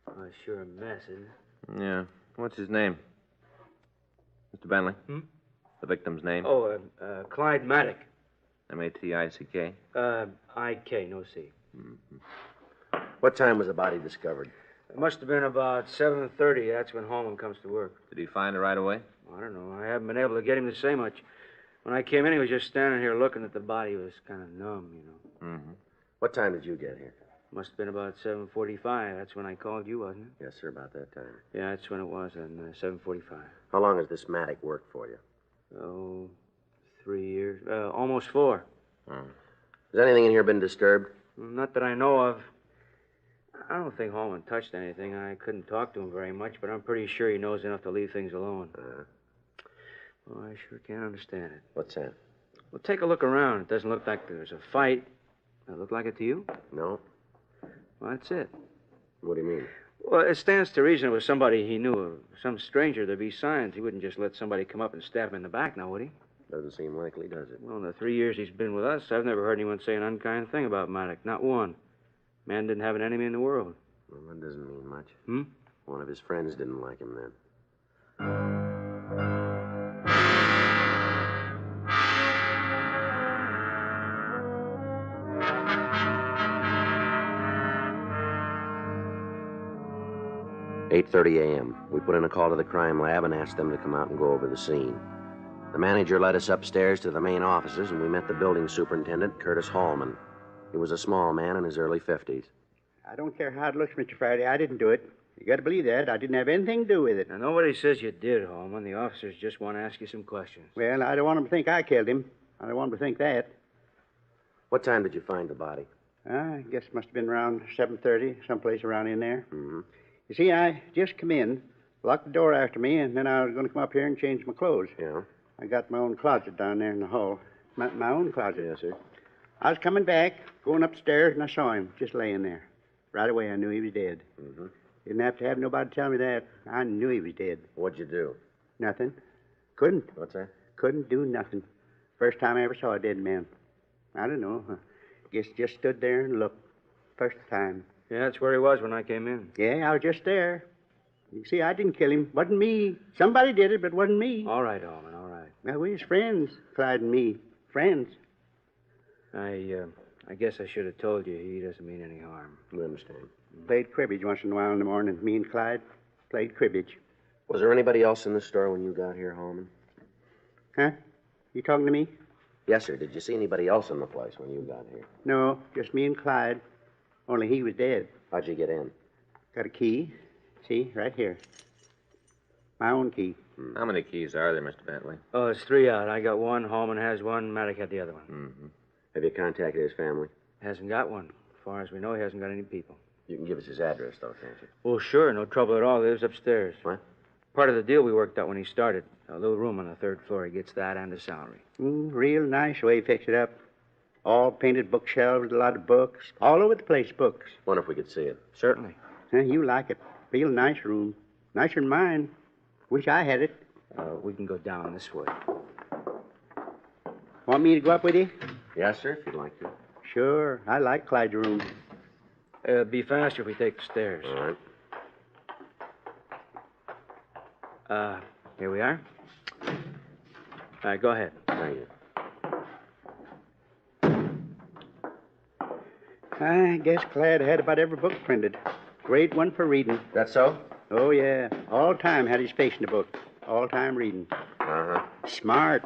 Speaker 25: Oh, it's sure a mess, isn't it?
Speaker 24: Yeah. What's his name? Mr. Bentley?
Speaker 25: Hmm?
Speaker 24: The victim's name?
Speaker 25: Oh, Clyde Maddock.
Speaker 24: M-A-T-I-C-K?
Speaker 25: I-K, no C.
Speaker 18: Mm-hmm. What time was the body discovered?
Speaker 25: It must have been about 7:30. That's when Holman comes to work.
Speaker 24: Did he find her right away?
Speaker 25: I don't know. I haven't been able to get him to say much. When I came in, he was just standing here looking at the body. He was kind of numb, you know.
Speaker 18: Mm-hmm. What time did you get here?
Speaker 25: Must have been about 7:45. That's when I called you, wasn't it?
Speaker 18: Yes, sir, about that time.
Speaker 25: Yeah, that's when it was, and 7:45.
Speaker 18: How long has this Maddock worked for you?
Speaker 25: Oh, 3 years. Almost 4.
Speaker 18: Oh. Has anything in here been disturbed?
Speaker 25: Not that I know of. I don't think Holman touched anything. I couldn't talk to him very much, but I'm pretty sure he knows enough to leave things alone. Well, I sure can't understand it.
Speaker 18: What's that?
Speaker 25: Well, take a look around. It doesn't look like there's a fight. Does it look like it to you?
Speaker 18: No.
Speaker 25: Well, that's it.
Speaker 18: What do you mean?
Speaker 25: Well, it stands to reason it was somebody he knew, some stranger. There'd be signs. He wouldn't just let somebody come up and stab him in the back, now, would he?
Speaker 18: Doesn't seem likely, does it?
Speaker 25: Well, in the 3 years he's been with us, I've never heard anyone say an unkind thing about Maddock. Not one. Man didn't have an enemy in the world.
Speaker 18: Well, that doesn't mean much.
Speaker 25: Hmm?
Speaker 18: One of his friends didn't like him then. "8:30 a.m. We put in a call to the crime lab and asked them to come out and go over the scene. The manager led us upstairs to the main offices, and we met the building superintendent, Curtis Hallman. He was a small man in his early 50s.
Speaker 26: I don't care how it looks, Mr. Faraday. I didn't do it.
Speaker 10: You got to believe that. I didn't have anything to do with it.
Speaker 25: Now, nobody says you did, Holman. The officers just want to ask you some questions.
Speaker 10: Well, I don't want them to think I killed him. I don't want them to think that.
Speaker 18: What time did you find the body?
Speaker 10: I guess it must have been around 7:30, someplace around in there.
Speaker 18: Mm-hmm.
Speaker 10: You see, I just come in, locked the door after me, and then I was going to come up here and change my clothes.
Speaker 18: Yeah?
Speaker 10: I got my own closet down there in the hall. My own closet.
Speaker 18: Yes, sir.
Speaker 10: I was coming back, going upstairs, and I saw him just laying there. Right away, I knew he was dead.
Speaker 18: Mm-hmm.
Speaker 10: Didn't have to have nobody tell me that. I knew he was dead.
Speaker 18: What'd you do?
Speaker 10: Nothing. Couldn't.
Speaker 18: What's that?
Speaker 10: Couldn't do nothing. First time I ever saw a dead man. I don't know. Guess just stood there and looked. First time.
Speaker 25: Yeah, that's where he was when I came in.
Speaker 10: Yeah, I was just there. You see, I didn't kill him. Wasn't me. Somebody did it, but wasn't me.
Speaker 25: All right, Holman, all right.
Speaker 10: Well, we was friends, Clyde and me. Friends.
Speaker 25: I guess I should have told you he doesn't mean any harm.
Speaker 18: We understand.
Speaker 10: Played cribbage once in a while in the morning. Me and Clyde played cribbage.
Speaker 18: Was there anybody else in the store when you got here, Holman?
Speaker 10: Huh? You talking to me?
Speaker 18: Yes, sir. Did you see anybody else in the place when you got here?
Speaker 10: No, just me and Clyde. Only he was dead.
Speaker 18: How'd you get in?
Speaker 10: Got a key. See, right here. My own key.
Speaker 24: How many keys are there, Mr. Bentley?
Speaker 25: Oh, it's 3 out. I got one, Holman has one, Maddox had the other one.
Speaker 18: Mm-hmm. Have you contacted his family?
Speaker 25: Hasn't got one. As far as we know, he hasn't got any people.
Speaker 18: You can give us his address, though, can't you?
Speaker 25: Well, sure, no trouble at all. He lives upstairs.
Speaker 18: What?
Speaker 25: Part of the deal we worked out when he started. A little room on the 3rd floor. He gets that and a salary.
Speaker 10: Real nice way he fixed it up. All painted bookshelves, a lot of books. All over the place, books.
Speaker 18: Wonder if we could see it.
Speaker 25: Certainly.
Speaker 10: You like it. Real nice room. Nicer than mine. Wish I had it.
Speaker 25: We can go down this way.
Speaker 10: Want me to go up with you?
Speaker 18: Yes, sir, if you'd like to.
Speaker 10: Sure. I like Clyde's room.
Speaker 25: Be faster if we take the stairs.
Speaker 18: All
Speaker 25: right. Here we are. All right, go ahead.
Speaker 18: Thank you.
Speaker 10: I guess Clyde had about every book printed. Great one for reading.
Speaker 18: That so?
Speaker 10: Oh, yeah. All time had his face in the book. All time reading.
Speaker 18: Uh-huh.
Speaker 10: Smart.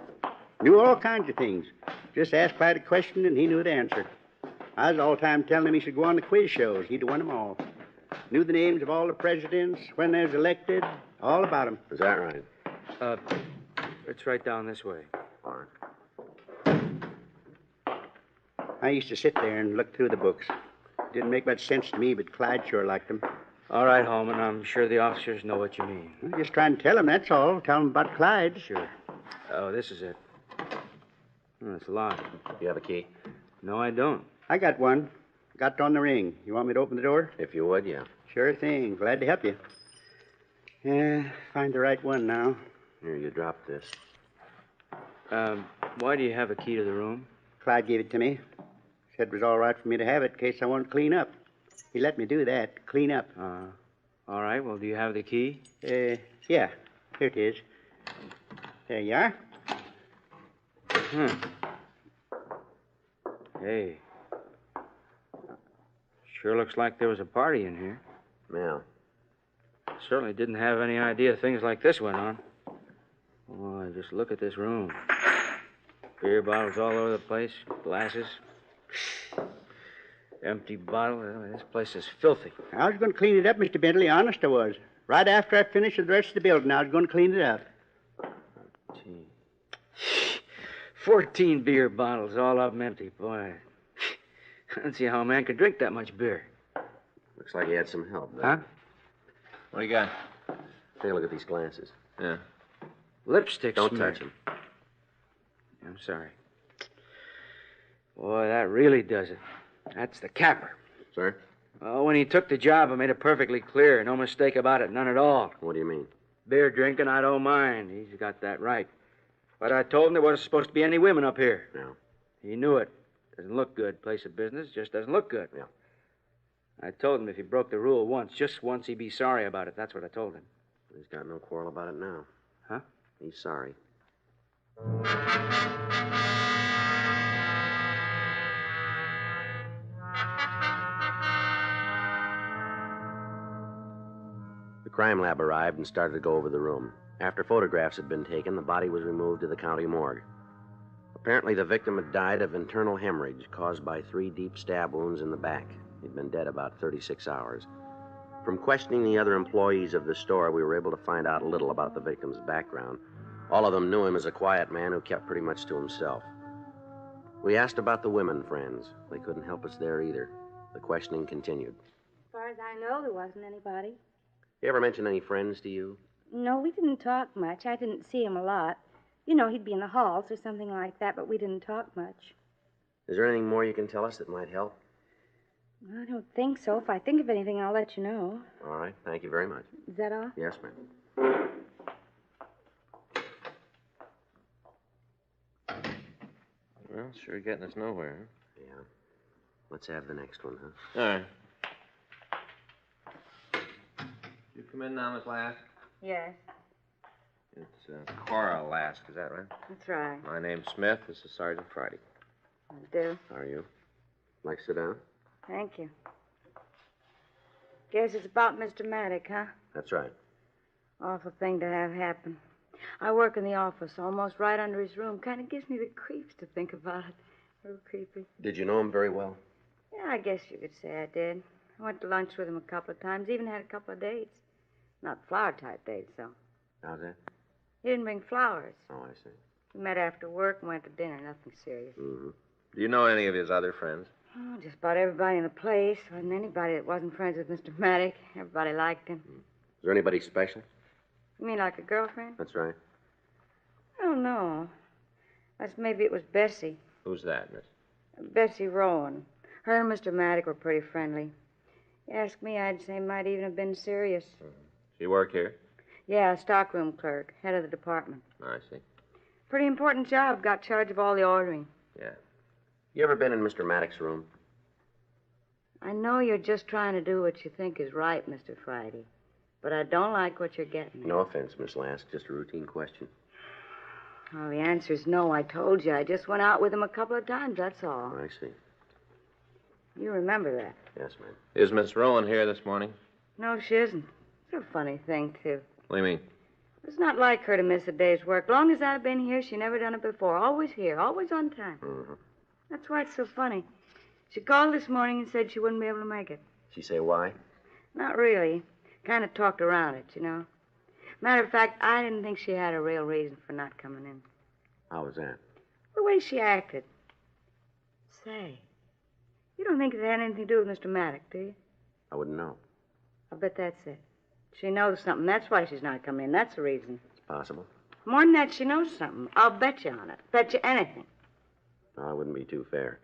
Speaker 10: Knew all kinds of things. Just asked Clyde a question and he knew the answer. I was all the time telling him he should go on the quiz shows. He'd won them all. Knew the names of all the presidents, when they was elected, all about them.
Speaker 18: Is that right?
Speaker 25: It's right down this way.
Speaker 18: All right.
Speaker 10: I used to sit there and look through the books. Didn't make much sense to me, but Clyde sure liked them.
Speaker 25: All right, Holman. I'm sure the officers know what you mean.
Speaker 10: I'm just trying to tell them, that's all. Tell them about Clyde.
Speaker 25: Sure. Oh, this is it. It's locked.
Speaker 18: You have a key?
Speaker 25: No, I don't.
Speaker 10: I got one. Got it on the ring. You want me to open the door?
Speaker 18: If you would, yeah.
Speaker 10: Sure thing. Glad to help you. Yeah, find the right one now.
Speaker 18: Here, you dropped this.
Speaker 25: Why do you have a key to the room?
Speaker 10: Clyde gave it to me. Said it was all right for me to have it in case I want to clean up. He let me do that, clean up.
Speaker 25: All right. Well, do you have the key?
Speaker 10: Yeah. Here it is. There you are.
Speaker 25: Hey. Sure looks like there was a party in here.
Speaker 18: Yeah.
Speaker 25: Certainly didn't have any idea things like this went on. Oh, just look at this room. Beer bottles all over the place, glasses. Empty bottle. This place is filthy.
Speaker 10: I was going to clean it up, Mr. Bentley. Honest, I was. Right after I finished with the rest of the building, I was going to clean it up.
Speaker 25: 14 beer bottles, all of them empty. Boy, I don't see how a man could drink that much beer.
Speaker 18: Looks like he had some help,
Speaker 25: Huh?
Speaker 24: What do you got?
Speaker 18: Take a look at these glasses.
Speaker 24: Yeah.
Speaker 25: Lipstick
Speaker 18: Don't
Speaker 25: smear.
Speaker 18: touch them.
Speaker 25: I'm sorry. Boy, that really does it. That's the capper.
Speaker 18: Sir?
Speaker 25: Oh, when he took the job, I made it perfectly clear. No mistake about it, none at all.
Speaker 18: What do you mean?
Speaker 25: Beer drinking, I don't mind. He's got that right. But I told him there wasn't supposed to be any women up here.
Speaker 18: No.
Speaker 25: He knew it. Doesn't look good. Place of business just doesn't look good.
Speaker 18: Yeah.
Speaker 25: I told him if he broke the rule once, just once, he'd be sorry about it. That's what I told him.
Speaker 18: He's got no quarrel about it now.
Speaker 25: Huh?
Speaker 18: He's sorry. The crime lab arrived and started to go over the room. After photographs had been taken, the body was removed to the county morgue. Apparently, the victim had died of internal hemorrhage caused by 3 deep stab wounds in the back. He'd been dead about 36 hours. From questioning the other employees of the store, we were able to find out little about the victim's background. All of them knew him as a quiet man who kept pretty much to himself. We asked about the women friends. They couldn't help us there either. The questioning continued.
Speaker 17: As far as I know, there wasn't anybody.
Speaker 18: You ever mention any friends to you?
Speaker 17: No, we didn't talk much. I didn't see him a lot. You know, he'd be in the halls or something like that, but we didn't talk much.
Speaker 18: Is there anything more you can tell us that might help?
Speaker 17: I don't think so. If I think of anything, I'll let you know.
Speaker 18: All right. Thank you very much.
Speaker 17: Is that all?
Speaker 18: Yes, ma'am.
Speaker 24: Well, sure getting us nowhere.
Speaker 18: Yeah. Let's have the next one, huh?
Speaker 24: All right. You come in now, Miss Lask?
Speaker 17: Yes,
Speaker 24: It's Cora Lask, is that right?
Speaker 17: that's right.
Speaker 24: My name's Smith. This is Sergeant Friday.
Speaker 17: I do.
Speaker 18: How are you? Like to sit down?
Speaker 17: Thank you. Guess it's about Mr. Maddock, huh?
Speaker 18: That's right.
Speaker 17: Awful thing to have happen. I work in the office, almost right under his room. Kind of gives me the creeps to think about it. A little creepy.
Speaker 18: Did you know him very well?
Speaker 17: Yeah, I guess you could say I did. I went to lunch with him a couple of times, even had a couple of dates. Not flower-type dates, though.
Speaker 18: How's that?
Speaker 17: He didn't bring flowers.
Speaker 18: Oh, I see.
Speaker 17: We met after work and went to dinner, nothing serious.
Speaker 24: Mm-hmm. Do you know any of his other friends?
Speaker 17: Oh, just about everybody in the place. Wasn't anybody that wasn't friends with Mr. Maddock. Everybody liked him.
Speaker 18: Is there anybody special?
Speaker 17: You mean like a girlfriend?
Speaker 18: That's right.
Speaker 17: I don't know. Guess maybe it was Bessie.
Speaker 24: Who's that, Miss?
Speaker 17: Bessie Rowan. Her and Mr. Maddock were pretty friendly. You ask me, I'd say might even have been serious.
Speaker 24: She work here?
Speaker 17: Yeah, stockroom clerk, head of the department.
Speaker 24: I see.
Speaker 17: Pretty important job. Got charge of all the ordering.
Speaker 18: Yeah. You ever been in Mr. Maddox's room?
Speaker 17: I know you're just trying to do what you think is right, Mr. Friday. But I don't like what you're getting at.
Speaker 18: No offense, Miss Lask. Just a routine question.
Speaker 17: Oh, the answer's no. I told you. I just went out with him a couple of times, that's all.
Speaker 18: I see.
Speaker 17: You remember that.
Speaker 18: Yes, ma'am.
Speaker 24: Is Miss Rowan here this morning?
Speaker 17: No, she isn't. It's a funny thing, too.
Speaker 24: What do you mean?
Speaker 17: It's not like her to miss a day's work. Long as I've been here, she never done it before. Always here, always on time.
Speaker 18: Mm-hmm.
Speaker 17: That's why it's so funny. She called this morning and said she wouldn't be able to make it.
Speaker 18: She say why?
Speaker 17: Not really. Kind of talked around it, you know. Matter of fact, I didn't think she had a real reason for not coming in.
Speaker 18: How was that?
Speaker 17: The way she acted. Say, you don't think it had anything to do with Mr. Maddock, do you?
Speaker 18: I wouldn't know.
Speaker 17: I bet that's it. She knows something. That's why she's not coming in. That's the reason.
Speaker 18: It's possible.
Speaker 17: More than that, she knows something. I'll bet you on it. Bet you anything.
Speaker 18: No, I wouldn't be too fair.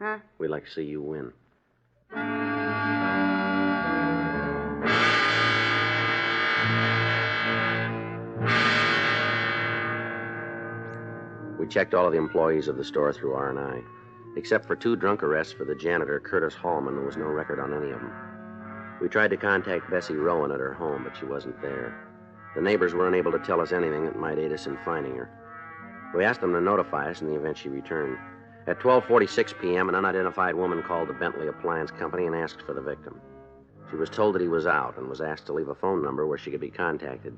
Speaker 17: Huh?
Speaker 18: We'd like to see you win. We checked all of the employees of the store through R&I. Except for 2 drunk arrests for the janitor, Curtis Hallman, there was no record on any of them. We tried to contact Bessie Rowan at her home, but she wasn't there. The neighbors weren't able to tell us anything that might aid us in finding her. We asked them to notify us in the event she returned. At 12:46 p.m., an unidentified woman called the Bentley Appliance Company and asked for the victim. She was told that he was out and was asked to leave a phone number where she could be contacted.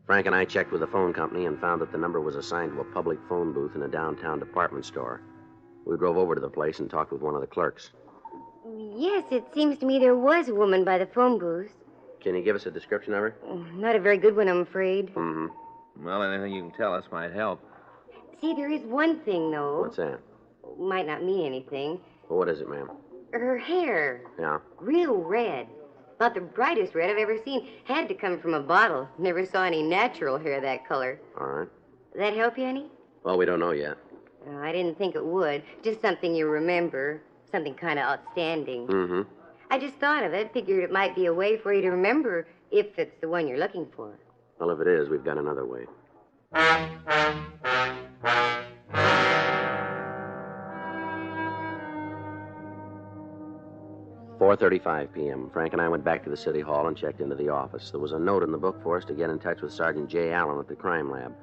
Speaker 18: Frank and I checked with the phone company and found that the number was assigned to a public phone booth in a downtown department store. We drove over to the place and talked with one of the clerks.
Speaker 11: Yes, it seems to me there was a woman by the phone booth.
Speaker 18: Can you give us a description of her?
Speaker 11: Not a very good one, I'm afraid.
Speaker 18: Mm-hmm.
Speaker 24: Well, anything you can tell us might help.
Speaker 11: See, there is one thing, though.
Speaker 18: What's that?
Speaker 11: Might not mean anything.
Speaker 18: Well, what is it, ma'am?
Speaker 11: Her hair.
Speaker 18: Yeah?
Speaker 11: Real red. About the brightest red I've ever seen. Had to come from a bottle. Never saw any natural hair that color.
Speaker 18: All right.
Speaker 11: That help you any?
Speaker 18: Well, we don't know yet.
Speaker 11: I didn't think it would. Just something you remember. Something kind of outstanding.
Speaker 18: Mm-hmm.
Speaker 11: I just thought of it. Figured it might be a way for you to remember if it's the one you're looking for.
Speaker 18: Well, if it is, we've got another way. 4:35 p.m. Frank and I went back to the city hall and checked into the office. There was a note in the book for us to get in touch with Sergeant J. Allen at the crime lab.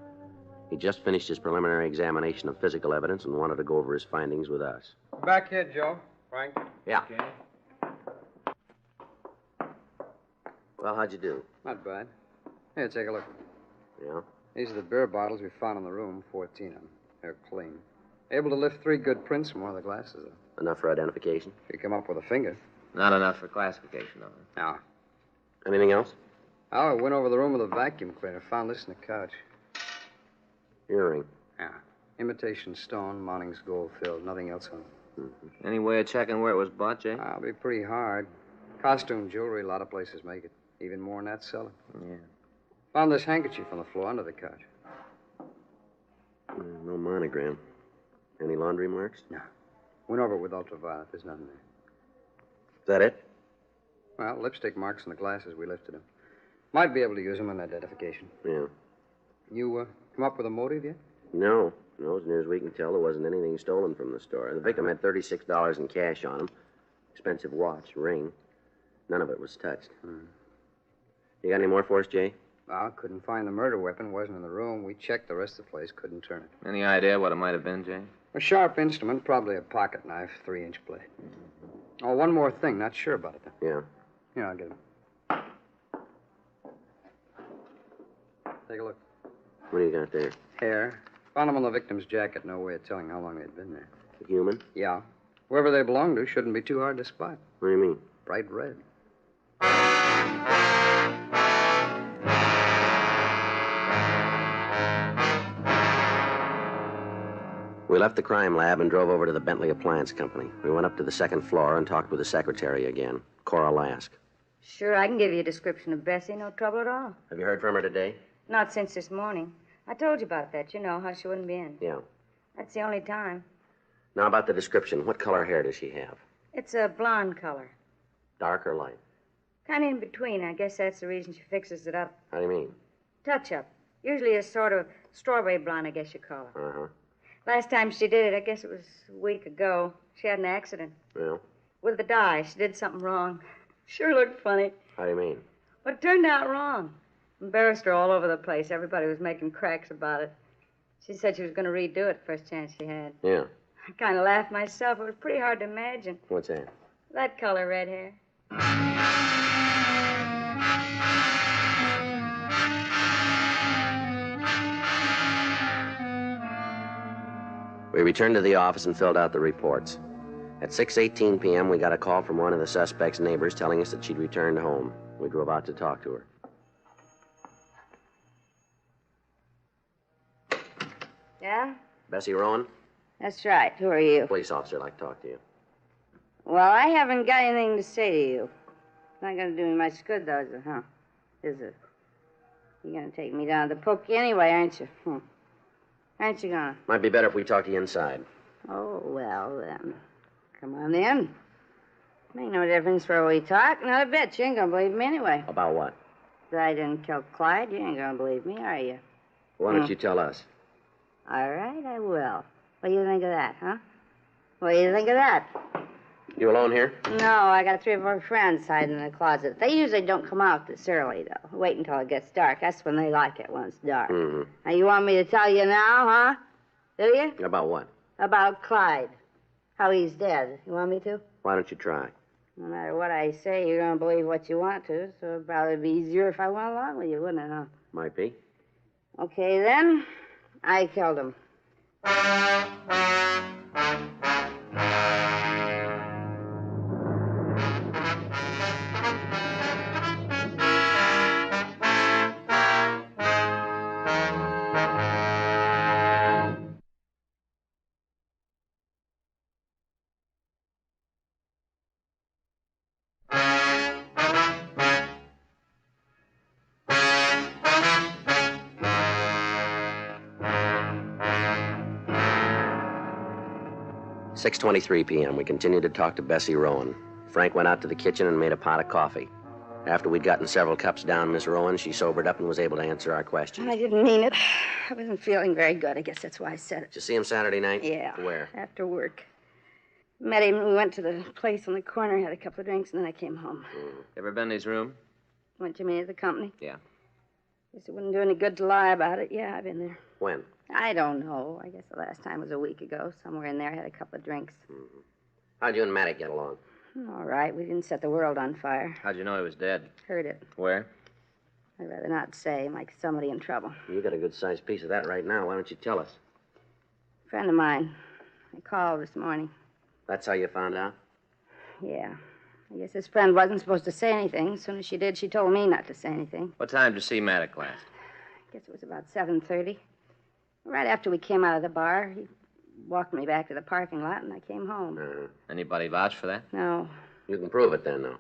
Speaker 18: He just finished his preliminary examination of physical evidence and wanted to go over his findings with us.
Speaker 15: Back here, Joe. Frank?
Speaker 18: Yeah.
Speaker 15: Okay.
Speaker 18: Well, how'd you do?
Speaker 15: Not bad. Here, take a look.
Speaker 18: Yeah?
Speaker 15: These are the beer bottles we found in the room, 14 of them. They're clean. Able to lift 3 good prints from one of the glasses, though.
Speaker 18: Enough for identification?
Speaker 15: You come up with a finger.
Speaker 24: Not enough for classification, though.
Speaker 15: No.
Speaker 18: Anything else?
Speaker 15: Oh, I went over the room with a vacuum cleaner. Found this in the couch.
Speaker 18: Earring.
Speaker 15: Yeah. Imitation stone, mounting's gold filled. Nothing else on it.
Speaker 18: Mm-hmm. Any way of checking where it was bought, Jay?
Speaker 15: It'll be pretty hard. Costume jewelry, a lot of places make it. Even more than that sell it.
Speaker 18: Yeah.
Speaker 15: Found this handkerchief on the floor under the couch.
Speaker 18: No monogram. Any laundry marks?
Speaker 15: No. Went over it with ultraviolet. There's nothing there.
Speaker 18: Is that it?
Speaker 15: Well, lipstick marks on the glasses. We lifted them. Might be able to use them in identification.
Speaker 18: Yeah.
Speaker 15: You come up with a motive yet?
Speaker 18: No. No, as near as we can tell, there wasn't anything stolen from the store. The victim had $36 in cash on him. Expensive watch, ring. None of it was touched. You got any more for us, Jay?
Speaker 15: Well, couldn't find the murder weapon. Wasn't in the room. We checked the rest of the place. Couldn't turn it.
Speaker 18: Any idea what it might have been, Jay?
Speaker 15: A sharp instrument, probably a pocket knife, 3-inch blade. Oh, one more thing. Not sure about it, though.
Speaker 18: Yeah.
Speaker 15: Here, I'll get him. Take a look.
Speaker 18: What do you got there?
Speaker 15: Hair. Found them on the victim's jacket. No way of telling how long they'd been there.
Speaker 18: A human?
Speaker 15: Yeah. Whoever they belong to shouldn't be too hard to spot.
Speaker 18: What do you mean?
Speaker 15: Bright red.
Speaker 18: We left the crime lab and drove over to the Bentley Appliance Company. We went up to the second floor and talked with the secretary again, Cora Lask.
Speaker 3: Sure, I can give you a description of Bessie. No trouble at all.
Speaker 18: Have you heard from her today?
Speaker 3: Not since this morning. I told you about that, you know, how she wouldn't be in.
Speaker 18: Yeah.
Speaker 3: That's the only time.
Speaker 18: Now, about the description. What color hair does she have?
Speaker 3: It's a blonde color.
Speaker 18: Dark or light?
Speaker 3: Kind of in between. I guess that's the reason she fixes it up.
Speaker 18: How do you mean?
Speaker 3: Touch-up. Usually a sort of strawberry blonde, I guess you call it.
Speaker 18: Uh-huh.
Speaker 3: Last time she did it, I guess it was a week ago. She had an accident.
Speaker 18: Well,
Speaker 3: With the dye. She did something wrong. Sure looked funny.
Speaker 18: how do you mean?
Speaker 3: But it turned out wrong. Embarrassed her all over the place. Everybody was making cracks about it. She said she was going to redo it first chance she had.
Speaker 18: Yeah.
Speaker 3: I kind of laughed myself. It was pretty hard to imagine.
Speaker 18: What's that?
Speaker 3: That color red hair.
Speaker 18: We returned to the office and filled out the reports. At 6:18 p.m., we got a call from one of the suspect's neighbors telling us that she'd returned home. We drove out to talk to her.
Speaker 3: Yeah?
Speaker 18: Bessie Rowan?
Speaker 3: That's right. Who are you?
Speaker 18: Police officer, I'd like to talk to you.
Speaker 3: Well, I haven't got anything to say to you. It's not going to do me much good, though, is it, huh? Is it? You're going to take me down to the pokey anyway, aren't you? Aren't you going to?
Speaker 18: Might be better if we talk to you inside.
Speaker 3: Oh, well, then. Come on in. Make no difference where we talk. Not a bit. You ain't going to believe me anyway.
Speaker 18: About what?
Speaker 3: That I didn't kill Clyde. You ain't going to believe me, are you?
Speaker 18: Why don't you tell us?
Speaker 3: All right, I will. What do you think of that, huh? What do you think of that?
Speaker 18: You alone here?
Speaker 3: No, I got 3 or 4 friends hiding in the closet. They usually don't come out this early, though. Wait until it gets dark. That's when they like it, when it's dark.
Speaker 18: Mm-hmm.
Speaker 3: Now, you want me to tell you now, huh? Do you?
Speaker 18: About what?
Speaker 3: About Clyde. How he's dead. You want me to?
Speaker 18: Why don't you try?
Speaker 3: No matter what I say, you're going to believe what you want to, so it'd probably be easier if I went along with you, wouldn't it, huh?
Speaker 18: Might be.
Speaker 3: Okay, then. I killed him.
Speaker 18: 6:23 p.m. We continued to talk to Bessie Rowan. Frank went out to the kitchen and made a pot of coffee. After we'd gotten several cups down, Miss Rowan, she sobered up and was able to answer our questions.
Speaker 3: I didn't mean it. I wasn't feeling very good. I guess that's why I said it.
Speaker 18: Did you see him Saturday night?
Speaker 3: Yeah.
Speaker 18: Where?
Speaker 3: After work. Met him. We went to the place on the corner, had a couple of drinks, and then I came home.
Speaker 18: Ever been to his room?
Speaker 3: Went to meet at the company.
Speaker 18: Yeah.
Speaker 3: Guess it wouldn't do any good to lie about it. Yeah, I've been there.
Speaker 18: When?
Speaker 3: I don't know. I guess the last time was a week ago. Somewhere in there, I had a couple of drinks.
Speaker 18: How'd you and Matty get along?
Speaker 3: All right. We didn't set the world on fire.
Speaker 18: How'd you know he was dead?
Speaker 3: Heard it.
Speaker 18: Where?
Speaker 3: I'd rather not say. Like somebody in trouble.
Speaker 18: You got a good-sized piece of that right now. Why don't you tell us?
Speaker 3: Friend of mine. I called this morning.
Speaker 18: That's how you found out?
Speaker 3: Yeah. I guess his friend wasn't supposed to say anything. As soon as she did, she told me not to say anything.
Speaker 18: What time did you see Maddox last?
Speaker 3: I guess it was about 7:30. Right after we came out of the bar, he walked me back to the parking lot, and I came home.
Speaker 18: Anybody vouch for that?
Speaker 3: No.
Speaker 18: You can prove it then, though.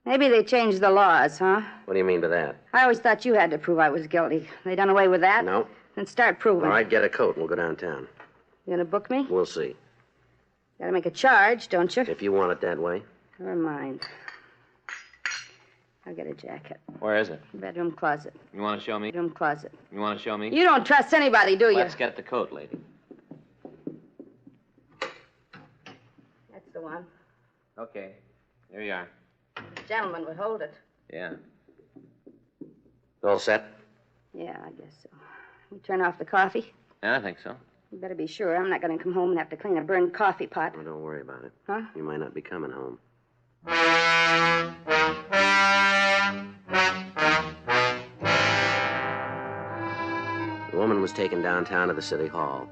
Speaker 3: Maybe they changed the laws, huh?
Speaker 18: What do you mean by that?
Speaker 3: I always thought you had to prove I was guilty. They done away with that?
Speaker 18: No.
Speaker 3: Then start proving.
Speaker 18: All right, get a coat and we'll go downtown.
Speaker 3: You gonna book me?
Speaker 18: We'll see.
Speaker 3: Gotta make a charge, don't you?
Speaker 18: If you want it that way.
Speaker 3: Never mind. I'll get a jacket.
Speaker 18: Where is it?
Speaker 3: Bedroom closet.
Speaker 18: You want to show me?
Speaker 3: Bedroom closet.
Speaker 18: You want to show me?
Speaker 3: You don't trust anybody, do you?
Speaker 18: Let's get the coat, lady.
Speaker 3: That's the one.
Speaker 18: Okay. Here you are.
Speaker 3: The gentleman would hold it.
Speaker 18: Yeah. All set?
Speaker 3: Yeah, I guess so. You turn off the coffee?
Speaker 18: Yeah, I think so.
Speaker 3: You better be sure. I'm not going to come home and have to clean a burned coffee pot.
Speaker 18: Well, don't worry about it.
Speaker 3: Huh?
Speaker 18: You might not be coming home. The woman was taken downtown to the city hall.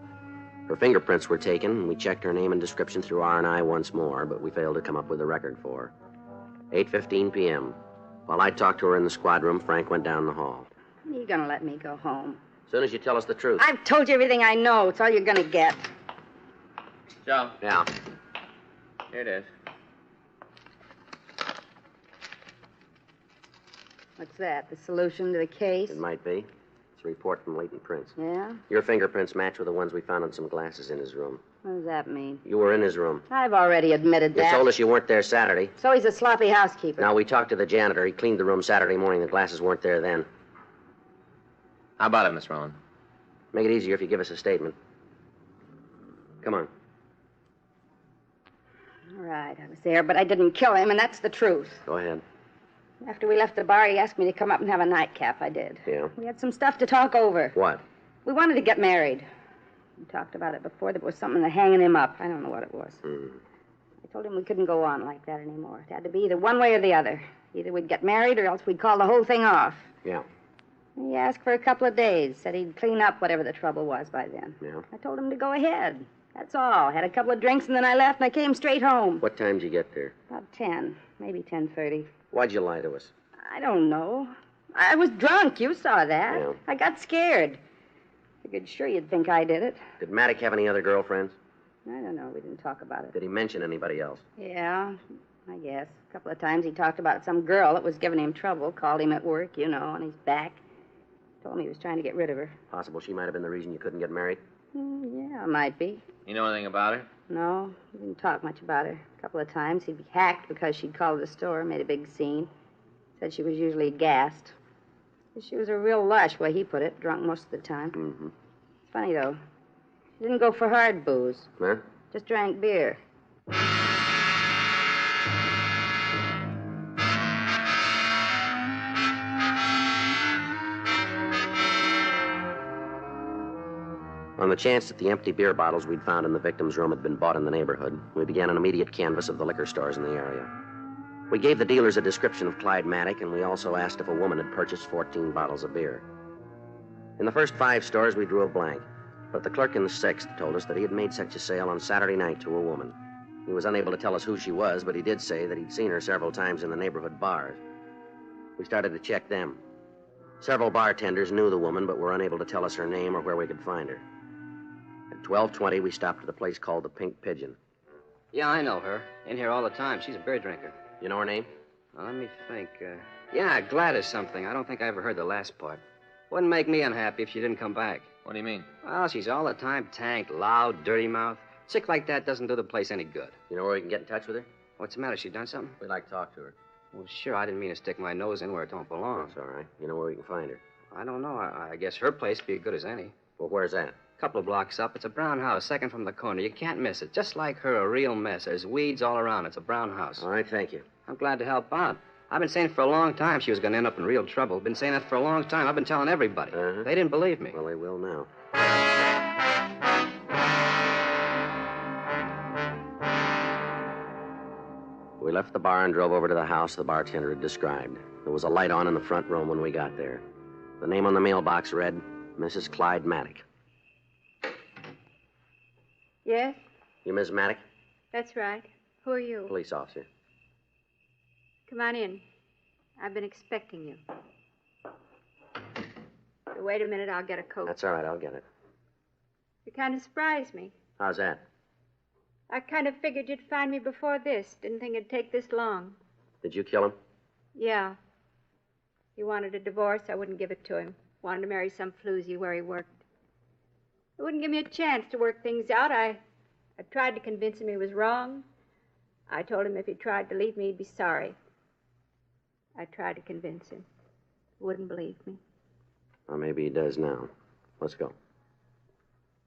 Speaker 18: Her fingerprints were taken, and we checked her name and description through R&I once more, but we failed to come up with a record for her. 8:15 p.m. While I talked to her in the squad room, Frank went down the hall.
Speaker 3: You're going to let me go home.
Speaker 18: As soon as you tell us the truth.
Speaker 3: I've told you everything I know. It's all you're going to get.
Speaker 18: Joe. Yeah. Here it is.
Speaker 3: What's that? The solution to the case?
Speaker 18: It might be. It's a report from latent prints.
Speaker 3: Yeah?
Speaker 18: Your fingerprints match with the ones we found on some glasses in his room.
Speaker 3: What does that mean?
Speaker 18: You were in his room.
Speaker 3: I've already admitted
Speaker 18: You
Speaker 3: that.
Speaker 18: told us you weren't there Saturday.
Speaker 3: So he's a sloppy housekeeper.
Speaker 18: Now, we talked to the janitor. He cleaned the room Saturday morning. The glasses weren't there then. How about it, Miss Rowan? Make it easier if you give us a statement. Come on.
Speaker 3: All right, I was there, but I didn't kill him, and that's the truth.
Speaker 18: Go ahead.
Speaker 3: After we left the bar, he asked me to come up and have a nightcap. I did.
Speaker 18: Yeah?
Speaker 3: We had some stuff to talk over.
Speaker 18: What?
Speaker 3: We wanted to get married. We talked about it before. There was something that hanging him up. I don't know what it was. I told him we couldn't go on like that anymore. It had to be either one way or the other. Either we'd get married or else we'd call the whole thing off.
Speaker 18: Yeah.
Speaker 3: He asked for a couple of days. Said he'd clean up whatever the trouble was by then.
Speaker 18: Yeah?
Speaker 3: I told him to go ahead. That's all. Had a couple of drinks and then I left and I came straight home.
Speaker 18: What time did you get there?
Speaker 3: About 10, maybe 10:30.
Speaker 18: Why'd you lie to us?
Speaker 3: I don't know. I was drunk. You saw that.
Speaker 18: Yeah.
Speaker 3: I got scared. Figured sure you'd think I did it.
Speaker 18: Did Maddox have any other girlfriends?
Speaker 3: I don't know. We didn't talk about it.
Speaker 18: Did he mention anybody else?
Speaker 3: Yeah, I guess. A couple of times he talked about some girl that was giving him trouble. Called him at work, you know, on his back. Told me he was trying to get rid of her.
Speaker 18: Possible she might have been the reason you couldn't get married?
Speaker 3: Yeah, might be.
Speaker 18: You know anything about her?
Speaker 3: No, we didn't talk much about her. A couple of times he'd be hacked because she'd called the store, made a big scene. Said she was usually gassed. She was a real lush, the way he put it, drunk most of the time.
Speaker 18: Mm-hmm.
Speaker 3: It's funny, though. She didn't go for hard booze.
Speaker 18: Huh?
Speaker 3: Just drank beer.
Speaker 18: On the chance that the empty beer bottles we'd found in the victim's room had been bought in the neighborhood, we began an immediate canvass of the liquor stores in the area. We gave the dealers a description of Clyde Maddox, and we also asked if a woman had purchased 14 bottles of beer. In the first 5 stores, we drew a blank, but the clerk in the 6th told us that he had made such a sale on Saturday night to a woman. He was unable to tell us who she was, but he did say that he'd seen her several times in the neighborhood bars. We started to check them. Several bartenders knew the woman, but were unable to tell us her name or where we could find her. At 12:20, we stopped at a place called the Pink Pigeon.
Speaker 16: Yeah, I know her. In here all the time. She's a beer drinker.
Speaker 18: You know her name?
Speaker 16: Well, let me think. Yeah, Gladys something. I don't think I ever heard the last part. Wouldn't make me unhappy if she didn't come back.
Speaker 18: What do you mean?
Speaker 16: Well, she's all the time tanked, loud, dirty mouth. Chick like that doesn't do the place any good.
Speaker 18: You know where we can get in touch with her?
Speaker 16: What's the matter? She done something?
Speaker 18: We'd like to talk to her.
Speaker 16: Well, sure. I didn't mean to stick my nose in where it don't belong.
Speaker 18: That's all right. You know where we can find her?
Speaker 16: I don't know. I guess her place would be as good as any.
Speaker 18: Well, where's that?
Speaker 16: Couple of blocks up. It's a brown house, second from the corner. You can't miss it. Just like her, a real mess. There's weeds all around. It's a brown house.
Speaker 18: All right, thank you.
Speaker 16: I'm glad to help out. I've been saying for a long time she was going to end up in real trouble. Been saying that for a long time. I've been telling everybody. They didn't believe me.
Speaker 18: Well, they will now. We left the bar and drove over to the house the bartender had described. There was a light on in the front room when we got there. The name on the mailbox read, Mrs. Clyde Maddox.
Speaker 3: Yes,
Speaker 18: You Miss Maddox?
Speaker 3: that's right. Who are you?
Speaker 18: Police officer.
Speaker 12: Come on in. I've been expecting you. So wait a minute, I'll get a coat.
Speaker 18: That's all right, I'll get it.
Speaker 12: You kind of surprised me.
Speaker 18: How's that?
Speaker 12: I kind of figured you'd find me before this. Didn't think it'd take this long.
Speaker 18: Did you kill him?
Speaker 12: Yeah. He wanted a divorce. I wouldn't give it to him. Wanted to marry some floozy where he worked. He wouldn't give me a chance to work things out. I tried to convince him he was wrong. I told him if he tried to leave me, he'd be sorry. I tried to convince him. He wouldn't believe me.
Speaker 18: Well, maybe he does now. Let's go.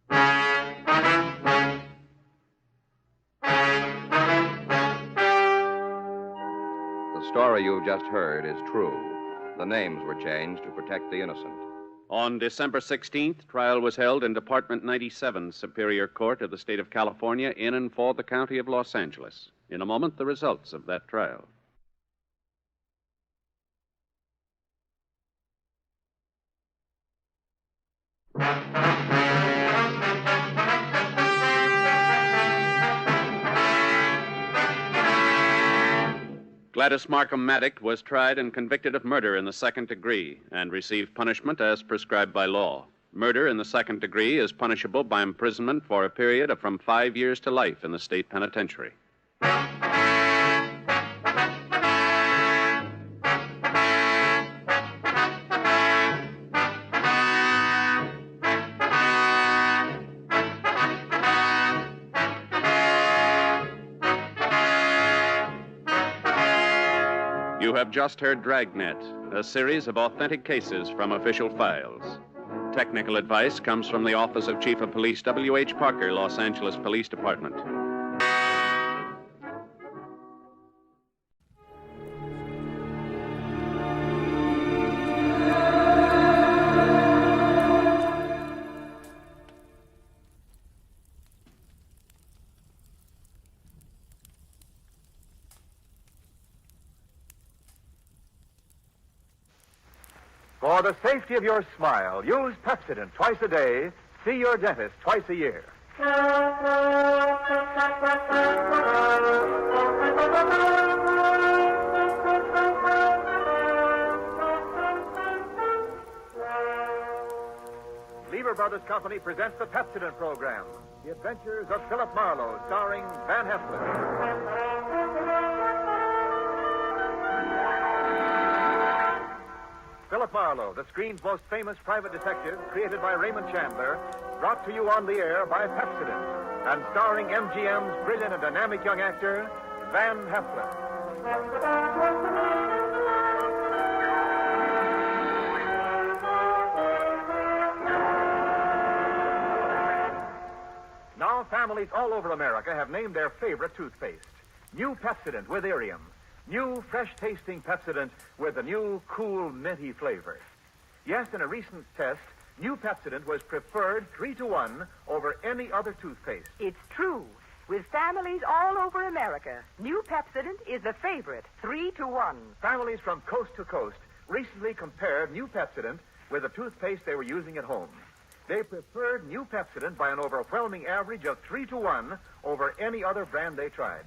Speaker 6: The story you've just heard is true. The names were changed to protect the innocent.
Speaker 14: On December 16th, trial was held in Department 97, Superior Court of the State of California, in and for the County of Los Angeles. In a moment, the results of that trial. Gladys Markham Maddock was tried and convicted of murder in the second degree and received punishment as prescribed by law. Murder in the second degree is punishable by imprisonment for a period of from 5 years to life in the state penitentiary. You have just heard Dragnet, a series of authentic cases from official files. Technical advice comes from the Office of Chief of Police W.H. Parker, Los Angeles Police Department.
Speaker 19: For the safety of your smile, use Pepsodent twice a day. See your dentist twice a year. Lever Brothers Company presents the Pepsodent program, The Adventures of Philip Marlowe, starring Van Heflin. Philip Marlowe, the screen's most famous private detective, created by Raymond Chandler, brought to you on the air by Pepsodent, and starring MGM's brilliant and dynamic young actor, Van Heflin. Now, families all over America have named their favorite toothpaste. New Pepsodent with Irium. New, fresh-tasting Pepsodent with a new, cool, minty flavor. Yes, in a recent test, new Pepsodent was preferred 3-to-1 over any other toothpaste.
Speaker 20: It's true. With families all over America, new Pepsodent is a favorite, 3-to-1.
Speaker 19: Families from coast to coast recently compared new Pepsodent with the toothpaste they were using at home. They preferred new Pepsodent by an overwhelming average of 3-to-1 over any other brand they tried.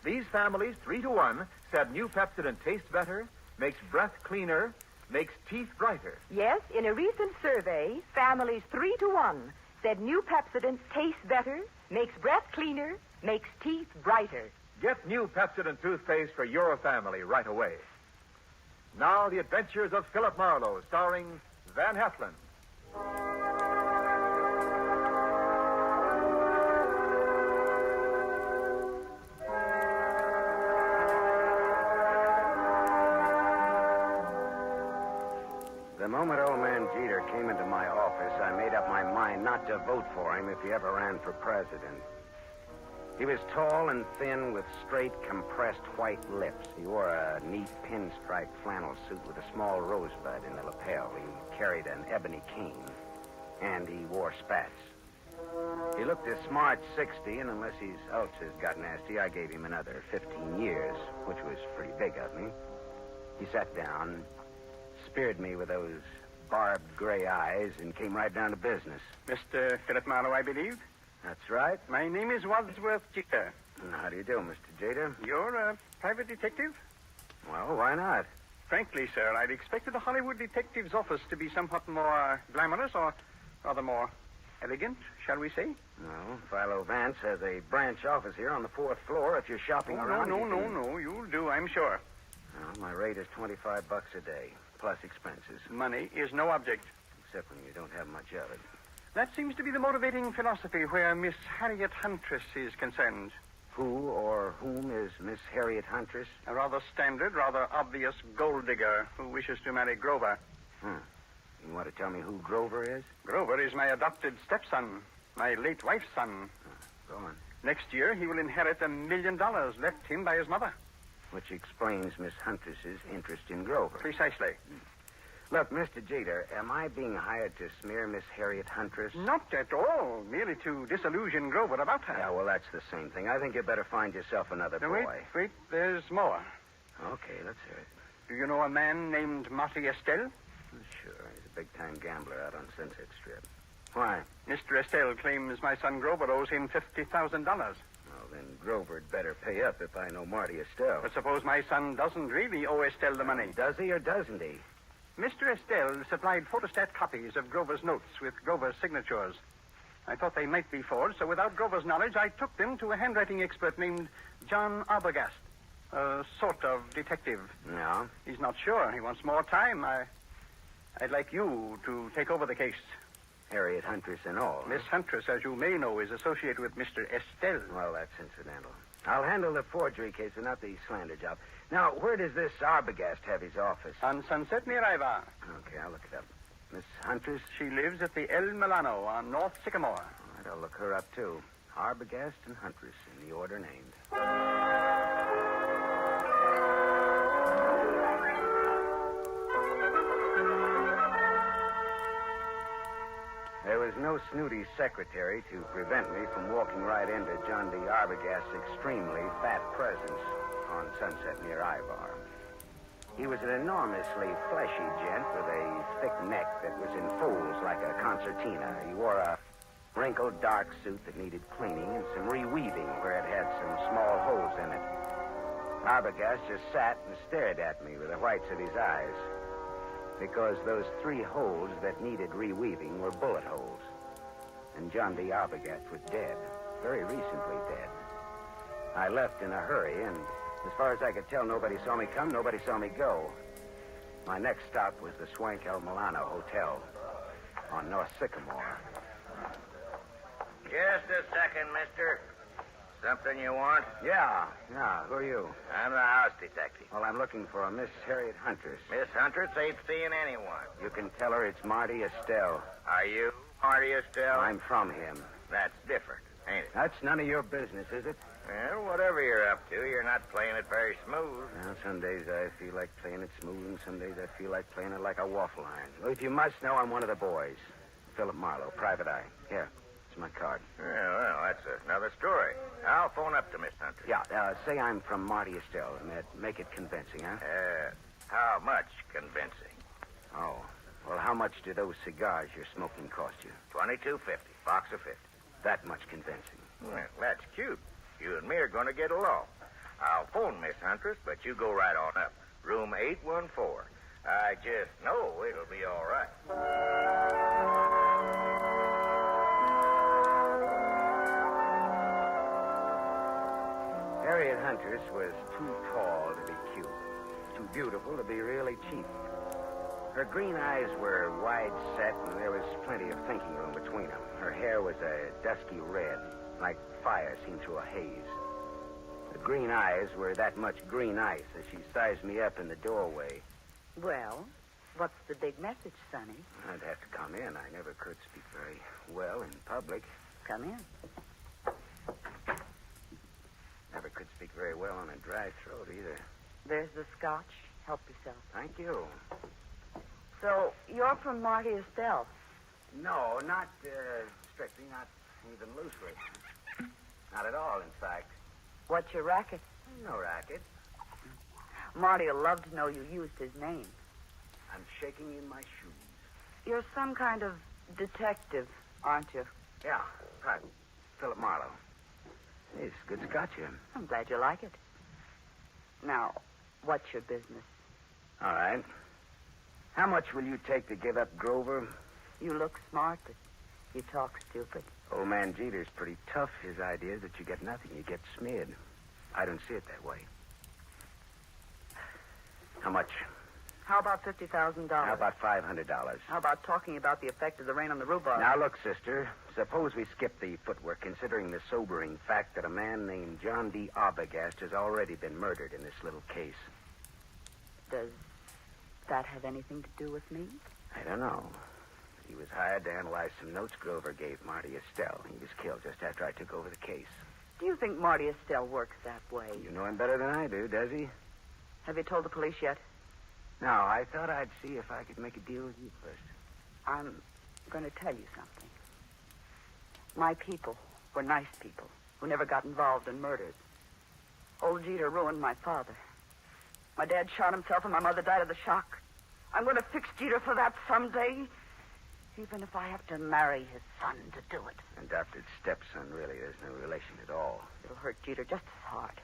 Speaker 19: These families, 3-to-1, said new Pepsodent tastes better, makes breath cleaner, makes teeth brighter.
Speaker 20: Yes, in a recent survey, families 3-to-1 said new Pepsodent tastes better, makes breath cleaner, makes teeth brighter.
Speaker 19: Get new Pepsodent toothpaste for your family right away. Now, The Adventures of Philip Marlowe, starring Van Heflin.
Speaker 10: The moment old man Jeter came into my office, I made up my mind not to vote for him if he ever ran for president. He was tall and thin with straight, compressed white lips. He wore a neat pinstripe flannel suit with a small rosebud in the lapel. He carried an ebony cane, and he wore spats. He looked a smart 60, and unless his ulcers got nasty, I gave him another 15 years, which was pretty big of me. He sat down, speared me with those barbed gray eyes, and came right down to business.
Speaker 21: Mr. Philip Marlowe, I believe?
Speaker 10: That's right.
Speaker 21: My name is Wadsworth Jeter.
Speaker 10: How do you do, Mr. Jeter?
Speaker 21: You're a private detective?
Speaker 15: Well, why not?
Speaker 21: Frankly, sir, I'd expected a Hollywood detective's office to be somewhat more glamorous or rather more elegant, shall we say?
Speaker 15: Well, Philo Vance has a branch office here on the 4th floor. If you're shopping around...
Speaker 21: No. You'll do, I'm sure.
Speaker 15: Well, my rate is $25 a day, plus expenses.
Speaker 21: Money is no object.
Speaker 15: Except when you don't have much of it.
Speaker 21: That seems to be the motivating philosophy where Miss Harriet Huntress is concerned.
Speaker 15: Who or whom is Miss Harriet Huntress?
Speaker 21: A rather standard, rather obvious gold digger who wishes to marry Grover.
Speaker 15: You want to tell me who Grover is?
Speaker 21: Grover is my adopted stepson, my late wife's son.
Speaker 15: Go on.
Speaker 21: Next year, he will inherit $1 million left him by his mother.
Speaker 15: Which explains Miss Huntress's interest in Grover.
Speaker 21: Precisely.
Speaker 15: Look, Mr. Jeter, am I being hired to smear Miss Harriet Huntress?
Speaker 21: Not at all. Merely to disillusion Grover about her.
Speaker 15: Yeah, well, that's the same thing. I think you better find yourself another boy.
Speaker 21: Wait. There's more.
Speaker 15: Okay, let's hear it.
Speaker 21: Do you know a man named Marty Estelle?
Speaker 15: Sure. He's a big-time gambler out on Sunset Strip. Why?
Speaker 21: Mr. Estelle claims my son Grover owes him $50,000.
Speaker 15: Well, then Grover'd better pay up if I know Marty Estelle.
Speaker 21: But suppose my son doesn't really owe Estelle the money.
Speaker 15: Does he or doesn't he?
Speaker 21: Mr. Estelle supplied photostat copies of Grover's notes with Grover's signatures. I thought they might be forged, so without Grover's knowledge, I took them to a handwriting expert named John Arbogast, a sort of detective.
Speaker 15: No?
Speaker 21: He's not sure. He wants more time. I'd like you to take over the case.
Speaker 15: Harriet Huntress and all.
Speaker 21: Miss Huntress, as you may know, is associated with Mr. Estelle.
Speaker 15: Well, that's incidental. I'll handle the forgery case and not the slander job. Now, where does this Arbogast have his office?
Speaker 21: On Sunset near Ivar.
Speaker 15: Okay, I'll look it up. Miss Huntress?
Speaker 21: She lives at the El Milano on North Sycamore.
Speaker 15: All right, I'll look her up, too. Arbogast and Huntress in the order named. There was no snooty secretary to prevent me from walking right into John D. Arbogast's extremely fat presence on Sunset near Ivar. He was an enormously fleshy gent with a thick neck that was in folds like a concertina. He wore a wrinkled dark suit that needed cleaning and some reweaving where it had some small holes in it. Arbogast just sat and stared at me with the whites of his eyes, because those 3 holes that needed reweaving were bullet holes. And John D. Arbogast was dead, very recently dead. I left in a hurry, and as far as I could tell, nobody saw me come, nobody saw me go. My next stop was the Swank El Milano Hotel on North Sycamore.
Speaker 1: Just a second, mister. Something you want?
Speaker 15: Yeah. Who are you?
Speaker 1: I'm the house detective.
Speaker 15: Well, I'm looking for a Miss Harriet Huntress.
Speaker 1: Miss Huntress ain't seeing anyone.
Speaker 15: You can tell her it's Marty Estelle.
Speaker 1: Are you Marty Estelle?
Speaker 15: I'm from him.
Speaker 1: That's different, ain't it?
Speaker 15: That's none of your business, is it?
Speaker 1: Well, whatever you're up to, you're not playing it very smooth.
Speaker 15: Well, some days I feel like playing it smooth, and some days I feel like playing it like a waffle iron. Well, if you must know, I'm one of the boys. Philip Marlowe, private eye. Here, it's my card.
Speaker 1: Well, that's another story. I'll phone up to Miss Huntress.
Speaker 15: Yeah, say I'm from Marty Estelle, and make it convincing, huh?
Speaker 1: How much convincing?
Speaker 15: Oh, well, how much do those cigars you're smoking cost you?
Speaker 1: $22.50, box of 50.
Speaker 15: That much convincing.
Speaker 1: Well, that's cute. You and me are going to get along. I'll phone Miss Huntress, but you go right on up. Room 814. I just know it'll be all right.
Speaker 15: Harriet Huntress was too tall to be cute, too beautiful to be really cheap. Her green eyes were wide set, and there was plenty of thinking room between them. Her hair was a dusky red, like fire seen through a haze. The green eyes were that much green ice as she sized me up in the doorway.
Speaker 20: Well, what's the big message, Sonny?
Speaker 15: I'd have to come in. I never could speak very well in public.
Speaker 20: Come in.
Speaker 15: Never could speak very well on a dry throat either.
Speaker 20: There's the scotch. Help yourself.
Speaker 15: Thank you.
Speaker 20: So, you're from Marty Estelle?
Speaker 15: No, not strictly, not even loosely. Not at all, in fact.
Speaker 20: What's your racket?
Speaker 15: No racket.
Speaker 20: Marty'll love to know you used his name.
Speaker 15: I'm shaking in my shoes.
Speaker 20: You're some kind of detective, aren't you?
Speaker 15: Yeah, right. Philip Marlowe. It's good scotch here.
Speaker 20: I'm glad you like it. Now, What's your business?
Speaker 15: All right. How much will you take to give up Grover?
Speaker 20: You look smart, but you talk stupid.
Speaker 15: Old man Jeter's pretty tough. His idea is that you get nothing. You get smeared. I don't see it that way. How much?
Speaker 20: How about $50,000?
Speaker 15: How about $500?
Speaker 20: How about talking about the effect of the rain on the rhubarb?
Speaker 15: Now, look, sister. Suppose we skip the footwork, considering the sobering fact that a man named John D. Arbogast has already been murdered in this little case.
Speaker 20: Does that have anything to do with me?
Speaker 15: I don't know. He was hired to analyze some notes Grover gave Marty Estelle. He was killed just after I took over the case.
Speaker 20: Do you think Marty Estelle works that way?
Speaker 15: You know him better than I do, does he?
Speaker 20: Have you told the police yet?
Speaker 15: No, I thought I'd see if I could make a deal with you first.
Speaker 20: I'm going to tell you something. My people were nice people who never got involved in murders. Old Jeter ruined my father. My dad shot himself and my mother died of the shock. I'm going to fix Jeter for that someday, even if I have to marry his son to do it.
Speaker 15: Adopted stepson, really. There's no relation at all.
Speaker 20: It'll hurt Jeter just as hard.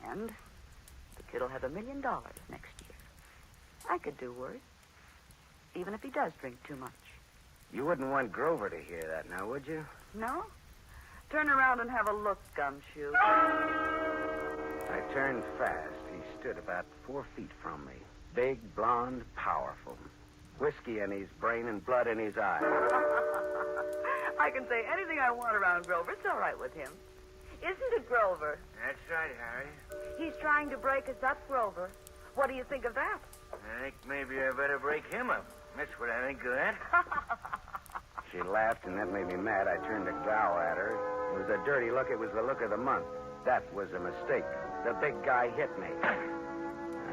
Speaker 20: And the kid'll have $1 million next year. I could do worse, even if he does drink too much.
Speaker 15: You wouldn't want Grover to hear that now, would you?
Speaker 20: No? Turn around and have a look, Gumshoe.
Speaker 15: I turned fast. He stood about 4 feet from me. Big, blonde, powerful. Whiskey in his brain and blood in his eyes.
Speaker 20: I can say anything I want around Grover. It's all right with him. Isn't it, Grover?
Speaker 1: That's right, Harry.
Speaker 20: He's trying to break us up, Grover. What do you think of that?
Speaker 1: I think maybe I better break him up. That's what I think of that.
Speaker 15: She laughed, and that made me mad. I turned to glower at her. It was a dirty look. It was the look of the month. That was a mistake. The big guy hit me.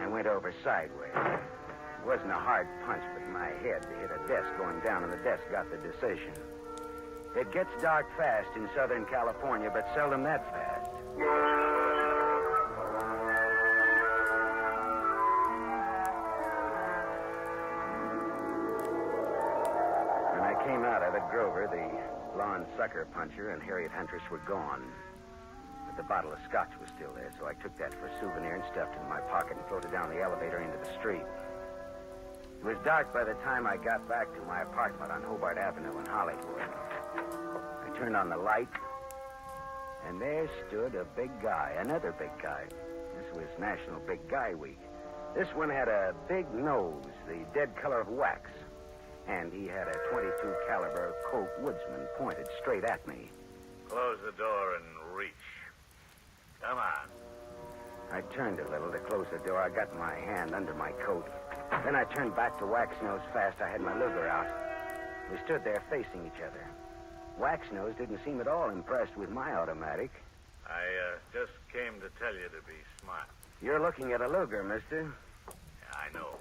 Speaker 15: I went over sideways. It wasn't a hard punch, but my head hit a desk going down, and the desk got the decision. It gets dark fast in Southern California, but seldom that fast. When I came out of it, Grover, the blonde sucker puncher, and Harriet Huntress were gone. But the bottle of scotch was still there, so I took that for a souvenir and stuffed it in my pocket and floated down the elevator into the street. It was dark by the time I got back to my apartment on Hobart Avenue in Hollywood. I turned on the light, and there stood a big guy, another big guy. This was National Big Guy Week. This one had a big nose, the dead color of wax, and he had a .22 caliber Colt Woodsman pointed straight at me.
Speaker 1: Close the door and reach. Come on.
Speaker 15: I turned a little to close the door. I got my hand under my coat. Then I turned back to Waxnose fast. I had my Luger out. We stood there facing each other. Waxnose didn't seem at all impressed with my automatic.
Speaker 1: I just came to tell you to be smart.
Speaker 15: You're looking at a Luger, mister.
Speaker 1: Yeah, I know.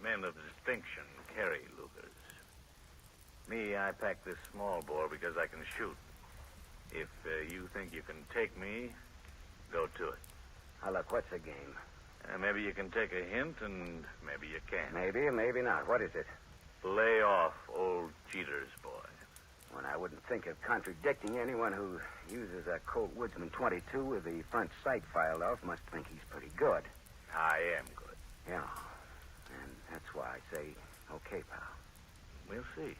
Speaker 1: Men of distinction carry Lugers. Me, I pack this small bore because I can shoot. If you think you can take me, go to it.
Speaker 15: Now, look, what's the game?
Speaker 1: Maybe you can take a hint, and maybe you can't.
Speaker 15: Maybe or maybe not. What is it?
Speaker 1: Lay off old Jeter's boy.
Speaker 15: Well, I wouldn't think of contradicting anyone who uses a Colt Woodsman .22 with the front sight filed off. Must think he's pretty good.
Speaker 1: I am good.
Speaker 15: Yeah. And that's why I say, okay, pal.
Speaker 1: We'll see.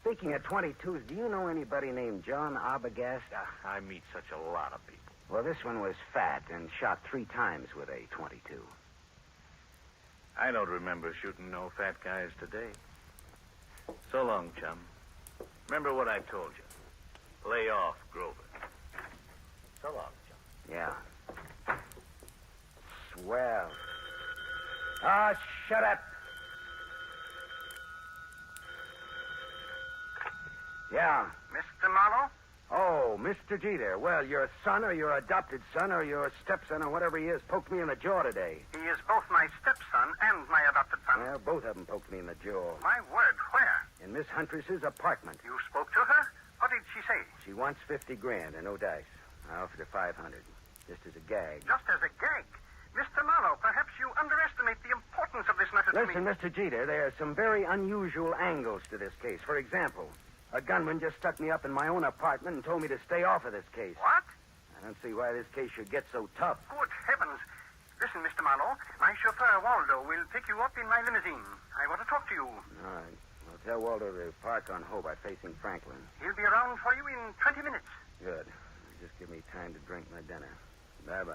Speaker 15: Speaking of .22s, do you know anybody named John Arbogast?
Speaker 1: I meet such a lot of people.
Speaker 15: Well, this one was fat and shot 3 times with a .22.
Speaker 1: I don't remember shooting no fat guys today. So long, chum. Remember what I told you. Lay off Grover. So long, chum.
Speaker 15: Yeah. Swell. Ah, shut up. Yeah.
Speaker 21: Mr. Marlowe?
Speaker 15: Oh, Mr. Jeter. Well, your son or your adopted son or your stepson or whatever he is poked me in the jaw today.
Speaker 21: He is both my stepson and my adopted son.
Speaker 15: Well, both of them poked me in the jaw.
Speaker 21: My word, where?
Speaker 15: In Miss Huntress's apartment.
Speaker 21: You spoke to her? What did she say?
Speaker 15: She wants $50,000 and no dice. I offered her $500, just as a gag.
Speaker 21: Just as a gag? Mr. Marlowe, perhaps you underestimate the importance of this matter to me.
Speaker 15: Listen, Mr. Jeter, there are some very unusual angles to this case. For example, a gunman just stuck me up in my own apartment and told me to stay off of this case.
Speaker 21: What?
Speaker 15: I don't see why this case should get so tough.
Speaker 21: Good heavens. Listen, Mr. Marlowe, my chauffeur, Waldo, will pick you up in my limousine. I want to talk to you.
Speaker 15: All right. Well, tell Waldo to park on Hobart facing Franklin.
Speaker 21: He'll be around for you in 20 minutes.
Speaker 15: Good. Just give me time to drink my dinner. Bye-bye.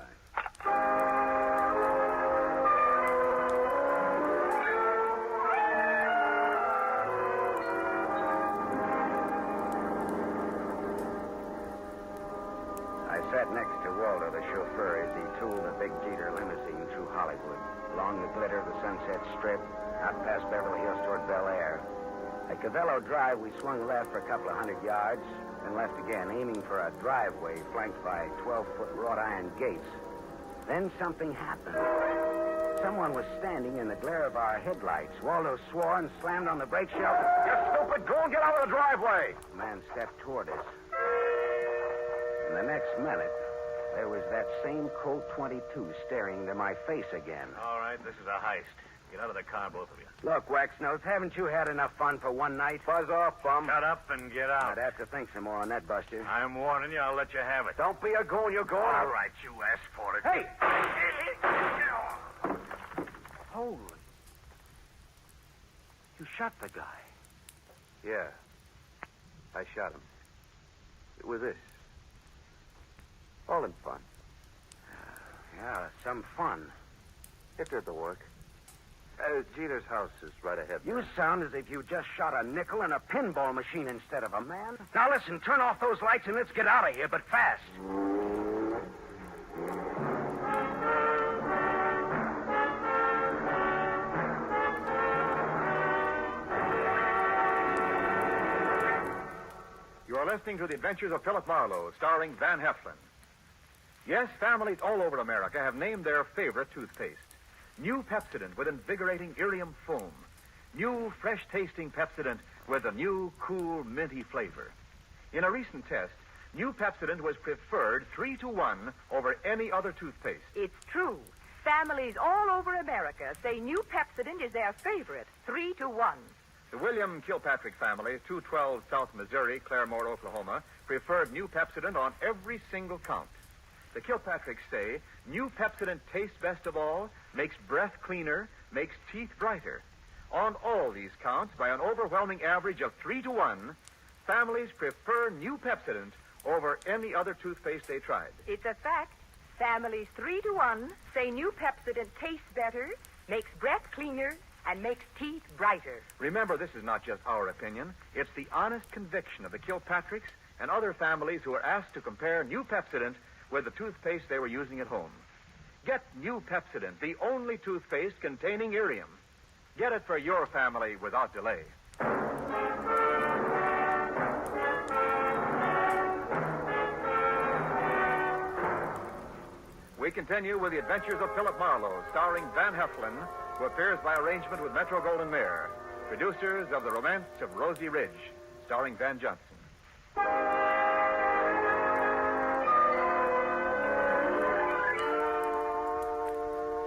Speaker 15: I sat next to Waldo, the chauffeur, as he tooled the big Jeter limousine through Hollywood, along the glitter of the Sunset Strip, out past Beverly Hills toward Bel Air. At Cavello Drive, we swung left for a couple of 100 yards, then left again, aiming for a driveway flanked by 12-foot wrought iron gates. Then something happened. Someone was standing in the glare of our headlights. Waldo swore and slammed on the brake shelf.
Speaker 19: You stupid! Go and get out of the driveway!
Speaker 15: The man stepped toward us. And the next minute, there was that same Colt 22 staring into my face again.
Speaker 1: All right, this is a heist. Get out of the car, both of you.
Speaker 15: Look, Waxnose, haven't you had enough fun for one night?
Speaker 1: Fuzz off, bum. Shut up and get out.
Speaker 15: I'd have to think some more on that, Buster.
Speaker 1: I'm warning you, I'll let you have it.
Speaker 15: Don't be a goon, you're going.
Speaker 1: All right, you asked for it.
Speaker 15: Hey! Holy. You shot the guy.
Speaker 5: Yeah. I shot him. With this. All in fun.
Speaker 15: Yeah, some fun.
Speaker 5: It did the work. Jeter's house is right ahead.
Speaker 15: You sound as if you just shot a nickel in a pinball machine instead of a man. Now listen, turn off those lights and let's get out of here, but fast.
Speaker 19: You are listening to The Adventures of Philip Marlowe, starring Van Heflin. Yes, families all over America have named their favorite toothpaste. New Pepsodent with invigorating Irium foam. New fresh-tasting Pepsodent with a new, cool, minty flavor. In a recent test, New Pepsodent was preferred 3-to-1 over any other toothpaste.
Speaker 20: It's true. Families all over America say New Pepsodent is their favorite, 3-to-1.
Speaker 19: The William Kilpatrick family, 212 South Missouri, Claremore, Oklahoma, preferred New Pepsodent on every single count. The Kilpatricks say New Pepsodent tastes best of all, makes breath cleaner, makes teeth brighter. On all these counts, by an overwhelming average of 3-to-1, families prefer New Pepsodent over any other toothpaste they tried.
Speaker 20: It's a fact. Families 3-to-1 say New Pepsodent tastes better, makes breath cleaner, and makes teeth brighter.
Speaker 19: Remember, this is not just our opinion. It's the honest conviction of the Kilpatricks and other families who were asked to compare New Pepsodent with the toothpaste they were using at home. Get New Pepsodent, the only toothpaste containing Irium. Get it for your family without delay. We continue with The Adventures of Philip Marlowe, starring Van Heflin, who appears by arrangement with Metro-Goldwyn-Mayer. Producers of The Romance of Rosie Ridge, starring Van Johnson.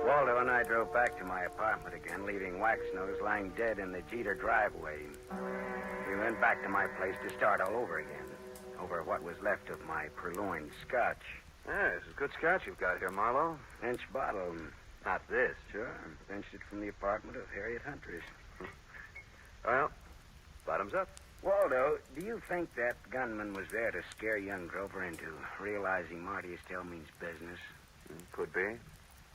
Speaker 15: Waldo and I drove back to my apartment again, leaving Waxnose lying dead in the Jeter driveway. We went back to my place to start all over again, over what was left of my purloined scotch.
Speaker 5: Yeah, this is good scotch you've got here, Marlowe.
Speaker 15: Inch bottle.
Speaker 5: Not this.
Speaker 15: Sure. Pinched it from the apartment of Harriet Huntress.
Speaker 5: Well, bottoms up.
Speaker 15: Waldo, do you think that gunman was there to scare young Grover into realizing Marty Estelle means business?
Speaker 5: Could be.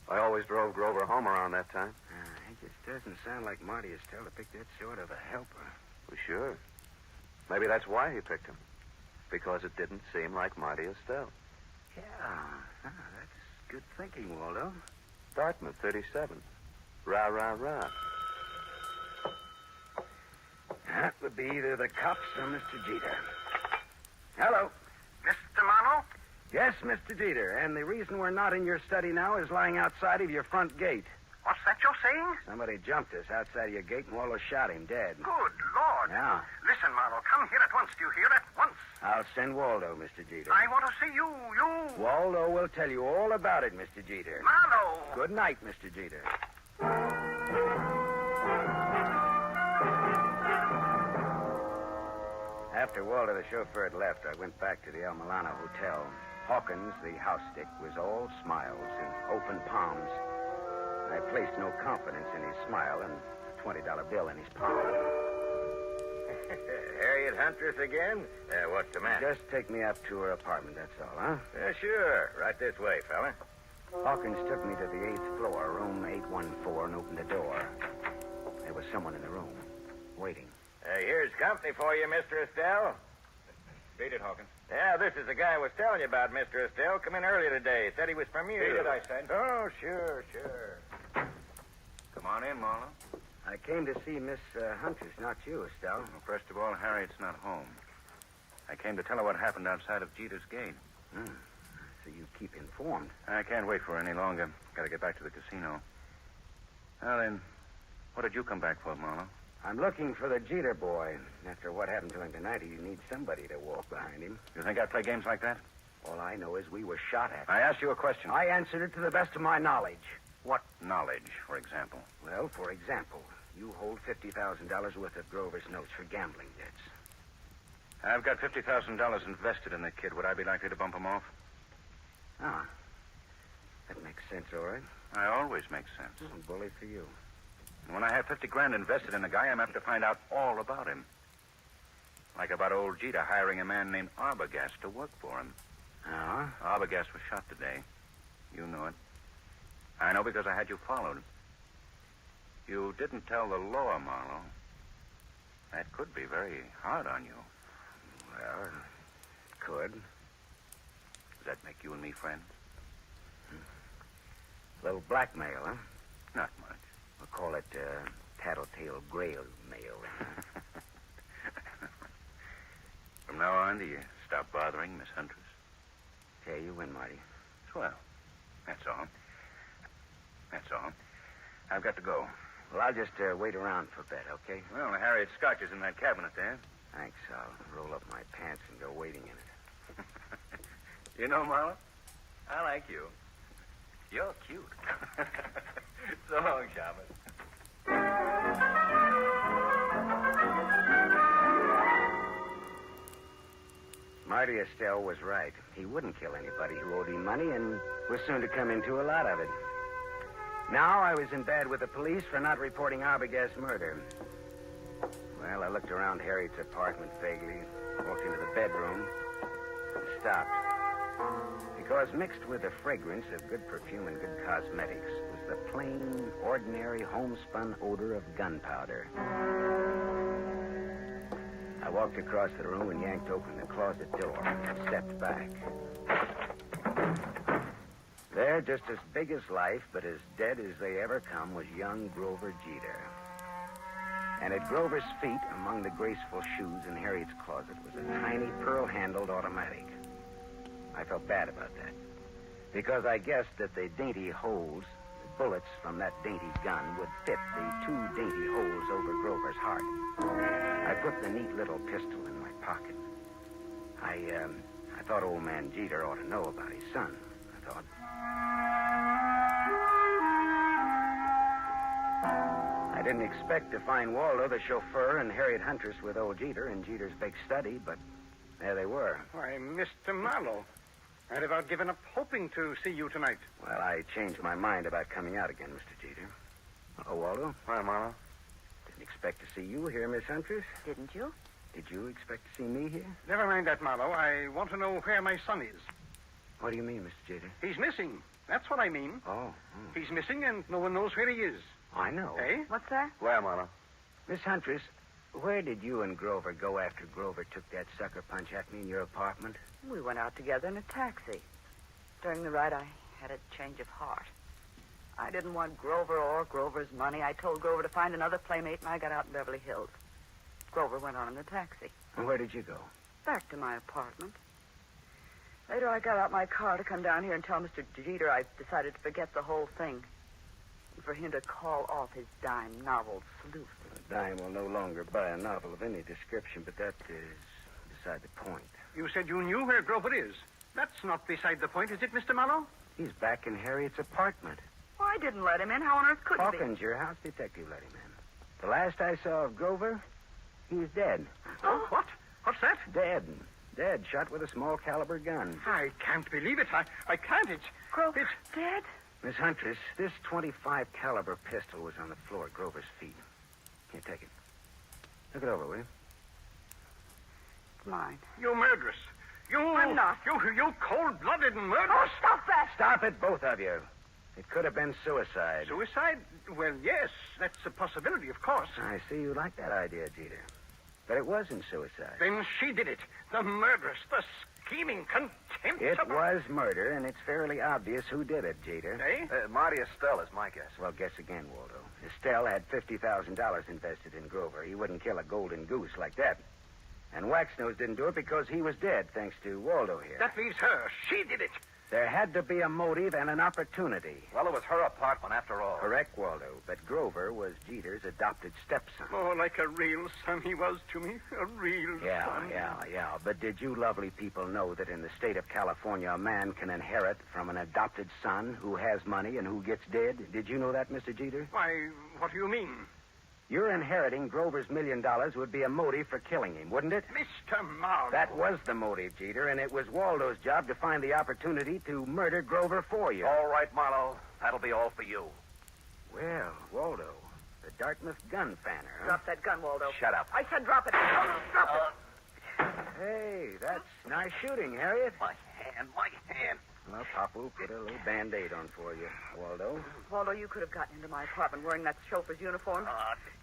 Speaker 5: I always drove Grover home around that time.
Speaker 15: It just doesn't sound like Marty Estelle to pick that sort of a helper.
Speaker 5: Well, sure. Maybe that's why he picked him. Because it didn't seem like Marty Estelle.
Speaker 15: Yeah, that's good thinking, Waldo.
Speaker 5: Dartmouth, 37. Rah, rah, rah.
Speaker 15: That would be either the cops or Mr. Jeter. Hello.
Speaker 21: Mr. Marlowe?
Speaker 15: Yes, Mr. Jeter. And the reason we're not in your study now is lying outside of your front gate.
Speaker 21: What's that you're saying?
Speaker 15: Somebody jumped us outside of your gate and Waldo shot him dead.
Speaker 21: Good Lord.
Speaker 15: Now.
Speaker 21: Listen, Marlowe, come here at once. Do you hear? At once.
Speaker 15: I'll send Waldo, Mr. Jeter.
Speaker 21: I want to see you.
Speaker 15: Waldo will tell you all about it, Mr. Jeter.
Speaker 21: Marlowe.
Speaker 15: Good night, Mr. Jeter. After Waldo, the chauffeur, had left, I went back to the El Milano Hotel. Hawkins, the house stick, was all smiles and open palms. I placed no confidence in his smile and a $20 bill in his palm.
Speaker 1: Harriet Huntress again? What's the matter?
Speaker 15: Just take me up to her apartment, that's all, huh?
Speaker 1: Sure. Right this way, fella.
Speaker 15: Hawkins took me to the 8th floor, room 814, and opened the door. There was someone in the room, waiting.
Speaker 1: Here's company for you, Mr. Estelle.
Speaker 4: Beat it, Hawkins.
Speaker 1: Yeah, this is the guy I was telling you about, Mr. Estelle. Come in earlier today. Said he was from you.
Speaker 4: Beat it, I said.
Speaker 1: Oh, sure. Come on in, Marlowe.
Speaker 15: I came to see Miss Huntress, not you, Estelle.
Speaker 1: Well, first of all, Harriet's not home. I came to tell her what happened outside of Jeter's gate.
Speaker 15: So you keep informed.
Speaker 1: I can't wait for her any longer. Got to get back to the casino. Now then, what did you come back for, Marlowe?
Speaker 15: I'm looking for the Jeter boy. After what happened to him tonight, he needs somebody to walk behind him.
Speaker 1: You think I'd play games like that?
Speaker 15: All I know is we were shot at.
Speaker 1: I asked you a question.
Speaker 15: I answered it to the best of my knowledge.
Speaker 1: What knowledge, for example?
Speaker 15: Well, for example, you hold $50,000 worth of Grover's notes for gambling debts.
Speaker 1: I've got $50,000 invested in the kid. Would I be likely to bump him off?
Speaker 15: Ah. That makes sense, all right.
Speaker 1: I always make sense.
Speaker 15: Bully for you.
Speaker 1: And when I have $50,000 invested in a guy, I'm apt to find out all about him. Like about old Jeter hiring a man named Arbogast to work for him.
Speaker 15: Ah?
Speaker 1: Arbogast was shot today. You know it. I know because I had you followed. You didn't tell the law, Marlowe. That could be very hard on you.
Speaker 15: Well, it could.
Speaker 1: Does that make you and me friends?
Speaker 15: A little blackmail, huh?
Speaker 1: Not much.
Speaker 15: We'll call it tattletale grail mail.
Speaker 1: From now on, do you stop bothering Miss Huntress?
Speaker 15: Okay, you win, Marty.
Speaker 1: Swell. That's all. I've got to go.
Speaker 15: Well, I'll just wait around for a bit, okay?
Speaker 1: Well, Harriet's scotch is in that cabinet there.
Speaker 15: Thanks. I'll roll up my pants and go waiting in it.
Speaker 1: You know, Marlowe, I like you. You're cute. So long, Shamus.
Speaker 15: Marty Estelle was right. He wouldn't kill anybody who owed him money and was soon to come into a lot of it. Now I was in bed with the police for not reporting Arbogast's murder. Well, I looked around Harriet's apartment vaguely, walked into the bedroom, and stopped. Because mixed with the fragrance of good perfume and good cosmetics was the plain, ordinary, homespun odor of gunpowder. I walked across the room and yanked open the closet door and stepped back. There, just as big as life, but as dead as they ever come, was young Grover Jeter. And at Grover's feet, among the graceful shoes in Harriet's closet, was a tiny pearl-handled automatic. I felt bad about that, because I guessed that the dainty holes, the bullets from that dainty gun, would fit the two dainty holes over Grover's heart. I put the neat little pistol in my pocket. I thought old man Jeter ought to know about his son, I thought. I didn't expect to find Waldo, the chauffeur, and Harriet Huntress with old Jeter in Jeter's big study, but there they were.
Speaker 21: Why, Mr. Marlowe, I'd about given up hoping to see you tonight.
Speaker 15: Well, I changed my mind about coming out again, Mr. Jeter. Oh, Waldo.
Speaker 21: Hi, Marlowe.
Speaker 15: Didn't expect to see you here, Miss Huntress.
Speaker 20: Didn't you?
Speaker 15: Did you expect to see me here?
Speaker 21: Never mind that, Marlowe. I want to know where my son is.
Speaker 15: What do you mean, Mr. Jeter?
Speaker 21: He's missing. That's what I mean.
Speaker 15: Oh.
Speaker 21: He's missing, and no one knows where he is.
Speaker 15: I know.
Speaker 21: Eh?
Speaker 20: What's that?
Speaker 15: Where, Marlowe? Miss Huntress, where did you and Grover go after Grover took that sucker punch at me in your apartment?
Speaker 20: We went out together in a taxi. During the ride, I had a change of heart. I didn't want Grover or Grover's money. I told Grover to find another playmate, and I got out in Beverly Hills. Grover went on in the taxi.
Speaker 15: And where did you go?
Speaker 20: Back to my apartment. Later, I got out my car to come down here and tell Mr. Jeter I decided to forget the whole thing. And for him to call off his dime novel, Sleuth.
Speaker 15: A dime will no longer buy a novel of any description, but that is beside the point.
Speaker 21: You said you knew where Grover is. That's not beside the point, is it, Mr. Marlowe?
Speaker 15: He's back in Harriet's apartment.
Speaker 20: Well, I didn't let him in. How on earth could he?
Speaker 15: Hawkins, your house detective, let him in. The last I saw of Grover, he's dead.
Speaker 21: Oh, what? What's that?
Speaker 15: Dead. Dead, shot with a small caliber gun.
Speaker 21: I can't believe it. I can't. It's
Speaker 20: dead?
Speaker 15: Miss Huntress, this .25 caliber pistol was on the floor at Grover's feet. Here, take it. Look it over, will you?
Speaker 20: It's mine.
Speaker 21: You murderess.
Speaker 20: I'm not.
Speaker 21: You cold-blooded murderess.
Speaker 20: Oh, stop that!
Speaker 15: Stop it, both of you. It could have been suicide.
Speaker 21: Suicide? Well, yes, that's a possibility, of course.
Speaker 15: I see you like that idea, Jeter. But it wasn't suicide.
Speaker 21: Then she did it. The murderess, the scheming, contemptible...
Speaker 15: It was murder, and it's fairly obvious who did it, Jeter.
Speaker 21: Eh?
Speaker 5: Marty Estelle is my guess.
Speaker 15: Well, guess again, Waldo. Estelle had $50,000 invested in Grover. He wouldn't kill a golden goose like that. And Waxnose didn't do it because he was dead, thanks to Waldo here.
Speaker 21: That leaves her. She did it.
Speaker 15: There had to be a motive and an opportunity.
Speaker 5: Well, it was her apartment after all.
Speaker 15: Correct, Waldo. But Grover was Jeter's adopted stepson.
Speaker 21: Oh, like a real son he was to me. A real son.
Speaker 15: Yeah. But did you lovely people know that in the state of California, a man can inherit from an adopted son who has money and who gets dead? Did you know that, Mr. Jeter?
Speaker 21: Why, what do you mean?
Speaker 15: Your inheriting Grover's $1 million would be a motive for killing him, wouldn't it?
Speaker 21: Mr. Marlowe.
Speaker 15: That was the motive, Jeter, and it was Waldo's job to find the opportunity to murder Grover for you.
Speaker 5: All right, Marlowe. That'll be all for you.
Speaker 15: Well, Waldo, the Dartmouth gun fanner, huh?
Speaker 20: Drop that gun, Waldo.
Speaker 15: Shut up.
Speaker 20: I said drop it. Drop it.
Speaker 15: Hey, that's nice shooting, Harriet.
Speaker 5: My hand.
Speaker 15: Well, Papa will put a little Band-Aid on for you, Waldo.
Speaker 20: Waldo, you could have gotten into my apartment wearing that chauffeur's uniform.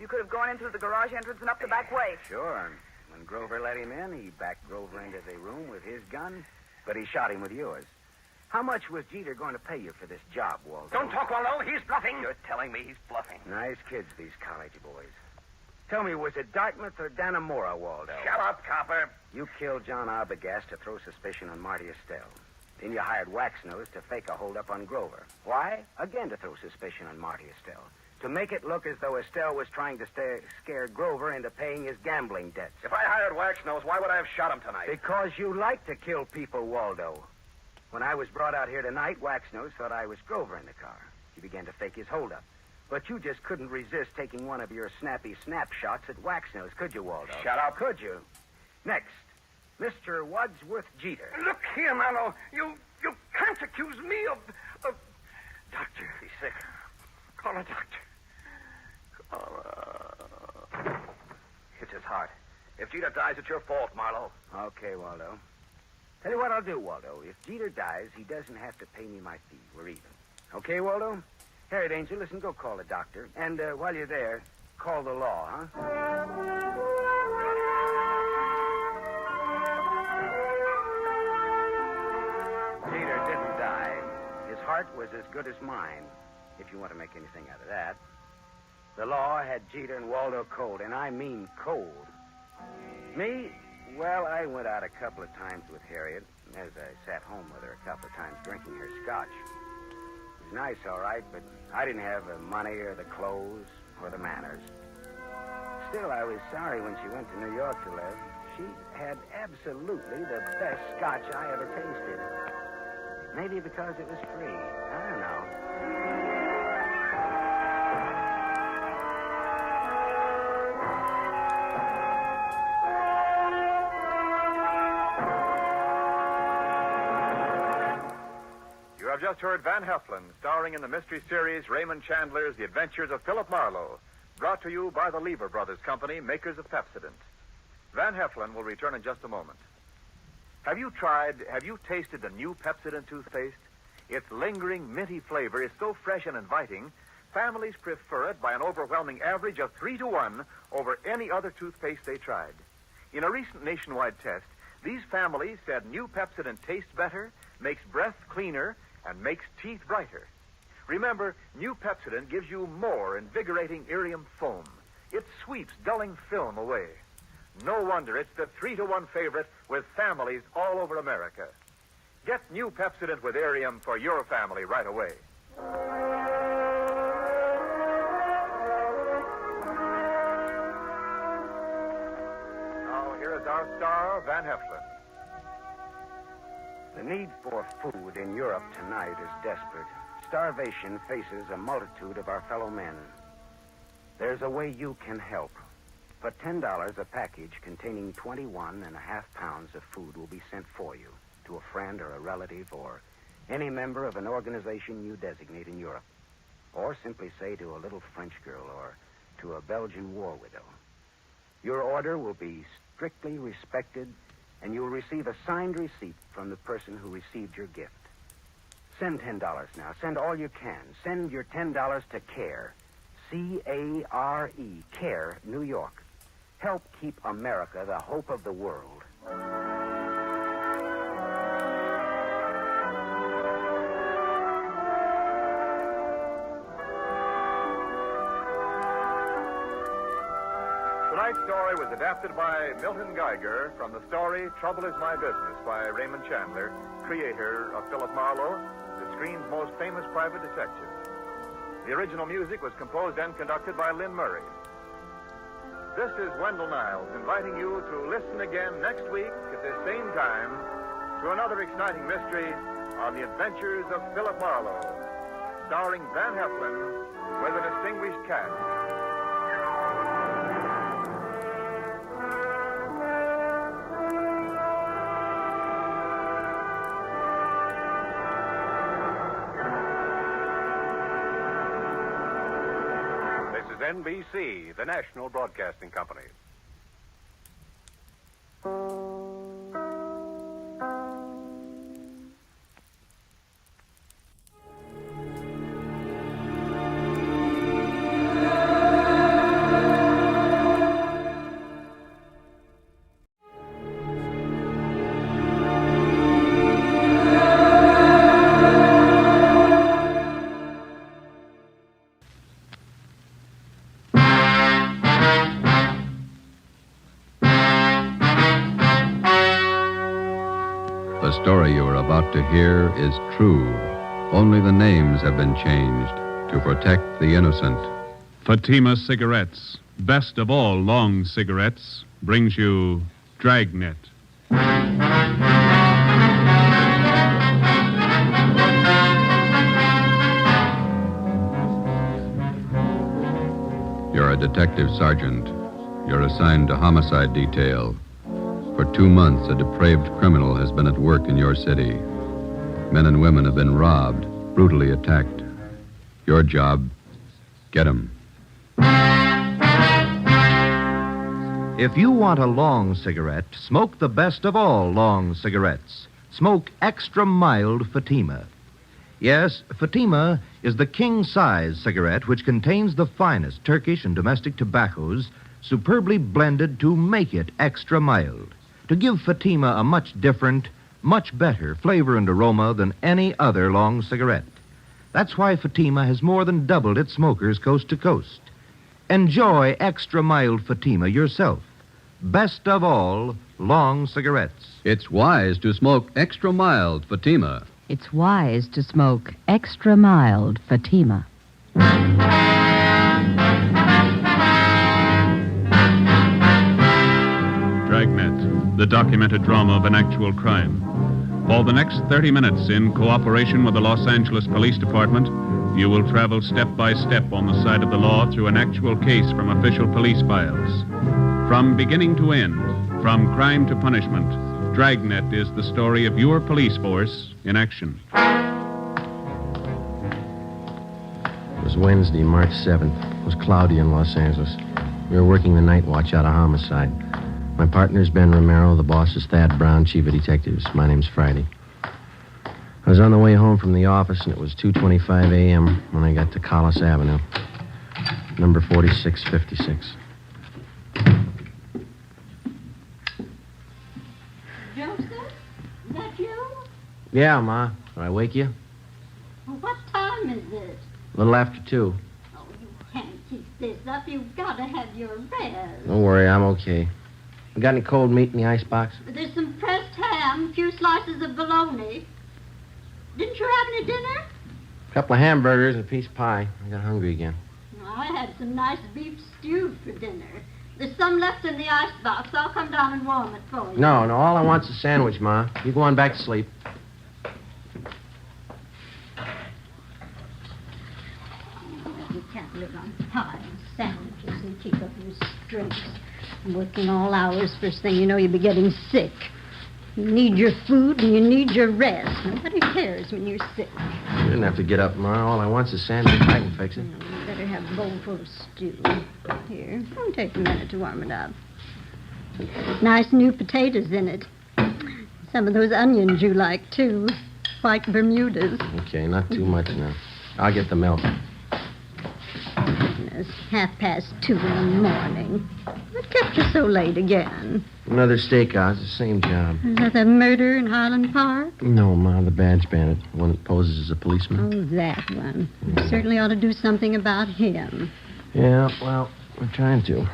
Speaker 20: You could have gone in through the garage entrance and up the back way.
Speaker 15: Sure. When Grover let him in, he backed Grover into the room with his gun, but he shot him with yours. How much was Jeter going to pay you for this job, Waldo?
Speaker 21: Don't talk, Waldo. He's bluffing.
Speaker 5: You're telling me he's bluffing.
Speaker 15: Nice kids, these college boys. Tell me, was it Dartmouth or Dannemora, Waldo?
Speaker 21: Shut up, copper.
Speaker 15: You killed John Arbogast to throw suspicion on Marty Estelle. Then you hired Waxnose to fake a holdup on Grover. Why? Again, to throw suspicion on Marty Estelle. To make it look as though Estelle was trying to scare Grover into paying his gambling debts.
Speaker 5: If I hired Waxnose, why would I have shot him tonight?
Speaker 15: Because you like to kill people, Waldo. When I was brought out here tonight, Waxnose thought I was Grover in the car. He began to fake his holdup. But you just couldn't resist taking one of your snappy snapshots at Waxnose, could you, Waldo?
Speaker 5: Shut up.
Speaker 15: Could you? Next, Mr. Wadsworth Jeter.
Speaker 21: Look here, Marlowe. You can't accuse me of... Doctor.
Speaker 5: He's sick.
Speaker 21: Call a doctor.
Speaker 5: It's his heart. If Jeter dies, it's your fault, Marlowe.
Speaker 15: Okay, Waldo. Tell you what I'll do, Waldo. If Jeter dies, he doesn't have to pay me my fee. We're even. Okay, Waldo? Harriet Angel, listen, go call the doctor. And while you're there, call the law, huh? Jeter didn't die. His heart was as good as mine, if you want to make anything out of that. The law had Jeter and Waldo cold, and I mean cold. Me? Well, I went out a couple of times with Harriet, as I sat home with her a couple of times drinking her scotch. It was nice, all right, but I didn't have the money or the clothes or the manners. Still, I was sorry when she went to New York to live. She had absolutely the best scotch I ever tasted. Maybe because it was free. I don't know.
Speaker 19: You have just heard Van Heflin, starring in the mystery series Raymond Chandler's The Adventures of Philip Marlowe, brought to you by the Lever Brothers Company, makers of Pepsodent. Van Heflin will return in just a moment. Have you tasted the new Pepsodent toothpaste? Its lingering, minty flavor is so fresh and inviting, families prefer it by an overwhelming average of 3-to-1 over any other toothpaste they tried. In a recent nationwide test, these families said new Pepsodent tastes better, makes breath cleaner, and makes teeth brighter. Remember, new Pepsodent gives you more invigorating Irium foam. It sweeps dulling film away. No wonder it's the 3-to-1 favorite with families all over America. Get new Pepsodent with Irium for your family right away. Now, here is our star, Van Heflin.
Speaker 15: The need for food in Europe tonight is desperate. Starvation faces a multitude of our fellow men. There's a way you can help. For $10, a package containing 21.5 pounds of food will be sent for you to a friend or a relative or any member of an organization you designate in Europe. Or simply say to a little French girl or to a Belgian war widow. Your order will be strictly respected, and you'll receive a signed receipt from the person who received your gift. Send $10 now. Send all you can. Send your $10 to CARE. C-A-R-E. CARE, New York. Help keep America the hope of the world.
Speaker 19: Tonight's story was adapted by Milton Geiger from the story Trouble Is My Business by Raymond Chandler, creator of Philip Marlowe, the screen's most famous private detective. The original music was composed and conducted by Lynn Murray. This is Wendell Niles inviting you to listen again next week at this same time to another exciting mystery on the adventures of Philip Marlowe, starring Van Heflin with a distinguished cast.
Speaker 7: NBC, the National Broadcasting Company.
Speaker 8: The story you are about to hear is true. Only the names have been changed to protect the innocent.
Speaker 14: Fatima Cigarettes, best of all long cigarettes, brings you Dragnet.
Speaker 8: You're a detective sergeant. You're assigned to homicide detail. For 2 months, a depraved criminal has been at work in your city. Men and women have been robbed, brutally attacked. Your job, get him.
Speaker 9: If you want a long cigarette, smoke the best of all long cigarettes. Smoke extra mild Fatima. Yes, Fatima is the king-size cigarette which contains the finest Turkish and domestic tobaccos superbly blended to make it extra mild, to give Fatima a much different, much better flavor and aroma than any other long cigarette. That's why Fatima has more than doubled its smokers coast to coast. Enjoy extra mild Fatima yourself. Best of all, long cigarettes.
Speaker 8: It's wise to smoke extra mild Fatima.
Speaker 22: It's wise to smoke extra mild Fatima.
Speaker 14: Dragnet, the documented drama of an actual crime. For the next 30 minutes, in cooperation with the Los Angeles Police Department, you will travel step by step on the side of the law through an actual case from official police files. From beginning to end, from crime to punishment, Dragnet is the story of your police force in action.
Speaker 18: It was Wednesday, March 7th. It was cloudy in Los Angeles. We were working the night watch out of homicide. My partner's Ben Romero. The boss is Thad Brown, chief of detectives. My name's Friday. I was on the way home from the office, and it was 2:25 a.m. when I got to Collis Avenue, number 4656.
Speaker 23: Joseph? Is that you?
Speaker 18: Yeah, Ma. Did I wake you?
Speaker 23: Well, what time is it?
Speaker 18: A little after 2.
Speaker 23: Oh, you can't keep this up. You've got to have your rest.
Speaker 18: Don't worry, I'm okay. You got any cold meat in the icebox?
Speaker 23: There's some pressed ham, a few slices of bologna. Didn't you have any dinner?
Speaker 18: A couple of hamburgers and a piece of pie. I got hungry again.
Speaker 23: I had some nice beef stew for dinner. There's some left in the icebox. I'll come down and warm it for you.
Speaker 18: No, all I want's a sandwich, Ma. You go on back to sleep.
Speaker 23: can't live on pie and sandwiches and keep up your strength. Working all hours, first thing you know, you'll be getting sick. You need your food and you need your rest. Nobody cares when you're sick.
Speaker 18: You didn't have to get up, Ma. All I want's a sandwich. I can fix it.
Speaker 23: You better have a bowl full of stew. Here, it'll take a minute to warm it up. Nice new potatoes in it. Some of those onions you like, too. White Bermudas.
Speaker 18: Okay, not too much now. I'll get the milk.
Speaker 23: Goodness, 2:30 in the morning. What kept you so late again?
Speaker 18: Another stakeout. The same job.
Speaker 23: Is that the murder in Highland Park?
Speaker 18: No, Ma, the badge bandit. The one that poses as a policeman.
Speaker 23: Oh, that one. You certainly ought to do something about him.
Speaker 18: Yeah, well, we're trying to.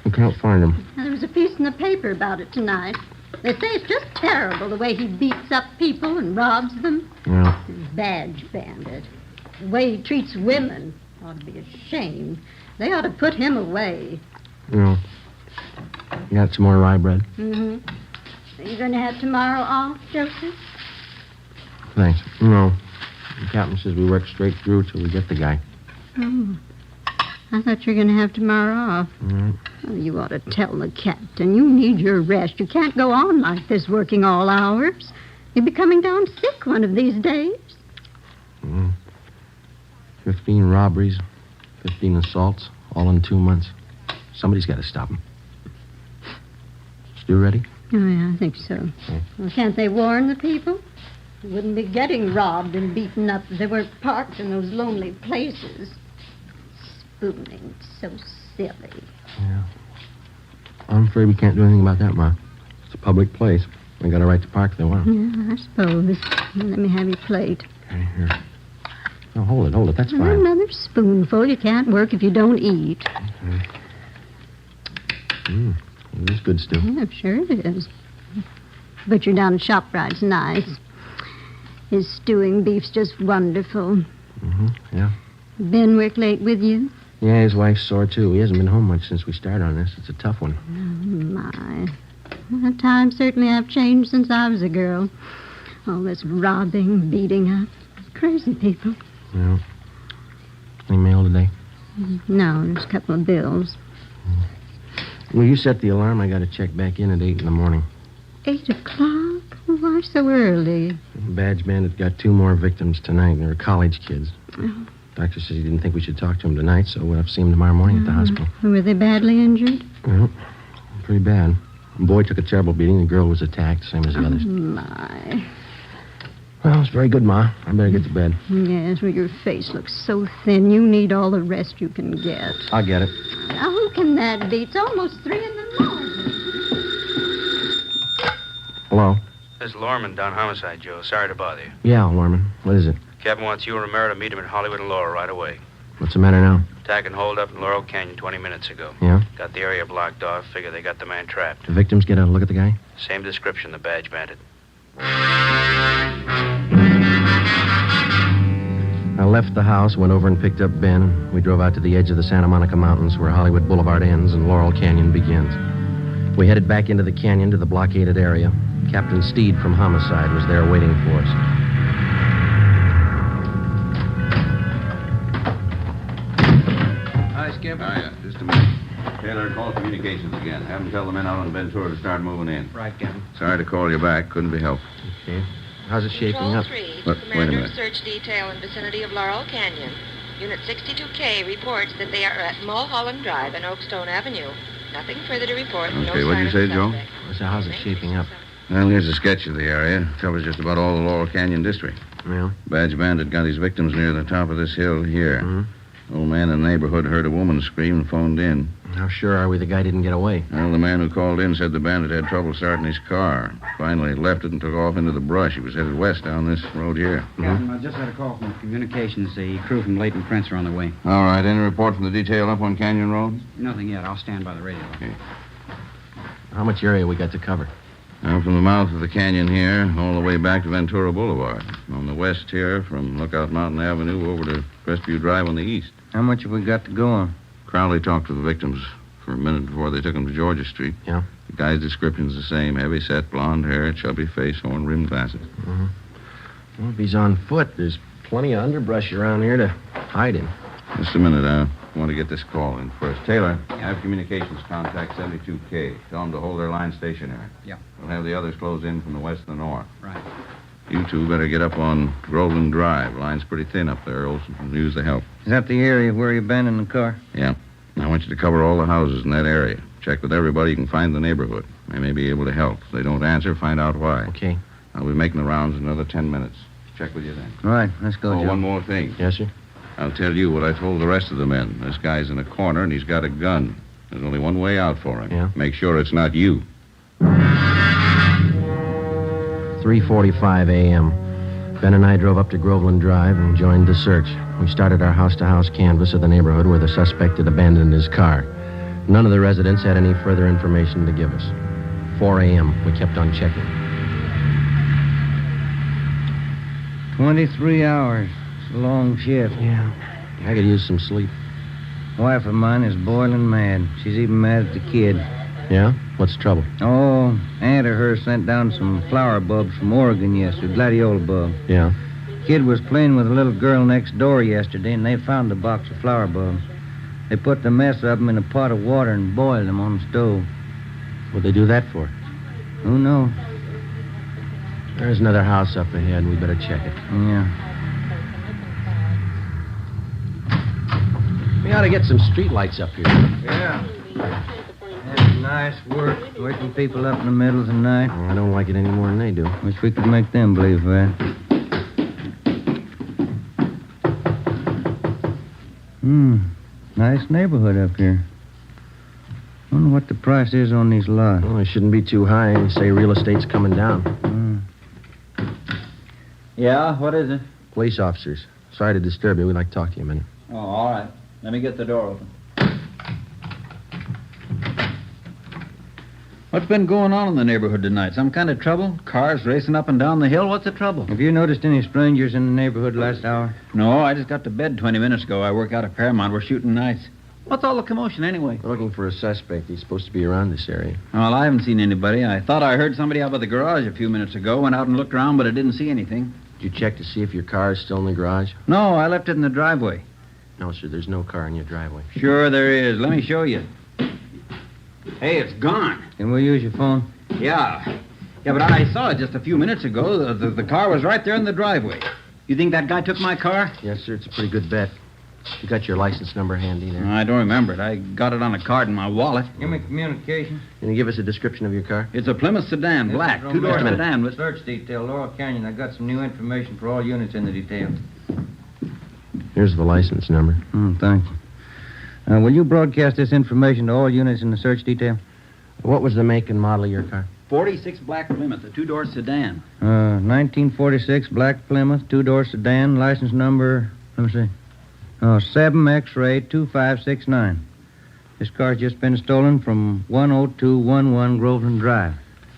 Speaker 18: We can't find him.
Speaker 23: Now, there was a piece in the paper about it tonight. They say it's just terrible the way he beats up people and robs them.
Speaker 18: Yeah.
Speaker 23: Badge bandit. The way he treats women ought to be ashamed. They ought to put him away.
Speaker 18: Yeah. You got some more rye bread?
Speaker 23: Mm-hmm. Are you going to have tomorrow off, Joseph?
Speaker 18: Thanks. No. The captain says we work straight through till we get the guy.
Speaker 23: Oh. I thought you were going to have tomorrow off.
Speaker 18: Mm.
Speaker 23: Oh, you ought to tell the captain. You need your rest. You can't go on like this working all hours. You'll be coming down sick one of these days.
Speaker 18: 15 robberies, 15 assaults, all in 2 months. Somebody's got to stop him. Stew ready?
Speaker 23: Oh, yeah, I think so.
Speaker 18: Okay.
Speaker 23: Well, can't they warn the people? They wouldn't be getting robbed and beaten up if they weren't parked in those lonely places. Spooning, so silly.
Speaker 18: Yeah. I'm afraid we can't do anything about that, Ma. It's a public place. They got a right to park if they want.
Speaker 23: Yeah, I suppose. Let me have your plate.
Speaker 18: Okay, here. No, hold it. That's fine.
Speaker 23: Another spoonful. You can't work if you don't eat.
Speaker 18: Okay. It is good stew.
Speaker 23: Yeah, sure it is. Butcher down at ShopRite's nice. His stewing beef's just wonderful.
Speaker 18: Yeah.
Speaker 23: Ben work late with you?
Speaker 18: Yeah, his wife's sore, too. He hasn't been home much since we started on this. It's a tough one.
Speaker 23: Oh, my. Well, times certainly have changed since I was a girl. All this robbing, beating up. Crazy people.
Speaker 18: Yeah. Any mail today?
Speaker 23: No, there's a couple of bills.
Speaker 18: Well, you set the alarm. I got to check back in at 8 in the morning.
Speaker 23: 8 o'clock? Why so early?
Speaker 18: Badge bandit got 2 more victims tonight. They were college kids.
Speaker 23: Oh.
Speaker 18: Doctor says he didn't think we should talk to him tonight, so we'll have to see him tomorrow morning at the hospital.
Speaker 23: Were they badly injured?
Speaker 18: Well, pretty bad. The boy took a terrible beating. The girl was attacked, same as the others.
Speaker 23: My.
Speaker 18: Well, it's very good, Ma. I better get to bed.
Speaker 23: Yes, well, your face looks so thin. You need all the rest you can get.
Speaker 18: I'll get it.
Speaker 23: Now, who can that be? It's almost 3 in the morning.
Speaker 18: Hello?
Speaker 2: This is Lorman down homicide, Joe. Sorry to bother you.
Speaker 18: Yeah, Lorman. What is it?
Speaker 2: Captain wants you and Romero to meet him at Hollywood and Laurel right away.
Speaker 18: What's the matter now?
Speaker 2: Attack and hold up in Laurel Canyon 20 minutes ago.
Speaker 18: Yeah?
Speaker 2: Got the area blocked off. Figure they got the man trapped.
Speaker 18: The victims get a look at the guy?
Speaker 2: Same description, the badge bandit.
Speaker 18: I left the house, went over and picked up Ben. We drove out to the edge of the Santa Monica Mountains where Hollywood Boulevard ends and Laurel Canyon begins. We headed back into the canyon to the blockaded area. Captain Steed from Homicide was there waiting for us.
Speaker 11: Hi, Skip.
Speaker 13: Hiya. Just a minute. Taylor, call communications again. Have them tell the men out on Ventura to start moving in.
Speaker 18: Right, Captain.
Speaker 13: Sorry to call you back. Couldn't be helped.
Speaker 18: Okay. How's it shaping
Speaker 17: Control
Speaker 18: up?
Speaker 17: 3,
Speaker 13: But, wait a
Speaker 17: Commander
Speaker 13: minute.
Speaker 17: of Search Detail in vicinity of Laurel Canyon. Unit 62K reports that they are at Mulholland Drive and Oakstone Avenue. Nothing further to report. No
Speaker 13: Okay, what'd you
Speaker 17: sign
Speaker 13: say,
Speaker 17: of
Speaker 13: Joe?
Speaker 17: suspect.
Speaker 18: So how's it shaping up?
Speaker 13: Well, here's a sketch of the area. Covers just about all the Laurel Canyon district.
Speaker 18: Yeah?
Speaker 13: Badge bandit got his victims near the top of this hill here. Old man in the neighborhood heard a woman scream and phoned in.
Speaker 18: How sure are we the guy didn't get away?
Speaker 13: Well, the man who called in said the bandit had trouble starting his car. Finally left it and took off into the brush. He was headed west down this road here.
Speaker 25: Captain, I just had a call from communications. The crew from Leighton Prince are on their way.
Speaker 13: All right. Any report from the detail up on Canyon Road?
Speaker 25: Nothing yet. I'll stand by the radio.
Speaker 13: Okay.
Speaker 18: How much area we got to cover?
Speaker 13: Now, from the mouth of the canyon here, all the way back to Ventura Boulevard. On the west here, from Lookout Mountain Avenue over to Crestview Drive on the east.
Speaker 25: How much have we got to go on?
Speaker 13: Crowley talked to the victims for a minute before they took them to Georgia Street.
Speaker 18: Yeah?
Speaker 13: The guy's description's the same. Heavy-set, blonde hair, chubby face, horn-rimmed glasses.
Speaker 18: Well, if he's on foot, there's plenty of underbrush around here to hide him.
Speaker 13: Just a minute. I want to get this call in first. Taylor, have communications contact 72K. Tell them to hold their line stationary.
Speaker 25: Yeah.
Speaker 13: We'll have the others close in from the west and the north.
Speaker 25: Right.
Speaker 13: You two better get up on Groveland Drive. Line's pretty thin up there. Olson can use the help.
Speaker 3: Is that the area where you abandoned the car?
Speaker 13: Yeah. I want you to cover all the houses in that area. Check with everybody you can find in the neighborhood. They may be able to help. If they don't answer, find out why.
Speaker 18: Okay.
Speaker 13: I'll be making the rounds in another 10 minutes. Check with you then.
Speaker 3: All right, let's go,
Speaker 13: Oh,
Speaker 3: Joe.
Speaker 13: one more thing.
Speaker 18: Yes, sir?
Speaker 13: I'll tell you what I told the rest of the men. This guy's in a corner, and he's got a gun. There's only one way out for him.
Speaker 18: Yeah?
Speaker 13: Make sure it's not you.
Speaker 18: 3:45 a.m. Ben and I drove up to Groveland Drive and joined the search. We started our house-to-house canvass of the neighborhood where the suspect had abandoned his car. None of the residents had any further information to give us. 4 a.m. We kept on checking.
Speaker 3: 23 hours. It's a long shift.
Speaker 18: Yeah. I could use some sleep.
Speaker 3: Wife of mine is boiling mad. She's even mad at the kid.
Speaker 18: Yeah? What's the trouble?
Speaker 3: Oh, aunt of hers sent down some flower bulbs from Oregon yesterday, gladiola bulb.
Speaker 18: Yeah.
Speaker 3: Kid was playing with a little girl next door yesterday, and they found the box of flower bulbs. They put the mess of them in a pot of water and boiled them on the stove.
Speaker 18: What'd they do that for?
Speaker 3: Who knows?
Speaker 18: There's another house up ahead. We better check it.
Speaker 3: Yeah.
Speaker 18: We ought to get some street lights up here.
Speaker 3: Yeah. That's nice work, waking people up in the middle of the night.
Speaker 18: Oh, I don't like it any more than they do.
Speaker 3: Wish we could make them believe that. Nice neighborhood up here. Wonder what the price is on these lots.
Speaker 18: Well, it shouldn't be too high. They say real estate's coming down.
Speaker 11: Yeah, what is it?
Speaker 18: Police officers. Sorry to disturb you. We'd like to talk to you a minute.
Speaker 11: Oh, all right. Let me get the door open. What's been going on in the neighborhood tonight? Some kind of trouble? Cars racing up and down the hill? What's the trouble?
Speaker 3: Have you noticed any strangers in the neighborhood last hour?
Speaker 11: No, I just got to bed 20 minutes ago. I work out at Paramount. We're shooting nights. What's all the commotion anyway?
Speaker 18: We're looking for a suspect. He's supposed to be around this area.
Speaker 11: Well, I haven't seen anybody. I thought I heard somebody out by the garage a few minutes ago. Went out and looked around, but I didn't see anything.
Speaker 18: Did you check to see if your car is still in the garage?
Speaker 11: No, I left it in the driveway.
Speaker 18: No, sir. There's no car in your driveway.
Speaker 11: Sure there is. Let me show you. Hey, it's gone.
Speaker 3: Can we use your phone?
Speaker 11: Yeah. Yeah, but I saw it just a few minutes ago. The car was right there in the driveway. You think that guy took my car?
Speaker 18: Yes, sir. It's a pretty good bet. You got your license number handy there?
Speaker 11: I don't remember it. I got it on a card in my wallet.
Speaker 3: Give me communications.
Speaker 18: Can you give us a description of your car?
Speaker 11: It's a Plymouth sedan, black, two-door sedan. With...
Speaker 3: Search detail, Laurel Canyon. I got some new information for all units in the detail.
Speaker 18: Here's the license number.
Speaker 3: Thank you. Will you broadcast this information to all units in the search detail?
Speaker 18: What was the make and model of your car?
Speaker 11: 46 black Plymouth, a two-door sedan.
Speaker 3: 1946 black Plymouth, two-door sedan, license number, let me see. 7 X-ray 2569. This car's just been stolen from 10211 Groveland Drive.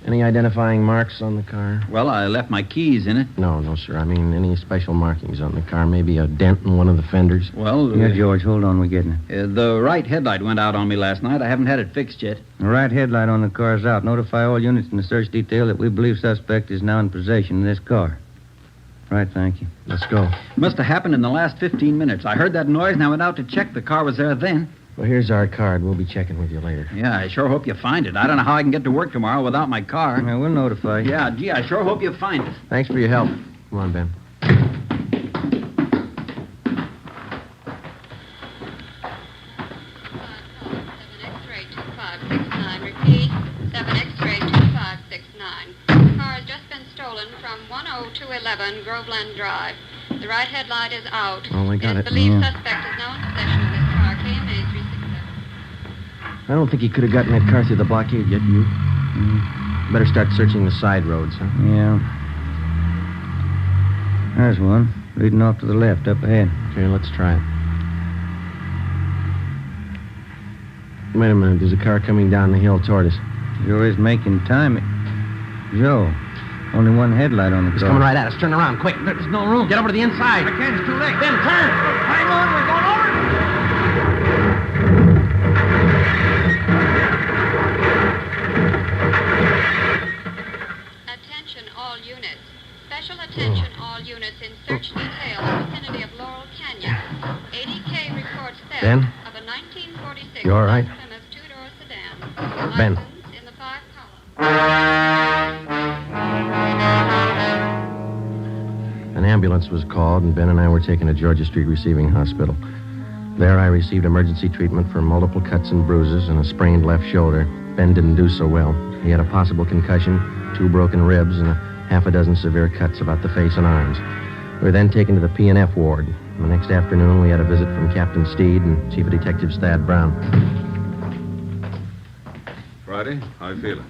Speaker 18: Any identifying marks on the car?
Speaker 11: Well, I left my keys in it.
Speaker 18: No, sir. I mean, any special markings on the car? Maybe a dent in one of the fenders?
Speaker 11: Well...
Speaker 3: Yeah, George, hold on. We're getting
Speaker 11: it. The right headlight went out on me last night. I haven't had it fixed yet.
Speaker 3: The right headlight on the car is out. Notify all units in the search detail that we believe suspect is now in possession of this car. Right, thank you.
Speaker 18: Let's go.
Speaker 11: Must have happened in the last 15 minutes. I heard that noise and I went out to check. The car was there then.
Speaker 18: Well, here's our card. We'll be checking with you later.
Speaker 11: Yeah, I sure hope you find it. I don't know how I can get to work tomorrow without my car.
Speaker 3: Yeah, we'll notify you.
Speaker 11: Yeah, gee, I sure hope you find it.
Speaker 18: Thanks for your help. Come on, Ben.
Speaker 12: 10211 Groveland Drive. The right headlight is out.
Speaker 18: Oh, I got it.
Speaker 12: Believed suspect is now in possession of this car, KMA 367.
Speaker 18: I don't think he could have gotten that car through the blockade yet, you. Better start searching the side roads, huh?
Speaker 3: Yeah. There's one, leading off to the left, up ahead.
Speaker 18: Okay, let's try it. Wait a minute, there's a car coming down the hill toward us.
Speaker 3: Sure is making time. Joe, only one headlight on the car.
Speaker 18: He's coming right at us. Turn around, quick. There's no room. Get over to the inside.
Speaker 3: I can't, it's too late.
Speaker 18: Ben, turn!
Speaker 3: Hang on, we're going over!
Speaker 12: Attention all units. Special attention all units in search detail in the vicinity of Laurel Canyon. 80K report theft
Speaker 18: Ben?
Speaker 12: of a 1946
Speaker 18: You all right?
Speaker 12: Plymouth two-door sedan.
Speaker 18: Ben.
Speaker 12: License in the 5 column.
Speaker 18: An ambulance was called, and Ben and I were taken to Georgia Street Receiving Hospital. There I received emergency treatment for multiple cuts and bruises and a sprained left shoulder. Ben didn't do so well. He had a possible concussion, 2 broken ribs, and a half a dozen severe cuts about the face and arms. We were then taken to the P&F ward. The next afternoon, we had a visit from Captain Steed and Chief of Detectives Thad Brown.
Speaker 13: Friday, how you feeling?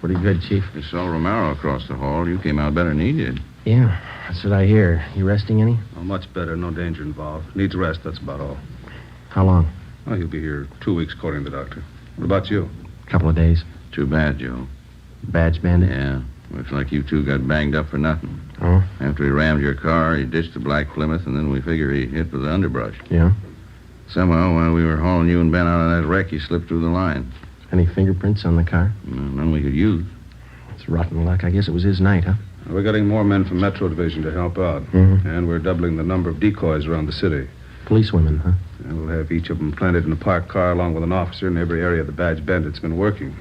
Speaker 18: Pretty good, Chief.
Speaker 13: You saw Romero across the hall. You came out better than he did.
Speaker 18: Yeah, that's what I hear. You resting any?
Speaker 4: Oh, much better. No danger involved. Needs rest, that's about all.
Speaker 18: How long?
Speaker 4: Oh, he'll be here 2 weeks, according to the doctor. What about you?
Speaker 18: A couple of days.
Speaker 13: Too bad, Joe.
Speaker 18: Badge bandit?
Speaker 13: Yeah. Looks like you two got banged up for nothing.
Speaker 18: Oh?
Speaker 13: After he rammed your car, he ditched the black Plymouth, and then we figure he hit with the underbrush.
Speaker 18: Yeah?
Speaker 13: Somehow, while we were hauling you and Ben out of that wreck, he slipped through the line.
Speaker 18: Any fingerprints on the car?
Speaker 13: None we could use.
Speaker 18: It's rotten luck. I guess it was his night, huh?
Speaker 4: We're getting more men from Metro Division to help out.
Speaker 18: Mm-hmm.
Speaker 4: And we're doubling the number of decoys around the city.
Speaker 18: Policewomen, huh?
Speaker 4: And we'll have each of them planted in a parked car along with an officer in every area the badge bandit's been working.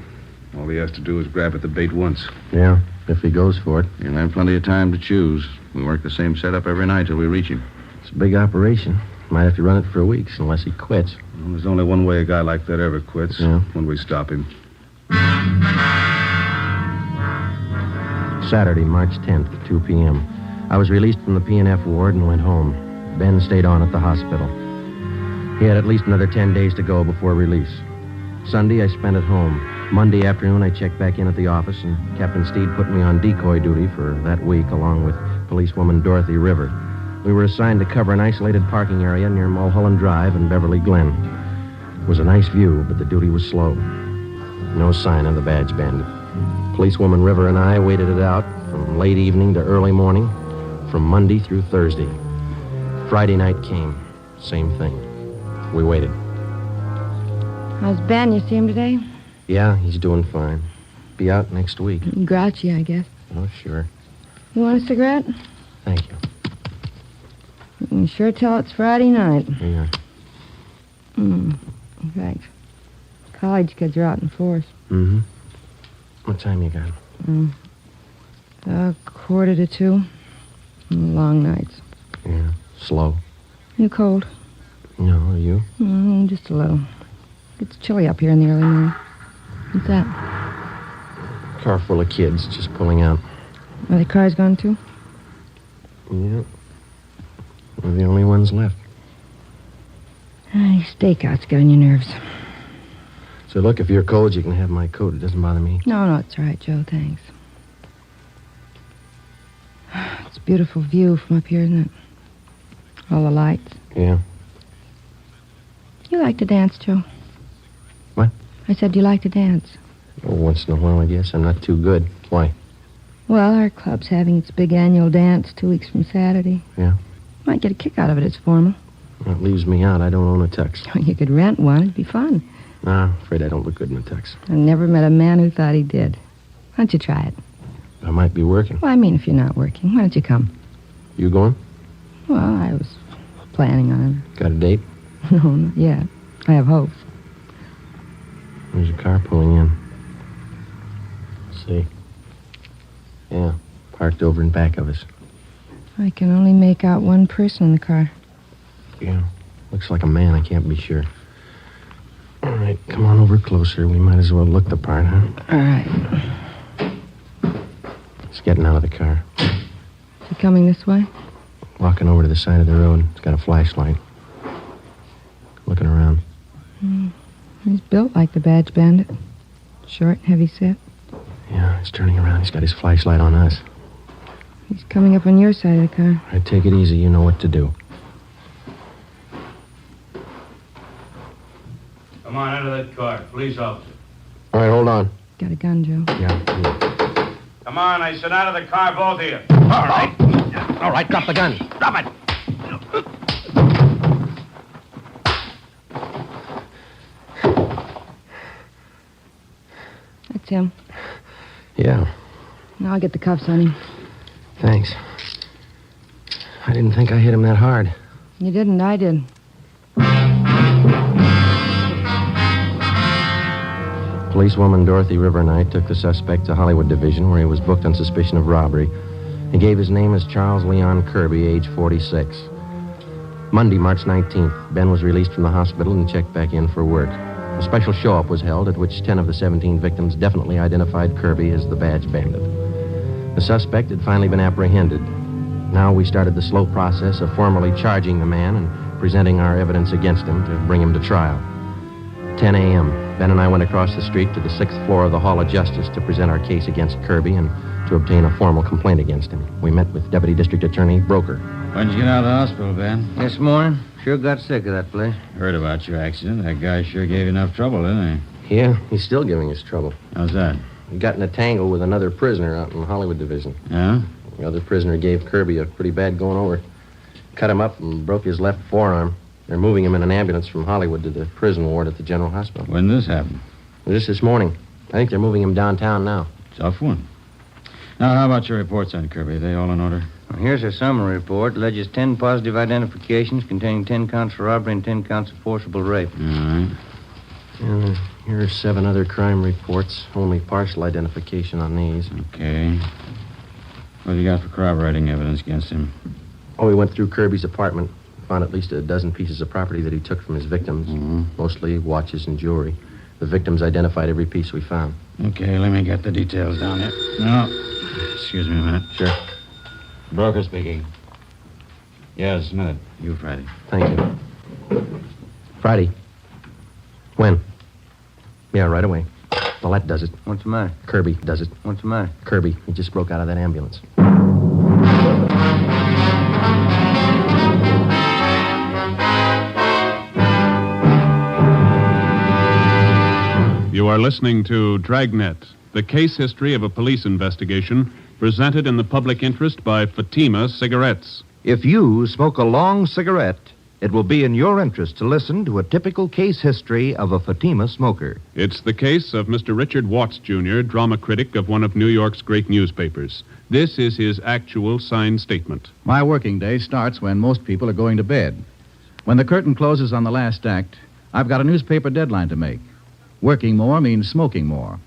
Speaker 4: All he has to do is grab at the bait once.
Speaker 18: Yeah, if he goes for it.
Speaker 13: He'll have plenty of time to choose. We work the same setup every night till we reach him.
Speaker 18: It's a big operation. Might have to run it for weeks unless he quits.
Speaker 4: Well, there's only one way a guy like that ever quits.
Speaker 18: Yeah.
Speaker 4: When we stop him.
Speaker 18: Saturday, March 10th, 2 p.m. I was released from the P&F ward and went home. Ben stayed on at the hospital. He had at least another 10 days to go before release. Sunday, I spent at home. Monday afternoon, I checked back in at the office, and Captain Steed put me on decoy duty for that week, along with policewoman Dorothy River. We were assigned to cover an isolated parking area near Mulholland Drive and Beverly Glen. It was a nice view, but the duty was slow. No sign of the badge bandit. Policewoman River and I waited it out from late evening to early morning, from Monday through Thursday. Friday night came. Same thing. We waited.
Speaker 6: How's Ben? You see him today?
Speaker 18: Yeah, he's doing fine. Be out next week.
Speaker 6: Grouchy, I guess.
Speaker 18: Oh, sure.
Speaker 6: You want a cigarette?
Speaker 18: Thank you.
Speaker 6: You can sure tell it's Friday night.
Speaker 18: Yeah.
Speaker 6: In fact, college kids are out in force.
Speaker 18: Mm-hmm. What time you got?
Speaker 6: 1:45. Long nights.
Speaker 18: Yeah. Slow.
Speaker 6: You cold?
Speaker 18: No, are you?
Speaker 6: Just a little. It's chilly up here in the early morning. What's that?
Speaker 18: Car full of kids just pulling out.
Speaker 6: Are the cars gone, too?
Speaker 18: Yeah. We're the only ones left.
Speaker 6: These stakeouts get on your nerves.
Speaker 18: So, look, if you're cold, you can have my coat. It doesn't bother me.
Speaker 6: No, it's all right, Joe. Thanks. It's a beautiful view from up here, isn't it? All the lights.
Speaker 18: Yeah.
Speaker 6: You like to dance, Joe?
Speaker 18: What?
Speaker 6: I said you like to dance.
Speaker 18: Oh, once in a while, I guess. I'm not too good. Why?
Speaker 6: Well, our club's having its big annual dance 2 weeks from Saturday.
Speaker 18: Yeah?
Speaker 6: Might get a kick out of it. It's formal.
Speaker 18: Well, it leaves me out. I don't own a tux.
Speaker 6: You could rent one. It'd be fun.
Speaker 18: Nah, I'm afraid I don't look good in a tux.
Speaker 6: I never met a man who thought he did. Why don't you try it?
Speaker 18: I might be working.
Speaker 6: Well, I mean, if you're not working, why don't you come?
Speaker 18: You going?
Speaker 6: Well, I was planning on
Speaker 18: Got a date?
Speaker 6: it. No, not yet. I have hopes.
Speaker 18: There's a car pulling in. Let's see. Yeah, parked over in back of us.
Speaker 6: I can only make out one person in the car.
Speaker 18: Yeah, looks like a man. I can't be sure. All right, come on over closer. We might as well look the part, huh?
Speaker 6: All right.
Speaker 18: He's getting out of the car.
Speaker 6: Is he coming this way?
Speaker 18: Walking over to the side of the road. He's got a flashlight. Looking around.
Speaker 6: He's built like the badge bandit. Short and heavy set.
Speaker 18: Yeah, he's turning around. He's got his flashlight on us.
Speaker 6: He's coming up on your side of the car.
Speaker 18: All right, take it easy. You know what to do.
Speaker 10: Come on, out of that car. Police officer.
Speaker 18: All right, hold on.
Speaker 6: Got a gun, Joe.
Speaker 18: Yeah.
Speaker 10: Come on, I said out of the car, both of you.
Speaker 18: All right. All right, drop the gun. Drop it.
Speaker 6: That's him.
Speaker 18: Yeah,
Speaker 6: Now I'll get the cuffs on him.
Speaker 18: thanks. I didn't think I hit him that hard.
Speaker 6: You didn't, I did.
Speaker 18: Policewoman Dorothy Rivernight took the suspect to Hollywood Division, where he was booked on suspicion of robbery. He gave his name as Charles Leon Kirby, age 46. Monday, March 19th, Ben was released from the hospital and checked back in for work. A special show-up was held at which 10 of the 17 victims definitely identified Kirby as the badge bandit. The suspect had finally been apprehended. Now we started the slow process of formally charging the man and presenting our evidence against him to bring him to trial. 10 a.m., Ben and I went across the street to the 6th floor of the Hall of Justice to present our case against Kirby and to obtain a formal complaint against him. We met with Deputy District Attorney Broker.
Speaker 25: When'd you get out of the hospital, Ben?
Speaker 3: This morning. Sure got sick of that place.
Speaker 25: Heard about your accident. That guy sure gave you enough trouble, didn't he?
Speaker 18: Yeah, he's still giving us trouble.
Speaker 25: How's that?
Speaker 18: He got in a tangle with another prisoner out in the Hollywood Division.
Speaker 25: Yeah?
Speaker 18: The other prisoner gave Kirby a pretty bad going over. Cut him up and broke his left forearm. They're moving him in an ambulance from Hollywood to the prison ward at the General Hospital.
Speaker 25: When did this happen?
Speaker 18: Just this morning. I think they're moving him downtown now.
Speaker 25: Tough one. Now, how about your reports on Kirby? Are they all in order?
Speaker 3: Well, here's a summary report. Alleges 10 positive identifications containing 10 counts of robbery and 10 counts of forcible rape.
Speaker 25: All right.
Speaker 18: And here are 7 other crime reports. Only partial identification on these.
Speaker 25: Okay. What have you got for corroborating evidence against him?
Speaker 18: Oh, we went through Kirby's apartment. Found at least a dozen pieces of property that he took from his victims. Mostly watches and jewelry. The victims identified every piece we found.
Speaker 25: Okay, let me get the details down here. No. Excuse me a minute.
Speaker 18: Sure.
Speaker 25: Broker speaking. Yes, a minute. You, Friday.
Speaker 18: Thank you. Friday. When? Yeah, right away. Well, that does it.
Speaker 3: What's the matter?
Speaker 18: Kirby does it.
Speaker 3: What's the matter?
Speaker 18: Kirby. He just broke out of that ambulance.
Speaker 14: You are listening to Dragnet, the case history of a police investigation presented in the public interest by Fatima Cigarettes.
Speaker 9: If you smoke a long cigarette, it will be in your interest to listen to a typical case history of a Fatima smoker.
Speaker 14: It's the case of Mr. Richard Watts, Jr., drama critic of one of New York's great newspapers. This is his actual signed statement.
Speaker 1: My working day starts when most people are going to bed. When the curtain closes on the last act, I've got a newspaper deadline to make. Working more means smoking more.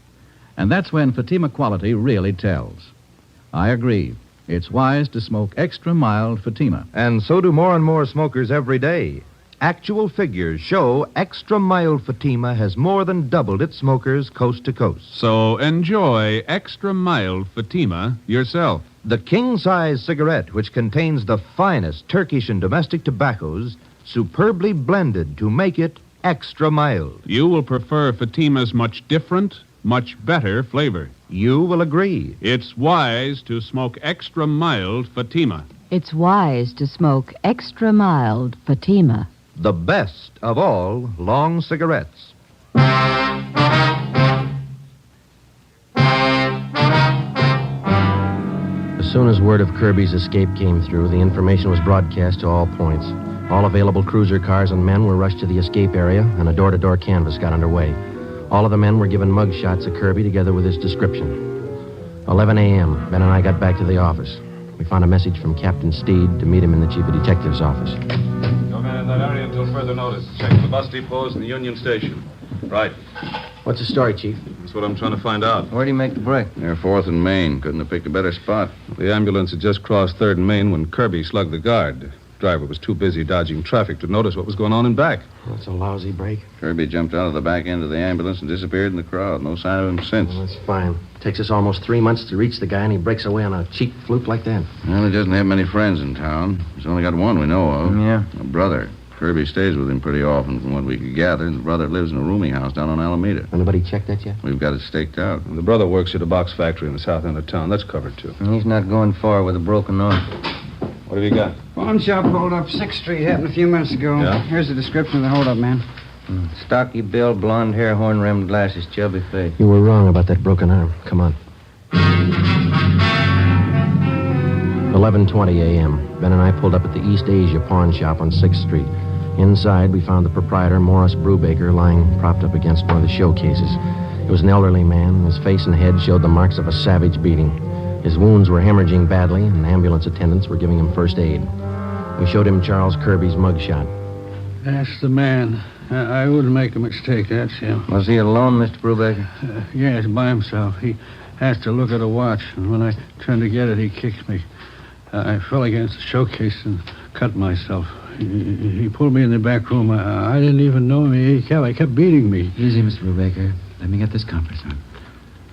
Speaker 1: And that's when Fatima quality really tells. I agree. It's wise to smoke extra mild Fatima.
Speaker 9: And so do more and more smokers every day. Actual figures show extra mild Fatima has more than doubled its smokers coast to coast.
Speaker 14: So enjoy extra mild Fatima yourself.
Speaker 9: The king-size cigarette, which contains the finest Turkish and domestic tobaccos, superbly blended to make it extra mild.
Speaker 14: You will prefer Fatima's much different, much better flavor.
Speaker 9: You will agree.
Speaker 14: It's wise to smoke extra mild Fatima.
Speaker 22: It's wise to smoke extra mild Fatima.
Speaker 9: The best of all long cigarettes.
Speaker 18: As soon as word of Kirby's escape came through, the information was broadcast to all points. All available cruiser cars and men were rushed to the escape area, and a door-to-door canvass got underway. All of the men were given mug shots of Kirby together with his description. 11 a.m., Ben and I got back to the office. We found a message from Captain Steed to meet him in the chief of detective's office.
Speaker 4: No man in that area until further notice. Check the bus depots and the Union Station. Right.
Speaker 18: What's the story, Chief?
Speaker 4: That's what I'm trying to find out.
Speaker 3: Where'd he make the break?
Speaker 13: Near 4th and Main. Couldn't have picked a better spot.
Speaker 4: The ambulance had just crossed 3rd and Main when Kirby slugged the guard. Driver was too busy dodging traffic to notice what was going on in back.
Speaker 18: That's a lousy break.
Speaker 13: Kirby jumped out of the back end of the ambulance and disappeared in the crowd. No sign of him since.
Speaker 18: Well, that's fine. Takes us almost 3 months to reach the guy, and he breaks away on a cheap fluke like that.
Speaker 13: Well, he doesn't have many friends in town. He's only got one we know of.
Speaker 3: Yeah.
Speaker 13: A brother. Kirby stays with him pretty often, from what we could gather. The brother lives in a rooming house down on Alameda.
Speaker 18: Anybody checked that yet?
Speaker 13: We've got it staked out.
Speaker 4: The brother works at a box factory in the south end of town. That's covered, too.
Speaker 3: And he's not going far with a broken arm.
Speaker 4: What have you got?
Speaker 25: Pawn shop holdup, 6th Street, happened a few minutes ago.
Speaker 4: Yeah?
Speaker 25: Here's the description of the holdup, man.
Speaker 3: Stocky build, blonde hair, horn-rimmed glasses, chubby face.
Speaker 18: You were wrong about that broken arm. Come on. 11:20 a.m. Ben and I pulled up at the East Asia pawn shop on 6th Street. Inside, we found the proprietor, Morris Brubaker, lying propped up against one of the showcases. He was an elderly man. His face and head showed the marks of a savage beating. His wounds were hemorrhaging badly, and ambulance attendants were giving him first aid. We showed him Charles Kirby's mugshot.
Speaker 16: That's the man.
Speaker 5: I wouldn't make a mistake, that's him.
Speaker 3: Was he alone, Mr. Brubaker?
Speaker 5: Yes, by himself. He has to look at a watch, and when I turned to get it, he kicked me. I fell against the showcase and cut myself. He pulled me in the back room. I didn't even know him. He kept beating me.
Speaker 25: Easy, Mr. Brubaker. Let me get this compress on.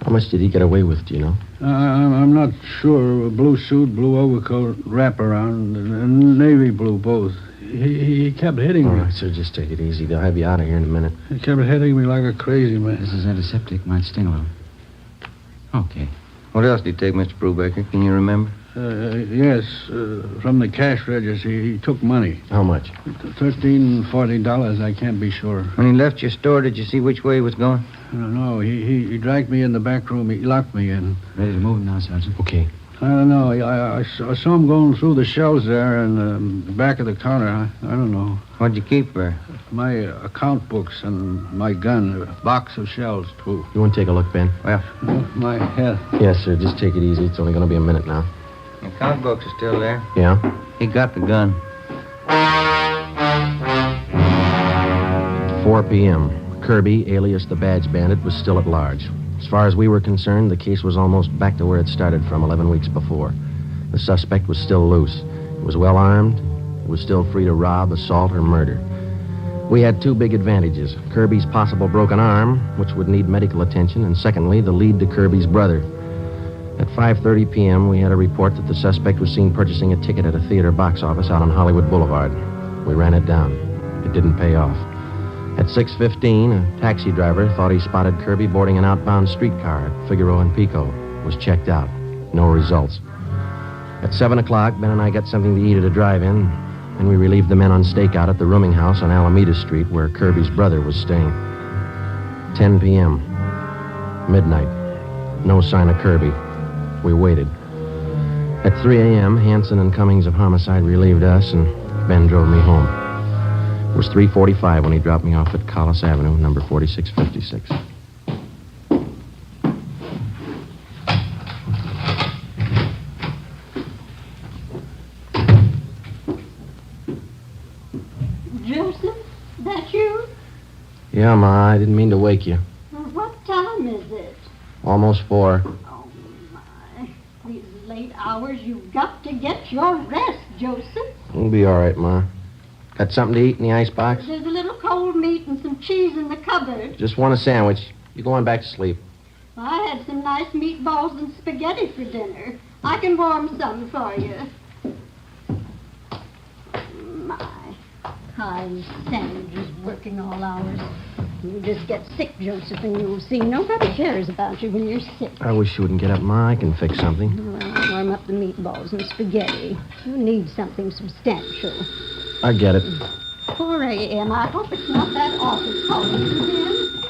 Speaker 18: How much did he get away with, do you know?
Speaker 5: I'm not sure. Blue suit, blue overcoat, wraparound, and navy blue, both. He kept hitting me.
Speaker 18: All right, sir, just take it easy. They'll have you out of here in a minute.
Speaker 5: He kept hitting me like a crazy man.
Speaker 25: This is antiseptic. Might sting a little. Okay.
Speaker 3: What else did he take, Mr. Brubaker? Can you remember?
Speaker 5: Yes, from the cash register, he took money.
Speaker 18: How much?
Speaker 5: $13, $40, I can't be sure.
Speaker 3: When he left your store, did you see which way he was going?
Speaker 5: No, he dragged me in the back room. He locked me in.
Speaker 25: Ready to move now, Sergeant?
Speaker 18: Okay.
Speaker 5: I don't know. I saw him going through the shelves there in the back of the counter. I don't know.
Speaker 3: What'd you keep there?
Speaker 5: My account books and my gun, a box of shells, too.
Speaker 18: You want to take a look, Ben?
Speaker 3: Well,
Speaker 5: my head.
Speaker 18: Yes, sir. Just take it easy. It's only going to be a minute now.
Speaker 3: the account books are still there.
Speaker 18: Yeah?
Speaker 3: He got the gun.
Speaker 18: 4 p.m. Kirby, alias the Badge Bandit, was still at large. As far as we were concerned, the case was almost back to where it started from 11 weeks before. The suspect was still loose. He was well armed. He was still free to rob, assault, or murder. We had two big advantages. Kirby's possible broken arm, which would need medical attention, and secondly, the lead to Kirby's brother. At 5:30 p.m., we had a report that the suspect was seen purchasing a ticket at a theater box office out on Hollywood Boulevard. We ran it down. It didn't pay off. At 6:15, a taxi driver thought he spotted Kirby boarding an outbound streetcar at Figaro and Pico. Was checked out. No results. At 7 o'clock, Ben and I got something to eat at a drive-in, and we relieved the men on stakeout at the rooming house on Alameda Street where Kirby's brother was staying. 10 p.m. Midnight. No sign of Kirby. We waited. At 3 a.m., Hanson and Cummings of Homicide relieved us, and Ben drove me home. It was 3:45 when he dropped me off at Collis Avenue, number 4656.
Speaker 23: Joseph, that you?
Speaker 18: Yeah, Ma, I didn't mean to wake you.
Speaker 23: Well, what time is it?
Speaker 18: Almost 4.
Speaker 23: Oh, my. These late hours, you've got to get your rest, Joseph.
Speaker 18: We'll be all right, Ma. Got something to eat in the icebox?
Speaker 23: There's a little cold meat and some cheese in the cupboard.
Speaker 18: Just want a sandwich. You go on back to sleep.
Speaker 23: I had some nice meatballs and spaghetti for dinner. I can warm some for you. My, kind sandwiches working all hours. You just get sick, Joseph, and you'll see nobody cares about you when you're sick.
Speaker 18: I wish you wouldn't get up, Ma. I can fix something.
Speaker 23: Well, warm up the meatballs and spaghetti. You need something substantial.
Speaker 18: I get it.
Speaker 23: 4 a.m. I hope it's not that awful calling you again.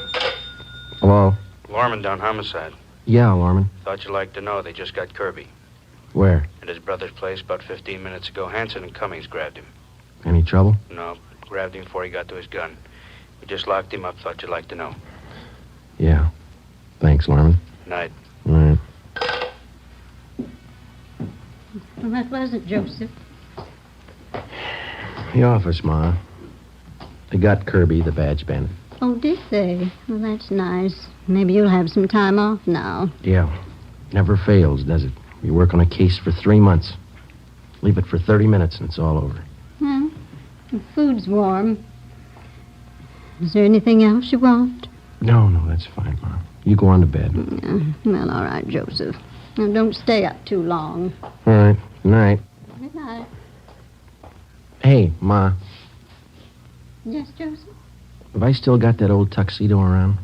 Speaker 18: Hello?
Speaker 2: Lorman down homicide.
Speaker 18: Yeah, Lorman.
Speaker 2: Thought you'd like to know they just got Kirby.
Speaker 18: Where?
Speaker 2: At his brother's place about 15 minutes ago. Hanson and Cummings grabbed him.
Speaker 18: Any trouble?
Speaker 2: No, grabbed him before he got to his gun. We just locked him up. Thought you'd like to know.
Speaker 18: Yeah. Thanks, Lorman.
Speaker 2: Night.
Speaker 18: All right.
Speaker 23: Well, that was it, Joseph.
Speaker 18: The office, Ma. They got Kirby, the Badge Bandit.
Speaker 23: Oh, did they? Well, that's nice. Maybe you'll have some time off now.
Speaker 18: Yeah. Never fails, does it? You work on a case for 3 months. Leave it for 30 minutes and it's all over.
Speaker 23: Well, the food's warm. Is there anything else you want?
Speaker 18: No, that's fine, Ma. You go on to bed.
Speaker 23: Well, all right, Joseph. Now, don't stay up too long.
Speaker 18: All right. Good night.
Speaker 23: Good night.
Speaker 18: Hey, Ma.
Speaker 23: Yes, Joseph?
Speaker 18: Have I still got that old tuxedo around?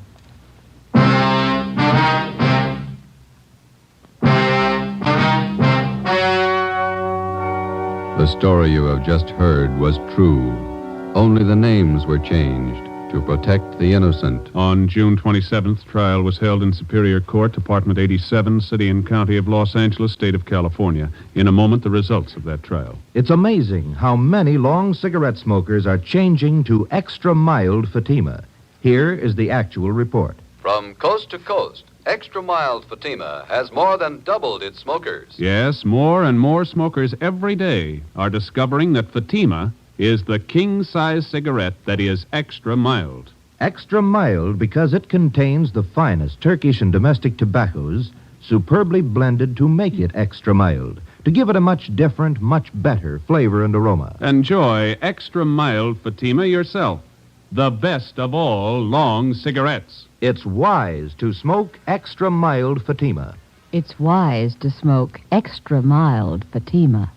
Speaker 8: The story you have just heard was true. Only the names were changed to protect the innocent.
Speaker 14: On June 27th, trial was held in Superior Court, Department 87, City and County of Los Angeles, State of California. In a moment, the results of that trial.
Speaker 9: It's amazing how many long cigarette smokers are changing to extra mild Fatima. Here is the actual report.
Speaker 8: From coast to coast, Extra Mild Fatima has more than doubled its smokers.
Speaker 14: Yes, more and more smokers every day are discovering that Fatima is the king-size cigarette that is extra mild.
Speaker 9: Extra mild because it contains the finest Turkish and domestic tobaccos superbly blended to make it extra mild, to give it a much different, much better flavor and aroma.
Speaker 14: Enjoy extra mild Fatima yourself. The best of all long cigarettes.
Speaker 9: It's wise to smoke extra mild Fatima.
Speaker 22: It's wise to smoke extra mild Fatima.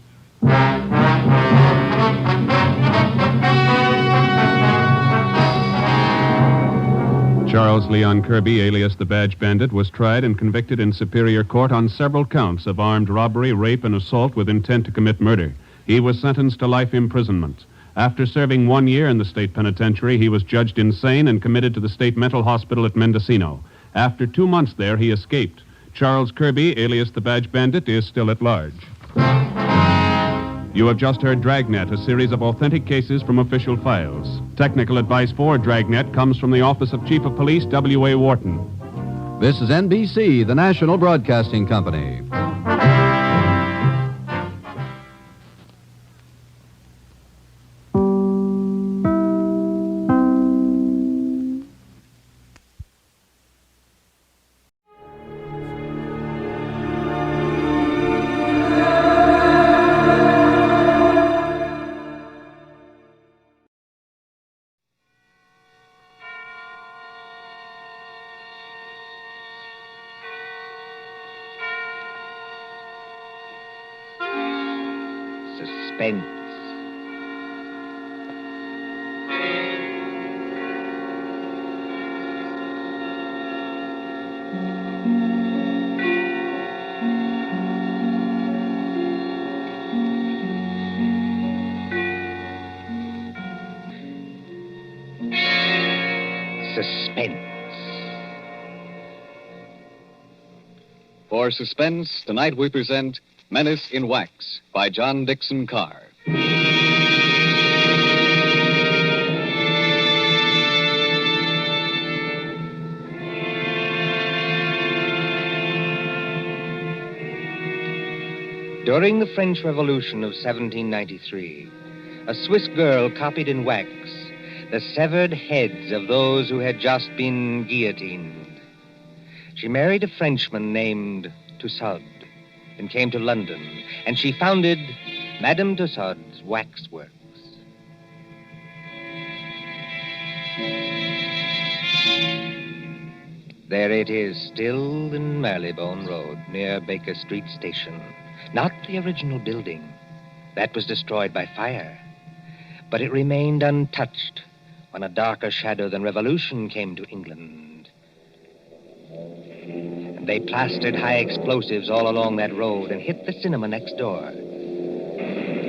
Speaker 14: Charles Leon Kirby, alias the Badge Bandit, was tried and convicted in Superior Court on several counts of armed robbery, rape, and assault with intent to commit murder. He was sentenced to life imprisonment. After serving 1 year in the state penitentiary, he was judged insane and committed to the state mental hospital at Mendocino. After 2 months there, he escaped. Charles Kirby, alias the Badge Bandit, is still at large. You have just heard Dragnet, a series of authentic cases from official files. Technical advice for Dragnet comes from the Office of Chief of Police W.A. Wharton.
Speaker 8: This is NBC, the national broadcasting company.
Speaker 9: Suspense. Suspense.
Speaker 15: For Suspense, tonight we present Menace in Wax by John Dixon Carr.
Speaker 9: During the French Revolution of 1793, a Swiss girl copied in wax the severed heads of those who had just been guillotined. She married a Frenchman named Tussaud and came to London, and she founded Madame Tussaud's Waxworks. There it is, still in Marylebone Road, near Baker Street Station. Not the original building. That was destroyed by fire. But it remained untouched when a darker shadow than revolution came to England. And they plastered high explosives all along that road and hit the cinema next door.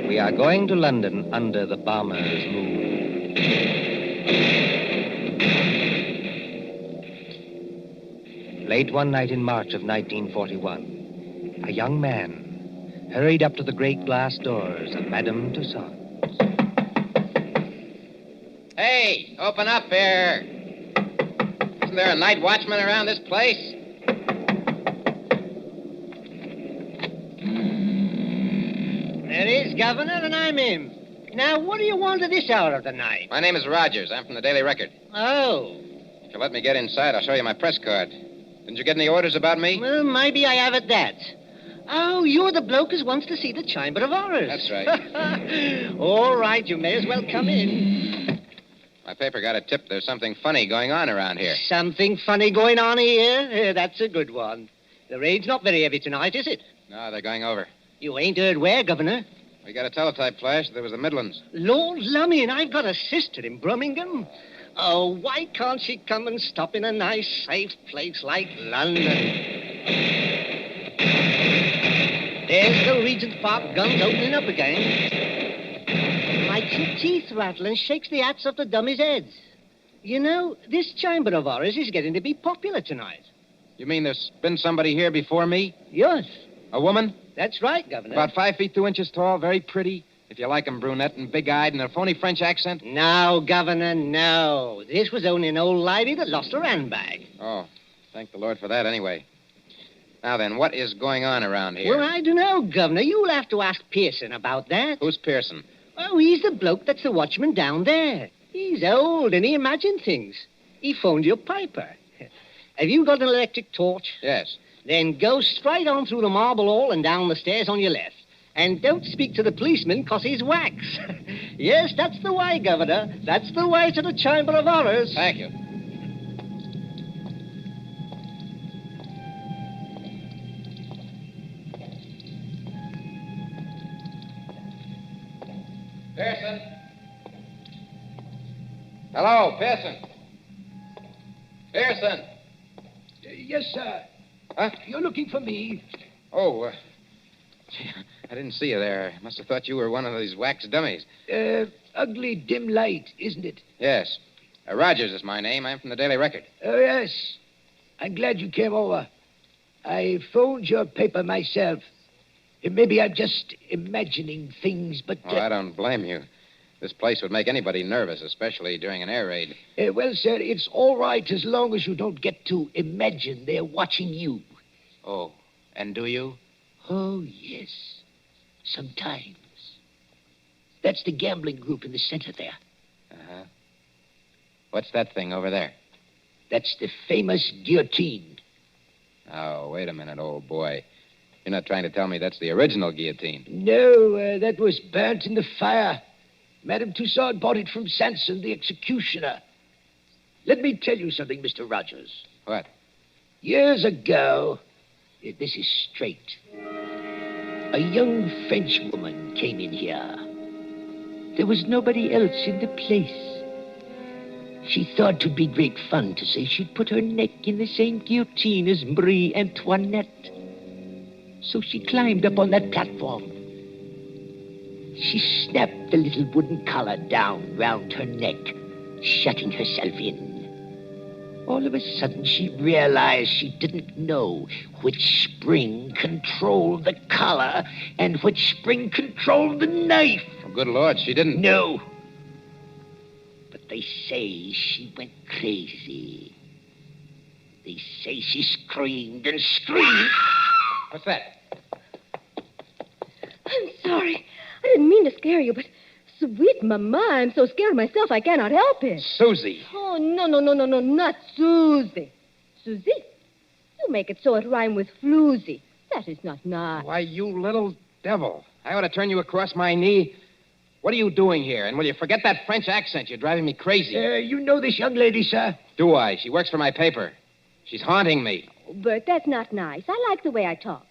Speaker 9: We are going to London under the bomber's moon. Late one night in March of 1941, a young man hurried up to the great glass doors of Madame Tussaud.
Speaker 16: Hey, open up here. Isn't there a night watchman around this place?
Speaker 20: There is, Governor, and I'm him. Now, what do you want at this hour of the night?
Speaker 16: My name is Rogers. I'm from the Daily Record.
Speaker 20: Oh.
Speaker 16: If you let me get inside, I'll show you my press card. Didn't you get any orders about me?
Speaker 20: Well, maybe I have at that. Oh, you're the bloke who wants to see the Chamber of Horrors.
Speaker 16: That's right.
Speaker 20: All right, you may as well come in.
Speaker 16: My paper got a tip there's something funny going on around here.
Speaker 20: Something funny going on here? That's a good one. The rain's not very heavy tonight, is it?
Speaker 16: No, they're going over.
Speaker 20: You ain't heard where, Governor?
Speaker 16: We got a teletype flash. There was the Midlands.
Speaker 20: Lord lummy, and I've got a sister in Birmingham. Oh, why can't she come and stop in a nice, safe place like London? There's the Regent's Park guns opening up again. Makes your teeth rattle and shakes the hats off the dummies' heads. You know, this Chamber of Horrors is getting to be popular tonight.
Speaker 16: You mean there's been somebody here before me?
Speaker 20: Yes.
Speaker 16: A woman?
Speaker 20: That's right, Governor.
Speaker 16: About 5 feet 2 inches tall, very pretty. If you like 'em brunette and big-eyed and a phony French accent.
Speaker 20: No, Governor, no. This was only an old lady that lost her handbag.
Speaker 16: Oh, thank the Lord for that anyway. Now then, what is going on around here?
Speaker 20: Well, I don't know, Governor. You'll have to ask Pearson about that.
Speaker 16: Who's Pearson?
Speaker 20: Oh, he's the bloke that's the watchman down there. He's old and he imagines things. He phoned your piper. Have you got an electric torch?
Speaker 11: Yes.
Speaker 20: Then go straight on through the marble hall and down the stairs on your left. And don't speak to the policeman, 'cause he's wax. Yes, that's the way, Governor. That's the way to the Chamber of Horrors.
Speaker 11: Thank you. Pearson. Hello, Pearson. Pearson.
Speaker 7: Yes, sir.
Speaker 11: Huh?
Speaker 7: You're looking for me.
Speaker 11: Oh, gee, I didn't see you there. I must have thought you were one of these wax dummies.
Speaker 7: Ugly dim light, isn't it?
Speaker 11: Yes. Rogers is my name. I'm from the Daily Record.
Speaker 7: Oh, yes. I'm glad you came over. I phoned your paper myself. Maybe I'm just imagining things, but...
Speaker 11: Oh, I don't blame you. This place would make anybody nervous, especially during an air raid.
Speaker 7: Well, sir, it's all right as long as you don't get to imagine they're watching you.
Speaker 11: Oh, and do you?
Speaker 7: Oh, yes. Sometimes. That's the gambling group in the center there.
Speaker 11: Uh-huh. What's that thing over there?
Speaker 7: That's the famous guillotine.
Speaker 11: Oh, wait a minute, old boy. You're not trying to tell me that's the original guillotine.
Speaker 7: No, that was burnt in the fire. Madame Tussaud bought it from Sanson, the executioner. Let me tell you something, Mr. Rogers.
Speaker 11: What?
Speaker 7: Years ago, this is straight, a young French woman came in here. There was nobody else in the place. She thought 'twould be great fun to say she'd put her neck in the same guillotine as Marie Antoinette. So she climbed up on that platform. She snapped the little wooden collar down round her neck, shutting herself in. All of a sudden, she realized she didn't know which spring controlled the collar and which spring controlled the knife.
Speaker 11: Oh, good Lord, she didn't...
Speaker 7: No. But they say she went crazy. They say she screamed and screamed.
Speaker 11: What's that?
Speaker 17: I'm sorry. I didn't mean to scare you, but sweet Mama, I'm so scared myself I cannot help it.
Speaker 11: Susie.
Speaker 17: Oh, no, not Susie. Susie? You make it so it rhyme with floozy. That is not nice.
Speaker 11: Why, you little devil. I ought to turn you across my knee. What are you doing here? And will you forget that French accent? You're driving me crazy.
Speaker 7: You know this young lady, sir?
Speaker 11: Do I? She works for my paper. She's haunting me.
Speaker 17: Oh, Bert, that's not nice. I like the way I talk.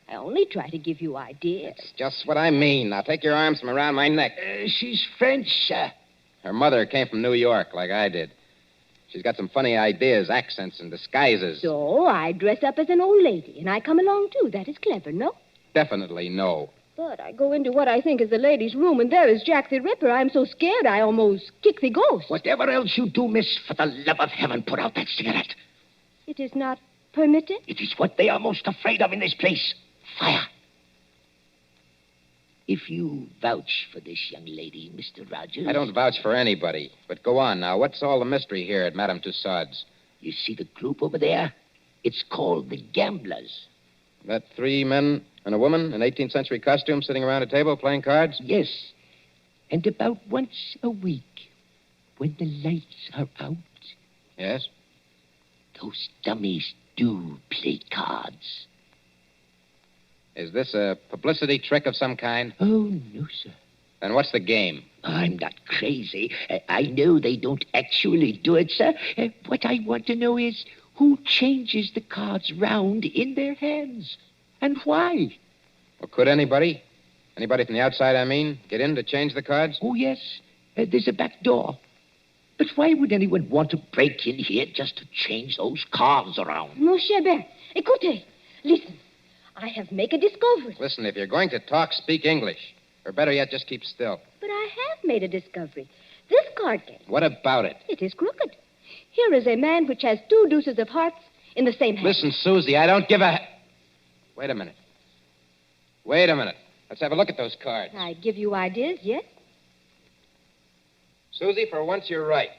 Speaker 17: I only try to give you ideas.
Speaker 11: That's just what I mean. Now take your arms from around my neck.
Speaker 7: She's French, sir.
Speaker 11: Her mother came from New York, like I did. She's got some funny ideas, accents, and disguises.
Speaker 17: So I dress up as an old lady, and I come along, too. That is clever, no?
Speaker 11: Definitely no.
Speaker 17: But I go into what I think is the ladies' room, and there is Jack the Ripper. I'm so scared I almost kick the ghost.
Speaker 7: Whatever else you do, miss, for the love of heaven, put out that cigarette.
Speaker 17: It is not permitted?
Speaker 7: It is what they are most afraid of in this place. Fire. If you vouch for this young lady, Mr. Rogers...
Speaker 11: I don't vouch for anybody. But go on now. What's all the mystery here at Madame Tussaud's?
Speaker 7: You see the group over there? It's called the Gamblers.
Speaker 11: That 3 men and a woman in 18th century costume sitting around a table playing cards?
Speaker 7: Yes. And about once a week, when the lights are out...
Speaker 11: Yes?
Speaker 7: Those dummies do play cards.
Speaker 11: Is this a publicity trick of some kind?
Speaker 7: Oh, no, sir.
Speaker 11: Then what's the game?
Speaker 7: I'm not crazy. I know they don't actually do it, sir. What I want to know is who changes the cards round in their hands and why.
Speaker 11: Well, could anybody? Anybody from the outside, I mean, get in to change the cards?
Speaker 7: Oh, yes. There's a back door. But why would anyone want to break in here just to change those cards around?
Speaker 17: Mon cher Ben, écoutez. Listen. I have made a discovery.
Speaker 11: Listen, if you're going to talk, speak English. Or better yet, just keep still.
Speaker 17: But I have made a discovery. This card game.
Speaker 11: What about it?
Speaker 17: It is crooked. Here is a man which has 2 deuces of hearts in the same hand.
Speaker 11: Listen, Susie, I don't give a... Wait a minute. Let's have a look at those cards.
Speaker 17: I give you ideas, yes?
Speaker 11: Susie, for once you're right.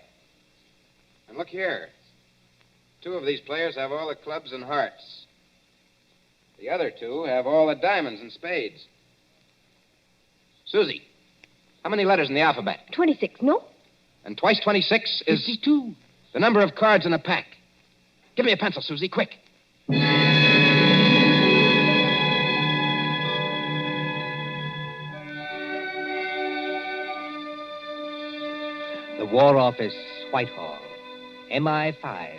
Speaker 11: And look here. 2 of these players have all the clubs and hearts. The other 2 have all the diamonds and spades. Susie, How many letters in the alphabet?
Speaker 17: 26, no?
Speaker 11: And twice 26 is...
Speaker 20: 52.
Speaker 11: The number of cards in a pack. Give me a pencil, Susie, quick.
Speaker 10: The War Office, Whitehall. MI5,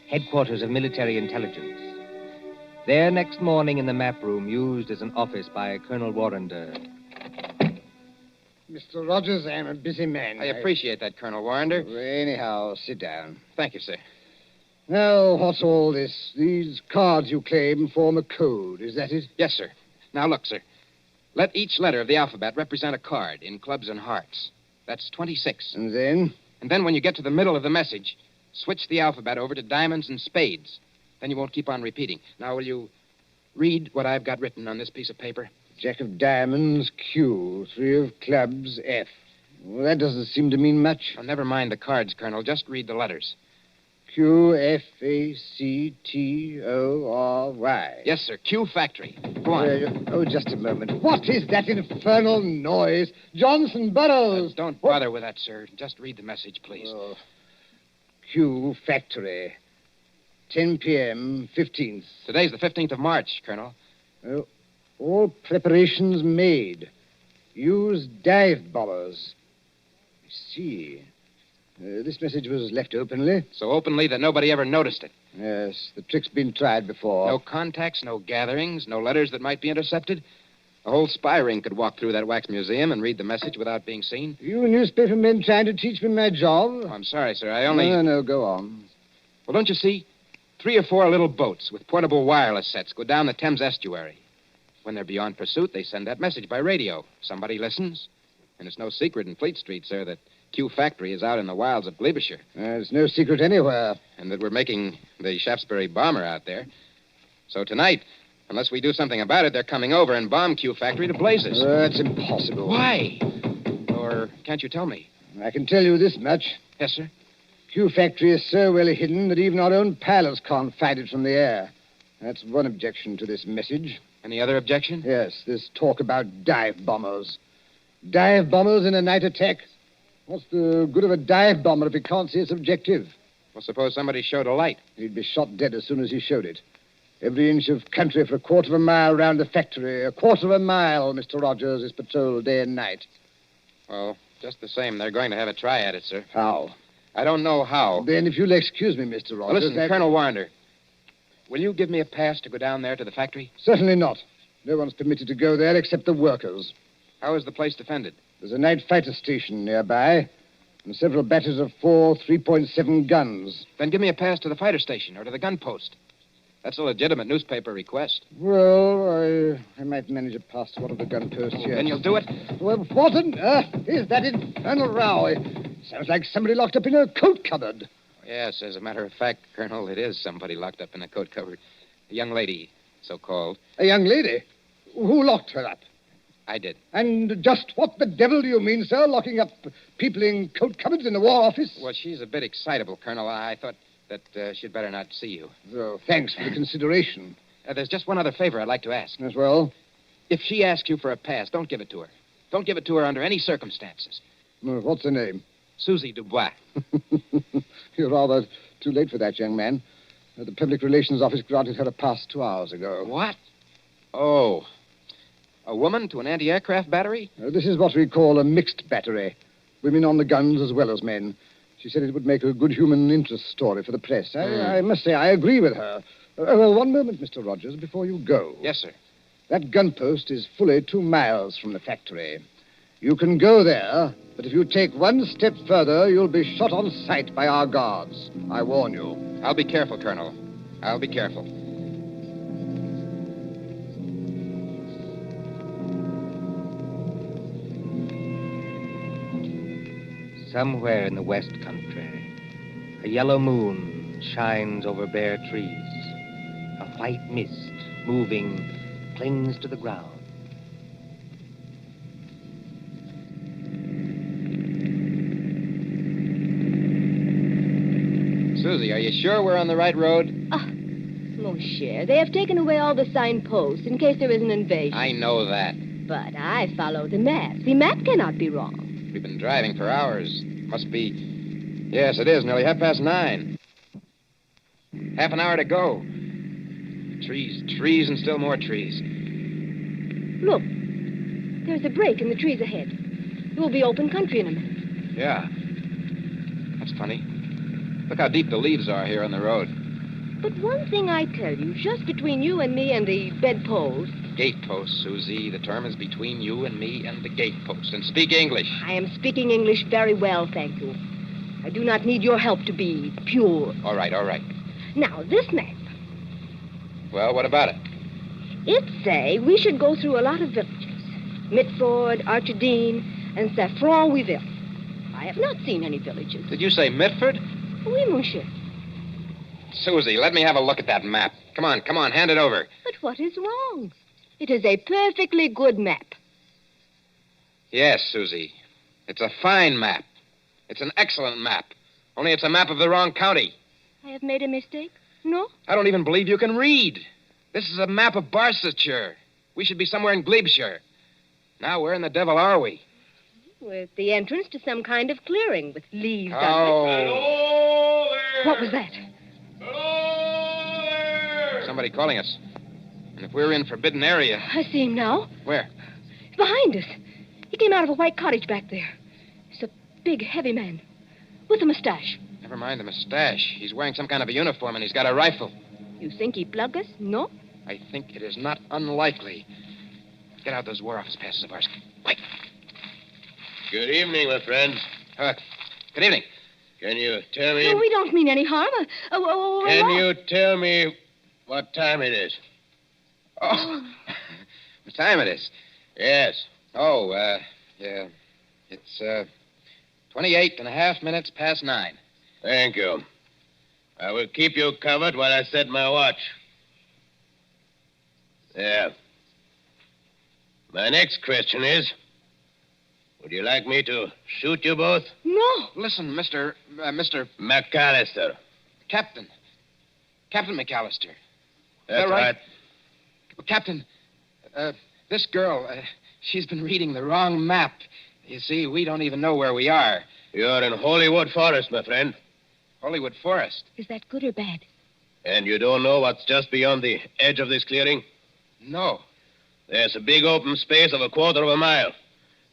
Speaker 10: headquarters of military intelligence. There next morning in the map room used as an office by Colonel Warrender.
Speaker 12: Mr. Rogers, I'm a busy man.
Speaker 11: I appreciate that, Colonel Warrender.
Speaker 12: Anyhow, sit down.
Speaker 11: Thank you, sir.
Speaker 12: Now, what's all this? These cards you claim form a code, is that it?
Speaker 11: Yes, sir. Now, look, sir. Let each letter of the alphabet represent a card in clubs and hearts. That's 26.
Speaker 12: And then?
Speaker 11: And then when you get to the middle of the message, switch the alphabet over to diamonds and spades. Then you won't keep on repeating. Now, will you read what I've got written on this piece of paper?
Speaker 12: Jack of diamonds, Q. 3 of clubs, F. Well, that doesn't seem to mean much.
Speaker 11: Oh, never mind the cards, Colonel. Just read the letters.
Speaker 12: Q, F, A, C, T, O, R, Y.
Speaker 11: Yes, sir. Q Factory. Go on.
Speaker 12: Just a moment. What is that infernal noise? Johnson Burroughs!
Speaker 11: Don't bother with that, sir. Just read the message, please.
Speaker 12: Oh. Q Factory. 10 p.m., 15th.
Speaker 11: Today's the 15th of March, Colonel.
Speaker 12: Oh, all preparations made. Use dive bombers. I see. This message was left openly.
Speaker 11: So openly that nobody ever noticed it.
Speaker 12: Yes, the trick's been tried before.
Speaker 11: No contacts, no gatherings, no letters that might be intercepted. A whole spy ring could walk through that wax museum and read the message without being seen.
Speaker 12: You newspaper men trying to teach me my job?
Speaker 11: Oh, I'm sorry, sir. I only...
Speaker 12: No, go on.
Speaker 11: Well, don't you see? 3 or 4 little boats with portable wireless sets go down the Thames estuary. When they're beyond pursuit, they send that message by radio. Somebody listens. And it's no secret in Fleet Street, sir, that Q Factory is out in the wilds of Gloucestershire.
Speaker 12: There's no secret anywhere.
Speaker 11: And that we're making the Shaftesbury bomber out there. So tonight, unless we do something about it, they're coming over and bomb Q Factory to blazes.
Speaker 12: That's impossible.
Speaker 11: Why? Or can't you tell me?
Speaker 12: I can tell you this much.
Speaker 11: Yes, sir?
Speaker 12: Q Factory is so well hidden that even our own pilots can't find it from the air. That's one objection to this message.
Speaker 11: Any other objection?
Speaker 12: Yes, this talk about dive bombers. Dive bombers in a night attack? What's the good of a dive bomber if he can't see its objective?
Speaker 11: Well, suppose somebody showed a light.
Speaker 12: He'd be shot dead as soon as he showed it. Every inch of country for a quarter of a mile round the factory. A quarter of a mile, Mr. Rogers, is patrolled day and night.
Speaker 11: Well, just the same, they're going to have a try at it, sir.
Speaker 12: How?
Speaker 11: I don't know how.
Speaker 12: Then, if you'll excuse me, Mr. Rogers...
Speaker 11: Well, listen, Colonel Warrender, will you give me a pass to go down there to the factory?
Speaker 12: Certainly not. No one's permitted to go there except the workers.
Speaker 11: How is the place defended?
Speaker 12: There's a night fighter station nearby, and several batteries of 4 3.7 guns.
Speaker 11: Then give me a pass to the fighter station or to the gun post. That's a legitimate newspaper request.
Speaker 12: Well, I might manage a pass to one of the gun posts here.
Speaker 11: Then you'll do it?
Speaker 12: Well, what on earth is that infernal row? It sounds like somebody locked up in a coat cupboard.
Speaker 11: Yes, as a matter of fact, Colonel, it is somebody locked up in a coat cupboard. A young lady, so-called.
Speaker 12: A young lady? Who locked her up?
Speaker 11: I did.
Speaker 12: And just what the devil do you mean, sir, locking up people in coat cupboards in the War Office?
Speaker 11: Well, she's a bit excitable, Colonel. I thought that she'd better not see you.
Speaker 12: Oh, thanks for the consideration.
Speaker 11: There's just one other favor I'd like to ask.
Speaker 12: As well?
Speaker 11: If she asks you for a pass, don't give it to her. Don't give it to her under any circumstances.
Speaker 12: What's her name?
Speaker 11: Susie Dubois.
Speaker 12: You're rather too late for that, young man. The Public Relations Office granted her a pass 2 hours ago.
Speaker 11: What? Oh. A woman to an anti-aircraft battery?
Speaker 12: This is what we call a mixed battery. Women on the guns as well as men. She said it would make a good human interest story for the press. I must say, I agree with her. One moment, Mr. Rogers, before you go.
Speaker 11: Yes, sir.
Speaker 12: That gun post is fully 2 miles from the factory. You can go there, but if you take one step further, you'll be shot on sight by our guards. I warn you.
Speaker 11: I'll be careful, Colonel. I'll be careful.
Speaker 10: Somewhere in the West Country, a yellow moon shines over bare trees. A white mist, moving, clings to the ground.
Speaker 11: Susie, are you sure we're on the right road?
Speaker 17: Mon cher, they have taken away all the signposts in case there is an invasion.
Speaker 11: I know that.
Speaker 17: But I follow the map. The map cannot be wrong.
Speaker 11: We've been driving for hours. Must be... Yes, it is. Nearly 9:30. Half an hour to go. Trees, and still more trees.
Speaker 17: Look, there's a break in the trees ahead. It will be open country in a minute.
Speaker 11: Yeah. That's funny. Look how deep the leaves are here on the road.
Speaker 17: But one thing I tell you, just between you and me and the bedpost.
Speaker 11: Gatepost, Susie. The term is between you and me and the gatepost. And speak English.
Speaker 17: I am speaking English very well, thank you. I do not need your help to be pure.
Speaker 11: All right.
Speaker 17: Now, this map.
Speaker 11: Well, what about it?
Speaker 17: It say we should go through a lot of villages. Mitford, Archidine, and Saffron-Weville. I have not seen any villages.
Speaker 11: Did you say Mitford?
Speaker 17: Oui, monsieur.
Speaker 11: Susie, let me have a look at that map. Come on, hand it over.
Speaker 17: But what is wrong? It is a perfectly good map.
Speaker 11: Yes, Susie. It's a fine map. It's an excellent map. Only it's a map of the wrong county.
Speaker 17: I have made a mistake? No?
Speaker 11: I don't even believe you can read. This is a map of Barsetshire. We should be somewhere in Glebeshire. Now, where in the devil are we?
Speaker 17: With the entrance to some kind of clearing with leaves on
Speaker 11: Oh.
Speaker 17: it.
Speaker 11: Hello there.
Speaker 17: What was that?
Speaker 11: Somebody calling us. And if we're in forbidden area...
Speaker 17: I see him now.
Speaker 11: Where?
Speaker 17: He's behind us. He came out of a white cottage back there. He's a big, heavy man with a mustache.
Speaker 11: Never mind the mustache. He's wearing some kind of a uniform and he's got a rifle.
Speaker 17: You think he plug us? No?
Speaker 11: I think it is not unlikely. Get out those War Office passes of ours. Quick.
Speaker 1: Good evening, my friends.
Speaker 11: Good evening.
Speaker 1: Can you tell me...
Speaker 17: No, we don't mean any harm.
Speaker 1: Can you tell me what time it is?
Speaker 11: Oh. What time it is?
Speaker 1: Yes.
Speaker 11: Oh, yeah. It's, 28.5 minutes past 9.
Speaker 1: Thank you. I will keep you covered while I set my watch. There. My next question is, would you like me to shoot you both?
Speaker 17: No.
Speaker 11: Listen, Mr.
Speaker 1: McAllister.
Speaker 11: Captain McAllister.
Speaker 1: That's right.
Speaker 11: Captain, this girl, she's been reading the wrong map. You see, we don't even know where we are.
Speaker 1: You're in Hollywood Forest, my friend.
Speaker 11: Hollywood Forest?
Speaker 17: Is that good or bad?
Speaker 1: And you don't know what's just beyond the edge of this clearing?
Speaker 11: No.
Speaker 1: There's a big open space of 1/4 mile.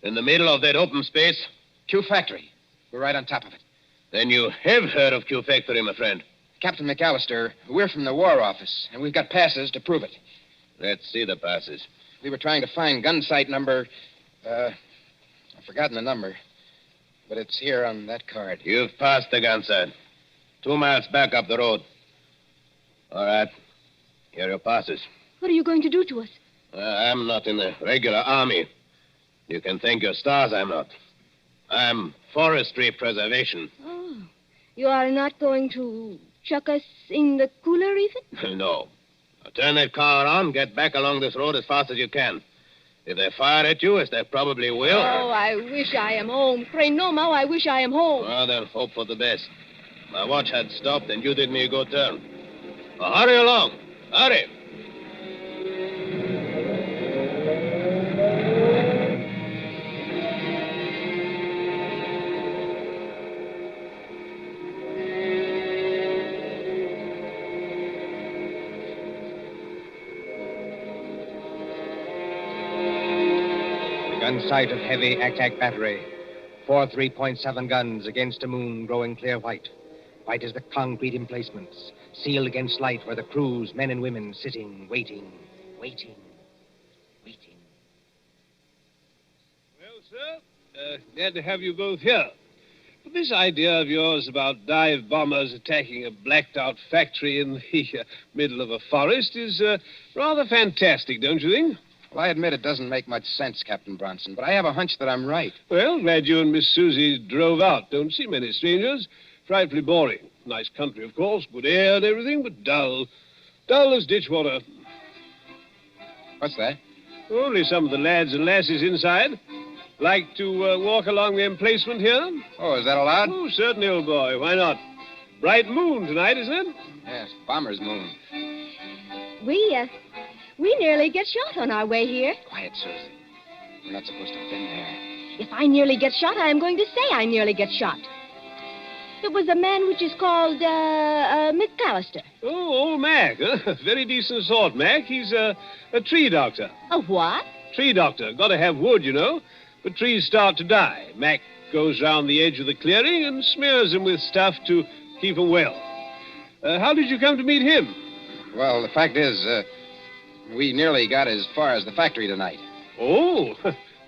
Speaker 1: In the middle of that open space...
Speaker 11: Q Factory. We're right on top of it.
Speaker 1: Then you have heard of Q Factory, my friend.
Speaker 11: Captain McAllister, we're from the War Office, and we've got passes to prove it.
Speaker 1: Let's see the passes.
Speaker 11: We were trying to find gun site number... I've forgotten the number. But it's here on that card.
Speaker 1: You've passed the gun site. 2 miles back up the road. All right. Here are your passes.
Speaker 17: What are you going to do to us?
Speaker 1: I'm not in the regular army. You can thank your stars I'm not. I'm forestry preservation.
Speaker 17: Oh. You are not going to chuck us in the cooler even?
Speaker 1: No. Now turn that car around, get back along this road as fast as you can. If they fire at you, as they probably will...
Speaker 17: Oh, I wish I am home. Pray no more, I wish I am home.
Speaker 1: Well, then hope for the best. My watch had stopped, and you did me a good turn. Now, hurry along. Hurry.
Speaker 10: Gun sight of heavy attack battery. 4 3.7 guns against a moon growing clear white. White as the concrete emplacements, sealed against light where the crews, men and women, sitting, waiting.
Speaker 5: Well, sir, glad to have you both here. But this idea of yours about dive bombers attacking a blacked-out factory in the middle of a forest is rather fantastic, don't you think?
Speaker 11: Well, I admit it doesn't make much sense, Captain Bronson, but I have a hunch that I'm right.
Speaker 5: Well, glad you and Miss Susie drove out. Don't see many strangers. Frightfully boring. Nice country, of course, good air and everything, but dull. Dull as ditch water.
Speaker 11: What's that?
Speaker 5: Only some of the lads and lasses inside. Like to walk along the emplacement here?
Speaker 11: Oh, is that allowed?
Speaker 5: Oh, certainly, old boy. Why not? Bright moon tonight, isn't it?
Speaker 11: Yes, bomber's moon.
Speaker 17: We nearly get shot on our way here.
Speaker 11: Quiet, Susie. We're not supposed to have been there.
Speaker 17: If I nearly get shot, I am going to say I nearly get shot. It was a man which is called, McAllister.
Speaker 6: Oh, old Mac. Very decent sort, Mac. He's a tree doctor.
Speaker 17: A what?
Speaker 6: Tree doctor. Got to have wood, you know. But trees start to die. Mac goes round the edge of the clearing and smears them with stuff to keep them well. How did you come to meet him?
Speaker 11: Well, the fact is, we nearly got as far as the factory tonight.
Speaker 6: Oh,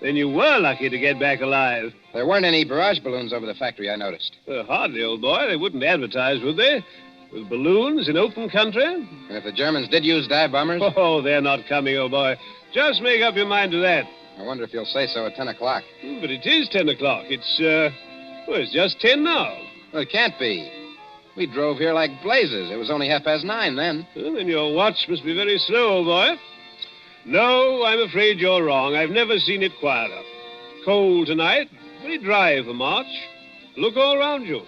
Speaker 6: then you were lucky to get back alive.
Speaker 11: There weren't any barrage balloons over the factory, I noticed.
Speaker 6: Hardly, old boy. They wouldn't advertise, would they? With balloons in open country?
Speaker 11: And if the Germans did use dive bombers?
Speaker 6: Oh, they're not coming, old boy. Just make up your mind to that.
Speaker 11: I wonder if you'll say so at 10 o'clock.
Speaker 6: But it is 10 o'clock. It's just 10 now.
Speaker 11: Well, it can't be. We drove here like blazes. It was only 9:30 then.
Speaker 6: Well, then your watch must be very slow, old boy. No, I'm afraid you're wrong. I've never seen it quieter. Cold tonight, very dry for March. Look all around you.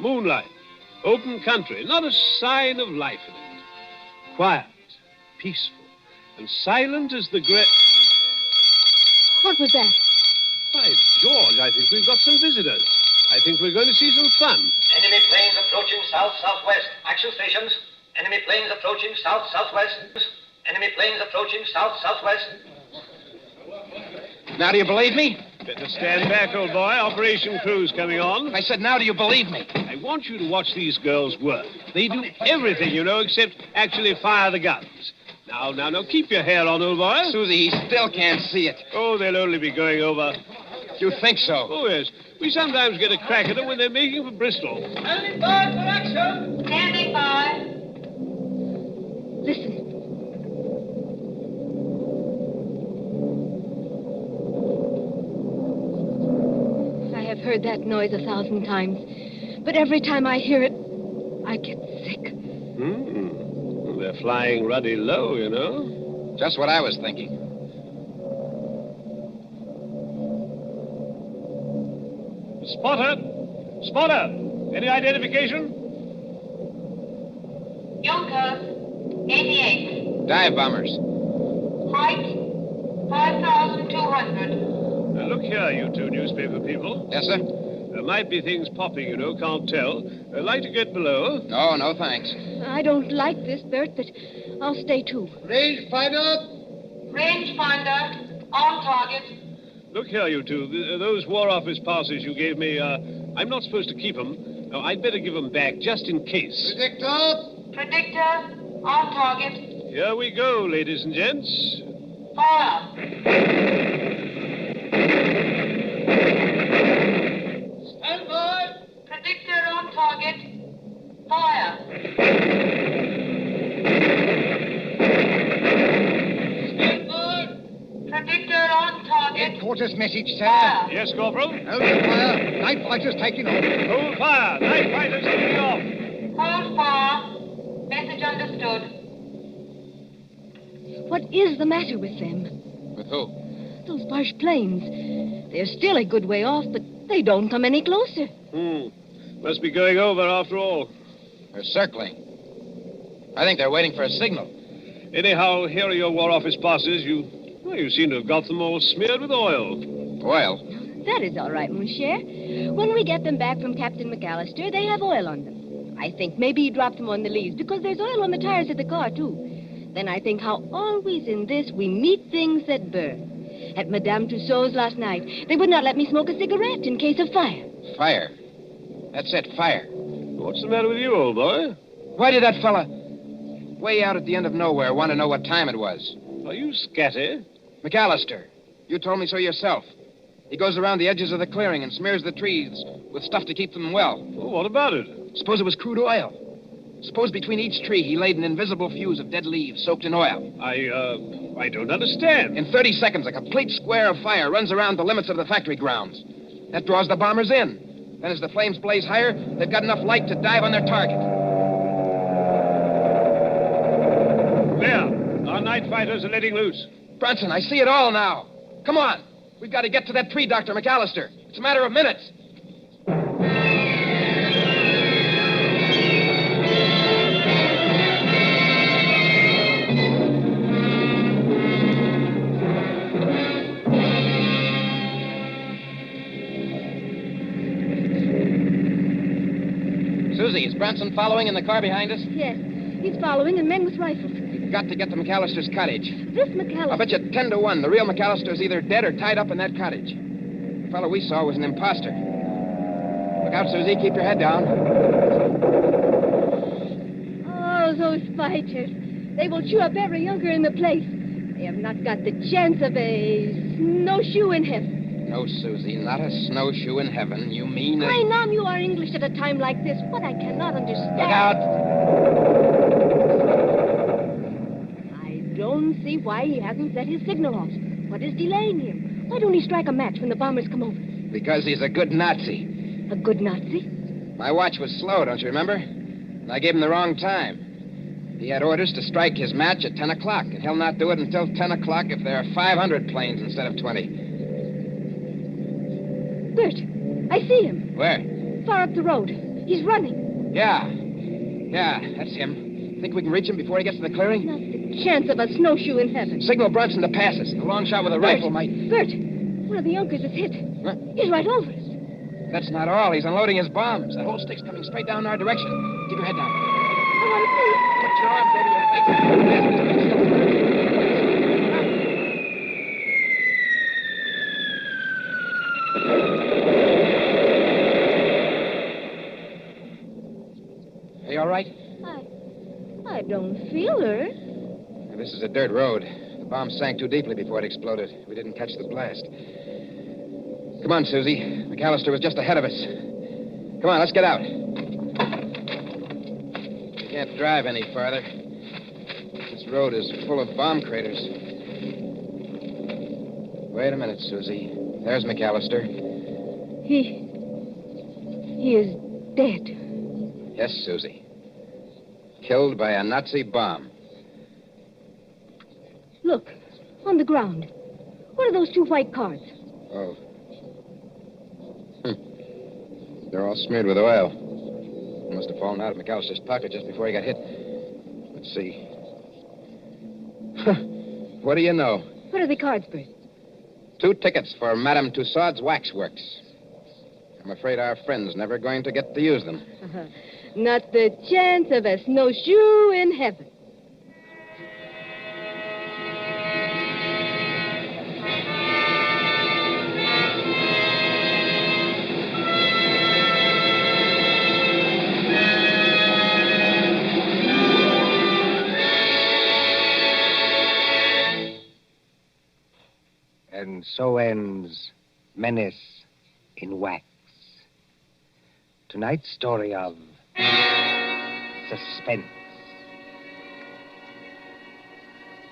Speaker 6: Moonlight, open country, not a sign of life in it. Quiet, peaceful, and silent as the great...
Speaker 17: What was that?
Speaker 6: By George, I think we've got some visitors. I think we're going to see some fun.
Speaker 13: Enemy planes approaching south-southwest. Action stations. Enemy planes approaching south-southwest. Enemy planes approaching south-southwest.
Speaker 11: Now do you believe me?
Speaker 6: Better stand back, old boy. Operation Crew's coming on.
Speaker 11: I said, now do you believe me?
Speaker 6: I want you to watch these girls work. They do everything, you know, except actually fire the guns. Now, keep your hair on, old boy.
Speaker 11: Susie, he still can't see it.
Speaker 6: Oh, they'll only be going over.
Speaker 11: You think so?
Speaker 6: Oh, yes. We sometimes get a crack at them when they're making for Bristol.
Speaker 13: Standing by for action. Standing by.
Speaker 17: Listen. I have heard that noise 1,000 times, but every time I hear it, I get sick.
Speaker 6: Well, they're flying ruddy low, you know.
Speaker 11: Just what I was thinking.
Speaker 6: Spotter! Any identification?
Speaker 13: Junkers, 88.
Speaker 11: Dive bombers.
Speaker 13: Height, 5,200.
Speaker 6: Now, look here, you two newspaper people.
Speaker 11: Yes, sir?
Speaker 6: There might be things popping, you know, can't tell. Like to get below?
Speaker 11: No, thanks.
Speaker 17: I don't like this, Bert, but I'll stay too.
Speaker 13: Rangefinder, on target.
Speaker 6: Look here, you two. Those War Office passes you gave me, I'm not supposed to keep them. No, I'd better give them back, just in case.
Speaker 13: Predictor, on target.
Speaker 6: Here we go, ladies and gents.
Speaker 13: Fire. Stand by. Predictor on target. Fire. Stand by. Predictor on target.
Speaker 12: Headquarters message, sir.
Speaker 13: Fire.
Speaker 6: Yes, Corporal?
Speaker 12: Hold your fire. Night fighters taking off.
Speaker 6: Hold fire. Night fighters taking off.
Speaker 13: Hold fire. Message understood.
Speaker 17: What is the matter with them?
Speaker 11: With who?
Speaker 17: Those Boche planes. They're still a good way off, but they don't come any closer.
Speaker 6: Must be going over after all.
Speaker 11: They're circling. I think they're waiting for a signal.
Speaker 6: Anyhow, here are your War Office passes. You seem to have got them all smeared with oil.
Speaker 11: Oil?
Speaker 17: That is all right, mon cher. When we get them back from Captain McAllister, they have oil on them. I think maybe he dropped them on the leaves, because there's oil on the tires of the car, too. Then I think how always in this we meet things that burn. At Madame Tussauds last night, they would not let me smoke a cigarette in case of fire.
Speaker 11: Fire. That's it, fire.
Speaker 6: What's the matter with you, old boy?
Speaker 11: Why did that fella, way out at the end of nowhere, want to know what time it was?
Speaker 6: Are you scatty?
Speaker 11: McAllister, you told me so yourself. He goes around the edges of the clearing and smears the trees with stuff to keep them well.
Speaker 6: Well, what about it?
Speaker 11: Suppose it was crude oil. Suppose between each tree he laid an invisible fuse of dead leaves soaked in oil.
Speaker 6: I don't understand.
Speaker 11: In 30 seconds, a complete square of fire runs around the limits of the factory grounds. That draws the bombers in. Then as the flames blaze higher, they've got enough light to dive on their target.
Speaker 6: There. Our night fighters are letting loose.
Speaker 11: Bronson, I see it all now. Come on. We've got to get to that tree, Dr. McAllister. It's a matter of minutes. Susie, is Bronson following in the car behind us?
Speaker 17: Yes. He's following, and men with rifles.
Speaker 11: We've got to get to McAllister's cottage.
Speaker 17: This McAllister...
Speaker 11: I'll bet you 10 to 1 the real McAllister is either dead or tied up in that cottage. The fellow we saw was an imposter. Look out, Susie. Keep your head down.
Speaker 17: Oh, those fighters. They will chew up every younker in the place. They have not got the chance of a snowshoe in heaven.
Speaker 11: No, Susie, not a snowshoe in heaven. You mean...
Speaker 17: I know you are English at a time like this. What I cannot understand...
Speaker 11: Look out!
Speaker 17: I don't see why he hasn't set his signal off. What is delaying him? Why don't he strike a match when the bombers come over?
Speaker 11: Because he's a good Nazi.
Speaker 17: A good Nazi?
Speaker 11: My watch was slow, don't you remember? And I gave him the wrong time. He had orders to strike his match at 10 o'clock, and he'll not do it until 10 o'clock if there are 500 planes instead of 20.
Speaker 17: Bert, I see him.
Speaker 11: Where?
Speaker 17: Far up the road. He's running.
Speaker 11: Yeah, that's him. Think we can reach him before he gets to the clearing?
Speaker 17: Not the chance of a snowshoe in heaven.
Speaker 11: Signal Brunson to pass us. A long shot with a rifle might...
Speaker 17: Bert, one of the Junkers is hit.
Speaker 11: Huh?
Speaker 17: He's right over us.
Speaker 11: That's not all. He's unloading his bombs. The whole stick's coming straight down in our direction. Keep your head down.
Speaker 17: I want to see.
Speaker 11: Put your arms over your face. Are you all right?
Speaker 17: I don't feel hurt.
Speaker 11: This is a dirt road. The bomb sank too deeply before it exploded. We didn't catch the blast. Come on, Susie. McAllister was just ahead of us. Come on, let's get out. We can't drive any farther. This road is full of bomb craters. Wait a minute, Susie. There's McAllister.
Speaker 17: He is dead.
Speaker 11: Yes, Susie. Killed by a Nazi bomb.
Speaker 17: Look, on the ground. What are those two white cards?
Speaker 11: Oh. They're all smeared with oil. Must have fallen out of McAllister's pocket just before he got hit. Let's see. What do you know?
Speaker 17: What are the cards, Bert?
Speaker 11: 2 tickets for Madame Tussaud's Waxworks. I'm afraid our friend's never going to get to use them.
Speaker 17: Not the chance of a snowshoe in heaven.
Speaker 10: And so ends Menace in Wax. Tonight's story of Suspense.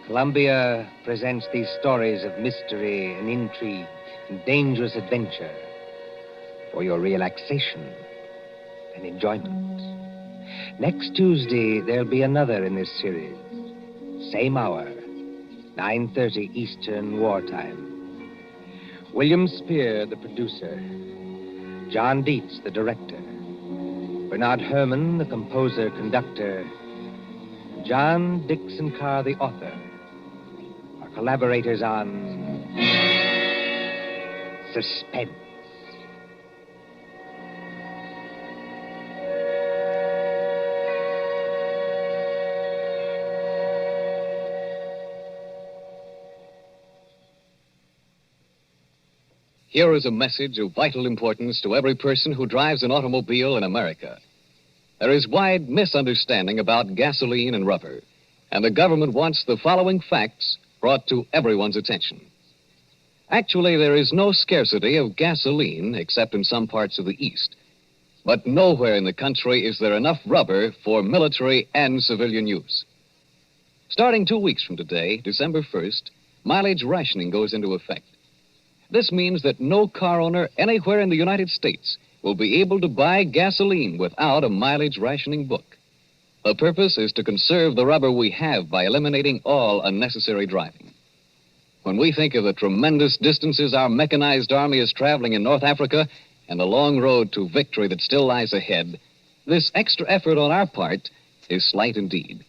Speaker 10: Columbia presents these stories of mystery and intrigue and dangerous adventure for your relaxation and enjoyment. Next Tuesday, there'll be another in this series. Same hour, 9:30 Eastern Wartime. William Spear, the producer. John Dietz, the director. Bernard Herrmann, the composer-conductor. John Dixon Carr, the author. Our collaborators on Suspense.
Speaker 15: Here is a message of vital importance to every person who drives an automobile in America. There is wide misunderstanding about gasoline and rubber, and the government wants the following facts brought to everyone's attention. Actually, there is no scarcity of gasoline except in some parts of the East. But nowhere in the country is there enough rubber for military and civilian use. Starting 2 weeks from today, December 1st, mileage rationing goes into effect. This means that no car owner anywhere in the United States will be able to buy gasoline without a mileage rationing book. The purpose is to conserve the rubber we have by eliminating all unnecessary driving. When we think of the tremendous distances our mechanized army is traveling in North Africa and the long road to victory that still lies ahead, this extra effort on our part is slight indeed.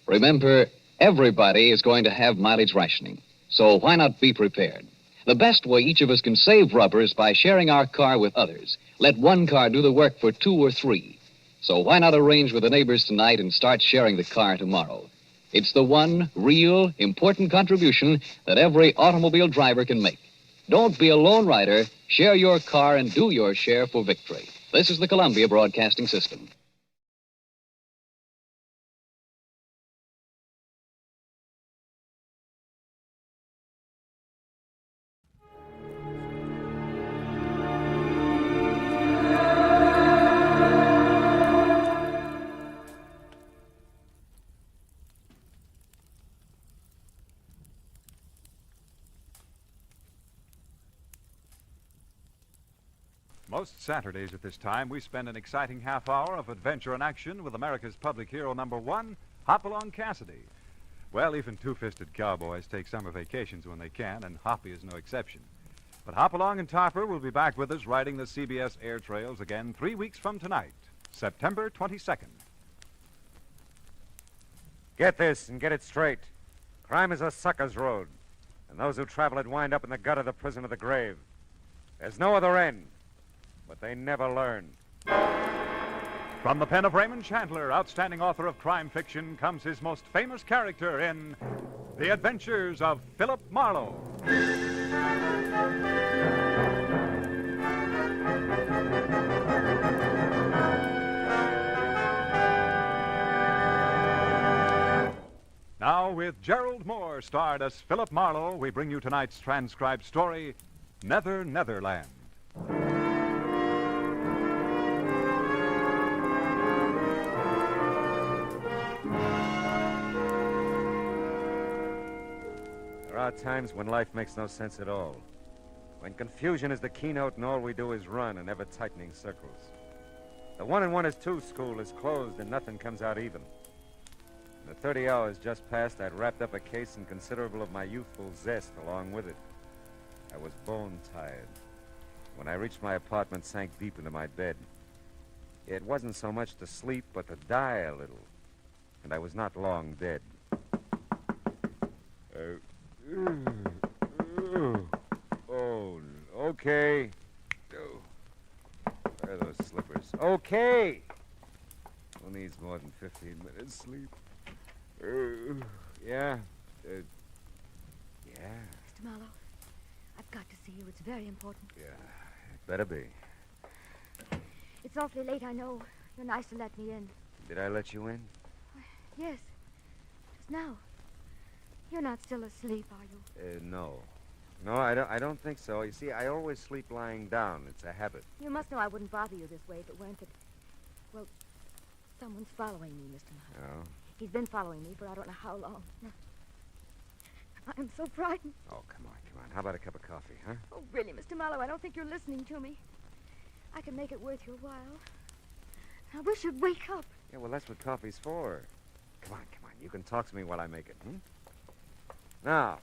Speaker 15: Remember, everybody is going to have mileage rationing, so why not be prepared? The best way each of us can save rubber is by sharing our car with others. Let one car do the work for 2 or 3. So why not arrange with the neighbors tonight and start sharing the car tomorrow? It's the one real, important contribution that every automobile driver can make. Don't be a lone rider. Share your car and do your share for victory. This is the Columbia Broadcasting System.
Speaker 4: Most Saturdays at this time, we spend an exciting half hour of adventure and action with America's public hero #1, Hopalong Cassidy. Well, even two-fisted cowboys take summer vacations when they can, and Hoppy is no exception. But Hopalong and Topper will be back with us riding the CBS air trails again 3 weeks from tonight, September 22nd.
Speaker 19: Get this and get it straight. Crime is a sucker's road, and those who travel it wind up in the gut of the prison of the grave. There's no other end. But they never learn.
Speaker 4: From the pen of Raymond Chandler, outstanding author of crime fiction, comes his most famous character in The Adventures of Philip Marlowe. Now, with Gerald Moore starred as Philip Marlowe, we bring you tonight's transcribed story, Netherland.
Speaker 19: There are times when life makes no sense at all. When confusion is the keynote and all we do is run in ever-tightening circles. The 1 and 1 is 2 school is closed and nothing comes out even. In the 30 hours just passed, I'd wrapped up a case and considerable of my youthful zest along with it. I was bone-tired. When I reached my apartment, sank deep into my bed. It wasn't so much to sleep, but to die a little. And I was not long dead. Oh, okay. Where are those slippers? Okay. Who needs more than 15 minutes sleep? Yeah.
Speaker 21: Mr. Marlowe, I've got to see you. It's very important.
Speaker 19: Yeah, it better be.
Speaker 21: It's awfully late, I know. You're nice to let me in.
Speaker 19: Did I let you in?
Speaker 21: Yes. Just now. You're not still asleep, are you?
Speaker 19: No. No, I don't think so. You see, I always sleep lying down. It's a habit.
Speaker 21: You must know I wouldn't bother you this way if it weren't that... Well, someone's following me, Mr. Marlowe.
Speaker 19: Oh?
Speaker 21: He's been following me for I don't know how long. I'm so frightened.
Speaker 19: Oh, come on. How about a cup of coffee, huh?
Speaker 21: Oh, really, Mr. Marlowe, I don't think you're listening to me. I can make it worth your while. I wish you'd wake up.
Speaker 19: Yeah, well, that's what coffee's for. Come on. You can talk to me while I make it, Now,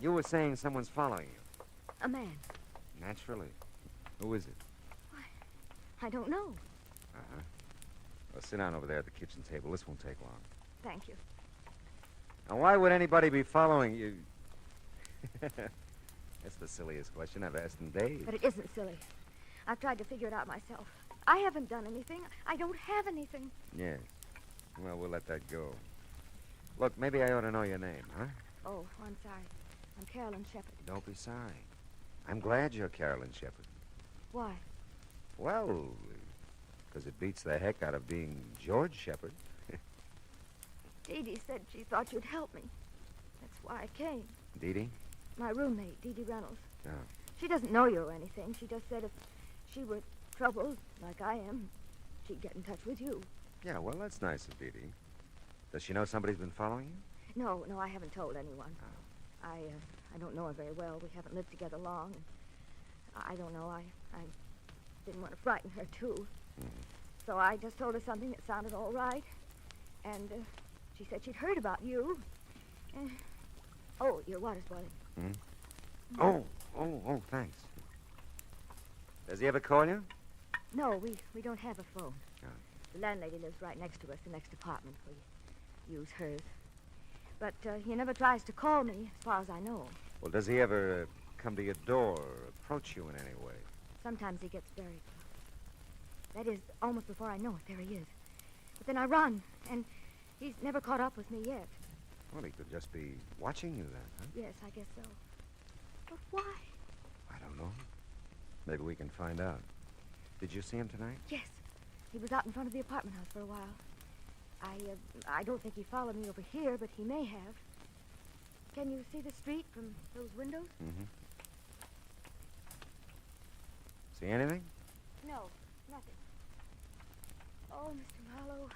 Speaker 19: you were saying someone's following you.
Speaker 21: A man.
Speaker 19: Naturally. Who is it?
Speaker 21: I don't know.
Speaker 19: Uh-huh. Well, sit down over there at the kitchen table. This won't take long.
Speaker 21: Thank you.
Speaker 19: Now, why would anybody be following you? That's the silliest question I've asked in days.
Speaker 21: But it isn't silly. I've tried to figure it out myself. I haven't done anything. I don't have anything.
Speaker 19: Yes. Well, we'll let that go. Look, maybe I ought to know your name, huh?
Speaker 21: Oh, I'm sorry. I'm Carolyn Shepherd.
Speaker 19: Don't be sorry. I'm glad you're Carolyn Shepherd.
Speaker 21: Why?
Speaker 19: Well, because it beats the heck out of being George Shepherd.
Speaker 21: Dee Dee said she thought you'd help me. That's why I came.
Speaker 19: Dee Dee?
Speaker 21: My roommate, Dee Dee Reynolds.
Speaker 19: Oh.
Speaker 21: She doesn't know you or anything. She just said if she were troubled, like I am, she'd get in touch with you.
Speaker 19: Yeah, well, that's nice of Dee Dee. Does she know somebody's been following you?
Speaker 21: No, I haven't told anyone. Oh. I don't know her very well. We haven't lived together long. I don't know. I didn't want to frighten her, too. Mm-hmm. So I just told her something that sounded all right. And she said she'd heard about you. Oh, your water's boiling.
Speaker 19: Mm-hmm. Oh, thanks. Does he ever call you?
Speaker 21: No, we don't have a phone.
Speaker 19: Oh.
Speaker 21: The landlady lives right next to us, the next apartment. We use hers. But he never tries to call me, as far as I know.
Speaker 19: Well, does he ever come to your door or approach you in any way?
Speaker 21: Sometimes he gets very close. That is, almost before I know it, there he is. But then I run, and he's never caught up with me yet.
Speaker 19: Well, he could just be watching you then, huh?
Speaker 21: Yes, I guess so. But why?
Speaker 19: I don't know. Maybe we can find out. Did you see him tonight?
Speaker 21: Yes. He was out in front of the apartment house for a while. I don't think he followed me over here, but he may have. Can you see the street from those windows?
Speaker 19: Mm-hmm. See anything?
Speaker 21: No, nothing. Oh, Mr. Marlowe,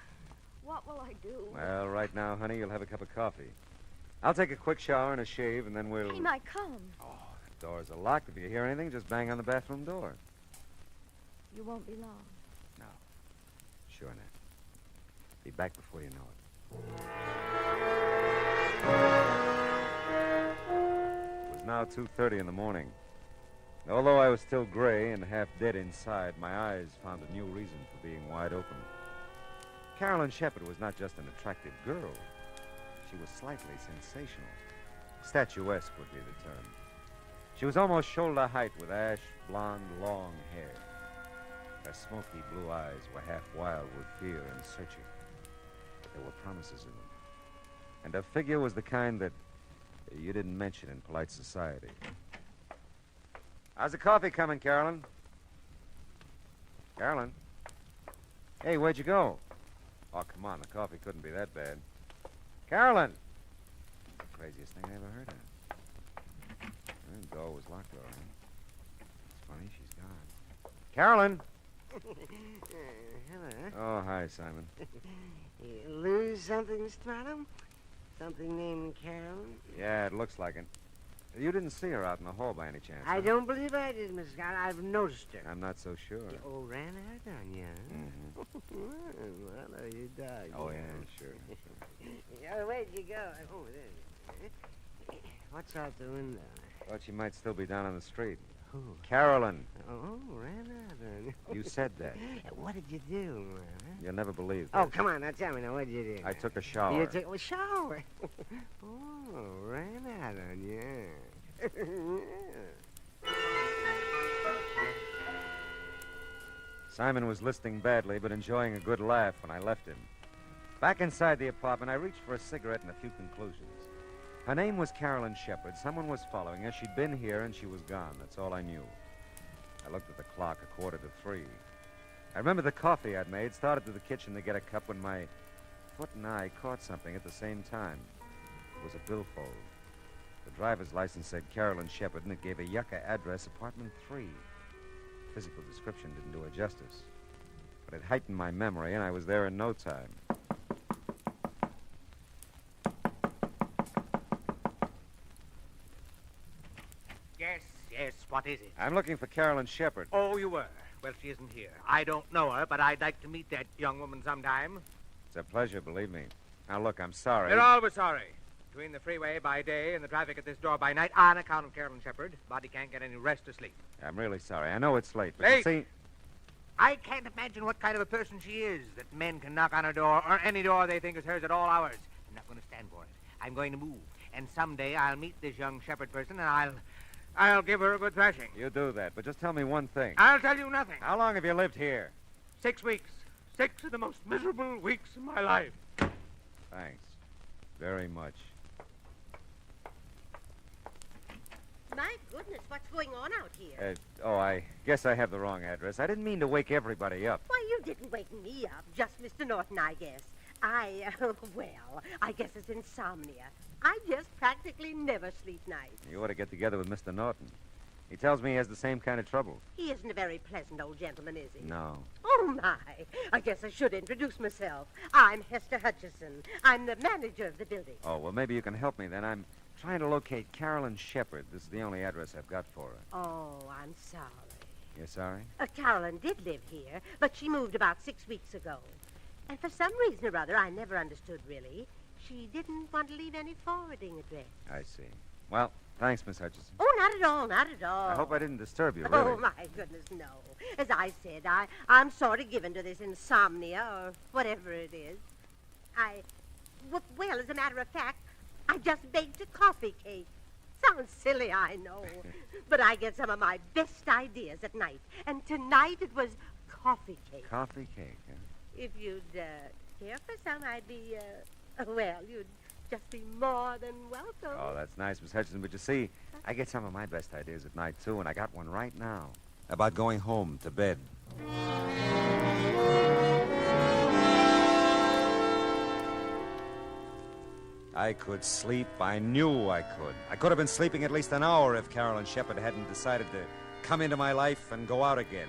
Speaker 21: what will I do?
Speaker 19: Well, right now, honey, you'll have a cup of coffee. I'll take a quick shower and a shave, and then we'll...
Speaker 21: He might come.
Speaker 19: Oh, the doors are locked. If you hear anything, just bang on the bathroom door.
Speaker 21: You won't be long.
Speaker 19: No. Sure not. Be back before you know it. It was now 2:30 in the morning. Although I was still gray and half dead inside, my eyes found a new reason for being wide open. Carolyn Shepard was not just an attractive girl. She was slightly sensational. Statuesque would be the term. She was almost shoulder height with ash blonde, long hair. Her smoky blue eyes were half wild with fear and searching. But there were promises in them. And her figure was the kind that you didn't mention in polite society. How's the coffee coming, Carolyn? Carolyn? Hey, where'd you go? Oh, come on, the coffee couldn't be that bad. Carolyn! The craziest thing I ever heard of. The door was locked, all right. It's funny, she's gone. Carolyn!
Speaker 2: Hello.
Speaker 19: Oh, hi, Simon.
Speaker 2: You lose something, Mr. Marlowe? Something named Carolyn?
Speaker 19: Yeah, it looks like it. You didn't see her out in the hall by any chance,
Speaker 2: I
Speaker 19: huh?
Speaker 2: don't believe I did, Miss Scott. I've noticed her.
Speaker 19: I'm not so sure.
Speaker 2: Oh, ran out on you, huh? Well, you dog.
Speaker 19: Oh, yeah, sure.
Speaker 2: Yeah, where'd you go? Oh, there. What's out the window?
Speaker 19: Thought she might still be down on the street.
Speaker 2: Who?
Speaker 19: Carolyn.
Speaker 2: Oh, ran out on you.
Speaker 19: You said that.
Speaker 2: What did you do, man?
Speaker 19: You'll never believe
Speaker 2: Oh,
Speaker 19: this.
Speaker 2: come on, now tell me now. What did you do?
Speaker 19: I took a shower.
Speaker 2: You took a shower? Oh, ran out on you.
Speaker 19: Simon was listening badly, but enjoying a good laugh when I left him. Back inside the apartment, I reached for a cigarette and a few conclusions. Her name was Carolyn Shepard. Someone was following her. She'd been here, and she was gone. That's all I knew. I looked at the clock, 2:45. I remember the coffee I'd made, started to the kitchen to get a cup when my foot and eye caught something at the same time. It was a billfold. The driver's license said Carolyn Shepard, and it gave a yucca address, apartment 3. Physical description didn't do her justice. But it heightened my memory, and I was there in no time.
Speaker 3: Yes, what is it?
Speaker 19: I'm looking for Carolyn Shepard.
Speaker 3: Oh, you were? Well, she isn't here. I don't know her, but I'd like to meet that young woman sometime.
Speaker 19: It's a pleasure, believe me. Now, look, I'm sorry.
Speaker 3: They're always sorry. Between the freeway by day and the traffic at this door by night, on account of Carolyn Shepard, body can't get any rest or sleep.
Speaker 19: I'm really sorry. I know it's late, but you
Speaker 3: Late?
Speaker 19: see...
Speaker 3: I can't imagine what kind of a person she is, that men can knock on her door, or any door they think is hers at all hours. I'm not going to stand for it. I'm going to move. And someday I'll meet this young Shepard person, and I'll give her a good thrashing.
Speaker 19: You do that, but just tell me one thing.
Speaker 3: I'll tell you nothing.
Speaker 19: How long have you lived here?
Speaker 3: 6 weeks. 6 of the most miserable weeks of my life.
Speaker 19: Thanks. Very much.
Speaker 23: My goodness, what's going on out here?
Speaker 19: I guess I have the wrong address. I didn't mean to wake everybody up.
Speaker 23: Why, you didn't wake me up. Just Mr. Norton, I guess. Well, I guess it's insomnia. I just practically never sleep nights.
Speaker 19: You ought to get together with Mr. Norton. He tells me he has the same kind of trouble.
Speaker 23: He isn't a very pleasant old gentleman, is he?
Speaker 19: No.
Speaker 23: Oh, my. I guess I should introduce myself. I'm Hester Hutchison. I'm the manager of the building.
Speaker 19: Oh, well, maybe you can help me then. I'm trying to locate Carolyn Shepard. This is the only address I've got for her.
Speaker 23: Oh, I'm sorry.
Speaker 19: You're sorry?
Speaker 23: Carolyn did live here, but she moved about 6 weeks ago. And for some reason or other, I never understood really, she didn't want to leave any forwarding address.
Speaker 19: I see. Well, thanks, Miss Hutchison.
Speaker 23: Oh, not at all, not at all.
Speaker 19: I hope I didn't disturb you, really.
Speaker 23: Oh, my goodness, no. As I said, I'm sort of given to this insomnia or whatever it is. Well, as a matter of fact, I just baked a coffee cake. Sounds silly, I know. But I get some of my best ideas at night. And tonight it was coffee cake.
Speaker 19: Coffee cake, huh?
Speaker 23: If you'd care for some, I'd be, well, you'd just be more than welcome.
Speaker 19: Oh, that's nice, Miss Hutchinson. But you see, I get some of my best ideas at night, too, and I got one right now. About going home to bed. I could sleep. I knew I could. I could have been sleeping at least an hour if Carolyn Shepard hadn't decided to come into my life and go out again.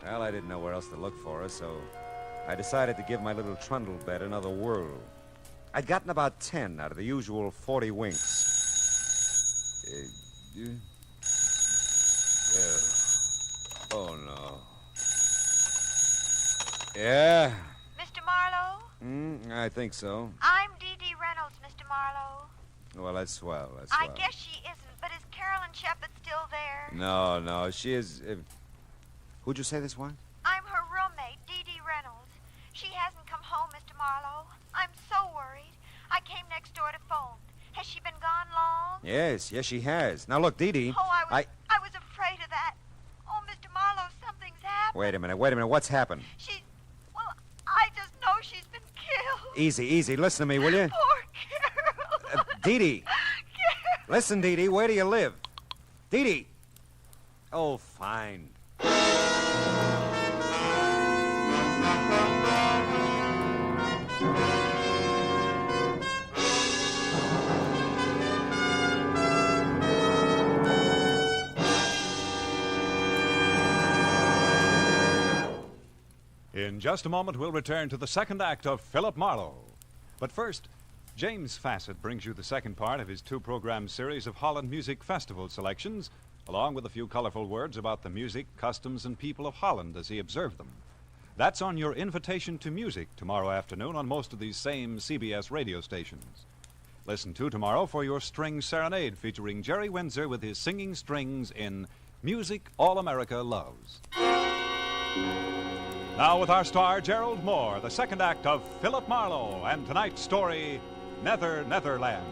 Speaker 19: Well, I didn't know where else to look for her, so I decided to give my little trundle bed another whirl. I'd gotten about 10 out of the usual 40 winks. Oh, no. Yeah?
Speaker 14: Mr. Marlowe?
Speaker 19: I think so.
Speaker 14: I'm Dee Dee Reynolds, Mr. Marlowe.
Speaker 19: Well, that's swell. That's
Speaker 14: I
Speaker 19: swell.
Speaker 14: guess she isn't, but is Carolyn Shepard still there?
Speaker 19: No, she is... who'd you say this was?
Speaker 14: I'm her roommate, Dee Dee Reynolds. She hasn't come home, Mr. Marlowe. I'm so worried. I came next door to phone. Has she been gone long?
Speaker 19: Yes, she has. Now, look, Dee Dee...
Speaker 14: Oh, I was afraid of that. Oh, Mr. Marlowe, something's happened.
Speaker 19: Wait a minute. What's happened?
Speaker 14: I just know she's been killed.
Speaker 19: Easy. Listen to me, will you?
Speaker 14: Poor Carol.
Speaker 19: Dee Dee. Listen, Dee Dee, where do you live? Dee Dee. Oh, fine.
Speaker 4: In just a moment, we'll return to the second act of Philip Marlowe. But first, James Fassett brings you the second part of his two-program series of Holland Music Festival selections, along with a few colorful words about the music, customs, and people of Holland as he observed them. That's on your invitation to music tomorrow afternoon on most of these same CBS radio stations. Listen to tomorrow for your string serenade featuring Jerry Windsor with his singing strings in Music All America Loves. Now with our star, Gerald Moore, the second act of Philip Marlowe, and tonight's story, Netherland.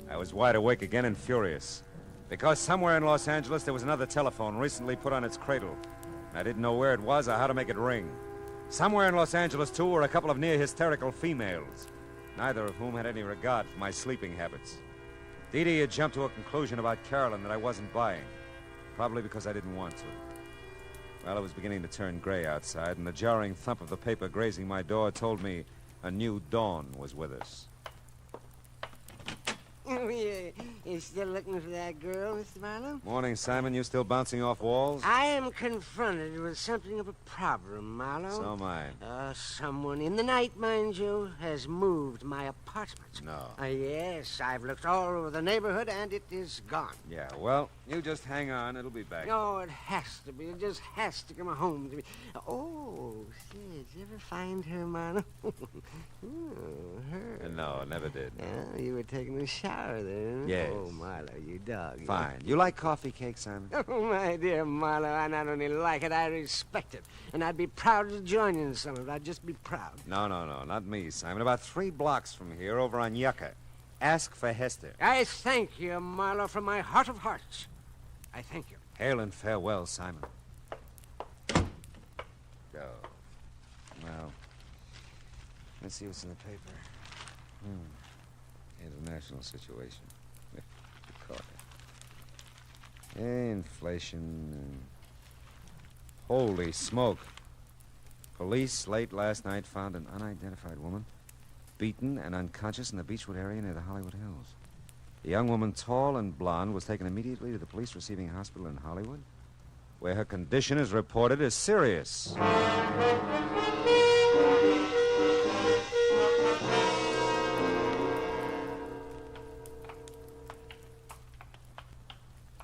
Speaker 19: I was wide awake again and furious. Because somewhere in Los Angeles there was another telephone recently put on its cradle. I didn't know where it was or how to make it ring. Somewhere in Los Angeles, too, were a couple of near-hysterical females, neither of whom had any regard for my sleeping habits. Dee Dee had jumped to a conclusion about Carolyn that I wasn't buying, probably because I didn't want to. Well, it was beginning to turn gray outside, and the jarring thump of the paper grazing my door told me a new dawn was with us.
Speaker 2: Oh, yeah. You still looking for that girl, Mr. Marlowe?
Speaker 19: Morning, Simon. You still bouncing off walls?
Speaker 2: I am confronted with something of a problem, Marlowe.
Speaker 19: So am I.
Speaker 2: Someone in the night, mind you, has moved my apartment.
Speaker 19: No.
Speaker 2: Yes, I've looked all over the neighborhood, and it is gone.
Speaker 19: Yeah, well, you just hang on. It'll be back.
Speaker 2: Oh, it has to be. It just has to come home to me. Oh, say, did you ever find her, Marlowe? Her.
Speaker 19: No, never did.
Speaker 2: Oh, you were taking a shower there.
Speaker 19: Yes.
Speaker 2: Oh, Marlowe, you dog.
Speaker 19: Fine. You like coffee cake, Simon?
Speaker 2: Oh, my dear Marlowe, I not only like it, I respect it. And I'd be proud to join in some of it. I'd just be proud.
Speaker 19: No, not me, Simon. About 3 blocks from here, over on Yucca. Ask for Hester.
Speaker 2: I thank you, Marlowe, from my heart of hearts. I thank you.
Speaker 19: Hail and farewell, Simon. Go. Well, let's see what's in the paper. International situation. Inflation. Holy smoke. Police late last night found an unidentified woman beaten and unconscious in the Beechwood area near the Hollywood Hills. The young woman, tall and blonde, was taken immediately to the police receiving hospital in Hollywood, where her condition is reported as serious.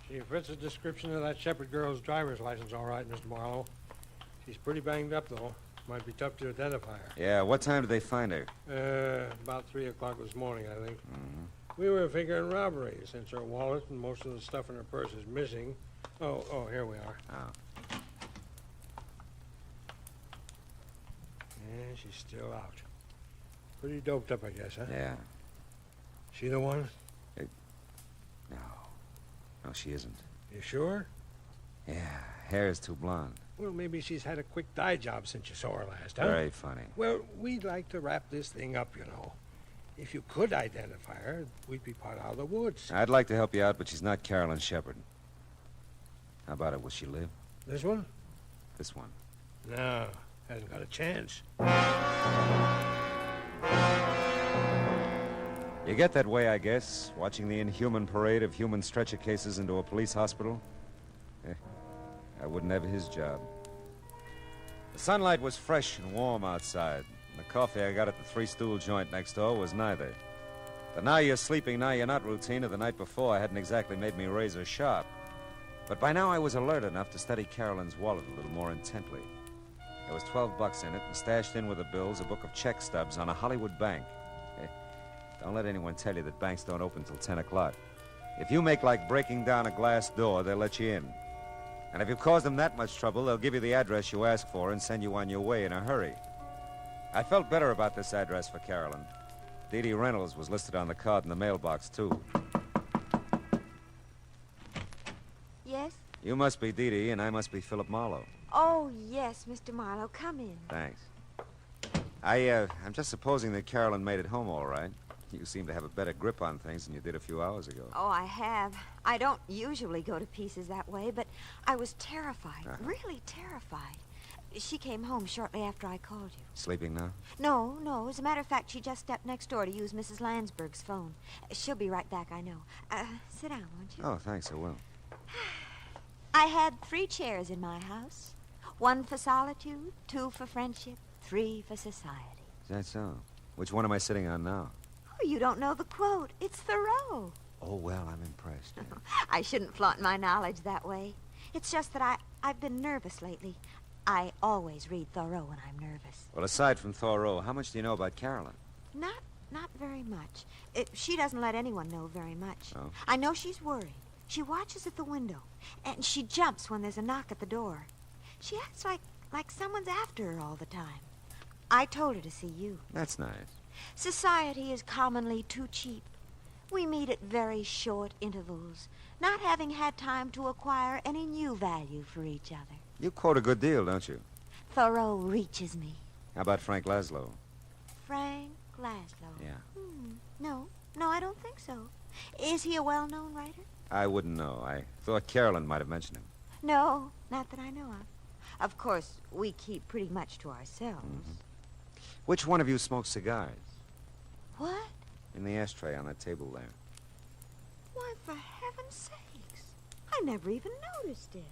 Speaker 18: She fits the description of that Shepherd girl's driver's license all right, Mr. Marlowe. She's pretty banged up, though. Might be tough to identify her.
Speaker 19: Yeah, what time did they find her?
Speaker 18: About 3 o'clock this morning, I think. We were figuring robbery, since her wallet and most of the stuff in her purse is missing. Oh, here we are.
Speaker 19: Oh.
Speaker 18: Yeah, she's still out. Pretty doped up, I guess, huh?
Speaker 19: Yeah.
Speaker 18: She the one?
Speaker 19: No, she isn't.
Speaker 18: You sure?
Speaker 19: Yeah, hair is too blonde.
Speaker 18: Well, maybe she's had a quick dye job since you saw her last, huh?
Speaker 19: Very funny.
Speaker 18: Well, we'd like to wrap this thing up, you know. If you could identify her, we'd be part out of the woods.
Speaker 19: I'd like to help you out, but she's not Carolyn Shepard. How about it? Will she live?
Speaker 18: This one?
Speaker 19: This one.
Speaker 18: No, hasn't got a chance.
Speaker 19: You get that way, I guess, watching the inhuman parade of human stretcher cases into a police hospital. I wouldn't have his job. The sunlight was fresh and warm outside, and the coffee I got at the three-stool joint next door was neither. The now you're sleeping, now you're not routine of the night before hadn't exactly made me razor sharp. But by now I was alert enough to study Carolyn's wallet a little more intently. There was $12 in it, and stashed in with the bills a book of check stubs on a Hollywood bank. Don't let anyone tell you that banks don't open till 10 o'clock. If you make like breaking down a glass door, they'll let you in. And if you cause them that much trouble, they'll give you the address you ask for and send you on your way in a hurry. I felt better about this address for Carolyn. Dee Dee Reynolds was listed on the card in the mailbox, too.
Speaker 14: Yes?
Speaker 19: You must be Dee Dee, and I must be Philip Marlowe.
Speaker 14: Oh, yes, Mr. Marlowe. Come in.
Speaker 19: Thanks. I'm just supposing that Carolyn made it home all right. You seem to have a better grip on things than you did a few hours ago.
Speaker 14: Oh, I have. I don't usually go to pieces that way, but I was terrified, really terrified. She came home shortly after I called you.
Speaker 19: Sleeping now?
Speaker 14: No. As a matter of fact, she just stepped next door to use Mrs. Landsberg's phone. She'll be right back, I know. Sit down, won't you?
Speaker 19: Oh, thanks, I will.
Speaker 14: I had 3 chairs in my house. 1 for solitude, 2 for friendship, 3 for society.
Speaker 19: Is that so? Which one am I sitting on now?
Speaker 14: Oh, you don't know the quote. It's Thoreau.
Speaker 19: Oh, well, I'm impressed. Yeah.
Speaker 14: I shouldn't flaunt my knowledge that way. It's just that I've been nervous lately. I always read Thoreau when I'm nervous.
Speaker 19: Well, aside from Thoreau, how much do you know about Carolyn?
Speaker 14: Not very much. She doesn't let anyone know very much.
Speaker 19: Oh?
Speaker 14: I know she's worried. She watches at the window, and she jumps when there's a knock at the door. She acts like someone's after her all the time. I told her to see you.
Speaker 19: That's nice.
Speaker 14: Society is commonly too cheap. We meet at very short intervals, not having had time to acquire any new value for each other.
Speaker 19: You quote a good deal, don't you?
Speaker 14: Thoreau reaches me.
Speaker 19: How about Frank Laszlo?
Speaker 14: Frank Laszlo?
Speaker 19: Yeah.
Speaker 14: No, I don't think so. Is he a well-known writer?
Speaker 19: I wouldn't know. I thought Carolyn might have mentioned him.
Speaker 14: No, not that I know of. Of course, we keep pretty much to ourselves.
Speaker 19: Mm-hmm. Which one of you smokes cigars?
Speaker 14: What?
Speaker 19: In the ashtray on that table there.
Speaker 14: Why, for heaven's sakes. I never even noticed it.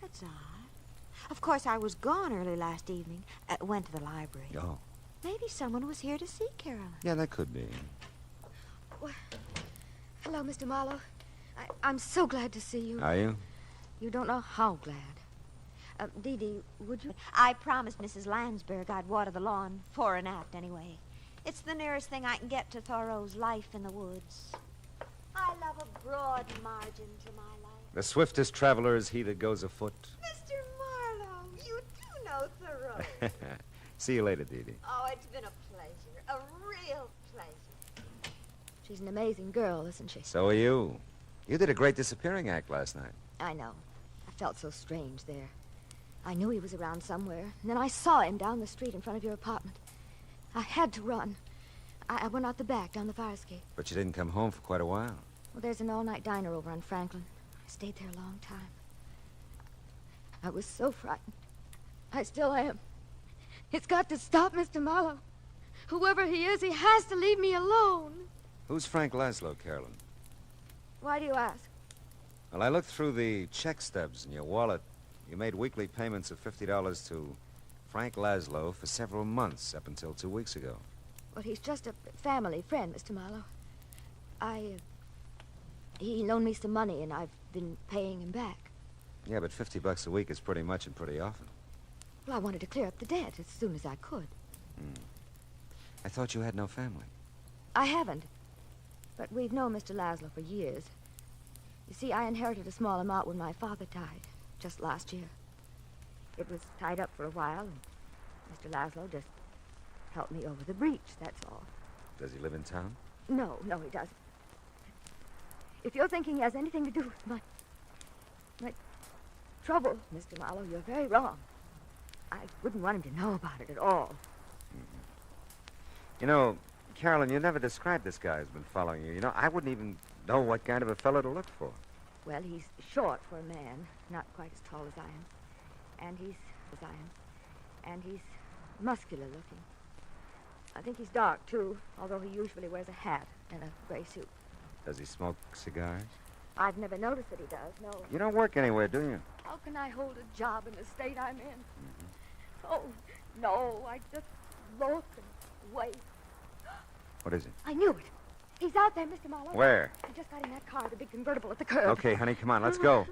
Speaker 14: That's odd. Of course, I was gone early last evening. Went to the library.
Speaker 19: Oh.
Speaker 14: Maybe someone was here to see Carolyn.
Speaker 19: Yeah, that could be.
Speaker 21: Well, hello, Mr. Marlowe. I'm so glad to see you.
Speaker 19: Are you?
Speaker 21: You don't know how glad. Dee Dee, would you?
Speaker 14: I promised Mrs. Landsberg I'd water the lawn, for an act anyway. It's the nearest thing I can get to Thoreau's Life in the Woods. I love a broad margin to my life.
Speaker 19: The swiftest traveler is he that goes afoot.
Speaker 14: Mr. Marlowe, you do know Thoreau.
Speaker 19: See you later, Dee Dee.
Speaker 14: Oh, it's been a pleasure. A real pleasure.
Speaker 21: She's an amazing girl, isn't she?
Speaker 19: So are you. You did a great disappearing act last night.
Speaker 21: I know. I felt so strange there. I knew he was around somewhere, and then I saw him down the street in front of your apartment. I had to run. I went out the back, down the fire escape.
Speaker 19: But you didn't come home for quite a while.
Speaker 21: Well, there's an all-night diner over on Franklin. I stayed there a long time. I was so frightened. I still am. It's got to stop, Mr. Marlowe. Whoever he is, he has to leave me alone.
Speaker 19: Who's Frank Laszlo, Carolyn?
Speaker 21: Why do you ask?
Speaker 19: Well, I looked through the check stubs in your wallet. You made weekly payments of $50 to Frank Laszlo for several months, up until 2 weeks ago.
Speaker 21: Well, he's just a family friend, Mr. Marlowe. He loaned me some money, and I've been paying him back.
Speaker 19: Yeah, but $50 a week is pretty much and pretty often.
Speaker 21: Well, I wanted to clear up the debt as soon as I could.
Speaker 19: I thought you had no family.
Speaker 21: I haven't. But we've known Mr. Laszlo for years. You see, I inherited a small amount when my father died, just last year. It was tied up for a while, and Mr. Laszlo just helped me over the breach, that's all.
Speaker 19: Does he live in town?
Speaker 21: No, he doesn't. If you're thinking he has anything to do with my trouble, Mr. Marlowe, you're very wrong. I wouldn't want him to know about it at all.
Speaker 19: You know, Carolyn, you never described this guy who's been following you. You know, I wouldn't even know what kind of a fellow to look for.
Speaker 21: Well, he's short for a man, not quite as tall as I am. And he's muscular looking. I think he's dark, too, although he usually wears a hat and a gray suit.
Speaker 19: Does he smoke cigars?
Speaker 21: I've never noticed that he does, no.
Speaker 19: You don't work anywhere, do you?
Speaker 21: How can I hold a job in the state I'm in? Oh, no, I just look and wait.
Speaker 19: What is it?
Speaker 21: I knew it. He's out there, Mr. Marlowe.
Speaker 19: Where?
Speaker 21: He just got in that car, the big convertible at the curb.
Speaker 19: Okay, honey, come on, let's go.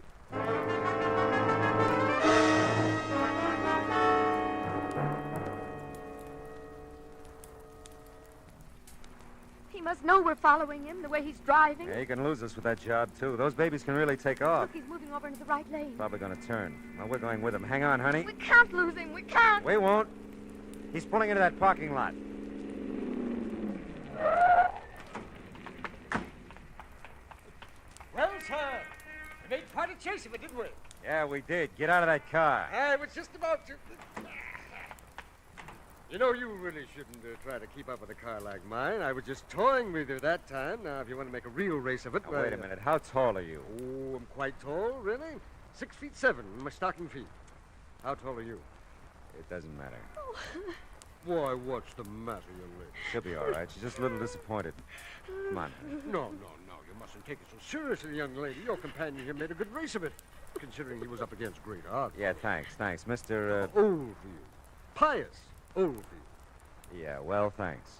Speaker 21: He must know we're following him, the way he's driving.
Speaker 19: Yeah, he can lose us with that job, too. Those babies can really take off.
Speaker 21: Look, he's moving over into the right lane.
Speaker 19: Probably going to turn. Well, we're going with him. Hang on, honey.
Speaker 21: We can't lose him. We can't.
Speaker 19: We won't. He's pulling into that parking lot.
Speaker 2: Well, sir, we made quite a chase of it, didn't we?
Speaker 19: Yeah, we did. Get out of that car.
Speaker 18: I was just about to... You know, you really shouldn't try to keep up with a car like mine. I was just toying with you that time. Now, if you want to make a real race of it...
Speaker 19: Now, wait a minute. How tall are you?
Speaker 18: Oh, I'm quite tall, really. 6'7" in my stocking feet. How tall are you?
Speaker 19: It doesn't matter.
Speaker 18: Why, what's the matter, young lady?
Speaker 19: She'll be all right. She's just a little disappointed. Come on.
Speaker 18: No. You mustn't take it so seriously, young lady. Your companion here made a good race of it, considering he was up against great odds.
Speaker 19: Yeah, thanks. Mr.
Speaker 18: Oldfield. Pious Oldfield.
Speaker 19: Yeah, well, thanks.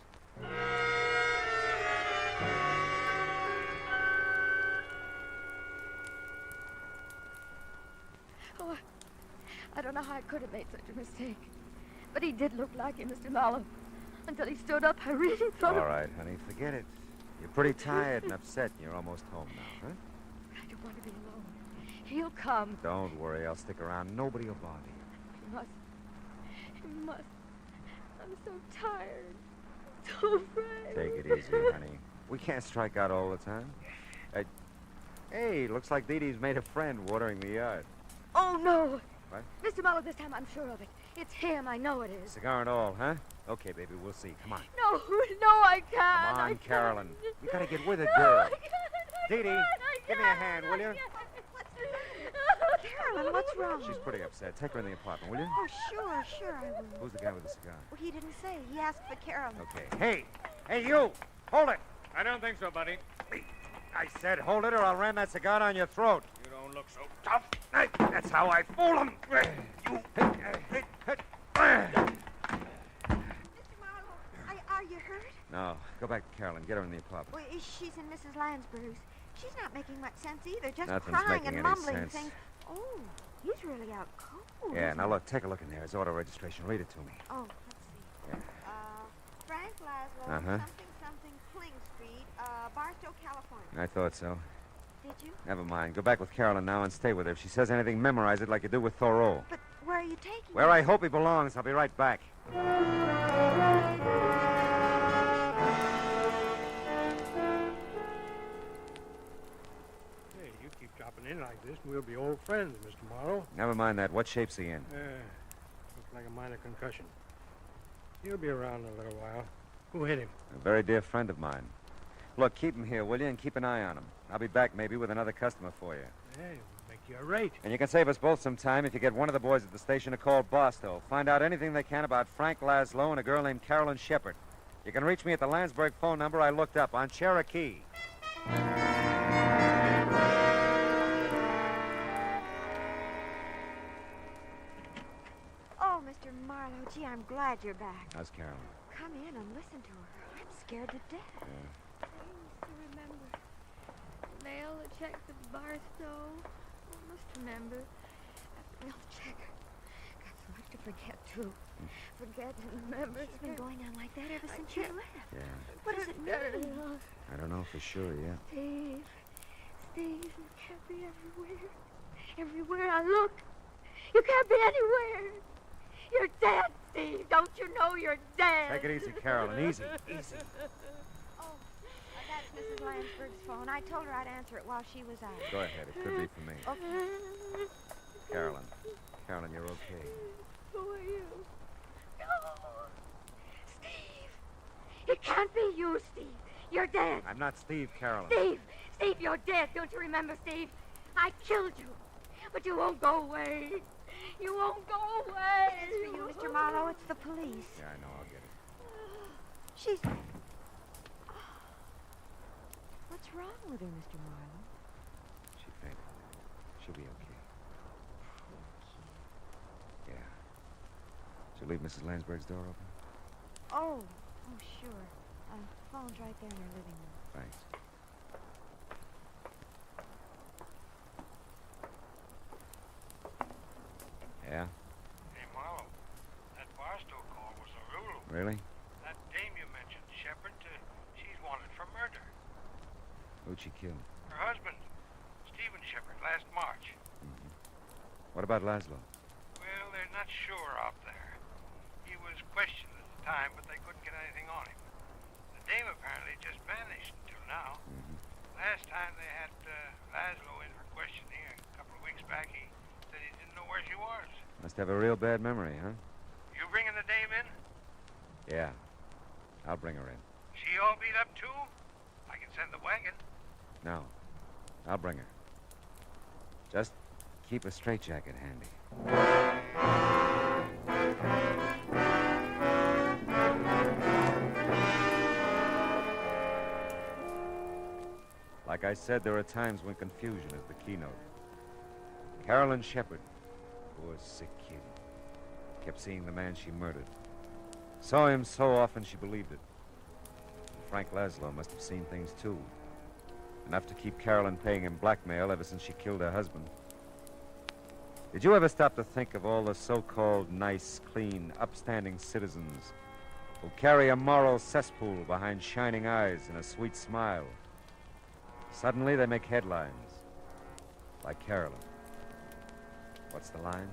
Speaker 21: Oh, I don't know how I could have made such a mistake. But he did look like him, Mr. Marlowe. Until he stood up, I really thought...
Speaker 19: All right, honey, forget it. You're pretty tired and upset, and you're almost home now, huh?
Speaker 21: I don't want to be alone. He'll come.
Speaker 19: Don't worry, I'll stick around. Nobody will bother you.
Speaker 21: He must. I'm so tired. So afraid.
Speaker 19: Take it easy, honey. We can't strike out all the time. Hey, looks like Dee Dee's made a friend watering the yard.
Speaker 21: Oh, no.
Speaker 19: What?
Speaker 21: Mr. Marlowe, this time I'm sure of it. It's him. I know it is.
Speaker 19: Cigar and all, huh? Okay, baby, we'll see. Come on.
Speaker 21: No, I can't.
Speaker 19: Come on, Carolyn. You gotta get with it,
Speaker 21: No,
Speaker 19: girl.
Speaker 21: I can't.
Speaker 19: Dee Dee, give me a hand, will you?
Speaker 14: Carolyn, what's wrong?
Speaker 19: She's pretty upset. Take her in the apartment, will you?
Speaker 14: Oh, sure, I will.
Speaker 19: Who's the guy with the cigar?
Speaker 14: Well, he didn't say. He asked for Carolyn.
Speaker 19: Okay. Hey, you! Hold it!
Speaker 8: I don't think so, buddy.
Speaker 19: I said hold it or I'll ram that cigar down your throat.
Speaker 8: You don't look so tough.
Speaker 19: That's how I fool him.
Speaker 14: Are you hurt?
Speaker 19: No, go back to Carolyn. Get her in the apartment.
Speaker 14: Well, she's in Mrs. Lansbury's. She's not making much sense either. Just
Speaker 19: Nothing's
Speaker 14: crying
Speaker 19: making
Speaker 14: and
Speaker 19: any
Speaker 14: mumbling
Speaker 19: sense.
Speaker 14: things. Oh, he's really out cold.
Speaker 19: Yeah, now look, take a look in there. His auto registration. Read it to me.
Speaker 14: Oh, let's see. Frank Laszlo,
Speaker 19: Uh-huh.
Speaker 14: something Kling Street, Barstow, California.
Speaker 19: I thought so.
Speaker 14: Did you?
Speaker 19: Never mind. Go back with Carolyn now and stay with her. If she says anything, memorize it like you do with Thoreau.
Speaker 14: But where are you taking
Speaker 19: Where
Speaker 14: him?
Speaker 19: I hope he belongs. I'll be right back.
Speaker 18: Hey, you keep dropping in like this, and we'll be old friends, Mr. Marlowe.
Speaker 19: Never mind that. What shape's he in?
Speaker 18: Looks like a minor concussion. He'll be around in a little while. Who hit him?
Speaker 19: A very dear friend of mine. Look, keep him here, will you, and keep an eye on him. I'll be back maybe with another customer for you.
Speaker 18: Hey, we'll make you a rate.
Speaker 19: And you can save us both some time if you get one of the boys at the station to call Barstow. Find out anything they can about Frank Laszlo and a girl named Carolyn Shepard. You can reach me at the Landsberg phone number I looked up on Cherokee.
Speaker 14: Oh, Mr. Marlowe, gee, I'm glad you're back.
Speaker 19: How's Carolyn?
Speaker 14: Come in and listen to her. I'm scared to death.
Speaker 19: Yeah.
Speaker 21: I used to remember. Mail a check to Barstow. I must remember. That mail check. Got so much to forget, too. Forget and remember.
Speaker 14: It's been going on like that ever since you left.
Speaker 19: Yeah.
Speaker 14: What does it mean?
Speaker 19: I don't know for sure yet.
Speaker 21: Steve, you can't be everywhere. Everywhere I look, you can't be anywhere. You're dead, Steve. Don't you know you're dead?
Speaker 19: Take it easy, Carolyn. Easy. Easy.
Speaker 14: Oh, Landsberg's phone. I told her I'd answer it while she was out.
Speaker 19: Go ahead. It could be for me.
Speaker 14: Okay.
Speaker 19: Carolyn. Carolyn, you're okay.
Speaker 21: Who are you? No. Steve! It can't be you, Steve. You're dead.
Speaker 19: I'm not Steve, Carolyn.
Speaker 21: Steve, you're dead. Don't you remember, Steve? I killed you. But you won't go away. You won't go away.
Speaker 14: It's for you, Mr. Marlowe. It's the police.
Speaker 19: Yeah, I know. I'll get it.
Speaker 14: She's... What's wrong with her, Mr. Marlowe?
Speaker 19: She fainted. She'll be okay. Yeah. She'll leave Mrs. Landsberg's door open?
Speaker 14: Oh, sure. Phone's right there in her living room.
Speaker 19: Thanks. Yeah?
Speaker 9: Hey, Marlowe, that Barstow call was a rule.
Speaker 19: Really?
Speaker 9: That dame you mentioned, Shepard, she's wanted for murder.
Speaker 19: Who'd she kill?
Speaker 9: Her husband, Stephen Shepard, last March.
Speaker 19: Mm-hmm. What about Laszlo?
Speaker 9: Well, they're not sure out there. He was questioned at the time, but they couldn't get anything on him. The dame apparently just vanished until now.
Speaker 19: Mm-hmm.
Speaker 9: Last time they had Laszlo in for questioning a couple of weeks back, he said he didn't know where she was.
Speaker 19: Must have a real bad memory, huh?
Speaker 9: You bringing the dame in?
Speaker 19: Yeah. I'll bring her in.
Speaker 9: She all beat up, too? I can send the wagon.
Speaker 19: No. I'll bring her. Just keep a straitjacket handy. Like I said, there are times when confusion is the keynote. Carolyn Shepard, poor sick kid, kept seeing the man she murdered. Saw him so often she believed it. And Frank Laszlo must have seen things too. Enough to keep Carolyn paying him blackmail ever since she killed her husband. Did you ever stop to think of all the so-called nice, clean, upstanding citizens who carry a moral cesspool behind shining eyes and a sweet smile? Suddenly they make headlines, like Carolyn. What's the line?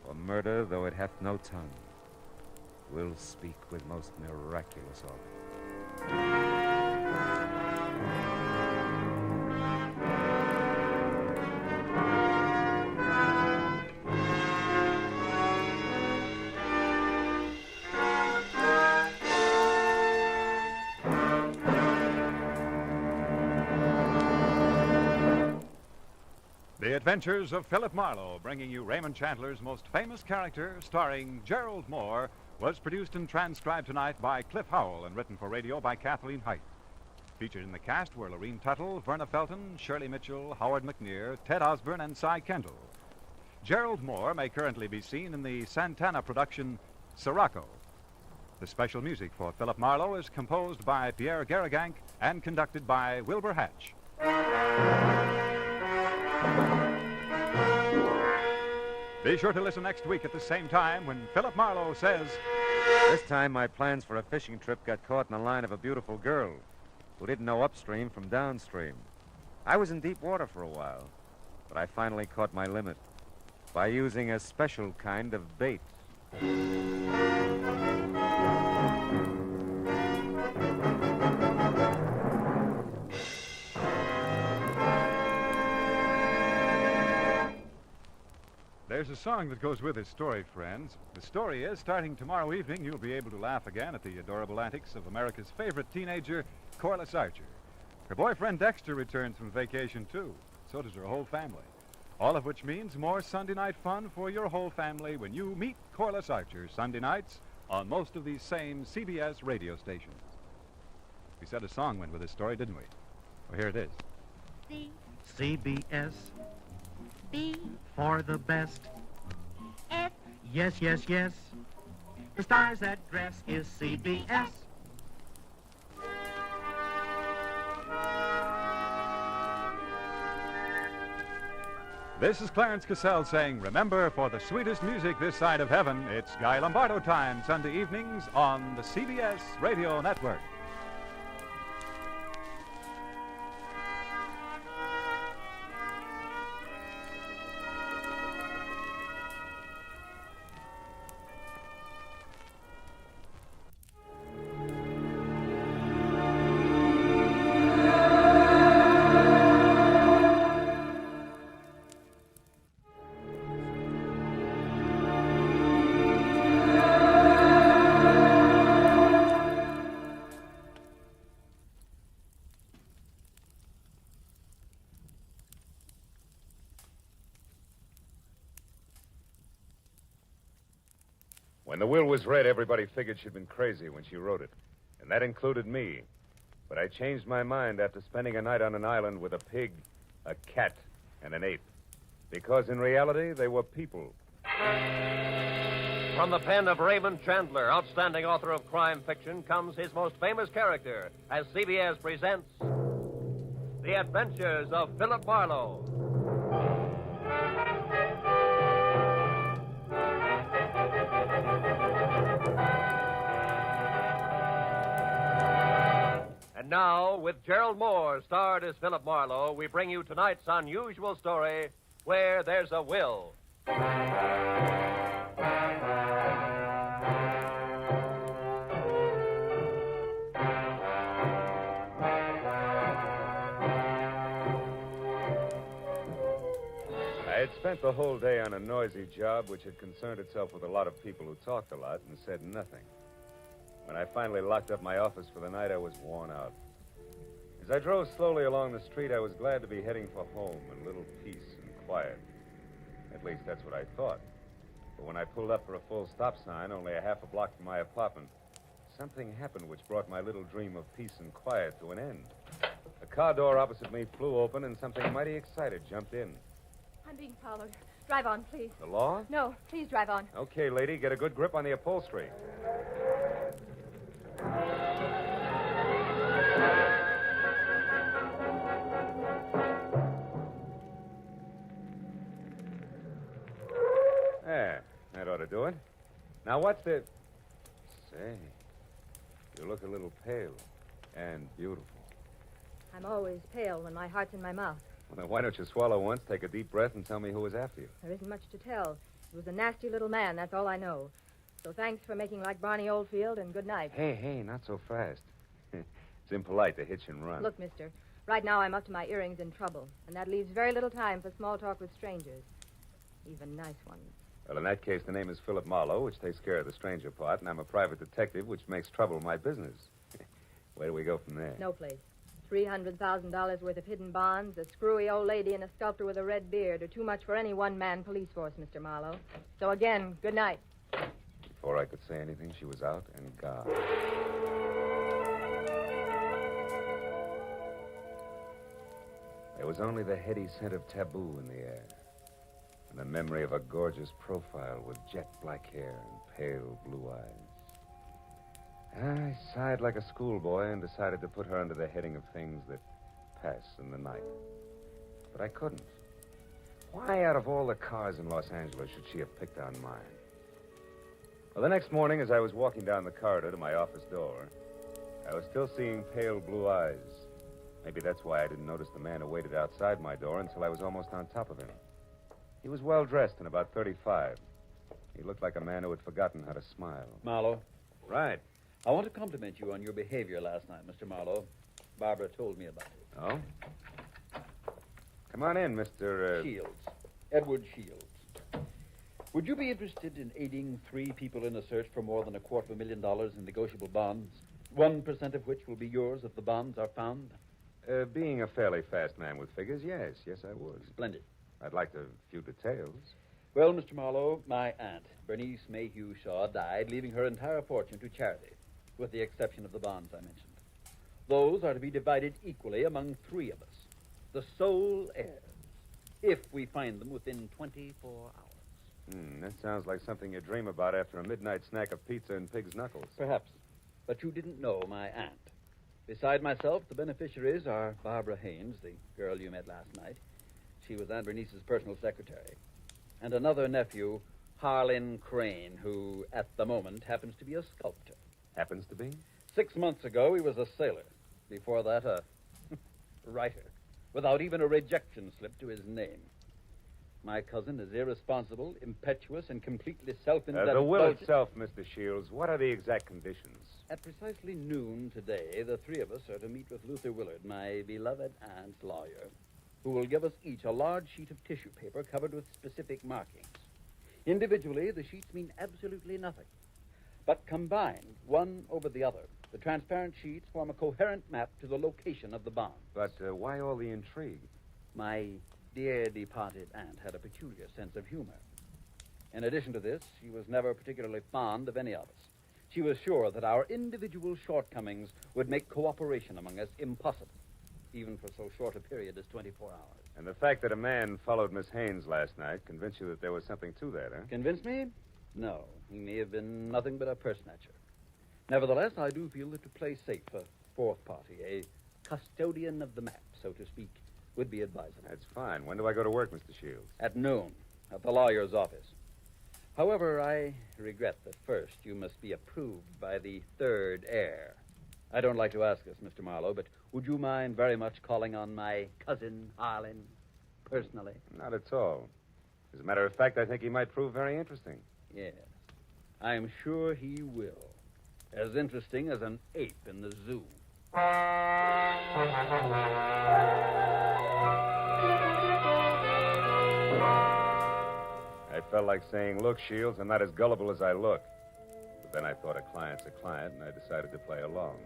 Speaker 19: For murder, though it hath no tongue, will speak with most miraculous organ.
Speaker 4: The Adventures of Philip Marlowe, bringing you Raymond Chandler's most famous character, starring Gerald Moore, was produced and transcribed tonight by Cliff Howell and written for radio by Kathleen Height. Featured in the cast were Lorene Tuttle, Verna Felton, Shirley Mitchell, Howard McNear, Ted Osborne, and Cy Kendall. Gerald Moore may currently be seen in the Santana production Sirocco. The special music for Philip Marlowe is composed by Pierre Garrigank and conducted by Wilbur Hatch. Be sure to listen next week at the same time when Philip Marlowe says...
Speaker 19: This time my plans for a fishing trip got caught in the line of a beautiful girl who didn't know upstream from downstream. I was in deep water for a while, but I finally caught my limit by using a special kind of bait.
Speaker 4: There's a song that goes with this story, friends. The story is, starting tomorrow evening, you'll be able to laugh again at the adorable antics of America's favorite teenager, Corliss Archer. Her boyfriend Dexter returns from vacation, too. So does her whole family. All of which means more Sunday night fun for your whole family when you meet Corliss Archer Sunday nights on most of these same CBS radio stations. We said a song went with this story, didn't we? Well, here it is.
Speaker 16: CBS.
Speaker 23: B.
Speaker 16: For the best.
Speaker 23: F.
Speaker 16: Yes, yes, yes. The star's address is CBS.
Speaker 4: This is Clarence Cassell saying, remember, for the sweetest music this side of heaven, it's Guy Lombardo time, Sunday evenings on the CBS Radio Network.
Speaker 19: When the will was read, everybody figured she'd been crazy when she wrote it. And that included me. But I changed my mind after spending a night on an island with a pig, a cat, and an ape. Because in reality, they were people.
Speaker 7: From the pen of Raymond Chandler, outstanding author of crime fiction, comes his most famous character as CBS presents The Adventures of Philip Marlowe. And now, with Gerald Moore starred as Philip Marlowe, we bring you tonight's unusual story, Where There's a Will.
Speaker 19: I had spent the whole day on a noisy job which had concerned itself with a lot of people who talked a lot and said nothing. When I finally locked up my office for the night, I was worn out. As I drove slowly along the street, I was glad to be heading for home and a little peace and quiet. At least that's what I thought. But when I pulled up for a full stop sign, only a half a block from my apartment, something happened which brought my little dream of peace and quiet to an end. The car door opposite me flew open, and something mighty excited jumped in.
Speaker 21: I'm being followed. Drive on, please.
Speaker 19: The law?
Speaker 21: No, please drive on.
Speaker 19: Okay, lady, get a good grip on the upholstery. There, that ought to do it. Now, what's the... Say, you look a little pale and beautiful.
Speaker 21: I'm always pale when my heart's in my mouth.
Speaker 19: Well, then why don't you swallow once, take a deep breath, and tell me who was after you?
Speaker 21: There isn't much to tell. It was a nasty little man, that's all I know. So thanks for making like Barney Oldfield, and good night.
Speaker 19: Hey, not so fast. It's impolite to hitch and run.
Speaker 21: Look, mister, right now I'm up to my earrings in trouble, and that leaves very little time for small talk with strangers. Even nice ones.
Speaker 19: Well, in that case, the name is Philip Marlowe, which takes care of the stranger part, and I'm a private detective, which makes trouble my business. Where do we go from there?
Speaker 21: No place. $300,000 worth of hidden bonds, a screwy old lady, and a sculptor with a red beard are too much for any one-man police force, Mr. Marlowe. So again, good night.
Speaker 19: Before I could say anything, she was out and gone. There was only the heady scent of taboo in the air, and the memory of a gorgeous profile with jet black hair and pale blue eyes. I sighed like a schoolboy and decided to put her under the heading of things that pass in the night. But I couldn't. Why, out of all the cars in Los Angeles, should she have picked on mine? Well, the next morning, as I was walking down the corridor to my office door, I was still seeing pale blue eyes. Maybe that's why I didn't notice the man who waited outside my door until I was almost on top of him. He was well-dressed and about 35. He looked like a man who had forgotten how to smile.
Speaker 20: Marlowe.
Speaker 19: Right.
Speaker 20: I want to compliment you on your behavior last night, Mr. Marlowe. Barbara told me about it.
Speaker 19: Oh? Come on in, Mr.
Speaker 20: Shields. Edward Shields. Would you be interested in aiding 3 people in a search for more than $250,000 in negotiable bonds? 1% of which will be yours if the bonds are found?
Speaker 19: Being a fairly fast man with figures, yes. Yes, I would.
Speaker 20: Splendid.
Speaker 19: I'd like a few details.
Speaker 20: Well, Mr. Marlowe, my aunt, Bernice Mayhew Shaw, died, leaving her entire fortune to charity, with the exception of the bonds I mentioned. Those are to be divided equally among 3 of us, the sole heirs, if we find them within 24 hours.
Speaker 19: That sounds like something you dream about after a midnight snack of pizza and pig's knuckles.
Speaker 20: Perhaps. But you didn't know my aunt. Beside myself, the beneficiaries are Barbara Haynes, the girl you met last night. She was Aunt Bernice's personal secretary. And another nephew, Harlan Crane, who, at the moment, happens to be a sculptor.
Speaker 19: Happens to be?
Speaker 20: 6 months ago, he was a sailor. Before that, a writer, without even a rejection slip to his name. My cousin is irresponsible, impetuous, and completely self-indulgent.
Speaker 19: The will itself, Mr. Shields, what are the exact conditions?
Speaker 20: At precisely noon today, the 3 of us are to meet with Luther Willard, my beloved aunt's lawyer, who will give us each a large sheet of tissue paper covered with specific markings. Individually, the sheets mean absolutely nothing. But combined, one over the other, the transparent sheets form a coherent map to the location of the bond.
Speaker 19: But why all the intrigue?
Speaker 20: My dear departed aunt had a peculiar sense of humor. In addition to this, she was never particularly fond of any of us. She was sure that our individual shortcomings would make cooperation among us impossible, even for so short a period as 24 hours.
Speaker 19: And the fact that a man followed Miss Haynes last night convinced you that there was something to that, huh?
Speaker 20: Convinced me? No. He may have been nothing but a purse snatcher. Nevertheless, I do feel that to play safe, a fourth party, a custodian of the map, so to speak, would be advisable.
Speaker 19: That's fine. When do I go to work, Mr. Shields?
Speaker 20: At noon, at the lawyer's office. However, I regret that first you must be approved by the third heir. I don't like to ask this, Mr. Marlowe, but would you mind very much calling on my cousin, Harlan, personally?
Speaker 19: Not at all. As a matter of fact, I think he might prove very interesting.
Speaker 20: Yes. I'm sure he will. As interesting as an ape in the zoo.
Speaker 19: I felt like saying, look, Shields, I'm not as gullible as I look. But then I thought a client's a client, and I decided to play along.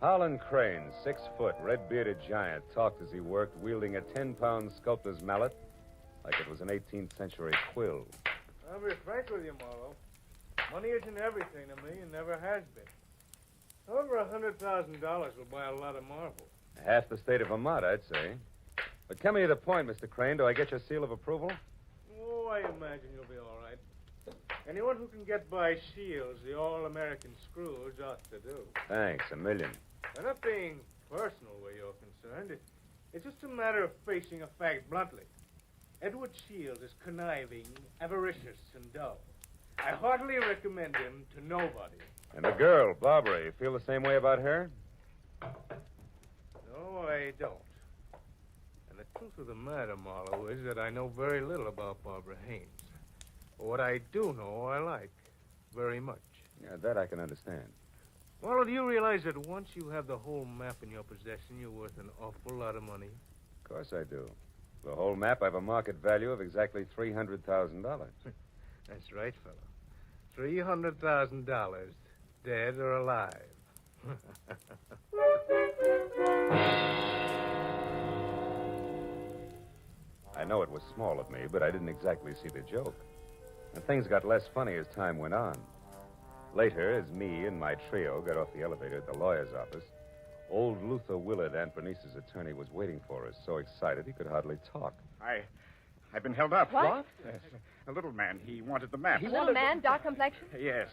Speaker 19: Harlan Crane, 6 foot, red-bearded giant, talked as he worked, wielding a 10-pound sculptor's mallet like it was an 18th century quill.
Speaker 1: I'll be frank with you, Marlowe. Money isn't everything to me and never has been. Over $100,000 will buy a lot of marble.
Speaker 19: Half the state of Vermont, I'd say. But coming to the point, Mr. Crane, do I get your seal of approval?
Speaker 1: Oh, I imagine you'll be all right. Anyone who can get by Shields, the all-American Scrooge, ought to do.
Speaker 19: Thanks, a million.
Speaker 1: I'm not being personal where you're concerned. It's just a matter of facing a fact bluntly. Edward Shields is conniving, avaricious, and dull. I heartily recommend him to nobody.
Speaker 19: And the girl, Barbara, you feel the same way about her?
Speaker 1: No, I don't. And the truth of the matter, Marlowe, is that I know very little about Barbara Haynes. But what I do know, I like very much.
Speaker 19: Yeah, that I can understand.
Speaker 1: Marlowe, do you realize that once you have the whole map in your possession, you're worth an awful lot of money?
Speaker 19: Of course I do. The whole map, I have a market value of exactly $300,000.
Speaker 1: That's right, fellow. $300,000, dead or alive.
Speaker 19: I know it was small of me, but I didn't exactly see the joke. And things got less funny as time went on. Later, as me and my trio got off the elevator at the lawyer's office, old Luther Willard, Aunt Bernice's attorney, was waiting for us, so excited he could hardly talk.
Speaker 8: I've been held up.
Speaker 21: What?
Speaker 8: Yes. A little man. He wanted the map.
Speaker 21: Little man, dark complexion?
Speaker 8: Yes.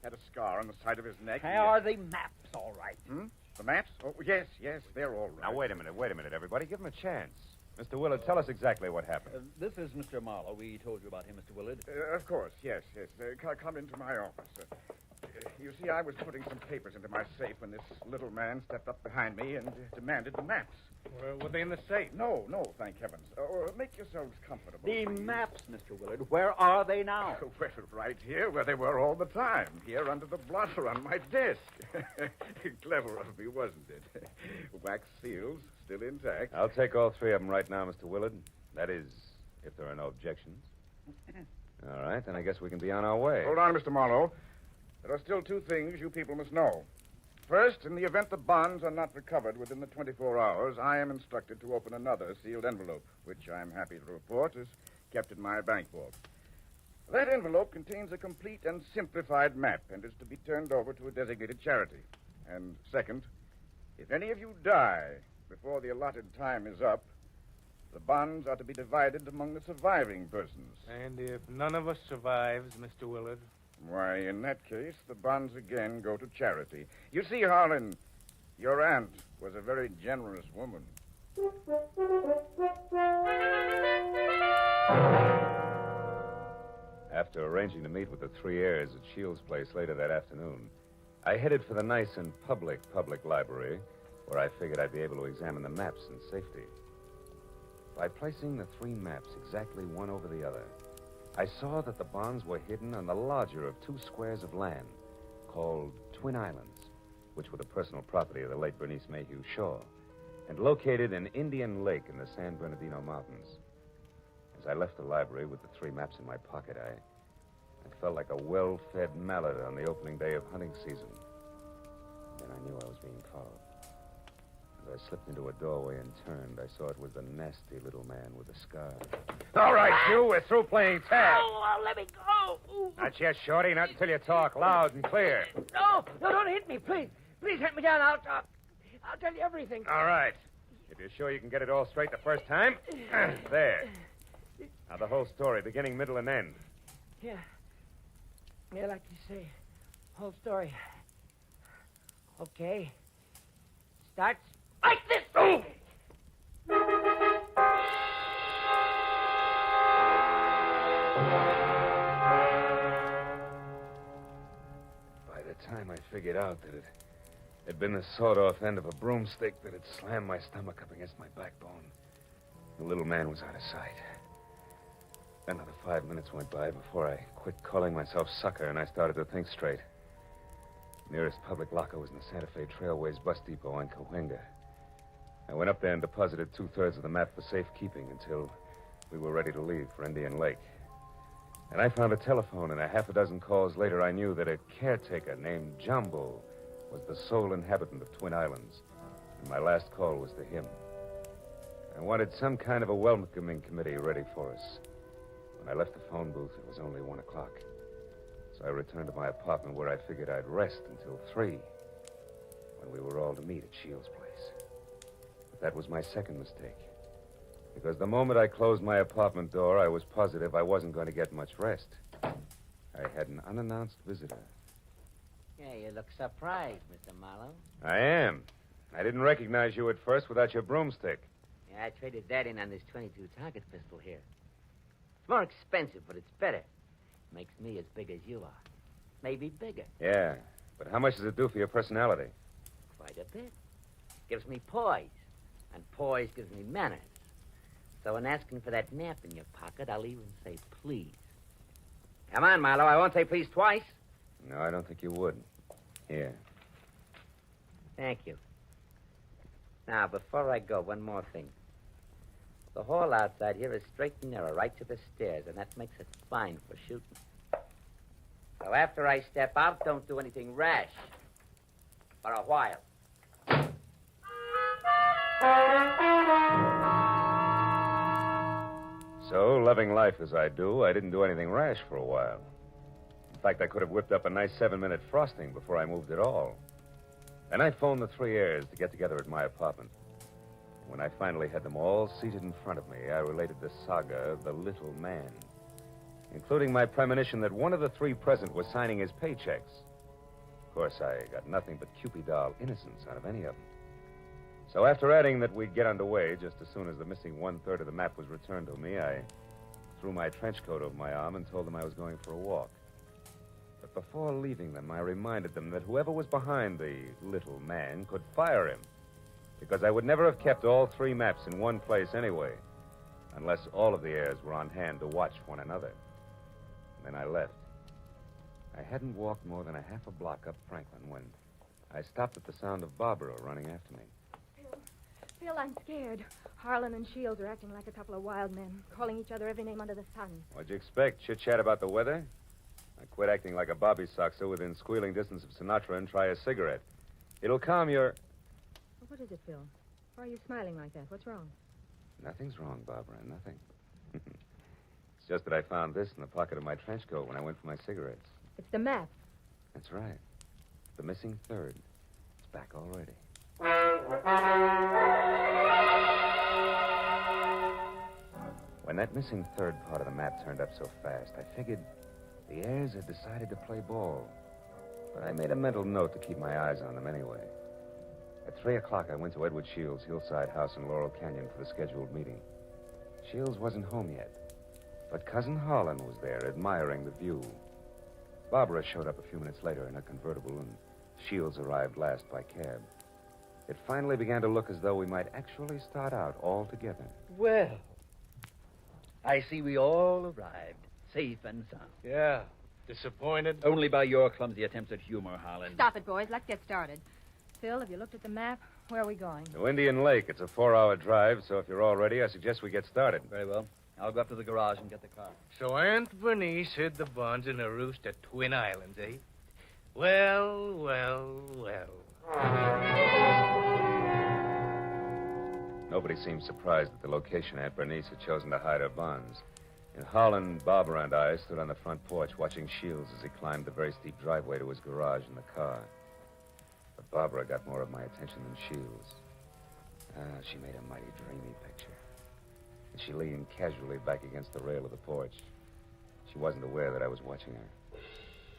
Speaker 8: Had a scar on the side of his neck.
Speaker 3: Are the maps all right?
Speaker 8: The maps? Oh, yes, they're all right.
Speaker 19: Now, wait a minute, everybody. Give him a chance. Mr. Willard, tell us exactly what happened.
Speaker 20: This is Mr. Marlowe. We told you about him, Mr. Willard.
Speaker 8: Of course, yes. Come into my office. You see, I was putting some papers into my safe when this little man stepped up behind me and demanded the maps.
Speaker 1: Were they in the safe?
Speaker 8: No, thank heavens. Make yourselves comfortable.
Speaker 3: The maps, Mr. Willard, where are they now?
Speaker 8: Well, right here, where they were all the time. Here under the blotter on my desk. Clever of me, wasn't it? Wax seals, still intact.
Speaker 19: I'll take all 3 of them right now, Mr. Willard. That is, if there are no objections. All right, then I guess we can be on our way.
Speaker 8: Hold on, Mr. Marlowe. There are still 2 things you people must know. First, in the event the bonds are not recovered within the 24 hours, I am instructed to open another sealed envelope, which I am happy to report is kept in my bank vault. That envelope contains a complete and simplified map and is to be turned over to a designated charity. And second, if any of you die before the allotted time is up, the bonds are to be divided among the surviving persons.
Speaker 1: And if none of us survives, Mr. Willard?
Speaker 8: Why, in that case, the bonds again go to charity. You see, Harlan, your aunt was a very generous woman.
Speaker 19: After arranging to meet with the 3 heirs at Shields' place later that afternoon, I headed for the nice and public library, where I figured I'd be able to examine the maps in safety. By placing the 3 maps exactly one over the other, I saw that the bonds were hidden on the larger of 2 squares of land called Twin Islands, which were the personal property of the late Bernice Mayhew Shaw, and located in Indian Lake in the San Bernardino Mountains. As I left the library with the 3 maps in my pocket, I felt like a well-fed mallard on the opening day of hunting season. Then I knew I was being followed. As I slipped into a doorway and turned, I saw it was the nasty little man with the scar.
Speaker 5: All right, you, we're through playing tag.
Speaker 12: Oh, let me go. Ooh.
Speaker 5: Not yet, Shorty, not until you talk loud and clear.
Speaker 12: No, don't hit me, please. Please hit me down. I'll talk. I'll tell you everything.
Speaker 5: All right. If you're sure you can get it all straight the first time, there. Now, the whole story, beginning, middle, and end.
Speaker 12: Yeah. Yeah, like you say. Whole story. Okay. Starts like this. Oh!
Speaker 19: By the time I figured out that it had been the sawed-off end of a broomstick that had slammed my stomach up against my backbone, the little man was out of sight. Another 5 minutes went by before I quit calling myself sucker and I started to think straight. Nearest public locker was in the Santa Fe Trailways bus depot in Cahuenga. I went up there and deposited 2/3 of the map for safekeeping until we were ready to leave for Indian Lake. And I found a telephone, and a half a dozen calls later, I knew that a caretaker named Jumbo was the sole inhabitant of Twin Islands. And my last call was to him. I wanted some kind of a welcoming committee ready for us. When I left the phone booth, it was only 1 o'clock. So I returned to my apartment where I figured I'd rest until 3, when we were all to meet at Shields' place. But that was my second mistake. Because the moment I closed my apartment door, I was positive I wasn't going to get much rest. I had an unannounced visitor.
Speaker 22: Yeah, you look surprised, Mr. Marlowe.
Speaker 19: I am. I didn't recognize you at first without your broomstick.
Speaker 22: Yeah, I traded that in on this 22 target pistol here. It's more expensive, but it's better. Makes me as big as you are. Maybe bigger.
Speaker 19: Yeah, but how much does it do for your personality?
Speaker 22: Quite a bit. Gives me poise. And poise gives me manners. So in asking for that nap in your pocket, I'll even say please. Come on, Marlowe. I won't say please twice.
Speaker 19: No, I don't think you would. Here.
Speaker 22: Thank you. Now, before I go, one more thing. The hall outside here is straight and narrow, right to the stairs, and that makes it fine for shooting. So after I step out, don't do anything rash. For a while.
Speaker 19: So, loving life as I do, I didn't do anything rash for a while. In fact, I could have whipped up a nice 7-minute frosting before I moved at all. Then I phoned the 3 heirs to get together at my apartment. When I finally had them all seated in front of me, I related the saga of the little man, including my premonition that one of the 3 present was signing his paychecks. Of course, I got nothing but Cupid-doll innocence out of any of them. So after adding that we'd get underway just as soon as the missing 1/3 of the map was returned to me, I threw my trench coat over my arm and told them I was going for a walk. But before leaving them, I reminded them that whoever was behind the little man could fire him, because I would never have kept all 3 maps in one place anyway, unless all of the heirs were on hand to watch one another. And then I left. I hadn't walked more than a half a block up Franklin when I stopped at the sound of Barbara running after me.
Speaker 21: Phil, I'm scared. Harlan and Shields are acting like a couple of wild men, calling each other every name under the sun.
Speaker 19: What'd you expect? Chit-chat about the weather? I quit acting like a bobby soxer within squealing distance of Sinatra and try a cigarette. It'll calm your...
Speaker 21: What is it, Phil? Why are you smiling like that? What's wrong?
Speaker 19: Nothing's wrong, Barbara, nothing. It's just that I found this in the pocket of my trench coat when I went for my cigarettes.
Speaker 21: It's the map.
Speaker 19: That's right. The missing 3rd. It's back already. When that missing 3rd part of the map turned up so fast, I figured the heirs had decided to play ball. But I made a mental note to keep my eyes on them anyway. At 3 o'clock, I went to Edward Shields' hillside house in Laurel Canyon for the scheduled meeting. Shields wasn't home yet, but Cousin Harlan was there, admiring the view. Barbara showed up a few minutes later in a convertible, and Shields arrived last by cab. It finally began to look as though we might actually start out all together.
Speaker 20: Well, I see we all arrived, safe and sound.
Speaker 1: Yeah. Disappointed?
Speaker 20: Only by your clumsy attempts at humor, Harlan.
Speaker 21: Stop it, boys. Let's get started. Phil, have you looked at the map? Where are we going?
Speaker 19: To Indian Lake. It's a 4-hour drive, so if you're all ready, I suggest we get started.
Speaker 20: Very well. I'll go up to the garage and get the car.
Speaker 1: So Aunt Bernice hid the bonds in a roost at Twin Islands, eh? Well, well, well.
Speaker 5: Nobody seemed surprised at the location Aunt Bernice had chosen to hide her bonds. And Holland, Barbara, and I stood on the front porch watching Shields as he climbed the very steep driveway to his garage in the car. But Barbara got more of my attention than Shields. She made a mighty dreamy picture. And she leaned casually back against the rail of the porch. She wasn't aware that I was watching her.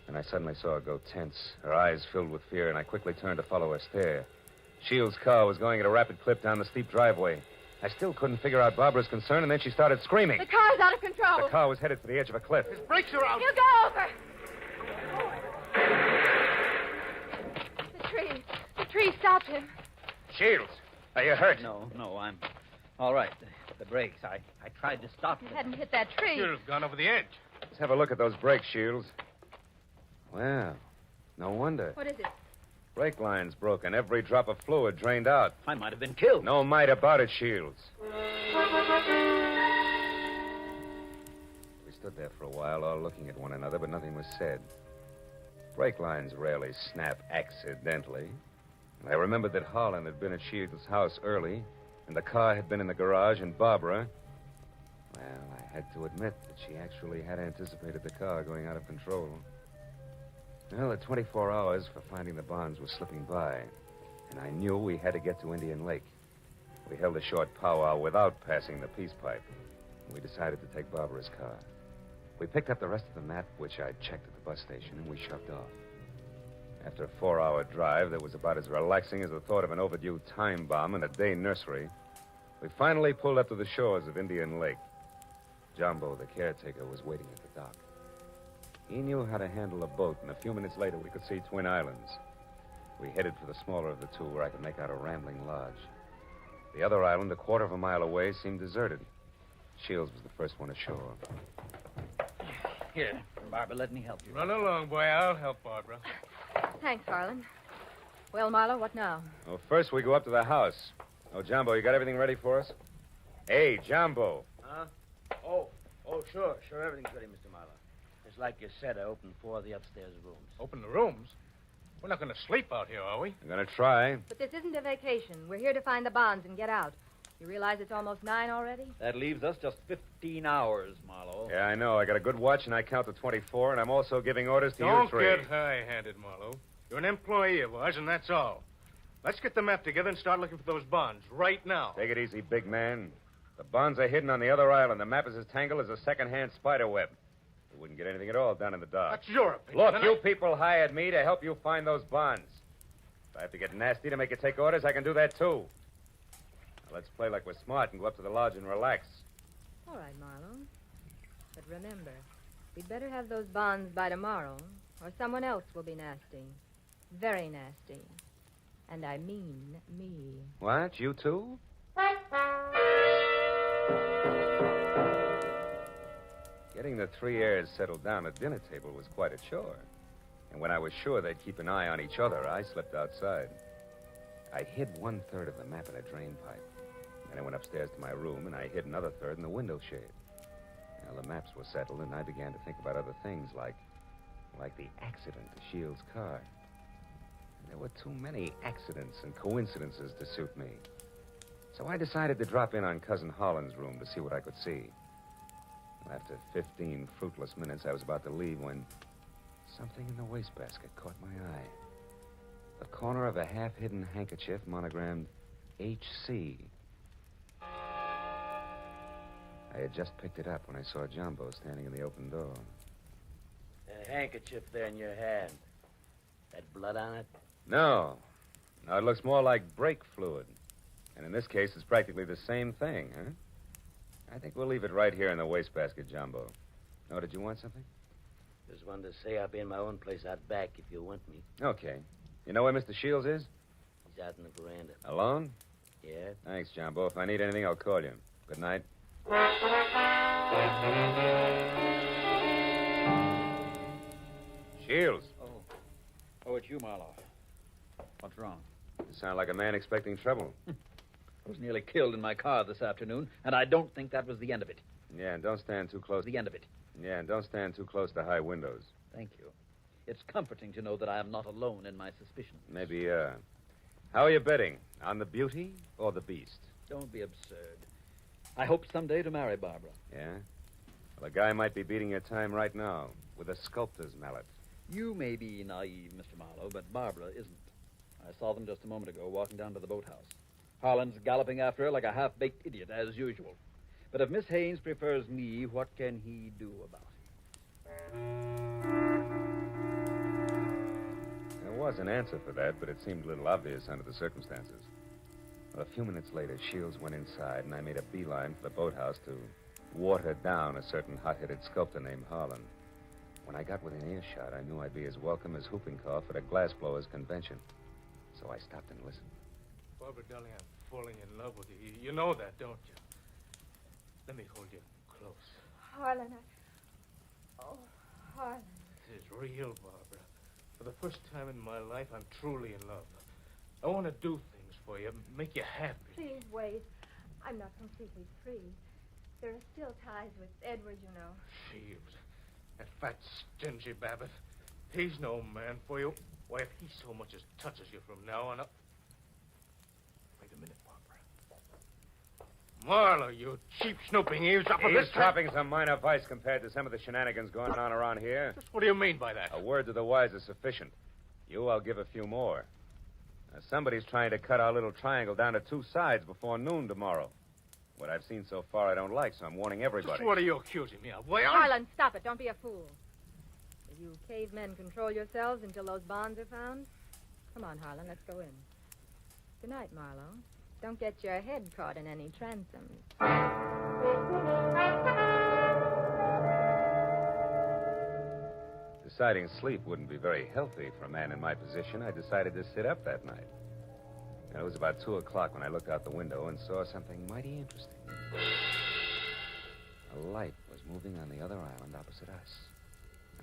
Speaker 5: And I suddenly saw her go tense, her eyes filled with fear, and I quickly turned to follow her stare. Shields' car was going at a rapid clip down the steep driveway. I still couldn't figure out Barbara's concern, and then she started screaming.
Speaker 21: The car's out of control.
Speaker 5: The car was headed for the edge of a cliff.
Speaker 1: His brakes are out.
Speaker 21: You go over. The tree stopped him.
Speaker 5: Shields, are you hurt?
Speaker 20: No, I'm all right. The brakes, I tried to stop
Speaker 21: You
Speaker 20: them.
Speaker 21: hadn't hit that tree.
Speaker 1: Should have gone over the edge.
Speaker 5: Let's have a look at those brakes, Shields. Well, no wonder.
Speaker 21: What is it?
Speaker 5: Brake line's broken. Every drop of fluid drained out.
Speaker 20: I might have been killed.
Speaker 5: No might about it, Shields. We stood there for a while, all looking at one another, but nothing was said. Brake lines rarely snap accidentally. And I remembered that Harlan had been at Shields' house early, and the car had been in the garage, and Barbara... Well, I had to admit that she actually had anticipated the car going out of control. Well, the 24 hours for finding the bonds were slipping by, and I knew we had to get to Indian Lake. We held a short powwow without passing the peace pipe. We decided to take Barbara's car. We picked up the rest of the map, which I'd checked at the bus station, and we shoved off. After a 4-hour drive that was about as relaxing as the thought of an overdue time bomb in a day nursery, we finally pulled up to the shores of Indian Lake. Jumbo, the caretaker, was waiting at the dock. He knew how to handle a boat, and a few minutes later we could see Twin Islands. We headed for the smaller of the two, where I could make out a rambling lodge. The other island, a quarter of a mile away, seemed deserted. Shields was the first one ashore.
Speaker 20: Here, Barbara, let me help you.
Speaker 1: Run along, boy. I'll help Barbara.
Speaker 21: Thanks, Harlan. Well, Marlowe, what now?
Speaker 5: Well, first we go up to the house. Oh, Jumbo, you got everything ready for us? Hey, Jumbo.
Speaker 6: Huh? Oh, sure. Everything's ready, Mr. Marlowe. It's like you said, I opened 4 of the upstairs rooms.
Speaker 1: Open the rooms? We're not going to sleep out here, are we?
Speaker 5: I'm going to try.
Speaker 21: But this isn't a vacation. We're here to find the bonds and get out. You realize it's almost 9 already?
Speaker 20: That leaves us just 15 hours, Marlowe.
Speaker 5: Yeah, I know. I got a good watch, and I count to 24, and I'm also giving orders to you
Speaker 1: Don't
Speaker 5: three.
Speaker 1: get high-handed, Marlowe. You're an employee of ours, and that's all. Let's get the map together and start looking for those bonds right now.
Speaker 5: Take it easy, big man. The bonds are hidden on the other island. The map is as tangled as a second-hand spider web. We wouldn't get anything at all down in the dark.
Speaker 1: That's your opinion.
Speaker 5: Look, you people hired me to help you find those bonds. If I have to get nasty to make you take orders, I can do that, too. Now, let's play like we're smart and go up to the lodge and relax.
Speaker 21: All right, Marlowe. But remember, we'd better have those bonds by tomorrow, or someone else will be nasty. Very nasty. And I mean me.
Speaker 5: What? You too? Getting the three heirs settled down at dinner table was quite a chore. And when I was sure they'd keep an eye on each other, I slipped outside. I hid 1/3 of the map in a drain pipe. Then I went upstairs to my room, and I hid another third in the window shade. Now, the maps were settled, and I began to think about other things, like the accident to Shields' car. And there were too many accidents and coincidences to suit me. So I decided to drop in on Cousin Holland's room to see what I could see. After 15 fruitless minutes, I was about to leave when something in the wastebasket caught my eye. The corner of a half-hidden handkerchief monogrammed H.C. I had just picked it up when I saw Jumbo standing in the open door.
Speaker 6: A handkerchief there in your hand. That blood on it?
Speaker 5: No. No, it looks more like brake fluid. And in this case, it's practically the same thing, huh? I think we'll leave it right here in the wastebasket, Jumbo. Oh, did you want something?
Speaker 6: Just wanted to say I'll be in my own place out back if you want me.
Speaker 5: Okay. You know where Mr. Shields is?
Speaker 6: He's out in the veranda.
Speaker 5: Alone?
Speaker 6: Yeah?
Speaker 5: Thanks, Jumbo. If I need anything, I'll call you. Good night. Shields.
Speaker 20: Oh, it's you, Marlowe. What's wrong?
Speaker 5: You sound like a man expecting trouble.
Speaker 20: I was nearly killed in my car this afternoon, and I don't think that was the end of it.
Speaker 5: Yeah, and don't stand too close.
Speaker 20: The end of it.
Speaker 5: Yeah, and don't stand too close to high windows.
Speaker 20: Thank you. It's comforting to know that I am not alone in my suspicions.
Speaker 5: Maybe, how are you betting? On the beauty or the beast?
Speaker 20: Don't be absurd. I hope someday to marry Barbara.
Speaker 5: Yeah? Well, a guy might be beating your time right now with a sculptor's mallet.
Speaker 20: You may be naive, Mr. Marlowe, but Barbara isn't. I saw them just a moment ago walking down to the boathouse. Harlan's galloping after her like a half-baked idiot, as usual. But if Miss Haynes prefers me, what can he do about it?
Speaker 5: There was an answer for that, but it seemed a little obvious under the circumstances. Well, a few minutes later, Shields went inside, and I made a beeline for the boathouse to water down a certain hot-headed sculptor named Harlan. When I got within earshot, I knew I'd be as welcome as whooping cough at a glassblower's convention. So I stopped and listened.
Speaker 1: Barbara, darling, I'm falling in love with you. You know that, don't you? Let me hold you close.
Speaker 21: Harlan, Oh, Harlan.
Speaker 1: This is real, Barbara. For the first time in my life, I'm truly in love. I want to do things for you, make you happy.
Speaker 21: Please wait. I'm not completely free. There are still ties with Edward, you know.
Speaker 1: Shields. That fat, stingy Babbitt. He's no man for you. Why, if he so much as touches you from now on up... Wait a minute, Barbara. Marlowe, you cheap, snooping eavesdropper.
Speaker 5: Eavesdropping's a minor vice compared to some of the shenanigans going on around here.
Speaker 1: Just what do you mean by that?
Speaker 5: A word to the wise is sufficient. You, I'll give a few more. Now, somebody's trying to cut our little triangle down to two sides before noon tomorrow. What I've seen so far I don't like, so I'm warning everybody.
Speaker 1: Just what are you accusing me of? Why,
Speaker 21: Harlan, stop it. Don't be a fool. Will you cavemen control yourselves until those bonds are found? Come on, Harlan, let's go in. Good night, Marlowe. Don't get your head caught in any transoms.
Speaker 5: Deciding sleep wouldn't be very healthy for a man in my position, I decided to sit up that night. And it was about 2 o'clock when I looked out the window and saw something mighty interesting. A light was moving on the other island opposite us.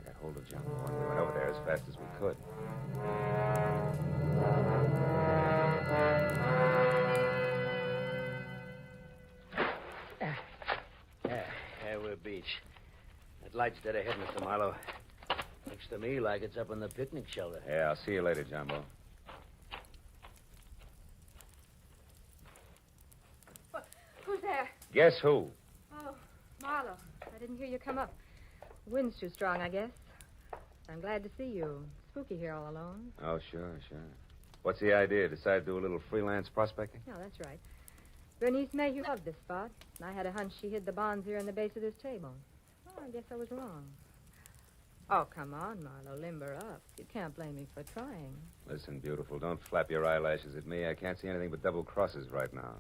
Speaker 5: I got hold of Jumbo and we went over there as fast as we could.
Speaker 6: We're beach. That light's dead ahead, Mr. Marlowe. Looks to me like it's up on the picnic shelter.
Speaker 5: Yeah, I'll see you later, Jumbo.
Speaker 21: Who's there?
Speaker 5: Guess who?
Speaker 21: Oh, Marlowe. I didn't hear you come up. The wind's too strong, I guess. I'm glad to see you. Spooky here all alone.
Speaker 5: Oh, sure. What's the idea? Decide to do a little freelance prospecting?
Speaker 21: No, that's right. Bernice Mayhew loved this spot. I had a hunch she hid the bonds here in the base of this table. Oh, I guess I was wrong. Oh, come on, Marlowe. Limber up. You can't blame me for trying.
Speaker 5: Listen, beautiful, don't flap your eyelashes at me. I can't see anything but double crosses right now.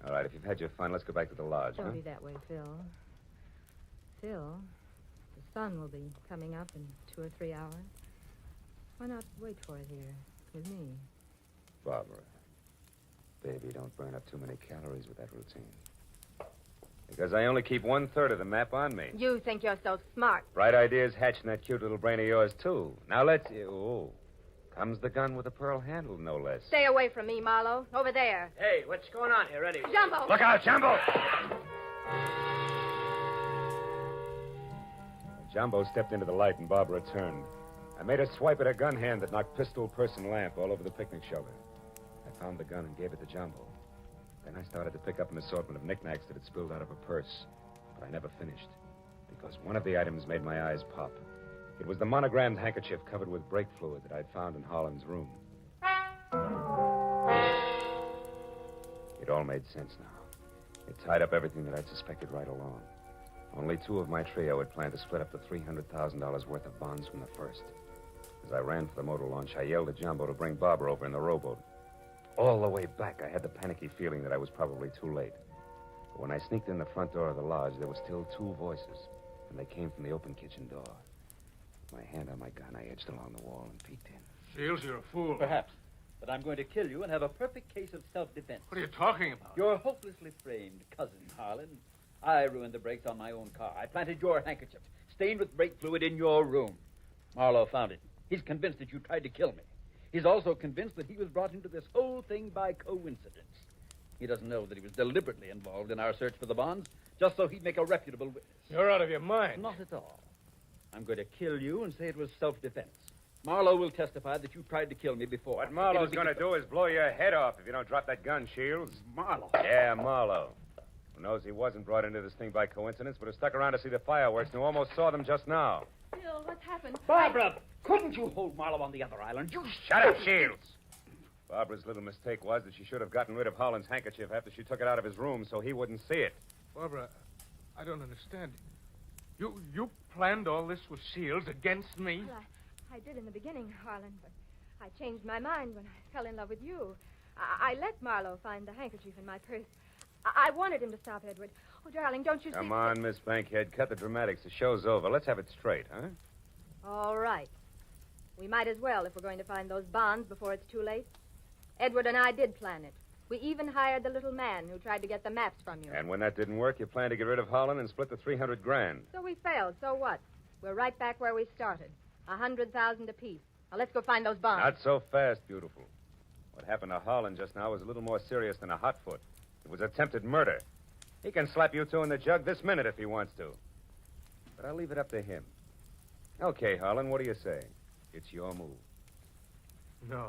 Speaker 5: All right, if you've had your fun, let's go back to the lodge,
Speaker 21: Don't be that way, Phil. Phil, the sun will be coming up in 2 or 3 hours. Why not wait for it here with me?
Speaker 5: Barbara, baby, don't burn up too many calories with that routine. Because I only keep 1/3 of the map on me.
Speaker 21: You think you're so smart.
Speaker 5: Bright ideas hatch in that cute little brain of yours, too. Now let's... Oh, comes the gun with a pearl handle, no less.
Speaker 21: Stay away from me, Marlowe. Over there.
Speaker 6: Hey, what's going on here, Eddie?
Speaker 21: Jumbo!
Speaker 5: Look out, Jumbo! Jumbo stepped into the light and Barbara turned. I made a swipe at her gun hand that knocked pistol, purse, and lamp all over the picnic shelter. I found the gun and gave it to Jumbo. Then I started to pick up an assortment of knickknacks that had spilled out of her purse. But I never finished, because one of the items made my eyes pop. It was the monogrammed handkerchief covered with brake fluid that I'd found in Harlan's room. It all made sense now. It tied up everything that I'd suspected right along. Only 2 of my trio had planned to split up the $300,000 worth of bonds from the first. As I ran for the motor launch, I yelled at Jumbo to bring Barbara over in the rowboat. All the way back, I had the panicky feeling that I was probably too late. But when I sneaked in the front door of the lodge, there were still 2 voices, and they came from the open kitchen door. With my hand on my gun, I edged along the wall and peeked in.
Speaker 1: Shields, you're a fool.
Speaker 20: Perhaps. But I'm going to kill you and have a perfect case of self-defense.
Speaker 1: What are you talking about?
Speaker 20: Your hopelessly framed cousin, Harlan. I ruined the brakes on my own car. I planted your handkerchief, stained with brake fluid, in your room. Marlowe found it. He's convinced that you tried to kill me. He's also convinced that he was brought into this whole thing by coincidence. He doesn't know that he was deliberately involved in our search for the bonds, just so he'd make a reputable witness.
Speaker 1: You're out of your mind.
Speaker 20: Not at all. I'm going to kill you and say it was self-defense. Marlowe will testify that you tried to kill me before.
Speaker 5: What Marlowe's going to do is blow your head off if you don't drop that gun, Shields.
Speaker 20: Marlowe?
Speaker 5: Yeah, Marlowe. Who knows he wasn't brought into this thing by coincidence, but has stuck around to see the fireworks and who almost saw them just now.
Speaker 11: Bill, what's happened?
Speaker 20: Barbara, couldn't you hold Marlowe on the other island? You
Speaker 5: Shut up, Shields. Barbara's little mistake was that she should have gotten rid of Holland's handkerchief after she took it out of his room so he wouldn't see it.
Speaker 1: Barbara, I don't understand. You planned all this with Shields against me?
Speaker 21: Well, I did in the beginning, Harlan, but I changed my mind when I fell in love with you. I let Marlowe find the handkerchief in my purse. I wanted him to stop Edward. Oh, darling, don't you see...
Speaker 5: Come on, Miss Bankhead. Cut the dramatics. The show's over. Let's have it straight, huh?
Speaker 21: All right. We might as well if we're going to find those bonds before it's too late. Edward and I did plan it. We even hired the little man who tried to get the maps from you.
Speaker 5: And when that didn't work, you planned to get rid of Holland and split the $300,000.
Speaker 21: So we failed. So what? We're right back where we started. 100,000 apiece. Now let's go find those bonds.
Speaker 5: Not so fast, beautiful. What happened to Holland just now was a little more serious than a hot foot. It was attempted murder. He can slap you two in the jug this minute if he wants to. But I'll leave it up to him. Okay, Holland, what do you say? It's your move.
Speaker 1: No.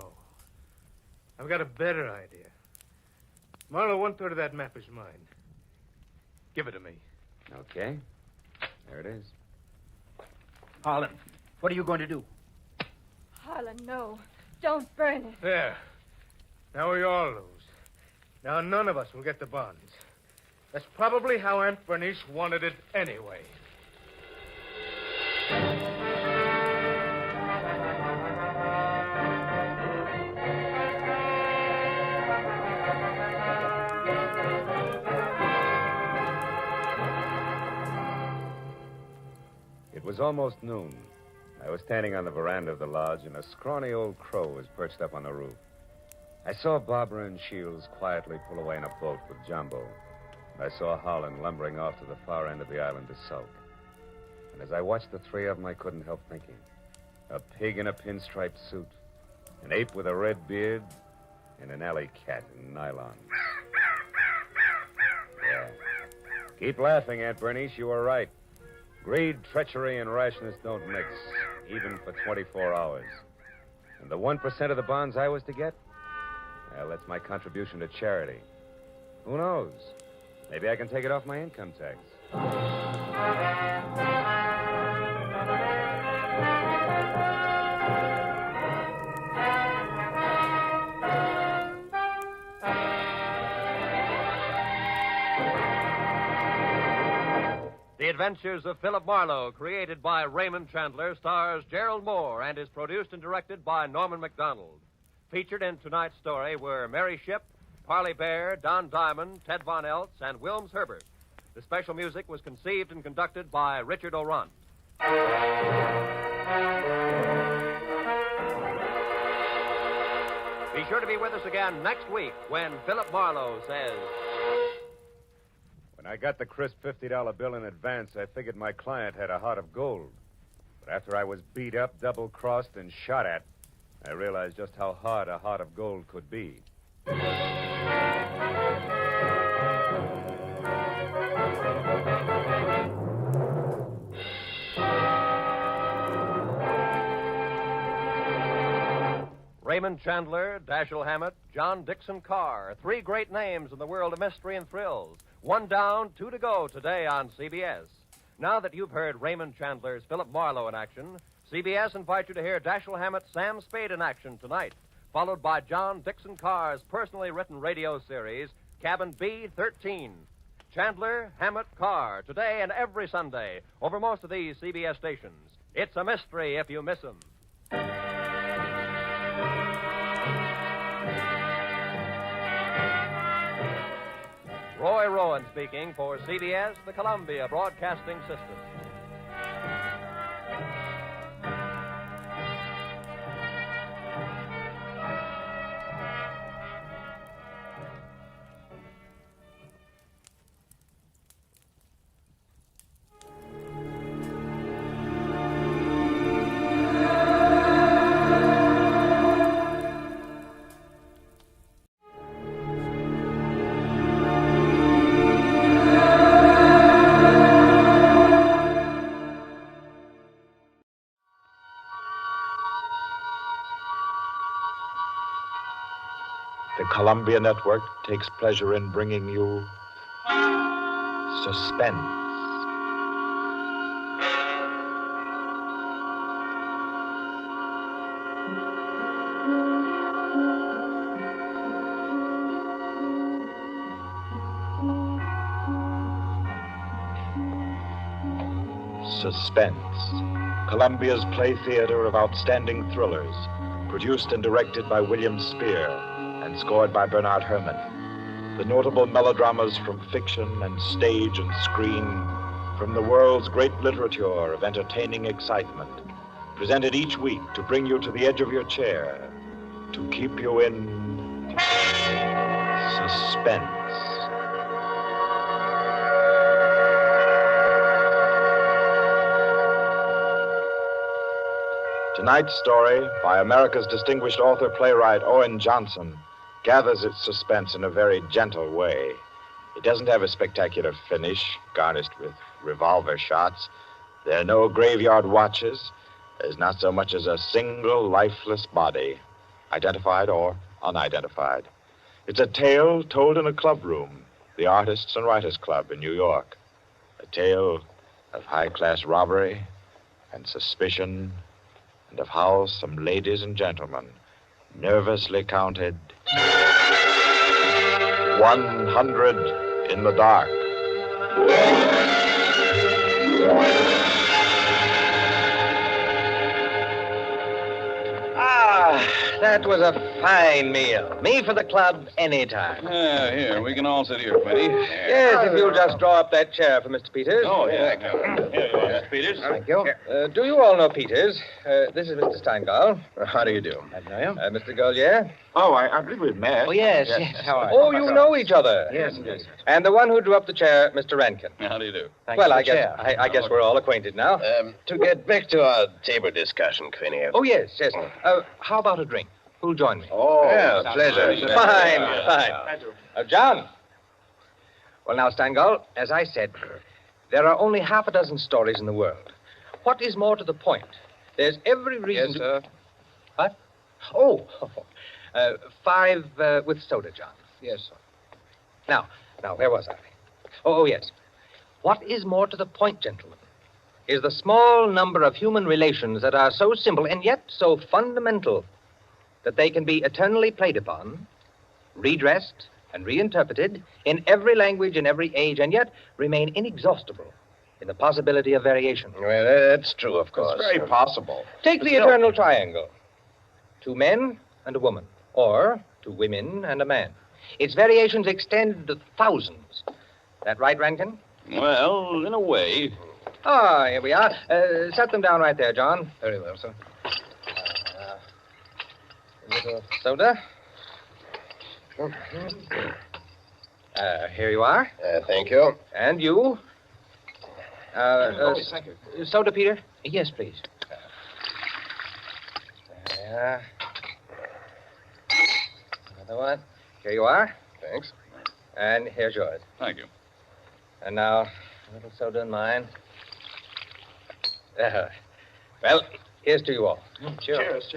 Speaker 1: I've got a better idea. Marlowe, 1/3 of that map is mine. Give it to me.
Speaker 5: Okay. There it is.
Speaker 20: Harlan, what are you going to do?
Speaker 21: Harlan, no. Don't burn it.
Speaker 1: There. Now we all lose. Now none of us will get the bonds. That's probably how Aunt Bernice wanted it anyway.
Speaker 5: It was almost noon. I was standing on the veranda of the lodge, and a scrawny old crow was perched up on the roof. I saw Barbara and Shields quietly pull away in a boat with Jumbo. And I saw Holland lumbering off to the far end of the island to sulk. And as I watched the three of them, I couldn't help thinking. A pig in a pinstriped suit, an ape with a red beard, and an alley cat in nylon. Yeah. Keep laughing, Aunt Bernice. You were right. Greed, treachery, and rashness don't mix, even for 24 hours. And the 1% of the bonds I was to get? Well, that's my contribution to charity. Who knows? Maybe I can take it off my income tax.
Speaker 7: The Adventures of Philip Marlowe, created by Raymond Chandler, stars Gerald Moore and is produced and directed by Norman MacDonald. Featured in tonight's story were Mary Shipp, Parley Bear, Don Diamond, Ted Von Eltz, and Wilms Herbert. The special music was conceived and conducted by Richard O'Run. Be sure to be with us again next week when Philip Marlowe says...
Speaker 5: When I got the crisp $50 bill in advance, I figured my client had a heart of gold. But after I was beat up, double-crossed, and shot at, I realized just how hard a heart of gold could be.
Speaker 7: Raymond Chandler, Dashiell Hammett, John Dixon Carr, three great names in the world of mystery and thrills. One down, two to go today on CBS. Now that you've heard Raymond Chandler's Philip Marlowe in action, CBS invites you to hear Dashiell Hammett's Sam Spade in action tonight, followed by John Dixon Carr's personally written radio series, Cabin B-13. Chandler, Hammett, Carr, today and every Sunday, over most of these CBS stations. It's a mystery if you miss them. Roy Rowan speaking for CBS, the Columbia Broadcasting System.
Speaker 11: Columbia Network takes pleasure in bringing you Suspense. Suspense, Columbia's play theater of outstanding thrillers, produced and directed by William Spear and scored by Bernard Herrmann. The notable melodramas from fiction and stage and screen, from the world's great literature of entertaining excitement, presented each week to bring you to the edge of your chair, to keep you in suspense. Tonight's story, by America's distinguished author-playwright Owen Johnson, gathers its suspense in a very gentle way. It doesn't have a spectacular finish, garnished with revolver shots. There are no graveyard watches. There's not so much as a single lifeless body, identified or unidentified. It's a tale told in a club room, the Artists and Writers Club in New York. A tale of high-class robbery and suspicion, and of how some ladies and gentlemen nervously counted 100 in the dark.
Speaker 13: That was a fine meal. Me for the club anytime.
Speaker 17: Here, we can all sit here, Quinty.
Speaker 13: Yes, if you'll just draw up that chair for Mr. Peters.
Speaker 17: Oh, yeah. Here you are, Mr. Peters.
Speaker 13: Thank you. Do you all know Peters? This is Mr. Steingall. How do you do? I know you. Mr. Gaulier.
Speaker 11: Oh, I believe we've met.
Speaker 13: Oh, yes. How are you? Oh, you know each other.
Speaker 11: Yes.
Speaker 13: And the one who drew up the chair, Mr. Rankin.
Speaker 17: How do you do?
Speaker 13: Well, I guess we're all acquainted now.
Speaker 20: To get back to our table discussion, Quinny.
Speaker 13: Oh, yes. How about a drink? Who'll join me?
Speaker 20: Oh, yeah, pleasure.
Speaker 13: Fine. John. Well, now, Steingall, as I said, there are only half a dozen stories in the world. What is more to the point? There's every reason
Speaker 20: Yes, sir.
Speaker 13: What? Oh, 5 with soda, John.
Speaker 20: Yes, sir.
Speaker 13: Now, where was I? Oh, yes. What is more to the point, gentlemen, is the small number of human relations that are so simple and yet so fundamental that they can be eternally played upon, redressed, and reinterpreted in every language, in every age, and yet remain inexhaustible in the possibility of variation.
Speaker 20: Well, that's true, of course.
Speaker 11: It's very possible.
Speaker 13: Take the eternal triangle. 2 men and a woman, or 2 women and a man. Its variations extend to thousands. That right, Rankin?
Speaker 17: Well, in a way.
Speaker 13: Ah, here we are. Set them down right there, John.
Speaker 20: Very well, sir.
Speaker 13: A little soda. Here you are.
Speaker 20: Thank you.
Speaker 13: And you.
Speaker 20: Thank you.
Speaker 13: Soda, Peter? Yes, please. There. Another one. Here you are.
Speaker 20: Thanks.
Speaker 13: And here's yours.
Speaker 17: Thank you.
Speaker 13: And now, a little soda in mine. Well, here's to you all.
Speaker 11: Cheers.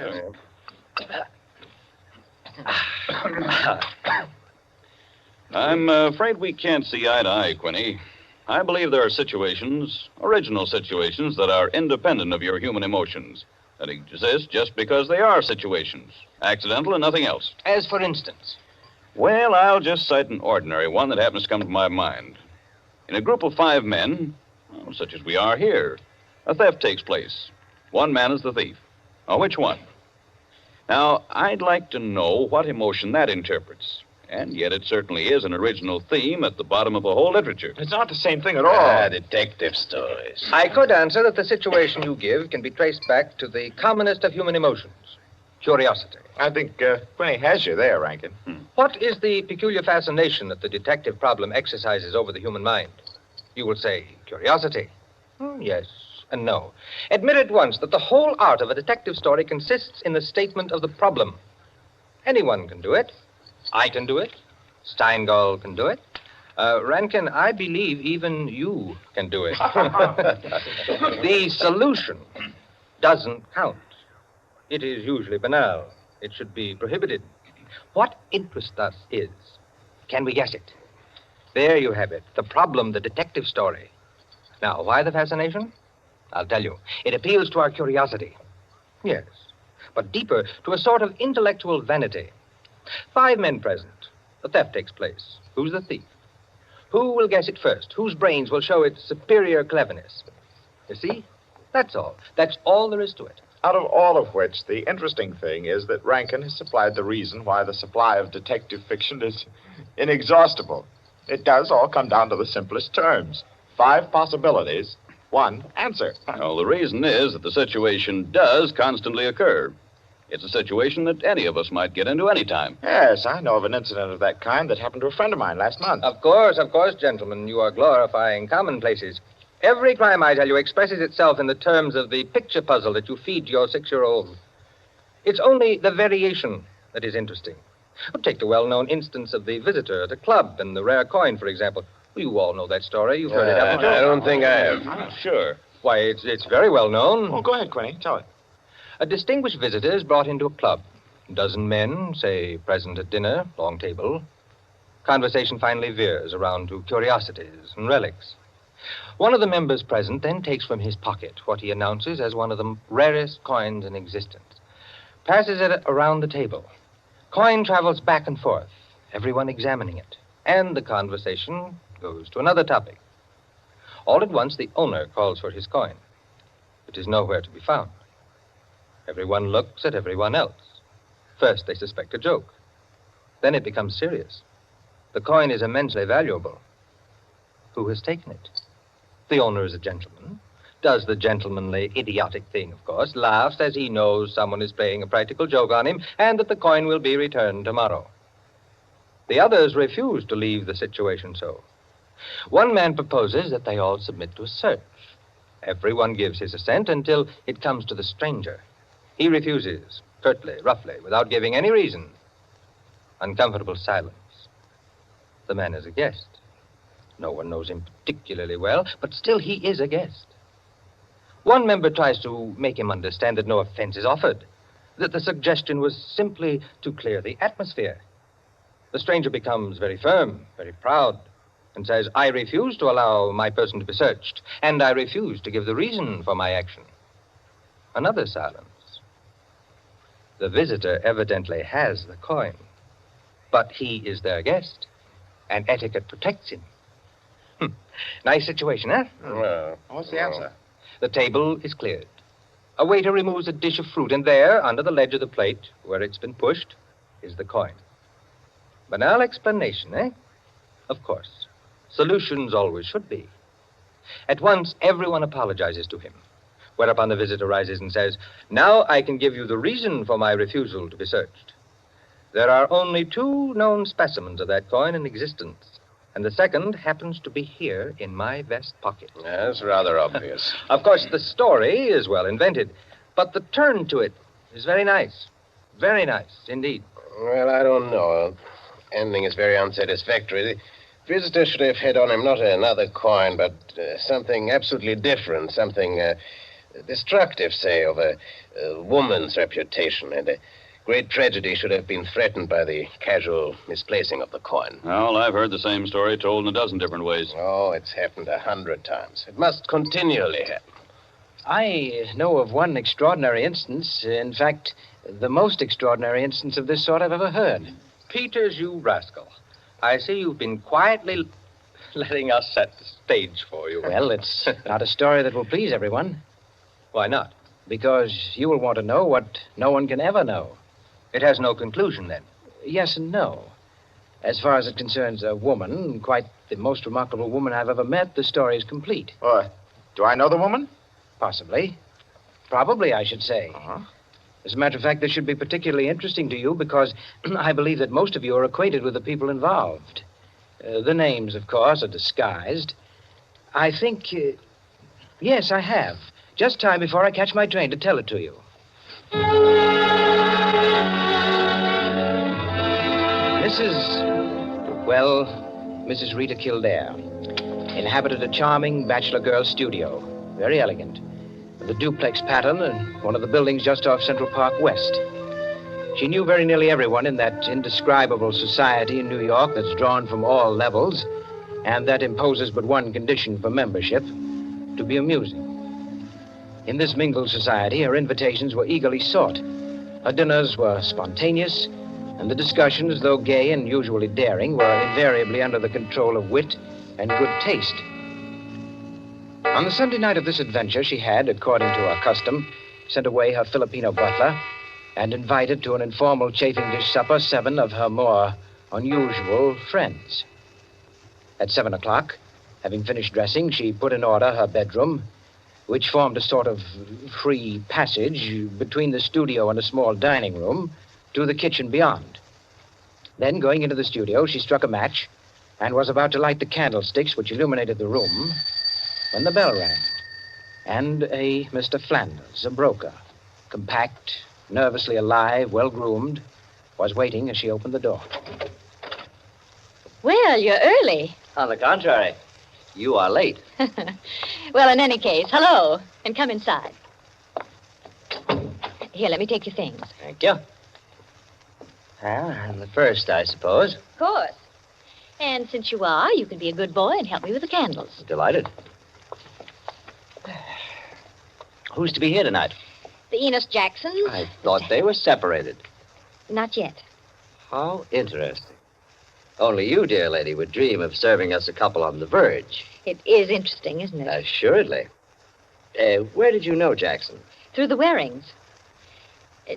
Speaker 17: I'm afraid we can't see eye to eye, Quinny. I believe there are situations, original situations, that are independent of your human emotions, that exist just because they are situations, accidental and nothing else.
Speaker 13: As for instance?
Speaker 17: Well, I'll just cite an ordinary one that happens to come to my mind. In a group of 5 men, such as we are here, a theft takes place. One man is the thief. Now, which one? Now, I'd like to know what emotion that interprets. And yet it certainly is an original theme at the bottom of the whole literature.
Speaker 11: It's not the same thing at all.
Speaker 20: Detective stories.
Speaker 13: I could answer that the situation you give can be traced back to the commonest of human emotions, curiosity.
Speaker 11: I think Quinny has you there, Rankin.
Speaker 13: What is the peculiar fascination that the detective problem exercises over the human mind? You will say curiosity. Yes and no. Admit at once that the whole art of a detective story consists in the statement of the problem. Anyone can do it. I can do it. Steingall can do it. Rankin, I believe even you can do it. The solution doesn't count. It is usually banal. It should be prohibited. What interests us is, can we guess it? There you have it. The problem, the detective story. Now, why the fascination? I'll tell you. It appeals to our curiosity. Yes, but deeper, to a sort of intellectual vanity. 5 men present. The theft takes place. Who's the thief? Who will guess it first? Whose brains will show its superior cleverness? You see? That's all. That's all there is to it.
Speaker 11: Out of all of which, the interesting thing is that Rankin has supplied the reason why the supply of detective fiction is inexhaustible. It does all come down to the simplest terms. 5 possibilities, 1 answer.
Speaker 17: Well, the reason is that the situation does constantly occur. It's a situation that any of us might get into any time.
Speaker 11: Yes, I know of an incident of that kind that happened to a friend of mine last month.
Speaker 13: Of course, gentlemen. You are glorifying commonplaces. Every crime, I tell you, expresses itself in the terms of the picture puzzle that you feed to your 6-year-old. It's only the variation that is interesting. Take the well-known instance of the visitor at a club and the rare coin, for example. You all know that story. You've heard it, haven't you?
Speaker 7: I don't think I have.
Speaker 11: Oh,
Speaker 17: Sure.
Speaker 13: Why, it's very well known.
Speaker 11: Oh, go ahead, Quinny. Tell it.
Speaker 13: A distinguished visitor is brought into a club. A dozen men, say, present at dinner, long table. Conversation finally veers around to curiosities and relics. One of the members present then takes from his pocket what he announces as one of the rarest coins in existence. Passes it around the table. Coin travels back and forth, everyone examining it. And the conversation goes to another topic. All at once, the owner calls for his coin. It is nowhere to be found. Everyone looks at everyone else. First, they suspect a joke. Then it becomes serious. The coin is immensely valuable. Who has taken it? The owner is a gentleman. Does the gentlemanly, idiotic thing, of course. Laughs as he knows someone is playing a practical joke on him and that the coin will be returned tomorrow. The others refuse to leave the situation so. One man proposes that they all submit to a search. Everyone gives his assent until it comes to the stranger. He refuses, curtly, roughly, without giving any reason. Uncomfortable silence. The man is a guest. No one knows him particularly well, but still he is a guest. One member tries to make him understand that no offense is offered, that the suggestion was simply to clear the atmosphere. The stranger becomes very firm, very proud, and says, I refuse to allow my person to be searched, and I refuse to give the reason for my action. Another silence. The visitor evidently has the coin, but he is their guest, and etiquette protects him. Nice situation, huh?
Speaker 7: Well,
Speaker 11: what's the answer?
Speaker 13: The table is cleared. A waiter removes a dish of fruit, and there, under the ledge of the plate, where it's been pushed, is the coin. Banal explanation, eh? Of course. Solutions always should be. At once, everyone apologizes to him, whereupon the visitor rises and says, now I can give you the reason for my refusal to be searched. There are only 2 known specimens of that coin in existence, and the second happens to be here in my vest pocket.
Speaker 7: That's rather obvious.
Speaker 13: Of course, the story is well invented, but the turn to it is very nice. Very nice, indeed.
Speaker 7: Well, I don't know. Ending is very unsatisfactory. The visitor should have had on him not another coin, but something absolutely different, something destructive, say, of a woman's reputation. And a great tragedy should have been threatened by the casual misplacing of the coin.
Speaker 17: Well, I've heard the same story told in a dozen different ways.
Speaker 7: Oh, it's happened 100 times. It must continually happen.
Speaker 2: I know of one extraordinary instance. In fact, the most extraordinary instance of this sort I've ever heard.
Speaker 13: Peters, you rascal. I see you've been quietly letting us set the stage for you.
Speaker 2: Well, it's not a story that will please everyone.
Speaker 13: Why not?
Speaker 2: Because you will want to know what no one can ever know.
Speaker 13: It has no conclusion, then?
Speaker 2: Yes and no. As far as it concerns a woman, quite the most remarkable woman I've ever met, the story is complete.
Speaker 11: Do I know the woman?
Speaker 2: Possibly. Probably, I should say.
Speaker 11: Uh-huh.
Speaker 2: As a matter of fact, this should be particularly interesting to you because I believe that most of you are acquainted with the people involved. The names, of course, are disguised. I think... yes, I have. Just time before I catch my train to tell it to you. Mrs. Rita Kildare inhabited a charming bachelor girl studio. Very elegant. With a duplex pattern and one of the buildings just off Central Park West. She knew very nearly everyone in that indescribable society in New York that's drawn from all levels and that imposes but one condition for membership, to be amusing. In this mingled society, her invitations were eagerly sought. Her dinners were spontaneous, and the discussions, though gay and usually daring, were invariably under the control of wit and good taste. On the Sunday night of this adventure, she had, according to her custom, sent away her Filipino butler and invited to an informal chafing dish supper 7 of her more unusual friends. At 7 o'clock, having finished dressing, she put in order her bedroom, which formed a sort of free passage between the studio and a small dining room to the kitchen beyond. Then, going into the studio, she struck a match and was about to light the candlesticks which illuminated the room when the bell rang, and a Mr. Flanders, a broker, compact, nervously alive, well-groomed, was waiting as she opened the door.
Speaker 10: Well, you're early.
Speaker 6: On the contrary, you are late.
Speaker 10: Well, in any case, hello, and come inside. Here, let me take your things.
Speaker 6: Thank you. Well, I'm the first, I suppose.
Speaker 10: Of course. And since you are, you can be a good boy and help me with the candles.
Speaker 6: Delighted. Who's to be here tonight?
Speaker 10: The Enos Jacksons.
Speaker 6: I thought they were separated.
Speaker 10: Not yet.
Speaker 6: How interesting. Only you, dear lady, would dream of serving us a couple on the verge.
Speaker 10: It is interesting, isn't it?
Speaker 6: Assuredly. Where did you know Jackson?
Speaker 10: Through the Warings.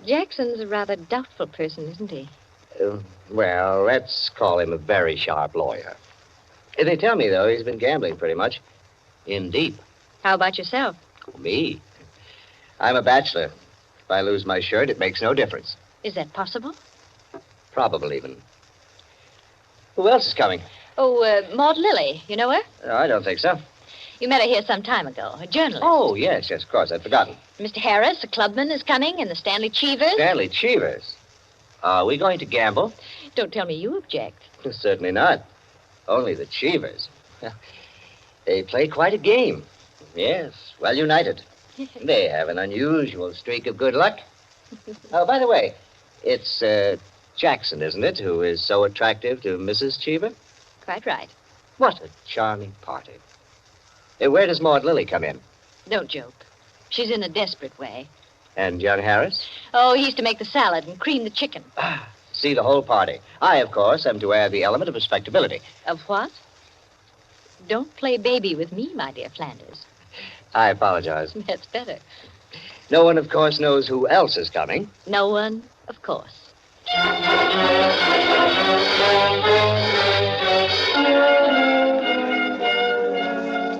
Speaker 10: Jackson's a rather doubtful person, isn't he?
Speaker 6: Well, let's call him a very sharp lawyer. They tell me, though, he's been gambling pretty much. In deep.
Speaker 10: How about yourself?
Speaker 6: Me? I'm a bachelor. If I lose my shirt, it makes no difference.
Speaker 10: Is that possible?
Speaker 6: Probable, even. Who else is coming?
Speaker 10: Oh, Maud Lily. You know her?
Speaker 6: I don't think so.
Speaker 10: You met her here some time ago. A journalist.
Speaker 6: Oh, yes, of course. I'd forgotten.
Speaker 10: Mr. Harris, a clubman, is coming, and the Stanley Cheevers.
Speaker 6: Stanley Cheevers? Are we going to gamble?
Speaker 10: Don't tell me you object.
Speaker 6: Certainly not. Only the Cheevers. They play quite a game. Yes, well united. They have an unusual streak of good luck. Oh, by the way, it's Jackson, isn't it, who is so attractive to Mrs. Cheever?
Speaker 10: Quite right.
Speaker 6: What a charming party. Where does Maud Lily come in?
Speaker 10: Don't joke. She's in a desperate way.
Speaker 6: And young Harris?
Speaker 10: Oh, he's to make the salad and cream the chicken.
Speaker 6: See the whole party. I, of course, am to add the element of respectability.
Speaker 10: Of what? Don't play baby with me, my dear Flanders.
Speaker 6: I apologize.
Speaker 10: That's better.
Speaker 6: No one, of course, knows who else is coming.
Speaker 10: No one, of course.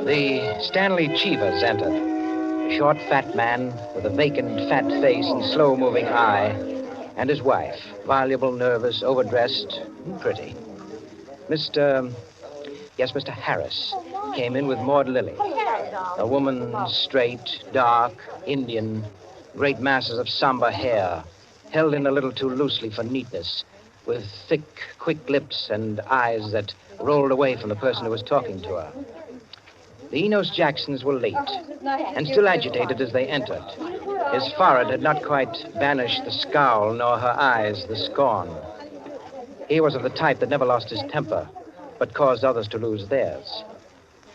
Speaker 2: The Stanley Cheevers entered. A short, fat man with a vacant, fat face and slow-moving eye, and his wife, voluble, nervous, overdressed, and pretty. Mr. Harris came in with Maud Lily. A woman straight, dark, Indian, great masses of somber hair, held in a little too loosely for neatness, with thick, quick lips and eyes that rolled away from the person who was talking to her. The Enos Jacksons were late, and still agitated as they entered. His forehead had not quite banished the scowl, nor her eyes the scorn. He was of the type that never lost his temper, but caused others to lose theirs.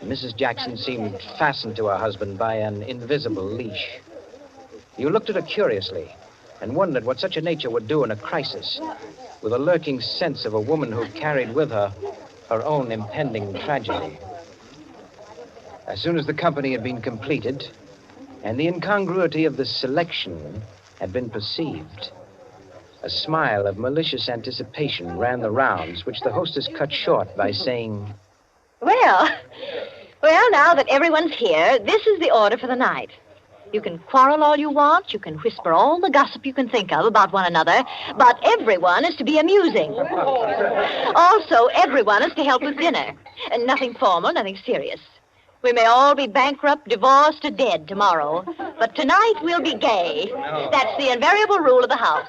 Speaker 2: Mrs. Jackson seemed fastened to her husband by an invisible leash. You looked at her curiously and wondered what such a nature would do in a crisis, with a lurking sense of a woman who carried with her her own impending tragedy. As soon as the company had been completed and the incongruity of the selection had been perceived, a smile of malicious anticipation ran the rounds, which the hostess cut short by saying,
Speaker 10: Well, now that everyone's here, this is the order for the night. You can quarrel all you want, you can whisper all the gossip you can think of about one another, but everyone is to be amusing. Also, everyone is to help with dinner. And nothing formal, nothing serious. We may all be bankrupt, divorced, or dead tomorrow, but tonight we'll be gay. That's the invariable rule of the house.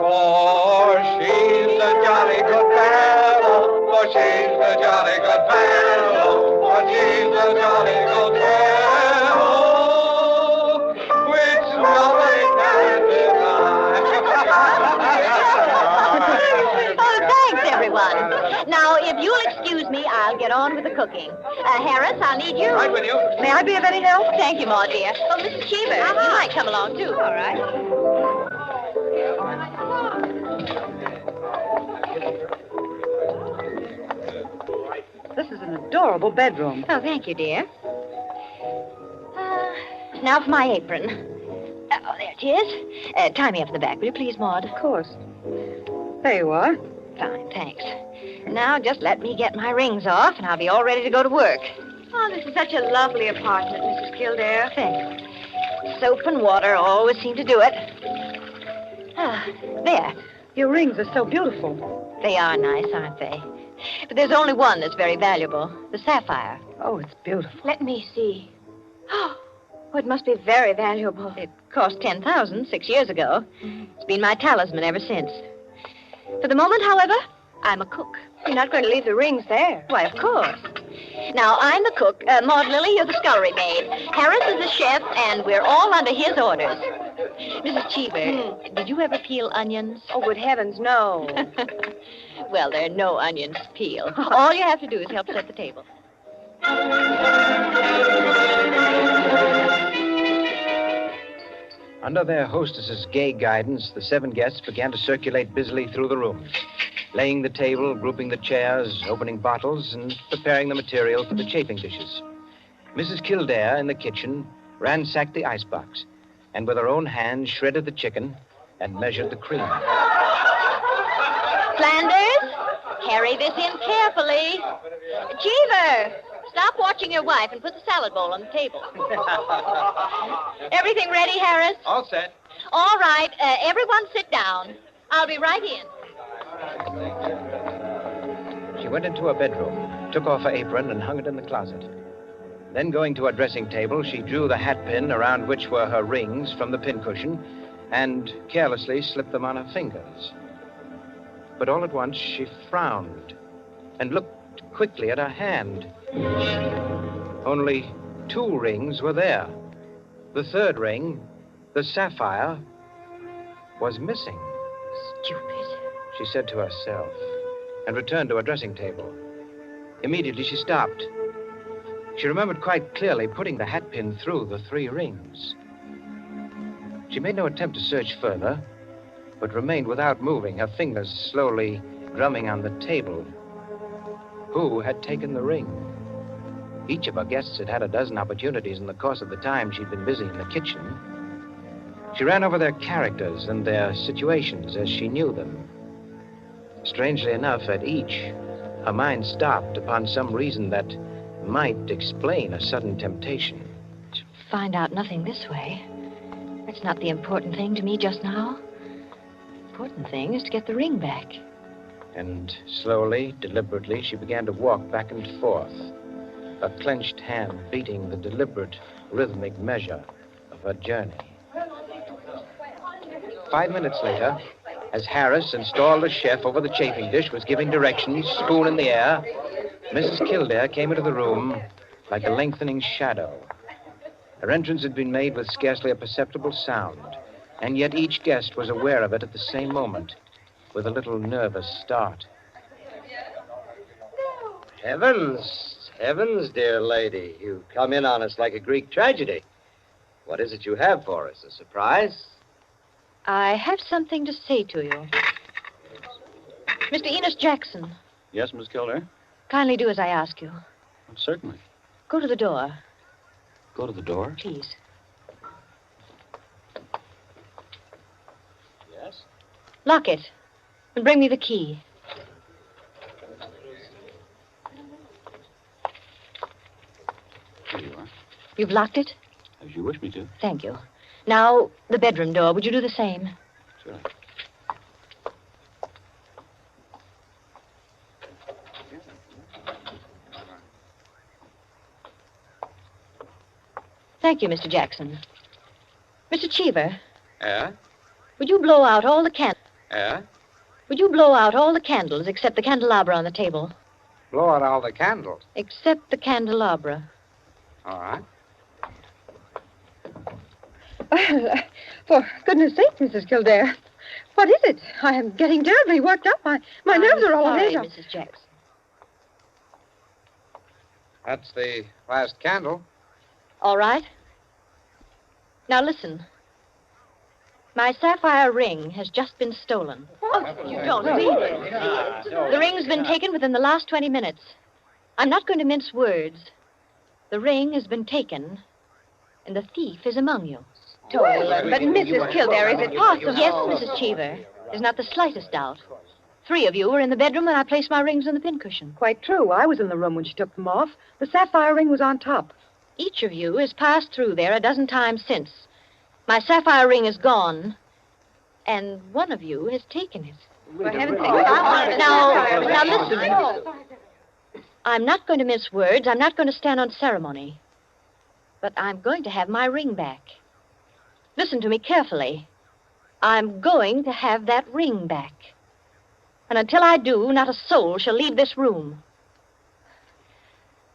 Speaker 15: For she's a jolly good fellow, for she's a jolly good fellow, for she's a jolly good fellow. We
Speaker 10: if you'll excuse me, I'll get on with the cooking. Harris, I'll need you.
Speaker 13: Right with you.
Speaker 10: May I be of any help? Thank you, Ma, dear. Oh, Mrs. Cheever, you might come along, too. All right.
Speaker 9: This is an adorable bedroom.
Speaker 10: Oh, thank you, dear. Now for my apron. Oh, there it is. Tie me up in the back, will you please, Maud?
Speaker 9: Of course. There you are.
Speaker 10: Fine, thanks. Now just let me get my rings off, and I'll be all ready to go to work.
Speaker 9: Oh, this is such a lovely apartment, Mrs. Kildare.
Speaker 10: Thanks. Soap and water always seem to do it. There.
Speaker 9: Your rings are so beautiful.
Speaker 10: They are nice, aren't they? But there's only one that's very valuable, the sapphire.
Speaker 9: Oh, it's beautiful.
Speaker 10: Let me see. Oh, it must be very valuable. It cost $10,000 6 years ago. It's been my talisman ever since. For the moment, however, I'm a cook.
Speaker 9: You're not going to leave the rings there.
Speaker 10: Why, of course. Now, I'm the cook. Maud Lily, you're the scullery maid. Harris is the chef, and we're all under his orders. Mrs. Cheever, did you ever peel onions?
Speaker 9: Oh, good heavens, no.
Speaker 10: Well, there are no onions to peel. All you have to do is help set the table.
Speaker 2: Under their hostess's gay guidance, the 7 guests began to circulate busily through the rooms, laying the table, grouping the chairs, opening bottles, and preparing the material for the chafing dishes. Mrs. Kildare, in the kitchen, ransacked the icebox, and with her own hands shredded the chicken and measured the cream.
Speaker 10: Flanders, carry this in carefully. Cheever, stop watching your wife and put the salad bowl on the table. Everything ready, Harris?
Speaker 13: All set.
Speaker 10: All right, everyone sit down. I'll be right in.
Speaker 2: She went into her bedroom, took off her apron, and hung it in the closet. Then, going to her dressing table, she drew the hat pin around which were her rings from the pincushion and carelessly slipped them on her fingers. But all at once, she frowned and looked quickly at her hand. Only 2 rings were there. The 3rd ring, the sapphire, was missing.
Speaker 10: Stupid,
Speaker 2: she said to herself, and returned to her dressing table. Immediately, she stopped. She remembered quite clearly putting the hat pin through the 3 rings. She made no attempt to search further, but remained without moving, her fingers slowly drumming on the table. Who had taken the ring? Each of our guests had had a dozen opportunities in the course of the time she'd been busy in the kitchen. She ran over their characters and their situations as she knew them. Strangely enough, at each, her mind stopped upon some reason that might explain a sudden temptation.
Speaker 10: find out nothing this way. That's not the important thing to me just now. The important thing is to get the ring back.
Speaker 2: And slowly, deliberately, she began to walk back and forth, a clenched hand beating the deliberate, rhythmic measure of her journey. 5 minutes later, as Harris, installed as chef over the chafing dish, was giving directions, spoon in the air, Mrs. Kildare came into the room like a lengthening shadow. Her entrance had been made with scarcely a perceptible sound, and yet each guest was aware of it at the same moment, with a little nervous start.
Speaker 6: Heavens, heavens, dear lady. You've come in on us like a Greek tragedy. What is it you have for us? A surprise?
Speaker 10: I have something to say to you. Mr. Enos Jackson,
Speaker 17: Yes, Miss Kildare?
Speaker 10: kindly do as I ask you.
Speaker 17: Certainly.
Speaker 10: Go to the door,
Speaker 17: Go to the door.
Speaker 10: please.
Speaker 17: Yes?
Speaker 10: Lock it, and bring me the key.
Speaker 17: Here you are.
Speaker 10: You've locked it?
Speaker 17: As you wish me to.
Speaker 10: Thank you. Now, the bedroom door. Would you do the same?
Speaker 17: Sure.
Speaker 10: Thank you, Mr. Jackson. Mr. Cheever,
Speaker 11: Yeah?
Speaker 10: would you blow out all the candles?
Speaker 11: Yeah?
Speaker 10: Would you blow out all the candles except the candelabra on the table?
Speaker 11: Blow out all the candles.
Speaker 10: Except the candelabra.
Speaker 11: All right.
Speaker 9: For goodness sake, Mrs. Kildare. What is it? I am getting terribly worked up. My nerves are all
Speaker 10: sorry,
Speaker 9: on edge.
Speaker 10: Mrs. Jackson.
Speaker 13: That's the last candle.
Speaker 10: All right. Now listen. My sapphire ring has just been stolen.
Speaker 9: You don't mean it.
Speaker 10: The ring's been taken within the last 20 minutes. I'm not going to mince words. The ring has been taken, and the thief is among you.
Speaker 9: Well, but Mrs. Kildare, is it possible?
Speaker 10: Yes, Mrs. Cheever. There's not the slightest doubt. 3 of you were in the bedroom when I placed my rings on the pincushion.
Speaker 9: Quite true. I was in the room when she took them off. The sapphire ring was on top.
Speaker 10: Each of you has passed through there a dozen times since. My sapphire ring is gone, and one of you has taken it.
Speaker 9: For heaven's sake,
Speaker 10: Now listen. I'm not going to mince words. I'm not going to stand on ceremony. But I'm going to have my ring back. Listen to me carefully. I'm going to have that ring back. And until I do, not a soul shall leave this room.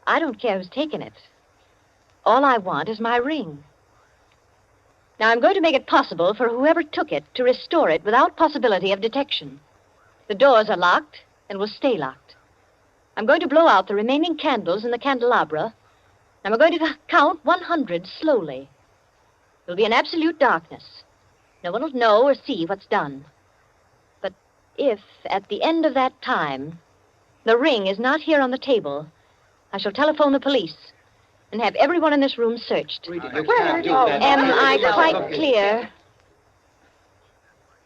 Speaker 10: I don't care who's taken it. All I want is my ring. Now, I'm going to make it possible for whoever took it to restore it without possibility of detection. The doors are locked and will stay locked. I'm going to blow out the remaining candles in the candelabra, and I'm going to count 100 slowly. There'll be an absolute darkness. No one will know or see what's done. But if, at the end of that time, the ring is not here on the table, I shall telephone the police and have everyone in this room searched. Am I quite clear?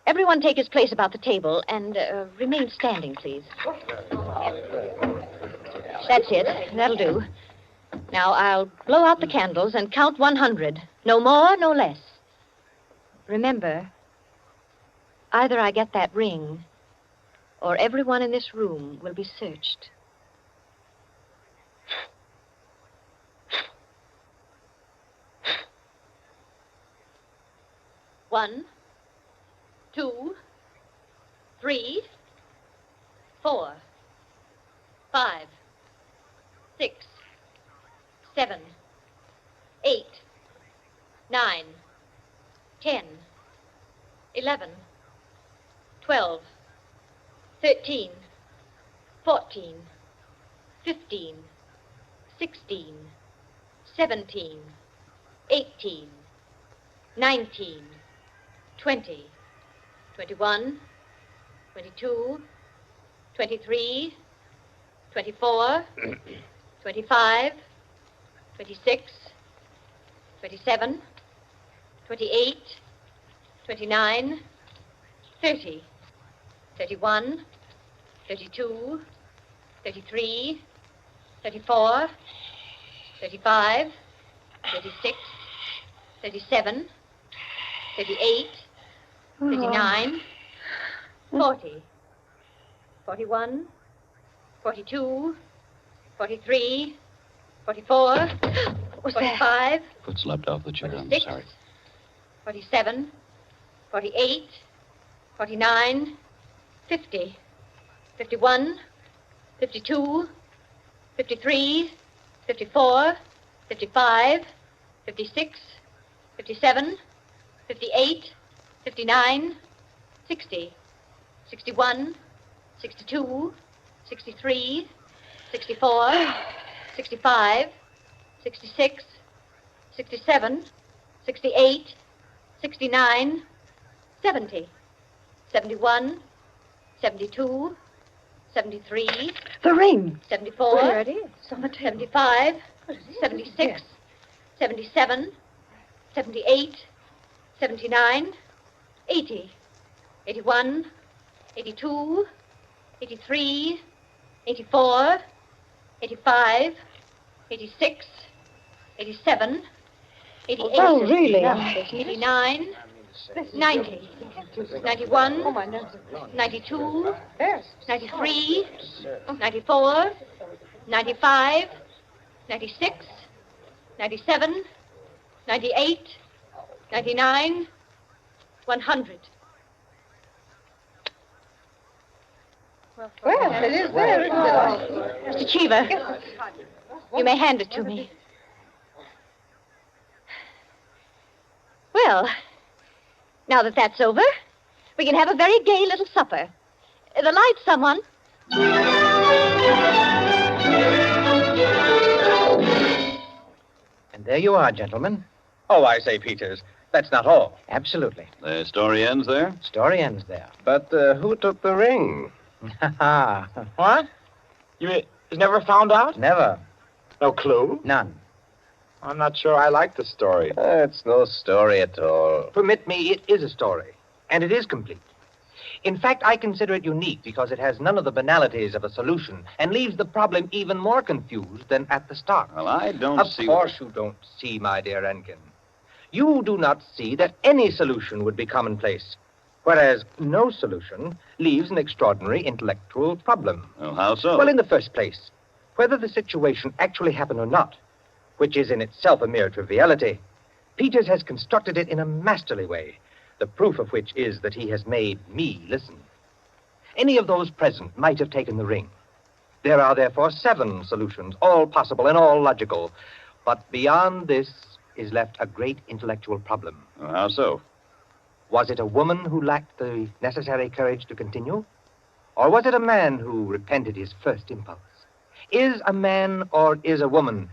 Speaker 10: Everyone take his place about the table and remain standing, please. That's it. That'll do. Now, I'll blow out the candles and count 100. No more, no less. Remember, either I get that ring, or everyone in this room will be searched. One, 2, 3, 4, 5, 6, 7, 8, 9, 10, 11, 12, 13, 14, 15, 16, 17, 18, 19, 20, 21, 22, 23, 24, 25, 26, 27, 28, 29, 30, 31, 32, 33, 34, 35, 36, 37, 38, 39, 40, 41, 42, 43, 44, 45,
Speaker 17: Foot slipped off the chair. I'm
Speaker 10: 46,
Speaker 17: sorry.
Speaker 10: 47, 48, 49, 50, 51, 52, 53, 54, 55, 56, 57, 58, 59, 60, 61, 62, 63, 64, 65, 66, 67, 68, 69, 70, 71, 72, 73.
Speaker 9: The ring.
Speaker 10: 74.
Speaker 9: There it is.
Speaker 10: 75, 76, 77, 78, 79, 80, 81, 82, 83, 84, 85, 86, 87, 88,
Speaker 9: Oh, really?
Speaker 10: 89, 90, 91, 92, 93, 94, 95, 96, 97, 98, 99, 100.
Speaker 9: Well, it is there, isn't it?
Speaker 10: Mr. Cheever, you may hand it to me. Well, now that that's over, we can have a very gay little supper. The lights, someone.
Speaker 2: There you are, gentlemen.
Speaker 13: Oh, I say, Peters, that's not all.
Speaker 2: Absolutely.
Speaker 17: The story ends there?
Speaker 2: Story ends there.
Speaker 11: But who took the ring?
Speaker 2: What?
Speaker 11: It's never found out?
Speaker 2: Never.
Speaker 11: No clue?
Speaker 2: None.
Speaker 11: I'm not sure I like the story.
Speaker 13: It's no story at all.
Speaker 2: Permit me, it is a story, and it is complete. In fact, I consider it unique because it has none of the banalities of a solution and leaves the problem even more confused than at the start.
Speaker 17: Well, I don't
Speaker 2: Of
Speaker 17: see...
Speaker 2: course you don't see, my dear Rankin. You do not see that any solution would be commonplace, whereas no solution leaves an extraordinary intellectual problem.
Speaker 17: Well, how so?
Speaker 2: Well, in the first place, whether the situation actually happened or not, which is in itself a mere triviality, Peters has constructed it in a masterly way, the proof of which is that he has made me listen. Any of those present might have taken the ring. There are therefore 7 solutions, all possible and all logical. But beyond this is left a great intellectual problem.
Speaker 17: Well, how so?
Speaker 2: Was it a woman who lacked the necessary courage to continue? Or was it a man who repented his first impulse? Is a man or is a woman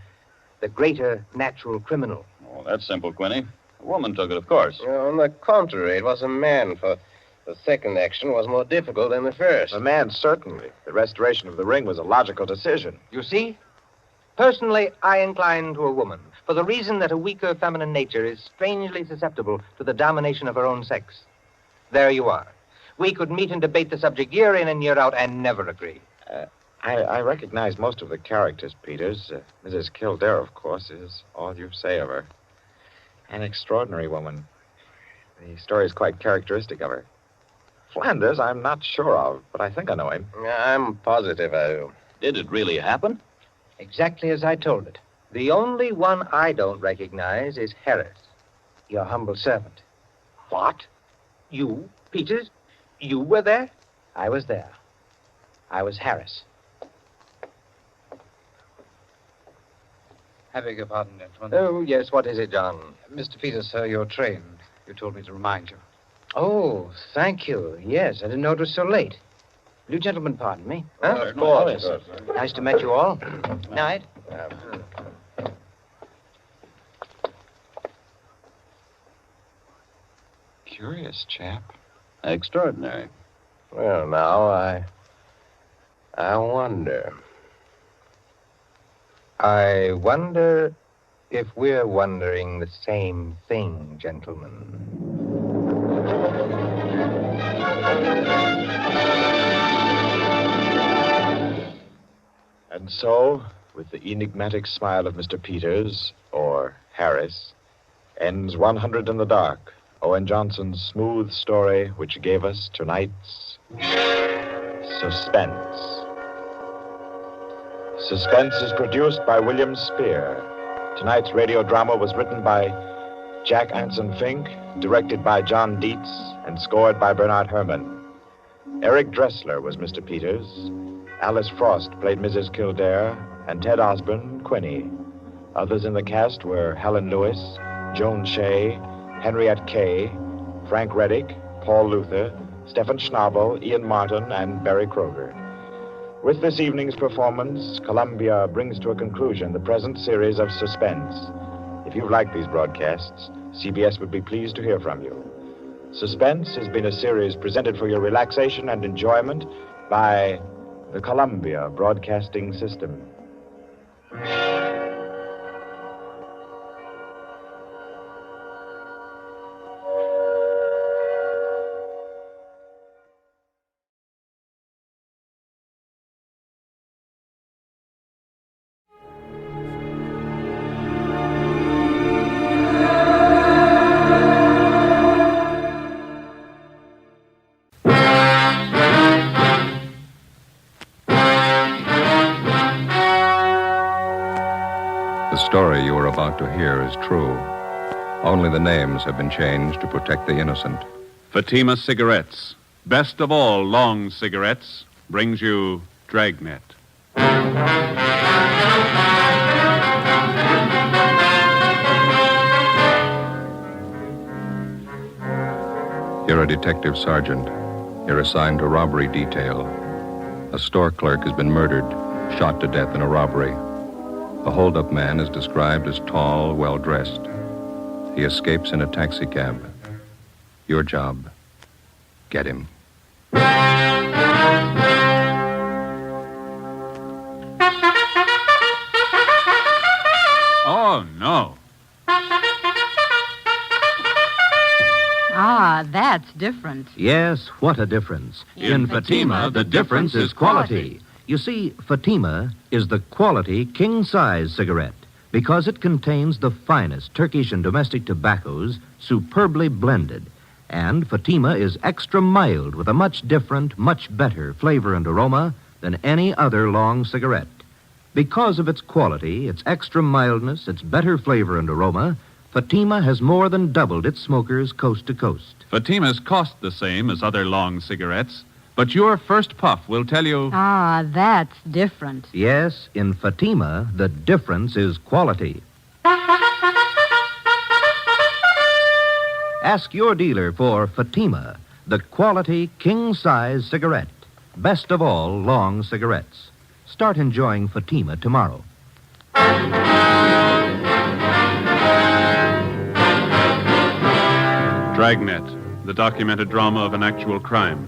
Speaker 2: the greater natural criminal?
Speaker 17: Oh, that's simple, Quinny. A woman took it, of course.
Speaker 13: On the contrary, it was a man, for the second action was more difficult than the first.
Speaker 11: A man, certainly. The restoration of the ring was a logical decision.
Speaker 2: You see? Personally, I incline to a woman, for the reason that a weaker feminine nature is strangely susceptible to the domination of her own sex. There you are. We could meet and debate the subject year in and year out and never agree.
Speaker 11: I recognize most of the characters, Peters. Mrs. Kildare, of course, is all you say of her. An extraordinary woman. The story is quite characteristic of her. Flanders, I'm not sure of, but I think I know him.
Speaker 13: I'm positive I do.
Speaker 17: Did it really happen?
Speaker 2: Exactly as I told it. The only one I don't recognize is Harris, your humble servant. What? You, Peters? You were there? I was there. I was Harris.
Speaker 14: I beg your pardon, gentlemen.
Speaker 2: Oh, yes, what is it, John?
Speaker 14: Mr. Peters, sir, your train. You told me to remind you.
Speaker 2: Oh, thank you. Yes, I didn't know it was so late. Will you gentlemen pardon me?
Speaker 13: Of course.
Speaker 2: Nice to meet you all. Night.
Speaker 11: Curious chap.
Speaker 17: Extraordinary.
Speaker 13: Well, now, I wonder. I wonder if we're wondering the same thing, gentlemen.
Speaker 11: And so, with the enigmatic smile of Mr. Peters, or Harris, ends 100 in the Dark, Owen Johnson's smooth story which gave us tonight's Suspense. Suspense is produced by William Spear. Tonight's radio drama was written by Jack Anson Fink, directed by John Dietz, and scored by Bernard Herrmann. Eric Dressler was Mr. Peters. Alice Frost played Mrs. Kildare, and Ted Osborne, Quinny. Others in the cast were Helen Lewis, Joan Shea, Henriette Kay, Frank Reddick, Paul Luther, Stephen Schnabel, Ian Martin, and Barry Kroger. With this evening's performance, Columbia brings to a conclusion the present series of Suspense. If you've liked these broadcasts, CBS would be pleased to hear from you. Suspense has been a series presented for your relaxation and enjoyment by the Columbia Broadcasting System.
Speaker 18: The story you are about to hear is true. Only the names have been changed to protect the innocent.
Speaker 23: Fatima Cigarettes, best of all long cigarettes, brings you Dragnet.
Speaker 18: You're a detective sergeant. You're assigned to robbery detail. A store clerk has been murdered, shot to death in a robbery. The holdup man is described as tall, well-dressed. He escapes in a taxicab. Your job, get him.
Speaker 23: Oh, no.
Speaker 9: Ah, that's different.
Speaker 3: Yes, what a difference.
Speaker 9: In Fatima, the difference is quality.
Speaker 3: You see, Fatima is the quality king-size cigarette because it contains the finest Turkish and domestic tobaccos superbly blended. And Fatima is extra mild with a much different, much better flavor and aroma than any other long cigarette. Because of its quality, its extra mildness, its better flavor and aroma, Fatima has more than doubled its smokers coast to coast.
Speaker 23: Fatimas cost the same as other long cigarettes, but your first puff will tell you...
Speaker 9: Ah, that's different.
Speaker 3: Yes, in Fatima, the difference is quality. Ask your dealer for Fatima, the quality king-size cigarette. Best of all long cigarettes. Start enjoying Fatima tomorrow.
Speaker 23: Dragnet, the documented drama of an actual crime.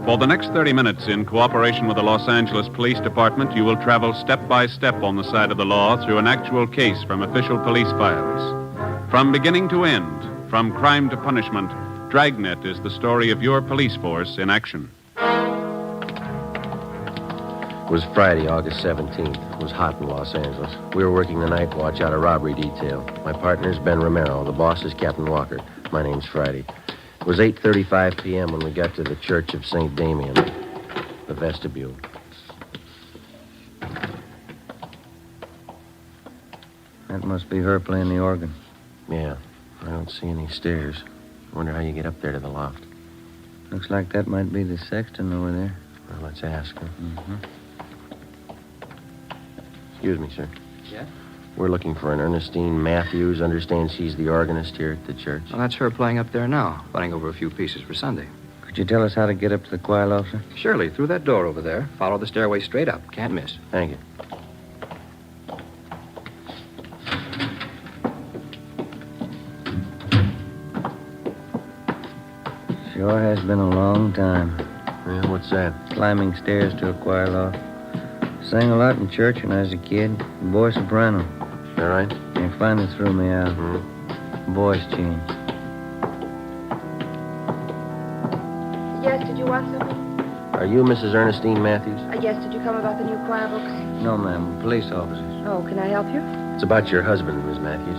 Speaker 23: For the next 30 minutes, in cooperation with the Los Angeles Police Department, you will travel step by step on the side of the law through an actual case from official police files. From beginning to end, from crime to punishment, Dragnet is the story of your police force in action.
Speaker 4: It was Friday, August 17th. It was hot in Los Angeles. We were working the night watch out of robbery detail. My partner's Ben Romero. The boss is Captain Walker. My name's Friday. It was 8:35 p.m. when we got to the Church of St. Damien, the vestibule.
Speaker 6: That must be her playing the organ.
Speaker 4: Yeah, I don't see any stairs. I wonder how you get up there to the loft.
Speaker 6: Looks like that might be the sexton over there.
Speaker 4: Well, let's ask her.
Speaker 6: Mm-hmm.
Speaker 4: Excuse me, sir.
Speaker 14: Yeah?
Speaker 4: We're looking for an Ernestine Matthews. Understand she's the organist here at the church.
Speaker 14: Well, that's her playing up there now, running over a few pieces for Sunday.
Speaker 6: Could you tell us how to get up to the choir loft, sir?
Speaker 14: Surely, through that door over there. Follow the stairway straight up. Can't miss.
Speaker 4: Thank you.
Speaker 6: Sure has been a long time.
Speaker 4: Yeah, what's that?
Speaker 6: Climbing stairs to a choir loft. Sang a lot in church when I was a kid. Boy soprano.
Speaker 4: All right?
Speaker 6: They finally threw me out. Voice change.
Speaker 16: Yes, did you want something?
Speaker 4: Are you Mrs. Ernestine Matthews?
Speaker 16: Yes, did you come about the new choir books?
Speaker 6: No, ma'am. Police officers.
Speaker 16: Oh, can I help you?
Speaker 4: It's about your husband, Miss Matthews.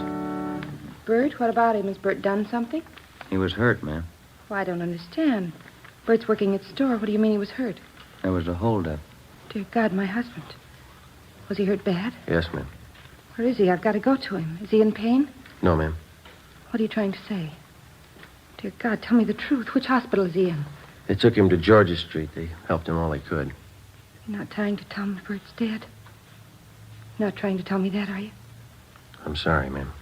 Speaker 16: Bert, what about him? Has Bert done something?
Speaker 6: He was hurt, ma'am.
Speaker 16: Well, I don't understand. Bert's working at the store. What do you mean he was hurt?
Speaker 6: There was a holdup.
Speaker 16: Dear God, my husband. Was he hurt bad?
Speaker 4: Yes, ma'am.
Speaker 16: Where is he? I've got to go to him. Is he in pain?
Speaker 4: No, ma'am.
Speaker 16: What are you trying to say? Dear God, tell me the truth. Which hospital is he in?
Speaker 4: They took him to Georgia Street. They helped him all they could.
Speaker 16: You're not trying to tell me Bert's dead? You're not trying to tell me that, are you?
Speaker 4: I'm sorry, ma'am.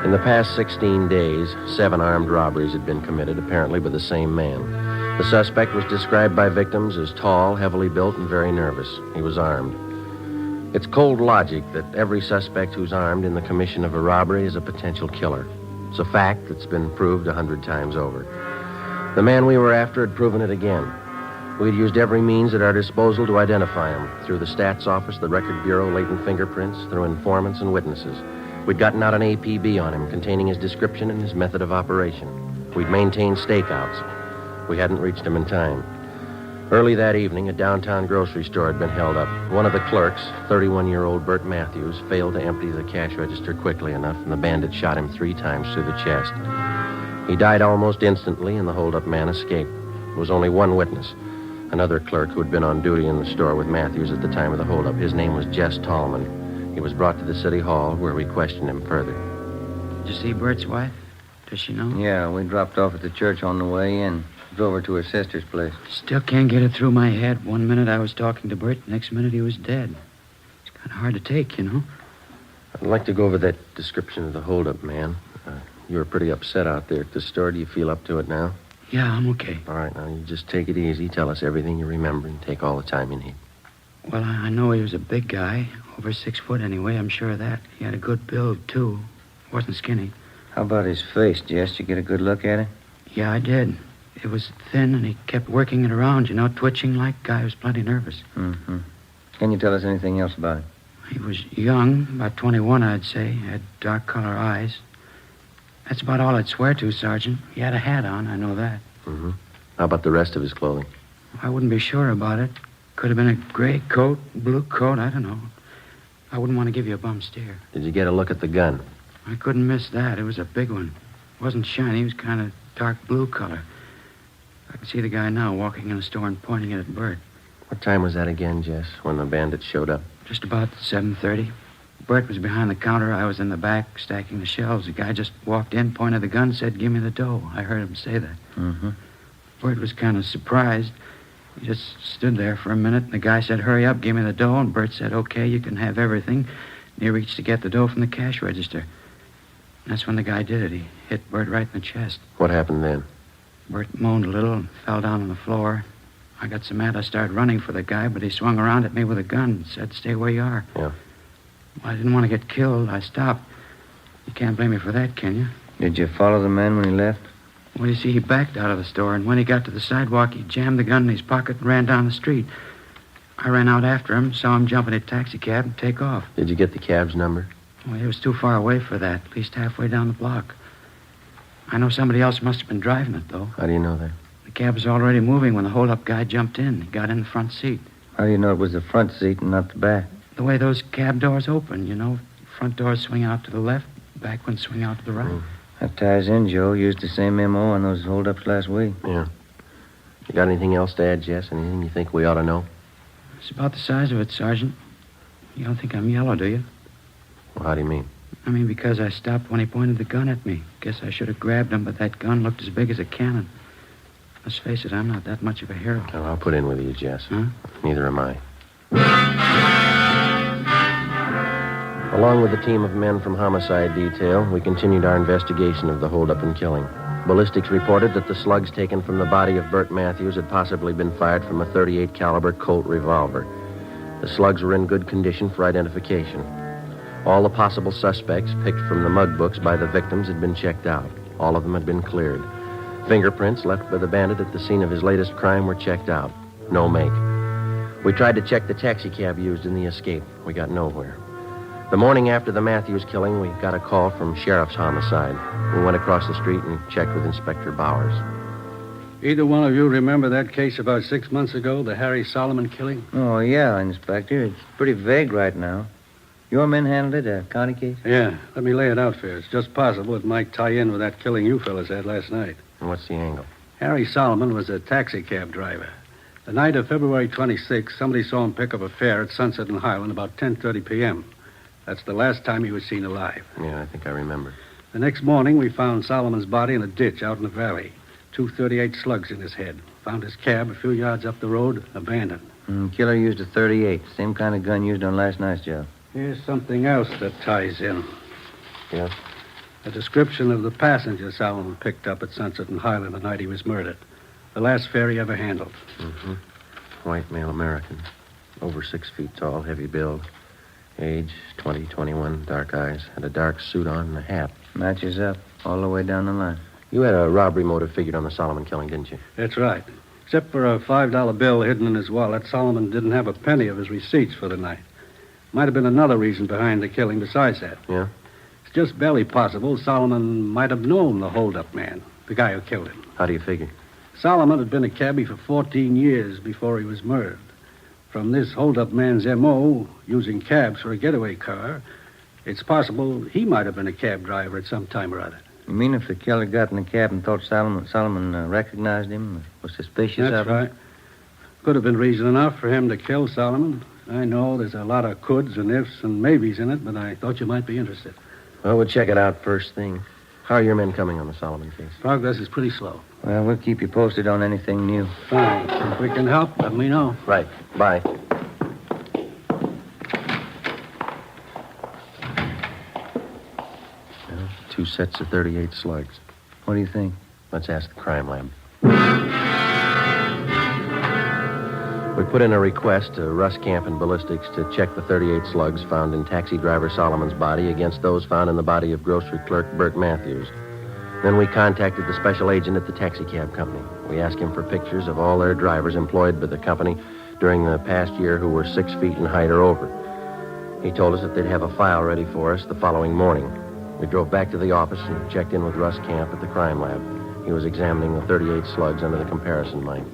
Speaker 4: In the past 16 days, 7 armed robberies had been committed, apparently by the same man. The suspect was described by victims as tall, heavily built, and very nervous. He was armed. It's cold logic that every suspect who's armed in the commission of a robbery is a potential killer. It's a fact that's been proved 100 times over. The man we were after had proven it again. We'd used every means at our disposal to identify him, through the stats office, the record bureau, latent fingerprints, through informants and witnesses. We'd gotten out an APB on him containing his description and his method of operation. We'd maintained stakeouts. We hadn't reached him in time. Early that evening, a downtown grocery store had been held up. One of the clerks, 31-year-old Bert Matthews, failed to empty the cash register quickly enough, and the bandit shot him 3 times through the chest. He died almost instantly, and the hold-up man escaped. There was only one witness, another clerk who had been on duty in the store with Matthews at the time of the hold-up. His name was Jess Tallman. He was brought to the city hall, where we questioned him further.
Speaker 14: Did you see Bert's wife? Does she know?
Speaker 6: Yeah, we dropped off at the church on the way in. Drove her to her sister's place.
Speaker 14: Still can't get it through my head. One minute I was talking to Bert, next minute he was dead. It's kind of hard to take, you know.
Speaker 4: I'd like to go over that description of the holdup man. You were pretty upset out there at the store. Do you feel up to it now?
Speaker 14: Yeah, I'm okay.
Speaker 4: All right, now you just take it easy. Tell us everything you remember and take all the time you need.
Speaker 14: Well, I know he was a big guy. Over 6 foot anyway, I'm sure of that. He had a good build, too. Wasn't skinny.
Speaker 2: How about his face, Jess? Did you get a good look at it?
Speaker 14: Yeah, I did. It was thin, and he kept working it around, twitching like guy was plenty nervous.
Speaker 2: Mm-hmm. Can you tell us anything else about him?
Speaker 14: He was young, about 21, I'd say. Had dark color eyes. That's about all I'd swear to, Sergeant. He had a hat on, I know that.
Speaker 4: Mm-hmm. How about the rest of his clothing?
Speaker 14: I wouldn't be sure about it. Could have been a gray coat, blue coat, I don't know. I wouldn't want to give you a bum stare.
Speaker 4: Did you get a look at the gun?
Speaker 14: I couldn't miss that. It was a big one. It wasn't shiny. It was kind of dark blue color. I can see the guy now walking in the store and pointing it at Bert.
Speaker 4: What time was that again, Jess, when the bandits showed up?
Speaker 14: Just about 7:30. Bert was behind the counter. I was in the back stacking the shelves. The guy just walked in, pointed the gun, said, "Give me the dough." I heard him say that.
Speaker 2: Mm-hmm.
Speaker 14: Bert was kind of surprised. He just stood there for a minute, and the guy said, "Hurry up, give me the dough." And Bert said, "Okay, you can have everything." And he reached to get the dough from the cash register. And that's when the guy did it. He hit Bert right in the chest.
Speaker 4: What happened then?
Speaker 14: Bert moaned a little and fell down on the floor. I got so mad I started running for the guy, but he swung around at me with a gun and said, "Stay where you are."
Speaker 4: Yeah.
Speaker 14: Well, I didn't want to get killed. I stopped. You can't blame me for that, can you?
Speaker 2: Did you follow the man when he left?
Speaker 14: Well, you see, he backed out of the store, and when he got to the sidewalk, he jammed the gun in his pocket and ran down the street. I ran out after him, saw him jump in a taxicab and take off.
Speaker 4: Did you get the cab's number?
Speaker 14: Well, he was too far away for that, at least halfway down the block. I know somebody else must have been driving it, though.
Speaker 4: How do you know that?
Speaker 14: The cab was already moving when the hold-up guy jumped in. He got in the front seat.
Speaker 2: How do you know it was the front seat and not the back?
Speaker 14: The way those cab doors open, Front doors swing out to the left, back ones swing out to the right.
Speaker 2: That ties in, Joe. Used the same M.O. on those hold-ups last week.
Speaker 4: Yeah. You got anything else to add, Jess? Anything you think we ought to know?
Speaker 14: It's about the size of it, Sergeant. You don't think I'm yellow, do you?
Speaker 4: Well, how do you mean?
Speaker 14: I mean, because I stopped when he pointed the gun at me. Guess I should have grabbed him, but that gun looked as big as a cannon. Let's face it, I'm not that much of a hero.
Speaker 4: Oh, I'll put in with you, Jess.
Speaker 14: Huh?
Speaker 4: Neither am I. Along with a team of men from Homicide Detail, we continued our investigation of the holdup and killing. Ballistics reported that the slugs taken from the body of Burt Matthews had possibly been fired from a .38 caliber Colt revolver. The slugs were in good condition for identification. All the possible suspects picked from the mug books by the victims had been checked out. All of them had been cleared. Fingerprints left by the bandit at the scene of his latest crime were checked out. No make. We tried to check the taxicab used in the escape. We got nowhere. The morning after the Matthews killing, we got a call from Sheriff's Homicide. We went across the street and checked with Inspector Bowers.
Speaker 8: Either one of you remember that case about 6 months ago, the Harry Solomon killing?
Speaker 2: Oh, yeah, Inspector. It's pretty vague right now. Your men handled it, a county case?
Speaker 8: Yeah. Let me lay it out for you. It's just possible it might tie in with that killing you fellas had last night.
Speaker 4: And what's the angle?
Speaker 8: Harry Solomon was a taxicab driver. The night of February 26th, somebody saw him pick up a fare at Sunset and Highland about 10:30 p.m. That's the last time he was seen alive.
Speaker 4: Yeah, I think I remember.
Speaker 8: The next morning, we found Solomon's body in a ditch out in the valley. 238 slugs in his head. Found his cab a few yards up the road, abandoned.
Speaker 2: Killer used a .38, same kind of gun used on last night's job.
Speaker 8: Here's something else that ties in.
Speaker 4: Yeah?
Speaker 8: A description of the passenger Solomon picked up at Sunset and Highland the night he was murdered. The last fare he ever handled.
Speaker 4: Mm-hmm. White male American. Over 6 feet tall, heavy build. Age, 20, 21, dark eyes. Had a dark suit on and a hat.
Speaker 2: Matches up all the way down the line.
Speaker 4: You had a robbery motive figured on the Solomon killing, didn't you?
Speaker 8: That's right. Except for a $5 bill hidden in his wallet, Solomon didn't have a penny of his receipts for the night. Might have been another reason behind the killing besides that.
Speaker 4: Yeah?
Speaker 8: It's just barely possible Solomon might have known the hold-up man, the guy who killed him.
Speaker 4: How do you figure?
Speaker 8: Solomon had been a cabbie for 14 years before he was murdered. From this hold-up man's M.O., using cabs for a getaway car, it's possible he might have been a cab driver at some time or other.
Speaker 2: You mean if the killer got in the cab and thought Solomon recognized him, was suspicious
Speaker 8: That's
Speaker 2: of him?
Speaker 8: right. Could have been reason enough for him to kill Solomon. I know there's a lot of coulds and ifs and maybes in it, but I thought you might be interested.
Speaker 4: Well, we'll check it out first thing. How are your men coming on the Solomon case?
Speaker 8: Progress is pretty slow.
Speaker 2: Well, we'll keep you posted on anything new.
Speaker 8: Fine. If we can help, let me know.
Speaker 4: Right. Bye. Well, 2 sets of 38 slugs.
Speaker 2: What do you think?
Speaker 4: Let's ask the crime lab. We put in a request to Russ Camp and Ballistics to check the 38 slugs found in taxi driver Solomon's body against those found in the body of grocery clerk Bert Matthews. Then we contacted the special agent at the taxi cab company. We asked him for pictures of all their drivers employed by the company during the past year who were 6 feet in height or over. He told us that they'd have a file ready for us the following morning. We drove back to the office and checked in with Russ Camp at the crime lab. He was examining the 38 slugs under the comparison mine.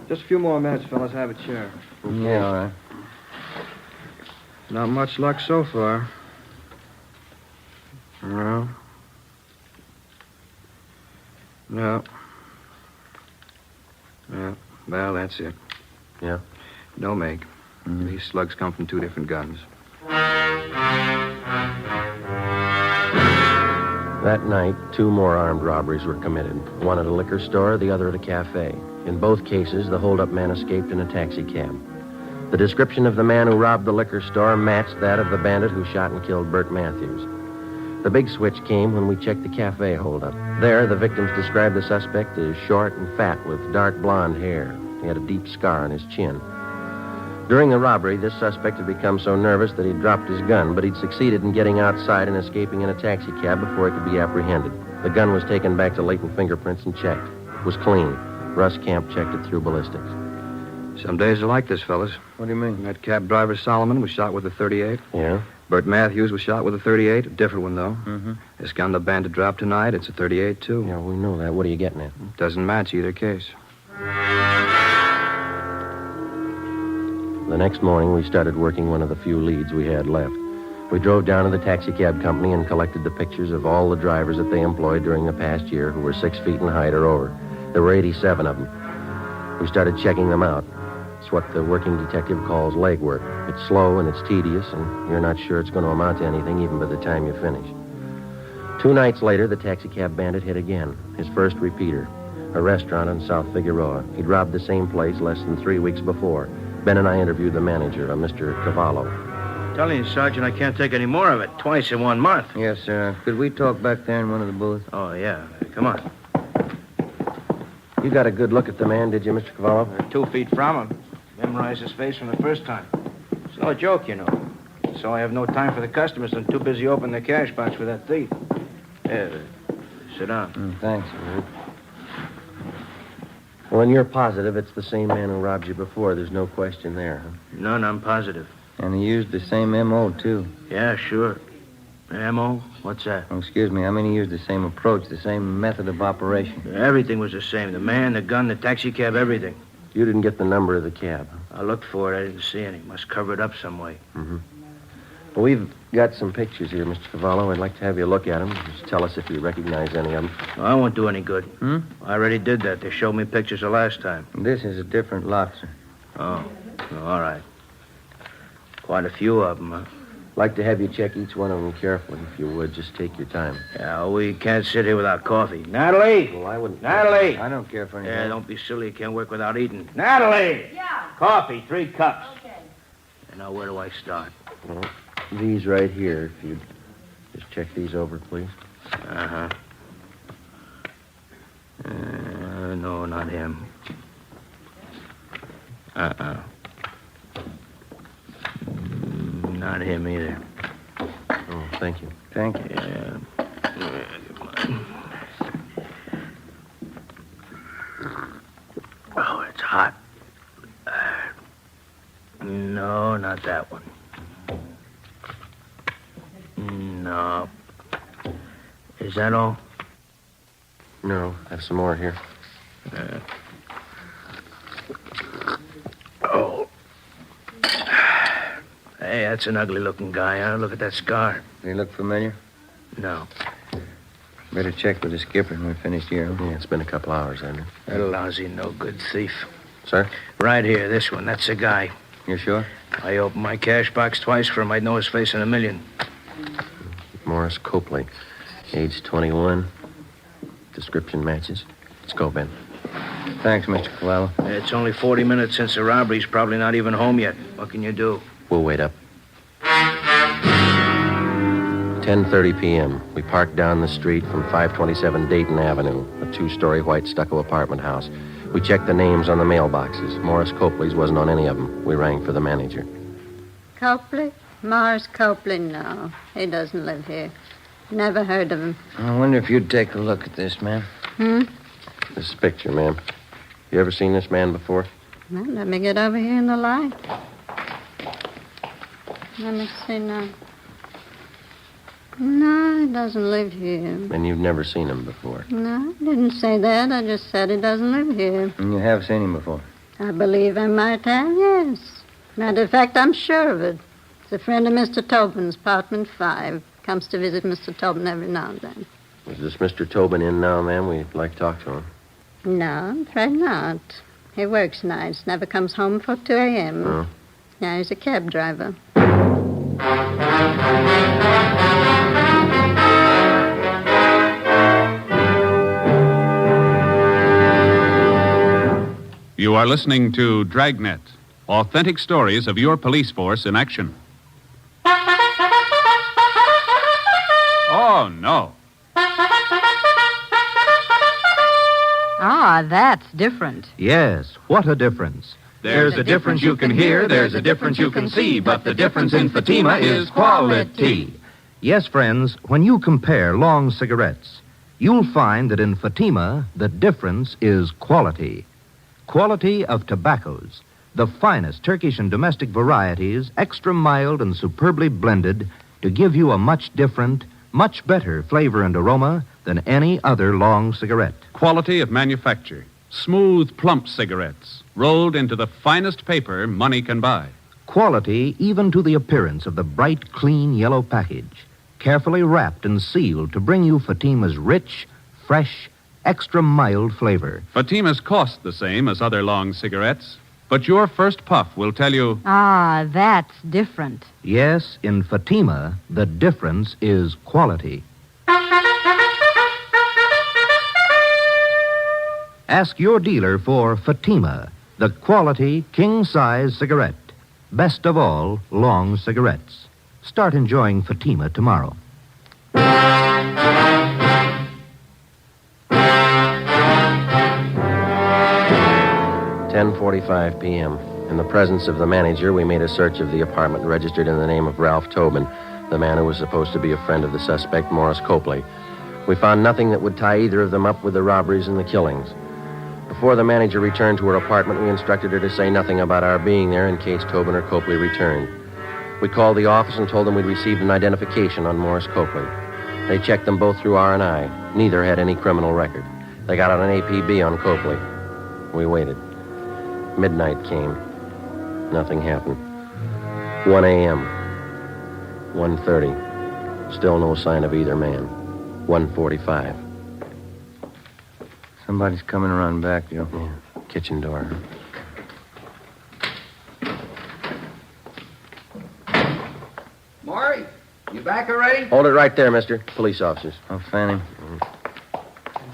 Speaker 14: Just a few more minutes, fellas. Have a chair.
Speaker 4: Yeah, all right.
Speaker 14: Not much luck so far. No. No. Yeah. Well, that's it.
Speaker 4: Yeah?
Speaker 14: No make. These slugs come from two different guns.
Speaker 4: That night, 2 more armed robberies were committed. One at a liquor store, the other at a cafe. In both cases, the holdup man escaped in a taxi cab. The description of the man who robbed the liquor store matched that of the bandit who shot and killed Bert Matthews. The big switch came when we checked the cafe holdup. There, the victims described the suspect as short and fat with dark blonde hair. He had a deep scar on his chin. During the robbery, this suspect had become so nervous that he'd dropped his gun, but he'd succeeded in getting outside and escaping in a taxi cab before he could be apprehended. The gun was taken back to latent fingerprints and checked. It was clean. Russ Camp checked it through ballistics.
Speaker 14: Some days are like this, fellas.
Speaker 4: What do you mean?
Speaker 14: That cab driver Solomon was shot with a .38.
Speaker 4: Yeah?
Speaker 14: Bert Matthews was shot with a .38. A different one, though.
Speaker 4: Mm-hmm.
Speaker 14: This gun the bandit dropped tonight, it's a .38, too.
Speaker 4: Yeah, we know that. What are you getting at?
Speaker 14: Doesn't match either case.
Speaker 4: The next morning, we started working one of the few leads we had left. We drove down to the taxi cab company and collected the pictures of all the drivers that they employed during the past year who were 6 feet in height or over. There were 87 of them. We started checking them out. It's what the working detective calls legwork. It's slow and it's tedious, and you're not sure it's going to amount to anything even by the time you finish. 2 nights later, the taxi cab bandit hit again, his first repeater, a restaurant on South Figueroa. He'd robbed the same place less than 3 weeks before. Ben and I interviewed the manager, a Mr. Cavallo.
Speaker 2: Telling you, Sergeant, I can't take any more of it. Twice in 1 month.
Speaker 6: Yes, sir. Could we talk back there in one of the booths?
Speaker 2: Oh, yeah. Come on.
Speaker 4: You got a good look at the man, did you, Mr. Cavallo?
Speaker 2: 2 feet from him. Memorized his face from the first time. It's no joke, you know. So I have no time for the customers. I'm too busy opening the cash box for that thief. Sit down.
Speaker 6: Thanks.
Speaker 4: Well, and you're positive it's the same man who robbed you before. There's no question there, huh?
Speaker 2: None, I'm positive.
Speaker 6: And he used the same M.O., too.
Speaker 2: Yeah, sure. M.O.? What's that?
Speaker 6: Oh, excuse me. I mean, he used the same approach, the same method of operation.
Speaker 2: Everything was the same. The man, the gun, the taxi cab, everything.
Speaker 4: You didn't get the number of the cab, huh?
Speaker 2: I looked for it. I didn't see any. Must cover it up some way.
Speaker 4: Mm-hmm. Well, we've got some pictures here, Mr. Cavallo. I'd like to have you look at them. Just tell us if you recognize any of them.
Speaker 2: Well, I won't do any good. I already did that. They showed me pictures the last time.
Speaker 6: This is a different lot, sir.
Speaker 2: Oh, all right. Quite a few of them, huh?
Speaker 4: I'd like to have you check each one of them carefully, if you would. Just take your time.
Speaker 2: Yeah, we can't sit here without coffee. Natalie!
Speaker 4: Well, I wouldn't...
Speaker 2: Natalie!
Speaker 6: I don't care for anything.
Speaker 2: Yeah, don't be silly. You can't work without eating. Natalie!
Speaker 21: Yeah.
Speaker 2: Coffee, 3 cups.
Speaker 21: Okay.
Speaker 2: And now, where do I start?
Speaker 4: Well, these right here, if you'd just check these over, please.
Speaker 2: Uh-huh. No, not him. Not him either.
Speaker 4: Oh, thank you.
Speaker 6: Thank you.
Speaker 2: Yeah. Oh, it's hot. No, not that one. No. Is that all?
Speaker 4: No, I have some more here.
Speaker 2: Oh. Hey, that's an ugly-looking guy, huh? Look at that scar.
Speaker 6: They look familiar?
Speaker 2: No.
Speaker 6: Better check with the skipper when we're finished here.
Speaker 4: Yeah, it's been a couple hours, hasn't it?
Speaker 2: That lousy, no-good thief.
Speaker 4: Sir?
Speaker 2: Right here, this one. That's the guy.
Speaker 6: You sure?
Speaker 2: I opened my cash box twice for him. I'd know his face in a million.
Speaker 4: Morris Copley, age 21. Description matches. Let's go, Ben.
Speaker 6: Thanks, Mr. Cavallo.
Speaker 2: It's only 40 minutes since the robbery. He's probably not even home yet. What can you do?
Speaker 4: We'll wait up. 10:30 p.m. We parked down the street from 527 Dayton Avenue, a two-story white stucco apartment house. We checked the names on the mailboxes. Morris Copley's wasn't on any of them. We rang for the manager.
Speaker 12: Copley? Morris Copley? No, he doesn't live here. Never heard of him.
Speaker 2: I wonder if you'd take a look at this, ma'am.
Speaker 4: This picture, ma'am. You ever seen this man before?
Speaker 12: Well, let me get over here in the light. Let me see now. No, he doesn't live here.
Speaker 4: And you've never seen him before?
Speaker 12: No, I didn't say that. I just said he doesn't live here.
Speaker 2: And you have seen him before?
Speaker 12: I believe I might have, yes. Matter of fact, I'm sure of it. He's a friend of Mr. Tobin's, apartment 5. Comes to visit Mr. Tobin every now and then.
Speaker 4: Is this Mr. Tobin in now, ma'am? We'd like to talk to him.
Speaker 12: No, I'm afraid not. He works nights, never comes home before 2 a.m.
Speaker 4: Oh.
Speaker 12: Yeah, he's a cab driver.
Speaker 23: You are listening to Dragnet, authentic stories of your police force in action. Oh, no.
Speaker 16: Ah, that's different.
Speaker 3: Yes, what a difference. There's a difference you can hear, there's a difference you can see, but the difference in Fatima is quality. Yes, friends, when you compare long cigarettes, you'll find that in Fatima, the difference is quality. Quality of tobaccos, the finest Turkish and domestic varieties, extra mild and superbly blended to give you a much different, much better flavor and aroma than any other long cigarette.
Speaker 23: Quality of manufacture. Smooth, plump cigarettes, rolled into the finest paper money can buy.
Speaker 3: Quality even to the appearance of the bright, clean yellow package, carefully wrapped and sealed to bring you Fatima's rich, fresh, extra mild flavor.
Speaker 23: Fatimas cost the same as other long cigarettes, but your first puff will tell you...
Speaker 16: Ah, that's different.
Speaker 3: Yes, in Fatima, the difference is quality. Ask your dealer for Fatima, the quality king-size cigarette. Best of all, long cigarettes. Start enjoying Fatima tomorrow.
Speaker 4: 10:45 p.m. In the presence of the manager, we made a search of the apartment registered in the name of Ralph Tobin, the man who was supposed to be a friend of the suspect, Morris Copley. We found nothing that would tie either of them up with the robberies and the killings. Before the manager returned to her apartment, we instructed her to say nothing about our being there in case Tobin or Copley returned. We called the office and told them we'd received an identification on Morris Copley. They checked them both through R&I. Neither had any criminal record. They got out an APB on Copley. We waited. Midnight came. Nothing happened. 1 a.m. 1:30. Still no sign of either man. 1:45.
Speaker 2: Somebody's coming around back, Joe.
Speaker 4: Yeah. Kitchen door.
Speaker 14: Maury, you back already?
Speaker 4: Hold it right there, mister. Police officers.
Speaker 2: Oh, Fanning.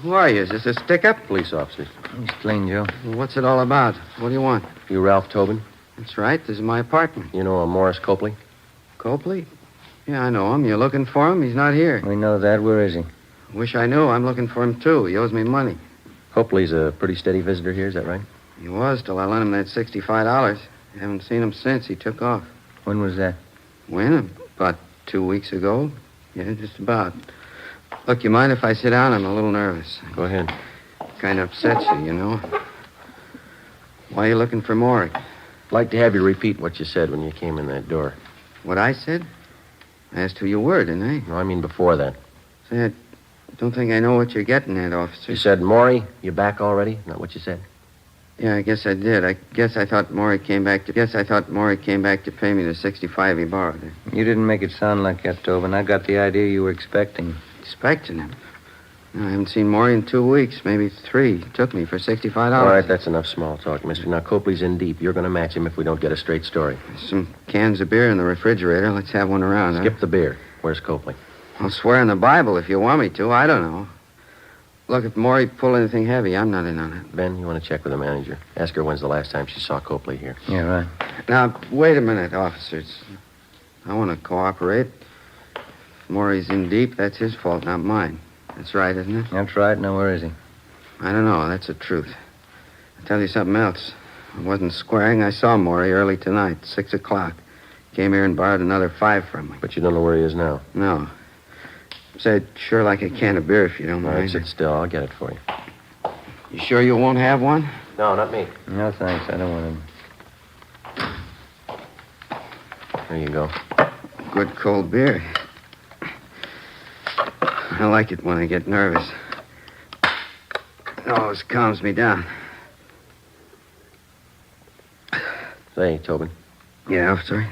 Speaker 14: Who are you? Is this a stick-up?
Speaker 4: Police officers.
Speaker 2: It's clean, Joe.
Speaker 14: What's it all about? What do you want?
Speaker 4: You Ralph Tobin?
Speaker 14: That's right. This is my apartment.
Speaker 4: You know a Morris Copley?
Speaker 14: Copley? Yeah, I know him. You looking for him? He's not here.
Speaker 2: We know that. Where is he?
Speaker 14: Wish I knew. I'm looking for him, too. He owes me money.
Speaker 4: Copley's a pretty steady visitor here, is that right?
Speaker 14: He was till I lent him that $65. Haven't seen him since. He took off.
Speaker 2: When was that?
Speaker 14: When? About 2 weeks ago. Yeah, just about. Look, you mind if I sit down? I'm a little nervous.
Speaker 4: Go ahead.
Speaker 14: Kind of upsets you, you know. Why are you looking for Maury?
Speaker 4: I'd like to have you repeat what you said when you came in that door.
Speaker 14: What I said? I asked who you were, didn't I?
Speaker 4: No, I mean before that.
Speaker 14: Say, I don't think I know what you're getting at, officer.
Speaker 4: You said, Maury, you back already? Not what you said?
Speaker 14: Yeah, I guess I did. I thought Maury came back to pay me the $65 he borrowed.
Speaker 2: You didn't make it sound like that, Tobin. I got the idea you were expecting.
Speaker 14: Expecting him? No, I haven't seen Maury in 2 weeks, maybe 3. He took me for $65.
Speaker 4: All right, that's enough small talk, mister. Now, Copley's in deep. You're going to match him if we don't get a straight story.
Speaker 14: Some cans of beer in the refrigerator. Let's have one around,
Speaker 4: Skip the beer. Where's Copley?
Speaker 14: I'll swear on the Bible if you want me to. I don't know. Look, if Maury pulled anything heavy, I'm not in on it.
Speaker 4: Ben, you want to check with the manager? Ask her when's the last time she saw Copley here.
Speaker 2: Yeah, right.
Speaker 14: Now, wait a minute, officers. I want to cooperate. Maury's in deep, that's his fault, not mine. That's right, isn't it?
Speaker 6: That's right. Now, where is he?
Speaker 14: I don't know. That's the truth. I'll tell you something else. I wasn't squaring. I saw Maury early tonight, 6 o'clock. Came here and borrowed another $5 from me.
Speaker 4: But you don't know where he is now?
Speaker 14: No. Said, sure like a can of beer if you don't
Speaker 4: All right,
Speaker 14: mind.
Speaker 4: sit still. I'll get it for you.
Speaker 14: You sure you won't have one?
Speaker 4: No, not me.
Speaker 6: No, thanks. I don't want him.
Speaker 4: There you go.
Speaker 14: Good cold beer. I like it when I get nervous. It always calms me down.
Speaker 4: Say, Tobin.
Speaker 14: Yeah, sorry.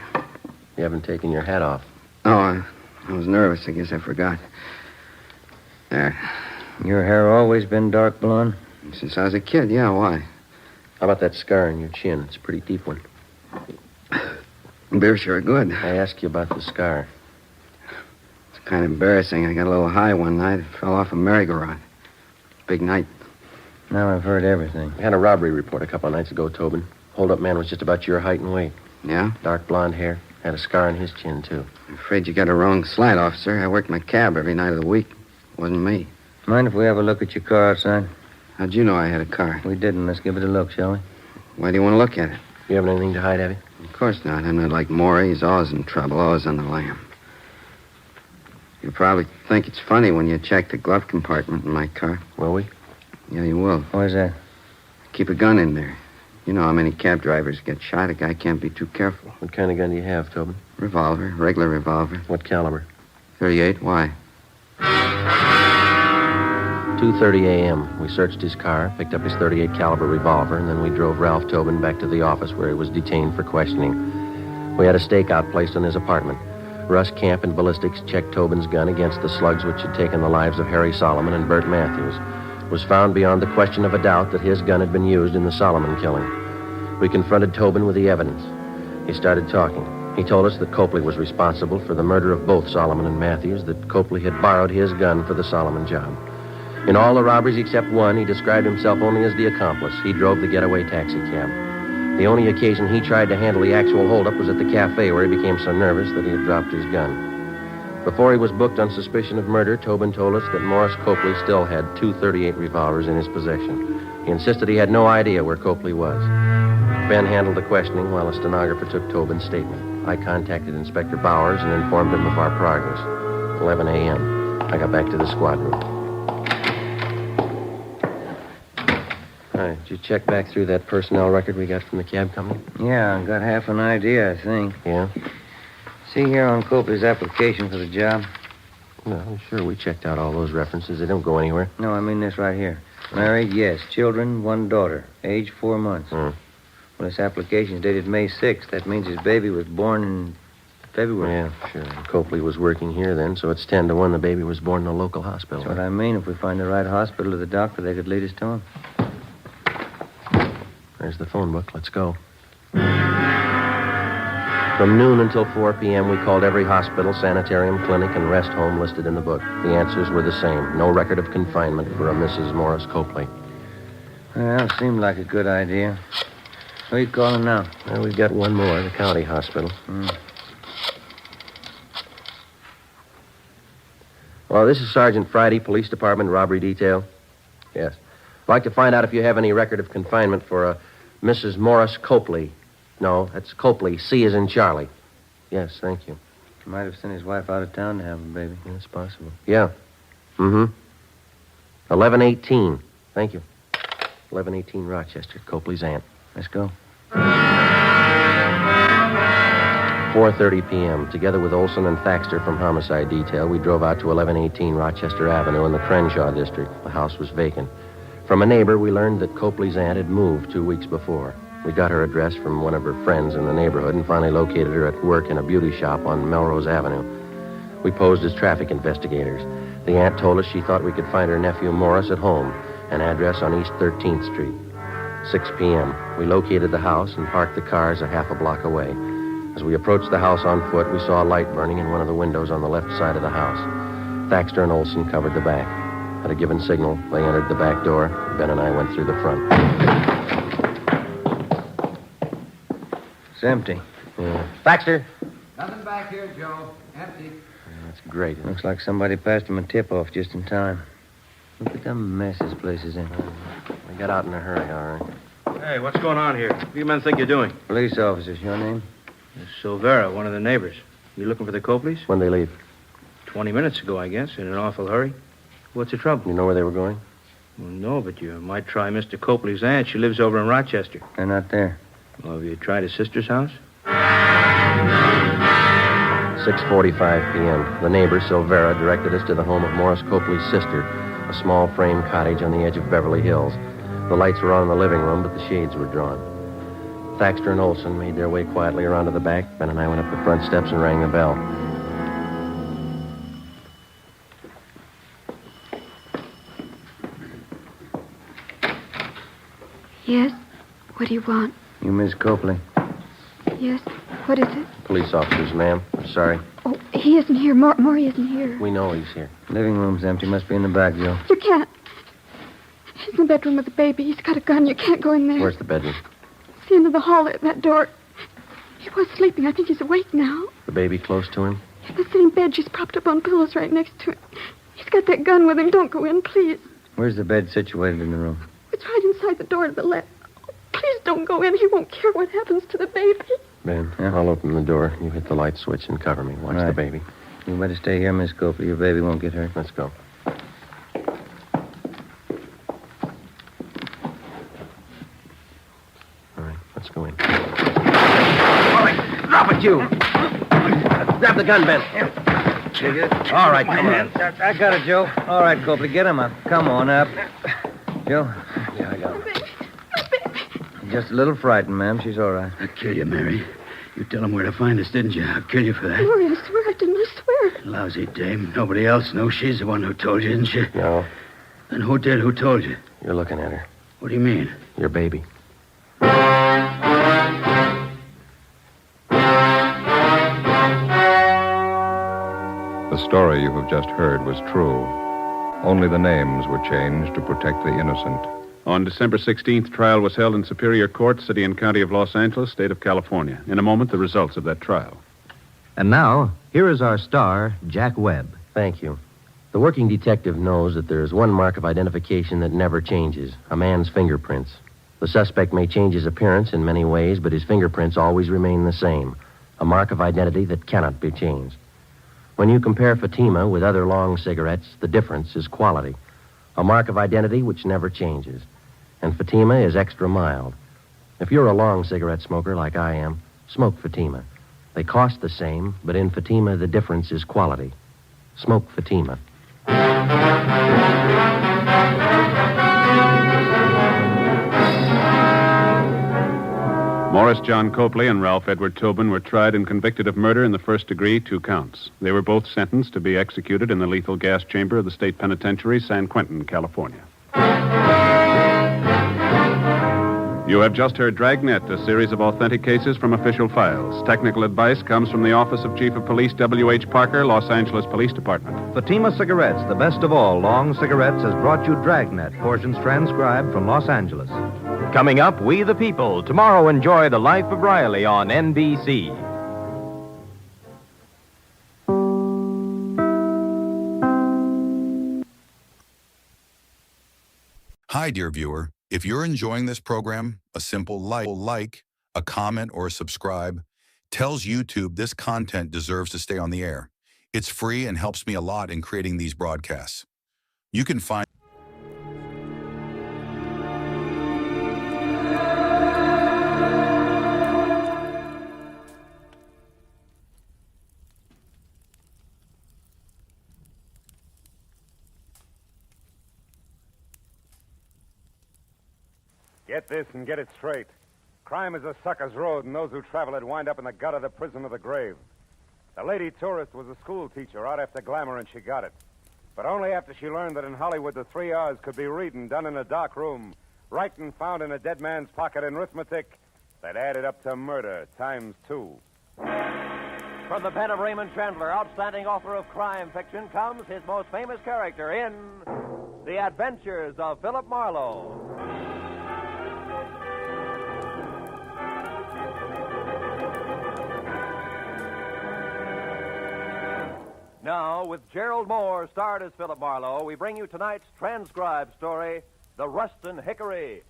Speaker 4: You haven't taken your hat off.
Speaker 14: Oh, I was nervous. I guess I forgot. There.
Speaker 6: Your hair always been dark blonde?
Speaker 14: Since I was a kid, yeah. Why?
Speaker 4: How about that scar on your chin? It's a pretty deep one.
Speaker 14: Beer's sure good.
Speaker 4: I asked you about the scar.
Speaker 14: It's kind of embarrassing. I got a little high one night. It fell off a merry-go-round. Big night.
Speaker 6: Now I've heard everything.
Speaker 4: We had a robbery report a couple of nights ago, Tobin. Hold-up man was just about your height and weight.
Speaker 14: Yeah?
Speaker 4: Dark blonde hair. Had a scar on his chin, too.
Speaker 14: I'm afraid you got a wrong slight, officer. I worked my cab every night of the week. It wasn't me.
Speaker 6: Mind if we have a look at your car outside?
Speaker 14: How'd you know I had a car?
Speaker 6: We didn't. Let's give it a look, shall we?
Speaker 14: Why do you want to look at it?
Speaker 4: You have anything to hide, have you?
Speaker 14: Of course not. I'm not like Maury. He's always in trouble, always on the lam. You'll probably think it's funny when you check the glove compartment in my car.
Speaker 4: Will we?
Speaker 14: Yeah, you will.
Speaker 6: Why's that?
Speaker 14: Keep a gun in there. You know how many cab drivers get shot. A guy can't be too careful.
Speaker 4: What kind of gun do you have, Tobin?
Speaker 14: Revolver. Regular revolver.
Speaker 4: What caliber?
Speaker 14: 38. Why?
Speaker 4: 2:30 a.m. We searched his car, picked up his 38 caliber revolver, and then we drove Ralph Tobin back to the office where he was detained for questioning. We had a stakeout placed on his apartment. Russ Camp and ballistics checked Tobin's gun against the slugs which had taken the lives of Harry Solomon and Bert Matthews. It was found beyond the question of a doubt that his gun had been used in the Solomon killing. We confronted Tobin with the evidence. He started talking. He told us that Copley was responsible for the murder of both Solomon and Matthews, that Copley had borrowed his gun for the Solomon job. In all the robberies except one, he described himself only as the accomplice. He drove the getaway taxi cab. The only occasion he tried to handle the actual holdup was at the cafe, where he became so nervous that he had dropped his gun. Before he was booked on suspicion of murder, Tobin told us that Morris Copley still had 2 .38 revolvers in his possession. He insisted he had no idea where Copley was. Ben handled the questioning while a stenographer took Tobin's statement. I contacted Inspector Bowers and informed him of our progress. 11 a.m. I got back to the squad room. All right, did you check back through that personnel record we got from the cab company?
Speaker 6: Yeah, I got half an idea, I think.
Speaker 4: Yeah?
Speaker 6: See here on Copley's application for the job?
Speaker 4: No, sure, we checked out all those references. They don't go anywhere.
Speaker 6: No, I mean this right here. Married, yes. Children, 1 daughter. Age 4 months. Well, this application's dated May 6th. That means his baby was born in February.
Speaker 4: Yeah, sure. Copley was working here then, so it's 10 to 1 the baby was born in a local hospital.
Speaker 6: That's what I mean. If we find the right hospital or the doctor, they could lead us to him.
Speaker 4: There's the phone book. Let's go. From noon until 4 p.m., we called every hospital, sanitarium, clinic, and rest home listed in the book. The answers were the same. No record of confinement for a Mrs. Morris Copley.
Speaker 6: Well, seemed like a good idea. Who are you calling now?
Speaker 4: Well, we've got one more, the county hospital. Well, this is Sergeant Friday, Police Department, Robbery Detail. Yes. I'd like to find out if you have any record of confinement for a Mrs. Morris Copley. No, that's Copley. C as in Charlie. Yes, thank you.
Speaker 6: He might have sent his wife out of town to have him, baby.
Speaker 4: That's possible. Yeah. 1118. Thank you. 1118 Rochester, Copley's aunt.
Speaker 6: Let's go.
Speaker 4: 4:30 p.m. Together with Olson and Thaxter from Homicide Detail, we drove out to 1118 Rochester Avenue in the Crenshaw district. The house was vacant. From a neighbor, we learned that Copley's aunt had moved 2 weeks before. We got her address from one of her friends in the neighborhood and finally located her at work in a beauty shop on Melrose Avenue. We posed as traffic investigators. The aunt told us she thought we could find her nephew Morris at home, an address on East 13th Street. 6 p.m. We located the house and parked the cars a half a block away. As we approached the house on foot, we saw a light burning in one of the windows on the left side of the house. Thaxter and Olson covered the back. At a given signal, they entered the back door. Ben and I went through the front. It's
Speaker 6: empty.
Speaker 4: Yeah. Thaxter!
Speaker 14: Nothing back here, Joe. Empty.
Speaker 4: Let's great.
Speaker 6: Looks like somebody passed him a tip-off just in time. Look at the mess this place is in.
Speaker 4: We got out in a hurry, all right.
Speaker 1: Hey, what's going on here? What do you men think you're doing?
Speaker 6: Police officers, your name?
Speaker 1: Silvera, one of the neighbors. You looking for the Copleys?
Speaker 4: When'd they leave?
Speaker 1: 20 minutes ago, I guess, in an awful hurry. What's the trouble?
Speaker 4: You know where they were going?
Speaker 1: Well, no, but you might try Mr. Copley's aunt. She lives over in Rochester.
Speaker 6: They're not there.
Speaker 1: Well, have you tried his sister's house?
Speaker 4: 6:45 p.m. The neighbor, Silvera, directed us to the home of Morris Copley's sister, a small frame cottage on the edge of Beverly Hills. The lights were on in the living room, but the shades were drawn. Thaxter and Olson made their way quietly around to the back. Ben and I went up the front steps and rang the bell.
Speaker 16: Yes? What do you want?
Speaker 6: You Miss Copley?
Speaker 16: Yes? What is it?
Speaker 4: Police officers, ma'am. I'm sorry.
Speaker 16: Oh, he isn't here. Maury isn't here.
Speaker 4: We know he's here.
Speaker 6: Living room's empty. Must be in the back, Joe.
Speaker 16: You can't. He's in the bedroom with the baby. He's got a gun. You can't go in there.
Speaker 4: Where's the bedroom?
Speaker 16: It's the end of the hall at that door. He was sleeping. I think he's awake now.
Speaker 4: The baby close to him?
Speaker 16: In the same bed. She's propped up on pillows right next to him. He's got that gun with him. Don't go in, please.
Speaker 6: Where's the bed situated in the room?
Speaker 16: It's right inside the door to the left. Oh, please don't go in. He won't care what happens to the baby.
Speaker 4: Ben, I'll open the door. You hit the light switch and cover me. Watch
Speaker 6: Right.
Speaker 4: the baby.
Speaker 6: You better stay here, Miss Copley. Your baby won't get hurt.
Speaker 4: Let's go. All right, let's go in.
Speaker 1: All right, drop it, you. Grab the gun, Ben. All right, come on.
Speaker 6: I got it, Joe. All right, Copley, get him up. Come on up. Joe?
Speaker 4: Yeah, I got him.
Speaker 6: Just a little frightened, ma'am. She's all right.
Speaker 8: I'll kill you, Mary. You tell him where to find us, didn't you? I'll kill you for that.
Speaker 16: Maury, I swear I didn't. I swear.
Speaker 8: Lousy dame. Nobody else knows. She's the one who told you, isn't she?
Speaker 4: No.
Speaker 8: And who did? Who told you?
Speaker 4: You're looking at her.
Speaker 8: What do you mean?
Speaker 4: Your baby.
Speaker 18: The story you have just heard was true. Only the names were changed to protect the innocent.
Speaker 23: On December 16th, trial was held in Superior Court, City and County of Los Angeles, State of California. In a moment, the results of that trial.
Speaker 3: And now, here is our star, Jack Webb.
Speaker 4: Thank you. The working detective knows that there is one mark of identification that never changes, a man's fingerprints. The suspect may change his appearance in many ways, but his fingerprints always remain the same, a mark of identity that cannot be changed. When you compare Fatima with other long cigarettes, the difference is quality, a mark of identity which never changes. And Fatima is extra mild. If you're a long cigarette smoker like I am, smoke Fatima. They cost the same, but in Fatima, the difference is quality. Smoke Fatima.
Speaker 23: Morris John Copley and Ralph Edward Tobin were tried and convicted of murder in the first degree, 2 counts. They were both sentenced to be executed in the lethal gas chamber of the state penitentiary, San Quentin, California. You have just heard Dragnet, a series of authentic cases from official files. Technical advice comes from the Office of Chief of Police W.H. Parker, Los Angeles Police Department.
Speaker 3: Fatima Cigarettes, the best of all long cigarettes, has brought you Dragnet, portions transcribed from Los Angeles.
Speaker 19: Coming up, We the People. Tomorrow, enjoy The Life of Riley on NBC.
Speaker 22: Hi, dear viewer. If you're enjoying this program, a simple like, a comment, or a subscribe tells YouTube this content deserves to stay on the air. It's free and helps me a lot in creating these broadcasts. You can find...
Speaker 5: Get this and get it straight. Crime is a sucker's road, and those who travel it wind up in the gut of the prison of the grave. The lady tourist was a school teacher out after glamour, and she got it. But only after she learned that in Hollywood the 3 R's could be reading done in a dark room, writing found in a dead man's pocket, and arithmetic that added up to murder times 2.
Speaker 7: From the pen of Raymond Chandler, outstanding author of crime fiction, comes his most famous character in The Adventures of Philip Marlowe. Now, with Gerald Moore starred as Philip Marlowe, we bring you tonight's transcribed story, The Ruston Hickory.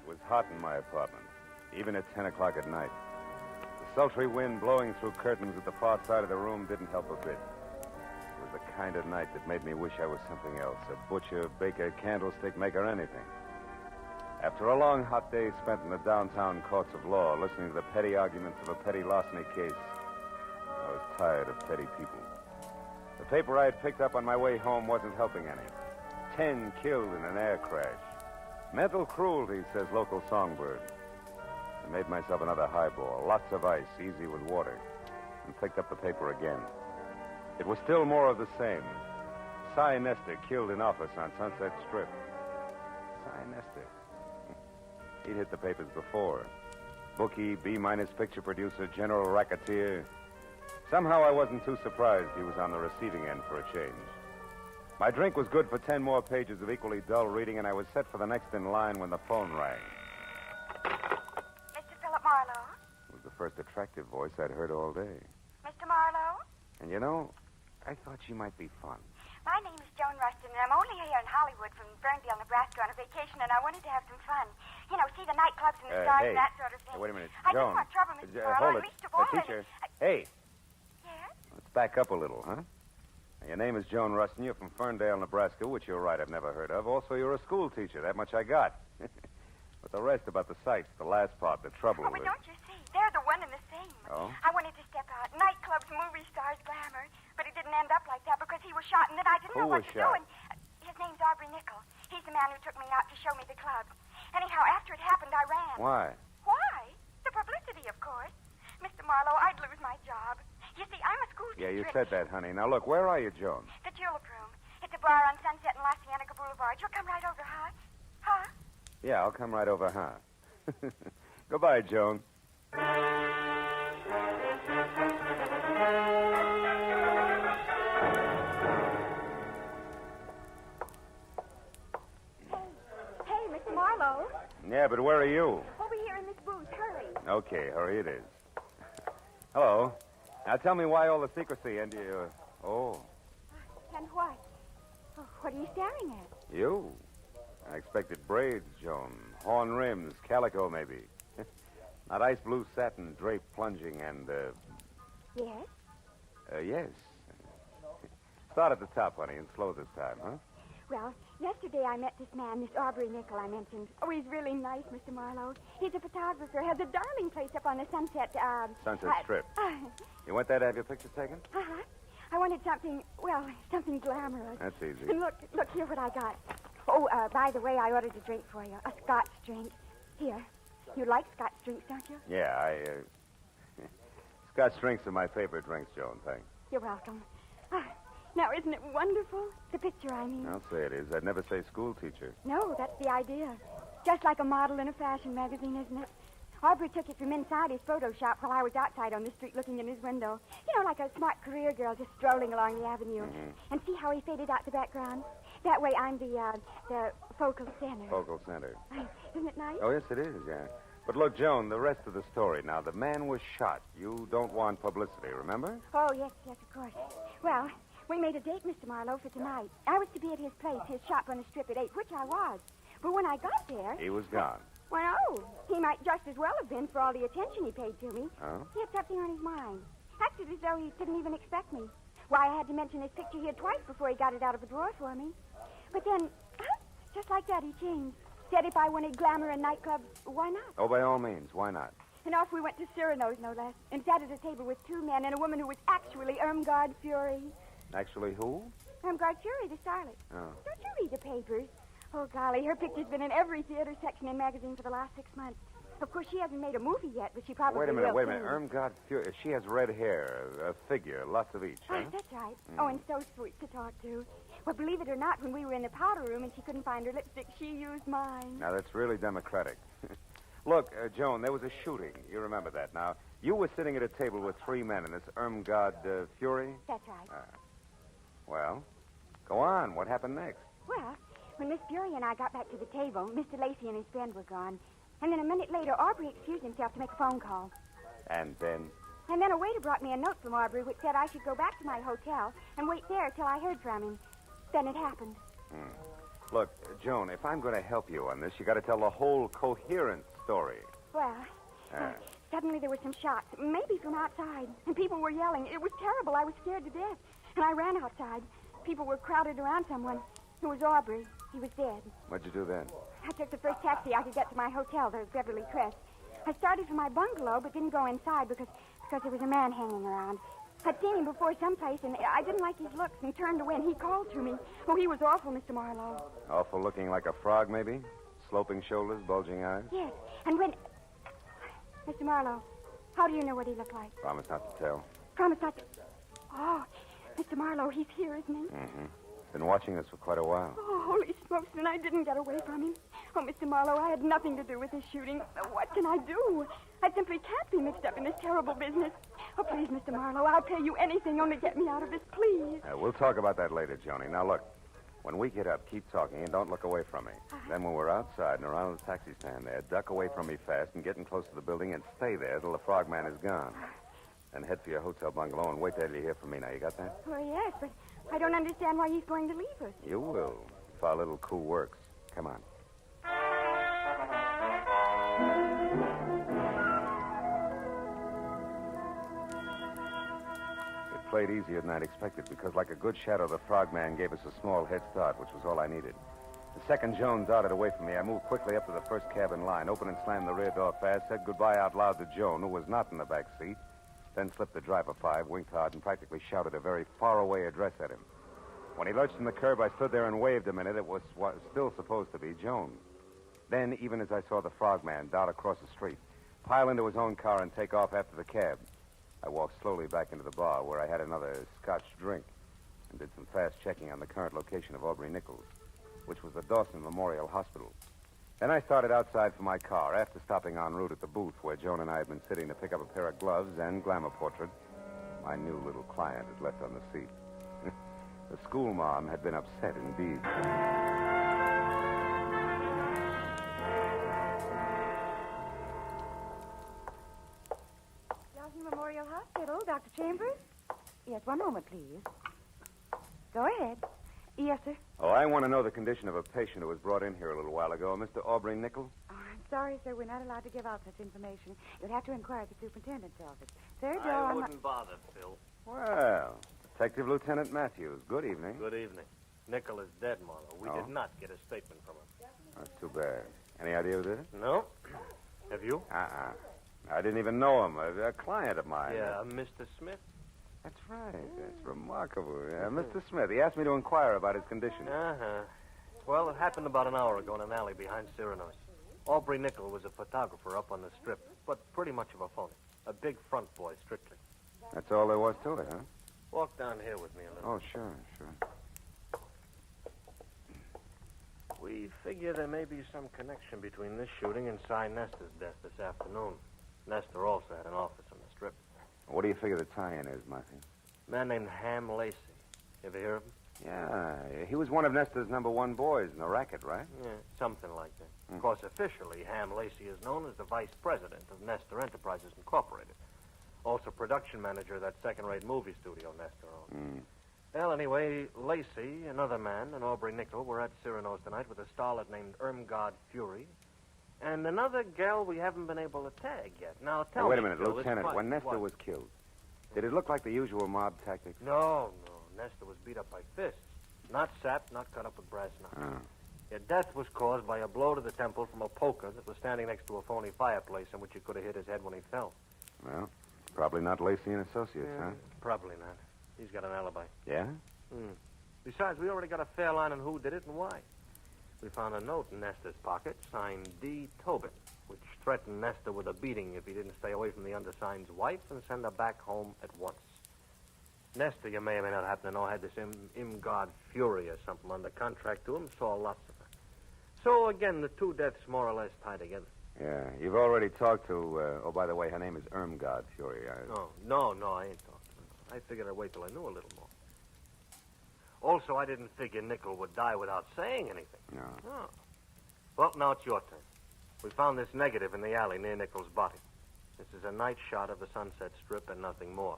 Speaker 5: It was hot in my apartment, even at 10 o'clock at night. The sultry wind blowing through curtains at the far side of the room didn't help a bit. It was the kind of night that made me wish I was something else, a butcher, baker, candlestick maker, anything. After a long, hot day spent in the downtown courts of law, listening to the petty arguments of a petty larceny case, I was tired of petty people. The paper I had picked up on my way home wasn't helping any. 10 killed in an air crash. Mental cruelty, says local songbird. I made myself another highball, lots of ice, easy with water, and picked up the paper again. It was still more of the same. Cy Nestor killed in office on Sunset Strip. Cy Nestor. He'd hit the papers before. Bookie, B-minus picture producer, general racketeer. Somehow I wasn't too surprised he was on the receiving end for a change. My drink was good for 10 more pages of equally dull reading, and I was set for the next in line when the phone rang.
Speaker 21: Mr. Philip Marlowe?
Speaker 5: It was the first attractive voice I'd heard all day.
Speaker 21: Mr. Marlowe?
Speaker 5: And you know, I thought she might be fun.
Speaker 21: My name is Joan Ruston, and I'm only here in Hollywood from Ferndale, Nebraska on a vacation, and I wanted to have some fun. You know, see the nightclubs and the stars
Speaker 5: Hey.
Speaker 21: and that sort of thing.
Speaker 5: Hey, wait a minute.
Speaker 21: I
Speaker 5: Joan.
Speaker 21: don't want trouble, Mr. Marlowe,
Speaker 5: Hold
Speaker 21: and
Speaker 5: it.
Speaker 21: least of all...
Speaker 5: Teacher. Hey.
Speaker 21: Yes?
Speaker 5: Let's back up a little, huh? Now, your name is Joan Ruston. You're from Ferndale, Nebraska, which you're right, I've never heard of. Also, you're a school teacher. That much I got. But the rest about the sights, the last part, the trouble
Speaker 21: Oh,
Speaker 5: with
Speaker 21: but
Speaker 5: it.
Speaker 21: don't you see? They're the one and the same.
Speaker 5: Oh?
Speaker 21: I wanted to step out. Nightclubs, movie stars, glamour. But it didn't end up like that because he was shot, and then I didn't
Speaker 5: Who
Speaker 21: know what
Speaker 5: was
Speaker 21: to
Speaker 5: shot?
Speaker 21: do. And his name's Aubrey Nickel. He's the man who took me out to show me the club. Anyhow, after it happened, I ran.
Speaker 5: Why?
Speaker 21: Why? The publicity, of course. Mr. Marlowe, I'd lose my job. You see, I'm a school
Speaker 5: Yeah,
Speaker 21: teacher.
Speaker 5: you said that, honey. Now, look, where are you, Joan?
Speaker 21: The Julep Room. It's a bar on Sunset and La Cienega Boulevard. You'll come right over, huh? Huh?
Speaker 5: Yeah, I'll come right over, huh? Goodbye, Joan.
Speaker 21: Hey, Mr. Marlowe.
Speaker 5: Yeah, but where are you?
Speaker 21: Over here in this booth. Hurry.
Speaker 5: Okay, hurry it is. Hello. Now tell me why all the secrecy and you... Oh,
Speaker 21: And what? Oh, what are you staring at?
Speaker 5: you. I expected braids, Joan. Horn rims, calico, maybe. Not ice blue satin, drape plunging, and,
Speaker 21: Yes?
Speaker 5: yes. Start at the top, honey, and slow this time, huh?
Speaker 21: Well, yesterday I met this man, this Aubrey Nickel I mentioned. Oh, he's really nice, Mr. Marlowe. He's a photographer, has a darling place up on the Sunset,
Speaker 5: Sunset Strip. You went there to have your picture taken?
Speaker 21: Uh-huh. I wanted something, well, something glamorous.
Speaker 5: That's easy.
Speaker 21: And look here what I got. Oh, by the way, I ordered a drink for you. A Scotch drink. Here. You like Scotch drinks, don't you?
Speaker 5: Yeah, Scotch drinks are my favorite drinks, Joan, thanks.
Speaker 21: You're welcome. Now, isn't it wonderful? The picture, I mean.
Speaker 5: I'll say it is. I'd never say school teacher.
Speaker 21: No, that's the idea. Just like a model in a fashion magazine, isn't it? Aubrey took it from inside his photo shop while I was outside on the street looking in his window. You know, like a smart career girl just strolling along the avenue.
Speaker 5: Mm-hmm.
Speaker 21: And see how he faded out the background? That way I'm the focal center.
Speaker 5: Focal center.
Speaker 21: Isn't it nice?
Speaker 5: Oh, yes, it is, yeah. But look, Joan, the rest of the story now. The man was shot. You don't want publicity, remember?
Speaker 21: Oh, yes, of course. Well, we made a date, Mr. Marlowe, for tonight. I was to be at his place, his shop on the strip at 8, which I was. But when I got there...
Speaker 5: He was gone.
Speaker 21: Well, no. He might just as well have been for all the attention he paid to me.
Speaker 5: Oh?
Speaker 21: He had something on his mind. Acted as though he didn't even expect me. Why, I had to mention his picture here twice before he got it out of a drawer for me. But then, just like that, he changed. Said if I wanted glamour and nightclubs, why not?
Speaker 5: Oh, by all means. Why not?
Speaker 21: And off we went to Cyrano's, no less, and sat at a table with two men and a woman who was actually Irmgard Fury.
Speaker 5: Actually, who?
Speaker 21: Irmgard Fury, the starlet.
Speaker 5: Oh.
Speaker 21: Don't you read the papers? Oh, golly, her picture's been in every theater section and magazine for the last 6 months. Of course, she hasn't made a movie yet, but she probably will.
Speaker 5: Wait a minute.
Speaker 21: soon.
Speaker 5: Irmgard Fury. She has red hair, a figure, lots of each, huh?
Speaker 21: That's right. Oh, and so sweet to talk to. Well, believe it or not, when we were in the powder room and she couldn't find her lipstick, she used mine.
Speaker 5: Now, that's really democratic. Look, Joan, there was a shooting. You remember that. Now, you were sitting at a table with 3 men, and this Irmgard Fury?
Speaker 21: That's right.
Speaker 5: Well, Go on. What happened next?
Speaker 10: Well, when Miss Fury and I got back to the table, Mr. Lacey and his friend were gone. And then a minute later, Aubrey excused himself to make a phone call.
Speaker 5: And then?
Speaker 10: And then a waiter brought me a note from Aubrey which said I should go back to my hotel and wait there till I heard from him. Then it happened.
Speaker 5: Look, Joan, if I'm going to help you on this, you got to tell the whole coherent story.
Speaker 10: Well, suddenly there were some shots, maybe from outside, and people were yelling. It was terrible. I was scared to death. And I ran outside. People were crowded around someone. It was Aubrey. He was dead.
Speaker 5: What'd you do then?
Speaker 10: I took the first taxi I could get to my hotel, the Beverly Crest. I started for my bungalow, but didn't go inside because there was a man hanging around. I'd seen him before someplace, and I didn't like his looks and turned away, and he called to me. Oh, he was awful, Mr. Marlowe.
Speaker 5: Awful looking like a frog, maybe? Sloping shoulders, bulging eyes?
Speaker 10: Yes, and when... Mr. Marlowe, how do you know what he looked like?
Speaker 5: Promise not to tell.
Speaker 10: Promise not to... Oh, Mr. Marlowe, he's here, isn't he?
Speaker 5: Mm-hmm. Been watching us for quite a while.
Speaker 10: Oh, holy smokes, and I didn't get away from him. Oh, Mr. Marlowe, I had nothing to do with this shooting. What can I do? I simply can't be mixed up in this terrible business. Oh, please, Mr. Marlowe, I'll pay you anything, only get me out of this, please.
Speaker 5: We'll talk about that later, Joni. Now, look, when we get up, keep talking and don't look away from me. Then when we're outside and around the taxi stand there, duck away from me fast and get in close to the building and stay there till the frogman is gone. Then head for your hotel bungalow and wait there till you hear from me. Now, you got that?
Speaker 10: Oh, yes, but I don't understand why he's going to leave us.
Speaker 5: You will, if our little coup works. Come on. It played easier than I'd expected because, like a good shadow, the frogman gave us a small head start, which was all I needed. The second Joan darted away from me, I moved quickly up to the first cab in line, opened and slammed the rear door fast, said goodbye out loud to Joan, who was not in the back seat, then slipped the driver 5, winked hard, and practically shouted a very far-away address at him. When he lurched from the curb, I stood there and waved a minute. It was still supposed to be Joan. Then, even as I saw the frogman dart across the street, pile into his own car and take off after the cab, I walked slowly back into the bar where I had another Scotch drink and did some fast checking on the current location of Aubrey Nichols, which was the Dawson Memorial Hospital. Then I started outside for my car after stopping en route at the booth where Joan and I had been sitting to pick up a pair of gloves and glamour portrait my new little client had left on the seat. The school mom had been upset indeed.
Speaker 21: Dawson Memorial Hospital, Dr. Chambers? Yes, one moment, please. Go ahead. Yes, sir.
Speaker 5: Oh, I want to know the condition of a patient who was brought in here a little while ago, Mr. Aubrey Nichols.
Speaker 21: Oh, I'm sorry, sir. We're not allowed to give out such information. You'll have to inquire at the superintendent's office. Sir, Joe,
Speaker 15: I wouldn't bother, Phil.
Speaker 5: Well, Detective Lieutenant Matthews, good evening.
Speaker 15: Good evening. Nickel is dead, Marlowe. We
Speaker 5: Oh?
Speaker 15: did not get a statement from him.
Speaker 5: That's too bad. Any idea who did it?
Speaker 15: No. Have you?
Speaker 5: Uh-uh. I didn't even know him. A client of mine.
Speaker 15: Yeah, Mr. Smith?
Speaker 5: That's right. That's remarkable. Mr. Smith, he asked me to inquire about his condition.
Speaker 15: Uh-huh. Well, it happened about an hour ago in an alley behind Cyrano's. Aubrey Nickel was a photographer up on the strip, but pretty much of a phony. A big front boy, strictly.
Speaker 5: That's all there was to it, huh?
Speaker 15: Walk down here with me a little.
Speaker 5: Oh, sure.
Speaker 15: We figure there may be some connection between this shooting and Cy Nestor's death this afternoon. Nestor also had an office on the strip.
Speaker 5: What do you figure the tie-in is, Matthew?
Speaker 15: A man named Ham Lacey. You ever hear of him?
Speaker 5: Yeah, he was one of Nestor's #1 boys in the racket, right?
Speaker 15: Yeah, something like that. Of course, officially, Ham Lacey is known as the vice president of Nestor Enterprises Incorporated. Also production manager of that second-rate movie studio Nestor owned. Well, anyway, Lacey, another man, and Aubrey Nickel were at Cyrano's tonight with a starlet named Irmgard Fury, and another gal we haven't been able to tag yet. Now, tell
Speaker 5: Wait
Speaker 15: me,
Speaker 5: a minute,
Speaker 15: Phil,
Speaker 5: Lieutenant.
Speaker 15: this
Speaker 5: When Nestor
Speaker 15: what?
Speaker 5: was killed, did it look like the usual mob tactics?
Speaker 15: No. Nestor was beat up by fists. Not sapped, not cut up with brass knuckles.
Speaker 5: Oh.
Speaker 15: Your death was caused by a blow to the temple from a poker that was standing next to a phony fireplace in which he could have hit his head when he fell.
Speaker 5: Well, probably not Lacey and Associates, huh?
Speaker 15: Probably not. He's got an alibi.
Speaker 5: Yeah?
Speaker 15: Besides, we already got a fair line on who did it and why. We found a note in Nestor's pocket signed D. Tobin, which threatened Nestor with a beating if he didn't stay away from the undersigned's wife and send her back home at once. Nestor, you may or may not happen to know, had this Irmgard Fury or something under contract to him, saw lots of her. So, again, the two deaths more or less tie together.
Speaker 5: Yeah, you've already talked to, oh, by the way, her name is Irmgard Fury.
Speaker 15: No, I ain't talked to her. I figured I'd wait till I knew a little more. Also, I didn't figure Nickel would die without saying anything.
Speaker 5: No.
Speaker 15: Oh. Well, now it's your turn. We found this negative in the alley near Nickel's body. This is a night shot of the Sunset Strip and nothing more.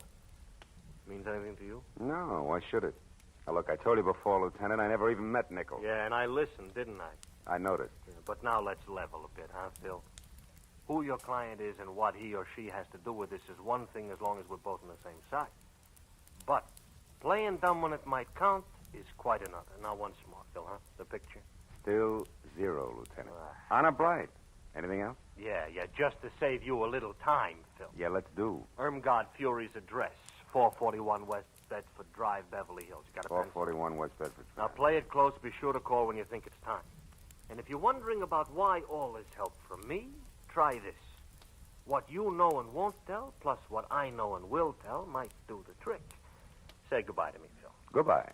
Speaker 15: Means anything to you?
Speaker 5: No, why should it? Now, look, I told you before, Lieutenant, I never even met Nickel.
Speaker 15: Yeah, and I listened, didn't I?
Speaker 5: I noticed.
Speaker 15: Yeah, but now let's level a bit, huh, Phil? Who your client is and what he or she has to do with this is one thing as long as we're both on the same side. But playing dumb when it might count is quite another. Now, once more, Phil, huh? The picture?
Speaker 5: Still 0, Lieutenant. Honor bright. Anything else?
Speaker 15: Yeah, just to save you a little time, Phil.
Speaker 5: Yeah, let's do.
Speaker 15: Irmgard Fury's address, 441 West Bedford Drive, Beverly Hills. You got a pen?
Speaker 5: 441 West Bedford.
Speaker 15: Now, play it close. Be sure to call when you think it's time. And if you're wondering about why all this help from me, try this. What you know and won't tell, plus what I know and will tell, might do the trick. Say goodbye to me, Phil.
Speaker 5: Goodbye.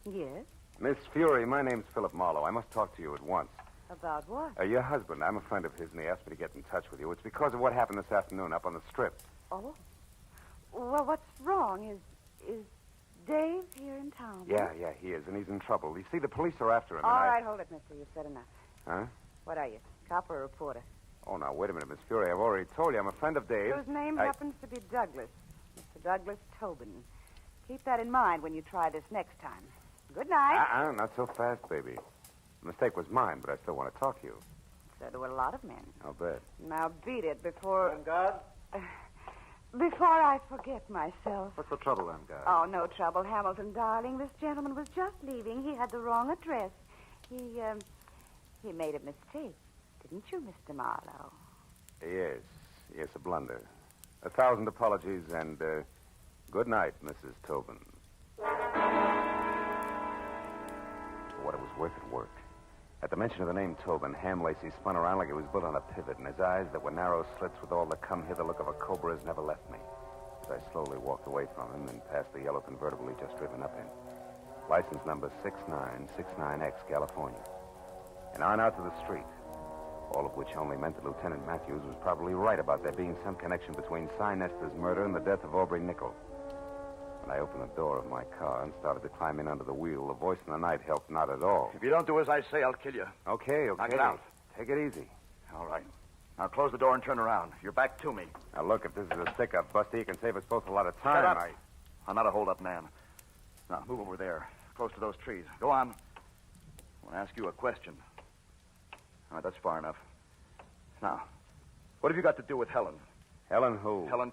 Speaker 9: Yes?
Speaker 5: Miss Fury, my name's Philip Marlowe. I must talk to you at once.
Speaker 9: About what?
Speaker 5: Your husband, I'm a friend of his, and he asked me to get in touch with you. It's because of what happened this afternoon up on the Strip.
Speaker 9: Oh? Well, what's wrong? Is Dave here in town?
Speaker 5: Yeah, he is, and he's in trouble. You see, the police are after him,
Speaker 9: All
Speaker 5: and
Speaker 9: right, hold it, mister. You've said enough.
Speaker 5: Huh?
Speaker 9: What are you, cop or reporter?
Speaker 5: Oh, now, wait a minute, Miss Fury. I've already told you I'm a friend of Dave's.
Speaker 9: Whose name happens to be Douglas. Mr. Douglas Tobin. Keep that in mind when you try this next time. Good night.
Speaker 5: Not so fast, baby. The mistake was mine, but I still want to talk to you.
Speaker 9: So do a lot of men.
Speaker 5: I'll bet.
Speaker 9: Now beat it before...
Speaker 15: God?
Speaker 9: Before I forget myself.
Speaker 15: What's the trouble, Irmgard?
Speaker 9: Oh, no trouble, Hamilton, darling. This gentleman was just leaving. He had the wrong address. He made a mistake. Didn't you, Mr. Marlowe?
Speaker 5: Yes, a blunder. 1,000 apologies, and good night, Mrs. Tobin. For what it was worth, it worked. At the mention of the name Tobin, Ham Lacey spun around like he was built on a pivot, and his eyes that were narrow slits with all the come-hither look of a cobra's never left me. As I slowly walked away from him and past the yellow convertible he'd just driven up in. License number 6969X, California. And on out to the street. All of which only meant that Lieutenant Matthews was probably right about there being some connection between Cy Nestor's murder and the death of Aubrey Nickel. When I opened the door of my car and started to climb in under the wheel, the voice in the night helped not at all.
Speaker 13: If you don't do as I say, I'll kill you.
Speaker 5: Okay.
Speaker 13: Knock it out.
Speaker 5: Take it easy.
Speaker 13: All right. Now close the door and turn around. Your back to me.
Speaker 5: Now, look, if this is a stick-up, Busty, you can save us both a lot of time.
Speaker 13: Shut up. I'm not a hold-up man. Now, move over there, close to those trees. Go on. I want to ask you a question. All right, that's far enough. Now, what have you got to do with Helen?
Speaker 5: Helen who?
Speaker 13: Helen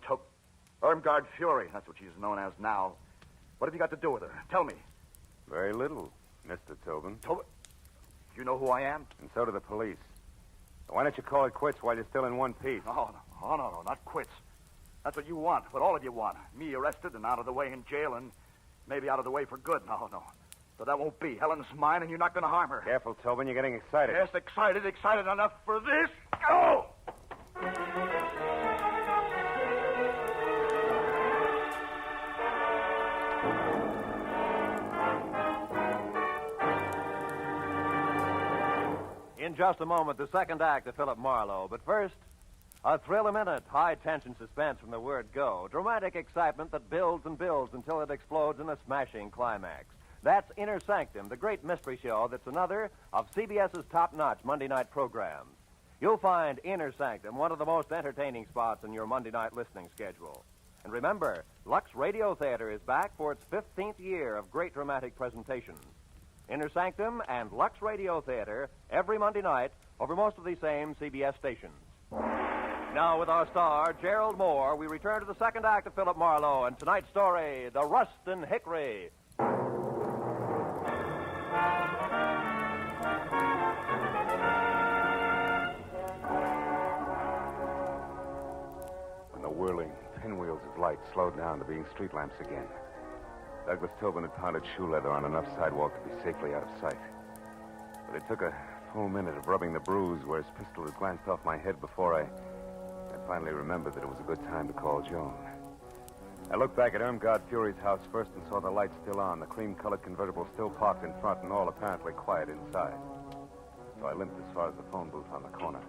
Speaker 13: Irmgard Fury. That's what she's known as now. What have you got to do with her? Tell me.
Speaker 5: Very little, Mr. Tobin.
Speaker 13: Tobin? You know who I am?
Speaker 5: And so do the police. Why don't you call it quits while you're still in one piece?
Speaker 13: No, not quits. That's what you want, what all of you want. Me arrested and out of the way in jail and maybe out of the way for good. No. But that won't be. Helen's mine and you're not going to harm her.
Speaker 5: Careful, Tobin. You're getting excited.
Speaker 13: Yes, excited enough for this. Go!
Speaker 7: In just a moment, the second act of Philip Marlowe. But first, a thrill-a-minute, high-tension suspense from the word go. Dramatic excitement that builds and builds until it explodes in a smashing climax. That's Inner Sanctum, the great mystery show that's another of CBS's top-notch Monday night programs. You'll find Inner Sanctum one of the most entertaining spots in your Monday night listening schedule. And remember, Lux Radio Theater is back for its 15th year of great dramatic presentations. Inner Sanctum and Lux Radio Theater every Monday night over most of these same CBS stations. Now, with our star, Gerald Moore, we return to the second act of Philip Marlowe and tonight's story, The Rust and Hickory.
Speaker 5: When the whirling pinwheels of light slowed down to being street lamps again, Douglas Tobin had pounded shoe leather on enough sidewalk to be safely out of sight. But it took a full minute of rubbing the bruise where his pistol had glanced off my head before I finally remembered that it was a good time to call Joan. I looked back at Irmgard Fury's house first and saw the lights still on, the cream-colored convertible still parked in front, and all apparently quiet inside. so I limped as far as the phone booth on the corner.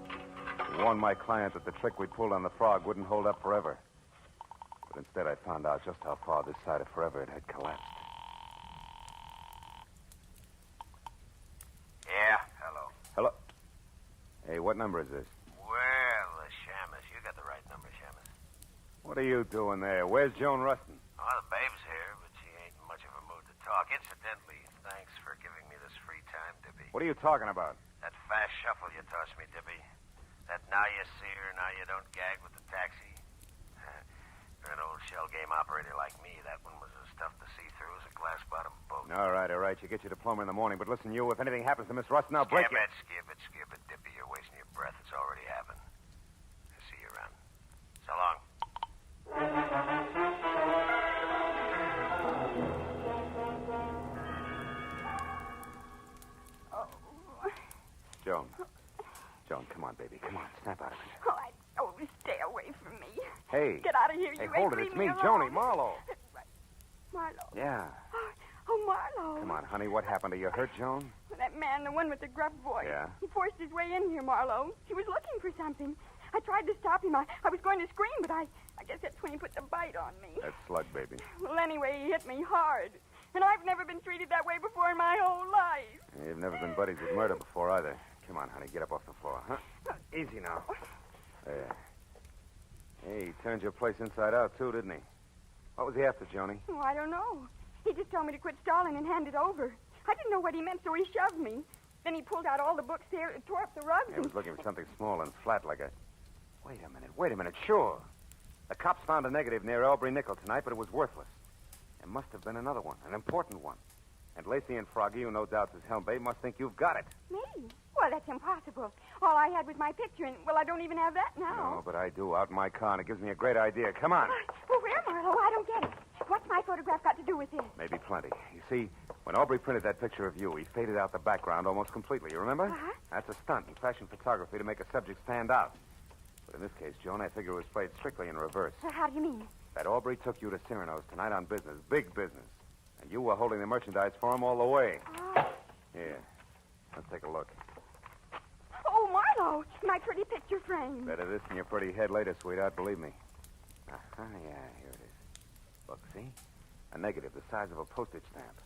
Speaker 5: I warned my client that the trick we pulled on the frog wouldn't hold up forever. But instead, I found out just how far this side of forever it had collapsed.
Speaker 11: Yeah, hello.
Speaker 5: Hello? Hey, what number is this?
Speaker 11: Well, Shamus, you got the right number, Shamus.
Speaker 5: What are you doing there? Where's Joan Rustin?
Speaker 11: Oh, the babe's here, but she ain't in much of a mood to talk. Incidentally, thanks for giving me this free time, Dippy.
Speaker 5: What are you talking about?
Speaker 11: That fast shuffle you tossed me, Dippy. That now you see her, now you don't gag with the taxi. For an old shell game operator like me, that one was as tough to see through as a glass-bottom boat.
Speaker 5: All right. You get your diploma in the morning. But listen, you, if anything happens to Miss Rustin, I'll break you.
Speaker 11: Skip it, Dippy. You're wasting your breath. It's already happened. I'll see you around. So long.
Speaker 5: Joan, come on, baby. Come on. Snap out of it.
Speaker 10: Oh, stay away from me.
Speaker 5: Hey.
Speaker 10: Get out of here,
Speaker 5: Hey,
Speaker 10: you
Speaker 5: hold
Speaker 10: ain't
Speaker 5: it. It's
Speaker 10: leave
Speaker 5: me,
Speaker 10: alone.
Speaker 5: Joni, Marlowe.
Speaker 10: Marlowe.
Speaker 5: Yeah.
Speaker 10: Oh, Marlowe.
Speaker 5: Come on, honey. What happened? Are you hurt, Joan?
Speaker 10: That man, the one with the gruff voice.
Speaker 5: Yeah?
Speaker 10: He forced his way in here, Marlowe. He was looking for something. I tried to stop him. I was going to scream, but I guess that's when he put the bite on me.
Speaker 5: That slug, baby.
Speaker 10: Well, anyway, he hit me hard. And I've never been treated that way before in my whole life.
Speaker 5: You've never been buddies with murder before, either. Come on, honey. Get up off the floor, huh? Easy now. There. Hey, he turned your place inside out, too, didn't he? What was he after, Joni?
Speaker 10: Oh, I don't know. He just told me to quit stalling and hand it over. I didn't know what he meant, so he shoved me. Then he pulled out all the books there, tore up the rugs.
Speaker 5: He was looking for something small and flat like a... Wait a minute. Sure. The cops found a negative near Aubrey Nickel tonight, but it was worthless. There must have been another one, an important one. And Lacey and Froggy, who no doubt is Helmbay, must think you've got it.
Speaker 10: Me? Well, that's impossible. All I had was my picture, and, well, I don't even have that now.
Speaker 5: No, but I do, out in my car, and it gives me a great idea. Come on.
Speaker 10: Well, where, Marlowe? I don't get it. What's my photograph got to do with this?
Speaker 5: Maybe plenty. You see, when Aubrey printed that picture of you, he faded out the background almost completely. You remember?
Speaker 10: Uh-huh.
Speaker 5: That's a stunt in fashion photography to make a subject stand out. But in this case, Joan, I figure it was played strictly in reverse.
Speaker 10: How do you mean?
Speaker 5: That Aubrey took you to Cyrano's tonight on business, big business. And you were holding the merchandise for him all the way.
Speaker 10: Oh.
Speaker 5: Here. Let's take a look.
Speaker 10: Oh, Marlowe, my pretty picture frame.
Speaker 5: Better this than your pretty head later, sweetheart, believe me. Uh-huh, yeah, here it is. Look, see? A negative the size of a postage stamp.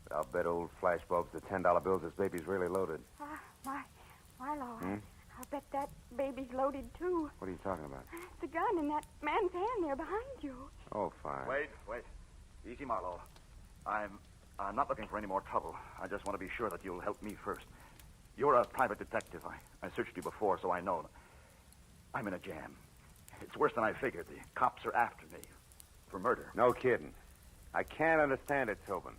Speaker 5: But I'll bet old flash bulbs, the $10 bills, this baby's really loaded.
Speaker 10: Marlowe, I bet that baby's loaded, too.
Speaker 5: What are you talking about?
Speaker 10: The gun in that man's hand there behind you.
Speaker 5: Oh, fine.
Speaker 13: Wait. Easy, Marlowe. I'm not looking for any more trouble. I just want to be sure that you'll help me first. You're a private detective. I searched you before, so I know. I'm in a jam. It's worse than I figured. The cops are after me for murder.
Speaker 5: No kidding. I can't understand it, Tobin.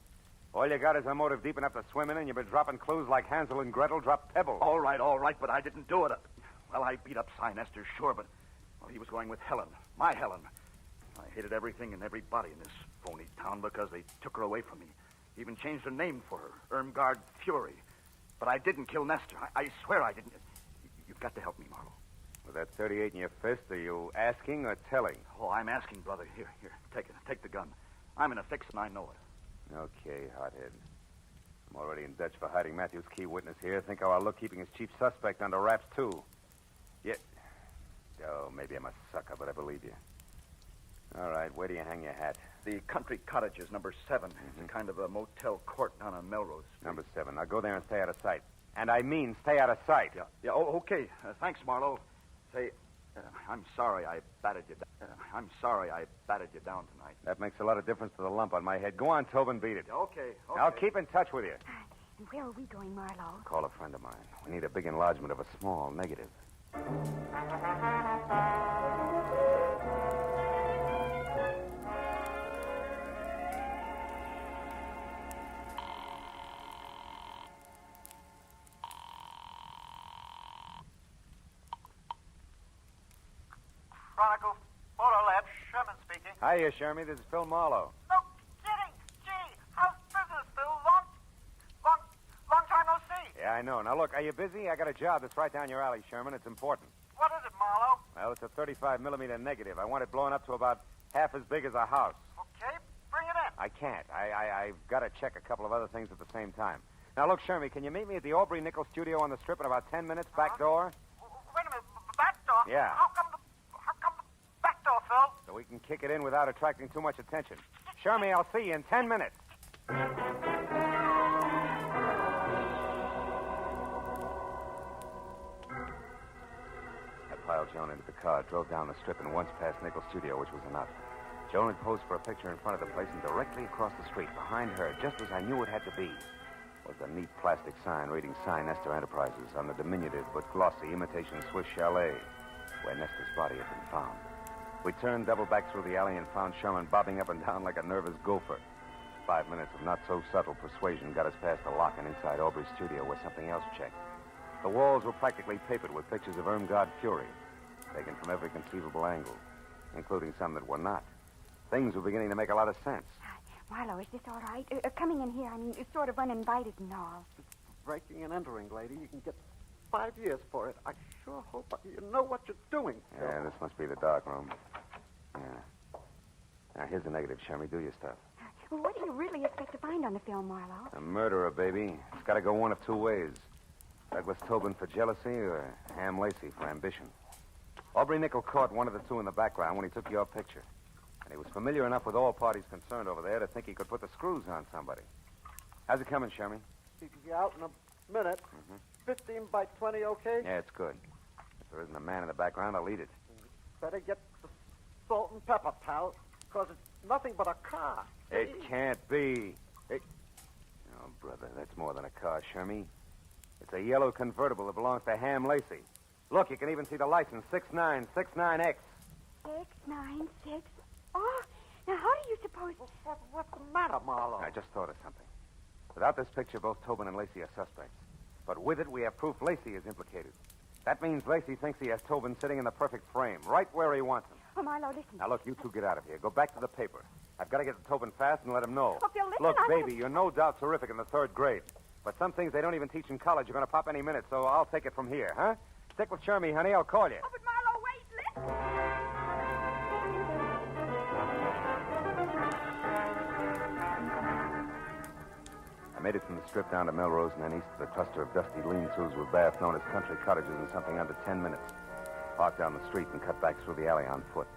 Speaker 5: All you got is a motive deep enough to swim in, and you've been dropping clues like Hansel and Gretel dropped pebbles.
Speaker 13: All right, but I didn't do it. Well, I beat up Cy Nestor, sure, but he was going with Helen, my Helen. I hated everything and everybody in this phony town because they took her away from me. Even changed her name for her, Irmgard Fury. But I didn't kill Nestor. I swear I didn't. You've got to help me, Marlowe.
Speaker 5: With that 38 in your fist, are you asking or telling?
Speaker 13: Oh, I'm asking, brother. Here, take it. Take the gun. I'm in a fix, and I know it.
Speaker 5: Okay, hothead. I'm already in Dutch for hiding Matthew's key witness here. Think how I'll look keeping his chief suspect under wraps, too. Yet... Oh, maybe I'm a sucker, but I believe you. All right, where do you hang your hat?
Speaker 13: The Country Cottages, number 7. It's a kind of a motel court down on Melrose Street.
Speaker 5: Number 7. Now go there and stay out of sight. And I mean stay out of sight.
Speaker 13: Yeah, okay. Thanks, Marlowe. Say, I'm sorry I batted you down tonight.
Speaker 5: That makes a lot of difference to the lump on my head. Go on, Tobin, beat it.
Speaker 13: Okay.
Speaker 5: I'll keep in touch with you.
Speaker 10: And where are we going, Marlowe?
Speaker 5: Call a friend of mine. We need a big enlargement of a small negative.
Speaker 17: Chronicle Photo Lab, Sherman speaking.
Speaker 5: Hiya, Shermy. This is Phil Marlowe.
Speaker 17: No kidding. Gee, how's business, Phil? Long time no see.
Speaker 5: Yeah, I know. Now, look, are you busy? I got a job that's right down your alley, Sherman. It's important.
Speaker 17: What is it, Marlowe?
Speaker 5: Well, it's a 35mm negative. I want it blown up to about half as big as a house.
Speaker 17: Okay, bring it in.
Speaker 5: I can't. I've got to check a couple of other things at the same time. Now, look, Shermy, can you meet me at the Aubrey Nickel studio on the strip in about 10 minutes, back door?
Speaker 17: Wait a minute, the back door?
Speaker 5: Yeah.
Speaker 17: How come the back door, Phil?
Speaker 5: So we can kick it in without attracting too much attention. Shermy, I'll see you in 10 minutes. I piled Joan into the car, drove down the strip, and once past Nickel Studio, which was enough. Joan had posed for a picture in front of the place, and directly across the street, behind her, just as I knew it had to be, was the neat plastic sign reading Cy Nestor Enterprises on the diminutive but glossy imitation Swiss chalet where Nestor's body had been found. We turned double back through the alley and found Sherman bobbing up and down like a nervous gopher. 5 minutes of not-so-subtle persuasion got us past the lock and inside Aubrey's studio where something else checked. The walls were practically papered with pictures of Irmgard Fury, taken from every conceivable angle, including some that were not. Things were beginning to make a lot of sense.
Speaker 10: Marlowe, is this all right? Coming in here, I mean, it's sort of uninvited and all.
Speaker 2: Breaking and entering, lady. You can get 5 years for it. I sure hope you know what you're doing.
Speaker 5: Yeah, this must be the dark room. Yeah. Now, here's the negative, Shermy. Do your stuff.
Speaker 10: Well, what do you really expect to find on the film, Marlowe?
Speaker 5: A murderer, baby. It's got to go one of two ways. Douglas Tobin for jealousy or Ham Lacey for ambition. Aubrey Nickel caught one of the two in the background when he took your picture. And he was familiar enough with all parties concerned over there to think he could put the screws on somebody. How's it coming, Shermy?
Speaker 2: He can be out in a minute. 15 by 20, okay?
Speaker 5: Yeah, it's good. If there isn't a man in the background, I'll eat it.
Speaker 2: Better get the salt and pepper, pal, because it's nothing but a car.
Speaker 5: It can't be. Oh, brother, that's more than a car, Shermy. It's a yellow convertible that belongs to Ham Lacey. Look, you can even see the license, 6969X.
Speaker 10: 696. Oh, now how do you suppose...
Speaker 2: What's the matter, Marlowe?
Speaker 5: I just thought of something. Without this picture, both Tobin and Lacey are suspects. But with it, we have proof Lacey is implicated. That means Lacey thinks he has Tobin sitting in the perfect frame, right where he wants him.
Speaker 10: Oh, Marlowe, listen.
Speaker 5: Now, look, you two get out of here. Go back to the paper. I've got to get to Tobin fast and let him know.
Speaker 10: Oh, Phil, listen,
Speaker 5: Look,
Speaker 10: I'm
Speaker 5: baby, you're no doubt terrific in the 3rd grade. But some things they don't even teach in college are going to pop any minute, so I'll take it from here, huh? Stick with Shermy, honey. I'll call you.
Speaker 10: Oh, but Marlowe, wait, listen.
Speaker 5: I made it from the strip down to Melrose and then east to the cluster of dusty lean-tos with baths known as country cottages in something under 10 minutes. Parked down the street and cut back through the alley on foot.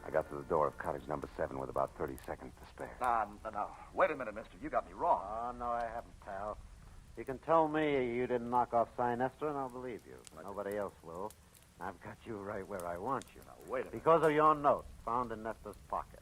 Speaker 5: I got to the door of cottage number 7 with about 30 seconds to spare.
Speaker 13: No. Wait a minute, mister. You got me wrong.
Speaker 2: Oh, no, I haven't, pal. You can tell me you didn't knock off Cy Nestor, and I'll believe you. Nobody else will. I've got you right where I want you.
Speaker 13: Now, wait a minute.
Speaker 2: Because of your note found in Nestor's pocket.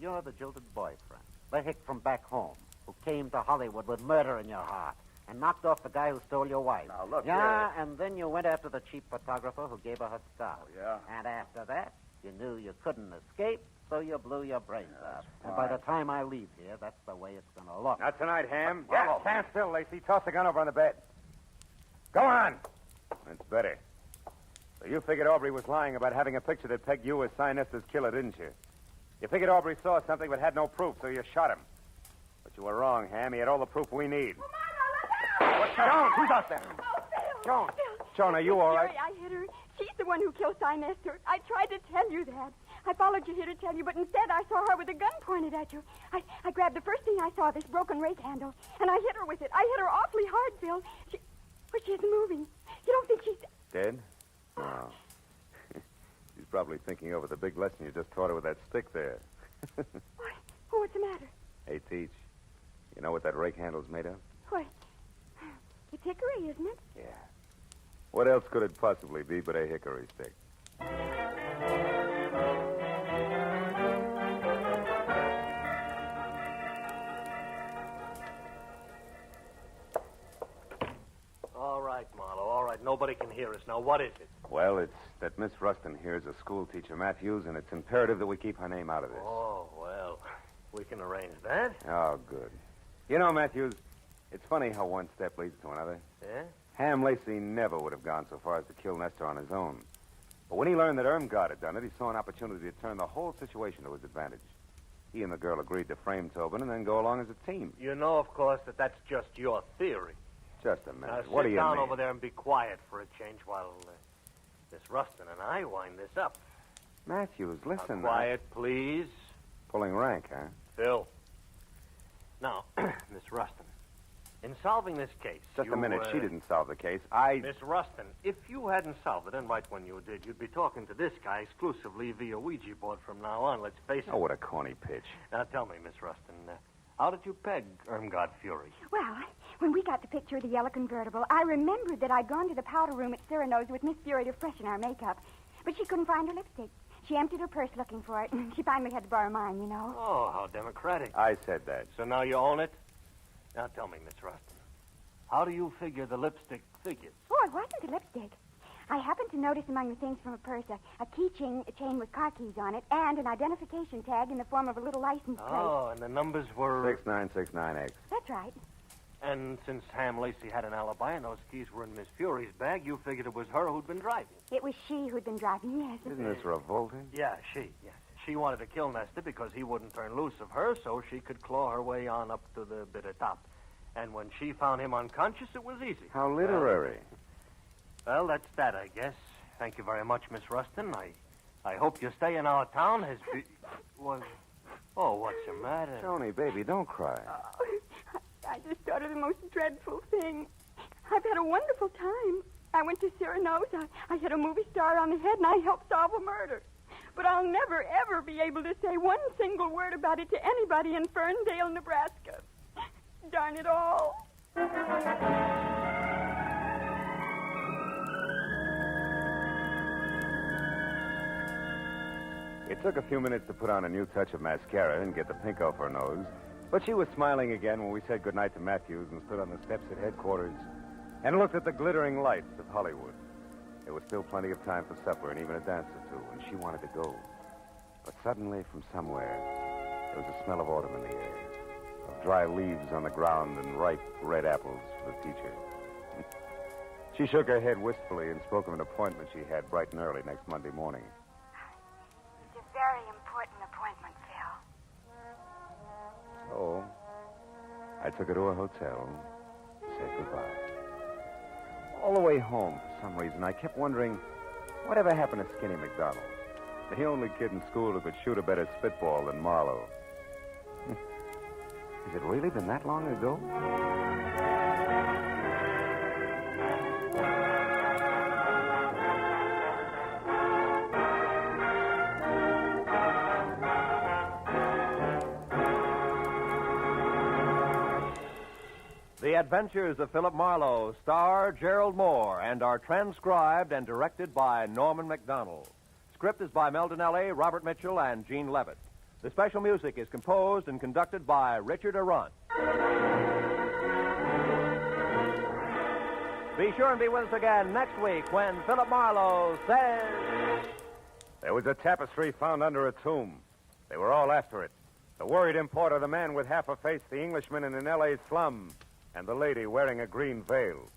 Speaker 2: You're the jilted boyfriend, the hick from back home, who came to Hollywood with murder in your heart and knocked off the guy who stole your wife.
Speaker 13: Now, look,
Speaker 2: and then you went after the cheap photographer who gave her her scar.
Speaker 13: Oh, yeah?
Speaker 2: And after that, you knew you couldn't escape, so you blew your brains out. And by the time I leave here, that's the way it's going to look.
Speaker 5: Not tonight, Ham. Yeah, stand still, Lacey. Toss the gun over on the bed. Go on. That's better. So you figured Aubrey was lying about having a picture that pegged you as Cy Nestor's killer, didn't you? You figured Aubrey saw something but had no proof, so you shot him. But you were wrong, Ham. He had all the proof we need.
Speaker 10: Oh, Marlowe, look out!
Speaker 5: Joan, who's out there?
Speaker 10: Oh, Phil.
Speaker 5: Joan.
Speaker 10: Phil.
Speaker 5: Joan, are you all right?
Speaker 10: Jerry, I hit her. She's the one who killed Cy Nestor. I tried to tell you that. I followed you here to tell you, but instead I saw her with a gun pointed at you. I grabbed the first thing I saw, this broken rake handle, and I hit her with it. I hit her awfully hard, Phil. She isn't moving. You don't think she's...
Speaker 5: Dead? No. She's probably thinking over the big lesson you just taught her with that stick there.
Speaker 10: What? Oh, what's the matter?
Speaker 5: Hey, Teach, you know what that rake handle's made of?
Speaker 10: What? It's hickory, isn't it?
Speaker 5: Yeah. What else could it possibly be but a hickory stick?
Speaker 15: All right, Marlowe, all right. Nobody can hear us. Now, what is it?
Speaker 5: Well, it's that Miss Rustin here is a school teacher, Matthews, and it's imperative that we keep her name out of this.
Speaker 15: Oh, well, we can arrange that.
Speaker 5: Oh, good. You know, Matthews, it's funny how one step leads to another.
Speaker 15: Yeah?
Speaker 5: Ham Lacey never would have gone so far as to kill Nestor on his own. But when he learned that Irmgard had done it, he saw an opportunity to turn the whole situation to his advantage. He and the girl agreed to frame Tobin and then go along as a team.
Speaker 15: You know, of course, that that's just your theory.
Speaker 5: Just a minute.
Speaker 15: Now,
Speaker 5: What do
Speaker 15: sit
Speaker 5: you
Speaker 15: down
Speaker 5: mean?
Speaker 15: over there and be quiet for a change while Miss Rustin and I wind this up.
Speaker 5: Matthews, listen.
Speaker 15: Now, quiet, please.
Speaker 5: Pulling rank, huh?
Speaker 15: Phil. Now, Miss Rustin, In solving this case...
Speaker 13: Just
Speaker 15: you,
Speaker 13: a minute. She didn't solve the case.
Speaker 15: Miss Rustin, if you hadn't solved it, and right when you did, you'd be talking to this guy exclusively via Ouija board from now on, let's face it.
Speaker 13: Oh, what a corny pitch.
Speaker 15: Now, tell me, Miss Rustin, how did you peg Irmgard Fury?
Speaker 10: Well, when we got the picture of the yellow convertible, I remembered that I'd gone to the powder room at Cyrano's with Miss Fury to freshen our makeup. But she couldn't find her lipstick. She emptied her purse looking for it, and she finally had to borrow mine, you know.
Speaker 15: Oh, how democratic.
Speaker 13: I said that.
Speaker 15: So now you own it? Now tell me, Miss Rustin, how do you figure the lipstick figures?
Speaker 10: Oh, it wasn't a lipstick. I happened to notice among the things from her purse a keychain chain with car keys on it and an identification tag in the form of a little license plate.
Speaker 15: Oh, and the numbers were...
Speaker 13: 6969X.
Speaker 10: That's right.
Speaker 15: And since Ham Lacey had an alibi and those keys were in Miss Fury's bag, you figured it was her who'd been driving.
Speaker 10: It was she who'd been driving, yes.
Speaker 13: Isn't this revolting?
Speaker 15: Yeah, yes. She wanted to kill Nestor because he wouldn't turn loose of her so she could claw her way on up to the bitter top. And when she found him unconscious, it was easy.
Speaker 13: How literary.
Speaker 15: Well, that's that, I guess. Thank you very much, Miss Rustin. I hope your stay in our town has been... Oh, what's the matter?
Speaker 13: Tony, baby, don't cry.
Speaker 10: I just thought of the most dreadful thing. I've had a wonderful time. I went to Cyrano's. I hit a movie star on the head, and I helped solve a murder. But I'll never, ever be able to say one single word about it to anybody in Ferndale, Nebraska. Darn it all.
Speaker 5: It took a few minutes to put on a new touch of mascara and get the pink off her nose, but she was smiling again when we said goodnight to Matthews and stood on the steps at headquarters and looked at the glittering lights of Hollywood. There was still plenty of time for supper and even a dance or two, and she wanted to go. But suddenly, from somewhere, there was a smell of autumn in the air, of dry leaves on the ground and ripe red apples for the teacher. She shook her head wistfully and spoke of an appointment she had bright and early next Monday morning.
Speaker 9: It's a very important appointment, Phil.
Speaker 5: So, I took her to a hotel, said goodbye. All the way home, for some reason, I kept wondering, whatever happened to Skinny McDonald? The only kid in school who could shoot a better spitball than Marlowe. Has it really been that long ago?
Speaker 7: The Adventures of Philip Marlowe star Gerald Moore and are transcribed and directed by Norman MacDonald. Script is by Mel Donnelly, Robert Mitchell, and Gene Levitt. The special music is composed and conducted by Richard Arant. Be sure and be with us again next week when Philip Marlowe says...
Speaker 5: There was a tapestry found under a tomb. They were all after it. The worried importer, the man with half a face, the Englishman in an L.A. slum, and the lady wearing a green veil.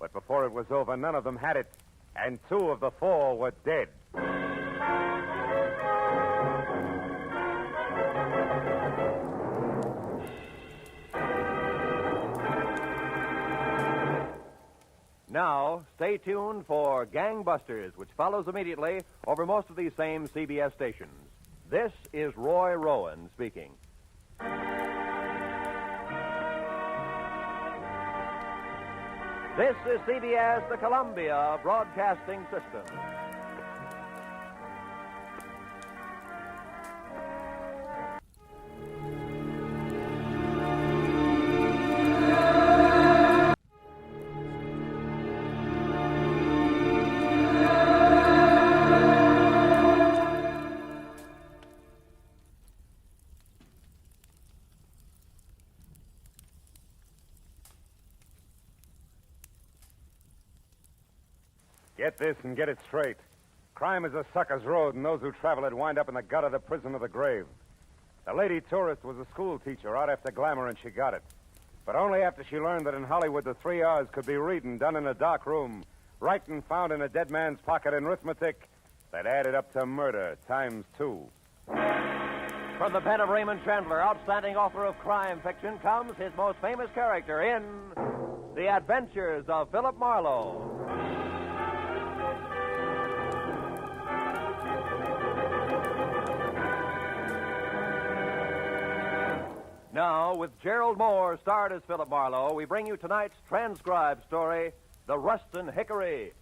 Speaker 5: But before it was over, none of them had it, and 2 of the 4 were dead.
Speaker 7: Now, stay tuned for Gangbusters, which follows immediately over most of these same CBS stations. This is Roy Rowan speaking. This is CBS, the Columbia Broadcasting System.
Speaker 5: Get this and get it straight. Crime is a sucker's road, and those who travel it wind up in the gut of the prison of the grave. The lady tourist was a school teacher out after glamour, and she got it. But only after she learned that in Hollywood the 3 R's could be reading done in a dark room, writing found in a dead man's pocket, and arithmetic that added up to murder times 2.
Speaker 7: From the pen of Raymond Chandler, outstanding author of crime fiction, comes his most famous character in The Adventures of Philip Marlowe. Now, with Gerald Moore starred as Philip Marlowe, we bring you tonight's transcribed story, The Ruston Hickory.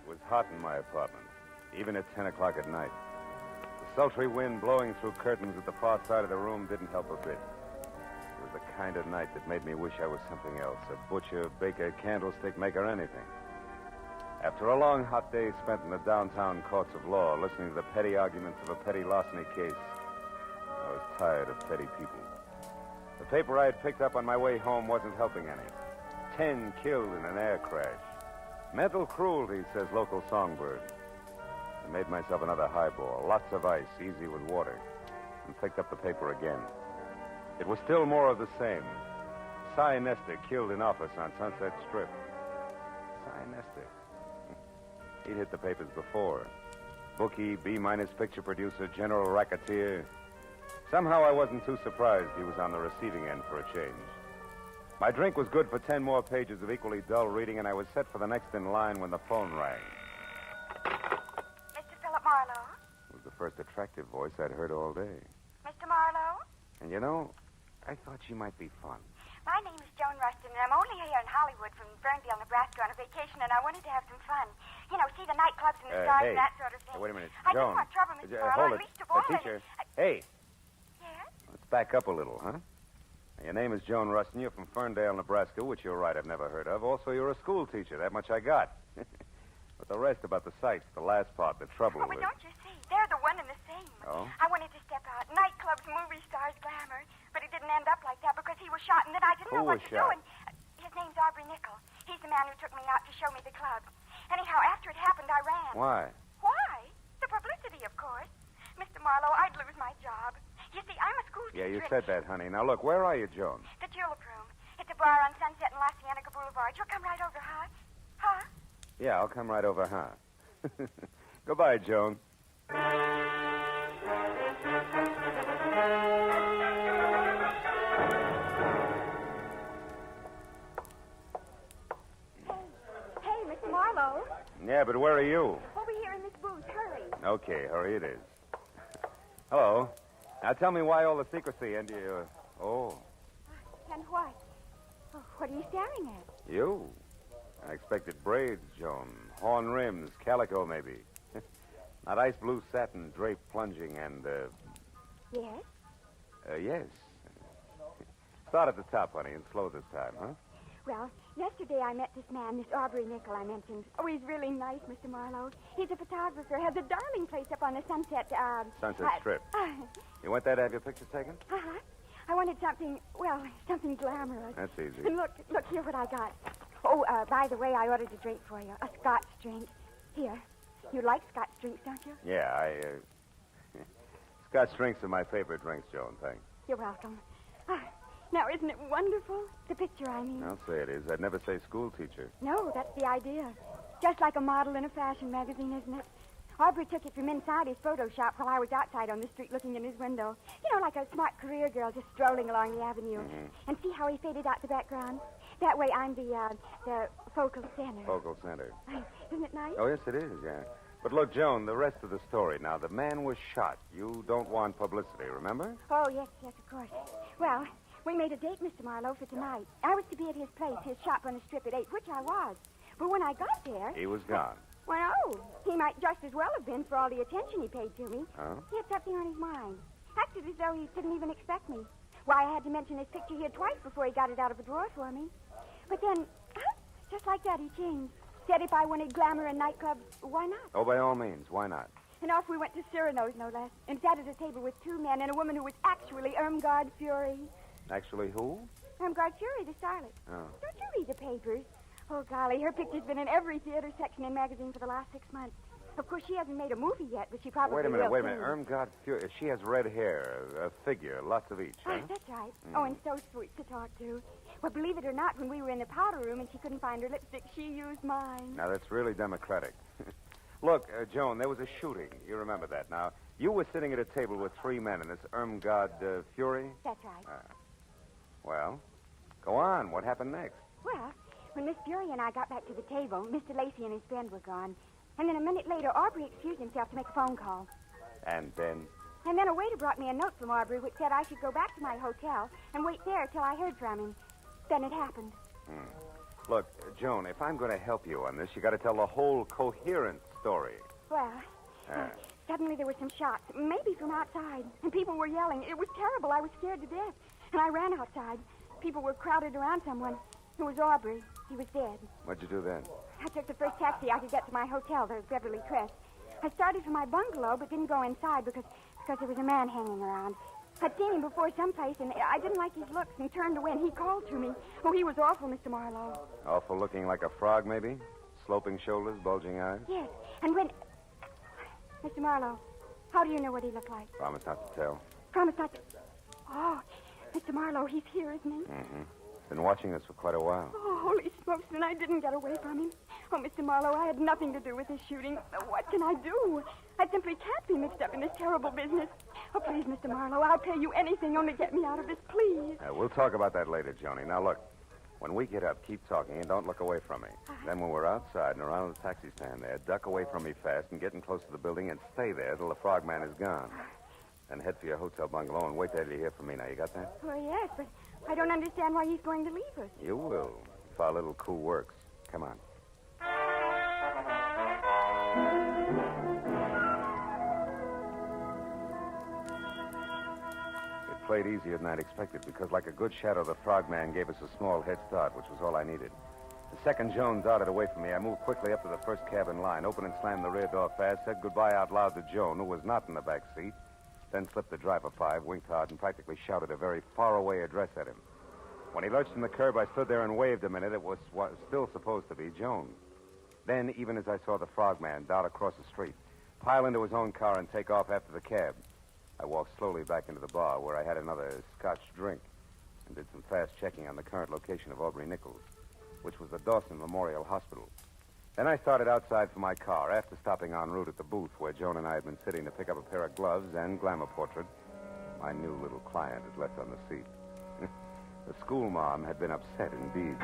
Speaker 5: It was hot in my apartment, even at 10 o'clock at night. The sultry wind blowing through curtains at the far side of the room didn't help a bit. It was the kind of night that made me wish I was something else, a butcher, baker, candlestick maker, anything. After a long, hot day spent in the downtown courts of law, listening to the petty arguments of a petty larceny case, I was tired of petty people. The paper I had picked up on my way home wasn't helping any. 10 killed in an air crash. Mental cruelty, says local songbird. I made myself another highball, lots of ice, easy with water, and picked up the paper again. It was still more of the same. Cy Nestor killed in office on Sunset Strip. Cy Nestor. He'd hit the papers before. Bookie, B-minus picture producer, general racketeer. Somehow I wasn't too surprised he was on the receiving end for a change. My drink was good for 10 more pages of equally dull reading, and I was set for the next in line when the phone rang.
Speaker 10: Mr. Philip Marlowe?
Speaker 5: It was the first attractive voice I'd heard all day.
Speaker 10: Mr. Marlowe?
Speaker 5: And you know, I thought she might be fun.
Speaker 10: My name is Joan Ruston, and I'm only here in Hollywood from Ferndale, Nebraska on a vacation, and I wanted to have some fun. You know, see the nightclubs and the stars
Speaker 5: hey.
Speaker 10: and that sort of thing.
Speaker 5: Hey, wait a minute.
Speaker 10: I
Speaker 5: Joan.
Speaker 10: don't want trouble, Mr. Marlowe,
Speaker 5: hold
Speaker 10: and
Speaker 5: it.
Speaker 10: least of all...
Speaker 5: Teacher. Hey.
Speaker 10: Yes?
Speaker 5: Let's back up a little, huh? Your name is Joan Ruston. You're from Ferndale, Nebraska, which you're right, I've never heard of. Also, you're a school teacher. That much I got. But the rest about the sights, the last part, the trouble
Speaker 10: Oh, but
Speaker 5: with...
Speaker 10: don't you see? They're the one and the same.
Speaker 5: Oh?
Speaker 10: I wanted to step out. Nightclubs, movie stars, glamour. But it didn't end up like that because he was shot, and then I didn't
Speaker 5: Who
Speaker 10: know what
Speaker 5: was
Speaker 10: to
Speaker 5: shot?
Speaker 10: do. And his name's Aubrey Nickel. He's the man who took me out to show me the club. Anyhow, after it happened, I ran.
Speaker 5: Why?
Speaker 10: Why? The publicity, of course. Mr. Marlowe, I'd lose my job. You see, I'm a school
Speaker 5: Yeah,
Speaker 10: teacher.
Speaker 5: you said that, honey. Now, look, where are you, Joan?
Speaker 10: The Julep Room. It's a bar on Sunset and La Cienega Boulevard. You'll come right over, huh? Huh?
Speaker 5: Yeah, I'll come right over, huh? Goodbye, Joan.
Speaker 10: Hey, Mr. Marlowe.
Speaker 5: Yeah, but where are you?
Speaker 10: Over here in this booth. Hurry.
Speaker 5: Okay, hurry it is. Hello. Now tell me why all the secrecy and you... Oh,
Speaker 10: And what? Oh, what are you staring at?
Speaker 5: you. I expected braids, Joan. Horn rims, calico, maybe. Not ice blue satin, draped plunging, and,
Speaker 10: Yes?
Speaker 5: yes. Start at the top, honey, and slow this time, huh?
Speaker 10: Well, yesterday I met this man, this Aubrey Nickel I mentioned. Oh, he's really nice, Mr. Marlowe. He's a photographer, has a darling place up on the Sunset,
Speaker 5: Sunset Strip. You went there to have your picture taken?
Speaker 10: Uh-huh. I wanted something, well, something glamorous.
Speaker 5: That's easy.
Speaker 10: And look here what I got. Oh, by the way, I ordered a drink for you, a Scotch drink. Here. You like Scotch drinks, don't you?
Speaker 5: Yeah, Scotch drinks are my favorite drinks, Joan, thanks.
Speaker 10: You're welcome. Now, isn't it wonderful? The picture, I mean.
Speaker 5: I'll say it is. I'd never say school teacher.
Speaker 10: No, that's the idea. Just like a model in a fashion magazine, isn't it? Aubrey took it from inside his photo shop while I was outside on the street looking in his window. You know, like a smart career girl just strolling along the avenue.
Speaker 5: Mm-hmm.
Speaker 10: And see how he faded out the background? That way I'm the focal center.
Speaker 5: Focal center.
Speaker 10: Isn't it nice?
Speaker 5: Oh, yes, it is, yeah. But look, Joan, the rest of the story. Now, the man was shot. You don't want publicity, remember?
Speaker 10: Oh, yes, of course. Well, we made a date, Mr. Marlowe, for tonight. I was to be at his place, his shop on the strip at 8, which I was. But when I got there...
Speaker 5: He was gone.
Speaker 10: Well, no. He might just as well have been for all the attention he paid to me.
Speaker 5: Oh?
Speaker 10: He had something on his mind. Acted as though he didn't even expect me. Why, I had to mention his picture here twice before he got it out of a drawer for me. But then, just like that, he changed. Said if I wanted glamour in nightclubs, why not?
Speaker 5: Oh, by all means. Why not?
Speaker 10: And off we went to Cyrano's, no less, and sat at a table with two men and a woman who was actually Irmgard Fury.
Speaker 5: Actually, who?
Speaker 10: Irmgard Fury, the starlet.
Speaker 5: Oh.
Speaker 10: Don't you read the papers? Oh, golly, her picture's been in every theater section and magazine for the last 6 months. Of course, she hasn't made a movie yet, but she probably will.
Speaker 5: Wait a minute.
Speaker 10: soon.
Speaker 5: Irmgard Fury. She has red hair, a figure, lots of each, huh?
Speaker 10: That's right. Oh, and so sweet to talk to. Well, believe it or not, when we were in the powder room and she couldn't find her lipstick, she used mine.
Speaker 5: Now, that's really democratic. Look, Joan, there was a shooting. You remember that. Now, you were sitting at a table with 3 men, and this Irmgard Fury?
Speaker 10: That's right.
Speaker 5: Well, Go on. What happened next?
Speaker 10: Well, when Miss Fury and I got back to the table, Mr. Lacey and his friend were gone. And then a minute later, Aubrey excused himself to make a phone call.
Speaker 5: And then?
Speaker 10: And then a waiter brought me a note from Aubrey which said I should go back to my hotel and wait there till I heard from him. Then it happened.
Speaker 5: Look, Joan, if I'm going to help you on this, you got to tell the whole coherent story.
Speaker 10: Well, suddenly there were some shots, maybe from outside, and people were yelling. It was terrible. I was scared to death. And I ran outside. People were crowded around someone. It was Aubrey. He was dead.
Speaker 5: What'd you do then?
Speaker 10: I took the first taxi I could get to my hotel, the Beverly Crest. I started for my bungalow, but didn't go inside because there was a man hanging around. I'd seen him before someplace, and I didn't like his looks and turned away, and he called to me. Oh, he was awful, Mr. Marlowe.
Speaker 5: Awful looking like a frog, maybe? Sloping shoulders, bulging eyes?
Speaker 10: Yes, and when... Mr. Marlowe, how do you know what he looked like?
Speaker 5: Promise not to tell.
Speaker 10: Promise not to... Oh, Mr. Marlowe, he's here, isn't he?
Speaker 5: Mm-hmm. Been watching us for quite a while.
Speaker 10: Oh, holy smokes, and I didn't get away from him. Oh, Mr. Marlowe, I had nothing to do with this shooting. What can I do? I simply can't be mixed up in this terrible business. Oh, please, Mr. Marlowe, I'll pay you anything, only get me out of this, please.
Speaker 5: We'll talk about that later, Joni. Now, look, when we get up, keep talking and don't look away from me. Then when we're outside and around the taxi stand there, duck away from me fast and get in close to the building and stay there till the frogman is gone. Then head for your hotel bungalow and wait there till you hear from me. Now, you got that?
Speaker 10: Oh, yes, but I don't understand why he's going to leave us.
Speaker 5: You will, if our little coup works. Come on. It played easier than I'd expected because, like a good shadow, the frogman gave us a small head start, which was all I needed. The second Joan darted away from me, I moved quickly up to the first cab in line, opened and slammed the rear door fast, said goodbye out loud to Joan, who was not in the back seat, then slipped the driver 5, winked hard, and practically shouted a very far-away address at him. When he lurched from the curb, I stood there and waved a minute. It was what was still supposed to be Joan. Then, even as I saw the frogman dart across the street, pile into his own car and take off after the cab, I walked slowly back into the bar where I had another Scotch drink and did some fast checking on the current location of Aubrey Nichols, which was the Dawson Memorial Hospital. Then I started outside for my car after stopping en route at the booth where Joan and I had been sitting to pick up a pair of gloves and glamour portrait. My new little client had left on the seat. The school mom had been upset indeed.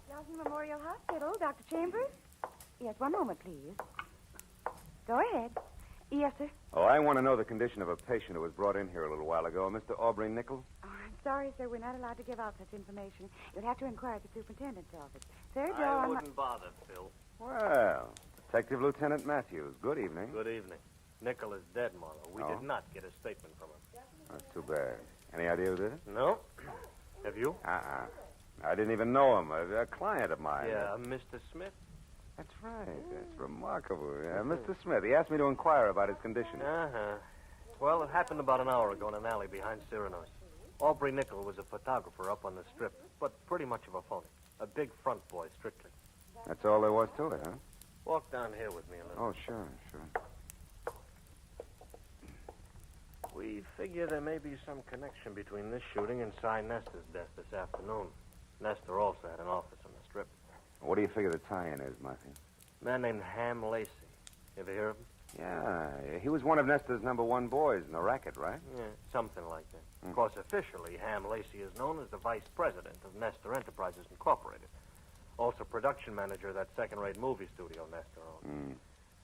Speaker 9: Dawson Memorial Hospital, Dr. Chambers? Yes, one moment, please. Go ahead. Yes, sir.
Speaker 5: Oh, I want to know the condition of a patient who was brought in here a little while ago, Mr. Aubrey Nichols.
Speaker 9: Oh, I'm sorry, sir. We're not allowed to give out such information. You'll have to inquire at the superintendent's office. Sir, Joe,
Speaker 15: I wouldn't bother, Phil.
Speaker 5: Well, Detective Lieutenant Matthews, good evening.
Speaker 15: Good evening. Nickel is dead, Marlowe. We did not get a statement from him.
Speaker 5: That's too bad. Any idea who did it?
Speaker 15: No. Have you?
Speaker 5: I didn't even know him. A client of mine.
Speaker 15: Yeah, Mr. Smith?
Speaker 5: That's right. That's remarkable. Mr. Smith, he asked me to inquire about his condition.
Speaker 15: Uh-huh. Well, it happened about an hour ago in an alley behind Cyrano's. Aubrey Nichols was a photographer up on the strip, but pretty much of a phony. A big front boy, strictly.
Speaker 5: That's all there was to it, huh?
Speaker 15: Walk down here with me a little.
Speaker 5: Oh, sure.
Speaker 15: We figure there may be some connection between this shooting and Cy Nestor's death this afternoon. Nestor also had an office on the strip.
Speaker 5: What do you figure the tie-in is, Matthew?
Speaker 15: A man named Ham Lacey. You ever hear of him?
Speaker 5: Yeah, he was one of Nestor's #1 boys in the racket, right?
Speaker 15: Yeah, something like that. Of course, officially, Ham Lacey is known as the vice president of Nestor Enterprises Incorporated. Also production manager of that second-rate movie studio Nestor owns.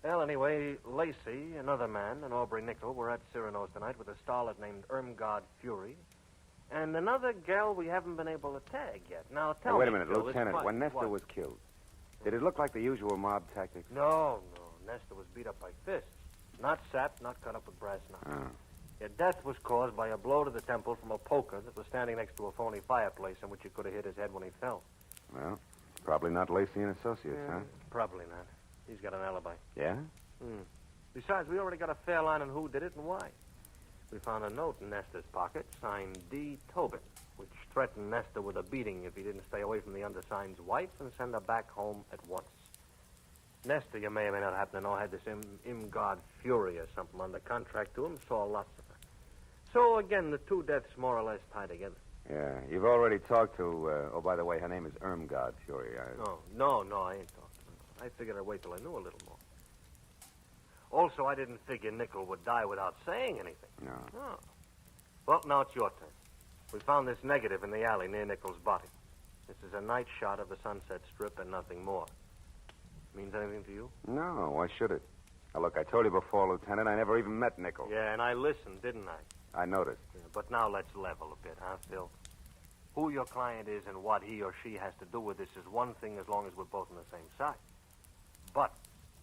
Speaker 15: Well, anyway, Lacey, another man, and Aubrey Nichols were at Cyrano's tonight with a starlet named Irmgard Fury, and another gal we haven't been able to tag yet. Now, tell me...
Speaker 5: Wait a minute,
Speaker 15: Phil,
Speaker 5: Lieutenant. When Nestor was killed, did it look like the usual mob tactics?
Speaker 15: No. Nestor was beat up by fists. Not sapped, not cut up with brass knuckles. His death was caused by a blow to the temple from a poker that was standing next to a phony fireplace in which he could have hit his head when he fell.
Speaker 5: Well, probably not Lacey and Associates, huh?
Speaker 15: Probably not. He's got an alibi.
Speaker 5: Yeah?
Speaker 15: Besides, we already got a fair line on who did it and why. We found a note in Nestor's pocket signed D. Tobin, which threatened Nestor with a beating if he didn't stay away from the undersigned's wife and send her back home at once. Nestor, you may or may not happen to know, had this Irmgard Fury or something under contract to him, saw lots of her. So, again, the two deaths more or less tie together.
Speaker 5: Yeah, you've already talked to, oh, by the way, her name is Irmgard Fury.
Speaker 15: No, I ain't talked to her. I figured I'd wait till I knew a little more. Also, so I didn't figure Nickel would die without saying anything.
Speaker 5: No.
Speaker 15: Oh. Well, now it's your turn. We found this negative in the alley near Nickel's body. This is a night shot of the Sunset Strip and nothing more. Means anything to you?
Speaker 5: No, why should it? Now, look, I told you before, Lieutenant, I never even met Nickel.
Speaker 15: Yeah, and I listened, didn't I?
Speaker 5: I noticed.
Speaker 15: Yeah, but now let's level a bit, huh, Phil? Who your client is and what he or she has to do with this is one thing as long as we're both on the same side. But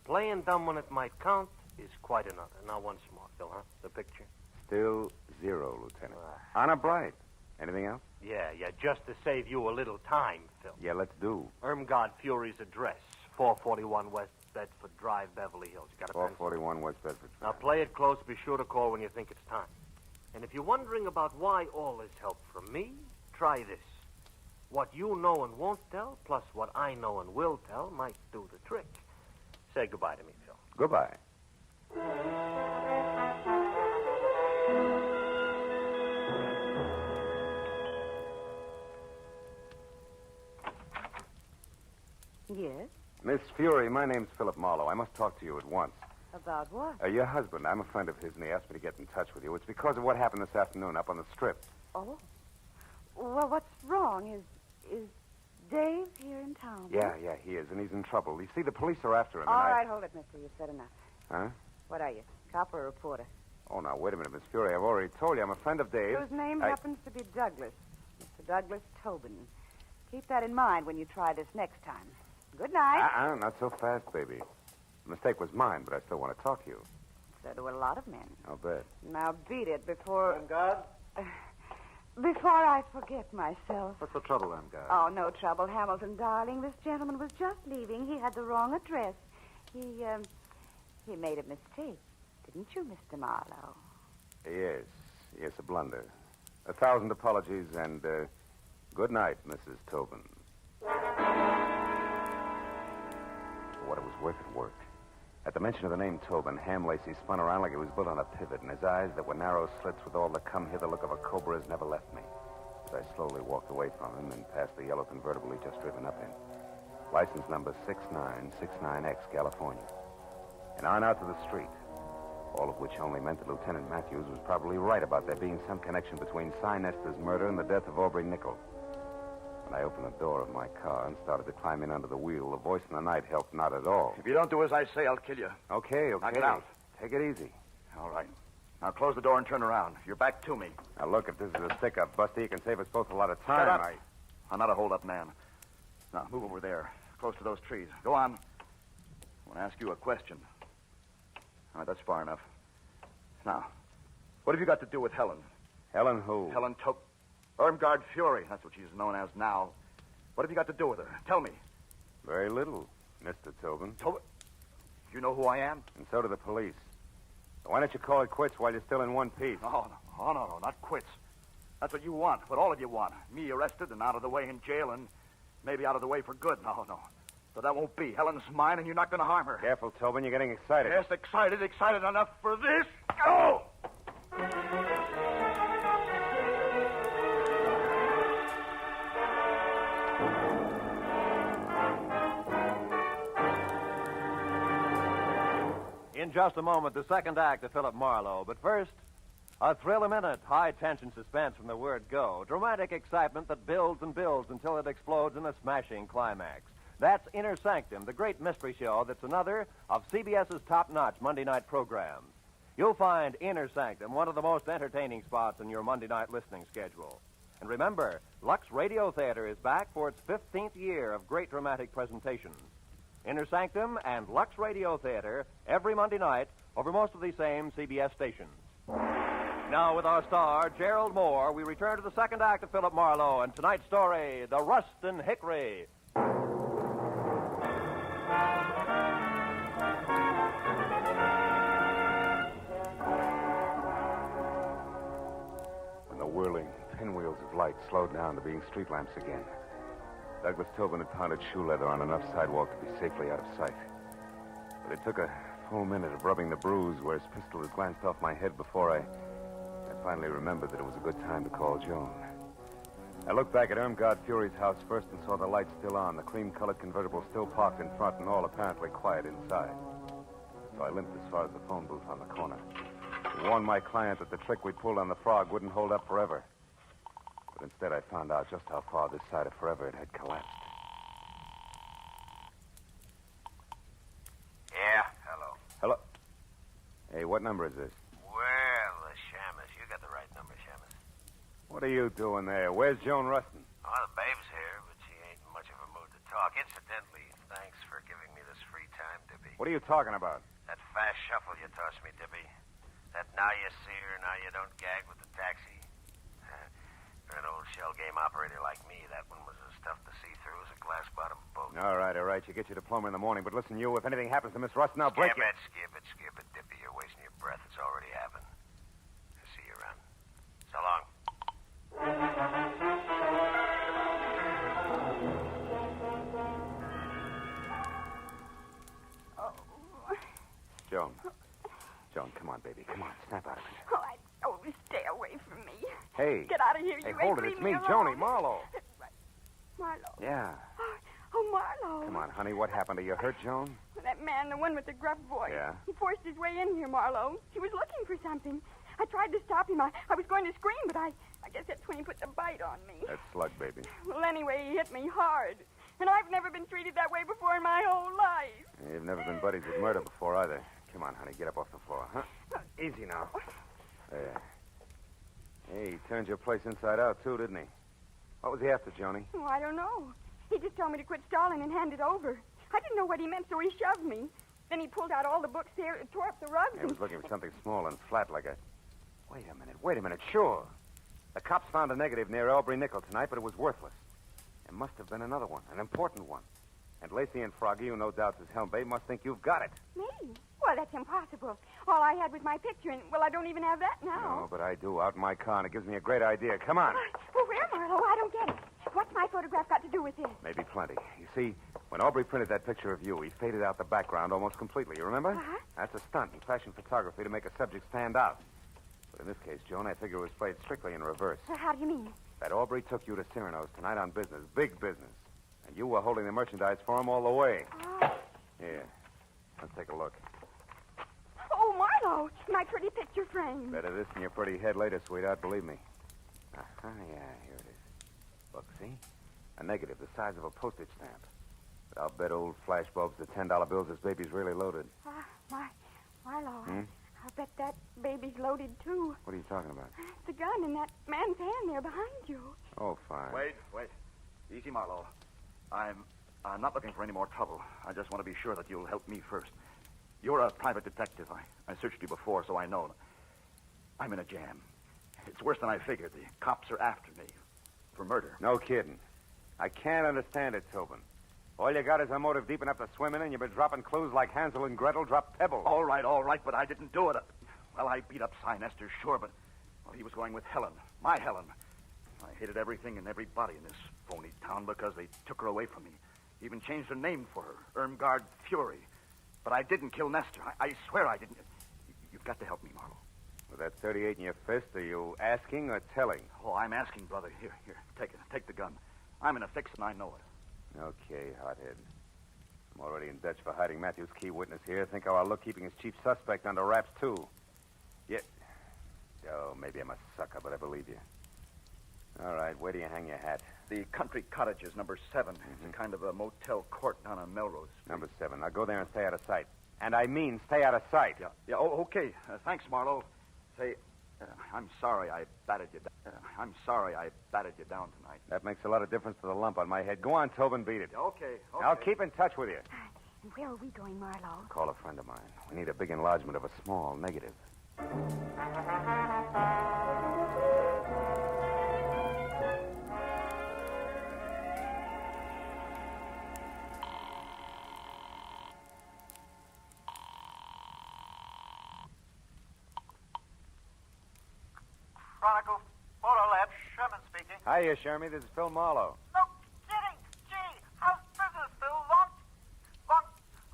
Speaker 15: playing dumb when it might count is quite another. Now, once more, Phil, huh? The picture?
Speaker 5: Still 0, Lieutenant. Honor bright. Anything else?
Speaker 15: Yeah, just to save you a little time, Phil.
Speaker 5: Yeah, let's do.
Speaker 15: Irmgard Fury's address, 441 West Bedford Drive, Beverly Hills. You got a pencil?
Speaker 5: 441 West Bedford
Speaker 15: Now,
Speaker 5: Drive.
Speaker 15: play it close. Be sure to call when you think it's time. And if you're wondering about why all this help from me, try this. What you know and won't tell, plus what I know and will tell, might do the trick. Say goodbye to me, Phil.
Speaker 5: Goodbye.
Speaker 9: Yes?
Speaker 5: Miss Fury, my name's Philip Marlowe. I must talk to you at once.
Speaker 9: About what?
Speaker 5: Your husband, I'm a friend of his, and he asked me to get in touch with you. It's because of what happened this afternoon up on the Strip.
Speaker 9: Oh. Well, what's wrong? Is Dave here in town?
Speaker 5: Yeah, he is, and he's in trouble. You see, the police are after him,
Speaker 9: All
Speaker 5: and
Speaker 9: right, hold it, mister. You've said enough.
Speaker 5: Huh?
Speaker 9: What are you, cop or reporter?
Speaker 5: Oh, now, wait a minute, Miss Fury. I've already told you I'm a friend of Dave's.
Speaker 9: Whose name happens to be Douglas. Mr. Douglas Tobin. Keep that in mind when you try this next time. Good night.
Speaker 5: Not so fast, baby. The mistake was mine, but I still want to talk to you.
Speaker 9: So do a lot of men.
Speaker 5: I'll bet.
Speaker 9: Now beat it before...
Speaker 15: God?
Speaker 9: Before I forget myself.
Speaker 15: What's the trouble, then, God?
Speaker 9: Oh, no trouble, Hamilton, darling. This gentleman was just leaving. He had the wrong address. He made a mistake. Didn't you, Mr. Marlowe?
Speaker 5: Yes, a blunder. 1,000 apologies, and good night, Mrs. Tobin. For what it was worth, it worked. At the mention of the name Tobin, Ham Lacey spun around like he was built on a pivot, and his eyes that were narrow slits with all the come-hither look of a cobra's never left me. As I slowly walked away from him and past the yellow convertible he'd just driven up in. License number 6969X, California. And on out to the street. All of which only meant that Lieutenant Matthews was probably right about there being some connection between Cy Nestor's murder and the death of Aubrey Nickel. When I opened the door of my car and started to climb in under the wheel, the voice in the night helped not at all.
Speaker 13: If you don't do as I say, I'll kill you.
Speaker 5: Okay.
Speaker 13: Knock it out.
Speaker 5: Take it easy.
Speaker 13: All right. Now close the door and turn around. You're back to me.
Speaker 5: Now, look, if this is a stick-up, Busty, you can save us both a lot of time.
Speaker 13: Shut up. I'm not a hold-up man. Now, move over there, close to those trees. Go on. I want to ask you a question. All right, that's far enough. Now, what have you got to do with Helen?
Speaker 5: Helen who?
Speaker 13: Helen Irmgard Fury. That's what she's known as now. What have you got to do with her? Tell me.
Speaker 5: Very little, Mr. Tobin.
Speaker 13: Tobin? You know who I am?
Speaker 5: And so do the police. So why don't you call it quits while you're still in one piece?
Speaker 13: No, not quits. That's what you want, what all of you want. Me arrested and out of the way in jail and maybe out of the way for good. No. So that won't be. Helen's mine and you're not going to harm her.
Speaker 5: Careful, Tobin. You're getting excited.
Speaker 13: Yes, excited enough for this. Go!
Speaker 7: In just a moment, the second act of Philip Marlowe. But first, a thrill-a-minute, high-tension suspense from the word go. Dramatic excitement that builds and builds until it explodes in a smashing climax. That's Inner Sanctum, the great mystery show that's another of CBS's top-notch Monday night programs. You'll find Inner Sanctum one of the most entertaining spots in your Monday night listening schedule. And remember, Lux Radio Theater is back for its 15th year of great dramatic presentations. Inner Sanctum and Lux Radio Theater every Monday night over most of the same CBS stations. Now, with our star, Gerald Moore, we return to the second act of Philip Marlowe and tonight's story, The Rust and Hickory.
Speaker 5: When the whirling pinwheels of light slowed down to being street lamps again, Douglas Tobin had pounded shoe leather on enough sidewalk to be safely out of sight. But it took a full minute of rubbing the bruise where his pistol had glanced off my head before I finally remembered that it was a good time to call Joan. I looked back at Irmgard Fury's house first and saw the lights still on, the cream-colored convertible still parked in front, and all apparently quiet inside. So I limped as far as the phone booth on the corner. I warned my client that the trick we pulled on the frog wouldn't hold up forever. But instead, I found out just how far this side of forever it had collapsed.
Speaker 11: Yeah, hello.
Speaker 5: Hello? Hey, what number is this?
Speaker 11: Well, Shamus. You got the right number, Shamus.
Speaker 5: What are you doing there? Where's Joan Rustin?
Speaker 11: Oh, the babe's here, but she ain't in much of a mood to talk. Incidentally, thanks for giving me this free time, Dippy.
Speaker 5: What are you talking about?
Speaker 11: That fast shuffle you tossed me, Dippy. That now you see her, now you don't gag with the taxi. For an old shell game operator like me, that one was as tough to see through as a glass-bottom boat.
Speaker 5: All right. You get your diploma in the morning. But listen, you, if anything happens to Miss Rustin, I'll break it.
Speaker 11: Skip it, Dippy. You're wasting your breath. It's already happened. I'll see you around. So long.
Speaker 5: Joan, come on, baby. Come on, snap out of it.
Speaker 10: Oh, I told you, stay away from me.
Speaker 5: Hey.
Speaker 10: Get out of here,
Speaker 5: Hey,
Speaker 10: you
Speaker 5: hold
Speaker 10: ain't
Speaker 5: it. It's
Speaker 10: leave
Speaker 5: me,
Speaker 10: alone.
Speaker 5: Joni, Marlowe.
Speaker 10: Marlowe.
Speaker 5: Yeah.
Speaker 10: Oh, Marlowe.
Speaker 5: Come on, honey. What happened? Are you hurt, Joan?
Speaker 10: That man, the one with the gruff voice.
Speaker 5: Yeah?
Speaker 10: He forced his way in here, Marlowe. He was looking for something. I tried to stop him. I was going to scream, but I guess that's when he put the bite on me.
Speaker 5: That slug, baby.
Speaker 10: Well, anyway, he hit me hard. And I've never been treated that way before in my whole life.
Speaker 5: You've never been buddies with murder before, either. Come on, honey. Get up off the floor, huh? Easy now. There. Hey, he turned your place inside out, too, didn't he? What was he after, Joni?
Speaker 10: Oh, I don't know. He just told me to quit stalling and hand it over. I didn't know what he meant, so he shoved me. Then he pulled out all the books there, tore up the rugs.
Speaker 5: He was looking for something small and flat like a... Wait a minute. Sure. The cops found a negative near Aubrey Nickel tonight, but it was worthless. There must have been another one, an important one. And Lacey and Froggy, who no doubt's his helmbait, must think you've got it.
Speaker 10: Me? Well, that's impossible. All I had was my picture, and, well, I don't even have that now.
Speaker 5: No, but I do, out in my car, and it gives me a great idea. Come on.
Speaker 10: Well, where, Marlowe? I don't get it. What's my photograph got to do with this?
Speaker 5: Maybe plenty. You see, when Aubrey printed that picture of you, he faded out the background almost completely. You remember?
Speaker 10: Uh-huh.
Speaker 5: That's a stunt in fashion photography to make a subject stand out. But in this case, Joan, I figure it was played strictly in reverse.
Speaker 10: How do you mean?
Speaker 5: That Aubrey took you to Cyrano's tonight on business, big business. And you were holding the merchandise for him all the way.
Speaker 10: Oh.
Speaker 5: Here, let's take a look.
Speaker 10: Oh, Marlowe, my pretty picture frame.
Speaker 5: Better this than your pretty head later, sweetheart, believe me. Uh-huh, yeah, here it is. Look, see? A negative the size of a postage stamp. But I'll bet old flash bulbs to $10 bills this baby's really loaded.
Speaker 10: Marlowe,
Speaker 5: Hmm?
Speaker 10: I bet that baby's loaded, too.
Speaker 5: What are you talking about?
Speaker 10: The gun in that man's hand there behind you.
Speaker 5: Oh, fine.
Speaker 13: Wait. Easy, Marlowe. I'm not looking for any more trouble. I just want to be sure that you'll help me first. You're a private detective. I searched you before, so I know. I'm in a jam. It's worse than I figured. The cops are after me for murder.
Speaker 5: No kidding. I can't understand it, Tobin. All you got is a motive deep enough to swim in, and you've been dropping clues like Hansel and Gretel drop pebbles.
Speaker 13: All right, but I didn't do it. Well, I beat up Cy Nestor, sure, but he was going with Helen, my Helen. I hated everything and everybody in this phony town because they took her away from me. Even changed her name for her, Irmgard Fury. But I didn't kill Nestor. I swear I didn't. You've got to help me, Marlowe.
Speaker 5: With that 38 in your fist, are you asking or telling?
Speaker 13: Oh, I'm asking, brother. Here, take it. Take the gun. I'm in a fix, and I know it.
Speaker 5: Okay, hothead. I'm already in Dutch for hiding Matthew's key witness here. Think how I'll look keeping his chief suspect under wraps, too. Yeah. Oh, maybe I'm a sucker, but I believe you. All right, where do you hang your hat?
Speaker 13: The Country Cottages, number 7. It's a kind of a motel court down on Melrose.
Speaker 5: Number 7. Now go there and stay out of sight. And I mean stay out of sight.
Speaker 13: Yeah, okay. Thanks, Marlowe. Say, I'm sorry I batted you down. Down tonight.
Speaker 5: That makes a lot of difference to the lump on my head. Go on, Tobin, beat it.
Speaker 13: Okay.
Speaker 5: I'll keep in touch with you.
Speaker 10: And where are we going, Marlowe?
Speaker 5: Call a friend of mine. We need a big enlargement of a small negative.
Speaker 17: Chronicle Photo Lab, Sherman speaking.
Speaker 5: Hiya, Shermy. This is Phil Marlowe.
Speaker 17: No kidding. Gee, how's business, Phil?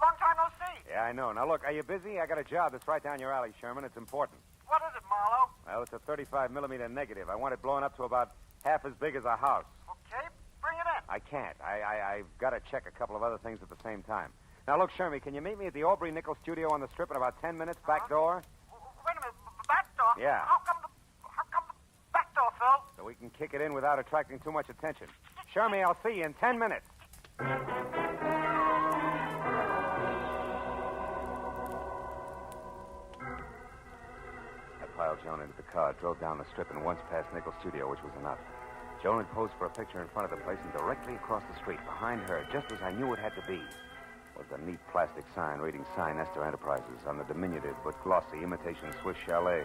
Speaker 17: Long time no see.
Speaker 5: Yeah, I know. Now, look, are you busy? I got a job that's right down your alley, Sherman. It's important.
Speaker 17: What is it, Marlowe?
Speaker 5: Well, it's a 35-millimeter negative. I want it blown up to about half as big as a house.
Speaker 17: Okay, bring it in.
Speaker 5: I can't. I've got to check a couple of other things at the same time. Now, look, Shermy, can you meet me at the Aubrey Nickel studio on the strip in about 10 minutes, back door?
Speaker 17: Wait a minute, back door?
Speaker 5: Yeah.
Speaker 17: How come the back door, Phil?
Speaker 5: So we can kick it in without attracting too much attention. Shermy, I'll see you in 10 minutes. I piled Joan into the car, drove down the strip, and once past Nickel Studio, which was enough. Joan had posed for a picture in front of the place, and directly across the street, behind her, just as I knew it had to be, was a neat plastic sign reading Sign Nestor Enterprises on the diminutive but glossy imitation Swiss chalet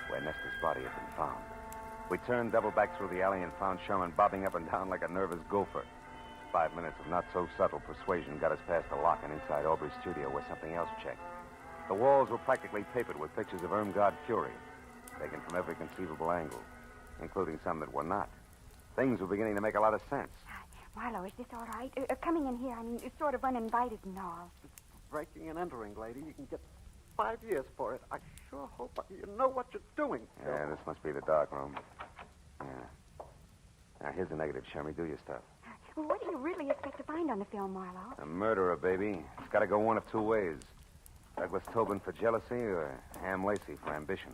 Speaker 5: where Nestor's body had been found. We turned double back through the alley and found Sherman bobbing up and down like a nervous gopher. 5 minutes of not-so-subtle persuasion got us past the lock and inside Aubrey's studio where something else checked. The walls were practically papered with pictures of Irmgard Fury, taken from every conceivable angle, including some that were not. Things were beginning to make a lot of sense.
Speaker 10: Marlowe, is this all right? Coming in here, I mean, it's sort of uninvited and all.
Speaker 15: Breaking and entering, lady. You can get 5 years for it. I sure hope you know what you're doing.
Speaker 5: Yeah, this must be the dark room. Yeah. Now, here's the negative, Shermy. Do your stuff.
Speaker 10: Well, what do you really expect to find on the film, Marlowe?
Speaker 5: A murderer, baby. It's got to go one of two ways. Douglas Tobin for jealousy or Ham Lacey for ambition.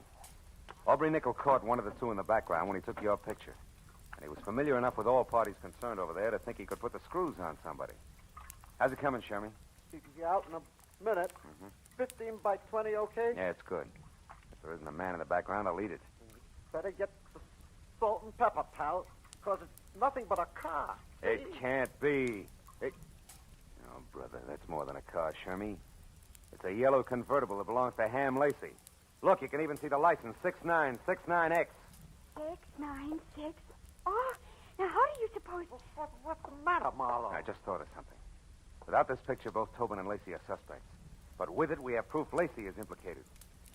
Speaker 5: Aubrey Nickel caught one of the two in the background when he took your picture. And he was familiar enough with all parties concerned over there to think he could put the screws on somebody. How's it coming, Shermy?
Speaker 15: You can be out in a minute. 15 by 20, okay?
Speaker 5: Yeah, it's good. If there isn't a man in the background, I'll eat it.
Speaker 15: Better get the salt and pepper, pal, because it's nothing but a car.
Speaker 5: It can't be. Oh, brother, that's more than a car, Shermy. It's a yellow convertible that belongs to Ham Lacey. Look, you can even see the license, 6969X.
Speaker 10: 696. Oh, now how do you suppose...
Speaker 15: What's the matter, Marlowe?
Speaker 5: I just thought of something. Without this picture, both Tobin and Lacey are suspects. But with it, we have proof Lacey is implicated.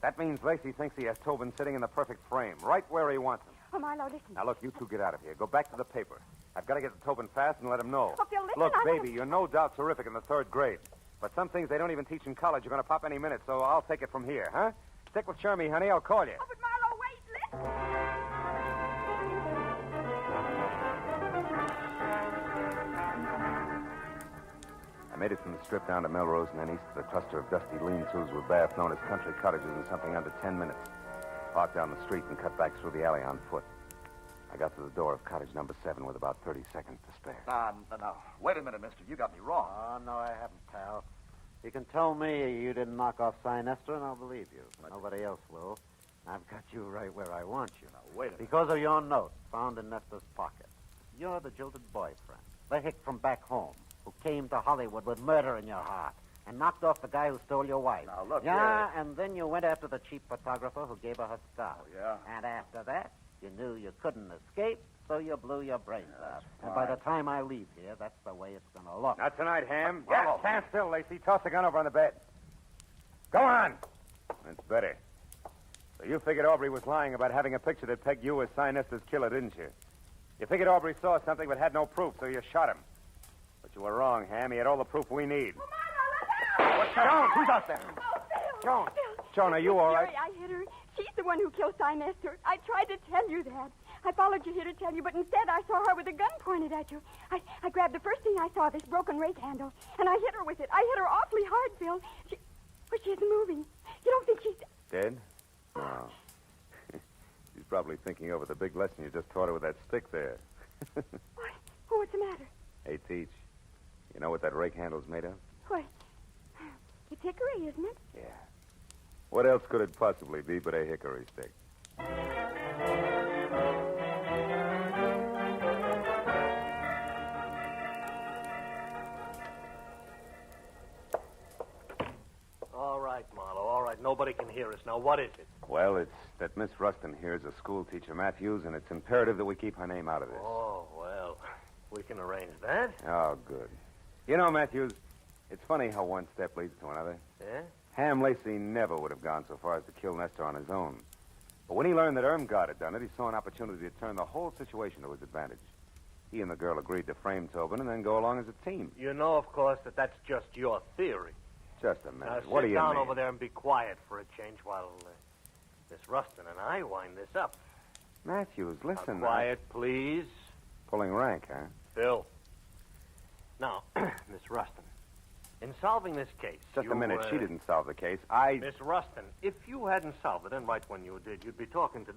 Speaker 5: That means Lacey thinks he has Tobin sitting in the perfect frame, right where he wants him.
Speaker 10: Oh, Marlowe, listen.
Speaker 5: Now, look, you two get out of here. Go back to the paper. I've got to get to Tobin fast and let him know.
Speaker 10: Oh, Phil, listen,
Speaker 5: Look, baby, you're no doubt terrific in the 3rd grade. But some things they don't even teach in college are going to pop any minute, so I'll take it from here, huh? Stick with Shermy, honey. I'll call you.
Speaker 10: Oh, but Marlowe, wait, listen.
Speaker 5: I made it from the strip down to Melrose and then east to the cluster of dusty lean-tos with baths known as country cottages in something under 10 minutes. Parked down the street and cut back through the alley on foot. I got to the door of cottage number 7 with about 30 seconds to spare.
Speaker 13: No. Wait a minute, mister. You got me wrong.
Speaker 2: Oh, no, I haven't, pal. You can tell me you didn't knock off Cy Nestor, and I'll believe you. But nobody else will. I've got you right where I want you.
Speaker 13: Now, wait a minute.
Speaker 2: Because of your note found in Nestor's pocket. You're the jilted boyfriend, the hick from back home, who came to Hollywood with murder in your heart and knocked off the guy who stole your wife.
Speaker 13: Now, look,
Speaker 2: Yeah, and then you went after the cheap photographer who gave her her scar.
Speaker 13: Oh, yeah?
Speaker 2: And after that, you knew you couldn't escape, so you blew your brains out. And by the time I leave here, that's the way it's going to look.
Speaker 5: Not tonight, Ham. Yeah, stand still, Lacey. Toss the gun over on the bed. Go on. That's better. So you figured Aubrey was lying about having a picture that pegged you as Cy Nestor's killer, didn't you? You figured Aubrey saw something but had no proof, so you shot him. But you were wrong, Ham. He had all the proof we need.
Speaker 10: What's
Speaker 5: Joan, who's out there?
Speaker 10: Oh, Phil.
Speaker 5: Joan.
Speaker 10: Phil.
Speaker 5: Joan, are you all right?
Speaker 10: Jerry, I hit her. She's the one who killed Cy Nestor. I tried to tell you that. I followed you here to tell you, but instead I saw her with a gun pointed at you. I grabbed the first thing I saw, this broken rake handle, and I hit her with it. I hit her awfully hard, Phil. But she isn't moving. You don't think she's...
Speaker 5: Dead? No. She's probably thinking over the big lesson you just taught her with that stick there.
Speaker 10: What? Oh, what's the matter?
Speaker 5: Hey, Teach. You know what that rake handle's made of?
Speaker 10: What? It's hickory, isn't it?
Speaker 5: Yeah. What else could it possibly be but a hickory stick?
Speaker 15: All right, Marlowe, all right. Nobody can hear us. Now, what is it?
Speaker 5: Well, it's that Miss Rustin here is a school teacher, Matthews, and it's imperative that we keep her name out of this.
Speaker 15: Oh, well, we can arrange that.
Speaker 5: Oh, good. You know, Matthews, it's funny how one step leads to another.
Speaker 15: Yeah?
Speaker 5: Ham Lacey never would have gone so far as to kill Nestor on his own. But when he learned that Irmgard had done it, he saw an opportunity to turn the whole situation to his advantage. He and the girl agreed to frame Tobin and then go along as a team.
Speaker 15: You know, of course, that that's just your theory.
Speaker 5: Just a minute.
Speaker 15: Now,
Speaker 5: What do
Speaker 15: sit
Speaker 5: you
Speaker 15: down
Speaker 5: mean?
Speaker 15: over there and be quiet for a change while Miss Rustin and I wind this up.
Speaker 5: Matthews, listen.
Speaker 15: Now, quiet, please.
Speaker 5: Pulling rank, huh?
Speaker 15: Phil. Now, Miss Rustin, In solving this case...
Speaker 12: Just
Speaker 15: you,
Speaker 12: a minute. She didn't solve the case.
Speaker 15: Miss Rustin, if you hadn't solved it, and right when you did, you'd be talking to this